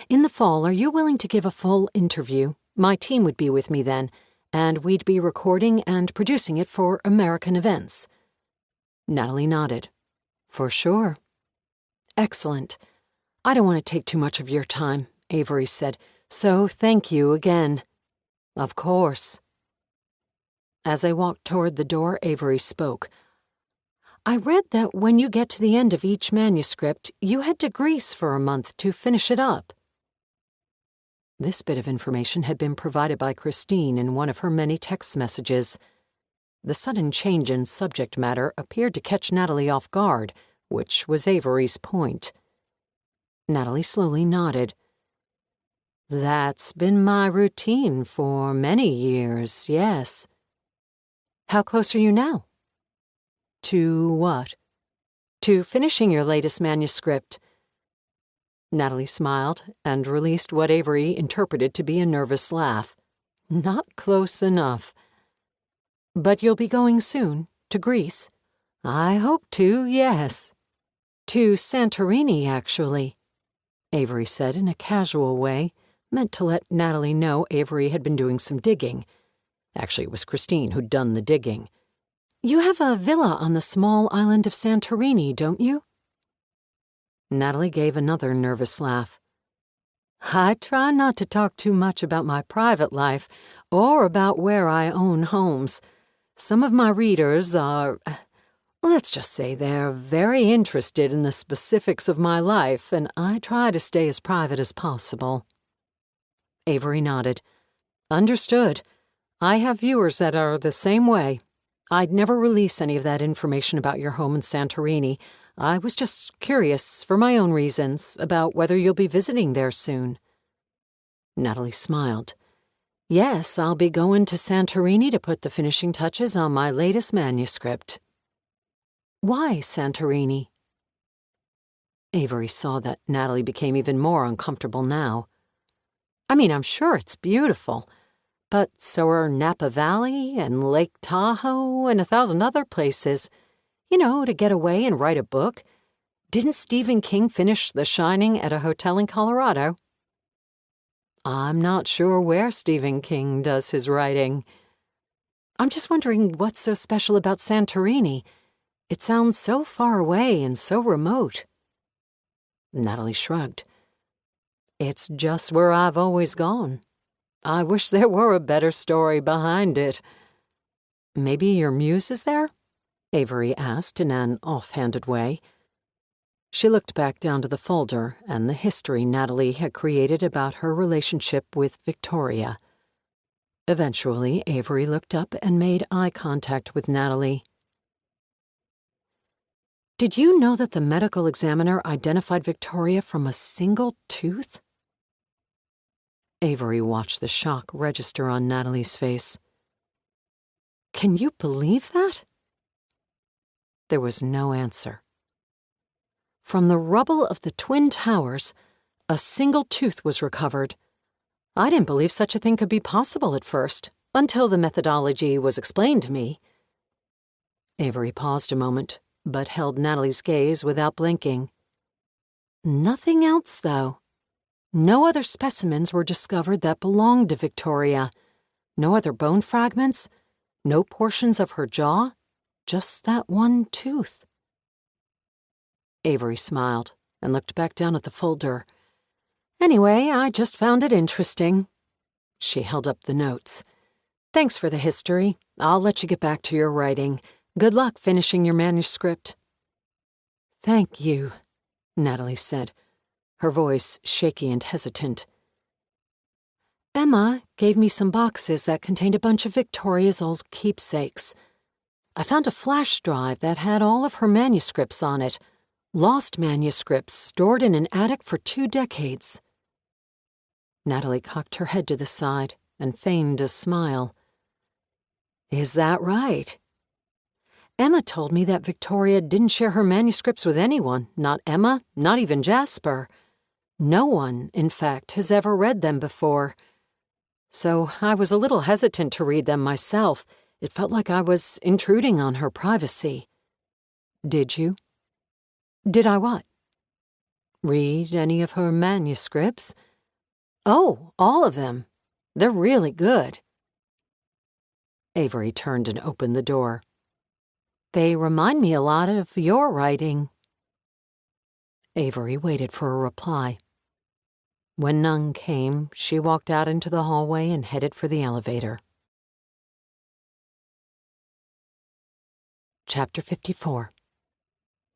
In the fall, are you willing to give a full interview? My team would be with me then, and we'd be recording and producing it for American events. Natalie nodded. For sure. Excellent. I don't want to take too much of your time, Avery said, so thank you again. Of course. As they walked toward the door, Avery spoke. I read that when you get to the end of each manuscript, you head to Greece for a month to finish it up. This bit of information had been provided by Christine in one of her many text messages. The sudden change in subject matter appeared to catch Natalie off guard, which was Avery's point. Natalie slowly nodded. That's been my routine for many years, yes. How close are you now? To what? To finishing your latest manuscript. Natalie smiled and released what Avery interpreted to be a nervous laugh. Not close enough. But you'll be going soon, to Greece? I hope to, yes. To Santorini, actually, Avery said in a casual way, meant to let Natalie know Avery had been doing some digging. Actually, it was Christine who'd done the digging. You have a villa on the small island of Santorini, don't you? Natalie gave another nervous laugh. I try not to talk too much about my private life or about where I own homes. Some of my readers are, let's just say they're very interested in the specifics of my life, and I try to stay as private as possible. Avery nodded. Understood. I have viewers that are the same way. I'd never release any of that information about your home in Santorini. I was just curious, for my own reasons, about whether you'll be visiting there soon. Natalie smiled. Yes, I'll be going to Santorini to put the finishing touches on my latest manuscript. Why Santorini? Avery saw that Natalie became even more uncomfortable now. I mean, I'm sure it's beautiful, but so are Napa Valley and Lake Tahoe and 1,000 other places. You know, to get away and write a book. Didn't Stephen King finish The Shining at a hotel in Colorado? I'm not sure where Stephen King does his writing. I'm just wondering what's so special about Santorini. It sounds so far away and so remote. Natalie shrugged. It's just where I've always gone. I wish there were a better story behind it. Maybe your muse is there? Avery asked in an offhanded way. She looked back down to the folder and the history Natalie had created about her relationship with Victoria. Eventually, Avery looked up and made eye contact with Natalie. Did you know that the medical examiner identified Victoria from a single tooth? Avery watched the shock register on Natalie's face. Can you believe that? There was no answer. From the rubble of the Twin Towers, a single tooth was recovered. I didn't believe such a thing could be possible at first, until the methodology was explained to me. Avery paused a moment, but held Natalie's gaze without blinking. Nothing else, though. No other specimens were discovered that belonged to Victoria. No other bone fragments, no portions of her jaw, just that one tooth. Avery smiled and looked back down at the folder. Anyway, I just found it interesting. She held up the notes. Thanks for the history. I'll let you get back to your writing. Good luck finishing your manuscript. Thank you, Natalie said, her voice shaky and hesitant. Emma gave me some boxes that contained a bunch of Victoria's old keepsakes. I found a flash drive that had all of her manuscripts on it, lost manuscripts stored in an attic for 2 decades. Natalie cocked her head to the side and feigned a smile. Is that right? Emma told me that Victoria didn't share her manuscripts with anyone, not Emma, not even Jasper. No one, in fact, has ever read them before. So I was a little hesitant to read them myself. It felt like I was intruding on her privacy. Did you? Did I what? Read any of her manuscripts? Oh, all of them. They're really good. Avery turned and opened the door. They remind me a lot of your writing. Avery waited for a reply. When none came, she walked out into the hallway and headed for the elevator. Chapter 54.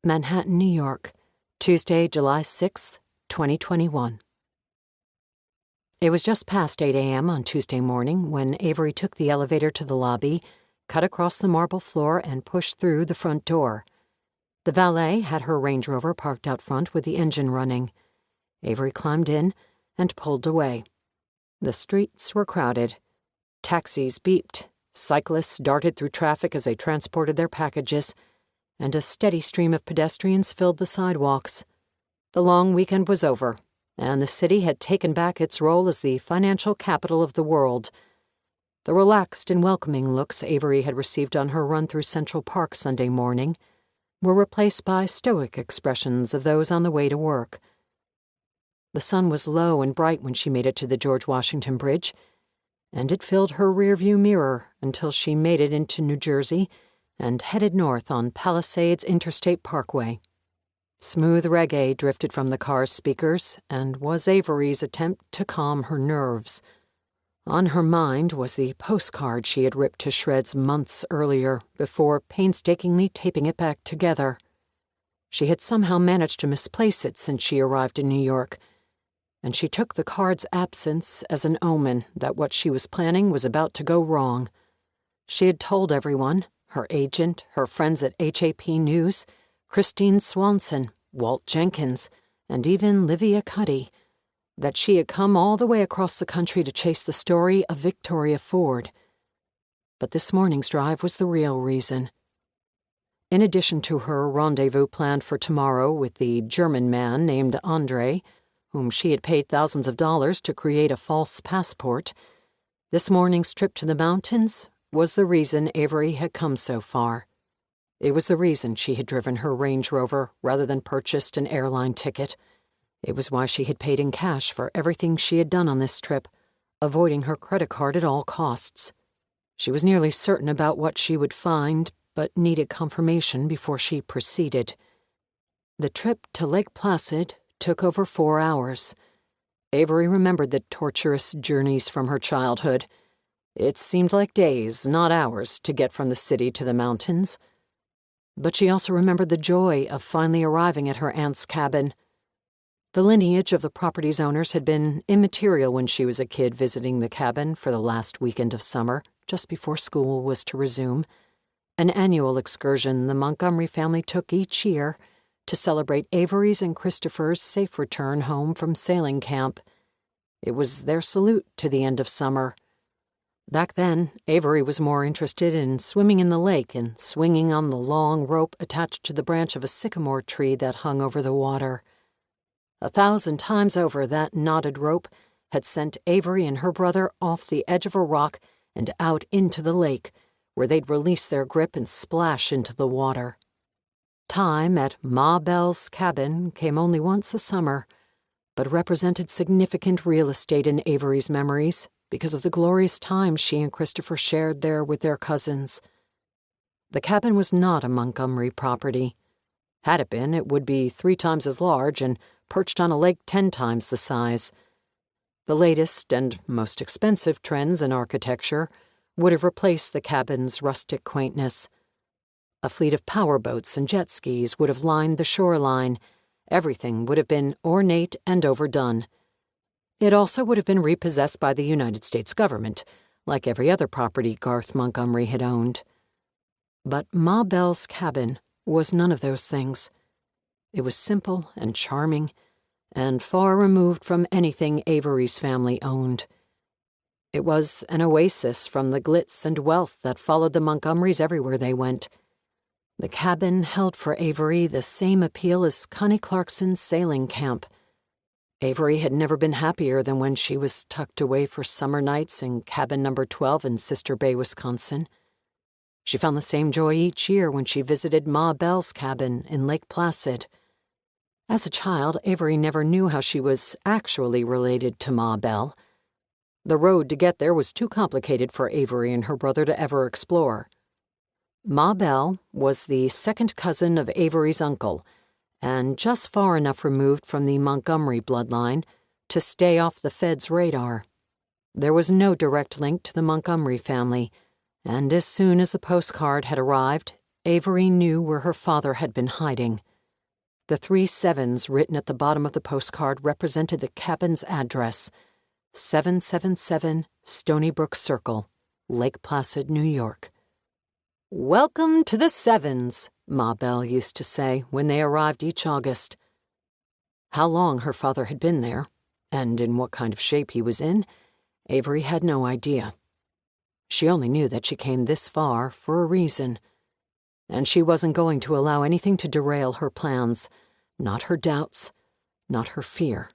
Manhattan, New York, Tuesday, July 6th, 2021. It was just past 8 a.m. on Tuesday morning when Avery took the elevator to the lobby, cut across the marble floor, and pushed through the front door. The valet had her Range Rover parked out front with the engine running. Avery climbed in and pulled away. The streets were crowded. Taxis beeped. Cyclists darted through traffic as they transported their packages, and a steady stream of pedestrians filled the sidewalks. The long weekend was over, and the city had taken back its role as the financial capital of the world. The relaxed and welcoming looks Avery had received on her run through Central Park Sunday morning were replaced by stoic expressions of those on the way to work. The sun was low and bright when she made it to the George Washington Bridge, and it filled her rearview mirror until she made it into New Jersey and headed north on Palisades Interstate Parkway. Smooth reggae drifted from the car's speakers and was Avery's attempt to calm her nerves. On her mind was the postcard she had ripped to shreds months earlier before painstakingly taping it back together. She had somehow managed to misplace it since she arrived in New York, and she took the card's absence as an omen that what she was planning was about to go wrong. She had told everyone, her agent, her friends at HAP News, Christine Swanson, Walt Jenkins, and even Livia Cuddy, that she had come all the way across the country to chase the story of Victoria Ford. But this morning's drive was the real reason. In addition to her rendezvous planned for tomorrow with the German man named Andre, whom she had paid thousands of dollars to create a false passport, this morning's trip to the mountains was the reason Avery had come so far. It was the reason she had driven her Range Rover rather than purchased an airline ticket. It was why she had paid in cash for everything she had done on this trip, avoiding her credit card at all costs. She was nearly certain about what she would find, but needed confirmation before she proceeded. The trip to Lake Placid took over 4 hours. Avery remembered the torturous journeys from her childhood. It seemed like days, not hours, to get from the city to the mountains. But she also remembered the joy of finally arriving at her aunt's cabin. The lineage of the property's owners had been immaterial when she was a kid visiting the cabin for the last weekend of summer, just before school was to resume, an annual excursion the Montgomery family took each year to celebrate Avery's and Christopher's safe return home from sailing camp. It was their salute to the end of summer. Back then, Avery was more interested in swimming in the lake and swinging on the long rope attached to the branch of a sycamore tree that hung over the water. 1,000 times over, that knotted rope had sent Avery and her brother off the edge of a rock and out into the lake, where they'd release their grip and splash into the water. Time at Ma Bell's cabin came only once a summer, but represented significant real estate in Avery's memories because of the glorious time she and Christopher shared there with their cousins. The cabin was not a Montgomery property. Had it been, it would be 3 times as large and perched on a lake 10 times the size. The latest and most expensive trends in architecture would have replaced the cabin's rustic quaintness. A fleet of powerboats and jet skis would have lined the shoreline. Everything would have been ornate and overdone. It also would have been repossessed by the United States government, like every other property Garth Montgomery had owned. But Ma Bell's cabin was none of those things. It was simple and charming, and far removed from anything Avery's family owned. It was an oasis from the glitz and wealth that followed the Montgomerys everywhere they went. The cabin held for Avery the same appeal as Connie Clarkson's sailing camp. Avery had never been happier than when she was tucked away for summer nights in cabin number 12 in Sister Bay, Wisconsin. She found the same joy each year when she visited Ma Bell's cabin in Lake Placid. As a child, Avery never knew how she was actually related to Ma Bell. The road to get there was too complicated for Avery and her brother to ever explore. Ma Bell was the second cousin of Avery's uncle, and just far enough removed from the Montgomery bloodline to stay off the Fed's radar. There was no direct link to the Montgomery family, and as soon as the postcard had arrived, Avery knew where her father had been hiding. The 3 sevens written at the bottom of the postcard represented the cabin's address, 777 Stony Brook Circle, Lake Placid, New York. "Welcome to the Sevens," Ma Bell used to say when they arrived each August. How long her father had been there, and in what kind of shape he was in, Avery had no idea. She only knew that she came this far for a reason, and she wasn't going to allow anything to derail her plans, not her doubts, not her fear,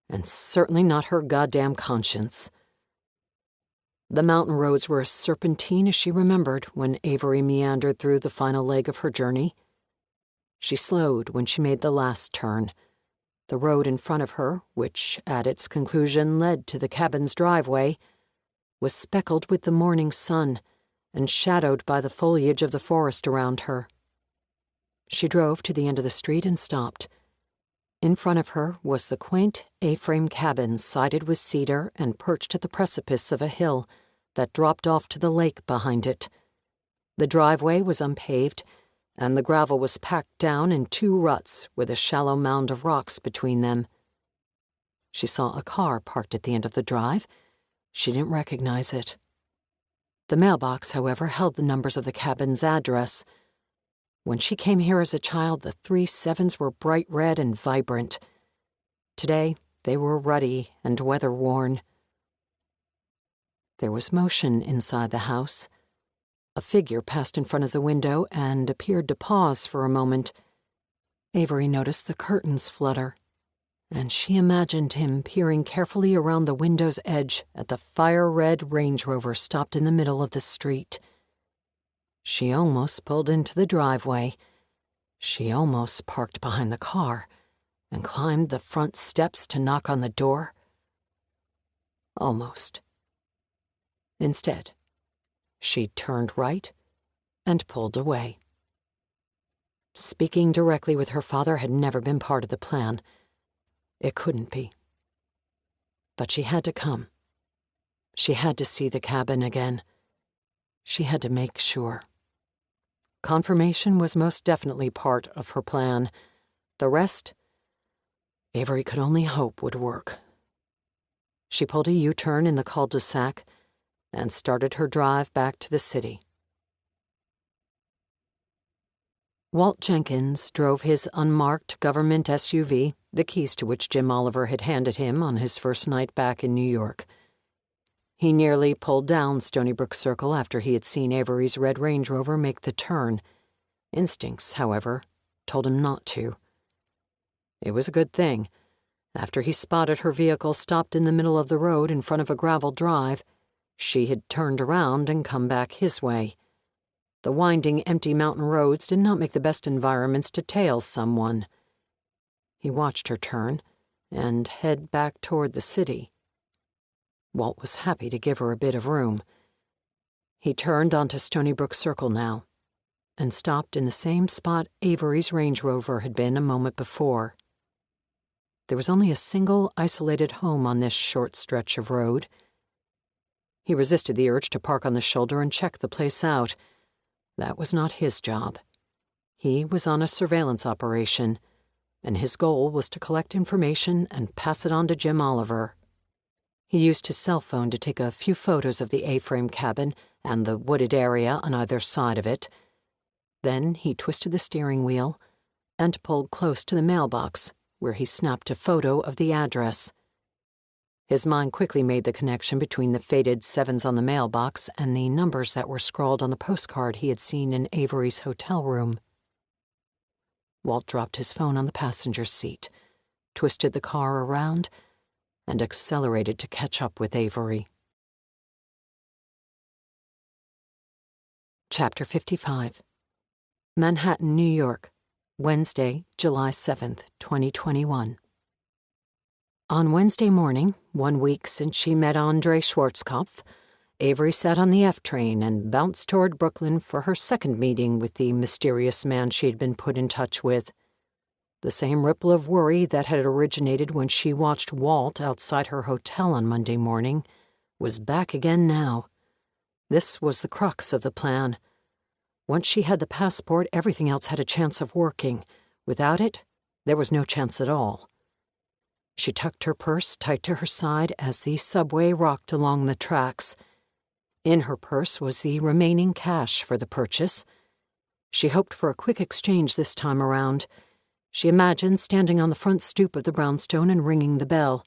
and certainly not her goddamn conscience. The mountain roads were as serpentine as she remembered when Avery meandered through the final leg of her journey. She slowed when she made the last turn. The road in front of her, which at its conclusion led to the cabin's driveway, was speckled with the morning sun and shadowed by the foliage of the forest around her. She drove to the end of the street and stopped. In front of her was the quaint A-frame cabin sided with cedar and perched at the precipice of a hill that dropped off to the lake behind it. The driveway was unpaved, and the gravel was packed down in 2 ruts with a shallow mound of rocks between them. She saw a car parked at the end of the drive. She didn't recognize it. The mailbox, however, held the numbers of the cabin's address. When she came here as a child, the 3 sevens were bright red and vibrant. Today, they were ruddy and weather-worn. There was motion inside the house. A figure passed in front of the window and appeared to pause for a moment. Avery noticed the curtains flutter, and she imagined him peering carefully around the window's edge at the fire-red Range Rover stopped in the middle of the street. She almost pulled into the driveway. She almost parked behind the car and climbed the front steps to knock on the door. Almost. Instead, she turned right and pulled away. Speaking directly with her father had never been part of the plan. It couldn't be. But she had to come. She had to see the cabin again. She had to make sure. Confirmation was most definitely part of her plan. The rest, Avery could only hope would work. She pulled a U-turn in the cul-de-sac and started her drive back to the city. Walt Jenkins drove his unmarked government SUV, the keys to which Jim Oliver had handed him on his first night back in New York. He nearly pulled down Stony Brook Circle after he had seen Avery's red Range Rover make the turn. Instincts, however, told him not to. It was a good thing. After he spotted her vehicle stopped in the middle of the road in front of a gravel drive, she had turned around and come back his way. The winding, empty mountain roads did not make the best environments to tail someone. He watched her turn and head back toward the city. Walt was happy to give her a bit of room. He turned onto Stony Brook Circle now and stopped in the same spot Avery's Range Rover had been a moment before. There was only a single isolated home on this short stretch of road. He resisted the urge to park on the shoulder and check the place out. That was not his job. He was on a surveillance operation, and his goal was to collect information and pass it on to Jim Oliver. He used his cell phone to take a few photos of the A-frame cabin and the wooded area on either side of it. Then he twisted the steering wheel and pulled close to the mailbox, where he snapped a photo of the address. His mind quickly made the connection between the faded sevens on the mailbox and the numbers that were scrawled on the postcard he had seen in Avery's hotel room. Walt dropped his phone on the passenger seat, twisted the car around, and accelerated to catch up with Avery. Chapter 55. Manhattan, New York, Wednesday, July 7th, 2021. On Wednesday morning, 1 week since she met Andre Schwarzkopf, Avery sat on the F train and bounced toward Brooklyn for her second meeting with the mysterious man she'd been put in touch with. The same ripple of worry that had originated when she watched Walt outside her hotel on Monday morning was back again now. This was the crux of the plan. Once she had the passport, everything else had a chance of working. Without it, there was no chance at all. She tucked her purse tight to her side as the subway rocked along the tracks. In her purse was the remaining cash for the purchase. She hoped for a quick exchange this time around. She imagined standing on the front stoop of the brownstone and ringing the bell,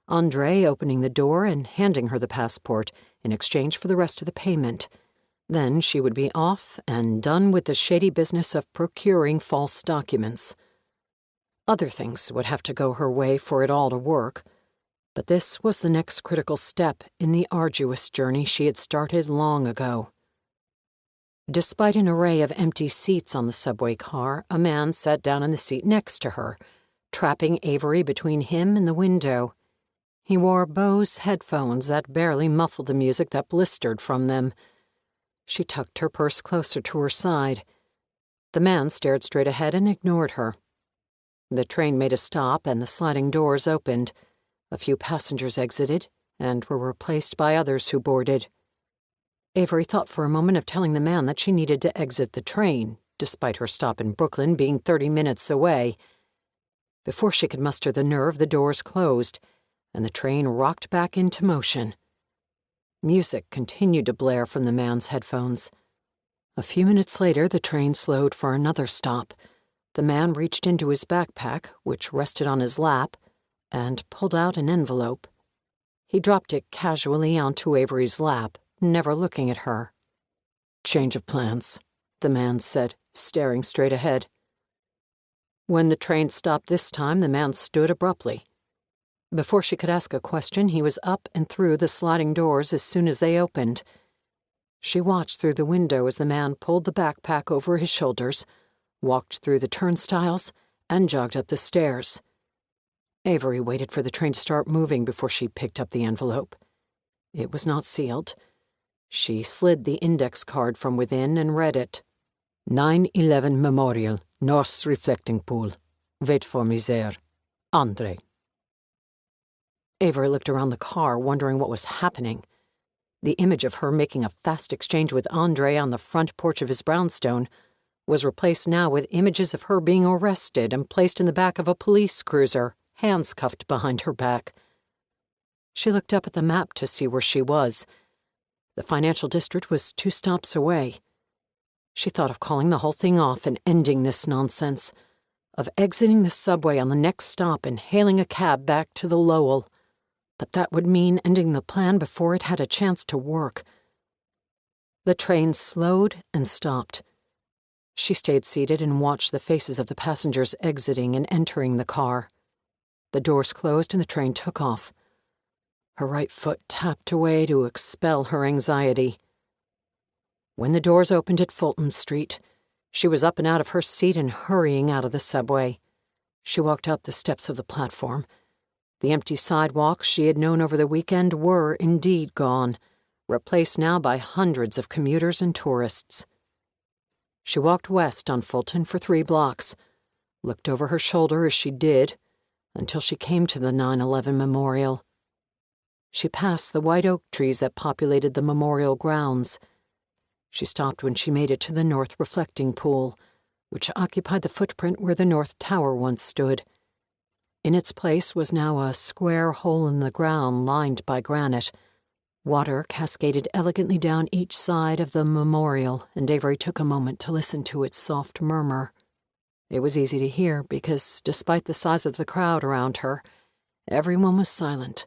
Andre opening the door and handing her the passport in exchange for the rest of the payment. Then she would be off and done with the shady business of procuring false documents. Other things would have to go her way for it all to work, but this was the next critical step in the arduous journey she had started long ago. Despite an array of empty seats on the subway car, a man sat down in the seat next to her, trapping Avery between him and the window. He wore Bose headphones that barely muffled the music that blistered from them. She tucked her purse closer to her side. The man stared straight ahead and ignored her. The train made a stop and the sliding doors opened. A few passengers exited and were replaced by others who boarded. Avery thought for a moment of telling the man that she needed to exit the train, despite her stop in Brooklyn being 30 minutes away. Before she could muster the nerve, the doors closed, and the train rocked back into motion. Music continued to blare from the man's headphones. A few minutes later, the train slowed for another stop. The man reached into his backpack, which rested on his lap, and pulled out an envelope. He dropped it casually onto Avery's lap, never looking at her. "Change of plans," the man said, staring straight ahead. When the train stopped this time, the man stood abruptly. Before she could ask a question, he was up and through the sliding doors as soon as they opened. She watched through the window as the man pulled the backpack over his shoulders, walked through the turnstiles, and jogged up the stairs. Avery waited for the train to start moving before she picked up the envelope. It was not sealed. She slid the index card from within and read it. 9/11 Memorial, North's Reflecting Pool. Wait for me there. Andre. Avery looked around the car, wondering what was happening. The image of her making a fast exchange with Andre on the front porch of his brownstone was replaced now with images of her being arrested and placed in the back of a police cruiser, hands cuffed behind her back. She looked up at the map to see where she was. The financial district was 2 stops away. She thought of calling the whole thing off and ending this nonsense, of exiting the subway on the next stop and hailing a cab back to the Lowell. But that would mean ending the plan before it had a chance to work. The train slowed and stopped. She stayed seated and watched the faces of the passengers exiting and entering the car. The doors closed and the train took off. Her right foot tapped away to expel her anxiety. When the doors opened at Fulton Street, she was up and out of her seat and hurrying out of the subway. She walked up the steps of the platform. The empty sidewalks she had known over the weekend were indeed gone, replaced now by hundreds of commuters and tourists. She walked west on Fulton for 3 blocks, looked over her shoulder as she did, until she came to the 9/11 memorial. She passed the white oak trees that populated the memorial grounds. She stopped when she made it to the north reflecting pool, which occupied the footprint where the North Tower once stood. In its place was now a square hole in the ground lined by granite. Water cascaded elegantly down each side of the memorial, and Avery took a moment to listen to its soft murmur. It was easy to hear because, despite the size of the crowd around her, everyone was silent.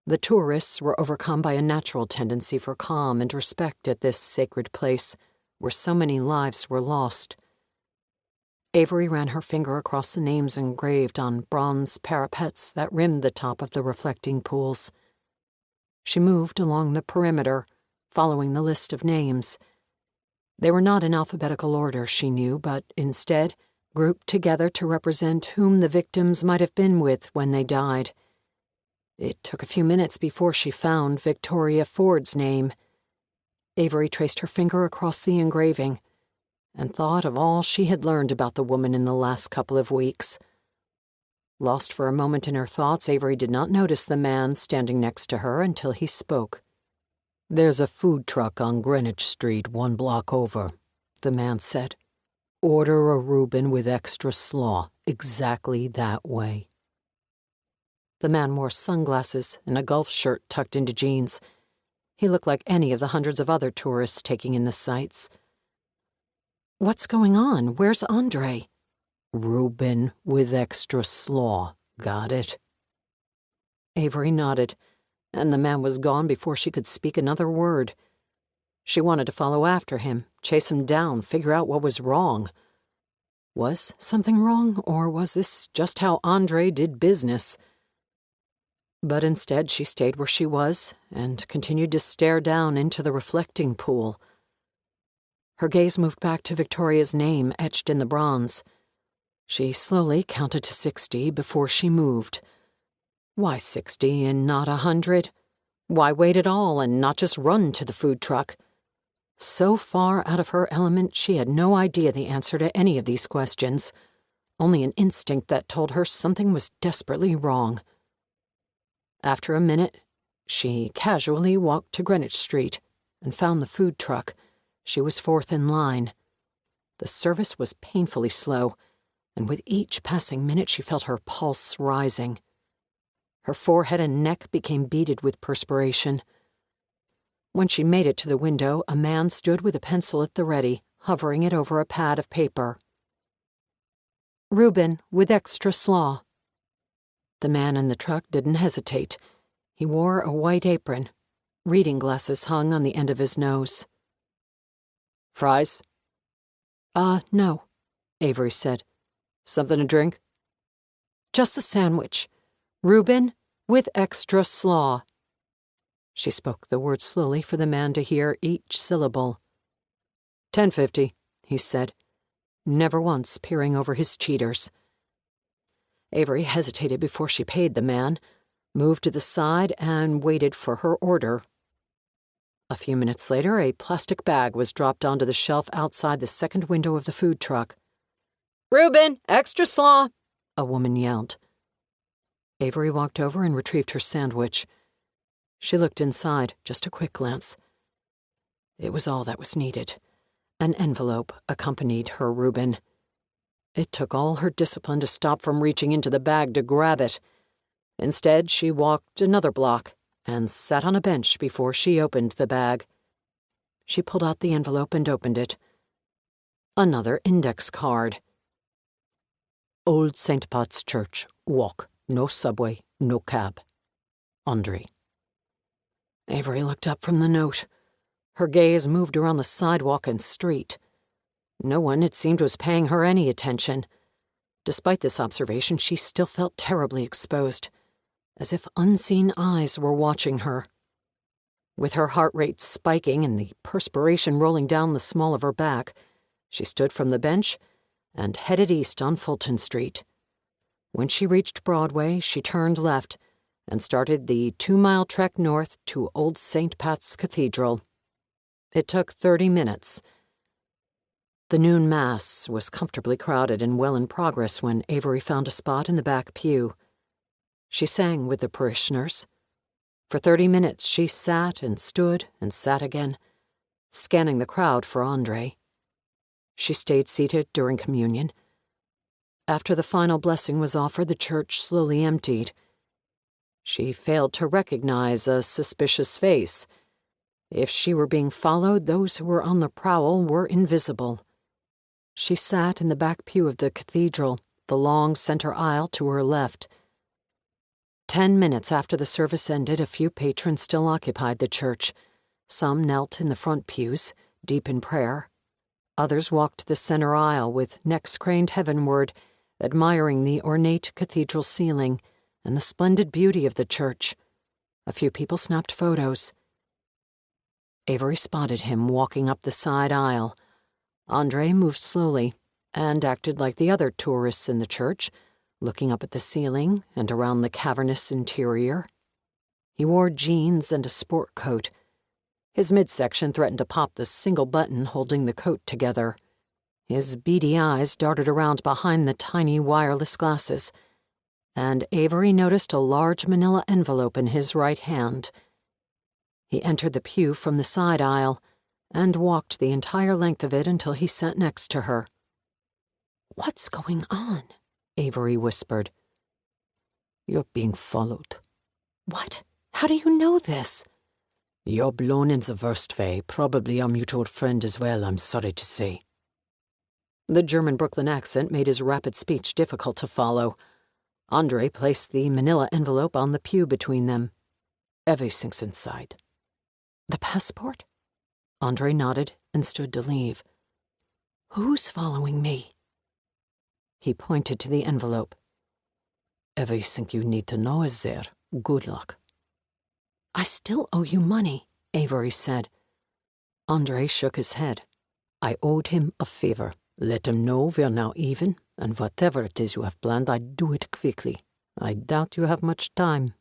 The tourists were overcome by a natural tendency for calm and respect at this sacred place, where so many lives were lost. Avery ran her finger across the names engraved on bronze parapets that rimmed the top of the reflecting pools. She moved along the perimeter, following the list of names. They were not in alphabetical order, she knew, but instead grouped together to represent whom the victims might have been with when they died. It took a few minutes before she found Victoria Ford's name. Avery traced her finger across the engraving and thought of all she had learned about the woman in the last couple of weeks. Lost for a moment in her thoughts, Avery did not notice the man standing next to her until he spoke. "There's a food truck on Greenwich Street 1 block over," the man said. "Order a Reuben with extra slaw, exactly that way." The man wore sunglasses and a golf shirt tucked into jeans. He looked like any of the hundreds of other tourists taking in the sights. "What's going on? Where's Andre?" "Reuben with extra slaw. Got it?" Avery nodded, and the man was gone before she could speak another word. She wanted to follow after him, chase him down, figure out what was wrong. Was something wrong, or was this just how Andre did business? But instead she stayed where she was and continued to stare down into the reflecting pool. Her gaze moved back to Victoria's name etched in the bronze. She slowly counted to 60 before she moved. Why 60 and not 100? Why wait at all and not just run to the food truck? So far out of her element, she had no idea the answer to any of these questions, only an instinct that told her something was desperately wrong. After a minute, she casually walked to Greenwich Street and found the food truck. She was 4th in line. The service was painfully slow, and with each passing minute she felt her pulse rising. Her forehead and neck became beaded with perspiration. When she made it to the window, a man stood with a pencil at the ready, hovering it over a pad of paper. "Reuben, with extra slaw." The man in the truck didn't hesitate. He wore a white apron. Reading glasses hung on the end of his nose. "Fries?" No," Avery said. "Something to drink?" "Just a sandwich. Reuben, with extra slaw." She spoke the words slowly for the man to hear each syllable. $10.50, he said, never once peering over his cheaters. Avery hesitated before she paid the man, moved to the side, and waited for her order. A few minutes later, a plastic bag was dropped onto the shelf outside the second window of the food truck. "Reuben, extra slaw," a woman yelled. Avery walked over and retrieved her sandwich. She looked inside, just a quick glance. It was all that was needed. An envelope accompanied her Reuben. It took all her discipline to stop from reaching into the bag to grab it. Instead, she walked another block and sat on a bench before she opened the bag. She pulled out the envelope and opened it. Another index card. Old St. Pat's Church. Walk. No subway. No cab. Andre. Avery looked up from the note. Her gaze moved around the sidewalk and street. No one, it seemed, was paying her any attention. Despite this observation, she still felt terribly exposed, as if unseen eyes were watching her. With her heart rate spiking and the perspiration rolling down the small of her back, she stood from the bench and headed east on Fulton Street. When she reached Broadway, she turned left and started the 2-mile trek north to Old St. Pat's Cathedral. It took 30 minutes. The noon Mass was comfortably crowded and well in progress when Avery found a spot in the back pew. She sang with the parishioners. For 30 minutes she sat and stood and sat again, scanning the crowd for Andre. She stayed seated during communion. After the final blessing was offered, the church slowly emptied. She failed to recognize a suspicious face. If she were being followed, those who were on the prowl were invisible. She sat in the back pew of the cathedral, the long center aisle to her left. 10 minutes after the service ended, a few patrons still occupied the church. Some knelt in the front pews, deep in prayer. Others walked the center aisle with necks craned heavenward, admiring the ornate cathedral ceiling and the splendid beauty of the church. A few people snapped photos. Avery spotted him walking up the side aisle. Andre moved slowly and acted like the other tourists in the church, looking up at the ceiling and around the cavernous interior. He wore jeans and a sport coat. His midsection threatened to pop the single button holding the coat together. His beady eyes darted around behind the tiny wireless glasses, and Avery noticed a large manila envelope in his right hand. He entered the pew from the side aisle and walked the entire length of it until he sat next to her. "What's going on?" Avery whispered. "You're being followed." "What? How do you know this?" "You're blown in the worst way, probably our mutual friend as well, I'm sorry to say." The German Brooklyn accent made his rapid speech difficult to follow. Andre placed the manila envelope on the pew between them. "Everything's inside." "The passport?" Andre nodded and stood to leave. "Who's following me?" He pointed to the envelope. "Everything you need to know is there. Good luck." "I still owe you money," Avery said. Andre shook his head. "I owed him a favor. Let him know we're now even, and whatever it is you have planned, I'd do it quickly. I doubt you have much time."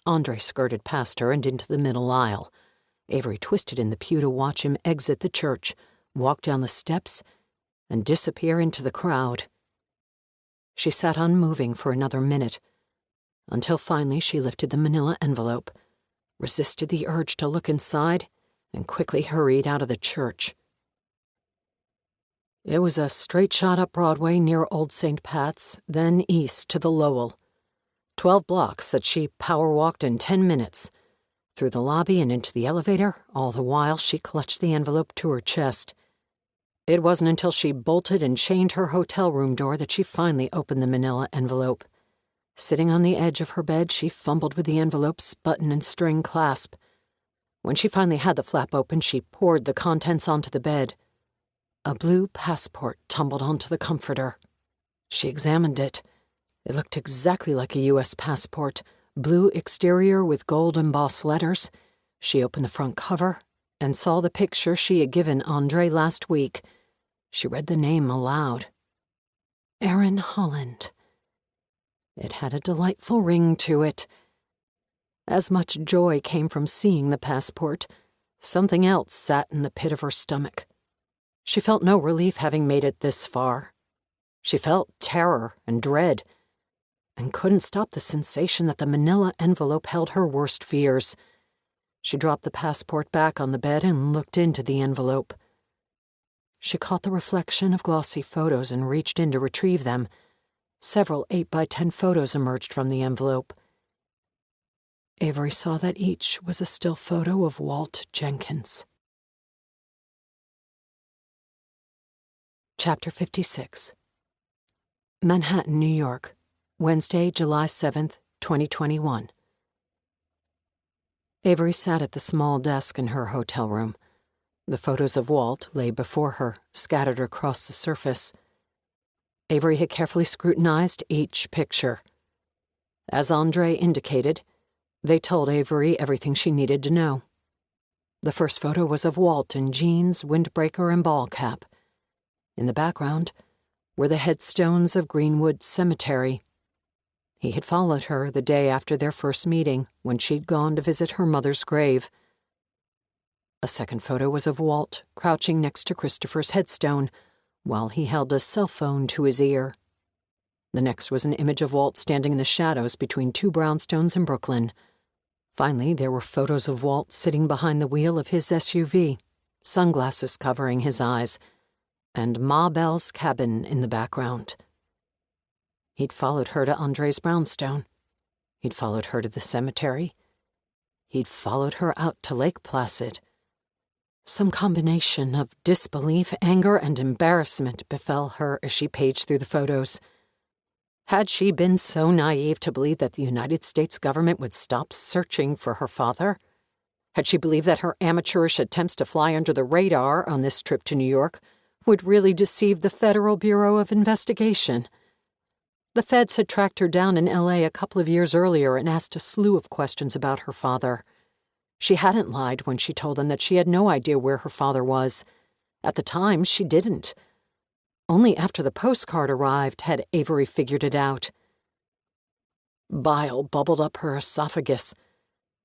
Andre skirted past her and into the middle aisle. Avery twisted in the pew to watch him exit the church, walk down the steps, and disappear into the crowd. She sat unmoving for another minute, until finally she lifted the manila envelope, resisted the urge to look inside, and quickly hurried out of the church. It was a straight shot up Broadway near Old St. Pat's, then east to the Lowell. 12 blocks that she power-walked in 10 minutes. Through the lobby and into the elevator, all the while she clutched the envelope to her chest. It wasn't until she bolted and chained her hotel room door that she finally opened the manila envelope. Sitting on the edge of her bed, she fumbled with the envelope's button and string clasp. When she finally had the flap open, she poured the contents onto the bed. A blue passport tumbled onto the comforter. She examined it. It looked exactly like a U.S. passport, blue exterior with gold embossed letters, She opened the front cover and saw the picture she had given Andre last week. She read the name aloud. Aaron Holland. It had a delightful ring to it. As much joy came from seeing the passport, something else sat in the pit of her stomach. She felt no relief having made it this far. She felt terror and dread, and couldn't stop the sensation that the manila envelope held her worst fears. She dropped the passport back on the bed and looked into the envelope. She caught the reflection of glossy photos and reached in to retrieve them. Several 8x10 photos emerged from the envelope. Avery saw that each was a still photo of Walt Jenkins. Chapter 56. Manhattan, New York, Wednesday, July 7th, 2021. Avery sat at the small desk in her hotel room. The photos of Walt lay before her, scattered across the surface. Avery had carefully scrutinized each picture. As Andre indicated, they told Avery everything she needed to know. The first photo was of Walt in jeans, windbreaker, and ball cap. In the background were the headstones of Greenwood Cemetery. He had followed her the day after their first meeting, when she'd gone to visit her mother's grave. A second photo was of Walt crouching next to Christopher's headstone while he held a cell phone to his ear. The next was an image of Walt standing in the shadows between two brownstones in Brooklyn. Finally, there were photos of Walt sitting behind the wheel of his SUV, sunglasses covering his eyes, and Ma Bell's cabin in the background. He'd followed her to Andre's brownstone. He'd followed her to the cemetery. He'd followed her out to Lake Placid. Some combination of disbelief, anger, and embarrassment befell her as she paged through the photos. Had she been so naive to believe that the United States government would stop searching for her father? Had she believed that her amateurish attempts to fly under the radar on this trip to New York would really deceive the Federal Bureau of Investigation? The feds had tracked her down in L.A. a couple of years earlier and asked a slew of questions about her father. She hadn't lied when she told them that she had no idea where her father was. At the time, she didn't. Only after the postcard arrived had Avery figured it out. Bile bubbled up her esophagus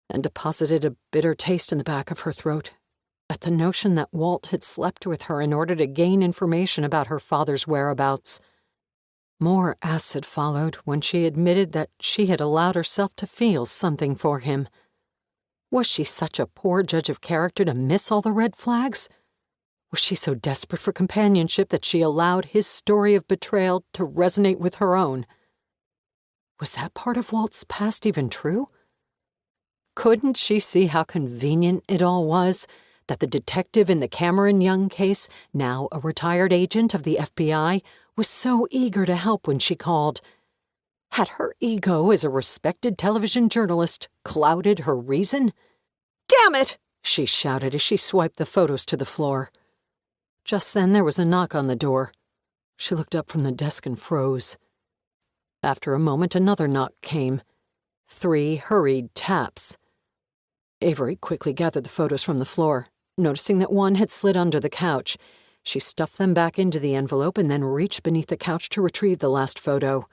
and deposited a bitter taste in the back of her throat at the notion that Walt had slept with her in order to gain information about her father's whereabouts. More acid followed when she admitted that she had allowed herself to feel something for him. Was she such a poor judge of character to miss all the red flags? Was she so desperate for companionship that she allowed his story of betrayal to resonate with her own? Was that part of Walt's past even true? Couldn't she see how convenient it all was that the detective in the Cameron Young case, now a retired agent of the FBI, was so eager to help when she called? Had her ego as a respected television journalist clouded her reason? "Damn it!" she shouted as she swiped the photos to the floor. Just then there was a knock on the door. She looked up from the desk and froze. After a moment, another knock came. 3 hurried taps. Avery quickly gathered the photos from the floor. Noticing that one had slid under the couch, she stuffed them back into the envelope and then reached beneath the couch to retrieve the last photo.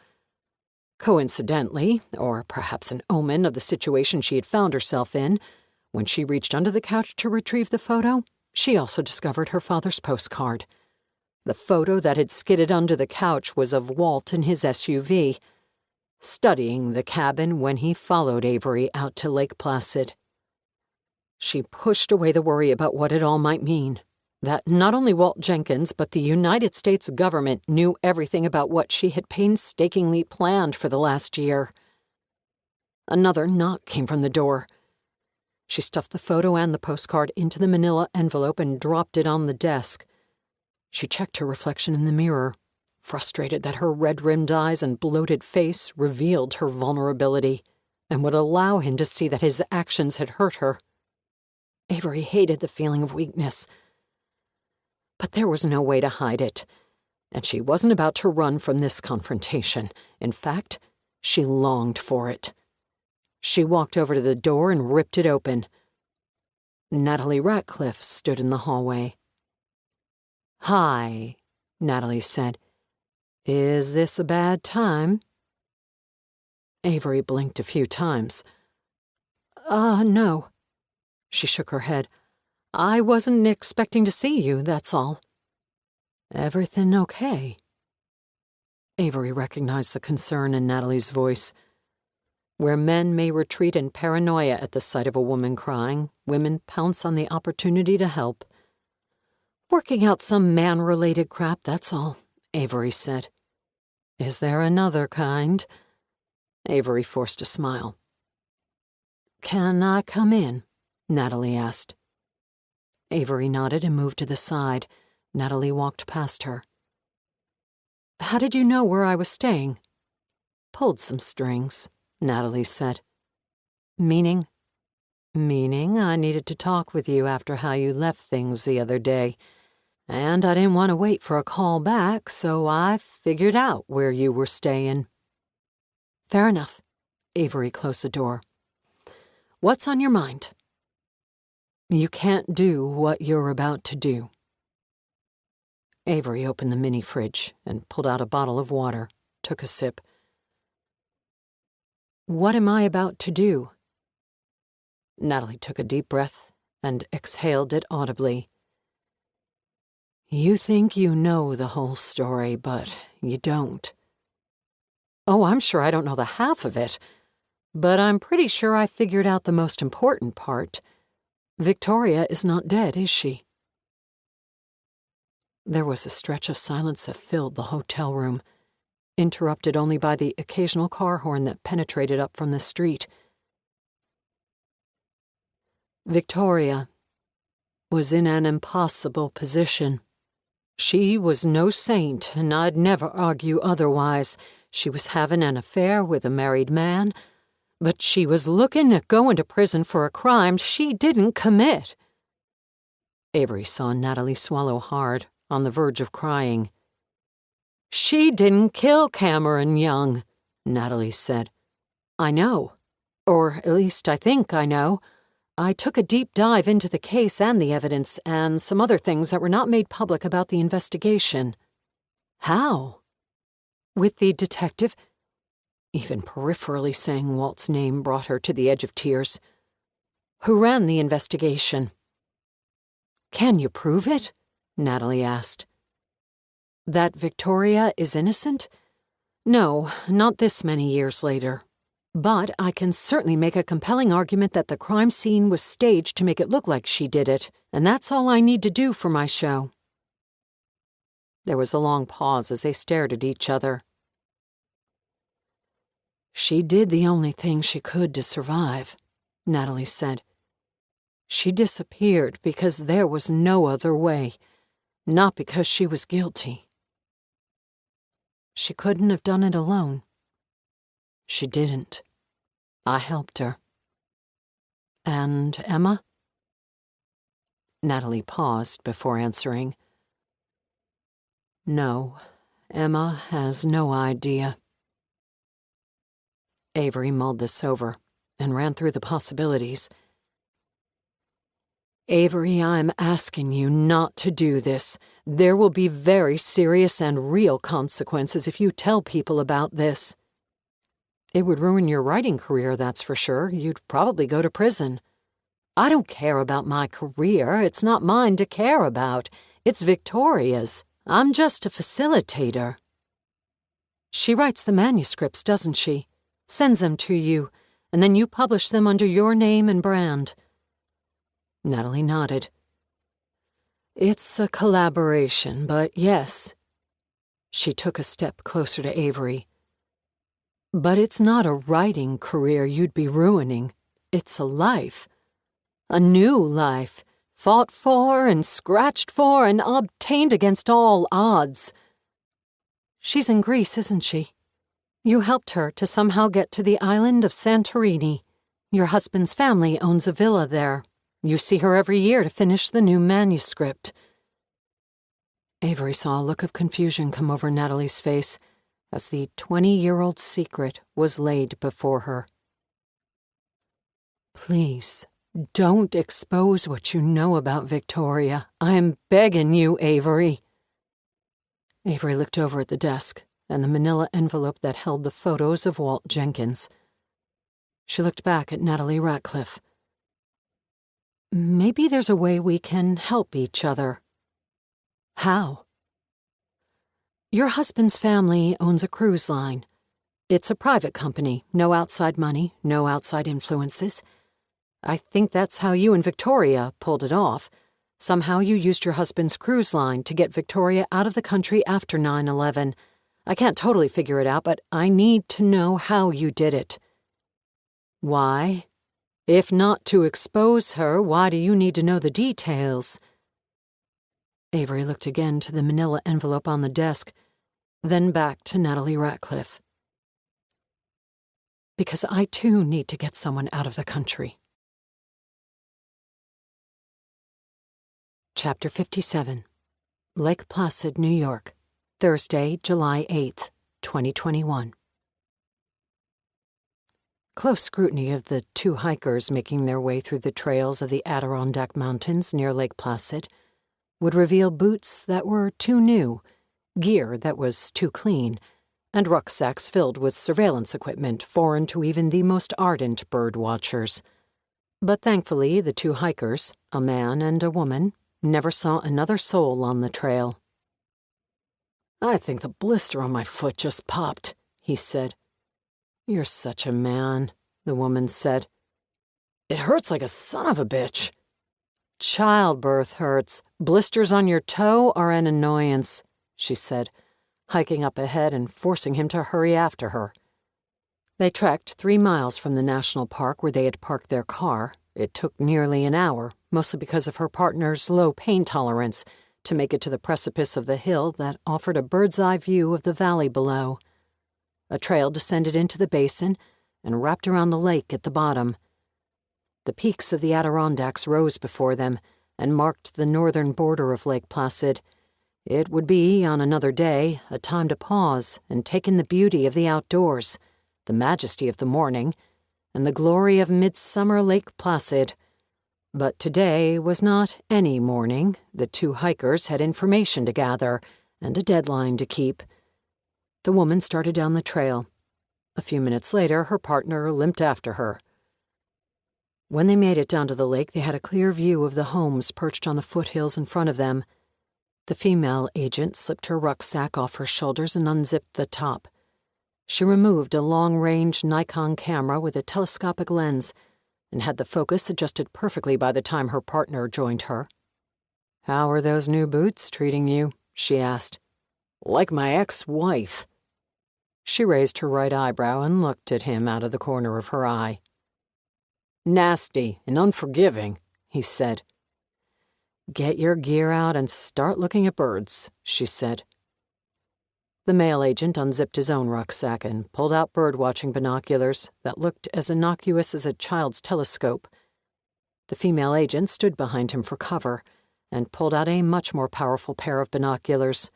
Coincidentally, or perhaps an omen of the situation she had found herself in, when she reached under the couch to retrieve the photo, she also discovered her father's postcard. The photo that had skidded under the couch was of Walt in his SUV, studying the cabin when he followed Avery out to Lake Placid. She pushed away the worry about what it all might mean. That not only Walt Jenkins, but the United States government knew everything about what she had painstakingly planned for the last year. Another knock came from the door. She stuffed the photo and the postcard into the manila envelope and dropped it on the desk. She checked her reflection in the mirror, frustrated that her red-rimmed eyes and bloated face revealed her vulnerability and would allow him to see that his actions had hurt her. Avery hated the feeling of weakness, but there was no way to hide it, and she wasn't about to run from this confrontation. In fact, she longed for it. She walked over to the door and ripped it open. Natalie Ratcliffe stood in the hallway. "Hi," Natalie said. "Is this a bad time?" Avery blinked a few times. No." She shook her head. "I wasn't expecting to see you, that's all." "Everything okay?" Avery recognized the concern in Natalie's voice. Where men may retreat in paranoia at the sight of a woman crying, women pounce on the opportunity to help. "Working out some man-related crap, that's all," Avery said. "Is there another kind?" Avery forced a smile. "Can I come in?" Natalie asked. Avery nodded and moved to the side. Natalie walked past her. "How did you know where I was staying?" "Pulled some strings," Natalie said. "Meaning?" "Meaning I needed to talk with you after how you left things the other day. And I didn't want to wait for a call back, so I figured out where you were staying." "Fair enough." Avery closed the door. "What's on your mind?" "You can't do what you're about to do." Avery opened the mini fridge and pulled out a bottle of water, took a sip. "What am I about to do?" Natalie took a deep breath and exhaled it audibly. "You think you know the whole story, but you don't." "Oh, I'm sure I don't know the half of it. But I'm pretty sure I figured out the most important part. Victoria is not dead, is she?" There was a stretch of silence that filled the hotel room, interrupted only by the occasional car horn that penetrated up from the street. Victoria was in an impossible position. She was no saint, and I'd never argue otherwise. She was having an affair with a married man, but she was looking at going to prison for a crime she didn't commit. Avery saw Natalie swallow hard, on the verge of crying. "She didn't kill Cameron Young," Natalie said. "I know. Or at least I think I know. I took a deep dive into the case and the evidence and some other things that were not made public about the investigation." "How?" "With the detective." Even peripherally saying Walt's name brought her to the edge of tears. "Who ran the investigation." "Can you prove it?" Natalie asked. "That Victoria is innocent? No, not this many years later. But I can certainly make a compelling argument that the crime scene was staged to make it look like she did it, and that's all I need to do for my show." There was a long pause as they stared at each other. "She did the only thing she could to survive," Natalie said. "She disappeared because there was no other way, not because she was guilty. She couldn't have done it alone. She didn't. I helped her." "And Emma?" Natalie paused before answering. "No, Emma has no idea." Avery mulled this over and ran through the possibilities. "Avery, I'm asking you not to do this. There will be very serious and real consequences if you tell people about this." "It would ruin your writing career, that's for sure. You'd probably go to prison." "I don't care about my career. It's not mine to care about. It's Victoria's. I'm just a facilitator." "She writes the manuscripts, doesn't she? Sends them to you, and then you publish them under your name and brand." Natalie nodded. "It's a collaboration, but yes." She took a step closer to Avery. "But it's not a writing career you'd be ruining. It's a life. A new life, fought for and scratched for and obtained against all odds." "She's in Greece, isn't she? You helped her to somehow get to the island of Santorini. Your husband's family owns a villa there. You see her every year to finish the new manuscript." Avery saw a look of confusion come over Natalie's face as the 20-year-old secret was laid before her. "Please," Don't expose what you know about Victoria. I'm begging you, Avery. Avery looked over at the desk and the manila envelope that held the photos of Walt Jenkins. She looked back at Natalie Ratcliffe. Maybe there's a way we can help each other. How? Your husband's family owns a cruise line. It's a private company, no outside money, no outside influences. I think that's how you and Victoria pulled it off. Somehow you used your husband's cruise line to get Victoria out of the country after 9/11. I can't totally figure it out, but I need to know how you did it. Why? If not to expose her, why do you need to know the details? Avery looked again to the manila envelope on the desk, then back to Natalie Ratcliffe. Because I too need to get someone out of the country. Chapter 57. Lake Placid, New York, Thursday, July 8th, 2021. Close scrutiny of the two hikers making their way through the trails of the Adirondack Mountains near Lake Placid would reveal boots that were too new, gear that was too clean, and rucksacks filled with surveillance equipment foreign to even the most ardent bird watchers. But thankfully, the two hikers, a man and a woman, never saw another soul on the trail. "I think the blister on my foot just popped," he said. "You're such a man," the woman said. "It hurts like a son of a bitch." "Childbirth hurts. Blisters on your toe are an annoyance," she said, hiking up ahead and forcing him to hurry after her. They trekked 3 miles from the national park where they had parked their car. It took nearly an hour, mostly because of her partner's low pain tolerance, to make it to the precipice of the hill that offered a bird's-eye view of the valley below. A trail descended into the basin and wrapped around the lake at the bottom. The peaks of the Adirondacks rose before them and marked the northern border of Lake Placid. It would be, on another day, a time to pause and take in the beauty of the outdoors, the majesty of the morning, and the glory of midsummer Lake Placid. But today was not any morning. The two hikers had information to gather and a deadline to keep. The woman started down the trail. A few minutes later, her partner limped after her. When they made it down to the lake, they had a clear view of the homes perched on the foothills in front of them. The female agent slipped her rucksack off her shoulders and unzipped the top. She removed a long-range Nikon camera with a telescopic lens and had the focus adjusted perfectly by the time her partner joined her. "How are those new boots treating you?" she asked. "Like my ex-wife." She raised her right eyebrow and looked at him out of the corner of her eye. "Nasty and unforgiving," he said. "Get your gear out and start looking at birds," she said. The male agent unzipped his own rucksack and pulled out bird-watching binoculars that looked as innocuous as a child's telescope. The female agent stood behind him for cover and pulled out a much more powerful pair of binoculars.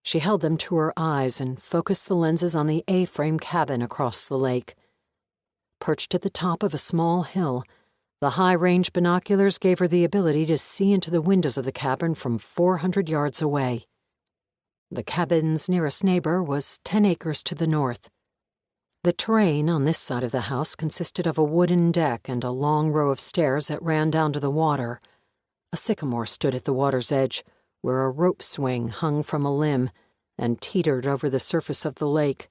She held them to her eyes and focused the lenses on the A-frame cabin across the lake. Perched at the top of a small hill, the high-range binoculars gave her the ability to see into the windows of the cabin from 400 yards away. The cabin's nearest neighbor was 10 acres to the north. The terrain on this side of the house consisted of a wooden deck and a long row of stairs that ran down to the water. A sycamore stood at the water's edge, where a rope swing hung from a limb and teetered over the surface of the lake.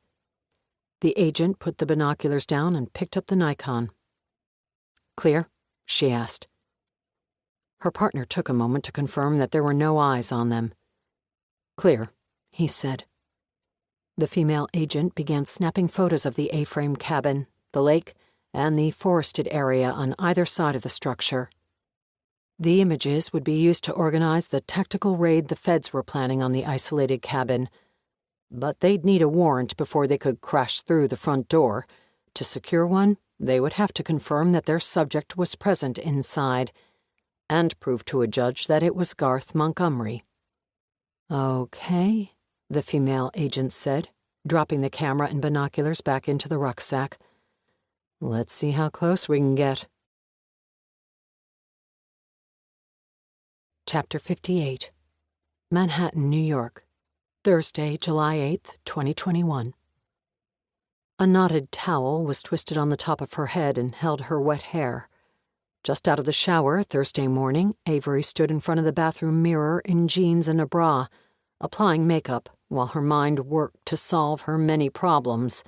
The agent put the binoculars down and picked up the Nikon. "Clear?" she asked. Her partner took a moment to confirm that there were no eyes on them. "Clear," he said. The female agent began snapping photos of the A-frame cabin, the lake, and the forested area on either side of the structure. The images would be used to organize the tactical raid the feds were planning on the isolated cabin. But they'd need a warrant before they could crash through the front door. To secure one, they would have to confirm that their subject was present inside, and prove to a judge that it was Garth Montgomery. "Okay," the female agent said, dropping the camera and binoculars back into the rucksack. "Let's see how close we can get." Chapter 58. Manhattan, New York. Thursday, July 8th, 2021. A knotted towel was twisted on the top of her head and held her wet hair. Just out of the shower Thursday morning, Avery stood in front of the bathroom mirror in jeans and a bra, applying makeup while her mind worked to solve her many problems.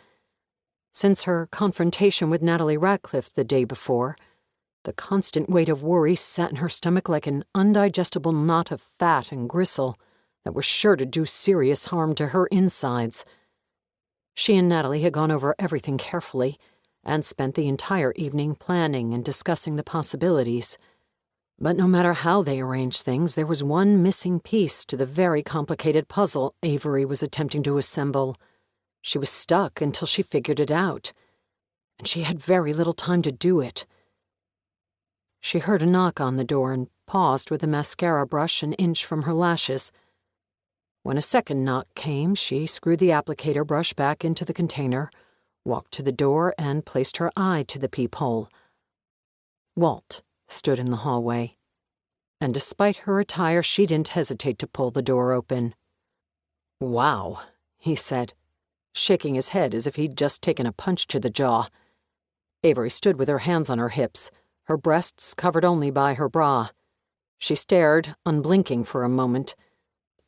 Since her confrontation with Natalie Ratcliffe the day before, the constant weight of worry sat in her stomach like an undigestible knot of fat and gristle that was sure to do serious harm to her insides. She and Natalie had gone over everything carefully and spent the entire evening planning and discussing the possibilities. But no matter how they arranged things, there was one missing piece to the very complicated puzzle Avery was attempting to assemble. She was stuck until she figured it out, and she had very little time to do it. She heard a knock on the door and paused with the mascara brush an inch from her lashes. When a second knock came, she screwed the applicator brush back into the container, walked to the door, and placed her eye to the peephole. Walt stood in the hallway, and despite her attire, she didn't hesitate to pull the door open. "Wow," he said, shaking his head as if he'd just taken a punch to the jaw. Avery stood with her hands on her hips, her breasts covered only by her bra. She stared, unblinking for a moment,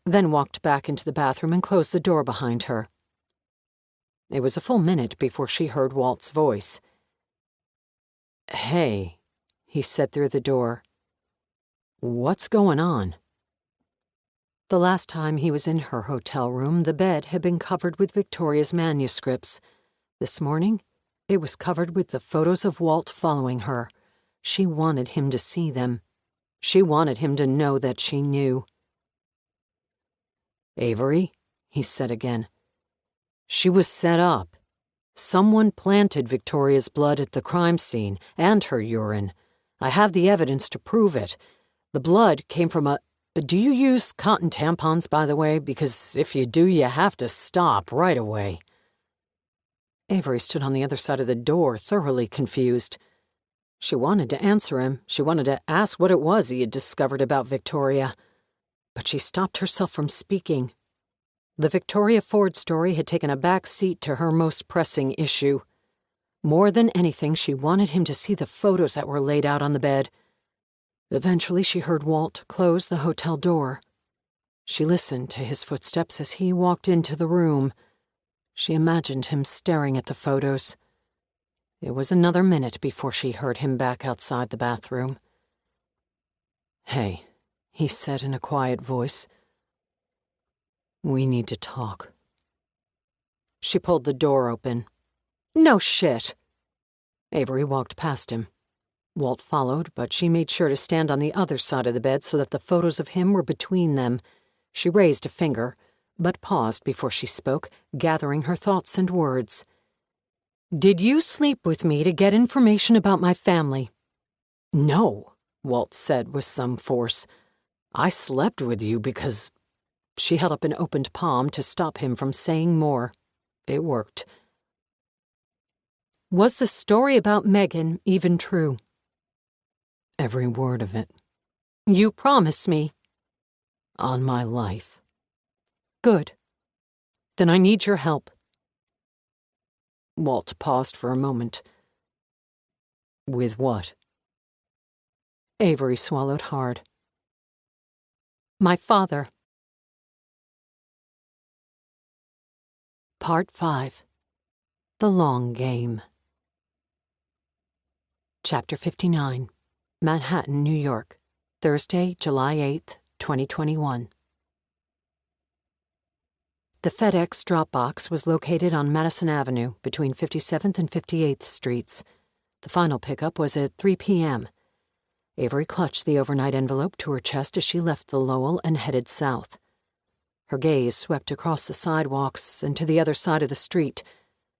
then walked back into the bathroom and closed the door behind her. It was a full minute before she heard Walt's voice. "Hey," he said through the door. "What's going on?" The last time he was in her hotel room, the bed had been covered with Victoria's manuscripts. This morning, it was covered with the photos of Walt following her. She wanted him to see them. She wanted him to know that she knew. "Avery," he said again. "She was set up. Someone planted Victoria's blood at the crime scene, and her urine. I have the evidence to prove it. The blood came from a... Do you use cotton tampons, by the way? Because if you do, you have to stop right away." Avery stood on the other side of the door, thoroughly confused. She wanted to answer him. She wanted to ask what it was he had discovered about Victoria. But she stopped herself from speaking. The Victoria Ford story had taken a back seat to her most pressing issue. More than anything, she wanted him to see the photos that were laid out on the bed. Eventually, she heard Walt close the hotel door. She listened to his footsteps as he walked into the room. She imagined him staring at the photos. It was another minute before she heard him back outside the bathroom. "Hey," he said in a quiet voice. "We need to talk." She pulled the door open. "No shit." Avery walked past him. Walt followed, but she made sure to stand on the other side of the bed so that the photos of him were between them. She raised a finger, but paused before she spoke, gathering her thoughts and words. "Did you sleep with me to get information about my family?" "No," Walt said with some force. "I slept with you because..." She held up an opened palm to stop him from saying more. It worked. "Was the story about Megan even true?" "Every word of it." "You promise me?" "On my life." "Good. Then I need your help." Walt paused for a moment. "With what?" Avery swallowed hard. "My father." Part 5. The Long Game. Chapter 59. Manhattan, New York. Thursday, July 8th, 2021. The FedEx drop box was located on Madison Avenue between 57th and 58th Streets. The final pickup was at 3 p.m. Avery clutched the overnight envelope to her chest as she left the Lowell and headed south. Her gaze swept across the sidewalks and to the other side of the street,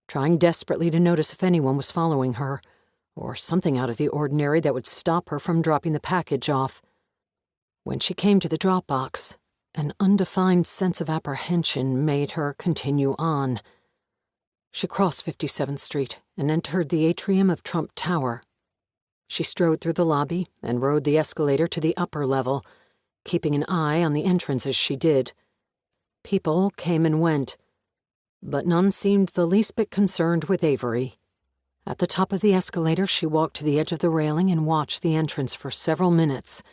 trying desperately to notice if anyone was following her, or something out of the ordinary that would stop her from dropping the package off. When she came to the drop box, an undefined sense of apprehension made her continue on. She crossed 57th Street and entered the atrium of Trump Tower. She strode through the lobby and rode the escalator to the upper level, keeping an eye on the entrance as she did. People came and went, but none seemed the least bit concerned with Avery. At the top of the escalator, she walked to the edge of the railing and watched the entrance for several minutes.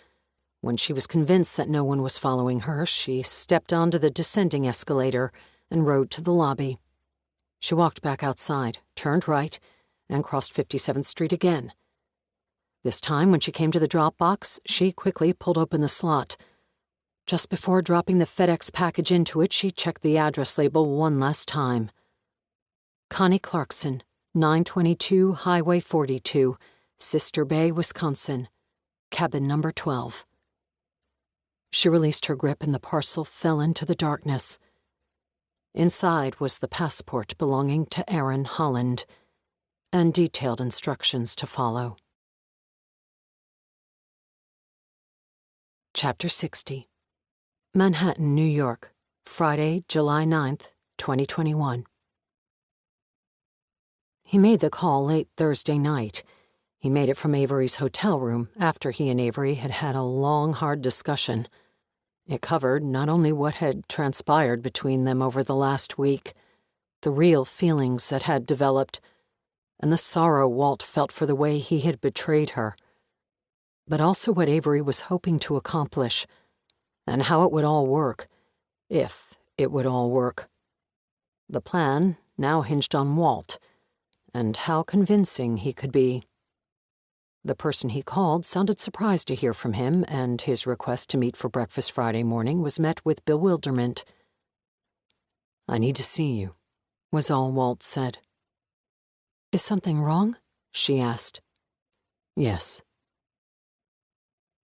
When she was convinced that no one was following her, she stepped onto the descending escalator and rode to the lobby. She walked back outside, turned right, and crossed 57th Street again. This time, when she came to the drop box, she quickly pulled open the slot. Just before dropping the FedEx package into it, she checked the address label one last time. Connie Clarkson, 922 Highway 42, Sister Bay, Wisconsin, cabin number 12. She released her grip and the parcel fell into the darkness. Inside was the passport belonging to Aaron Holland, and detailed instructions to follow. Chapter 60. Manhattan, New York, Friday, July 9th, 2021. He made the call late Thursday night. He made it from Avery's hotel room after he and Avery had had a long, hard discussion. It covered not only what had transpired between them over the last week, the real feelings that had developed, and the sorrow Walt felt for the way he had betrayed her, but also what Avery was hoping to accomplish, and how it would all work, if it would all work. The plan now hinged on Walt, and how convincing he could be. The person he called sounded surprised to hear from him, and his request to meet for breakfast Friday morning was met with bewilderment. "I need to see you," was all Walt said. "Is something wrong?" she asked. "Yes."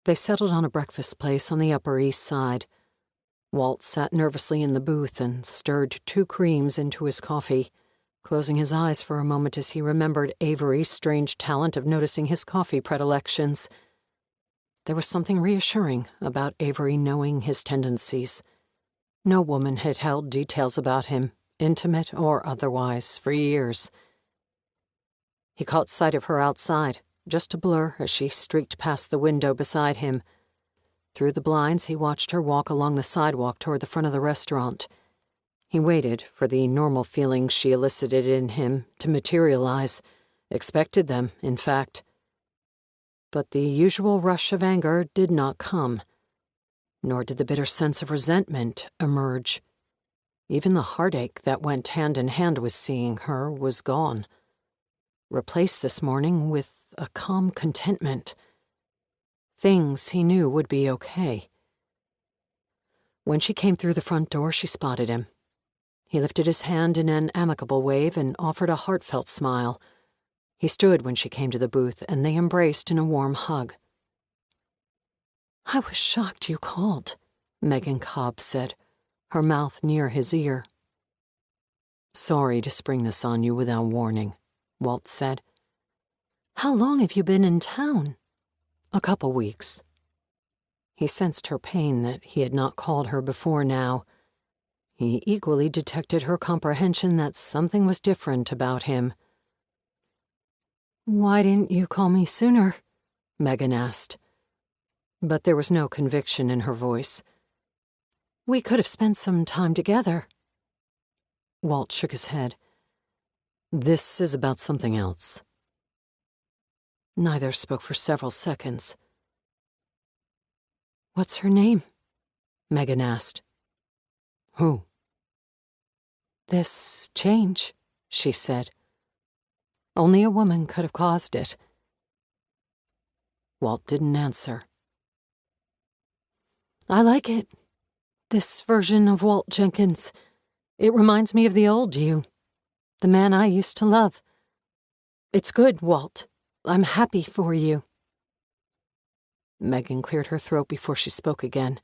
They settled on a breakfast place on the Upper East Side. Walt sat nervously in the booth and stirred 2 creams into his coffee, closing his eyes for a moment as he remembered Avery's strange talent of noticing his coffee predilections. There was something reassuring about Avery knowing his tendencies. No woman had held details about him, intimate or otherwise, for years. He caught sight of her outside, just a blur as she streaked past the window beside him. Through the blinds, he watched her walk along the sidewalk toward the front of the restaurant. He waited for the normal feelings she elicited in him to materialize, expected them, in fact. But the usual rush of anger did not come, nor did the bitter sense of resentment emerge. Even the heartache that went hand in hand with seeing her was gone, replaced this morning with a calm contentment. Things he knew would be okay. When she came through the front door, she spotted him. He lifted his hand in an amicable wave and offered a heartfelt smile. He stood when she came to the booth, and they embraced in a warm hug. "I was shocked you called," Megan Cobb said, her mouth near his ear. "Sorry to spring this on you without warning," Walt said. "How long have you been in town?" "A couple weeks." He sensed her pain that he had not called her before now. He equally detected her comprehension that something was different about him. "Why didn't you call me sooner?" Megan asked. But there was no conviction in her voice. "We could have spent some time together." Walt shook his head. "This is about something else." Neither spoke for several seconds. "What's her name?" Megan asked. "Who?" "This change," she said. "Only a woman could have caused it." Walt didn't answer. "I like it. This version of Walt Jenkins. It reminds me of the old you, the man I used to love. It's good, Walt. I'm happy for you." Megan cleared her throat before she spoke again.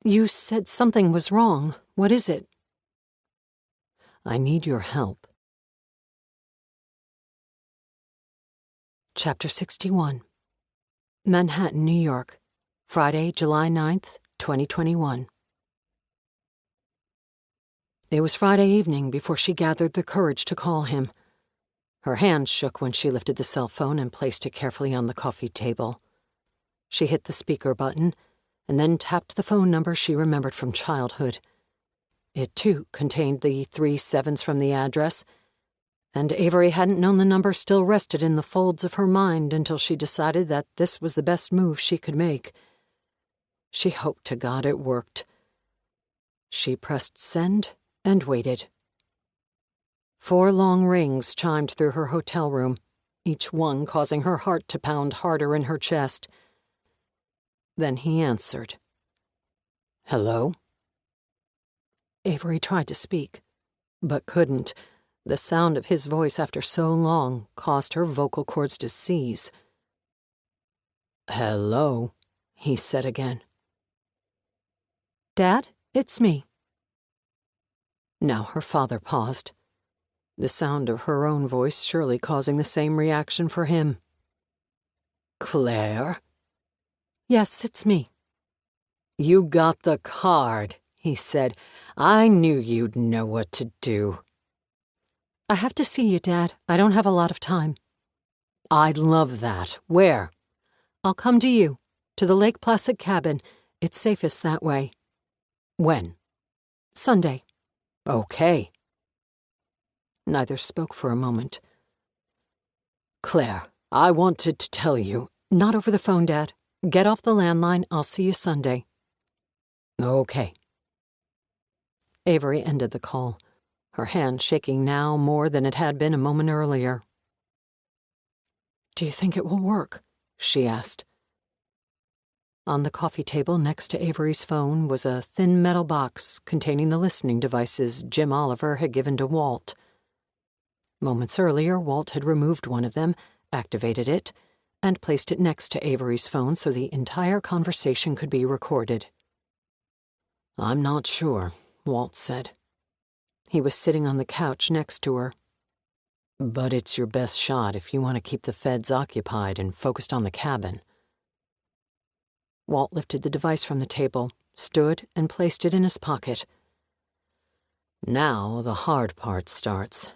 "You said something was wrong. What is it?" "I need your help." Chapter 61. Manhattan, New York, Friday, July 9th, 2021. It was Friday evening before she gathered the courage to call him. Her hand shook when she lifted the cell phone and placed it carefully on the coffee table. She hit the speaker button and then tapped the phone number she remembered from childhood. It, too, contained the 3 7s from the address, and Avery hadn't known the number still rested in the folds of her mind until she decided that this was the best move she could make. She hoped to God it worked. She pressed send and waited. 4 long rings chimed through her hotel room, each one causing her heart to pound harder in her chest. Then he answered. "Hello?" Avery tried to speak, but couldn't. The sound of his voice after so long caused her vocal cords to seize. "Hello," he said again. "Dad, it's me." Now her father paused, the sound of her own voice surely causing the same reaction for him. "Claire?" "Yes, it's me." "You got the card," he said. "I knew you'd know what to do." "I have to see you, Dad. I don't have a lot of time." "I'd love that. Where?" "I'll come to you, to the Lake Placid cabin. It's safest that way." "When?" "Sunday." "Okay." Neither spoke for a moment. "Claire, I wanted to tell you—" "Not over the phone, Dad. Get off the landline. I'll see you Sunday." "Okay." Avery ended the call, her hand shaking now more than it had been a moment earlier. "Do you think it will work?" she asked. On the coffee table next to Avery's phone was a thin metal box containing the listening devices Jim Oliver had given to Walt. Moments earlier, Walt had removed one of them, activated it, and placed it next to Avery's phone so the entire conversation could be recorded. "I'm not sure," Walt said. He was sitting on the couch next to her. "But it's your best shot if you want to keep the feds occupied and focused on the cabin." Walt lifted the device from the table, stood, and placed it in his pocket. "Now the hard part starts.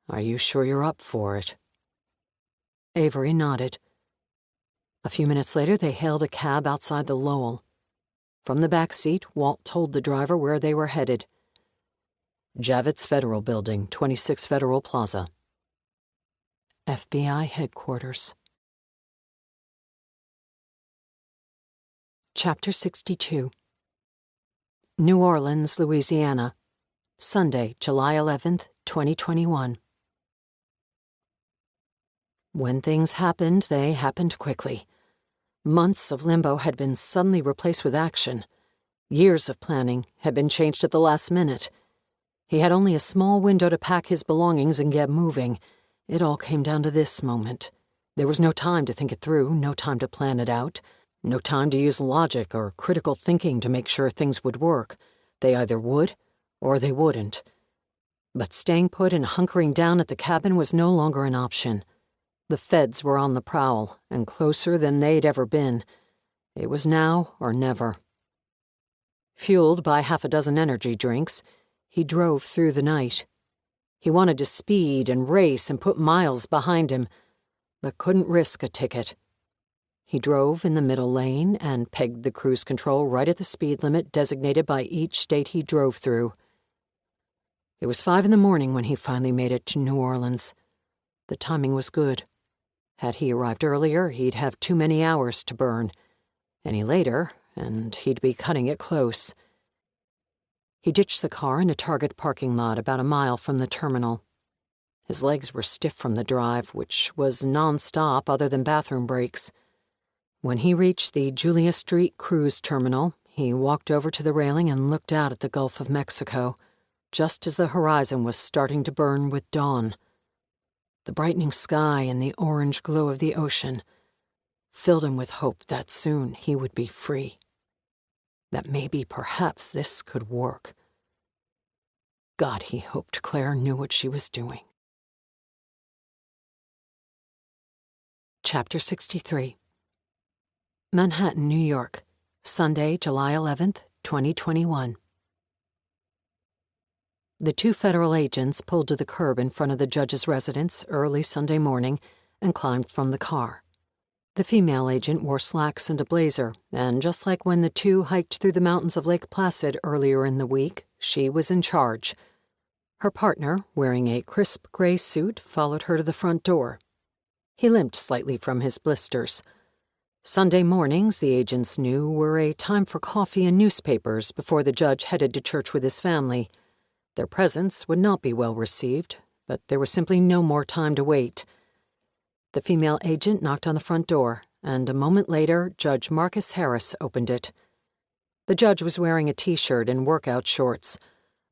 Are you sure you're up for it?" Avery nodded. A few minutes later, they hailed a cab outside the Lowell. From the back seat, Walt told the driver where they were headed. "Javits Federal Building, 26 Federal Plaza." FBI headquarters. Chapter 62. New Orleans, Louisiana, Sunday, July 11th, 2021. When things happened, they happened quickly. Months of limbo had been suddenly replaced with action. Years of planning had been changed at the last minute. He had only a small window to pack his belongings and get moving. It all came down to this moment. There was no time to think it through, no time to plan it out. No time to use logic or critical thinking to make sure things would work. They either would, or they wouldn't. But staying put and hunkering down at the cabin was no longer an option. The feds were on the prowl, and closer than they'd ever been. It was now or never. Fueled by 6 energy drinks, he drove through the night. He wanted to speed and race and put miles behind him, but couldn't risk a ticket. He drove in the middle lane and pegged the cruise control right at the speed limit designated by each state he drove through. It was 5 a.m. when he finally made it to New Orleans. The timing was good. Had he arrived earlier, he'd have too many hours to burn. Any later, and he'd be cutting it close. He ditched the car in a Target parking lot about a mile from the terminal. His legs were stiff from the drive, which was non-stop other than bathroom breaks. When he reached the Julia Street cruise terminal, he walked over to the railing and looked out at the Gulf of Mexico, just as the horizon was starting to burn with dawn. The brightening sky and the orange glow of the ocean filled him with hope that soon he would be free. That maybe, perhaps, this could work. God, he hoped Claire knew what she was doing. Chapter 63. Manhattan, New York, Sunday, July 11th, 2021. The 2 federal agents pulled to the curb in front of the judge's residence early Sunday morning and climbed from the car. The female agent wore slacks and a blazer, and just like when the two hiked through the mountains of Lake Placid earlier in the week, she was in charge. Her partner, wearing a crisp gray suit, followed her to the front door. He limped slightly from his blisters. Sunday mornings, the agents knew, were a time for coffee and newspapers before the judge headed to church with his family. Their presence would not be well received, but there was simply no more time to wait. The female agent knocked on the front door, and a moment later, Judge Marcus Harris opened it. The judge was wearing a t-shirt and workout shorts.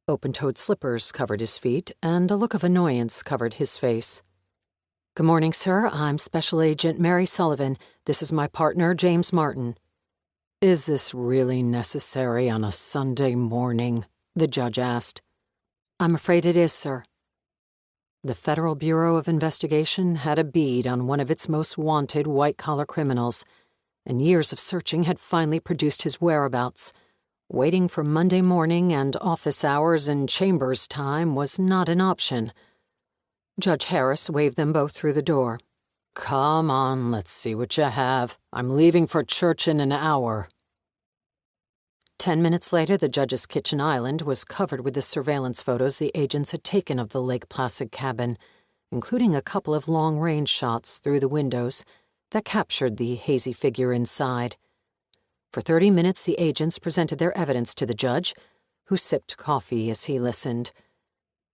Open-toed slippers covered his feet, and a look of annoyance covered his face. "Good morning, sir. I'm Special Agent Mary Sullivan. This is my partner, James Martin." "Is this really necessary on a Sunday morning?" the judge asked. "I'm afraid it is, sir." The Federal Bureau of Investigation had a bead on one of its most wanted white-collar criminals, and years of searching had finally produced his whereabouts. Waiting for Monday morning and office hours and chambers time was not an option. Judge Harris waved them both through the door. "Come on, let's see what you have. I'm leaving for church in an hour." 10 minutes later, the judge's kitchen island was covered with the surveillance photos the agents had taken of the Lake Placid cabin, including a couple of long-range shots through the windows that captured the hazy figure inside. For 30 minutes, the agents presented their evidence to the judge, who sipped coffee as he listened.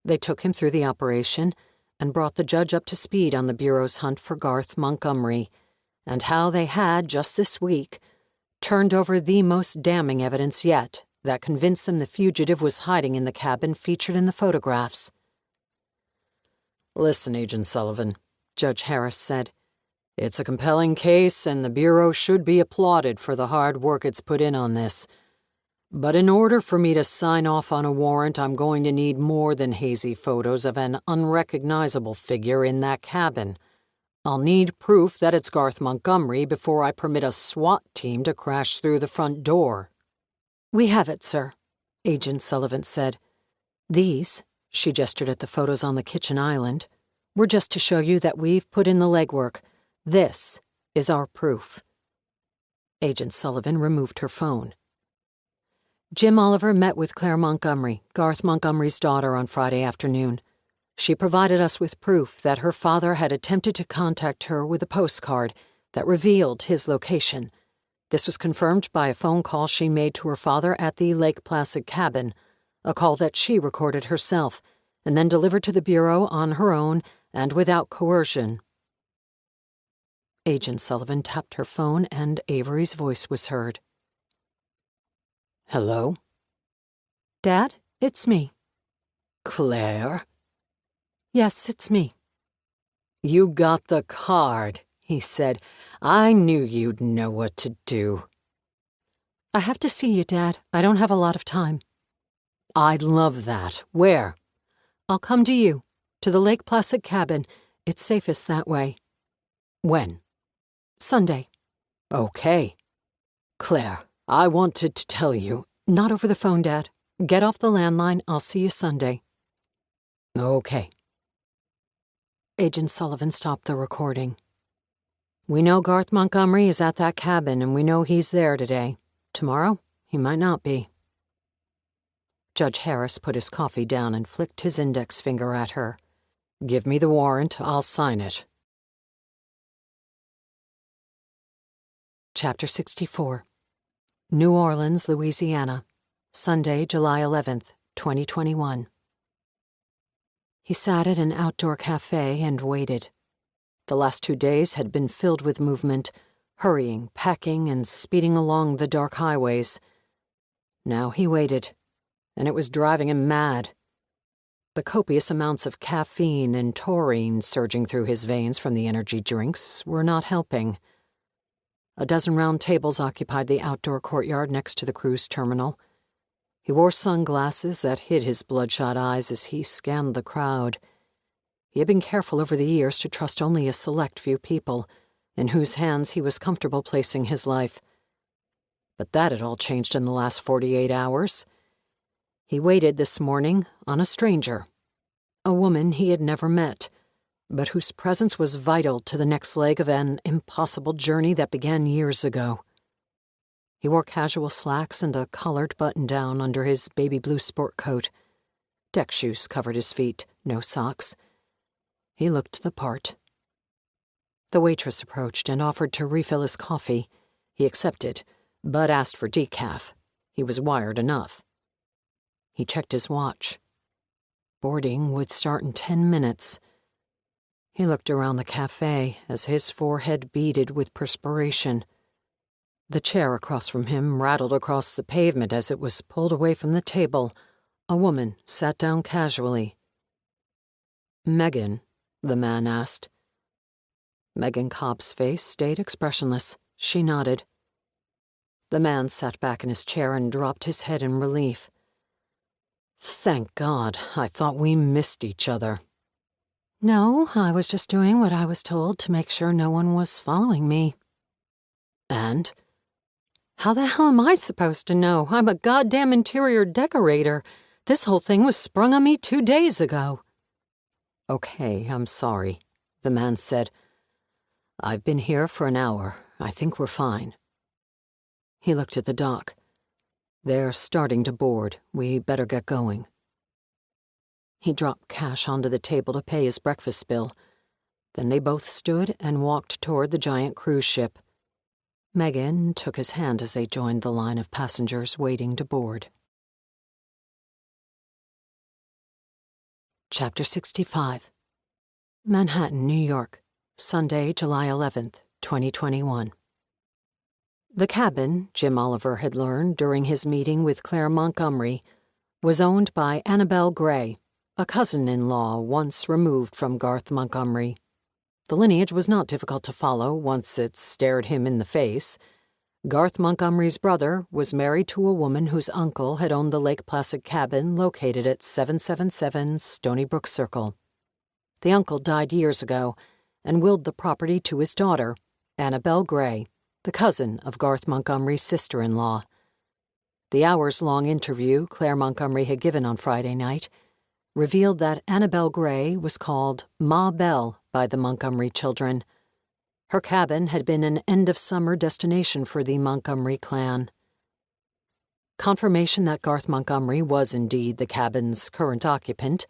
They took him through the operation and brought the judge up to speed on the Bureau's hunt for Garth Montgomery, and how they had, just this week, turned over the most damning evidence yet that convinced them the fugitive was hiding in the cabin featured in the photographs. "Listen, Agent Sullivan," Judge Harris said. "It's a compelling case, and the Bureau should be applauded for the hard work it's put in on this. But in order for me to sign off on a warrant, I'm going to need more than hazy photos of an unrecognizable figure in that cabin. I'll need proof that it's Garth Montgomery before I permit a SWAT team to crash through the front door." "We have it, sir," Agent Sullivan said. "These," she gestured at the photos on the kitchen island, "were just to show you that we've put in the legwork. This is our proof." Agent Sullivan removed her phone. "Jim Oliver met with Claire Montgomery, Garth Montgomery's daughter, on Friday afternoon. She provided us with proof that her father had attempted to contact her with a postcard that revealed his location. This was confirmed by a phone call she made to her father at the Lake Placid cabin, a call that she recorded herself and then delivered to the Bureau on her own and without coercion." Agent Sullivan tapped her phone, and Avery's voice was heard. "Hello?" "Dad, it's me." "Claire?" "Yes, it's me." "You got the card," he said. "I knew you'd know what to do." "I have to see you, Dad. I don't have a lot of time." "I'd love that. Where?" "I'll come to you, to the Lake Placid cabin. It's safest that way." "When?" "Sunday." "Okay. Claire, I wanted to tell you—" "Not over the phone, Dad. Get off the landline. I'll see you Sunday." "Okay." Agent Sullivan stopped the recording. "We know Garth Montgomery is at that cabin, and we know he's there today. Tomorrow, he might not be." Judge Harris put his coffee down and flicked his index finger at her. "Give me the warrant. I'll sign it." Chapter 64. New Orleans, Louisiana, Sunday, July 11th, 2021. He sat at an outdoor cafe and waited. The last 2 days had been filled with movement, hurrying, packing, and speeding along the dark highways. Now he waited, and it was driving him mad. The copious amounts of caffeine and taurine surging through his veins from the energy drinks were not helping. A dozen round tables occupied the outdoor courtyard next to the cruise terminal. He wore sunglasses that hid his bloodshot eyes as he scanned the crowd. He had been careful over the years to trust only a select few people, in whose hands he was comfortable placing his life. But that had all changed in the last 48 hours. He waited this morning on a stranger, a woman he had never met, but whose presence was vital to the next leg of an impossible journey that began years ago. He wore casual slacks and a collared button-down under his baby blue sport coat. Deck shoes covered his feet, no socks. He looked the part. The waitress approached and offered to refill his coffee. He accepted, but asked for decaf. He was wired enough. He checked his watch. Boarding would start in 10 minutes. He looked around the cafe as his forehead beaded with perspiration. The chair across from him rattled across the pavement as it was pulled away from the table. A woman sat down casually. "Megan?" the man asked. Megan Cobb's face stayed expressionless. She nodded. The man sat back in his chair and dropped his head in relief. "Thank God, I thought we missed each other." "No, I was just doing what I was told to make sure no one was following me." "And?" "How the hell am I supposed to know? I'm a goddamn interior decorator. This whole thing was sprung on me 2 days ago." "Okay, I'm sorry," the man said. "I've been here for an hour. I think we're fine." He looked at the dock. "They're starting to board. We better get going." He dropped cash onto the table to pay his breakfast bill. Then they both stood and walked toward the giant cruise ship. Megan took his hand as they joined the line of passengers waiting to board. Chapter 65. Manhattan, New York, Sunday, July 11th, 2021. The cabin, Jim Oliver had learned during his meeting with Claire Montgomery, was owned by Annabelle Gray, a cousin-in-law once removed from Garth Montgomery. The lineage was not difficult to follow once it stared him in the face. Garth Montgomery's brother was married to a woman whose uncle had owned the Lake Placid cabin located at 777 Stony Brook Circle. The uncle died years ago and willed the property to his daughter, Annabelle Gray, the cousin of Garth Montgomery's sister-in-law. The hours-long interview Claire Montgomery had given on Friday night revealed that Annabelle Gray was called Ma Belle by the Montgomery children. Her cabin had been an end-of-summer destination for the Montgomery clan. Confirmation that Garth Montgomery was indeed the cabin's current occupant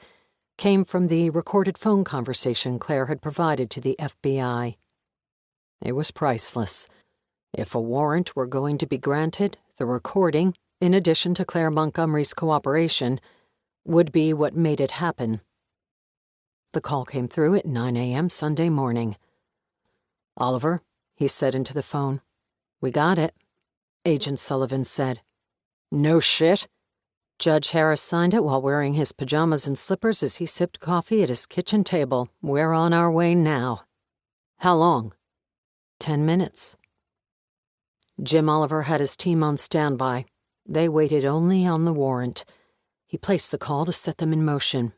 came from the recorded phone conversation Claire had provided to the FBI. It was priceless. If a warrant were going to be granted, the recording, in addition to Claire Montgomery's cooperation, would be what made it happen. The call came through at 9 a.m. Sunday morning. "Oliver," he said into the phone. "We got it," Agent Sullivan said. "No shit." Judge Harris signed it while wearing his pajamas and slippers as he sipped coffee at his kitchen table. "We're on our way now." "How long?" 10 minutes. Jim Oliver had his team on standby. They waited only on the warrant. He placed the call to set them in motion.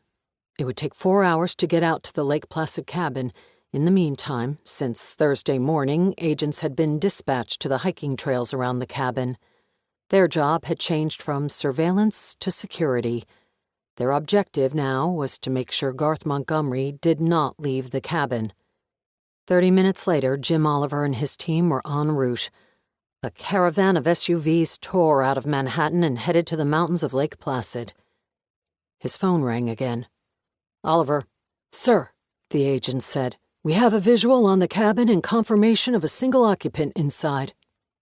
It would take 4 hours to get out to the Lake Placid cabin. In the meantime, since Thursday morning, agents had been dispatched to the hiking trails around the cabin. Their job had changed from surveillance to security. Their objective now was to make sure Garth Montgomery did not leave the cabin. 30 minutes later, Jim Oliver and his team were en route. A caravan of SUVs tore out of Manhattan and headed to the mountains of Lake Placid. His phone rang again. "Oliver." "Sir," the agent said. "We have a visual on the cabin and confirmation of a single occupant inside."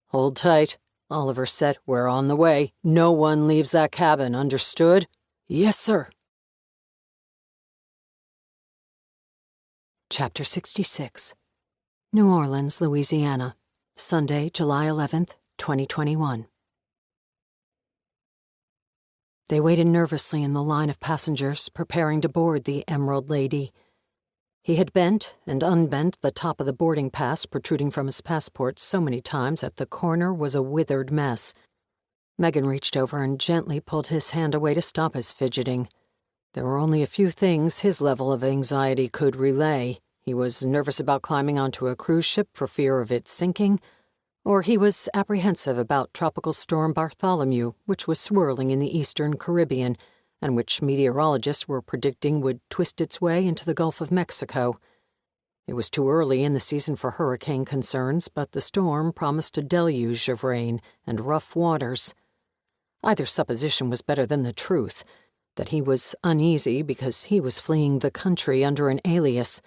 "Hold tight," Oliver said. "We're on the way. No one leaves that cabin, understood?" "Yes, sir." Chapter 66. New Orleans, Louisiana, Sunday, July 11th, 2021. They waited nervously in the line of passengers preparing to board the Emerald Lady. He had bent and unbent the top of the boarding pass protruding from his passport so many times that the corner was a withered mess. Megan reached over and gently pulled his hand away to stop his fidgeting. There were only a few things his level of anxiety could relay. He was nervous about climbing onto a cruise ship for fear of it sinking, or he was apprehensive about Tropical Storm Bartholomew, which was swirling in the eastern Caribbean, and which meteorologists were predicting would twist its way into the Gulf of Mexico. It was too early in the season for hurricane concerns, but the storm promised a deluge of rain and rough waters. Either supposition was better than the truth, that he was uneasy because he was fleeing the country under an alias,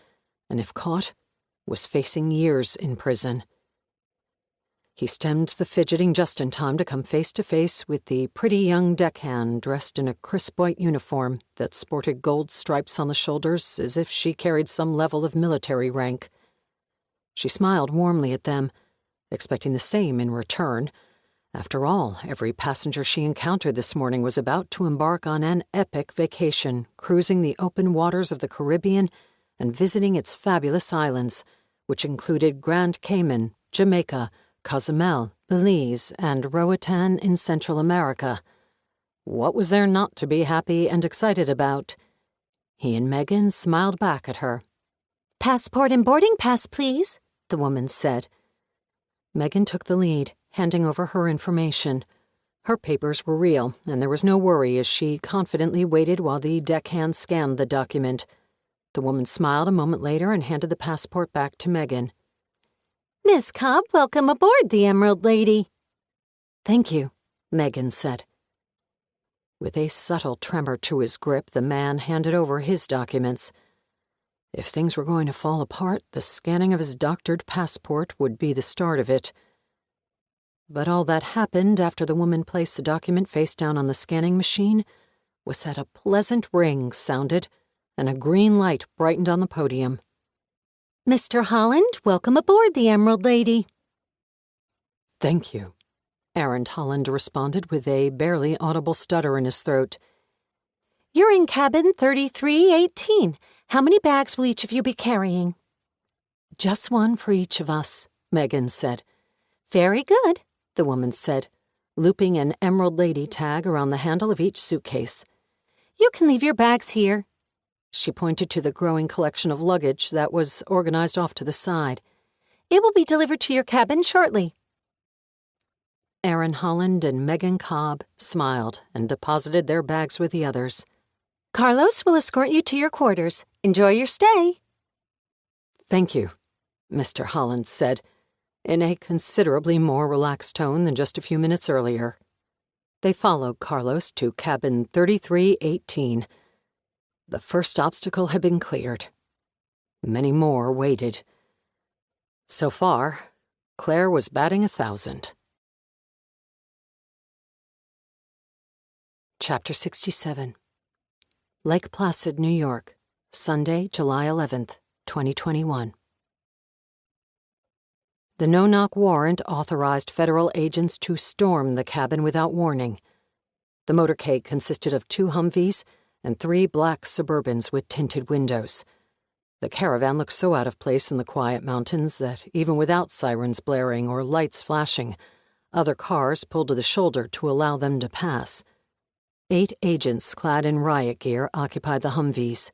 and if caught, was facing years in prison. He stemmed the fidgeting just in time to come face to face with the pretty young deckhand dressed in a crisp white uniform that sported gold stripes on the shoulders as if she carried some level of military rank. She smiled warmly at them, expecting the same in return. After all, every passenger she encountered this morning was about to embark on an epic vacation, cruising the open waters of the Caribbean and visiting its fabulous islands, which included Grand Cayman, Jamaica, Cozumel, Belize, and Roatan in Central America. What was there not to be happy and excited about? He and Megan smiled back at her. "Passport and boarding pass, please," the woman said. Megan took the lead, handing over her information. Her papers were real, and there was no worry as she confidently waited while the deckhand scanned the document. The woman smiled a moment later and handed the passport back to Megan. "Miss Cobb, welcome aboard the Emerald Lady." "Thank you," Megan said. With a subtle tremor to his grip, the man handed over his documents. If things were going to fall apart, the scanning of his doctored passport would be the start of it. But all that happened after the woman placed the document face down on the scanning machine was that a pleasant ring sounded and a green light brightened on the podium. "Mr. Holland, welcome aboard the Emerald Lady." "Thank you," Aaron Holland responded with a barely audible stutter in his throat. "You're in cabin 3318. How many bags will each of you be carrying?" "Just one for each of us," Megan said. "Very good," the woman said, looping an Emerald Lady tag around the handle of each suitcase. "You can leave your bags here." She pointed to the growing collection of luggage that was organized off to the side. "It will be delivered to your cabin shortly." Aaron Holland and Megan Cobb smiled and deposited their bags with the others. "Carlos will escort you to your quarters. Enjoy your stay." "Thank you," Mr. Holland said, in a considerably more relaxed tone than just a few minutes earlier. They followed Carlos to cabin 3318. The first obstacle had been cleared. Many more waited. So far, Claire was batting 1,000. Chapter 67. Lake Placid, New York, Sunday, July 11th, 2021. The no-knock warrant authorized federal agents to storm the cabin without warning. The motorcade consisted of 2 Humvees and 3 black Suburbans with tinted windows. The caravan looked so out of place in the quiet mountains that even without sirens blaring or lights flashing, other cars pulled to the shoulder to allow them to pass. 8 agents clad in riot gear occupied the Humvees.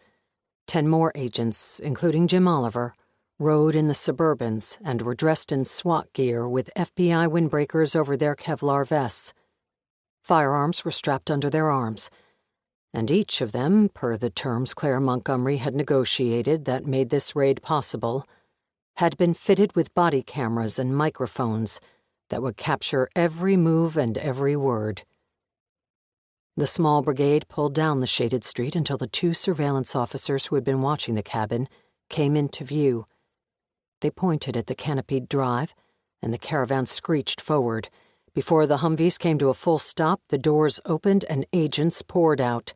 10 more agents, including Jim Oliver, rode in the Suburbans and were dressed in SWAT gear with FBI windbreakers over their Kevlar vests. Firearms were strapped under their arms, and each of them, per the terms Claire Montgomery had negotiated that made this raid possible, had been fitted with body cameras and microphones that would capture every move and every word. The small brigade pulled down the shaded street until the 2 surveillance officers who had been watching the cabin came into view. They pointed at the canopied drive, and the caravan screeched forward. Before the Humvees came to a full stop, the doors opened and agents poured out.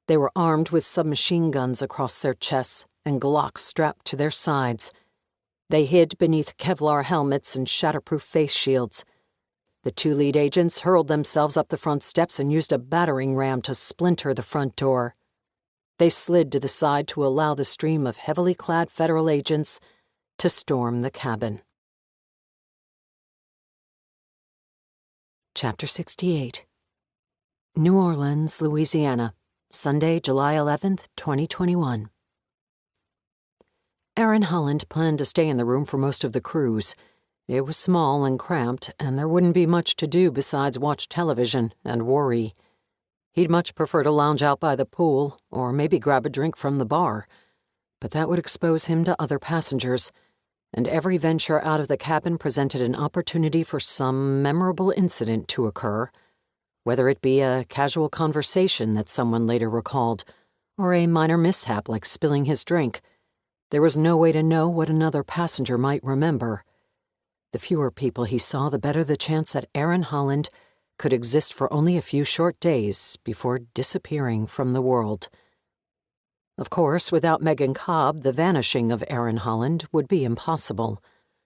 They were armed with submachine guns across their chests and Glocks strapped to their sides. They hid beneath Kevlar helmets and shatterproof face shields. The 2 lead agents hurled themselves up the front steps and used a battering ram to splinter the front door. They slid to the side to allow the stream of heavily clad federal agents to storm the cabin. Chapter 68. New Orleans, Louisiana, Sunday, July 11th, 2021. Aaron Holland planned to stay in the room for most of the cruise. It was small and cramped, and there wouldn't be much to do besides watch television and worry. He'd much prefer to lounge out by the pool, or maybe grab a drink from the bar. but that would expose him to other passengers, and every venture out of the cabin presented an opportunity for some memorable incident to occur, whether it be a casual conversation that someone later recalled, or a minor mishap like spilling his drink. There was no way to know what another passenger might remember. The fewer people he saw, the better the chance that Aaron Holland could exist for only a few short days before disappearing from the world. Of course, without Megan Cobb, the vanishing of Aaron Holland would be impossible.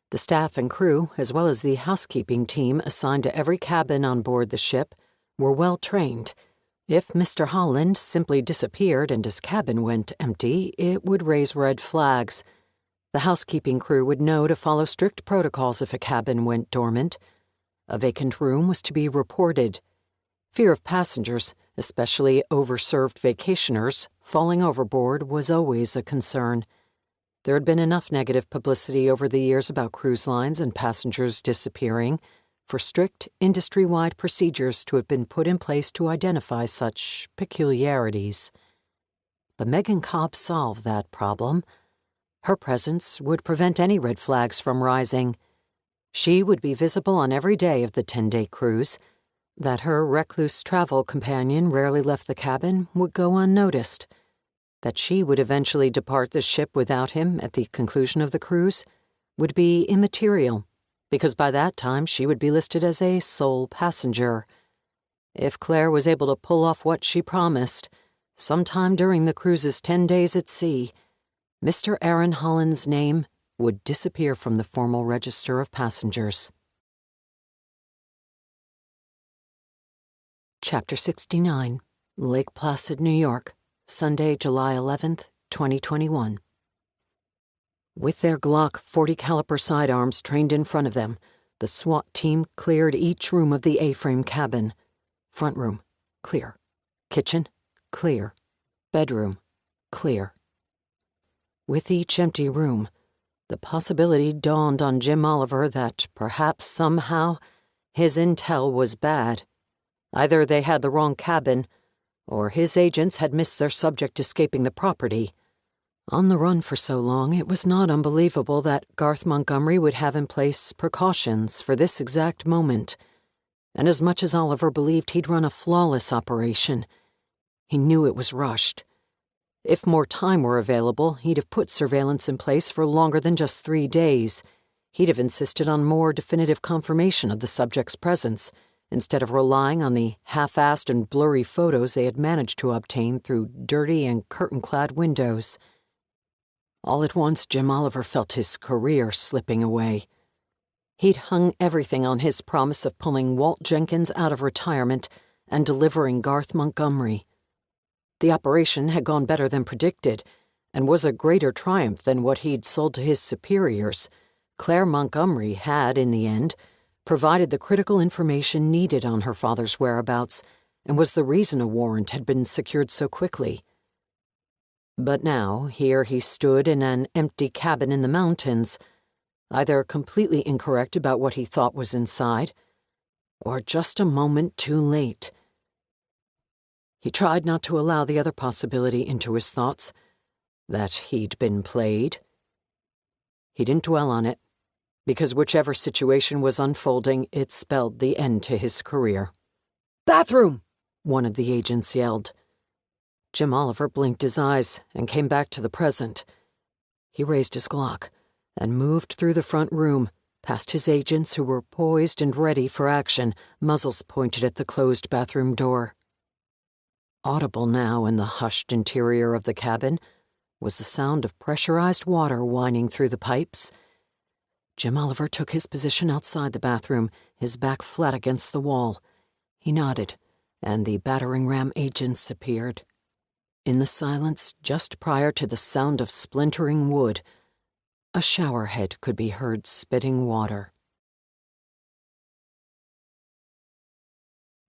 The staff and crew, as well as the housekeeping team assigned to every cabin on board the ship, were well trained. If Mr. Holland simply disappeared and his cabin went empty, it would raise red flags. The housekeeping crew would know to follow strict protocols if a cabin went dormant. A vacant room was to be reported. Fear of passengers, especially overserved vacationers, falling overboard was always a concern. There had been enough negative publicity over the years about cruise lines and passengers disappearing for strict industry-wide procedures to have been put in place to identify such peculiarities. But Megan Cobb solved that problem. Her presence would prevent any red flags from rising. She would be visible on every day of the 10-day cruise. That her recluse travel companion rarely left the cabin would go unnoticed. That she would eventually depart the ship without him at the conclusion of the cruise would be immaterial, because by that time she would be listed as a sole passenger. If Claire was able to pull off what she promised, sometime during the cruise's 10 days at sea, Mr. Aaron Holland's name would disappear from the formal register of passengers. Chapter 69, Lake Placid, New York, Sunday, July 11th, 2021. With their Glock 40 caliber sidearms trained in front of them, the SWAT team cleared each room of the A-frame cabin. Front room, clear. Kitchen, clear. Bedroom, clear. With each empty room, the possibility dawned on Jim Oliver that perhaps somehow his intel was bad. Either they had the wrong cabin, or his agents had missed their subject escaping the property. On the run for so long, it was not unbelievable that Garth Montgomery would have in place precautions for this exact moment. And as much as Oliver believed he'd run a flawless operation, he knew it was rushed. If more time were available, he'd have put surveillance in place for longer than just 3 days. He'd have insisted on more definitive confirmation of the subject's presence, instead of relying on the half-assed and blurry photos they had managed to obtain through dirty and curtain-clad windows. All at once, Jim Oliver felt his career slipping away. He'd hung everything on his promise of pulling Walt Jenkins out of retirement and delivering Garth Montgomery. The operation had gone better than predicted, and was a greater triumph than what he'd sold to his superiors. Claire Montgomery had, in the end, provided the critical information needed on her father's whereabouts, and was the reason a warrant had been secured so quickly. But now, here he stood in an empty cabin in the mountains, either completely incorrect about what he thought was inside, or just a moment too late. He tried not to allow the other possibility into his thoughts, that he'd been played. He didn't dwell on it, because whichever situation was unfolding, it spelled the end to his career. "Bathroom!" one of the agents yelled. Jim Oliver blinked his eyes and came back to the present. He raised his Glock and moved through the front room, past his agents who were poised and ready for action, muzzles pointed at the closed bathroom door. Audible now in the hushed interior of the cabin was the sound of pressurized water whining through the pipes. Jim Oliver took his position outside the bathroom, his back flat against the wall. He nodded, and the battering ram agents appeared. In the silence, just prior to the sound of splintering wood, a showerhead could be heard spitting water.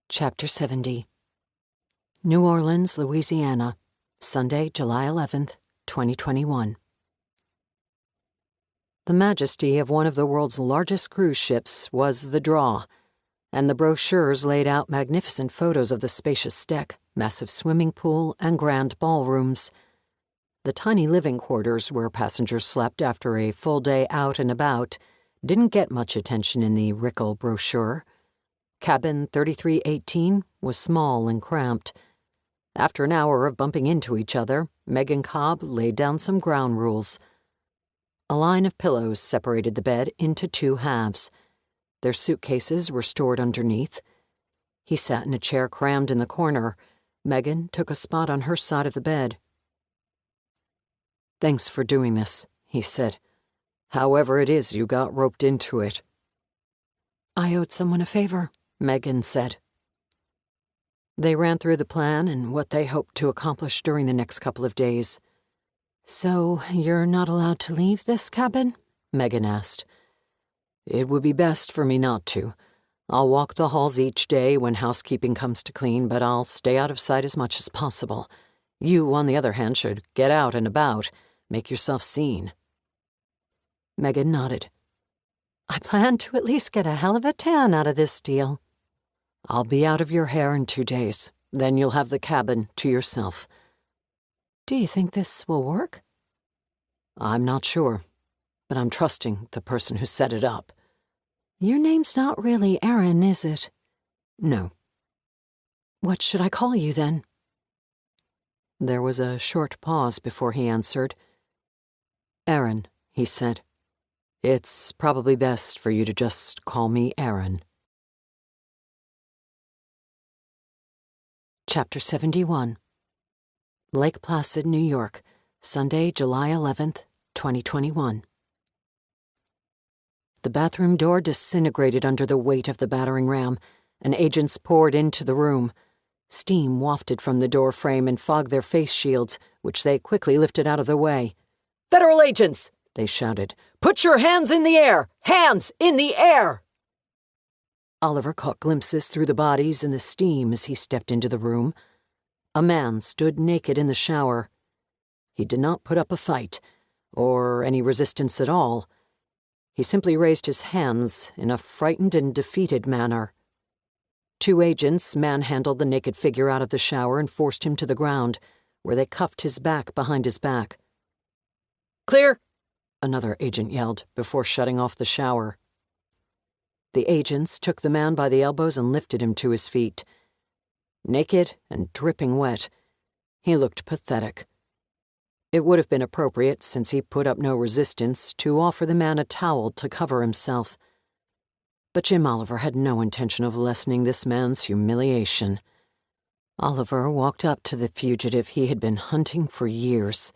Chapter 70, New Orleans, Louisiana, Sunday, July 11th, 2021. The majesty of one of the world's largest cruise ships was the draw, and the brochures laid out magnificent photos of the spacious deck, massive swimming pool, and grand ballrooms. The tiny living quarters where passengers slept after a full day out and about didn't get much attention in the Rickle brochure. Cabin 3318 was small and cramped. After an hour of bumping into each other, Meg and Cobb laid down some ground rules. A line of pillows separated the bed into two halves. Their suitcases were stored underneath. He sat in a chair crammed in the corner. Megan took a spot on her side of the bed. "Thanks for doing this," he said. "However it is you got roped into it." "I owed someone a favor," Megan said. They ran through the plan and what they hoped to accomplish during the next couple of days. "So you're not allowed to leave this cabin?" Megan asked. "It would be best for me not to. I'll walk the halls each day when housekeeping comes to clean, but I'll stay out of sight as much as possible. You, on the other hand, should get out and about, make yourself seen." Megan nodded. "I plan to at least get a hell of a tan out of this deal." "I'll be out of your hair in 2 days. Then you'll have the cabin to yourself." "Do you think this will work?" "I'm not sure, but I'm trusting the person who set it up." "Your name's not really Aaron, is it?" "No." "What should I call you then?" There was a short pause before he answered. "Aaron," he said. "It's probably best for you to just call me Aaron." Chapter 71. Lake Placid, New York, Sunday, July 11th, 2021. The bathroom door disintegrated under the weight of the battering ram, and agents poured into the room. Steam wafted from the door frame and fogged their face shields, which they quickly lifted out of the way. "Federal agents!" they shouted. "Put your hands in the air! Hands in the air!" Oliver caught glimpses through the bodies and the steam as he stepped into the room. A man stood naked in the shower. He did not put up a fight, or any resistance at all. He simply raised his hands in a frightened and defeated manner. 2 agents manhandled the naked figure out of the shower and forced him to the ground, where they cuffed his back behind his back. "Clear!" another agent yelled before shutting off the shower. The agents took the man by the elbows and lifted him to his feet. Naked and dripping wet, he looked pathetic. It would have been appropriate, since he put up no resistance, to offer the man a towel to cover himself. But Jim Oliver had no intention of lessening this man's humiliation. Oliver walked up to the fugitive he had been hunting for years.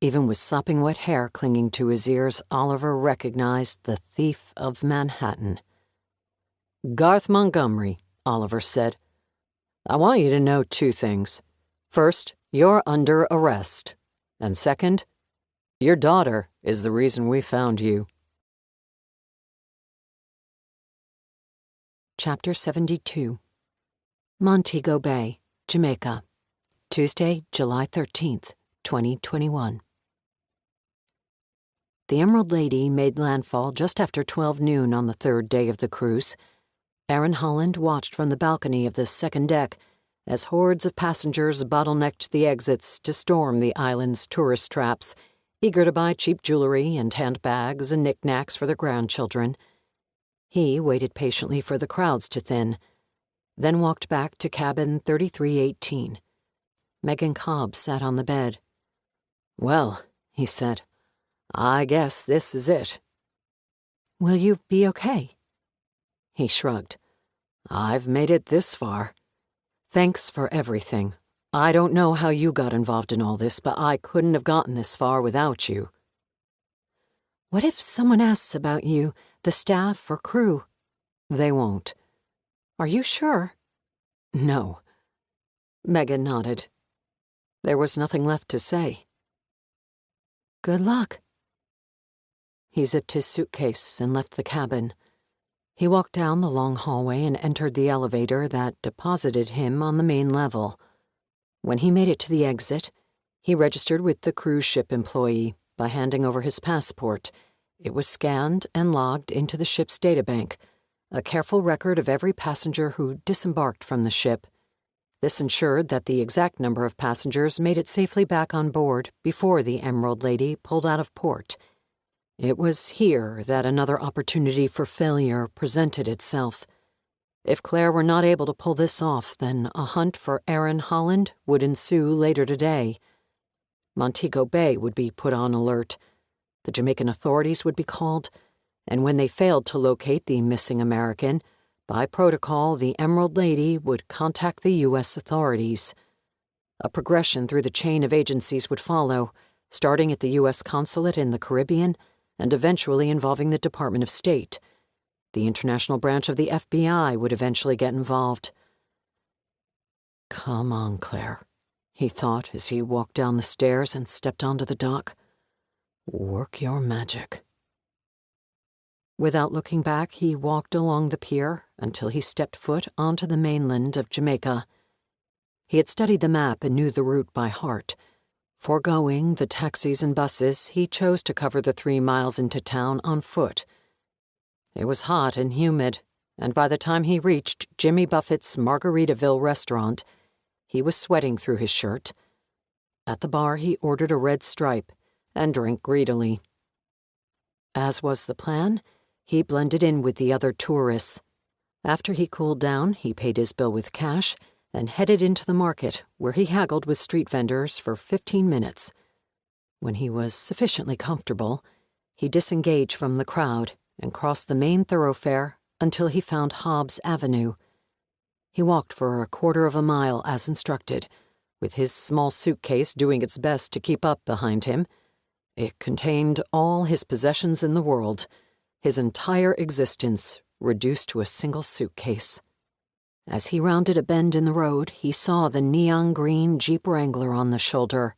Even with sopping wet hair clinging to his ears, Oliver recognized the thief of Manhattan. "Garth Montgomery," Oliver said. "I want you to know 2 things. First, you're under arrest. And second, your daughter is the reason we found you." Chapter 72. Montego Bay, Jamaica, Tuesday, July 13th, 2021. The Emerald Lady made landfall just after 12 noon on the 3rd day of the cruise. Aaron Holland watched from the balcony of the second deck as hordes of passengers bottlenecked the exits to storm the island's tourist traps, eager to buy cheap jewelry and handbags and knickknacks for their grandchildren. He waited patiently for the crowds to thin, then walked back to cabin 3318. Megan Cobb sat on the bed. "Well," he said, "I guess this is it." "Will you be okay?" He shrugged. "I've made it this far. Thanks for everything. I don't know how you got involved in all this, but I couldn't have gotten this far without you." "What if someone asks about you, the staff or crew?" "They won't." "Are you sure?" "No." Megan nodded. There was nothing left to say. "Good luck." He zipped his suitcase and left the cabin. He walked down the long hallway and entered the elevator that deposited him on the main level. When he made it to the exit, he registered with the cruise ship employee by handing over his passport. It was scanned and logged into the ship's databank, a careful record of every passenger who disembarked from the ship. This ensured that the exact number of passengers made it safely back on board before the Emerald Lady pulled out of port. It was here that another opportunity for failure presented itself. If Claire were not able to pull this off, then a hunt for Aaron Holland would ensue later today. Montego Bay would be put on alert. The Jamaican authorities would be called, and when they failed to locate the missing American, by protocol, the Emerald Lady would contact the U.S. authorities. A progression through the chain of agencies would follow, starting at the U.S. consulate in the Caribbean and eventually involving the Department of State. The international branch of the FBI would eventually get involved. "Come on, Claire," he thought as he walked down the stairs and stepped onto the dock. "Work your magic." Without looking back, he walked along the pier until he stepped foot onto the mainland of Jamaica. He had studied the map and knew the route by heart. Foregoing the taxis and buses, he chose to cover the 3 miles into town on foot. It was hot and humid, and by the time he reached Jimmy Buffett's Margaritaville restaurant, he was sweating through his shirt. At the bar, he ordered a red stripe and drank greedily. As was the plan, he blended in with the other tourists. After he cooled down, he paid his bill with cash and headed into the market, where he haggled with street vendors for 15 minutes. When he was sufficiently comfortable, he disengaged from the crowd and crossed the main thoroughfare until he found Hobbs Avenue. He walked for a quarter of a mile as instructed, with his small suitcase doing its best to keep up behind him. It contained all his possessions in the world, his entire existence reduced to a single suitcase. As he rounded a bend in the road, he saw the neon-green Jeep Wrangler on the shoulder.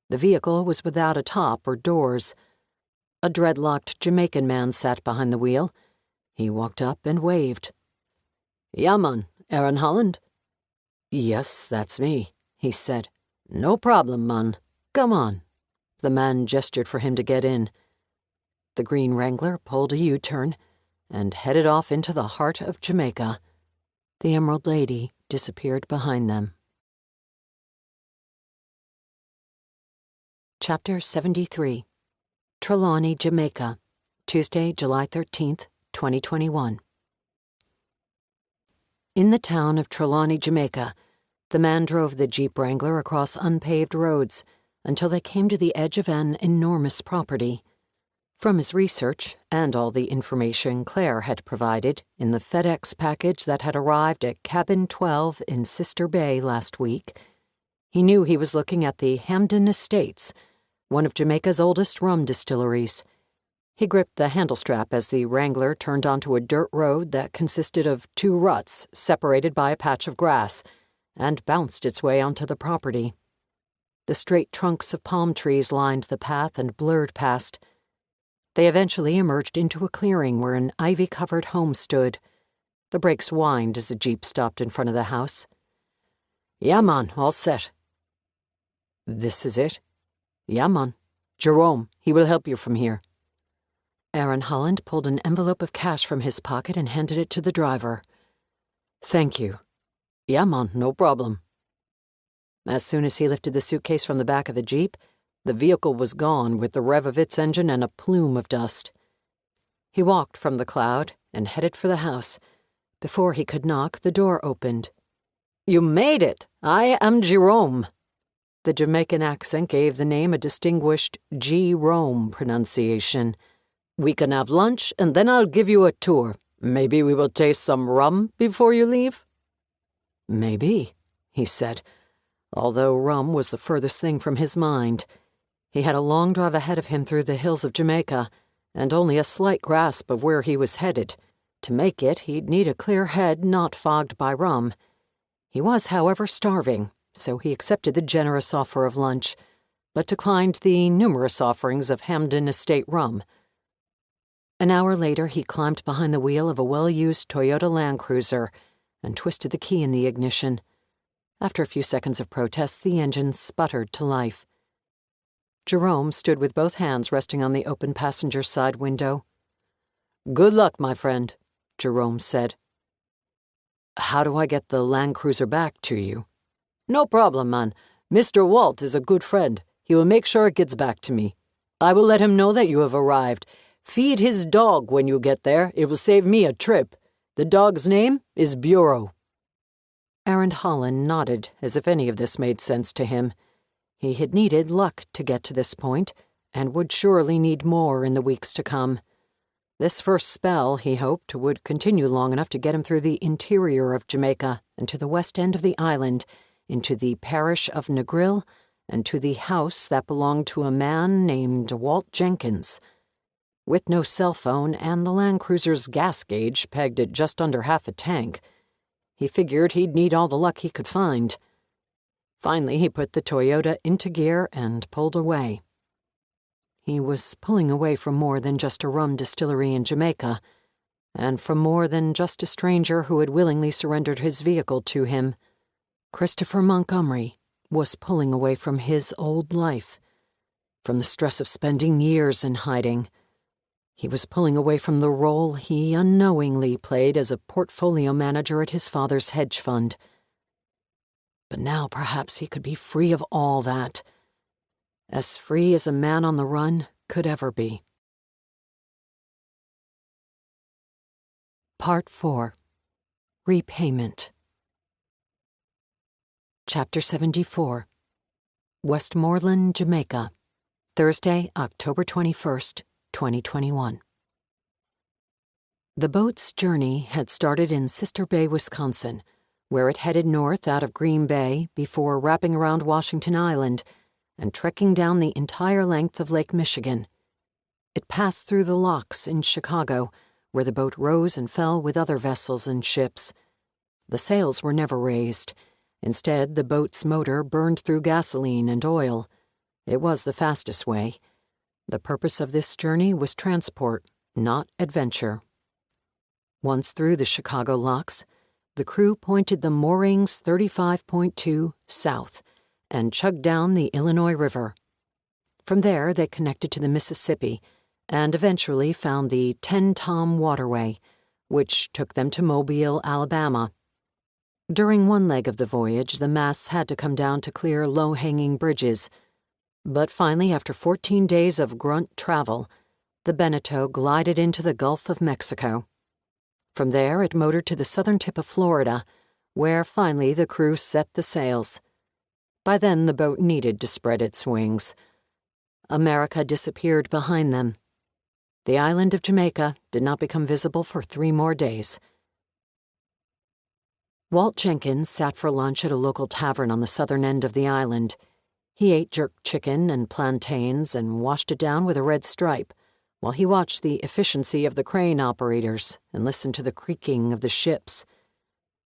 The vehicle was without a top or doors. A dreadlocked Jamaican man sat behind the wheel. He walked up and waved. "Yeah, man, Aaron Holland?" "Yes, that's me," he said. "No problem, man. Come on." The man gestured for him to get in. The green Wrangler pulled a U-turn and headed off into the heart of Jamaica. The Emerald Lady disappeared behind them. Chapter 73. Trelawney, Jamaica, Tuesday, July 13th, 2021. In the town of Trelawney, Jamaica, the man drove the Jeep Wrangler across unpaved roads until they came to the edge of an enormous property. From his research and all the information Claire had provided in the FedEx package that had arrived at Cabin 12 in Sister Bay last week, he knew he was looking at the Hamden Estates, one of Jamaica's oldest rum distilleries. He gripped the handle strap as the Wrangler turned onto a dirt road that consisted of 2 ruts separated by a patch of grass, and bounced its way onto the property. The straight trunks of palm trees lined the path and blurred past. They eventually emerged into a clearing where an ivy-covered home stood. The brakes whined as the Jeep stopped in front of the house. "Yeah, man, all set." "This is it?" "Yeah, man. Jerome, he will help you from here." Aaron Holland pulled an envelope of cash from his pocket and handed it to the driver. "Thank you." "Yeah, man, no problem." As soon as he lifted the suitcase from the back of the Jeep, the vehicle was gone with the rev of its engine and a plume of dust. He walked from the cloud and headed for the house. Before he could knock, the door opened. "You made it! I am Jerome." The Jamaican accent gave the name a distinguished G-Rome pronunciation. "We can have lunch, and then I'll give you a tour. Maybe we will taste some rum before you leave?" "Maybe," he said, although rum was the furthest thing from his mind. He had a long drive ahead of him through the hills of Jamaica, and only a slight grasp of where he was headed. To make it, he'd need a clear head not fogged by rum. He was, however, starving, so he accepted the generous offer of lunch, but declined the numerous offerings of Hamden Estate rum. An hour later, he climbed behind the wheel of a well-used Toyota Land Cruiser and twisted the key in the ignition. After a few seconds of protest, the engine sputtered to life. Jerome stood with both hands resting on the open passenger side window. "Good luck, my friend," Jerome said. "How do I get the Land Cruiser back to you?" No problem, man. Mr. Walt is a good friend. He will make sure it gets back to me. I will let him know that you have arrived. Feed his dog when you get there. It will save me a trip. The dog's name is Bureau." Aaron Holland nodded as if any of this made sense to him. He had needed luck to get to this point, and would surely need more in the weeks to come. This first spell, he hoped, would continue long enough to get him through the interior of Jamaica and to the west end of the island, into the parish of Negril, and to the house that belonged to a man named Walt Jenkins. With no cell phone and the Land Cruiser's gas gauge pegged at just under half a tank, he figured he'd need all the luck he could find. Finally, he put the Toyota into gear and pulled away. He was pulling away from more than just a rum distillery in Jamaica, and from more than just a stranger who had willingly surrendered his vehicle to him. Christopher Montgomery was pulling away from his old life, from the stress of spending years in hiding. He was pulling away from the role he unknowingly played as a portfolio manager at his father's hedge fund. But now perhaps he could be free of all that. As free as a man on the run could ever be. Part 4. Repayment. Chapter 74. Westmoreland, Jamaica. Thursday, October 21st, 2021. The boat's journey had started in Sister Bay, Wisconsin, where it headed north out of Green Bay before wrapping around Washington Island and trekking down the entire length of Lake Michigan. It passed through the locks in Chicago, where the boat rose and fell with other vessels and ships. The sails were never raised. Instead, the boat's motor burned through gasoline and oil. It was the fastest way. The purpose of this journey was transport, not adventure. Once through the Chicago locks, the crew pointed the moorings 35.2 south and chugged down the Illinois River. From there, they connected to the Mississippi and eventually found the Ten Tom Waterway, which took them to Mobile, Alabama. During one leg of the voyage, the masts had to come down to clear low-hanging bridges. But finally, after 14 days of grunt travel, the Beneteau glided into the Gulf of Mexico. From there, it motored to the southern tip of Florida, where finally the crew set the sails. By then, the boat needed to spread its wings. America disappeared behind them. The island of Jamaica did not become visible for 3 more days. Walt Jenkins sat for lunch at a local tavern on the southern end of the island. He ate jerk chicken and plantains and washed it down with a red stripe, while he watched the efficiency of the crane operators and listened to the creaking of the ships.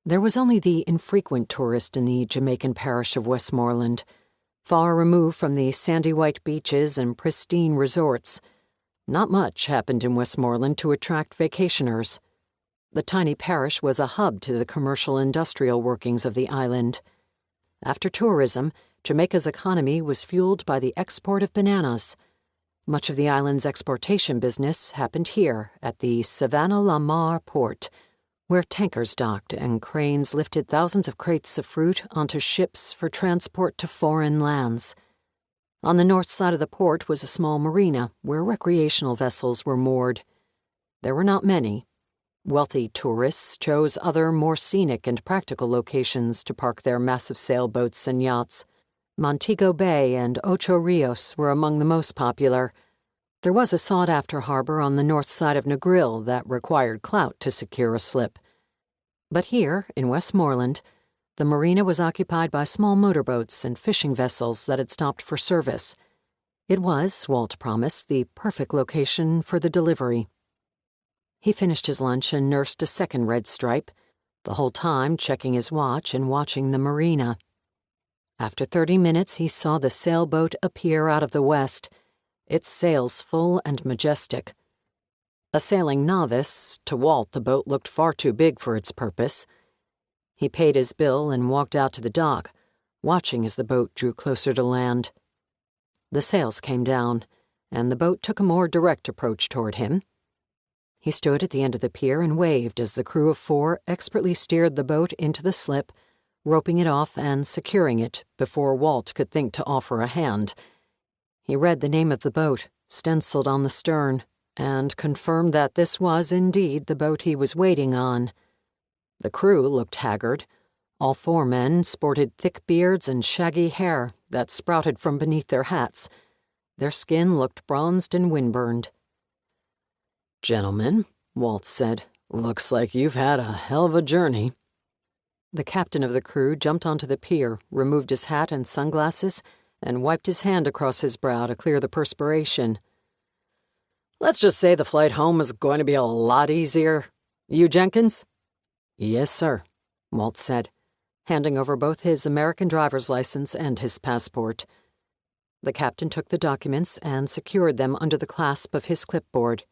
There was only the infrequent tourist in the Jamaican parish of Westmoreland, far removed from the sandy white beaches and pristine resorts. Not much happened in Westmoreland to attract vacationers. The tiny parish was a hub to the commercial industrial workings of the island. After tourism, Jamaica's economy was fueled by the export of bananas. Much of the island's exportation business happened here at the Savannah-la-Mar port, where tankers docked and cranes lifted thousands of crates of fruit onto ships for transport to foreign lands. On the north side of the port was a small marina where recreational vessels were moored. There were not many. Wealthy tourists chose other more scenic and practical locations to park their massive sailboats and yachts. Montego Bay and Ocho Rios were among the most popular. There was a sought-after harbor on the north side of Negril that required clout to secure a slip. But here, in Westmoreland, the marina was occupied by small motorboats and fishing vessels that had stopped for service. It was, Walt promised, the perfect location for the delivery. He finished his lunch and nursed a second red stripe, the whole time checking his watch and watching the marina. After 30 minutes, he saw the sailboat appear out of the west, its sails full and majestic. A sailing novice, to Walt the boat looked far too big for its purpose. He paid his bill and walked out to the dock, watching as the boat drew closer to land. The sails came down, and the boat took a more direct approach toward him. He stood at the end of the pier and waved as the crew of 4 expertly steered the boat into the slip, roping it off and securing it before Walt could think to offer a hand. He read the name of the boat, stenciled on the stern, and confirmed that this was indeed the boat he was waiting on. The crew looked haggard. All 4 men sported thick beards and shaggy hair that sprouted from beneath their hats. Their skin looked bronzed and windburned. "Gentlemen," Walt said, "looks like you've had a hell of a journey." The captain of the crew jumped onto the pier, removed his hat and sunglasses, and wiped his hand across his brow to clear the perspiration. "Let's just say the flight home is going to be a lot easier. You, Jenkins?" "Yes, sir," Walt said, handing over both his American driver's license and his passport. The captain took the documents and secured them under the clasp of his clipboard.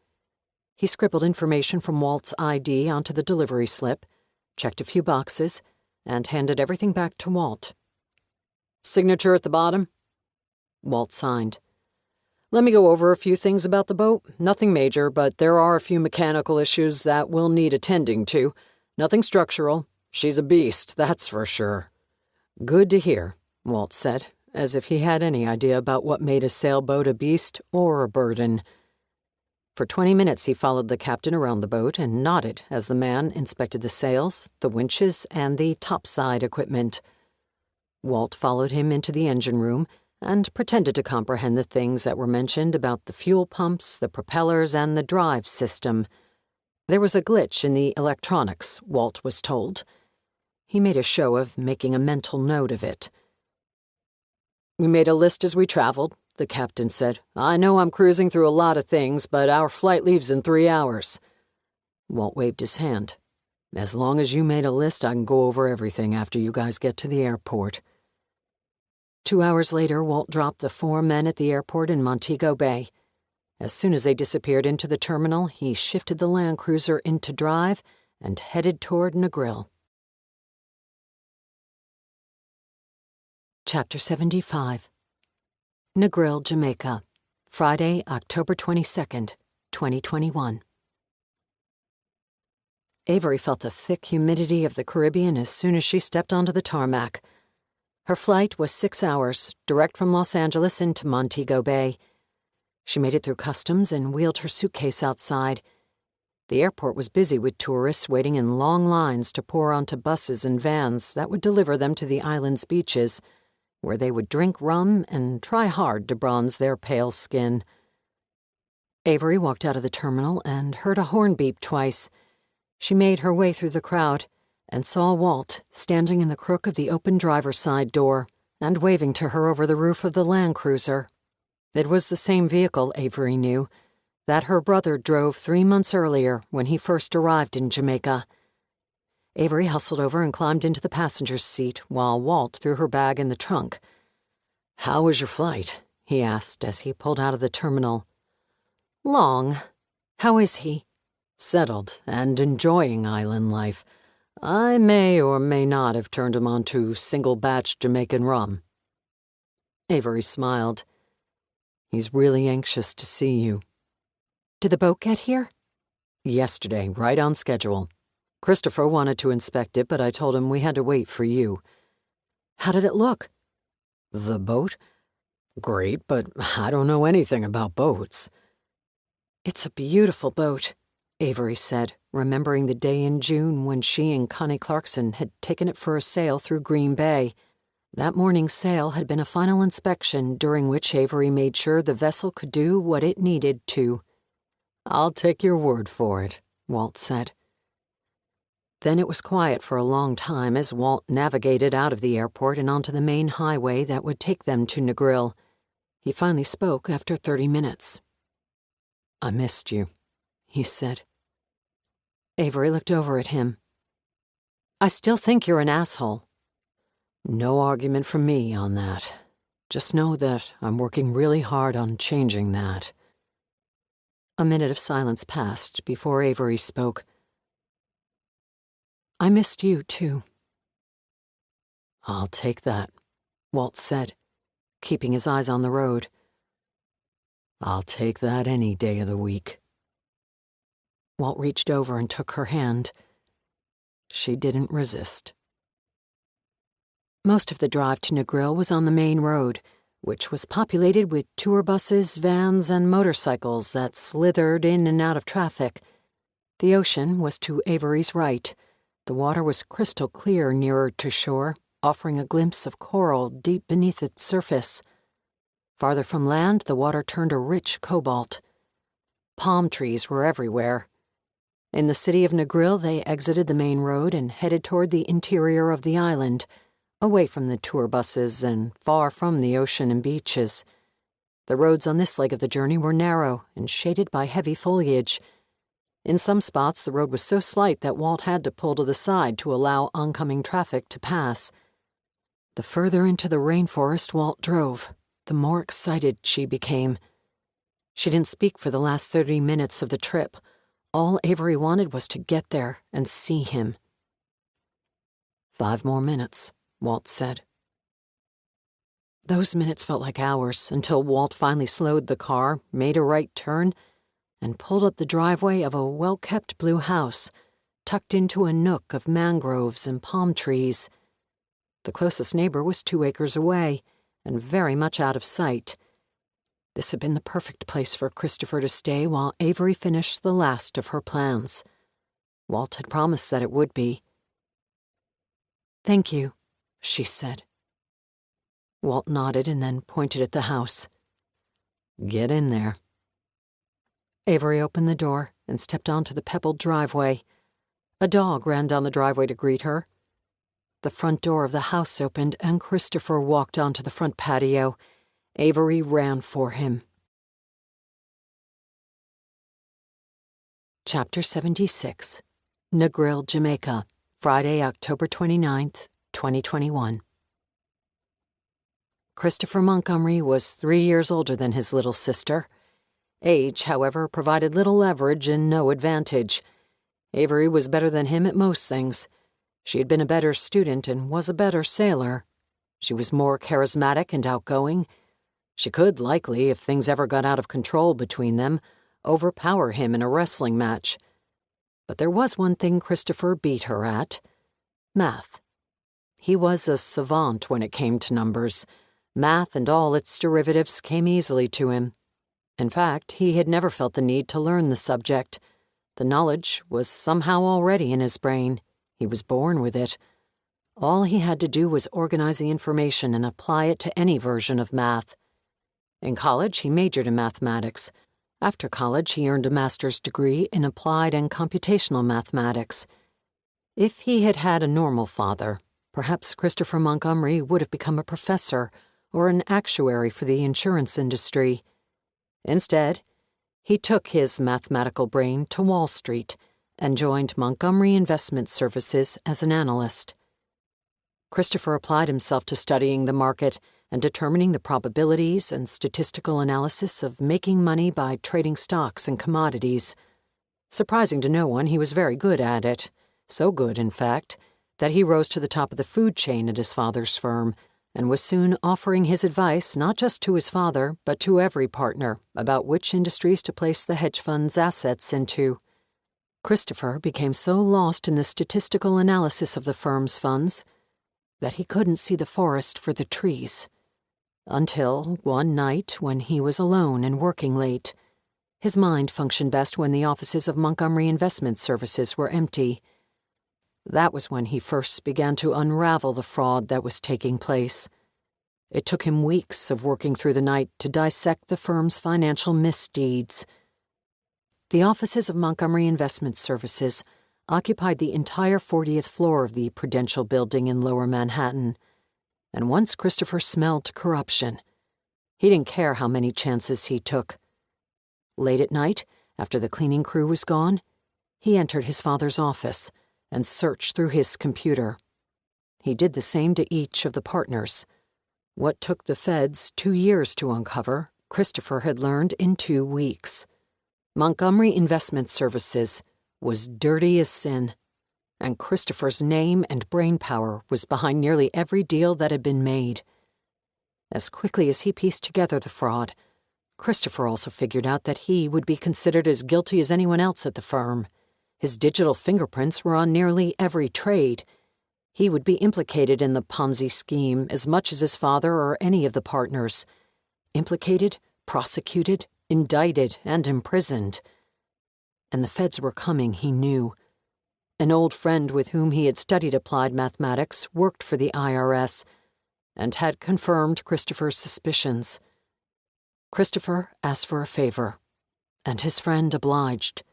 He scribbled information from Walt's ID onto the delivery slip, checked a few boxes, and handed everything back to Walt. "Signature at the bottom?" Walt signed. "Let me go over a few things about the boat. Nothing major, but there are a few mechanical issues that will need attending to. Nothing structural. She's a beast, that's for sure." "Good to hear," Walt said, as if he had any idea about what made a sailboat a beast or a burden. For 20 minutes he followed the captain around the boat and nodded as the man inspected the sails, the winches, and the topside equipment. Walt followed him into the engine room and pretended to comprehend the things that were mentioned about the fuel pumps, the propellers, and the drive system. There was a glitch in the electronics, Walt was told. He made a show of making a mental note of it. "We made a list as we traveled," the captain said. "I know I'm cruising through a lot of things, but our flight leaves in 3 hours. Walt waved his hand. "As long as you made a list, I can go over everything after you guys get to the airport." 2 hours later, Walt dropped the 4 men at the airport in Montego Bay. As soon as they disappeared into the terminal, he shifted the Land Cruiser into drive and headed toward Negril. Chapter 75. Negril, Jamaica, Friday, October 22nd, 2021. Avery felt the thick humidity of the Caribbean as soon as she stepped onto the tarmac. Her flight was 6 hours, direct from Los Angeles into Montego Bay. She made it through customs and wheeled her suitcase outside. The airport was busy with tourists waiting in long lines to pour onto buses and vans that would deliver them to the island's beaches, where they would drink rum and try hard to bronze their pale skin. Avery walked out of the terminal and heard a horn beep twice. She made her way through the crowd and saw Walt standing in the crook of the open driver's side door and waving to her over the roof of the Land Cruiser. It was the same vehicle, Avery knew, that her brother drove 3 months earlier when he first arrived in Jamaica. Avery hustled over and climbed into the passenger's seat while Walt threw her bag in the trunk. "How was your flight?" he asked as he pulled out of the terminal. "Long. How is he?" "Settled and enjoying island life. I may or may not have turned him on to single-batch Jamaican rum." Avery smiled. "He's really anxious to see you." "Did the boat get here?" "Yesterday, right on schedule. Christopher wanted to inspect it, but I told him we had to wait for you." "How did it look?" "The boat? Great, but I don't know anything about boats." "It's a beautiful boat," Avery said, remembering the day in June when she and Connie Clarkson had taken it for a sail through Green Bay. That morning's sail had been a final inspection during which Avery made sure the vessel could do what it needed to. "I'll take your word for it," Walt said. Then it was quiet for a long time as Walt navigated out of the airport and onto the main highway that would take them to Negril. He finally spoke after 30 minutes. "I missed you," he said. Avery looked over at him. "I still think you're an asshole." "No argument from me on that. Just know that I'm working really hard on changing that." A minute of silence passed before Avery spoke. "I missed you, too." "I'll take that," Walt said, keeping his eyes on the road. "I'll take that any day of the week." Walt reached over and took her hand. She didn't resist. Most of the drive to Negril was on the main road, which was populated with tour buses, vans, and motorcycles that slithered in and out of traffic. The ocean was to Avery's right. The water was crystal clear nearer to shore, offering a glimpse of coral deep beneath its surface. Farther from land, the water turned a rich cobalt. Palm trees were everywhere. In the city of Negril, they exited the main road and headed toward the interior of the island, away from the tour buses and far from the ocean and beaches. The roads on this leg of the journey were narrow and shaded by heavy foliage. In some spots, the road was so slight that Walt had to pull to the side to allow oncoming traffic to pass. The further into the rainforest Walt drove, the more excited she became. She didn't speak for the last 30 minutes of the trip. All Avery wanted was to get there and see him. 5 more minutes, Walt said. Those minutes felt like hours until Walt finally slowed the car, made a right turn, and pulled up the driveway of a well-kept blue house, tucked into a nook of mangroves and palm trees. The closest neighbor was 2 acres away, and very much out of sight. This had been the perfect place for Christopher to stay while Avery finished the last of her plans. Walt had promised that it would be. "Thank you," she said. Walt nodded and then pointed at the house. "Get in there." Avery opened the door and stepped onto the pebbled driveway. A dog ran down the driveway to greet her. The front door of the house opened and Christopher walked onto the front patio. Avery ran for him. Chapter 76. Negril, Jamaica, Friday, October 29th, 2021. Christopher Montgomery was 3 years older than his little sister. Age, however, provided little leverage and no advantage. Avery was better than him at most things. She had been a better student and was a better sailor. She was more charismatic and outgoing. She could, likely, if things ever got out of control between them, overpower him in a wrestling match. But there was one thing Christopher beat her at: math. He was a savant when it came to numbers. Math and all its derivatives came easily to him. In fact, he had never felt the need to learn the subject. The knowledge was somehow already in his brain. He was born with it. All he had to do was organize the information and apply it to any version of math. In college, he majored in mathematics. After college, he earned a master's degree in applied and computational mathematics. If he had had a normal father, perhaps Christopher Montgomery would have become a professor or an actuary for the insurance industry. Instead, he took his mathematical brain to Wall Street and joined Montgomery Investment Services as an analyst. Christopher applied himself to studying the market and determining the probabilities and statistical analysis of making money by trading stocks and commodities. Surprising to no one, he was very good at it. So good, in fact, that he rose to the top of the food chain at his father's firm and was soon offering his advice not just to his father, but to every partner about which industries to place the hedge fund's assets into. Christopher became so lost in the statistical analysis of the firm's funds that he couldn't see the forest for the trees. Until one night, when he was alone and working late. His mind functioned best when the offices of Montgomery Investment Services were empty. That was when he first began to unravel the fraud that was taking place. It took him weeks of working through the night to dissect the firm's financial misdeeds. The offices of Montgomery Investment Services occupied the entire 40th floor of the Prudential Building in Lower Manhattan, and once Christopher smelled corruption, he didn't care how many chances he took. Late at night, after the cleaning crew was gone, he entered his father's office and searched through his computer. He did the same to each of the partners. What took the feds 2 years to uncover, Christopher had learned in 2 weeks. Montgomery Investment Services was dirty as sin, and Christopher's name and brainpower was behind nearly every deal that had been made. As quickly as he pieced together the fraud, Christopher also figured out that he would be considered as guilty as anyone else at the firm. His digital fingerprints were on nearly every trade. He would be implicated in the Ponzi scheme as much as his father or any of the partners. Implicated, prosecuted, indicted, and imprisoned. And the feds were coming, he knew. An old friend with whom he had studied applied mathematics worked for the IRS and had confirmed Christopher's suspicions. Christopher asked for a favor, and his friend obliged.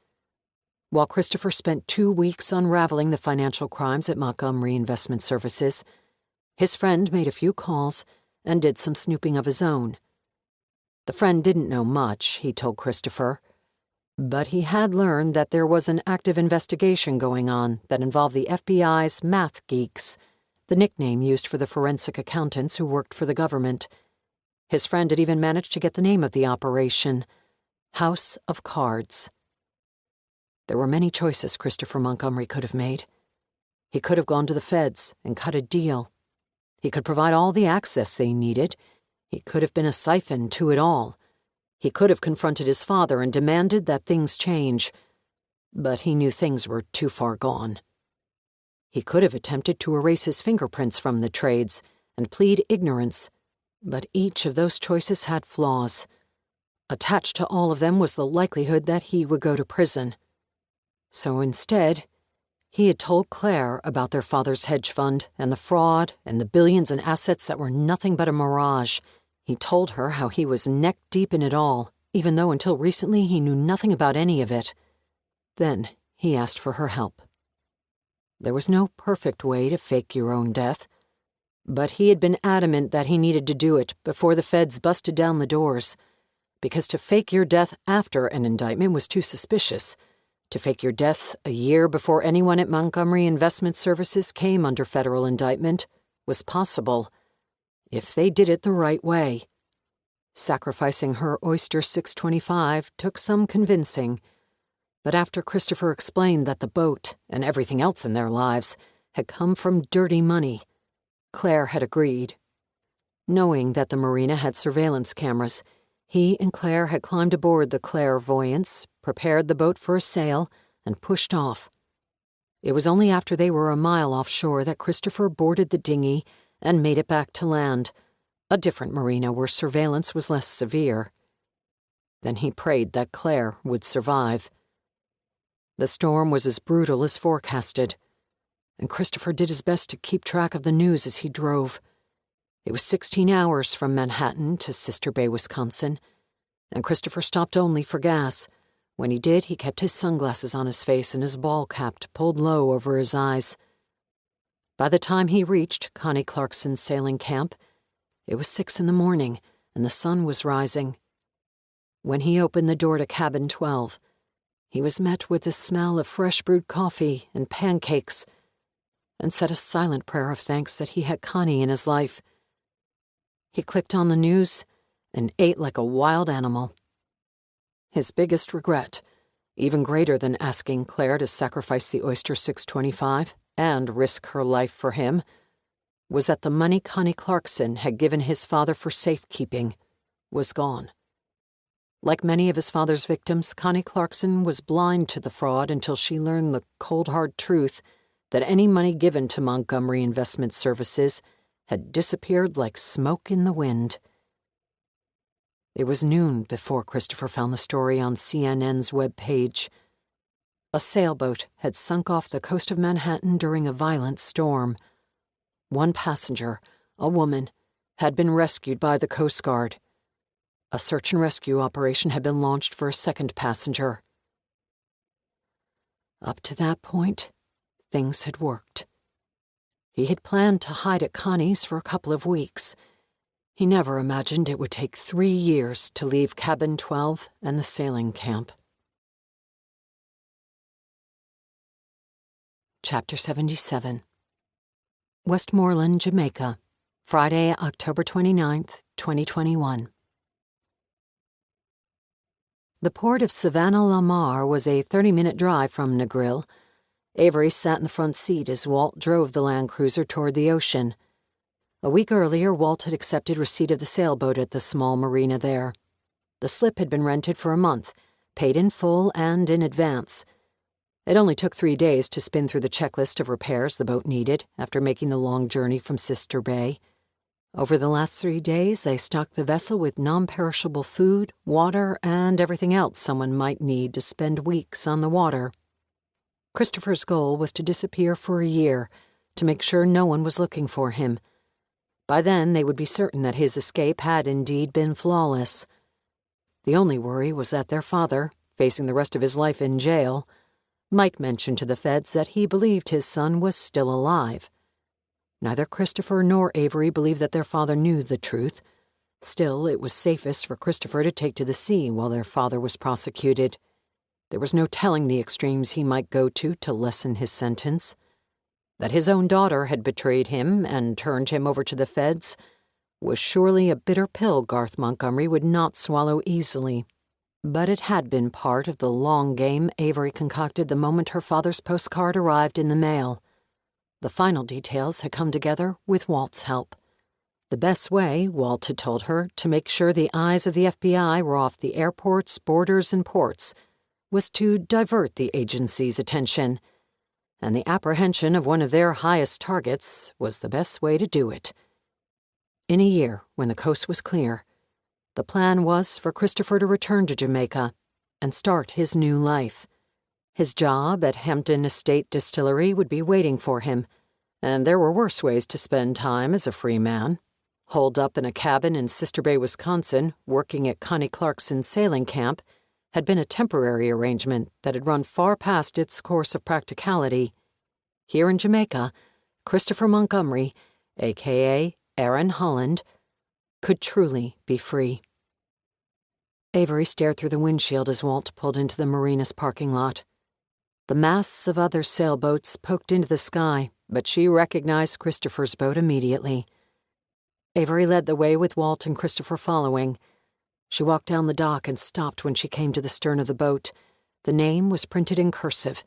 While Christopher spent 2 weeks unraveling the financial crimes at Montgomery Investment Services, his friend made a few calls and did some snooping of his own. The friend didn't know much, he told Christopher, but he had learned that there was an active investigation going on that involved the FBI's math geeks, the nickname used for the forensic accountants who worked for the government. His friend had even managed to get the name of the operation, House of Cards. There were many choices Christopher Montgomery could have made. He could have gone to the feds and cut a deal. He could provide all the access they needed. He could have been a siphon to it all. He could have confronted his father and demanded that things change. But he knew things were too far gone. He could have attempted to erase his fingerprints from the trades and plead ignorance, but each of those choices had flaws. Attached to all of them was the likelihood that he would go to prison. So instead, he had told Claire about their father's hedge fund and the fraud and the billions in assets that were nothing but a mirage. He told her how he was neck-deep in it all, even though until recently he knew nothing about any of it. Then he asked for her help. There was no perfect way to fake your own death, but he had been adamant that he needed to do it before the feds busted down the doors, because to fake your death after an indictment was too suspicious. To fake your death a year before anyone at Montgomery Investment Services came under federal indictment was possible, if they did it the right way. Sacrificing her oyster 625 took some convincing, but after Christopher explained that the boat and everything else in their lives had come from dirty money, Claire had agreed. Knowing that the marina had surveillance cameras, he and Claire had climbed aboard the Clairvoyance, prepared the boat for a sail, and pushed off. It was only after they were a mile offshore that Christopher boarded the dinghy and made it back to land, a different marina where surveillance was less severe. Then he prayed that Claire would survive. The storm was as brutal as forecasted, and Christopher did his best to keep track of the news as he drove. It was 16 hours from Manhattan to Sister Bay, Wisconsin, and Christopher stopped only for gas. When he did, he kept his sunglasses on his face and his ball cap pulled low over his eyes. By the time he reached Connie Clarkson's sailing camp, it was 6 a.m, and the sun was rising. When he opened the door to cabin 12, he was met with the smell of fresh brewed coffee and pancakes, and said a silent prayer of thanks that he had Connie in his life. He clicked on the news and ate like a wild animal. His biggest regret, even greater than asking Claire to sacrifice the oyster 625 and risk her life for him, was that the money Connie Clarkson had given his father for safekeeping was gone. Like many of his father's victims, Connie Clarkson was blind to the fraud until she learned the cold hard truth that any money given to Montgomery Investment Services had disappeared like smoke in the wind. It was noon before Christopher found the story on CNN's webpage. A sailboat had sunk off the coast of Manhattan during a violent storm. One passenger, a woman, had been rescued by the Coast Guard. A search and rescue operation had been launched for a second passenger. Up to that point, things had worked. He had planned to hide at Connie's for a couple of weeks. He never imagined it would take 3 years to leave Cabin 12 and the sailing camp. Chapter 77. Westmoreland, Jamaica, Friday, October 29th, 2021. The port of Savannah-la-Mar was a 30-minute drive from Negril. Avery sat in the front seat as Walt drove the Land Cruiser toward the ocean. A week earlier, Walt had accepted receipt of the sailboat at the small marina there. The slip had been rented for a month, paid in full and in advance. It only took 3 days to spin through the checklist of repairs the boat needed after making the long journey from Sister Bay. Over the last 3 days, they stocked the vessel with non-perishable food, water, and everything else someone might need to spend weeks on the water. Christopher's goal was to disappear for a year, to make sure no one was looking for him. By then, they would be certain that his escape had indeed been flawless. The only worry was that their father, facing the rest of his life in jail, might mention to the feds that he believed his son was still alive. Neither Christopher nor Avery believed that their father knew the truth. Still, it was safest for Christopher to take to the sea while their father was prosecuted. There was no telling the extremes he might go to lessen his sentence. That his own daughter had betrayed him and turned him over to the feds was surely a bitter pill Garth Montgomery would not swallow easily. But it had been part of the long game Avery concocted the moment her father's postcard arrived in the mail. The final details had come together with Walt's help. The best way, Walt had told her, to make sure the eyes of the FBI were off the airports, borders, and ports was to divert the agency's attention, and the apprehension of one of their highest targets was the best way to do it. In a year, when the coast was clear, the plan was for Christopher to return to Jamaica and start his new life. His job at Hampton Estate Distillery would be waiting for him, and there were worse ways to spend time as a free man. Holed up in a cabin in Sister Bay, Wisconsin, working at Connie Clarkson's sailing camp, had been a temporary arrangement that had run far past its course of practicality. Here in Jamaica, Christopher Montgomery, a.k.a. Aaron Holland, could truly be free. Avery stared through the windshield as Walt pulled into the marinas parking lot. The masts of other sailboats poked into the sky, but she recognized Christopher's boat immediately. Avery led the way with Walt and Christopher following. She walked down the dock and stopped when she came to the stern of the boat. The name was printed in cursive,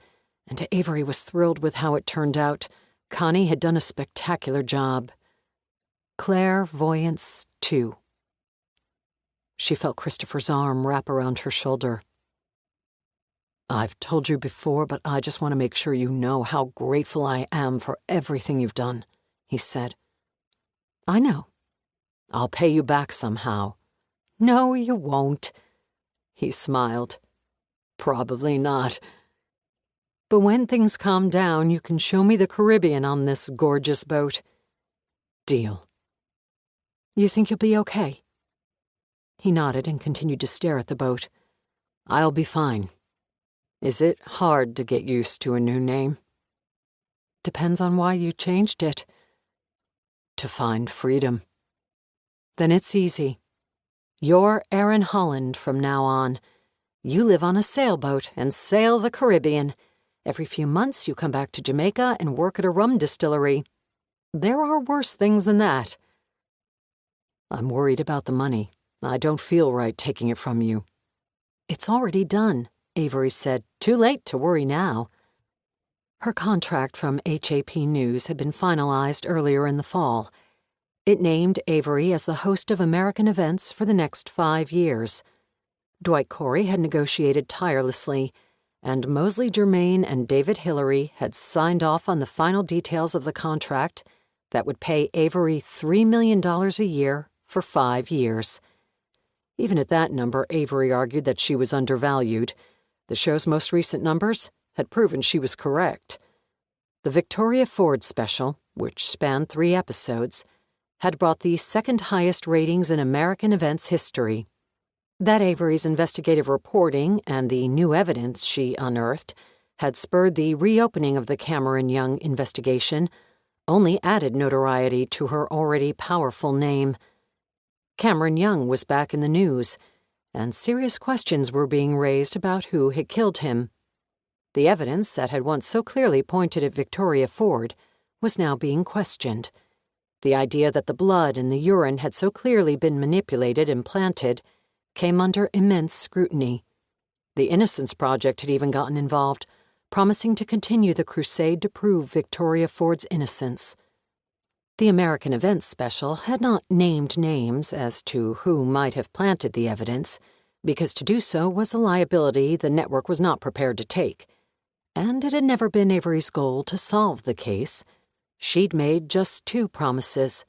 and Avery was thrilled with how it turned out. Connie had done a spectacular job. Clairvoyance 2. She felt Christopher's arm wrap around her shoulder. "I've told you before, but I just want to make sure you know how grateful I am for everything you've done," he said. "I know. I'll pay you back somehow." "No, you won't." He smiled. "Probably not. But when things calm down, you can show me the Caribbean on this gorgeous boat." "Deal." "You think you'll be okay?" He nodded and continued to stare at the boat. "I'll be fine. Is it hard to get used to a new name?" "Depends on why you changed it." "To find freedom." "Then it's easy. You're Aaron Holland from now on. You live on a sailboat and sail the Caribbean. Every few months you come back to Jamaica and work at a rum distillery. There are worse things than that." "I'm worried about the money. I don't feel right taking it from you." "It's already done," Avery said. "Too late to worry now." Her contract from HAP News had been finalized earlier in the fall. It named Avery as the host of American events for the next 5 years. Dwight Corey had negotiated tirelessly, and Mosley Germain and David Hillary had signed off on the final details of the contract that would pay Avery $3 million a year for 5 years. Even at that number, Avery argued that she was undervalued. The show's most recent numbers had proven she was correct. The Victoria Ford special, which spanned 3 episodes, had brought the second highest ratings in American events history. That Avery's investigative reporting and the new evidence she unearthed had spurred the reopening of the Cameron Young investigation only added notoriety to her already powerful name. Cameron Young was back in the news, and serious questions were being raised about who had killed him. The evidence that had once so clearly pointed at Victoria Ford was now being questioned. The idea that the blood and the urine had so clearly been manipulated and planted came under immense scrutiny. The Innocence Project had even gotten involved, promising to continue the crusade to prove Victoria Ford's innocence. The American Events special had not named names as to who might have planted the evidence, because to do so was a liability the network was not prepared to take. And it had never been Avery's goal to solve the case. She'd made just 2 promises.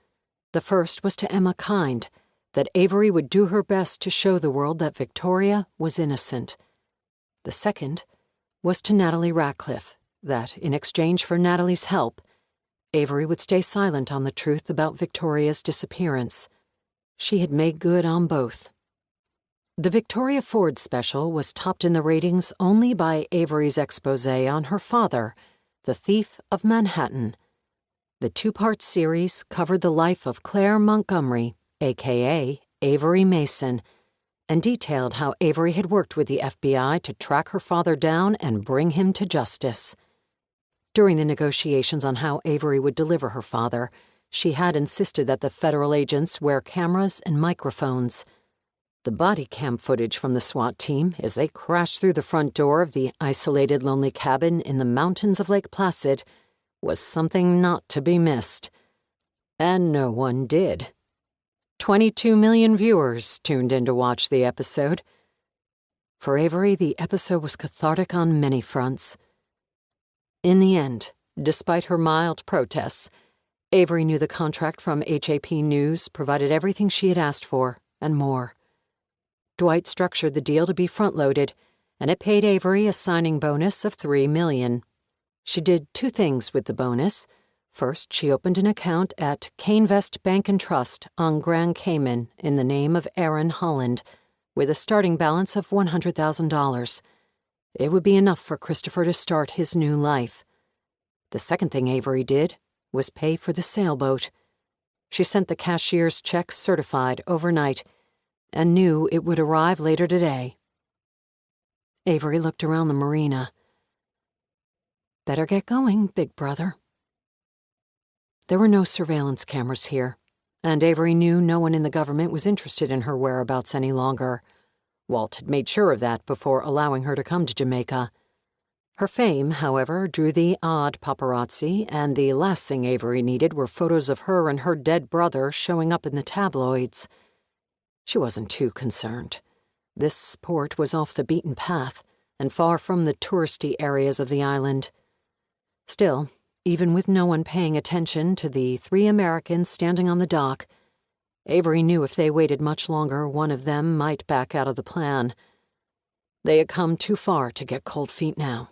The first was to Emma Kind, that Avery would do her best to show the world that Victoria was innocent. The second was to Natalie Ratcliffe, that in exchange for Natalie's help, Avery would stay silent on the truth about Victoria's disappearance. She had made good on both. The Victoria Ford special was topped in the ratings only by Avery's exposé on her father, the thief of Manhattan. The 2-part series covered the life of Claire Montgomery, a.k.a. Avery Mason, and detailed how Avery had worked with the FBI to track her father down and bring him to justice. During the negotiations on how Avery would deliver her father, she had insisted that the federal agents wear cameras and microphones. The body cam footage from the SWAT team as they crashed through the front door of the isolated lonely cabin in the mountains of Lake Placid was something not to be missed. And no one did. 22 million viewers tuned in to watch the episode. For Avery, the episode was cathartic on many fronts. In the end, despite her mild protests, Avery knew the contract from HAP News provided everything she had asked for, and more. Dwight structured the deal to be front-loaded, and it paid Avery a signing bonus of $3 million. She did 2 things with the bonus. First, she opened an account at Canevest Bank and Trust on Grand Cayman in the name of Aaron Holland, with a starting balance of $100,000. It would be enough for Christopher to start his new life. The second thing Avery did was pay for the sailboat. She sent the cashier's check certified overnight and knew it would arrive later today. Avery looked around the marina. Better get going, big brother. There were no surveillance cameras here, and Avery knew no one in the government was interested in her whereabouts any longer. Walt had made sure of that before allowing her to come to Jamaica. Her fame, however, drew the odd paparazzi, and the last thing Avery needed were photos of her and her dead brother showing up in the tabloids. She wasn't too concerned. This port was off the beaten path and far from the touristy areas of the island. Still, even with no one paying attention to the 3 Americans standing on the dock, Avery knew if they waited much longer, one of them might back out of the plan. They had come too far to get cold feet now.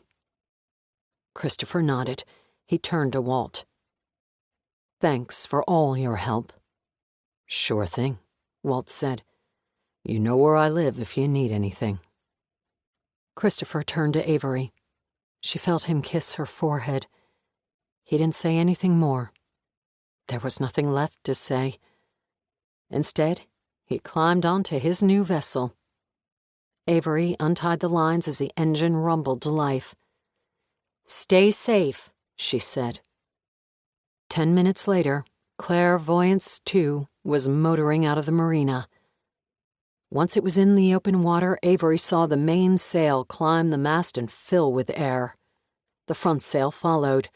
Christopher nodded. He turned to Walt. Thanks for all your help. Sure thing, Walt said. You know where I live if you need anything. Christopher turned to Avery. She felt him kiss her forehead. He didn't say anything more. There was nothing left to say. Instead, he climbed onto his new vessel. Avery untied the lines as the engine rumbled to life. Stay safe, she said. 10 minutes later, Clairvoyance 2 was motoring out of the marina. Once it was in the open water, Avery saw the mainsail climb the mast and fill with air. The front sail followed,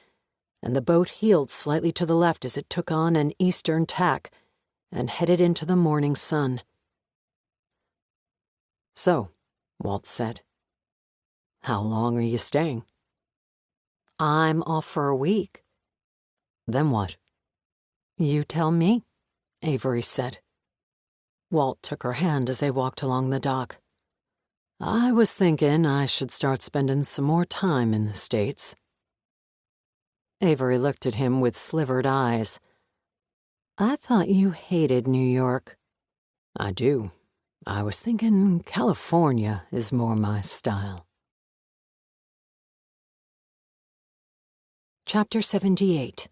and the boat heeled slightly to the left as it took on an eastern tack and headed into the morning sun. So, Walt said, how long are you staying? I'm off for a week. Then what? You tell me, Avery said. Walt took her hand as they walked along the dock. I was thinking I should start spending some more time in the States. Avery looked at him with slivered eyes. I thought you hated New York. I do. I was thinking California is more my style. Chapter 78.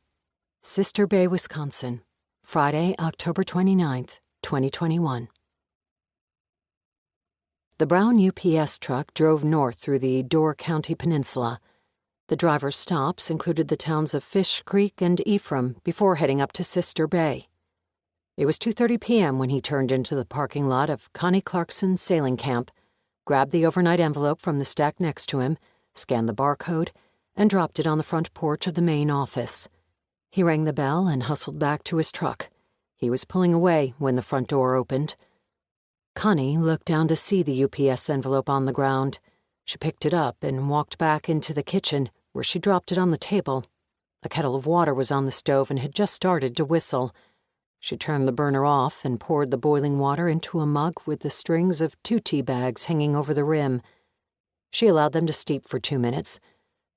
Sister Bay, Wisconsin. Friday, October 29th, 2021. The brown UPS truck drove north through the Door County Peninsula. The driver's stops included the towns of Fish Creek and Ephraim before heading up to Sister Bay. It was 2:30 p.m. when he turned into the parking lot of Connie Clarkson Sailing Camp, grabbed the overnight envelope from the stack next to him, scanned the barcode, and dropped it on the front porch of the main office. He rang the bell and hustled back to his truck. He was pulling away when the front door opened. Connie looked down to see the UPS envelope on the ground. She picked it up and walked back into the kitchen, where she dropped it on the table. A kettle of water was on the stove and had just started to whistle. She turned the burner off and poured the boiling water into a mug with the strings of 2 tea bags hanging over the rim. She allowed them to steep for 2 minutes,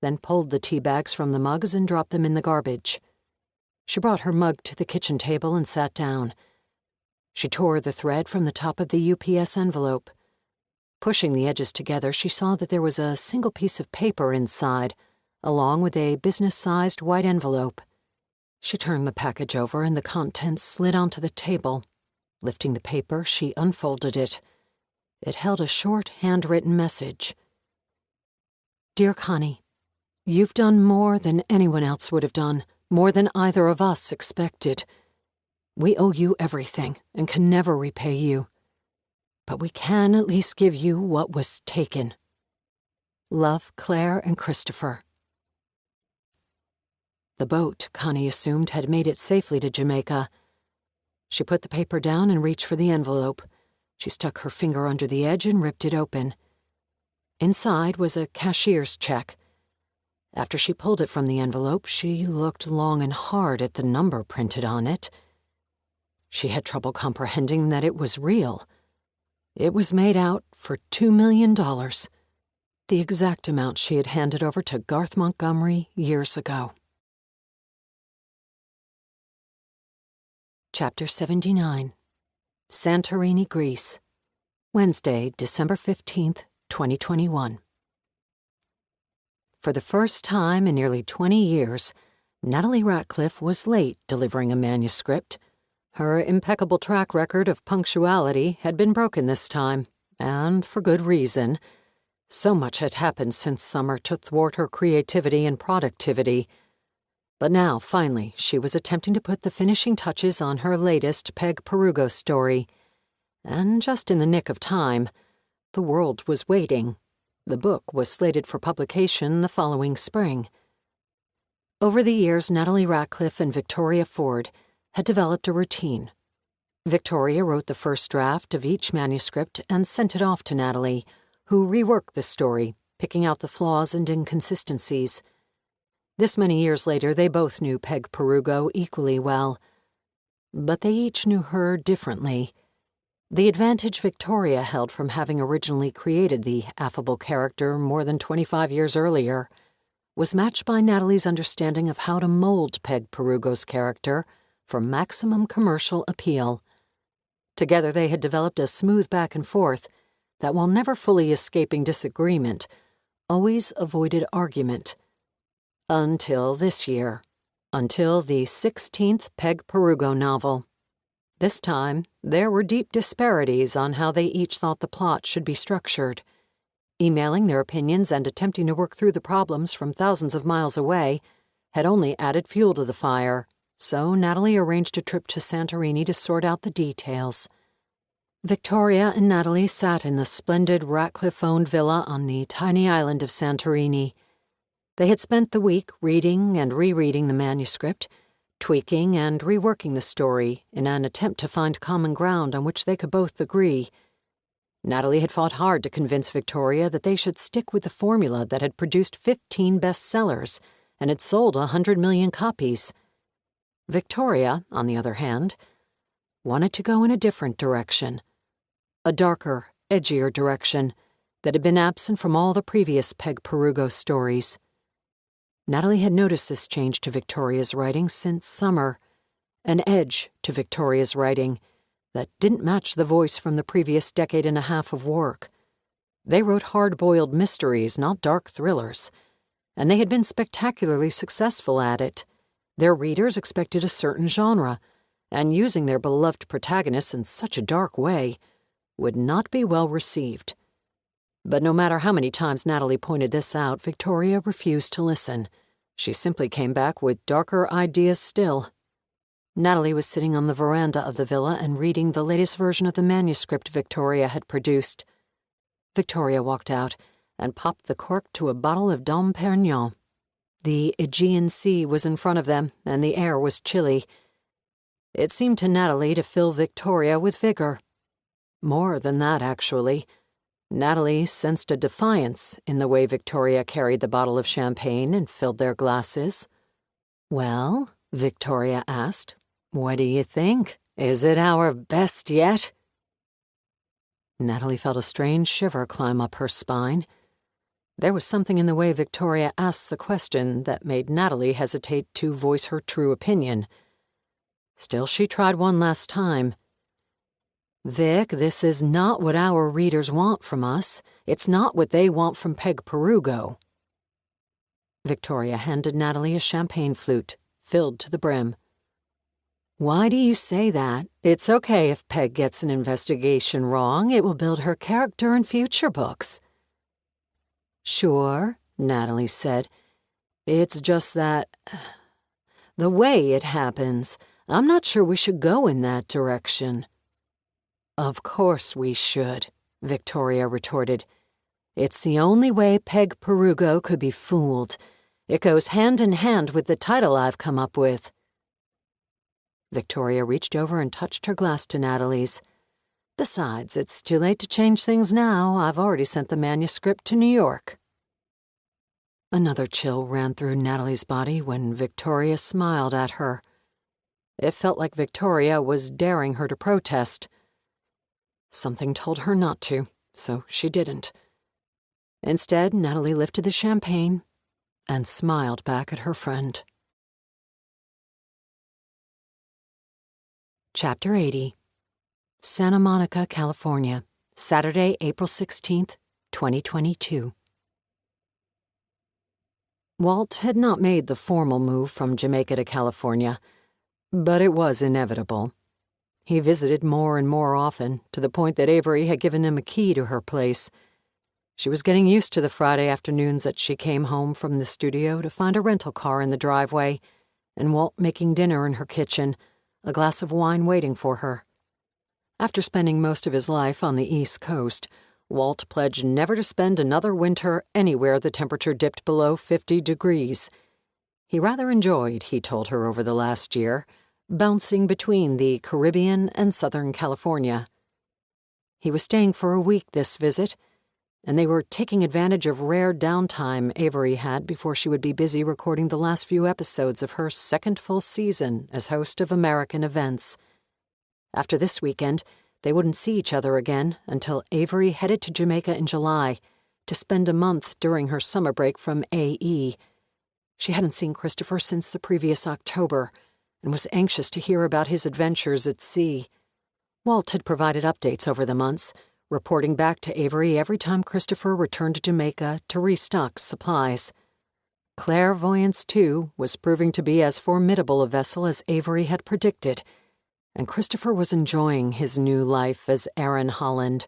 then pulled the tea bags from the mugs and dropped them in the garbage. She brought her mug to the kitchen table and sat down. She tore the thread from the top of the UPS envelope. Pushing the edges together, she saw that there was a single piece of paper inside, along with a business-sized white envelope. She turned the package over and the contents slid onto the table. Lifting the paper, she unfolded it. It held a short, handwritten message. Dear Connie, you've done more than anyone else would have done, more than either of us expected. We owe you everything and can never repay you. But we can at least give you what was taken. Love, Claire and Christopher. The boat, Connie assumed, had made it safely to Jamaica. She put the paper down and reached for the envelope. She stuck her finger under the edge and ripped it open. Inside was a cashier's check. After she pulled it from the envelope, she looked long and hard at the number printed on it. She had trouble comprehending that it was real. It was made out for $2 million, the exact amount she had handed over to Garth Montgomery years ago. Chapter 79. Santorini, Greece. Wednesday, December 15th, 2021. For the first time in nearly 20 years, Natalie Ratcliffe was late delivering a manuscript. Her impeccable track record of punctuality had been broken this time, and for good reason. So much had happened since summer to thwart her creativity and productivity. But now, finally, she was attempting to put the finishing touches on her latest Peg Perugo story. And just in the nick of time, the world was waiting. The book was slated for publication the following spring. Over the years, Natalie Ratcliffe and Victoria Ford had developed a routine. Victoria wrote the first draft of each manuscript and sent it off to Natalie, who reworked the story, picking out the flaws and inconsistencies. This many years later, they both knew Peg Perugo equally well. But they each knew her differently. The advantage Victoria held from having originally created the affable character more than 25 years earlier was matched by Natalie's understanding of how to mold Peg Perugo's character for maximum commercial appeal. Together they had developed a smooth back and forth that, while never fully escaping disagreement, always avoided argument. Until this year. Until the 16th Peg Perugo novel. This time, there were deep disparities on how they each thought the plot should be structured. Emailing their opinions and attempting to work through the problems from thousands of miles away had only added fuel to the fire. So Natalie arranged a trip to Santorini to sort out the details. Victoria and Natalie sat in the splendid Ratcliffe-owned villa on the tiny island of Santorini. They had spent the week reading and rereading the manuscript, tweaking and reworking the story in an attempt to find common ground on which they could both agree. Natalie had fought hard to convince Victoria that they should stick with the formula that had produced 15 bestsellers and had sold 100 million copies. Victoria, on the other hand, wanted to go in a different direction. A darker, edgier direction that had been absent from all the previous Peg Perugo stories. Natalie had noticed this change to Victoria's writing since summer, an edge to Victoria's writing that didn't match the voice from the previous decade and a half of work. They wrote hard-boiled mysteries, not dark thrillers, and they had been spectacularly successful at it. Their readers expected a certain genre, and using their beloved protagonists in such a dark way would not be well received. But no matter how many times Natalie pointed this out, Victoria refused to listen. She simply came back with darker ideas still. Natalie was sitting on the veranda of the villa and reading the latest version of the manuscript Victoria had produced. Victoria walked out and popped the cork to a bottle of Dom Perignon. The Aegean Sea was in front of them, and the air was chilly. It seemed to Natalie to fill Victoria with vigor. More than that, actually. Natalie sensed a defiance in the way Victoria carried the bottle of champagne and filled their glasses. "Well," Victoria asked, "what do you think? Is it our best yet?" Natalie felt a strange shiver climb up her spine. There was something in the way Victoria asked the question that made Natalie hesitate to voice her true opinion. Still, she tried one last time. "Vic, this is not what our readers want from us. It's not what they want from Peg Perugo." Victoria handed Natalie a champagne flute, filled to the brim. "Why do you say that? It's okay if Peg gets an investigation wrong. It will build her character in future books." "Sure," Natalie said. "It's just that... the way it happens, I'm not sure we should go in that direction." "Of course we should," Victoria retorted. "It's the only way Peg Perugo could be fooled. It goes hand in hand with the title I've come up with." Victoria reached over and touched her glass to Natalie's. "Besides, it's too late to change things now. I've already sent the manuscript to New York." Another chill ran through Natalie's body when Victoria smiled at her. It felt like Victoria was daring her to protest. Something told her not to, so she didn't. Instead, Natalie lifted the champagne and smiled back at her friend. Chapter 80. Santa Monica, California, Saturday, April 16th, 2022. Walt had not made the formal move from Jamaica to California, but it was inevitable. He visited more and more often, to the point that Avery had given him a key to her place. She was getting used to the Friday afternoons that she came home from the studio to find a rental car in the driveway, and Walt making dinner in her kitchen, a glass of wine waiting for her. After spending most of his life on the East Coast, Walt pledged never to spend another winter anywhere the temperature dipped below 50 degrees. He rather enjoyed, he told her over the last year, bouncing between the Caribbean and Southern California. He was staying for a week this visit, and they were taking advantage of rare downtime Avery had before she would be busy recording the last few episodes of her second full season as host of American Events. After this weekend, they wouldn't see each other again until Avery headed to Jamaica in July to spend a month during her summer break from AE. She hadn't seen Christopher since the previous October and was anxious to hear about his adventures at sea. Walt had provided updates over the months, reporting back to Avery every time Christopher returned to Jamaica to restock supplies. Clairvoyance, too, was proving to be as formidable a vessel as Avery had predicted, and Christopher was enjoying his new life as Aaron Holland.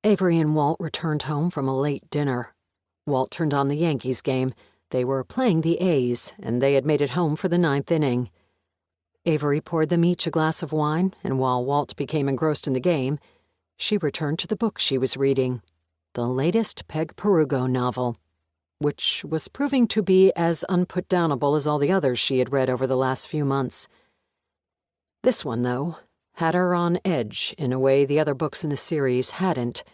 Avery and Walt returned home from a late dinner. Walt turned on the Yankees game. They were playing the A's, and they had made it home for the 9th inning. Avery poured them each a glass of wine, and while Walt became engrossed in the game, she returned to the book she was reading, the latest Peg Perugo novel, which was proving to be as unputdownable as all the others she had read over the last few months. This one, though, had her on edge in a way the other books in the series hadn't.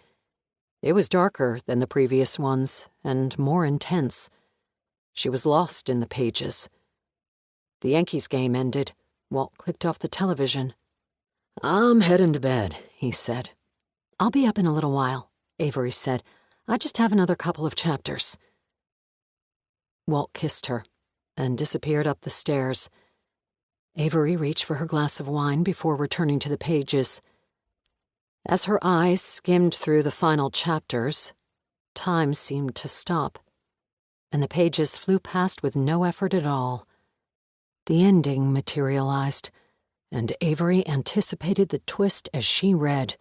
It was darker than the previous ones, and more intense. She was lost in the pages. The Yankees game ended. Walt clicked off the television. "I'm heading to bed," he said. "I'll be up in a little while," Avery said. "I just have another couple of chapters." Walt kissed her and disappeared up the stairs. Avery reached for her glass of wine before returning to the pages. As her eyes skimmed through the final chapters, time seemed to stop, and the pages flew past with no effort at all. The ending materialized, and Avery anticipated the twist as she read.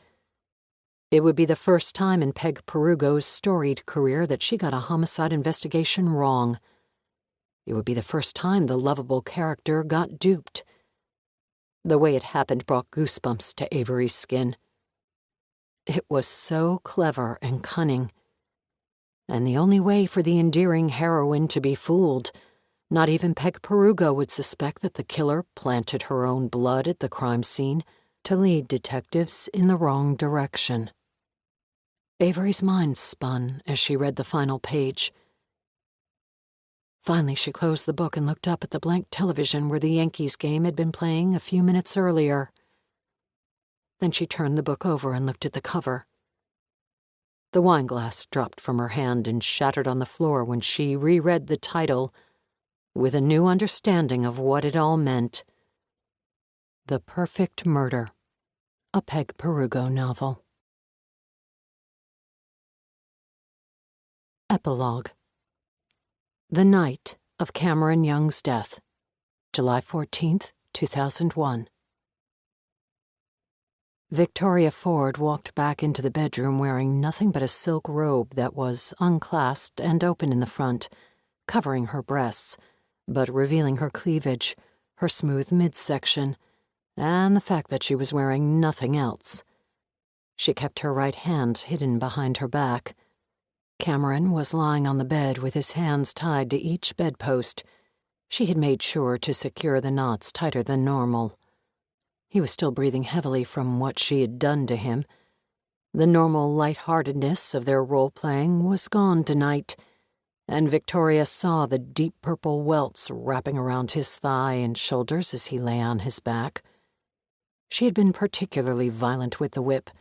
It would be the first time in Peg Perugo's storied career that she got a homicide investigation wrong. It would be the first time the lovable character got duped. The way it happened brought goosebumps to Avery's skin. It was so clever and cunning. And the only way for the endearing heroine to be fooled, not even Peg Perugo would suspect that the killer planted her own blood at the crime scene to lead detectives in the wrong direction. Avery's mind spun as she read the final page. Finally, she closed the book and looked up at the blank television where the Yankees game had been playing a few minutes earlier. Then she turned the book over and looked at the cover. The wineglass dropped from her hand and shattered on the floor when she reread the title with a new understanding of what it all meant. The Perfect Murder, a Peg Perugo novel. Epilogue. The night of Cameron Young's death, July 14th, 2001. Victoria Ford walked back into the bedroom wearing nothing but a silk robe that was unclasped and open in the front, covering her breasts, but revealing her cleavage, her smooth midsection, and the fact that she was wearing nothing else. She kept her right hand hidden behind her back. Cameron was lying on the bed with his hands tied to each bedpost. She had made sure to secure the knots tighter than normal. He was still breathing heavily from what she had done to him. The normal lightheartedness of their role-playing was gone tonight, and Victoria saw the deep purple welts wrapping around his thigh and shoulders as he lay on his back. She had been particularly violent with the whip,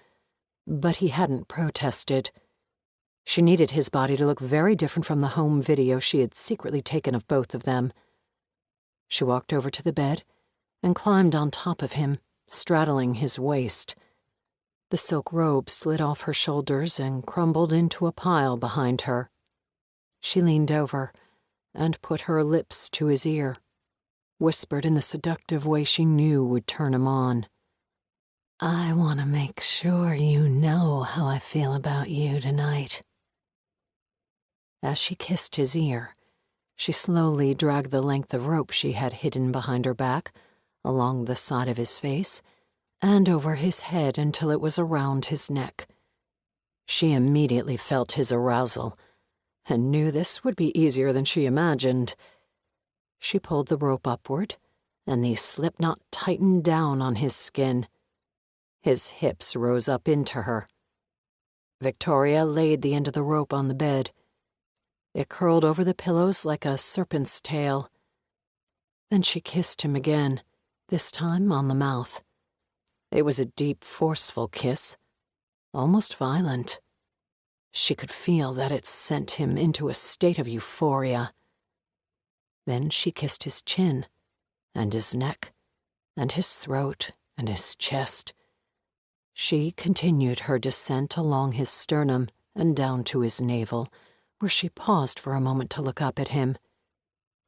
but he hadn't protested. She needed his body to look very different from the home video she had secretly taken of both of them. She walked over to the bed and climbed on top of him, straddling his waist. The silk robe slid off her shoulders and crumbled into a pile behind her. She leaned over and put her lips to his ear, whispered in the seductive way she knew would turn him on. "I want to make sure you know how I feel about you tonight." As she kissed his ear, she slowly dragged the length of rope she had hidden behind her back, along the side of his face, and over his head until it was around his neck. She immediately felt his arousal, and knew this would be easier than she imagined. She pulled the rope upward, and the slipknot tightened down on his skin. His hips rose up into her. Victoria laid the end of the rope on the bed. It curled over the pillows like a serpent's tail. Then she kissed him again, this time on the mouth. It was a deep, forceful kiss, almost violent. She could feel that it sent him into a state of euphoria. Then she kissed his chin, and his neck, and his throat, and his chest. She continued her descent along his sternum and down to his navel, where she paused for a moment to look up at him.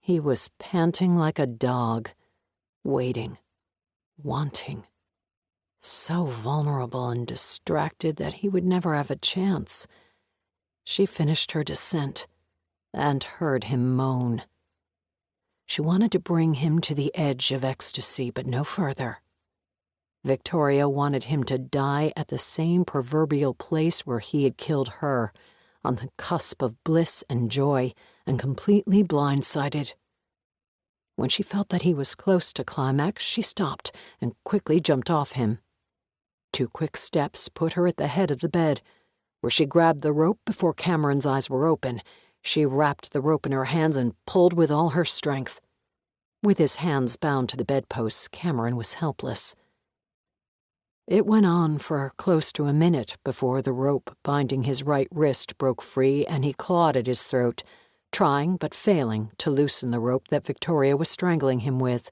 He was panting like a dog, waiting, wanting, so vulnerable and distracted that he would never have a chance. She finished her descent and heard him moan. She wanted to bring him to the edge of ecstasy, but no further. Victoria wanted him to die at the same proverbial place where he had killed her, on the cusp of bliss and joy, and completely blindsided. When she felt that he was close to climax, she stopped and quickly jumped off him. 2 quick steps put her at the head of the bed, where she grabbed the rope before Cameron's eyes were open. She wrapped the rope in her hands and pulled with all her strength. With his hands bound to the bedposts, Cameron was helpless. It went on for close to a minute before the rope binding his right wrist broke free and he clawed at his throat, trying but failing to loosen the rope that Victoria was strangling him with.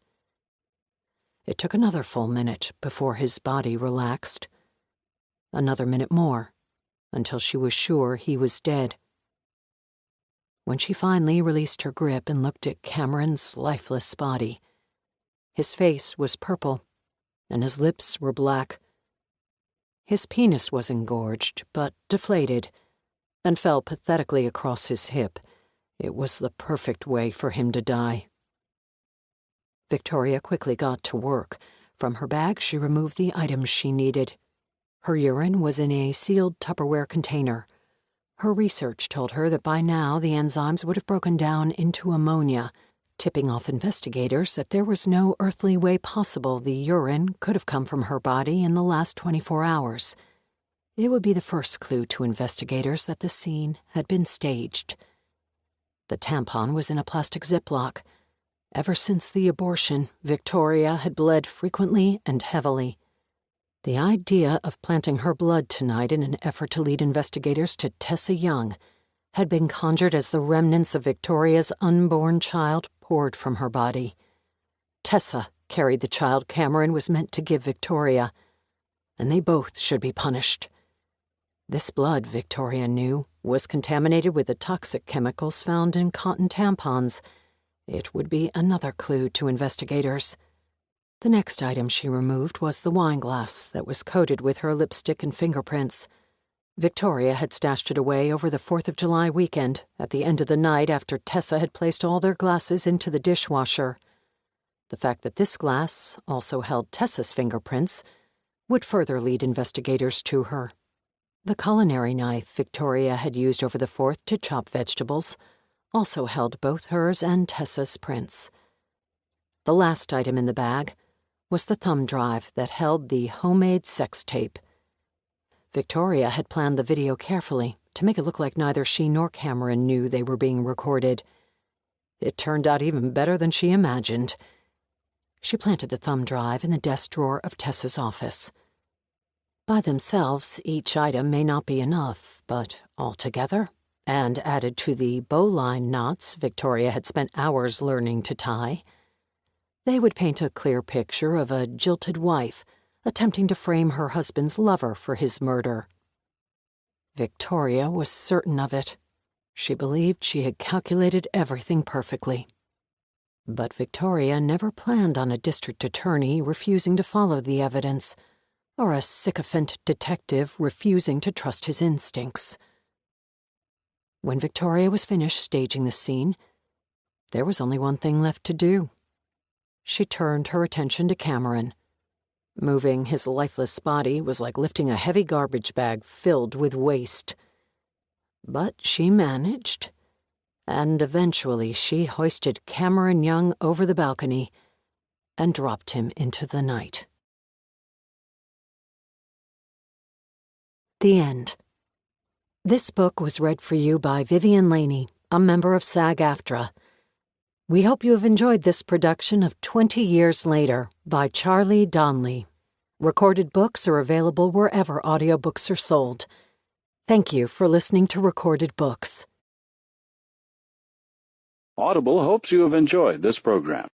It took another full minute before his body relaxed. Another minute more, until she was sure he was dead. When she finally released her grip and looked at Cameron's lifeless body, his face was purple, and his lips were black. His penis was engorged, but deflated, and fell pathetically across his hip. It was the perfect way for him to die. Victoria quickly got to work. From her bag, she removed the items she needed. Her urine was in a sealed Tupperware container. Her research told her that by now the enzymes would have broken down into ammonia, tipping off investigators that there was no earthly way possible the urine could have come from her body in the last 24 hours. It would be the first clue to investigators that the scene had been staged. The tampon was in a plastic Ziploc. Ever since the abortion, Victoria had bled frequently and heavily. The idea of planting her blood tonight in an effort to lead investigators to Tessa Young had been conjured as the remnants of Victoria's unborn child poured from her body. Tessa carried the child Cameron was meant to give Victoria, and they both should be punished. This blood, Victoria knew, was contaminated with the toxic chemicals found in cotton tampons. It would be another clue to investigators. The next item she removed was the wine glass that was coated with her lipstick and fingerprints. Victoria had stashed it away over the 4th of July weekend, at the end of the night after Tessa had placed all their glasses into the dishwasher. The fact that this glass also held Tessa's fingerprints would further lead investigators to her. The culinary knife Victoria had used over the 4th to chop vegetables also held both hers and Tessa's prints. The last item in the bag was the thumb drive that held the homemade sex tape. Victoria had planned the video carefully to make it look like neither she nor Cameron knew they were being recorded. It turned out even better than she imagined. She planted the thumb drive in the desk drawer of Tessa's office. By themselves, each item may not be enough, but altogether, and added to the bowline knots Victoria had spent hours learning to tie, they would paint a clear picture of a jilted wife attempting to frame her husband's lover for his murder. Victoria was certain of it. She believed she had calculated everything perfectly. But Victoria never planned on a district attorney refusing to follow the evidence, or a sycophant detective refusing to trust his instincts. When Victoria was finished staging the scene, there was only one thing left to do. She turned her attention to Cameron. Moving his lifeless body was like lifting a heavy garbage bag filled with waste. But she managed, and eventually she hoisted Cameron Young over the balcony and dropped him into the night. The end. This book was read for you by Vivian Laney, a member of SAG-AFTRA. We hope you have enjoyed this production of 20 Years Later by Charlie Donlea. Recorded books are available wherever audiobooks are sold. Thank you for listening to Recorded Books. Audible hopes you have enjoyed this program.